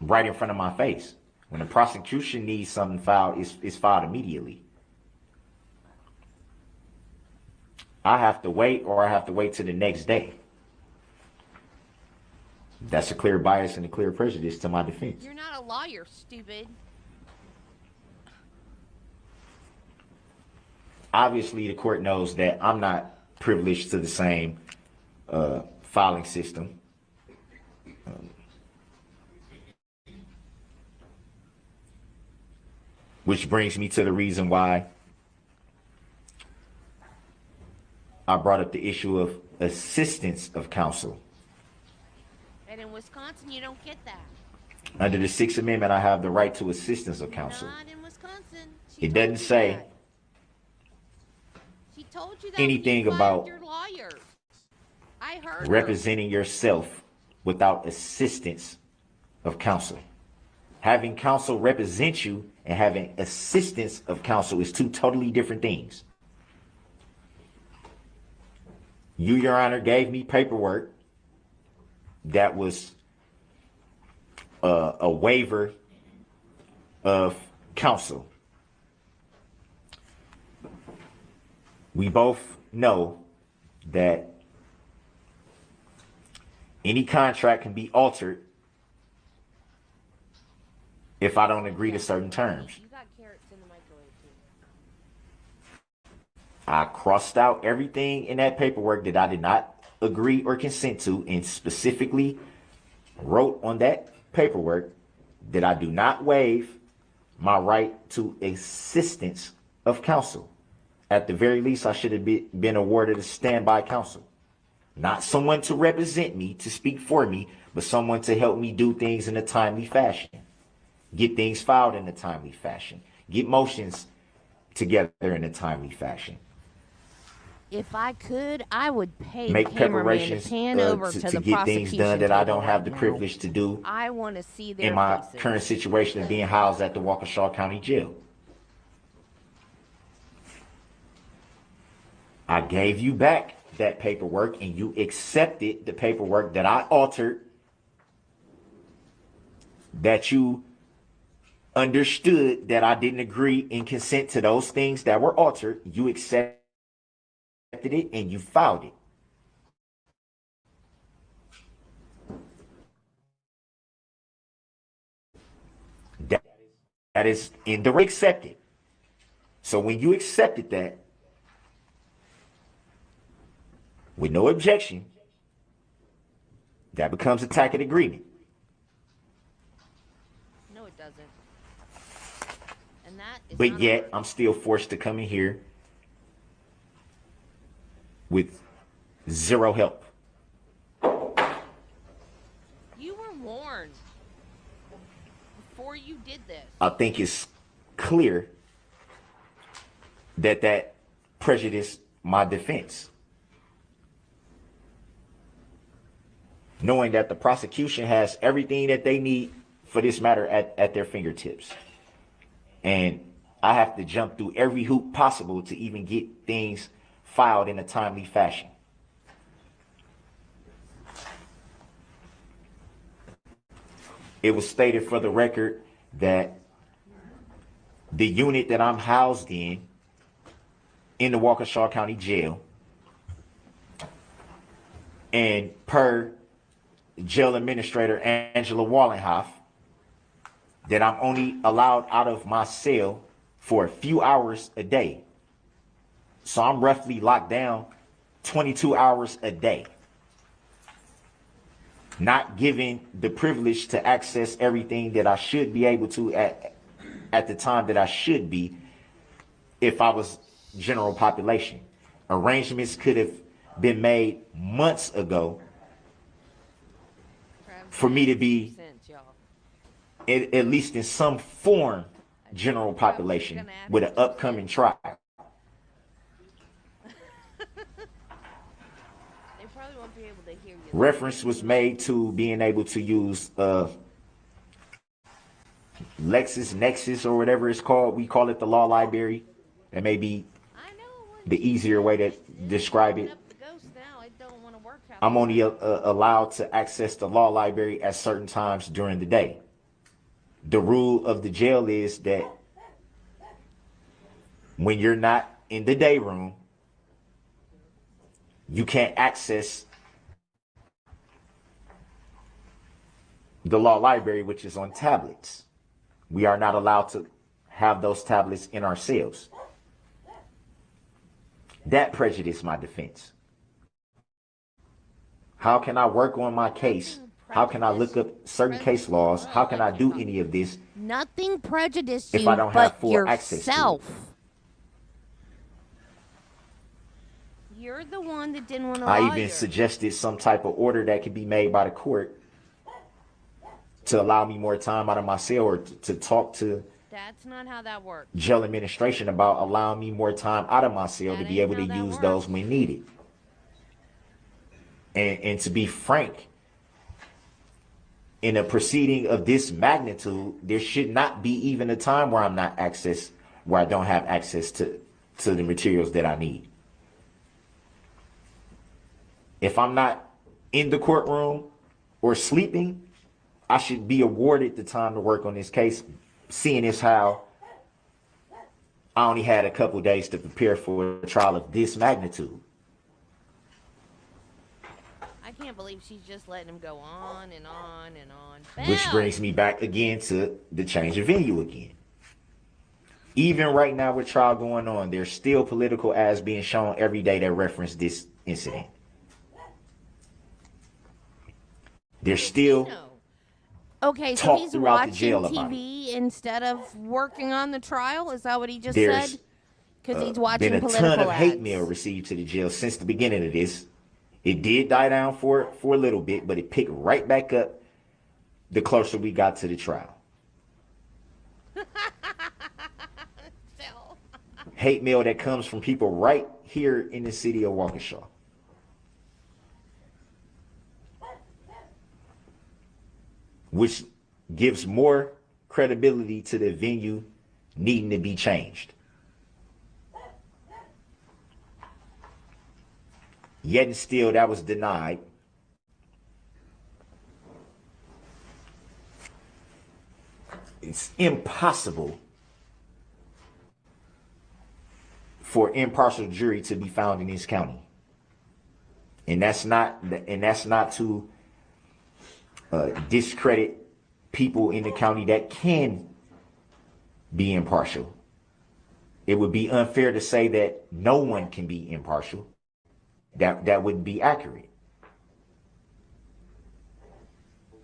right in front of my face. When the prosecution needs something filed, it's filed immediately. I have to wait, or I have to wait till the next day. That's a clear bias and a clear prejudice to my defense. You're not a lawyer, stupid. Obviously, the court knows that I'm not privileged to the same filing system. Which brings me to the reason why I brought up the issue of assistance of counsel. And in Wisconsin, you don't get that. Under the Sixth Amendment, I have the right to assistance of counsel. Not in Wisconsin. It doesn't say She told you that anything when you about fired your lawyer. I heard representing yourself without assistance of counsel. Having counsel represent you and having assistance of counsel is two totally different things. You, Your Honor, gave me paperwork that was a waiver of counsel. We both know that any contract can be altered if I don't agree to certain terms. You got carrots in the microwave too. I crossed out everything in that paperwork that I did not agree or consent to, and specifically wrote on that paperwork that I do not waive my right to assistance of counsel. At the very least, I should have been awarded a standby counsel. Not someone to represent me, to speak for me, but someone to help me do things in a timely fashion. Get things filed in a timely fashion. Get motions together in a timely fashion. If I could, I would pay Make the cameraman preparations to pan over to the get things done that I don't have the table right privilege to do now. I want to see their in my faces. current situation of being housed at the Waukesha County Jail. I gave you back that paperwork and you accepted the paperwork that I altered, that you understood that I didn't agree and consent to those things that were altered. You accepted it and you filed it. That is indirectly accepted. So when you accepted that with no objection, that becomes a tacit agreement. No, it doesn't. And that is But not yet, I'm still forced to come in here with zero help. You were warned before you did this. I think it's clear that that prejudice my defense, knowing that the prosecution has everything that they need for this matter at their fingertips. And I have to jump through every hoop possible to even get things filed in a timely fashion. It was stated for the record that the unit that I'm housed in the Waukesha County Jail, and per jail administrator Angela Wallenhoff, that I'm only allowed out of my cell for a few hours a day. So I'm roughly locked down 22 hours a day, not given the privilege to access everything that I should be able to at the time that I should be if I was general population. Arrangements could have been made months ago for me to be at least in some form general population with an upcoming trial. Reference was made to being able to use LexisNexis or whatever it's called. We call it the law library. That may be the easier way to describe it. I'm only allowed to access the law library at certain times during the day. The rule of the jail is that when you're not in the day room, you can't access the law library, which is on tablets. We are not allowed to have those tablets in our cells. That prejudiced my defense. How can I work on my case? How can I look up certain case laws? How can I do any of this? Nothing prejudiced you if I don't have but full access to it? yourself. You're the one that didn't want to I lawyer. even suggested some type of order that could be made by the court to allow me more time out of my cell, or to talk to That's not how that works. jail administration about allowing me more time out of my cell to be able to use those when needed. And to be frank, in a proceeding of this magnitude, there should not be even a time where I don't have access to the materials that I need. If I'm not in the courtroom or sleeping, I should be awarded the time to work on this case, seeing as how I only had a couple days to prepare for a trial of this magnitude. I can't believe she's just letting him go on and on and on. Which brings me back again to the change of venue again. Even right now with trial going on, there's still political ads being shown every day that reference this incident. There's still okay, so talk he's throughout the watching jail about it. TV instead of working on the trial? Is that what he just There's said? Because he's watching been a political ton of hate ads. mail received to the jail since the beginning of this. It did die down for a little bit, but it picked right back up the closer we got to the trial. Hate mail that comes from people right here in the city of Waukesha. Which gives more credibility to the venue needing to be changed. Yet and still, that was denied. It's impossible for an impartial jury to be found in this county. And that's not to discredit people in the county that can be impartial. It would be unfair to say that no one can be impartial. That wouldn't be accurate.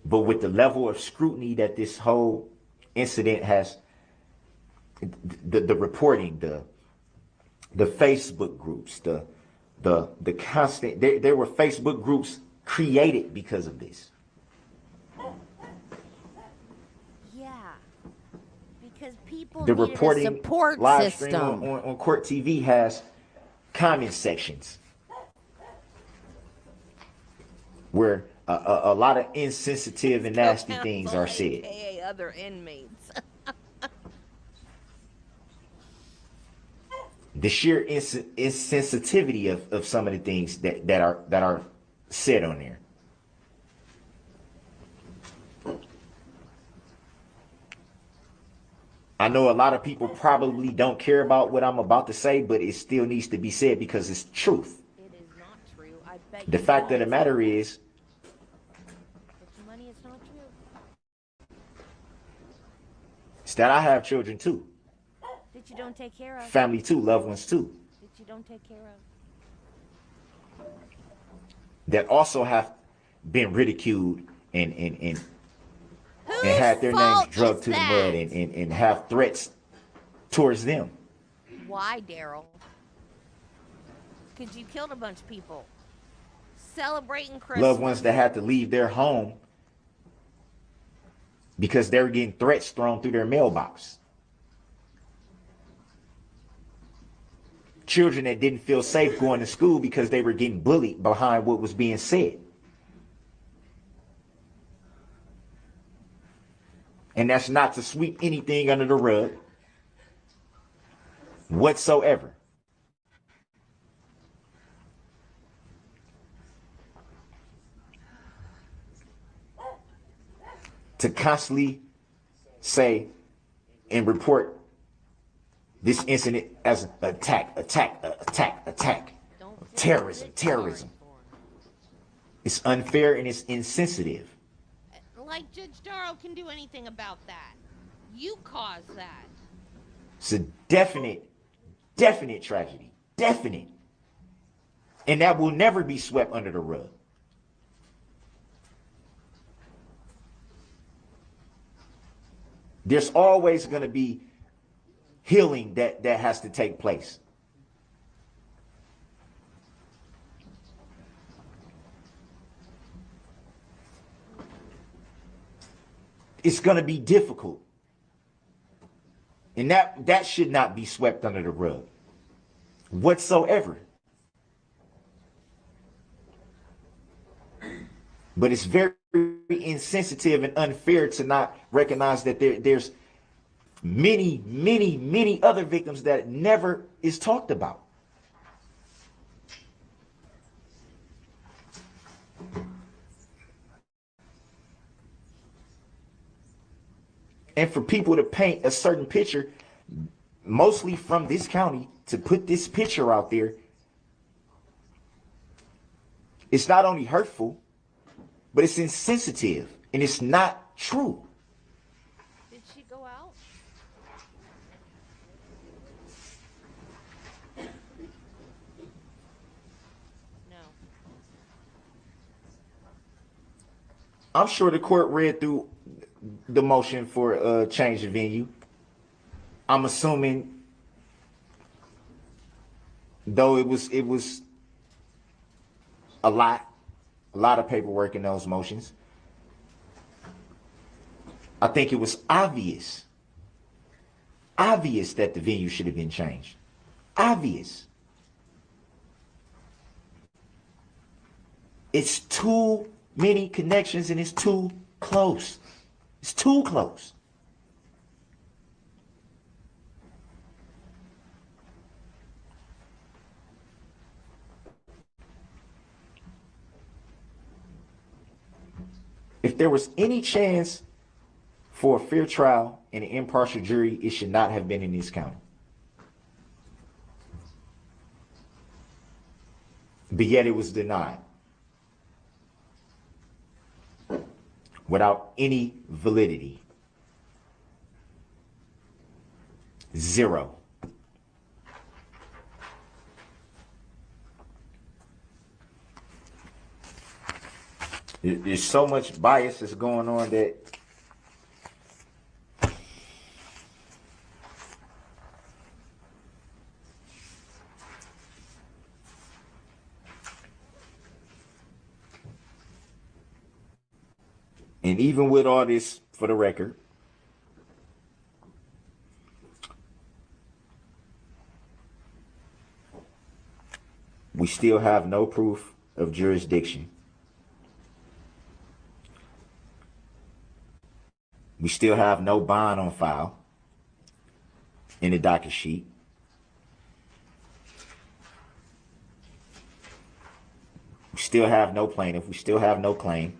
But with the level of scrutiny that this whole incident has, the reporting, the Facebook groups, the constant, there were Facebook groups created because of this. Yeah, because people The needed reporting a support live system. stream on Court TV has comment sections where a lot of insensitive and nasty things are said. AKA other inmates. The sheer insensitivity of some of the things that are said on there. I know a lot of people probably don't care about what I'm about to say, but it still needs to be said because it's truth. It is not true. I bet The you fact know of the it's matter not. is, But your money is not true. is that I have children too, That you don't take care of. family too, loved ones too, That you don't take care of. that also have been ridiculed and had their names fault drugged is to the that? mud and have threats towards them. Why, Darrell? Because you killed a bunch of people. Celebrating Christmas. Loved ones that had to leave their home because they were getting threats thrown through their mailbox. Children that didn't feel safe going to school because they were getting bullied behind what was being said. And that's not to sweep anything under the rug whatsoever. To constantly say and report this incident as an attack. Terrorism. It's unfair and it's insensitive. Like Judge Darrell can do anything about that. You caused that. It's a definite tragedy. Definite. And that will never be swept under the rug. There's always going to be healing that has to take place. It's going to be difficult. And that should not be swept under the rug whatsoever. But it's very insensitive and unfair to not recognize that there's many other victims that never is talked about. And for people to paint a certain picture, mostly from this county, to put this picture out there, it's not only hurtful, but it's insensitive, and it's not true. Did she go out? No. I'm sure the court read through the motion for change of venue. I'm assuming, though it was a lot of paperwork in those motions, I think it was obvious that the venue should have been changed. Obvious. It's too many connections and it's too close. It's too close. If there was any chance for a fair trial and an impartial jury, it should not have been in this county. But yet it was denied without any validity. Zero. There's so much bias that's going on that and even with all this, for the record, still have no proof of jurisdiction. We still have no bond on file in the docket sheet. We still have no plaintiff. We still have no claim.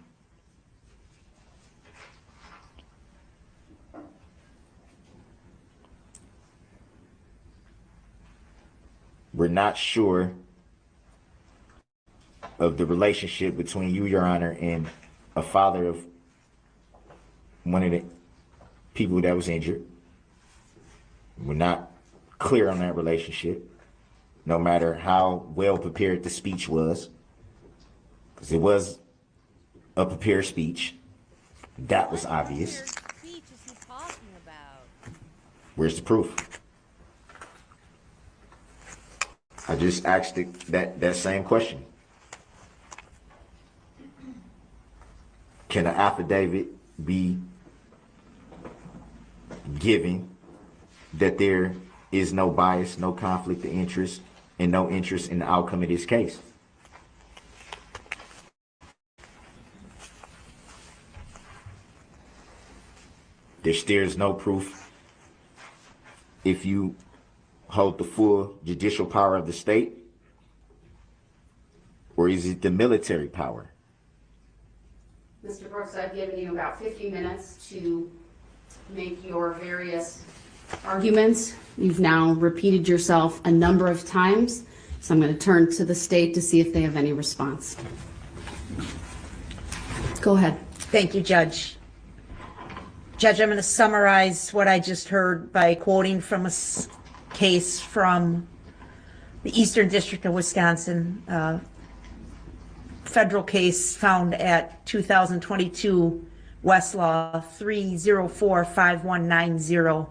We're not sure of the relationship between you, Your Honor, and a father of one of the people that was injured. We're not clear on that relationship, no matter how well prepared the speech was, because it was a prepared speech. That was obvious. Speech is he talking about? Where's the proof? I just asked that same question. Can an affidavit be given that there is no bias, no conflict of interest, and no interest in the outcome of this case? There's no proof if you hold the full judicial power of the state, or is it the military power? Mr. Brooks, I've given you about 50 minutes to make your various arguments. You've now repeated yourself a number of times, so I'm going to turn to the state to see if they have any response. Go ahead. Thank you, Judge. Judge, I'm going to summarize what I just heard by quoting from a case from the Eastern District of Wisconsin, federal case found at 2022 Westlaw 3045190.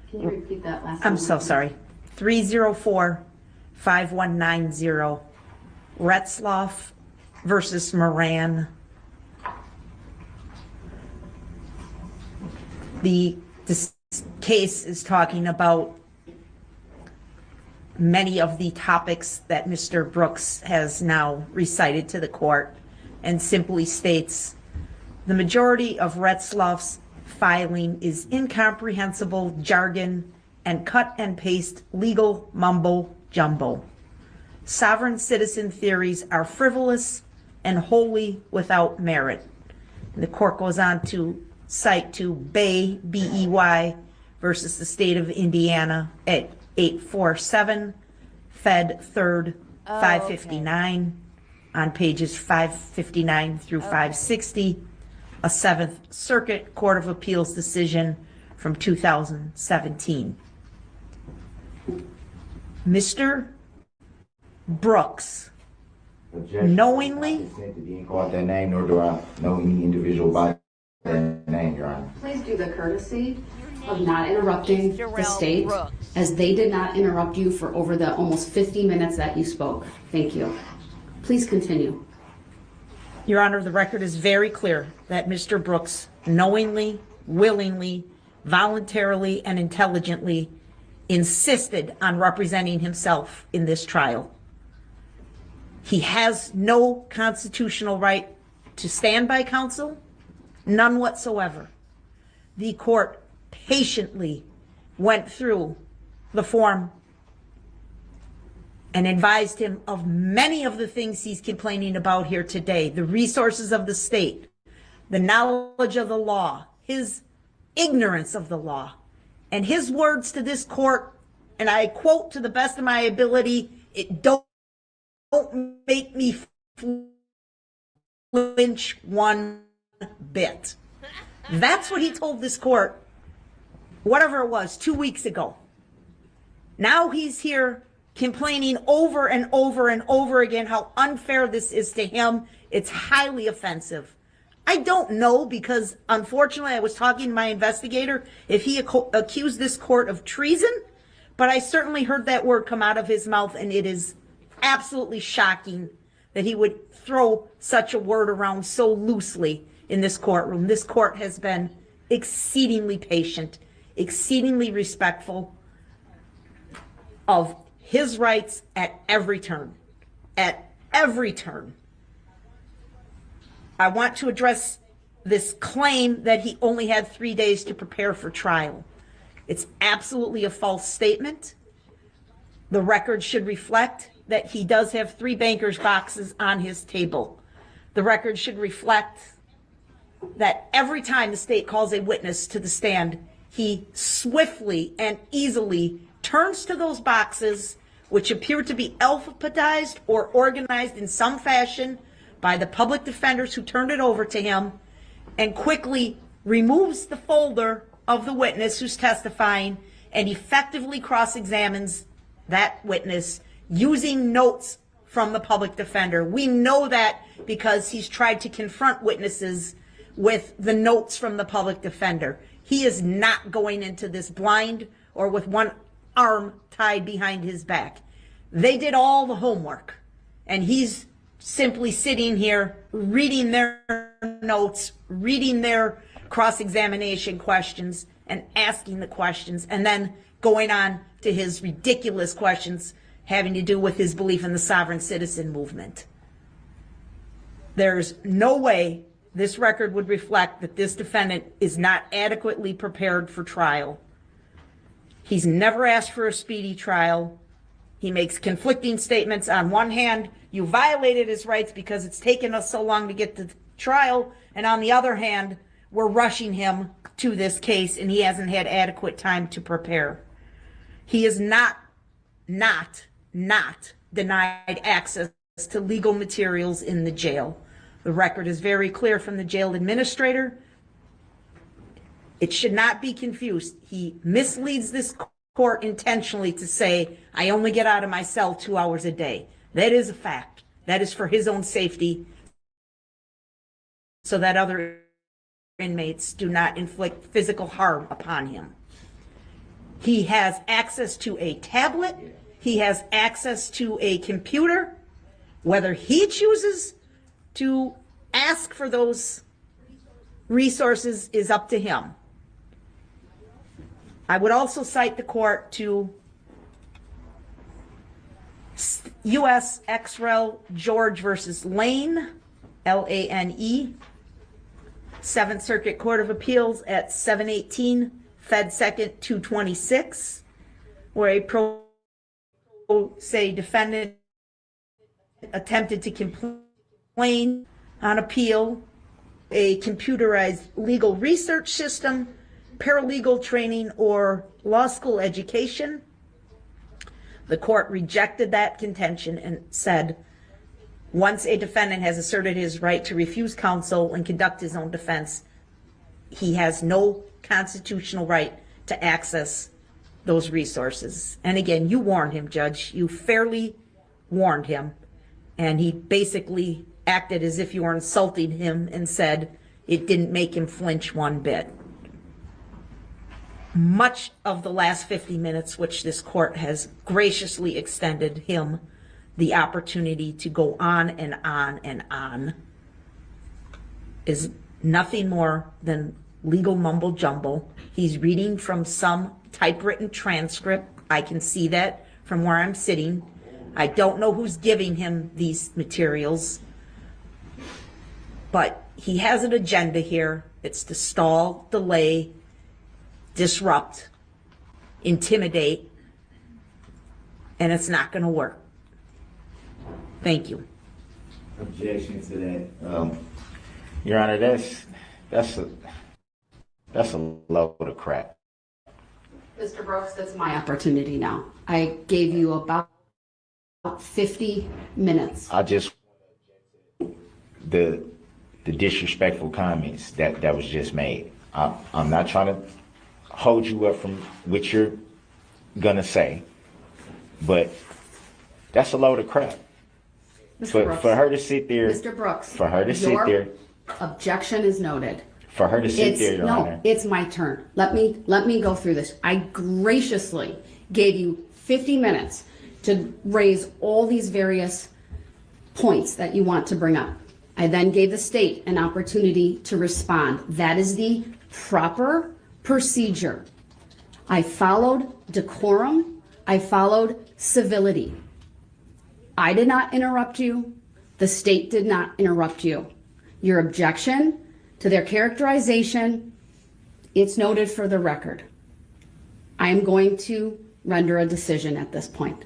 Can you repeat that last I'm so sorry. 3045190. Retzloff versus Moran. This case is talking about many of the topics that Mr. Brooks has now recited to the court, and simply states, the majority of Retzloff's filing is incomprehensible jargon and cut and paste legal mumbo jumbo. Sovereign citizen theories are frivolous and wholly without merit. And the court goes on to cite to Bay, B-E-Y, versus the state of Indiana at 847 Fed 3rd 559 on pages 559 through 560, a 7th Circuit Court of Appeals decision from 2017. Mr. Brooks knowingly, didn't call out that name, nor do I know any individual by that name, Your Honor. Please do the courtesy of not interrupting the state, as they did not interrupt you for over the almost 50 minutes that you spoke. Thank you. Please continue. Your Honor, the record is very clear that Mr. Brooks knowingly, willingly, voluntarily, and intelligently insisted on representing himself in this trial. He has no constitutional right to stand by counsel, none whatsoever. The court patiently went through the form and advised him of many of the things he's complaining about here today, the resources of the state, the knowledge of the law, his ignorance of the law, and his words to this court, and I quote to the best of my ability, it don't make me flinch one bit. That's what he told this court, whatever it was, 2 weeks ago. Now he's here complaining over and over and over again how unfair this is to him. It's highly offensive. I don't know, because unfortunately I was talking to my investigator if he accused this court of treason, but I certainly heard that word come out of his mouth, and it is absolutely shocking that he would throw such a word around so loosely in this courtroom. This court has been exceedingly patient, exceedingly respectful of his rights at every turn. at every turn. I want to address this claim that he only had 3 days to prepare for trial. It's absolutely a false statement. The record should reflect that he does have 3 banker's boxes on his table. The record should reflect that every time the state calls a witness to the stand, he swiftly and easily turns to those boxes, which appear to be alphabetized or organized in some fashion by the public defenders who turned it over to him, and quickly removes the folder of the witness who's testifying and effectively cross-examines that witness using notes from the public defender. We know that because he's tried to confront witnesses with the notes from the public defender. He is not going into this blind or with one arm tied behind his back. They did all the homework, and he's simply sitting here reading their notes, reading their cross-examination questions, and asking the questions, and then going on to his ridiculous questions having to do with his belief in the sovereign citizen movement. There's no way this record would reflect that this defendant is not adequately prepared for trial. He's never asked for a speedy trial. He makes conflicting statements. On one hand, you violated his rights because it's taken us so long to get to trial, and on the other hand, we're rushing him to this case and he hasn't had adequate time to prepare. He is not denied access to legal materials in the jail. The record is very clear from the jail administrator. It should not be confused. He misleads this court intentionally to say, I only get out of my cell 2 hours a day. That is a fact. That is for his own safety, so that other inmates do not inflict physical harm upon him. He has access to a tablet. He has access to a computer. Whether he chooses to ask for those resources is up to him. I would also cite the court to U.S. ex rel. George versus Lane, Lane, 7th Circuit Court of Appeals at 718 Fed 2nd 226, where a pro se defendant attempted to complain on appeal a computerized legal research system, paralegal training, or law school education. The court rejected that contention and said, once a defendant has asserted his right to refuse counsel and conduct his own defense, he has no constitutional right to access those resources. And again, you warned him, Judge. You fairly warned him. And he basically acted as if you were insulting him and said it didn't make him flinch one bit. Much of the last 50 minutes, which this court has graciously extended him the opportunity to go on and on and on, is nothing more than legal mumble jumble. He's reading from some typewritten transcript. I can see that from where I'm sitting. I don't know who's giving him these materials, but he has an agenda here. It's to stall, delay, disrupt, intimidate, and it's not going to work. Thank you. Objection to that. Your Honor, that's a load of crap. Mr. Brooks, that's my opportunity now. I gave you about 50 minutes. I just the disrespectful comments that was just made. I'm not trying to hold you up from what you're gonna say, but that's a load of crap. For her to sit there, Mr. Brooks, for her to sit there, objection is noted. For her to sit there, Your Honor. No, it's my turn. Let me go through this. I graciously gave you 50 minutes to raise all these various points that you want to bring up. I then gave the state an opportunity to respond. That is the proper procedure. I followed decorum. I followed civility. I did not interrupt you. The state did not interrupt you. Your objection to their characterization, it's noted for the record. I am going to render a decision at this point.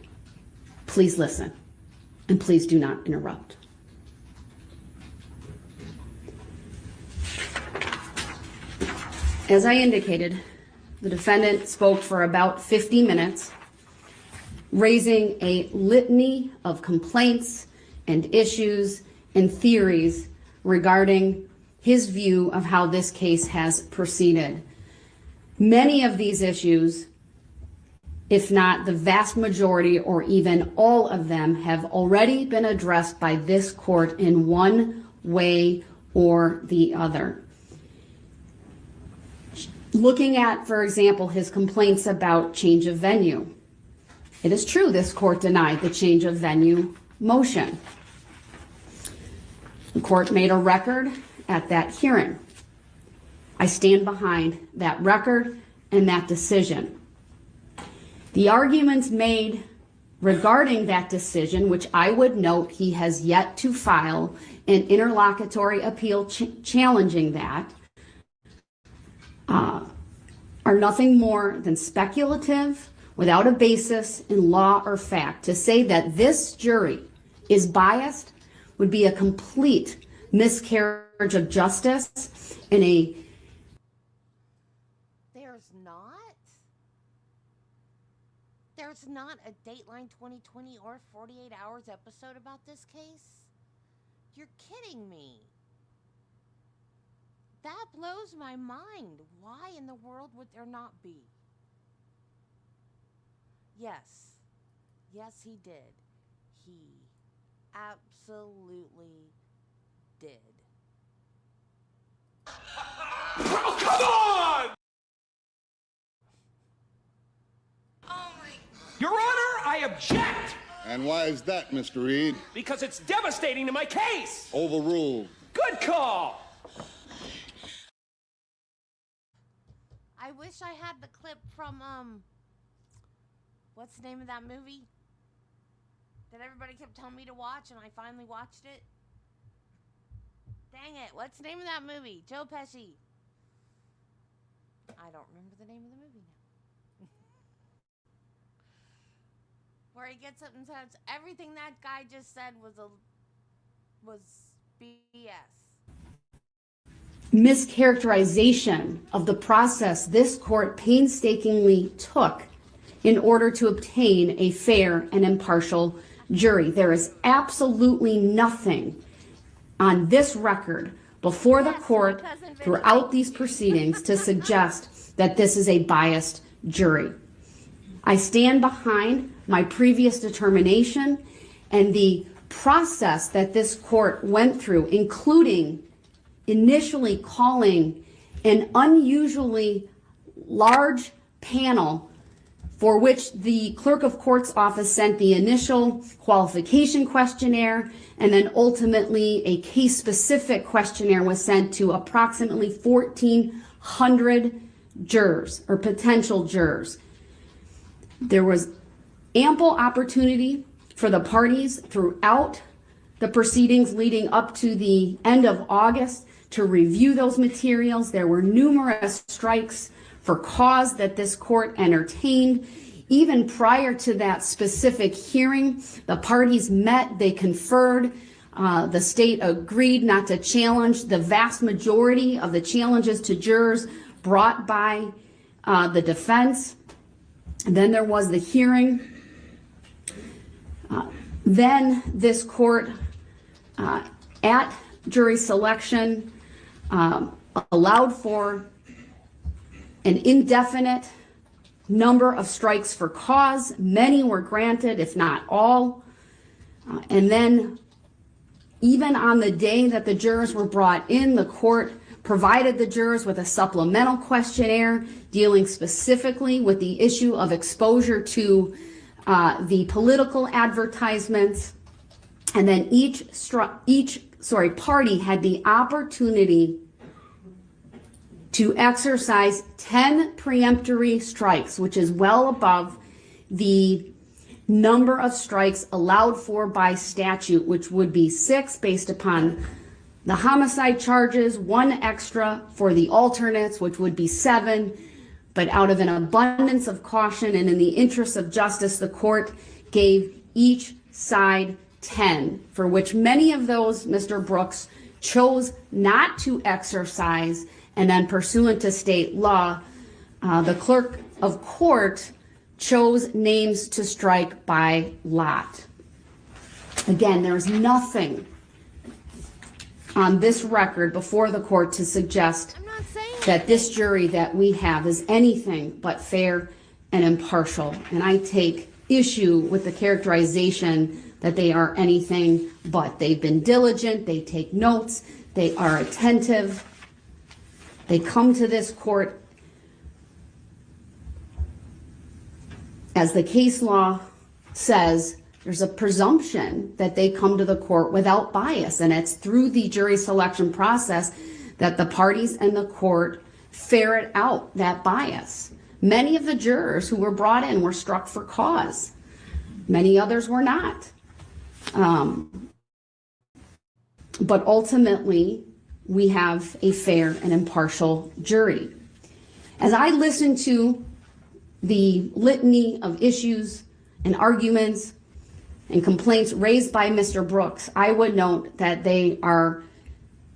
Please listen, and please do not interrupt. As I indicated, the defendant spoke for about 50 minutes, raising a litany of complaints and issues and theories regarding his view of how this case has proceeded. Many of these issues, if not the vast majority or even all of them, have already been addressed by this court in one way or the other. Looking at, for example, his complaints about change of venue. It is true this court denied the change of venue motion. The court made a record at that hearing. I stand behind that record and that decision. The arguments made regarding that decision, which I would note he has yet to file an interlocutory appeal challenging that, are nothing more than speculative, without a basis in law or fact. To say that this jury is biased would be a complete miscarriage of justice and a... There's not a Dateline 2020 or 48 Hours episode about this case? You're kidding me. That blows my mind. Why in the world would there not be? Yes. Yes, he did. He absolutely did. Oh, come on! Your Honor, I object! And why is that, Mr. Reed? Because it's devastating to my case! Overruled. Good call! I wish I had the clip from, what's the name of that movie that everybody kept telling me to watch and I finally watched it? Dang it, what's the name of that movie? Joe Pesci. I don't remember the name of the movie now. Where he gets up and says, everything that guy just said was BS. mischaracterization of the process this court painstakingly took in order to obtain a fair and impartial jury. There is absolutely nothing on this record before the court throughout these proceedings to suggest that this is a biased jury. I stand behind my previous determination and the process that this court went through, including initially calling an unusually large panel for which the clerk of court's office sent the initial qualification questionnaire, and then ultimately a case-specific questionnaire was sent to approximately 1,400 jurors or potential jurors. There was ample opportunity for the parties throughout the proceedings leading up to the end of August to review those materials. There were numerous strikes for cause that this court entertained. Even prior to that specific hearing, the parties met, they conferred. The state agreed not to challenge the vast majority of the challenges to jurors brought by the defense. And then there was the hearing. Then this court, at jury selection, allowed for an indefinite number of strikes for cause. Many were granted, if not all. And then even on the day that the jurors were brought in, the court provided the jurors with a supplemental questionnaire dealing specifically with the issue of exposure to the political advertisements. And then each party had the opportunity to exercise 10 preemptory strikes, which is well above the number of strikes allowed for by statute, which would be 6 based upon the homicide charges, 1 extra for the alternates, which would be 7. But out of an abundance of caution and in the interest of justice, the court gave each side 10, for which many of those Mr. Brooks chose not to exercise, and then pursuant to state law, the clerk of court chose names to strike by lot. Again, there's nothing on this record before the court to suggest that this jury that we have is anything but fair and impartial. And I take issue with the characterization that they are anything but. They've been diligent, they take notes, they are attentive, they come to this court. As the case law says, there's a presumption that they come to the court without bias, and it's through the jury selection process that the parties and the court ferret out that bias. Many of the jurors who were brought in were struck for cause. Many others were not. But ultimately, we have a fair and impartial jury. As I listen to the litany of issues and arguments and complaints raised by Mr. Brooks, I would note that they are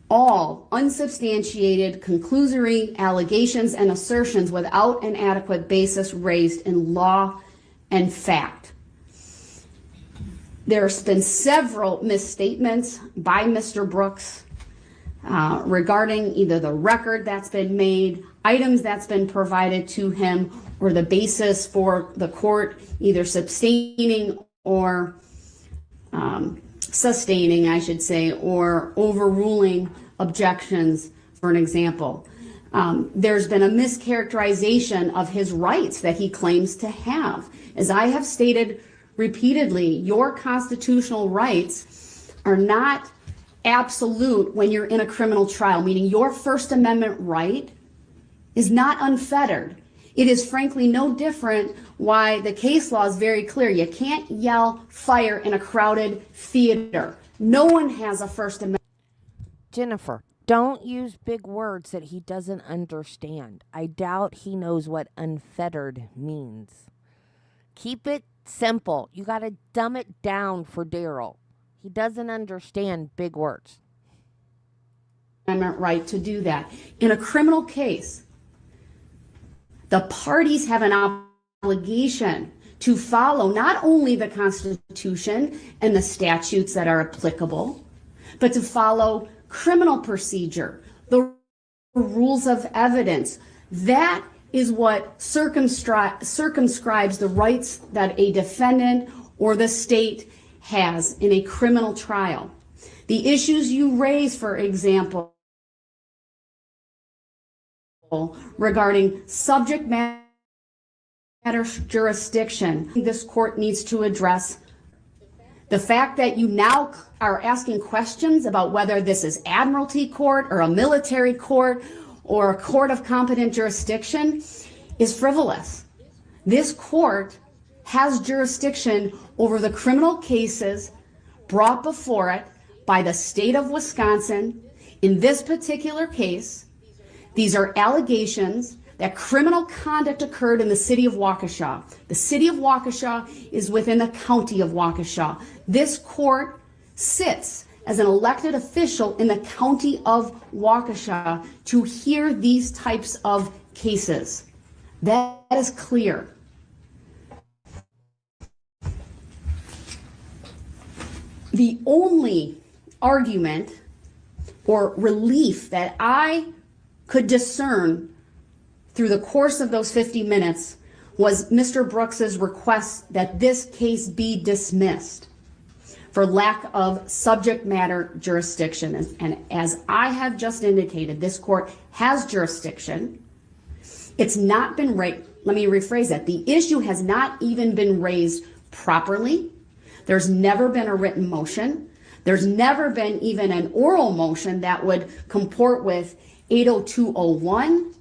all unsubstantiated, conclusory allegations and assertions without an adequate basis raised in law and fact. There's been several misstatements by Mr. Brooks regarding either the record that's been made, items that's been provided to him, or the basis for the court either sustaining or sustaining, I should say, or overruling objections, for an example. There's been a mischaracterization of his rights that he claims to have. As I have stated repeatedly, your constitutional rights are not absolute when you're in a criminal trial, meaning your First Amendment right is not unfettered. It is frankly no different why the case law is very clear. You can't yell fire in a crowded theater. No one has a First Amendment. Jennifer, don't use big words that he doesn't understand. I doubt he knows what unfettered means. Keep it simple. You got to dumb it down for Darrell. He doesn't understand big words. Amendment right to do that. In a criminal case, the parties have an obligation to follow not only the Constitution and the statutes that are applicable, but to follow criminal procedure, the rules of evidence. That is what circumscribes the rights that a defendant or the state has in a criminal trial. The issues you raise, for example, regarding subject matter jurisdiction, this court needs to address. The fact that you now are asking questions about whether this is admiralty court or a military court or a court of competent jurisdiction is frivolous. This court has jurisdiction over the criminal cases brought before it by the state of Wisconsin. In this particular case, these are allegations that criminal conduct occurred in the city of Waukesha. The city of Waukesha is within the county of Waukesha. This court sits as an elected official in the county of Waukesha to hear these types of cases. That is clear. The only argument or relief that I could discern through the course of those 50 minutes was Mr. Brooks's request that this case be dismissed for lack of subject matter jurisdiction. And as I have just indicated, this court has jurisdiction. It's not been raised. Let me rephrase that. The issue has not even been raised properly. There's never been a written motion. There's never been even an oral motion that would comport with 80201,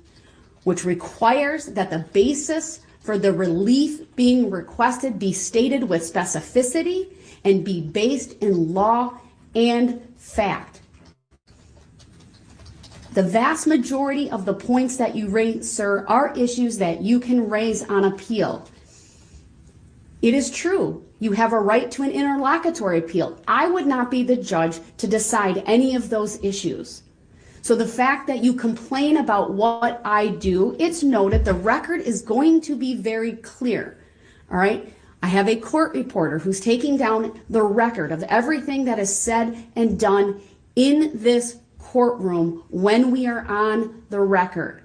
which requires that the basis for the relief being requested be stated with specificity and be based in law and fact. The vast majority of the points that you raise, sir, are issues that you can raise on appeal. It is true, you have a right to an interlocutory appeal. I would not be the judge to decide any of those issues. So the fact that you complain about what I do, it's noted, the record is going to be very clear, all right? I have a court reporter who's taking down the record of everything that is said and done in this courtroom when we are on the record.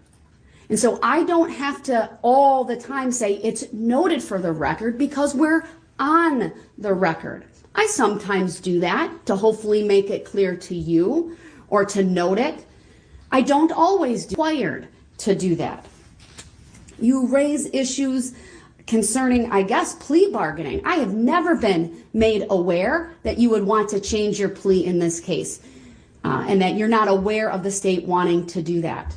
And so I don't have to all the time say it's noted for the record because we're on the record. I sometimes do that to hopefully make it clear to you or to note it. I don't always do required to do that. You raise issues concerning, I guess, plea bargaining. I have never been made aware that you would want to change your plea in this case, and that you're not aware of the state wanting to do that.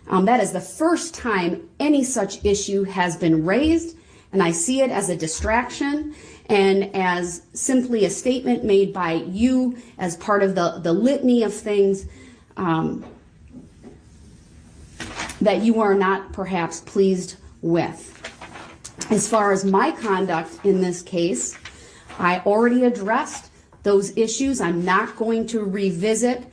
That is the first time any such issue has been raised, and I see it as a distraction and as simply a statement made by you as part of the litany of things that you are not perhaps pleased with. As far as my conduct in this case, I already addressed those issues. I'm not going to revisit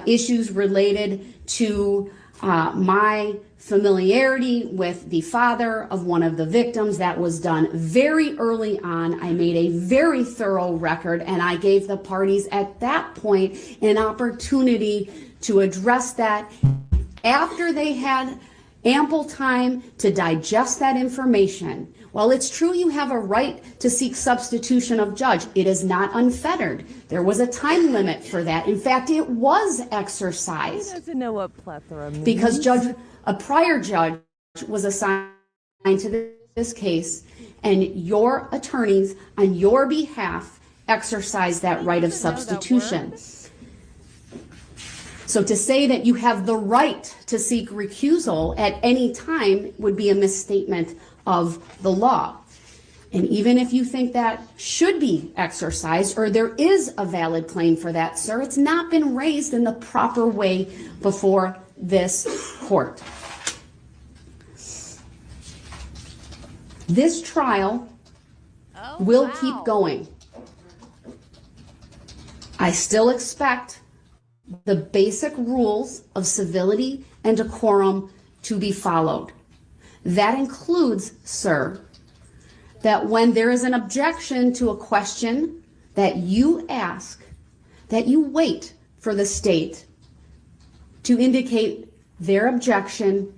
issues related to my familiarity with the father of one of the victims. That was done very early on. I made a very thorough record, and I gave the parties at that point an opportunity to address that after they had ample time to digest that information. While it's true you have a right to seek substitution of judge, it is not unfettered. There was a time limit for that. In fact, it was exercised. He doesn't know what plethora means. Because a prior judge was assigned to this case, and your attorneys on your behalf exercised that right of substitution. So to say that you have the right to seek recusal at any time would be a misstatement of the law. And even if you think that should be exercised, or there is a valid claim for that, sir, it's not been raised in the proper way before this court. This trial will keep going. I still expect the basic rules of civility and decorum to be followed. That includes, sir, that when there is an objection to a question that you ask, that you wait for the state to indicate their objection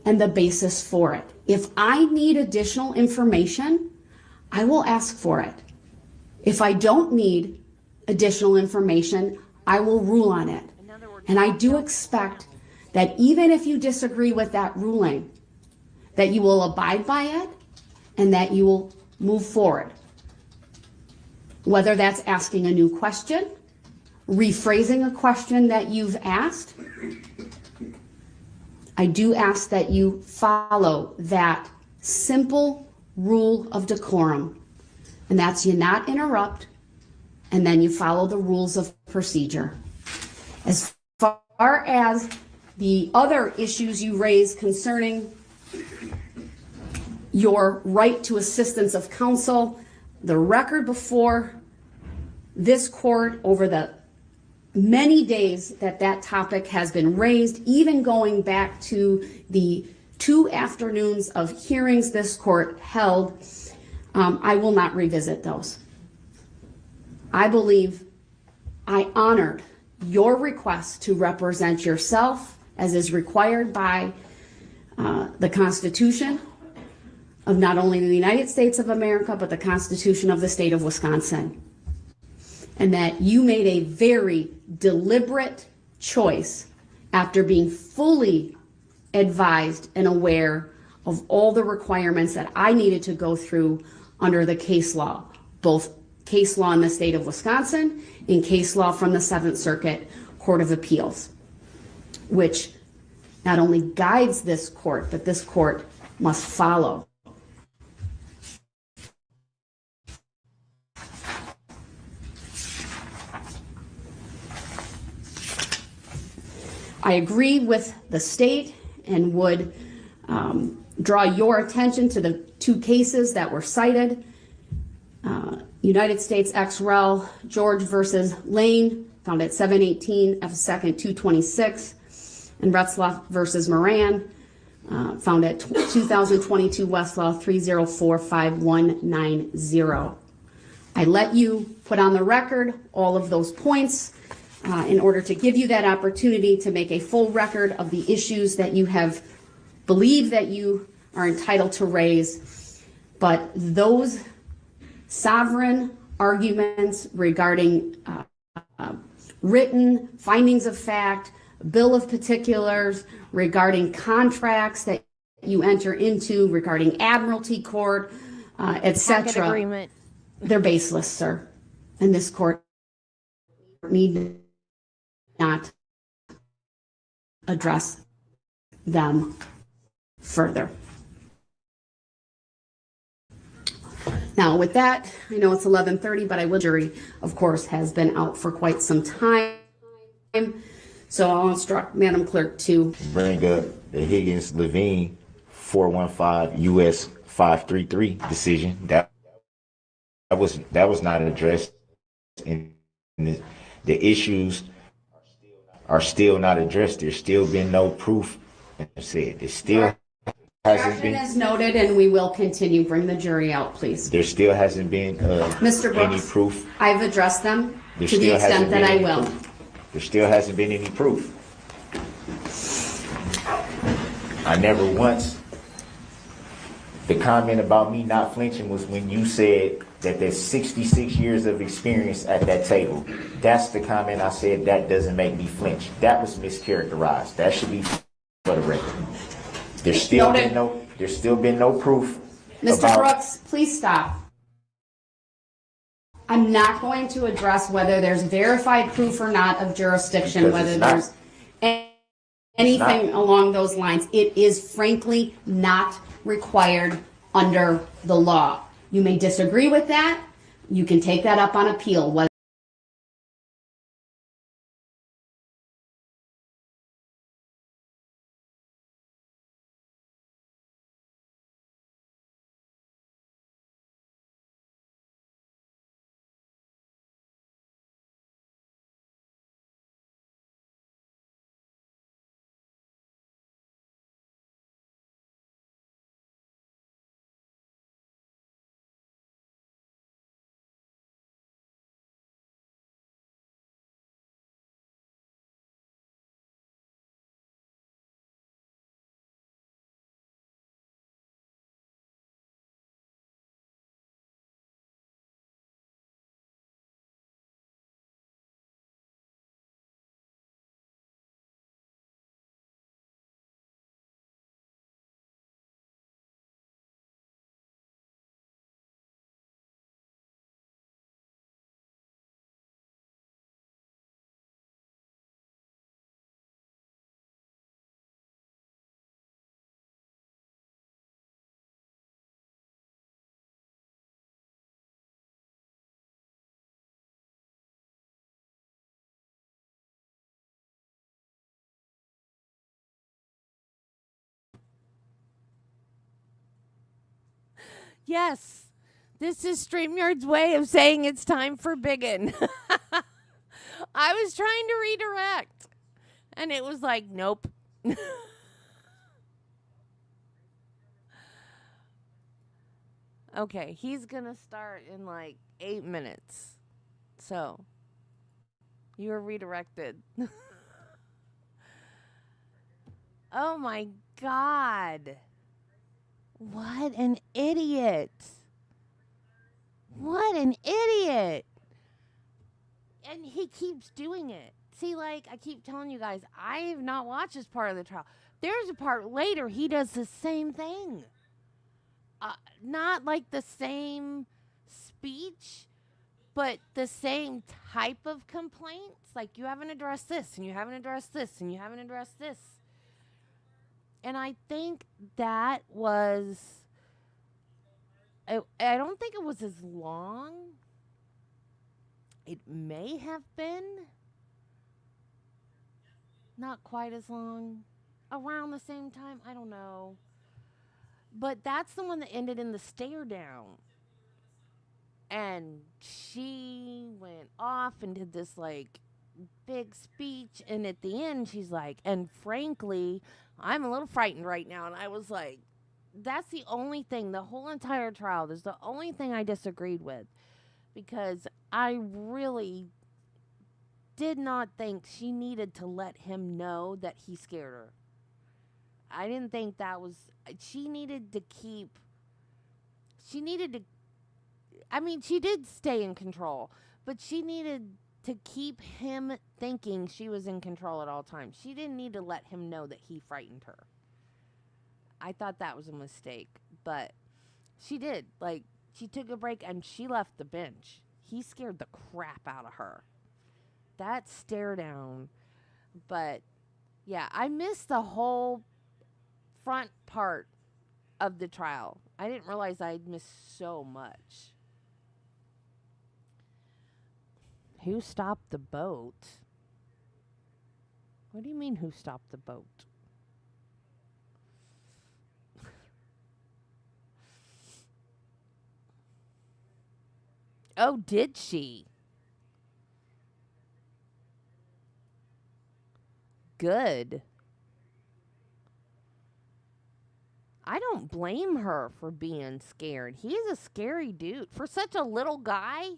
and the basis for it. If I need additional information, I will ask for it. If I don't need additional information, I will rule on it. And I do expect that even if you disagree with that ruling, that you will abide by it and that you will move forward. Whether that's asking a new question, rephrasing a question that you've asked, I do ask that you follow that simple rule of decorum. And that's you not interrupt, and then you follow the rules of procedure. As far as the other issues you raise concerning your right to assistance of counsel, the record before this court over the many days that that topic has been raised, even going back to the 2 afternoons of hearings this court held, I will not revisit those. I believe I honored your request to represent yourself as is required by the Constitution of not only the United States of America, but the Constitution of the state of Wisconsin. And that you made a very deliberate choice after being fully advised and aware of all the requirements that I needed to go through under the case law, both case law in the state of Wisconsin and case law from the 7th Circuit Court of Appeals, which not only guides this court, but this court must follow. I agree with the state and would draw your attention to the two cases that were cited. United States ex rel George versus Lane, found at 718 F. 2nd 226, and Retzloff versus Moran, found at 2022 Westlaw 3045190. I let you put on the record all of those points in order to give you that opportunity to make a full record of the issues that you have believed that you are entitled to raise. But those sovereign arguments regarding written findings of fact, bill of particulars, regarding contracts that you enter into, regarding admiralty court, Packet etc., agreement. they're baseless, sir. And this court need not address them further. Now, with that, I know it's 11:30, but jury, of course, has been out for quite some time. So I'll instruct Madam Clerk to Bring up the Higgins-Levine 415 U.S. 533 decision. That was not addressed, and the issues are still not addressed. There's still been no proof. I said there still hasn't been. as noted, and we will continue. Bring the jury out, please. There still hasn't been Mr. any Brooks, proof. I've addressed them There to the still extent hasn't that been I any will. proof. There still hasn't been any proof. I never once. The comment about me not flinching was when you said that there's 66 years of experience at that table. That's the comment I said that doesn't make me flinch. That was mischaracterized. That should be for the record. There's still been no proof. Mr. Brooks, please stop. I'm not going to address whether there's verified proof or not of jurisdiction, Because whether it's not. there's anything along those lines. It is frankly not required under the law. You may disagree with that. You can take that up on appeal. Yes, this is StreamYard's way of saying it's time for biggin. I was trying to redirect, and it was like, nope. Okay, he's gonna start in like 8 minutes. So, you are redirected. Oh my God. What an idiot. What an idiot. And he keeps doing it. See, like, I keep telling you guys, I have not watched this part of the trial. There's a part later he does the same thing. Not like the same speech, but the same type of complaints. Like, you haven't addressed this, and you haven't addressed this, and you haven't addressed this. And I think that was, I don't think it was as long. It may have been. not quite as long, around the same time. I don't know. But that's the one that ended in the stare down. And she went off and did this like big speech. And at the end, she's like, and frankly, I'm a little frightened right now. And I was like, that's the only thing, the whole entire trial, there's the only thing I disagreed with. Because I really did not think she needed to let him know that he scared her. I didn't think that was. She needed to keep. She needed to. I mean, she did stay in control, but she needed to keep him thinking she was in control at all times. She didn't need to let him know that he frightened her. I thought that was a mistake, but she did. Like, she took a break and she left the bench. He scared the crap out of her. That stare down. But, yeah, I missed the whole front part of the trial. I didn't realize I'd missed so much. Who stopped the boat? What do you mean, who stopped the boat? Oh, did she? Good. I don't blame her for being scared. He's a scary dude. For such a little guy,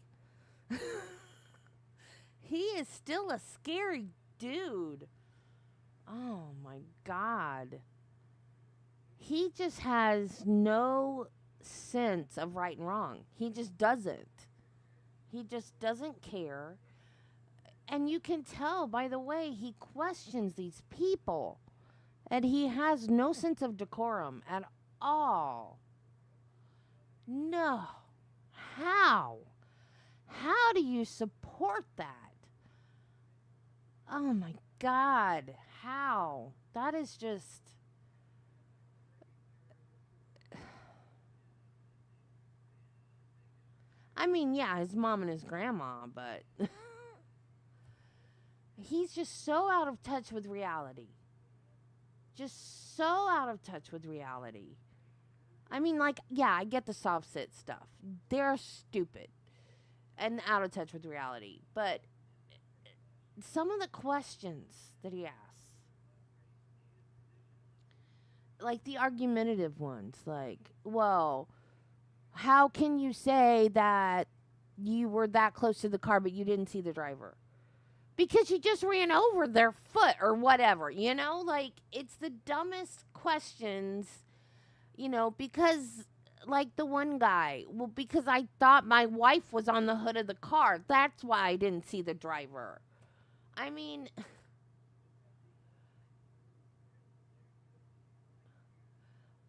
he is still a scary dude. Oh my God. He just has no sense of right and wrong. He just doesn't. He just doesn't care. And you can tell by the way he questions these people. And he has no sense of decorum at all. No. How? How do you support that? Oh my God. How? That is just. I mean, yeah, his mom and his grandma, but he's just so out of touch with reality. Just so out of touch with reality. I mean, like, yeah, I get the soft sit stuff. They're stupid and out of touch with reality. But some of the questions that he asks, like the argumentative ones, like, well, how can you say that you were that close to the car but you didn't see the driver? Because you just ran over their foot or whatever, you know? Like, it's the dumbest questions, you know, because, like, the one guy, well, because I thought my wife was on the hood of the car. That's why I didn't see the driver. I mean,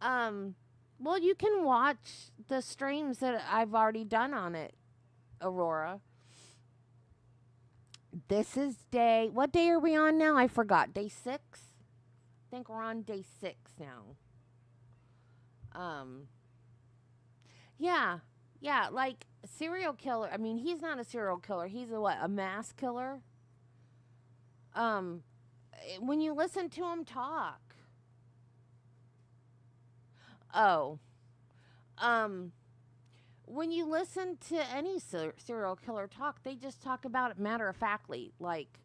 well, you can watch the streams that I've already done on it, Aurora. This is what day are we on now? I forgot. Day 6? I think we're on day 6 now. Yeah, like serial killer. I mean, he's not a serial killer. He's a mass killer. When you listen to him talk. When you listen to any serial killer talk, they just talk about it matter-of-factly, like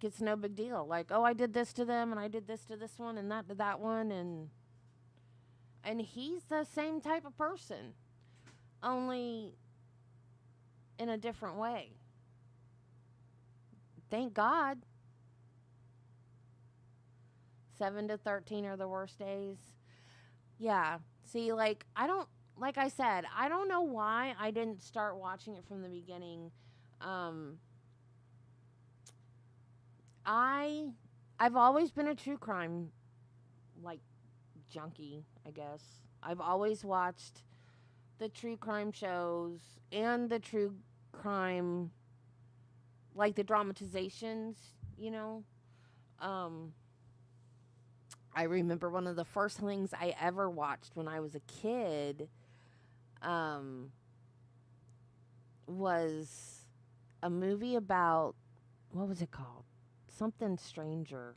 it's no big deal. Like, oh, I did this to them, and I did this to this one, and that to that one, and he's the same type of person, only in a different way. Thank God. 7 to 13 are the worst days. Yeah. See, like, like I said, I don't know why I didn't start watching it from the beginning. I've always been a true crime, like, junkie, I guess. I've always watched the true crime shows and the true crime, like the dramatizations, you know. I remember one of the first things I ever watched when I was a kid was a movie about what was it called? Something Stranger.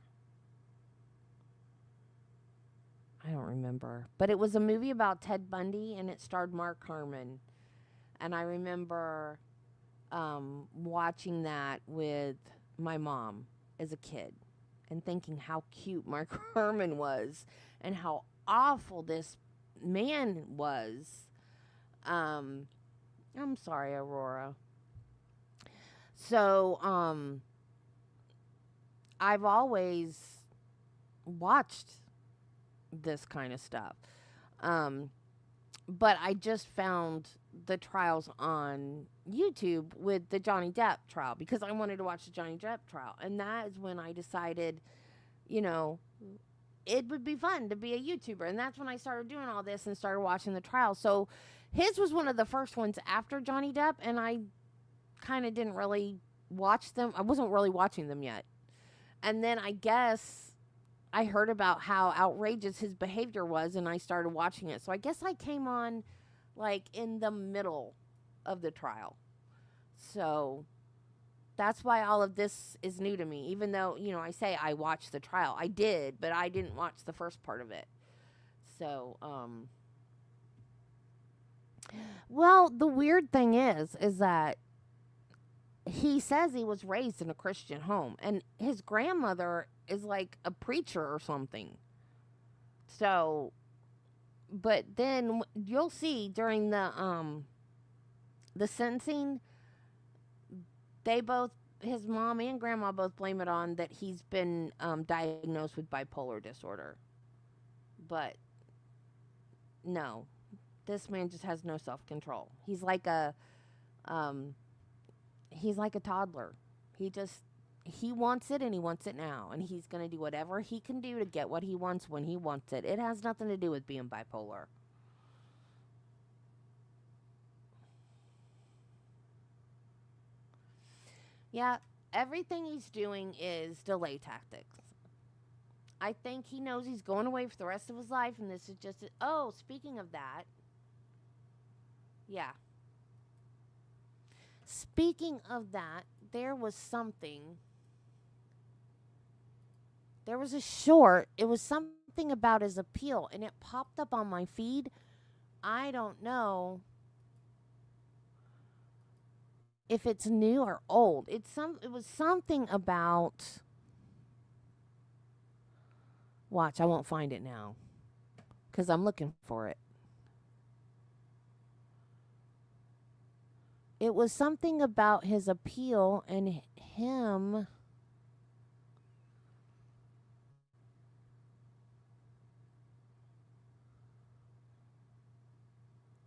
I don't remember. But it was a movie about Ted Bundy, and it starred Mark Harmon. And I remember watching that with my mom as a kid and thinking how cute Mark Harmon was and how awful this man was. I'm sorry, Aurora. So, I've always watched this kind of stuff. But I just found the trials on YouTube with the Johnny Depp trial because I wanted to watch the Johnny Depp trial. And that is when I decided, you know, it would be fun to be a YouTuber. And that's when I started doing all this and started watching the trial. So his was one of the first ones after Johnny Depp, and I kind of didn't really watch them. I wasn't really watching them yet. And then I guess I heard about how outrageous his behavior was, and I started watching it. So I guess I came on like in the middle of the trial. So that's why all of this is new to me. Even though, you know, I say I watched the trial. I did, but I didn't watch the first part of it. So, well, the weird thing is that he says he was raised in a Christian home, and his grandmother is like a preacher or something. So, but then you'll see during the sentencing, they both, his mom and grandma both blame it on that he's been diagnosed with bipolar disorder. But no, this man just has no self-control. He's like a toddler. He wants it, and he wants it now, and he's going to do whatever he can do to get what he wants when he wants it. It has nothing to do with being bipolar. Yeah, everything he's doing is delay tactics. I think he knows he's going away for the rest of his life, and this is just oh, speaking of that. Yeah. Speaking of that, there was a short, it was something about his appeal, and it popped up on my feed. I don't know if it's new or old. It was something about, watch, I won't find it now because I'm looking for it. It was something about his appeal and him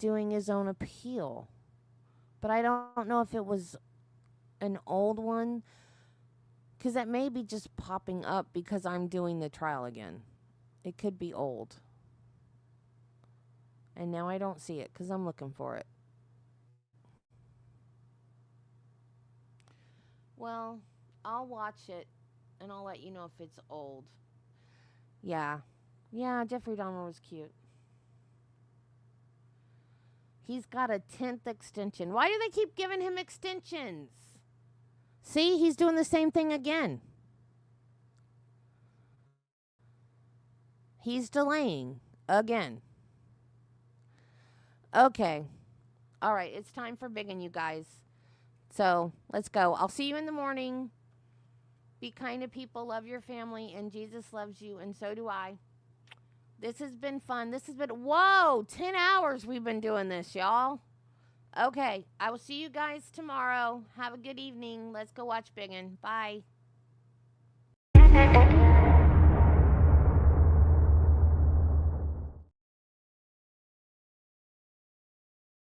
doing his own appeal. But I don't know if it was an old one, because that may be just popping up because I'm doing the trial again. It could be old. And now I don't see it because I'm looking for it. Well, I'll watch it, and I'll let you know if it's old. Yeah. Yeah, Jeffrey Dahmer was cute. He's got a 10th extension. Why do they keep giving him extensions? See, he's doing the same thing again. He's delaying again. Okay. All right, it's time for bigging, you guys. So let's go. I'll see you in the morning. Be kind to people, love your family, and Jesus loves you, and so do I. This has been fun. This has been, whoa, 10 hours we've been doing this, y'all. Okay, I will see you guys tomorrow. Have a good evening. Let's go watch Biggin. Bye.